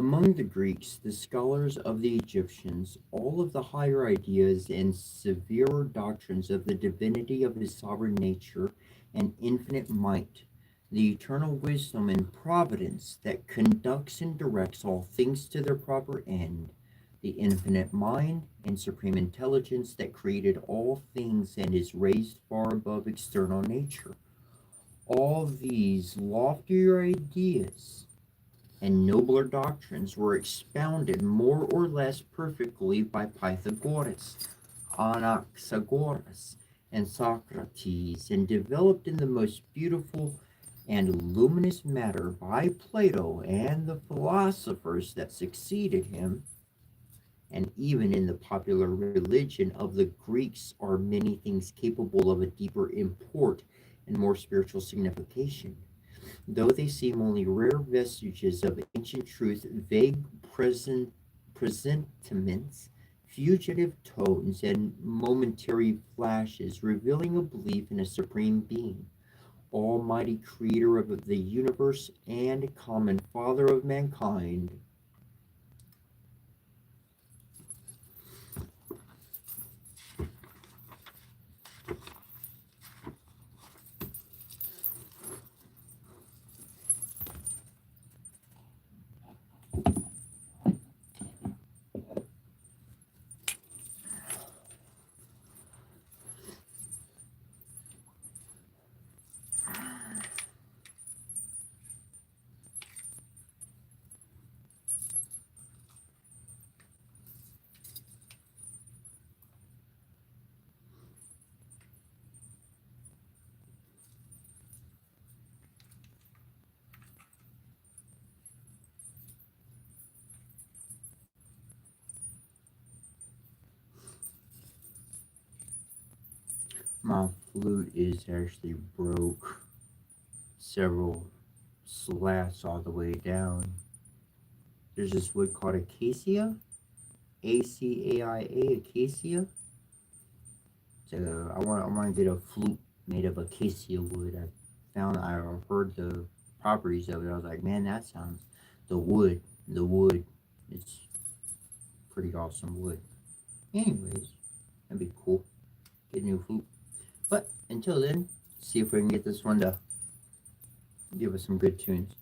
Among the Greeks, the scholars of the Egyptians, all of the higher ideas and severer doctrines of the divinity of his sovereign nature and infinite might, the eternal wisdom and providence that conducts and directs all things to their proper end, the infinite mind and supreme intelligence that created all things and is raised far above external nature. All these loftier ideas and nobler doctrines were expounded more or less perfectly by Pythagoras, Anaxagoras, and Socrates, and developed in the most beautiful and luminous matter by Plato and the philosophers that succeeded him, and even in the popular religion of the Greeks are many things capable of a deeper import and more spiritual signification. Though they seem only rare vestiges of ancient truth, vague presentiments, fugitive tones, and momentary flashes revealing a belief in a supreme being, almighty creator of the universe and common father of mankind. My flute is actually broke several slats all the way down. There's this wood called acacia, ACAIA, acacia. So I want to get a flute made of acacia wood. I heard the properties of it. I was like, man, that sounds the wood. It's pretty awesome wood. Anyways, that'd be cool. Get a new flute. But until then, see if we can get this one to give us some good tunes.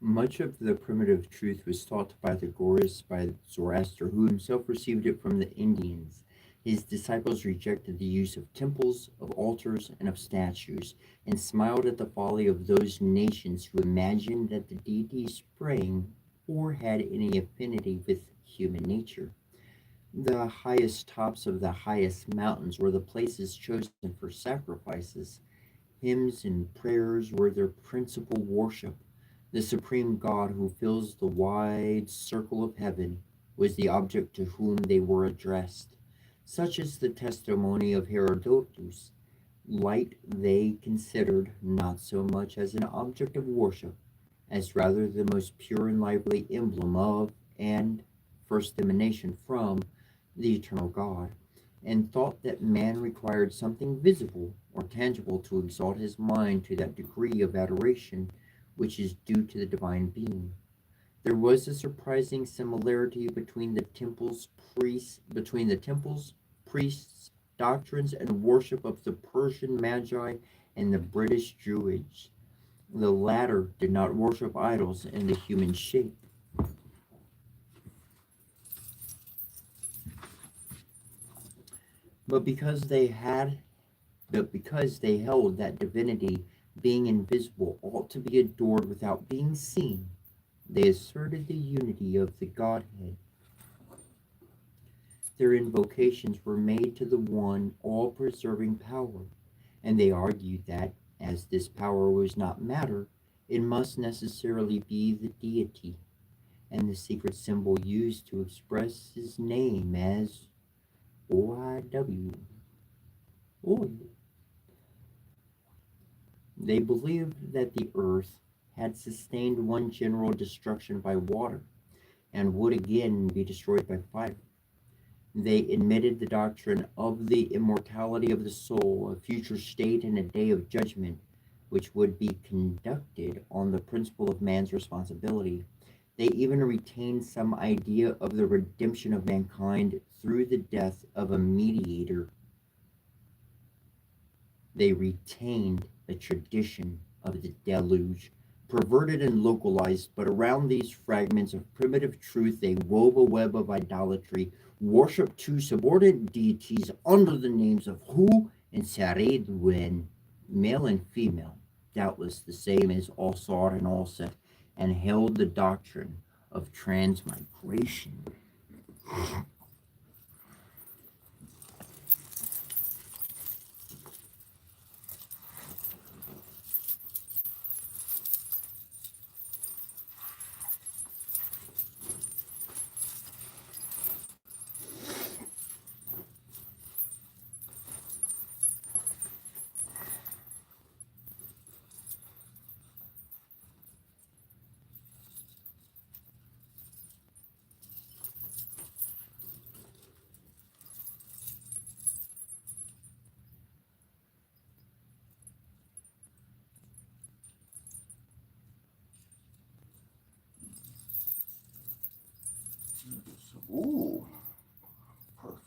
Much of the primitive truth was taught by Pythagoras by Zoroaster, who himself received it from the Indians. His disciples rejected the use of temples, of altars, and of statues, and smiled at the folly of those nations who imagined that the deity sprang or had any affinity with human nature. The highest tops of the highest mountains were the places chosen for sacrifices. Hymns and prayers were their principal worship. The supreme God who fills the wide circle of heaven was the object to whom they were addressed. Such is the testimony of Herodotus. Light they considered not so much as an object of worship, as rather the most pure and lively emblem of, and first emanation from, the eternal God, and thought that man required something visible or tangible to exalt his mind to that degree of adoration which is due to the divine being. There was a surprising similarity between the temples, priests, doctrines, and worship of the Persian Magi and the British Druids. The latter did not worship idols in the human shape, but because they had but because they held that divinity, being invisible, ought to be adored without being seen. They asserted the unity of the Godhead. Their invocations were made to the one all preserving power, and they argued that, as this power was not matter, it must necessarily be the deity, and the secret symbol used to express his name as OIW. Oy. They believed that the earth had sustained one general destruction by water, and would again be destroyed by fire. They admitted the doctrine of the immortality of the soul, a future state and a day of judgment, which would be conducted on the principle of man's responsibility. They even retained some idea of the redemption of mankind through the death of a mediator. They retained the tradition of the deluge, perverted and localized, but around these fragments of primitive truth they wove a web of idolatry, worshipped two subordinate deities under the names of Hu and Saredwen, male and female, doubtless the same as Alsar and Alset, and held the doctrine of transmigration. Ooh, perfect.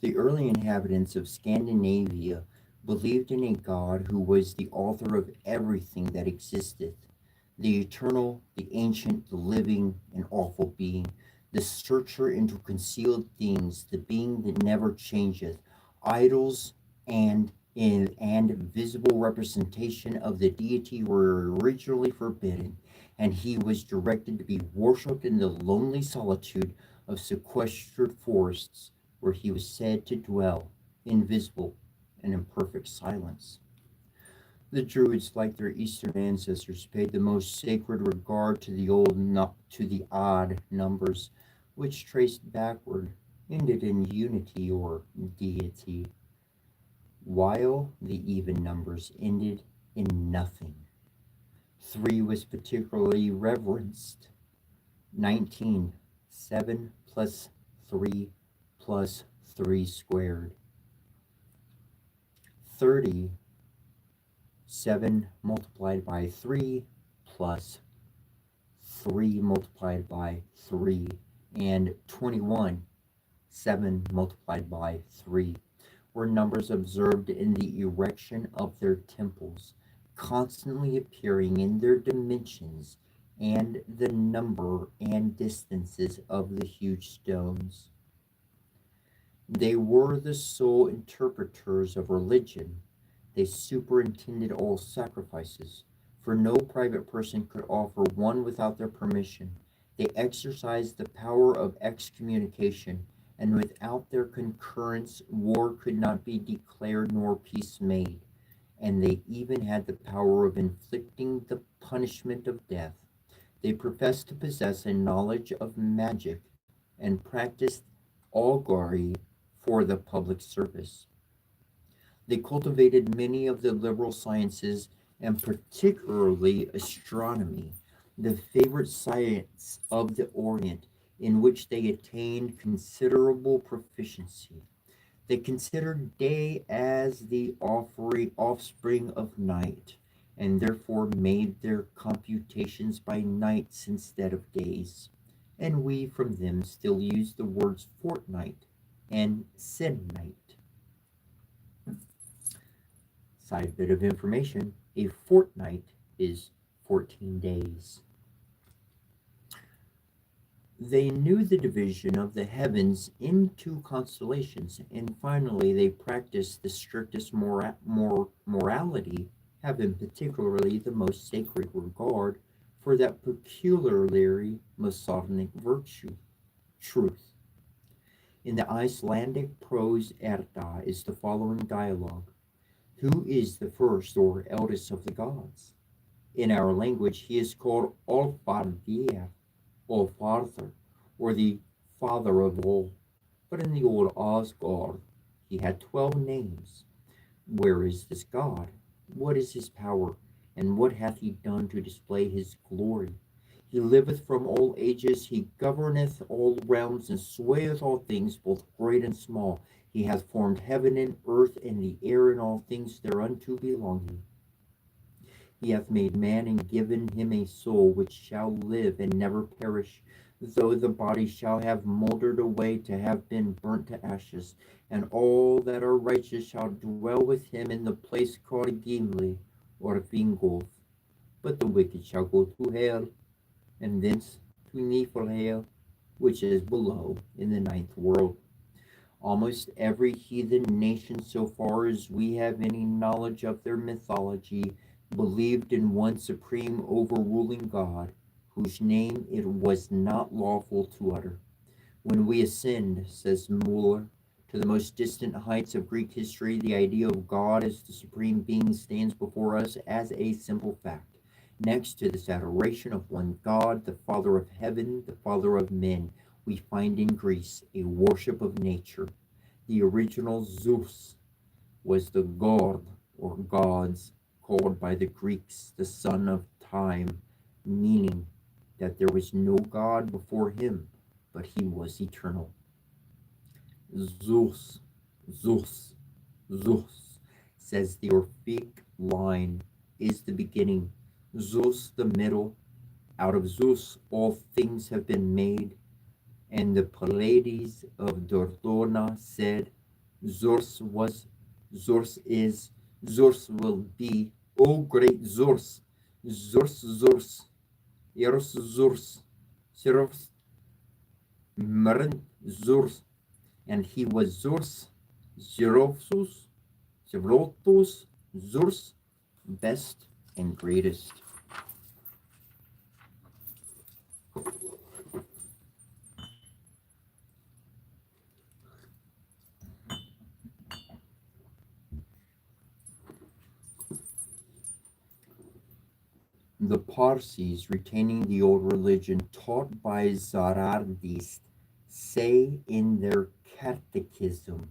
The early inhabitants of Scandinavia believed in a God who was the author of everything that existeth, the eternal, the ancient, the living, and awful being, the searcher into concealed things, the being that never changeth. Idols and visible representation of the deity were originally forbidden, and he was directed to be worshipped in the lonely solitude of sequestered forests, where he was said to dwell, invisible and in perfect silence. The Druids, like their eastern ancestors, paid the most sacred regard to the odd numbers, which traced backward ended in unity or deity, while the even numbers ended in nothing. 3 was particularly reverenced. 19, 7 plus 3 plus 3 squared. 30, 7 multiplied by 3 plus 3 multiplied by 3. And 21, 7 multiplied by 3 were numbers observed in the erection of their temples, constantly appearing in their dimensions and the number and distances of the huge stones. They were the sole interpreters of religion. They superintended all sacrifices, for no private person could offer one without their permission. They exercised the power of excommunication, and without their concurrence, war could not be declared nor peace made. And they even had the power of inflicting the punishment of death. They professed to possess a knowledge of magic and practiced augury for the public service. They cultivated many of the liberal sciences, and particularly astronomy, the favorite science of the Orient, in which they attained considerable proficiency. They considered day as the offspring of night, and therefore made their computations by nights instead of days. And we from them still use the words fortnight and se'nnight. Side bit of information, a fortnight is 14 days. They knew the division of the heavens into constellations, and finally they practiced the strictest morality, having particularly the most sacred regard for that peculiarly Masonic virtue, truth. In the Icelandic prose Edda is the following dialogue: Who is the first or eldest of the gods? In our language, he is called Olfardir, Olfarthur, or the father of all. But in the old Asgard, he had 12 names. Where is this god? What is his power? And what hath he done to display his glory? He liveth from all ages, he governeth all realms, and swayeth all things, both great and small. He hath formed heaven and earth, and the air, and all things thereunto belonging. He hath made man and given him a soul which shall live and never perish, though the body shall have mouldered away to have been burnt to ashes. And all that are righteous shall dwell with him in the place called Gimli, or Vingolf. But the wicked shall go to hell, and thence to Niflhel, which is below in the ninth world. Almost every heathen nation, so far as we have any knowledge of their mythology, believed in one supreme overruling God, whose name it was not lawful to utter. When we ascend, says Muller, to the most distant heights of Greek history, the idea of God as the supreme being stands before us as a simple fact. Next to this adoration of one God, the Father of heaven, the Father of men, we find in Greece a worship of nature. The original Zeus was the god or gods called by the Greeks the son of time, meaning that there was no God before him, but he was eternal. Zeus, Zeus, Zeus, says the Orphic line, is the beginning, Zeus the middle. Out of Zeus all things have been made. And the Pleiades of Dordona said, Zeus was, Zeus is, Zeus will be, O great Zeus, Zeus, Zeus, Eros Zeus, Seros, Meren Zeus, and he was Zeus, Zerosus, Zerotus, Zeus, best and greatest. The Parsis, retaining the old religion taught by Zoroaster, say in their catechism,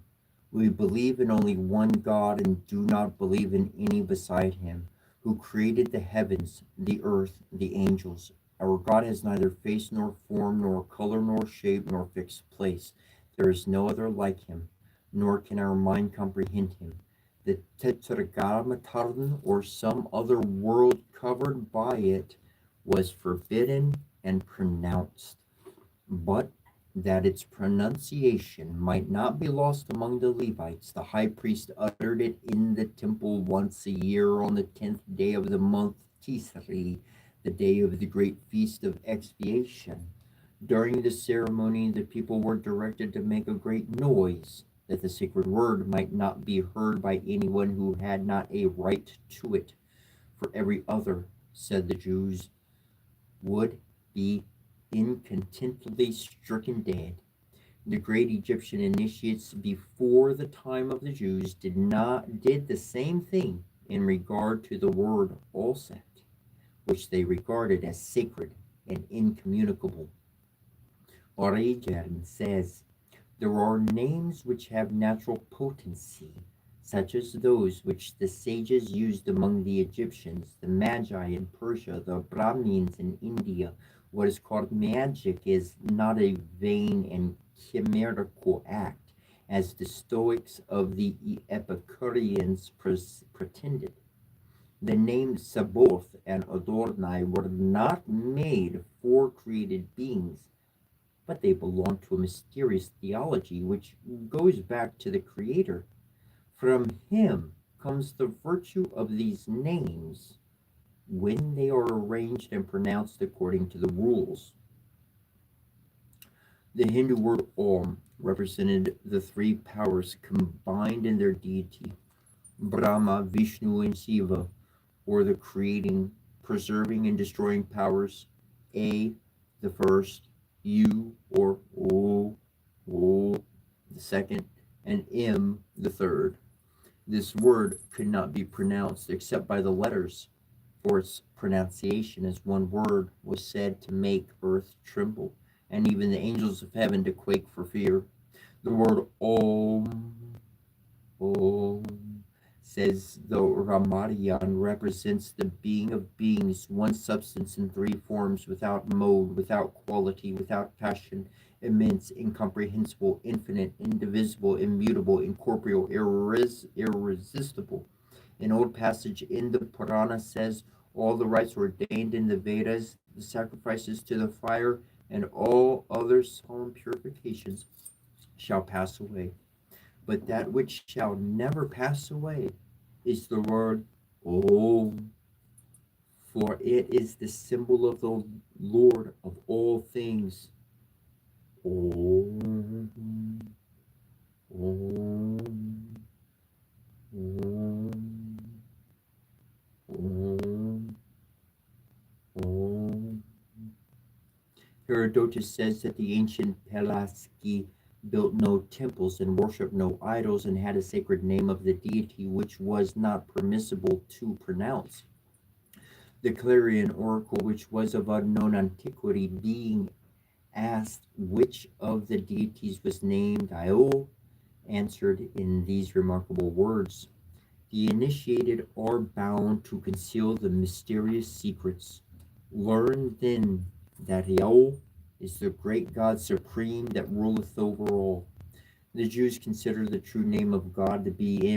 "We believe in only one God and do not believe in any beside him, who created the heavens, the earth, the angels. Our God has neither face nor form, nor color, nor shape, nor fixed place. There is no other like him, nor can our mind comprehend him. The Tetragrammaton, or some other word covered by it, was forbidden and pronounced, but that its pronunciation might not be lost among the Levites, the high priest uttered it in the temple once a year on the 10th day of the month Tisri, the day of the great feast of expiation. During the ceremony, the people were directed to make a great noise, that the sacred word might not be heard by anyone who had not a right to it. For every other, said the Jews, would be incontinently stricken dead. The great Egyptian initiates before the time of the Jews did the same thing in regard to the word Olseth, which they regarded as sacred and incommunicable. Origen says, there are names which have natural potency, such as those which the sages used among the Egyptians, the Magi in Persia, the Brahmins in India. What is called magic is not a vain and chimerical act, as the Stoics of the Epicureans pretended. The names Sabaoth and Adonai were not made for created beings, but they belong to a mysterious theology which goes back to the Creator. From him comes the virtue of these names when they are arranged and pronounced according to the rules. The Hindu word Om represented the three powers combined in their deity, Brahma, Vishnu, and Shiva, or the creating, preserving, and destroying powers. A, the first, U, or O, the second, and M, the third. This word could not be pronounced except by the letters, for its pronunciation as one word was said to make earth tremble, and even the angels of heaven to quake for fear. The word Om, says the Ramayana, represents the being of beings, one substance in three forms, without mode, without quality, without passion, immense, incomprehensible, infinite, indivisible, immutable, incorporeal, irresistible. An old passage in the Purana says, all the rites ordained in the Vedas, the sacrifices to the fire, and all other solemn purifications shall pass away. But that which shall never pass away is the word Om, for it is the symbol of the Lord of all things. Om, Om, Om, Om, Om. Herodotus says that the ancient Pelasgi built no temples and worshipped no idols and had a sacred name of the deity which was not permissible to pronounce. The Clarion oracle, which was of unknown antiquity, being asked which of the deities was named Io, answered in these remarkable words, the initiated are bound to conceal the mysterious secrets. Learn then that Io is the great God supreme that ruleth over all. The Jews consider the true name of God to be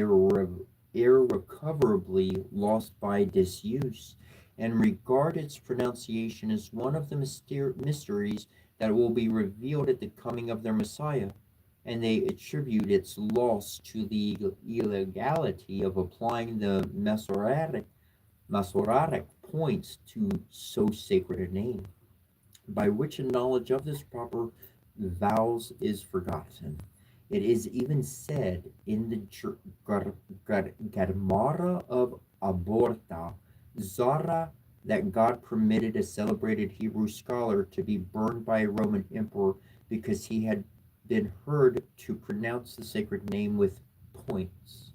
irrecoverably lost by disuse, and regard its pronunciation as one of the mysteries that will be revealed at the coming of their Messiah, and they attribute its loss to the illegality of applying the Masoretic points to so sacred a name, by which a knowledge of this proper vows is forgotten. It is even said in the Gemara of Aborta, Zara, that God permitted a celebrated Hebrew scholar to be burned by a Roman emperor because he had been heard to pronounce the sacred name with points.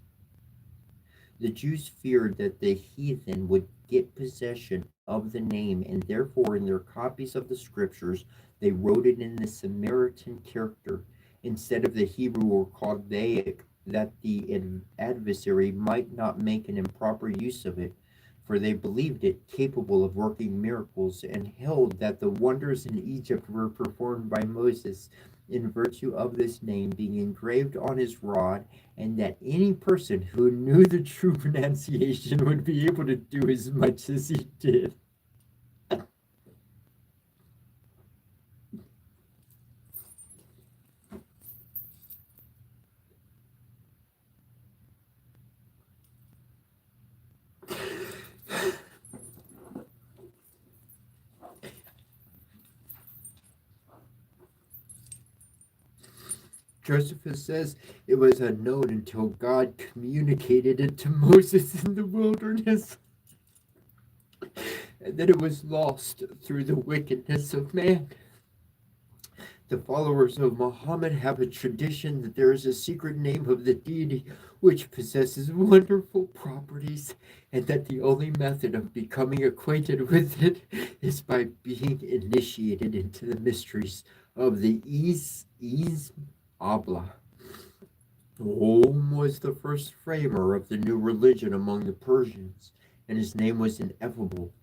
The Jews feared that the heathen would get possession of the name, and therefore in their copies of the scriptures they wrote it in the Samaritan character instead of the Hebrew or Chaldaic, that the adversary might not make an improper use of it, for they believed it capable of working miracles, and held that the wonders in Egypt were performed by Moses in virtue of this name being engraved on his rod, and that any person who knew the true pronunciation would be able to do as much as he did. Josephus says it was unknown until God communicated it to Moses in the wilderness, and that it was lost through the wickedness of man. The followers of Muhammad have a tradition that there is a secret name of the deity which possesses wonderful properties, and that the only method of becoming acquainted with it is by being initiated into the mysteries of the Is Abla. Om was the first framer of the new religion among the Persians, and his name was ineffable.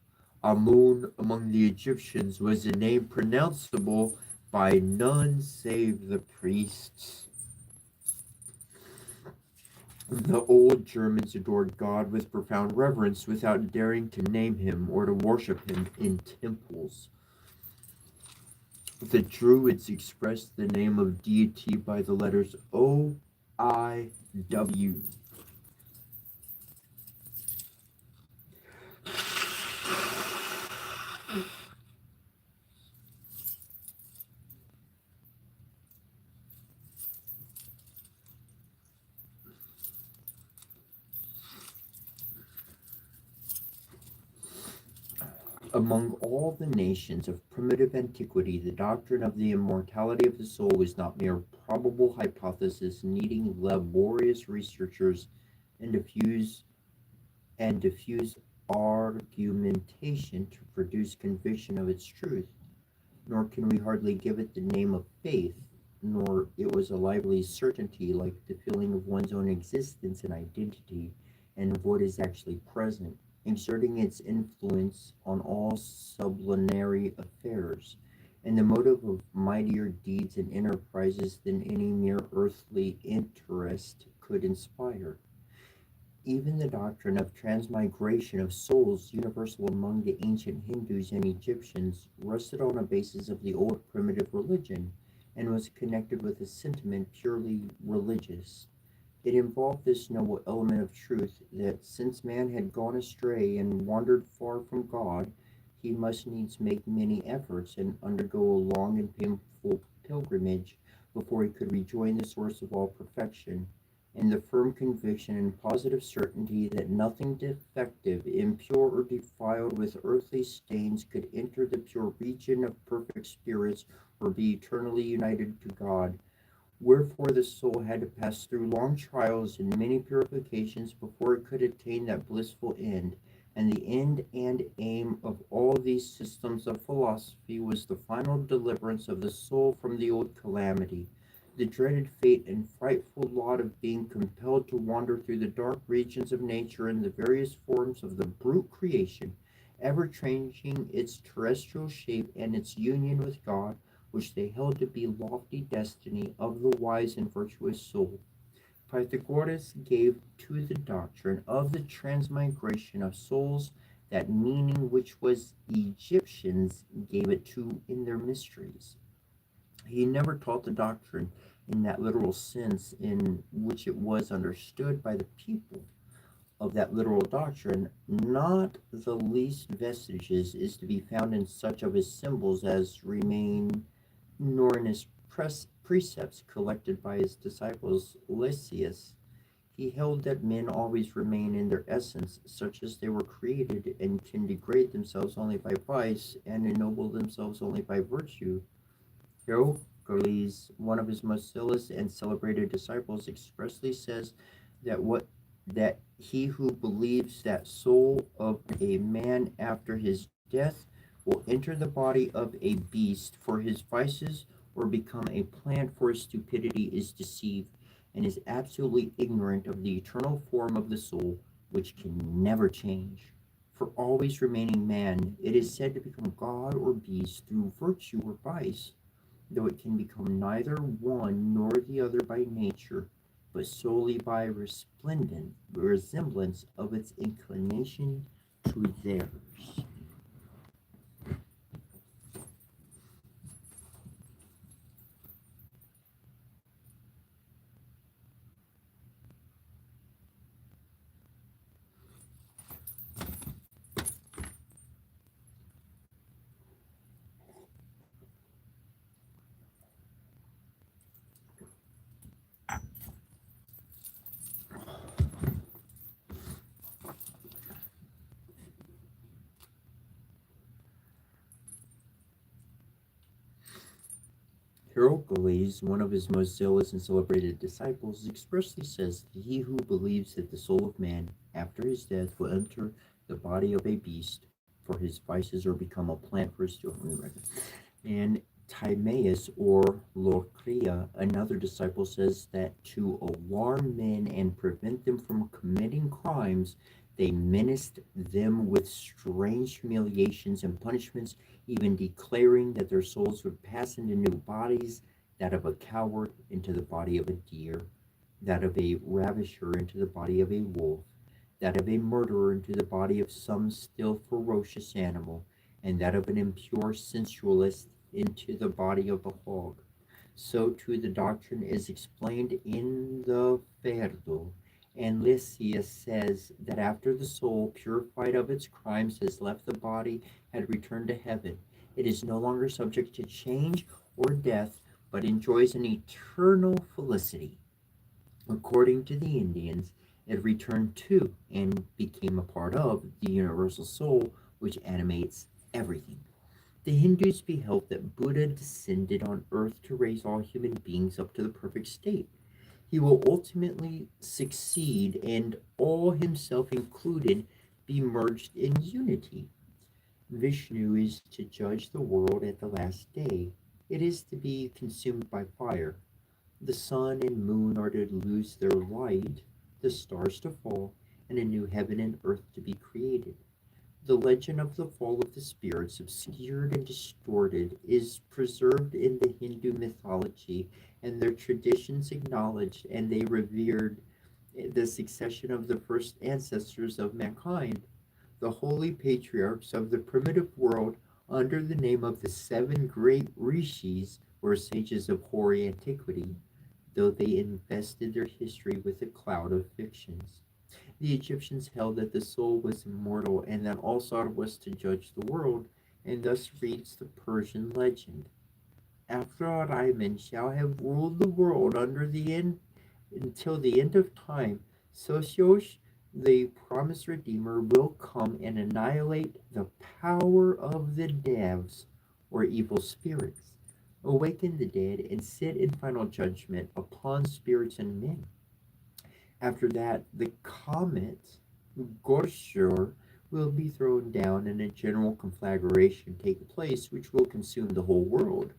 Amun among the Egyptians was a name pronounceable by none save the priests. The old Germans adored God with profound reverence without daring to name him or to worship him in temples. The Druids expressed the name of deity by the letters O-I-W. Among all the nations of primitive antiquity, the doctrine of the immortality of the soul was not mere probable hypothesis needing laborious researchers and diffuse argumentation to produce conviction of its truth, nor can we hardly give it the name of faith, nor it was a lively certainty like the feeling of one's own existence and identity and of what is actually present, exerting its influence on all sublunary affairs, and the motive of mightier deeds and enterprises than any mere earthly interest could inspire. Even the doctrine of transmigration of souls, universal among the ancient Hindus and Egyptians, rested on a basis of the old primitive religion and was connected with a sentiment purely religious. It involved this noble element of truth that since man had gone astray and wandered far from God, he must needs make many efforts and undergo a long and painful pilgrimage before he could rejoin the source of all perfection, and the firm conviction and positive certainty that nothing defective, impure, or defiled with earthly stains could enter the pure region of perfect spirits or be eternally united to God. Wherefore the soul had to pass through long trials and many purifications before it could attain that blissful end. And the end and aim of all these systems of philosophy was the final deliverance of the soul from the old calamity, the dreaded fate and frightful lot of being compelled to wander through the dark regions of nature in the various forms of the brute creation, ever changing its terrestrial shape and its union with God, which they held to be lofty destiny of the wise and virtuous soul. Pythagoras gave to the doctrine of the transmigration of souls that meaning which was Egyptians gave it to in their mysteries. He never taught the doctrine in that literal sense in which it was understood by the people of that literal doctrine. Not the least vestiges is to be found in such of his symbols as remain, nor in his precepts collected by his disciples Lysias. He held that men always remain in their essence, such as they were created, and can degrade themselves only by vice, and ennoble themselves only by virtue. Heracles, one of his most zealous and celebrated disciples, expressly says that what that He who believes that soul of a man after his death will enter the body of a beast for his vices or become a plant for his stupidity is deceived and is absolutely ignorant of the eternal form of the soul, which can never change. For always remaining man, it is said to become God or beast through virtue or vice, though it can become neither one nor the other by nature, but solely by resplendent resemblance of its inclination to theirs. Hierocles, one of his most zealous and celebrated disciples, expressly says that he who believes that the soul of man after his death will enter the body of a beast for his vices or become a plant for his children. And Timaeus or Locria, another disciple, says that to alarm men and prevent them from committing crimes, they menaced them with strange humiliations and punishments, even declaring that their souls would pass into new bodies, that of a coward into the body of a deer, that of a ravisher into the body of a wolf, that of a murderer into the body of some still ferocious animal, and that of an impure sensualist into the body of a hog. So too the doctrine is explained in the Phaedo, and Lysias says that after the soul, purified of its crimes, has left the body, had returned to heaven, it is no longer subject to change or death, but enjoys an eternal felicity. According to the Indians, it returned to and became a part of the universal soul which animates everything. The Hindus beheld that Buddha descended on earth to raise all human beings up to the perfect state. He will ultimately succeed, and all, himself included, be merged in unity. Vishnu is to judge the world at the last day. It is to be consumed by fire. The sun and moon are to lose their light, the stars to fall, and a new heaven and earth to be created. The legend of the fall of the spirits, obscured and distorted, is preserved in the Hindu mythology, and their traditions acknowledged, and they revered the succession of the first ancestors of mankind, the holy patriarchs of the primitive world, under the name of the seven great rishis, or sages of hoary antiquity, though they invested their history with a cloud of fictions. The Egyptians held that the soul was immortal and that all sought was to judge the world, and thus reads the Persian legend. After Ahriman shall have ruled the world under the end until the end of time, Socios, the promised Redeemer, will come and annihilate the power of the devs, or evil spirits, awaken the dead, and sit in final judgment upon spirits and men. After that, the comet Gorshur will be thrown down and a general conflagration take place, which will consume the whole world.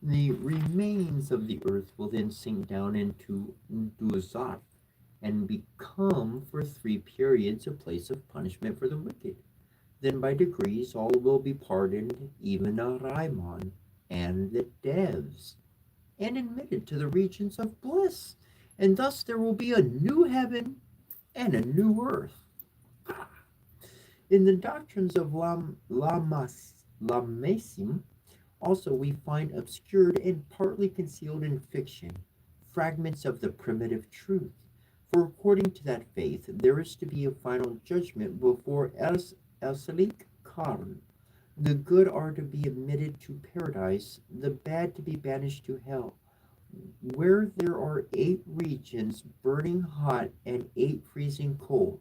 The remains of the earth will then sink down into Duzat and become for 3 periods a place of punishment for the wicked. Then by degrees all will be pardoned, even Raiman and the devs, and admitted to the regions of bliss. And thus there will be a new heaven and a new earth. In the doctrines of Lamasim, also we find obscured and partly concealed in fiction fragments of the primitive truth. For according to that faith, there is to be a final judgment before Elsalik Karn. The good are to be admitted to paradise, the bad to be banished to hell, where there are 8 regions burning hot and 8 freezing cold.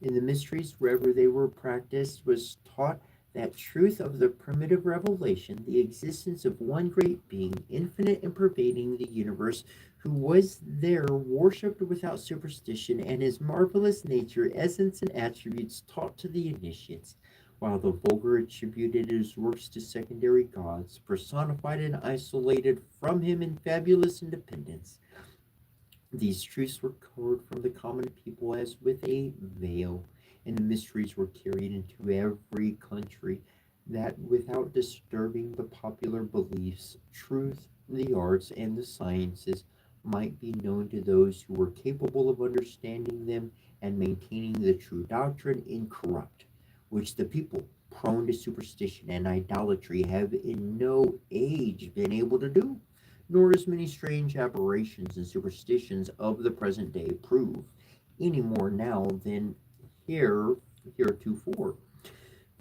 In the mysteries wherever they were practiced was taught that truth of the primitive revelation, the existence of one great being, infinite and pervading the universe, who was there worshipped without superstition, and his marvelous nature, essence, and attributes taught to the initiates, while the vulgar attributed his works to secondary gods, personified and isolated from him in fabulous independence. These truths were covered from the common people as with a veil, and the mysteries were carried into every country, that without disturbing the popular beliefs, truth, the arts, and the sciences might be known to those who were capable of understanding them and maintaining the true doctrine incorrupt, which the people prone to superstition and idolatry have in no age been able to do, nor as many strange aberrations and superstitions of the present day prove, any more now than heretofore.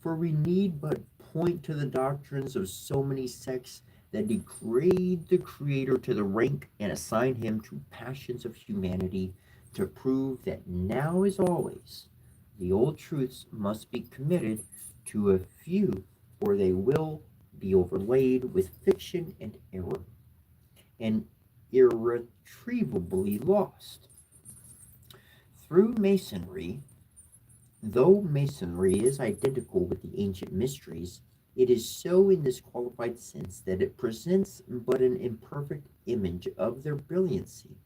For we need but point to the doctrines of so many sects that degrade the Creator to the rank and assign him to passions of humanity, to prove that now as always the old truths must be committed to a few, or they will be overlaid with fiction and error, and irretrievably lost. Through Masonry, though Masonry is identical with the ancient mysteries, it is so in this qualified sense that it presents but an imperfect image of their brilliancy,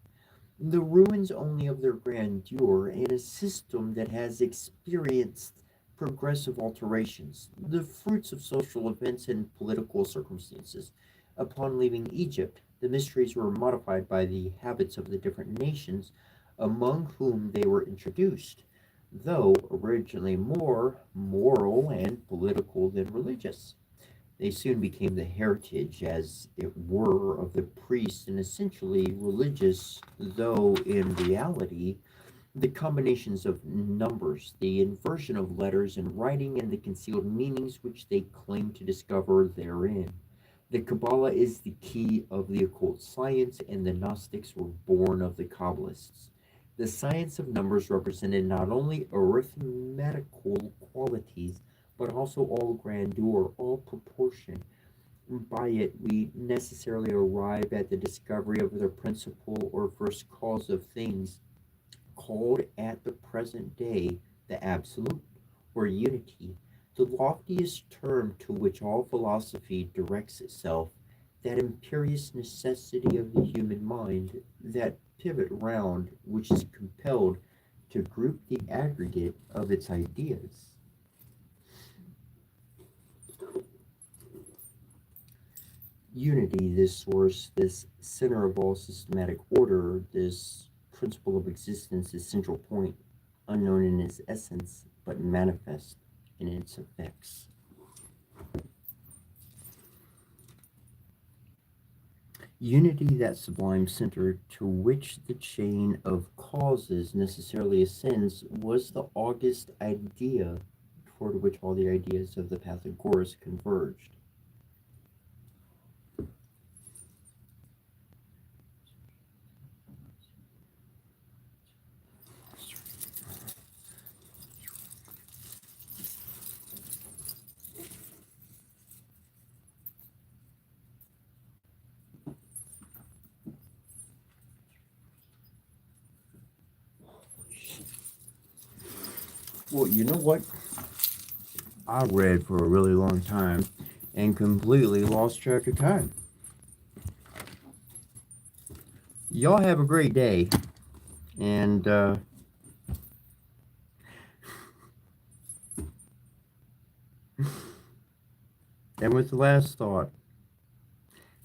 the ruins only of their grandeur, and a system that has experienced progressive alterations, the fruits of social events and political circumstances. Upon leaving Egypt, the mysteries were modified by the habits of the different nations among whom they were introduced, though originally more moral and political than religious. They soon became the heritage, as it were, of the priests, and essentially religious, though in reality the combinations of numbers, the inversion of letters in writing, and the concealed meanings which they claim to discover therein. The Kabbalah is the key of the occult science, and the Gnostics were born of the Kabbalists. The science of numbers represented not only arithmetical qualities, but also all grandeur, all proportion. By it, we necessarily arrive at the discovery of the principle or first cause of things, called at the present day the Absolute, or Unity, the loftiest term to which all philosophy directs itself, that imperious necessity of the human mind, that pivot round which is compelled to group the aggregate of its ideas. Unity, this source, this center of all systematic order, this principle of existence, this central point, unknown in its essence, but manifest in its effects. Unity, that sublime center to which the chain of causes necessarily ascends, was the august idea toward which all the ideas of the Pythagoras converged. Well, you know what? I read for a really long time and completely lost track of time. Y'all have a great day. And and with the last thought,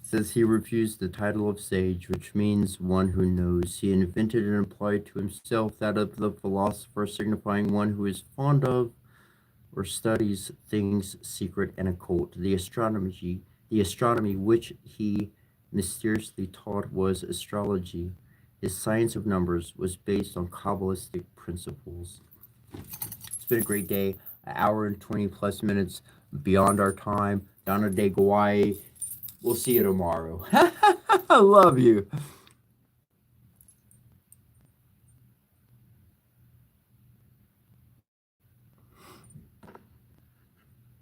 says he refused the title of sage, which means one who knows. He invented and applied to himself that of the philosopher, signifying one who is fond of or studies things secret and occult. The astronomy which he mysteriously taught was astrology. His science of numbers was based on Kabbalistic principles. It's been a great day. An hour and 20 plus minutes beyond our time. Donna de Gawai. We'll see you tomorrow. I love you.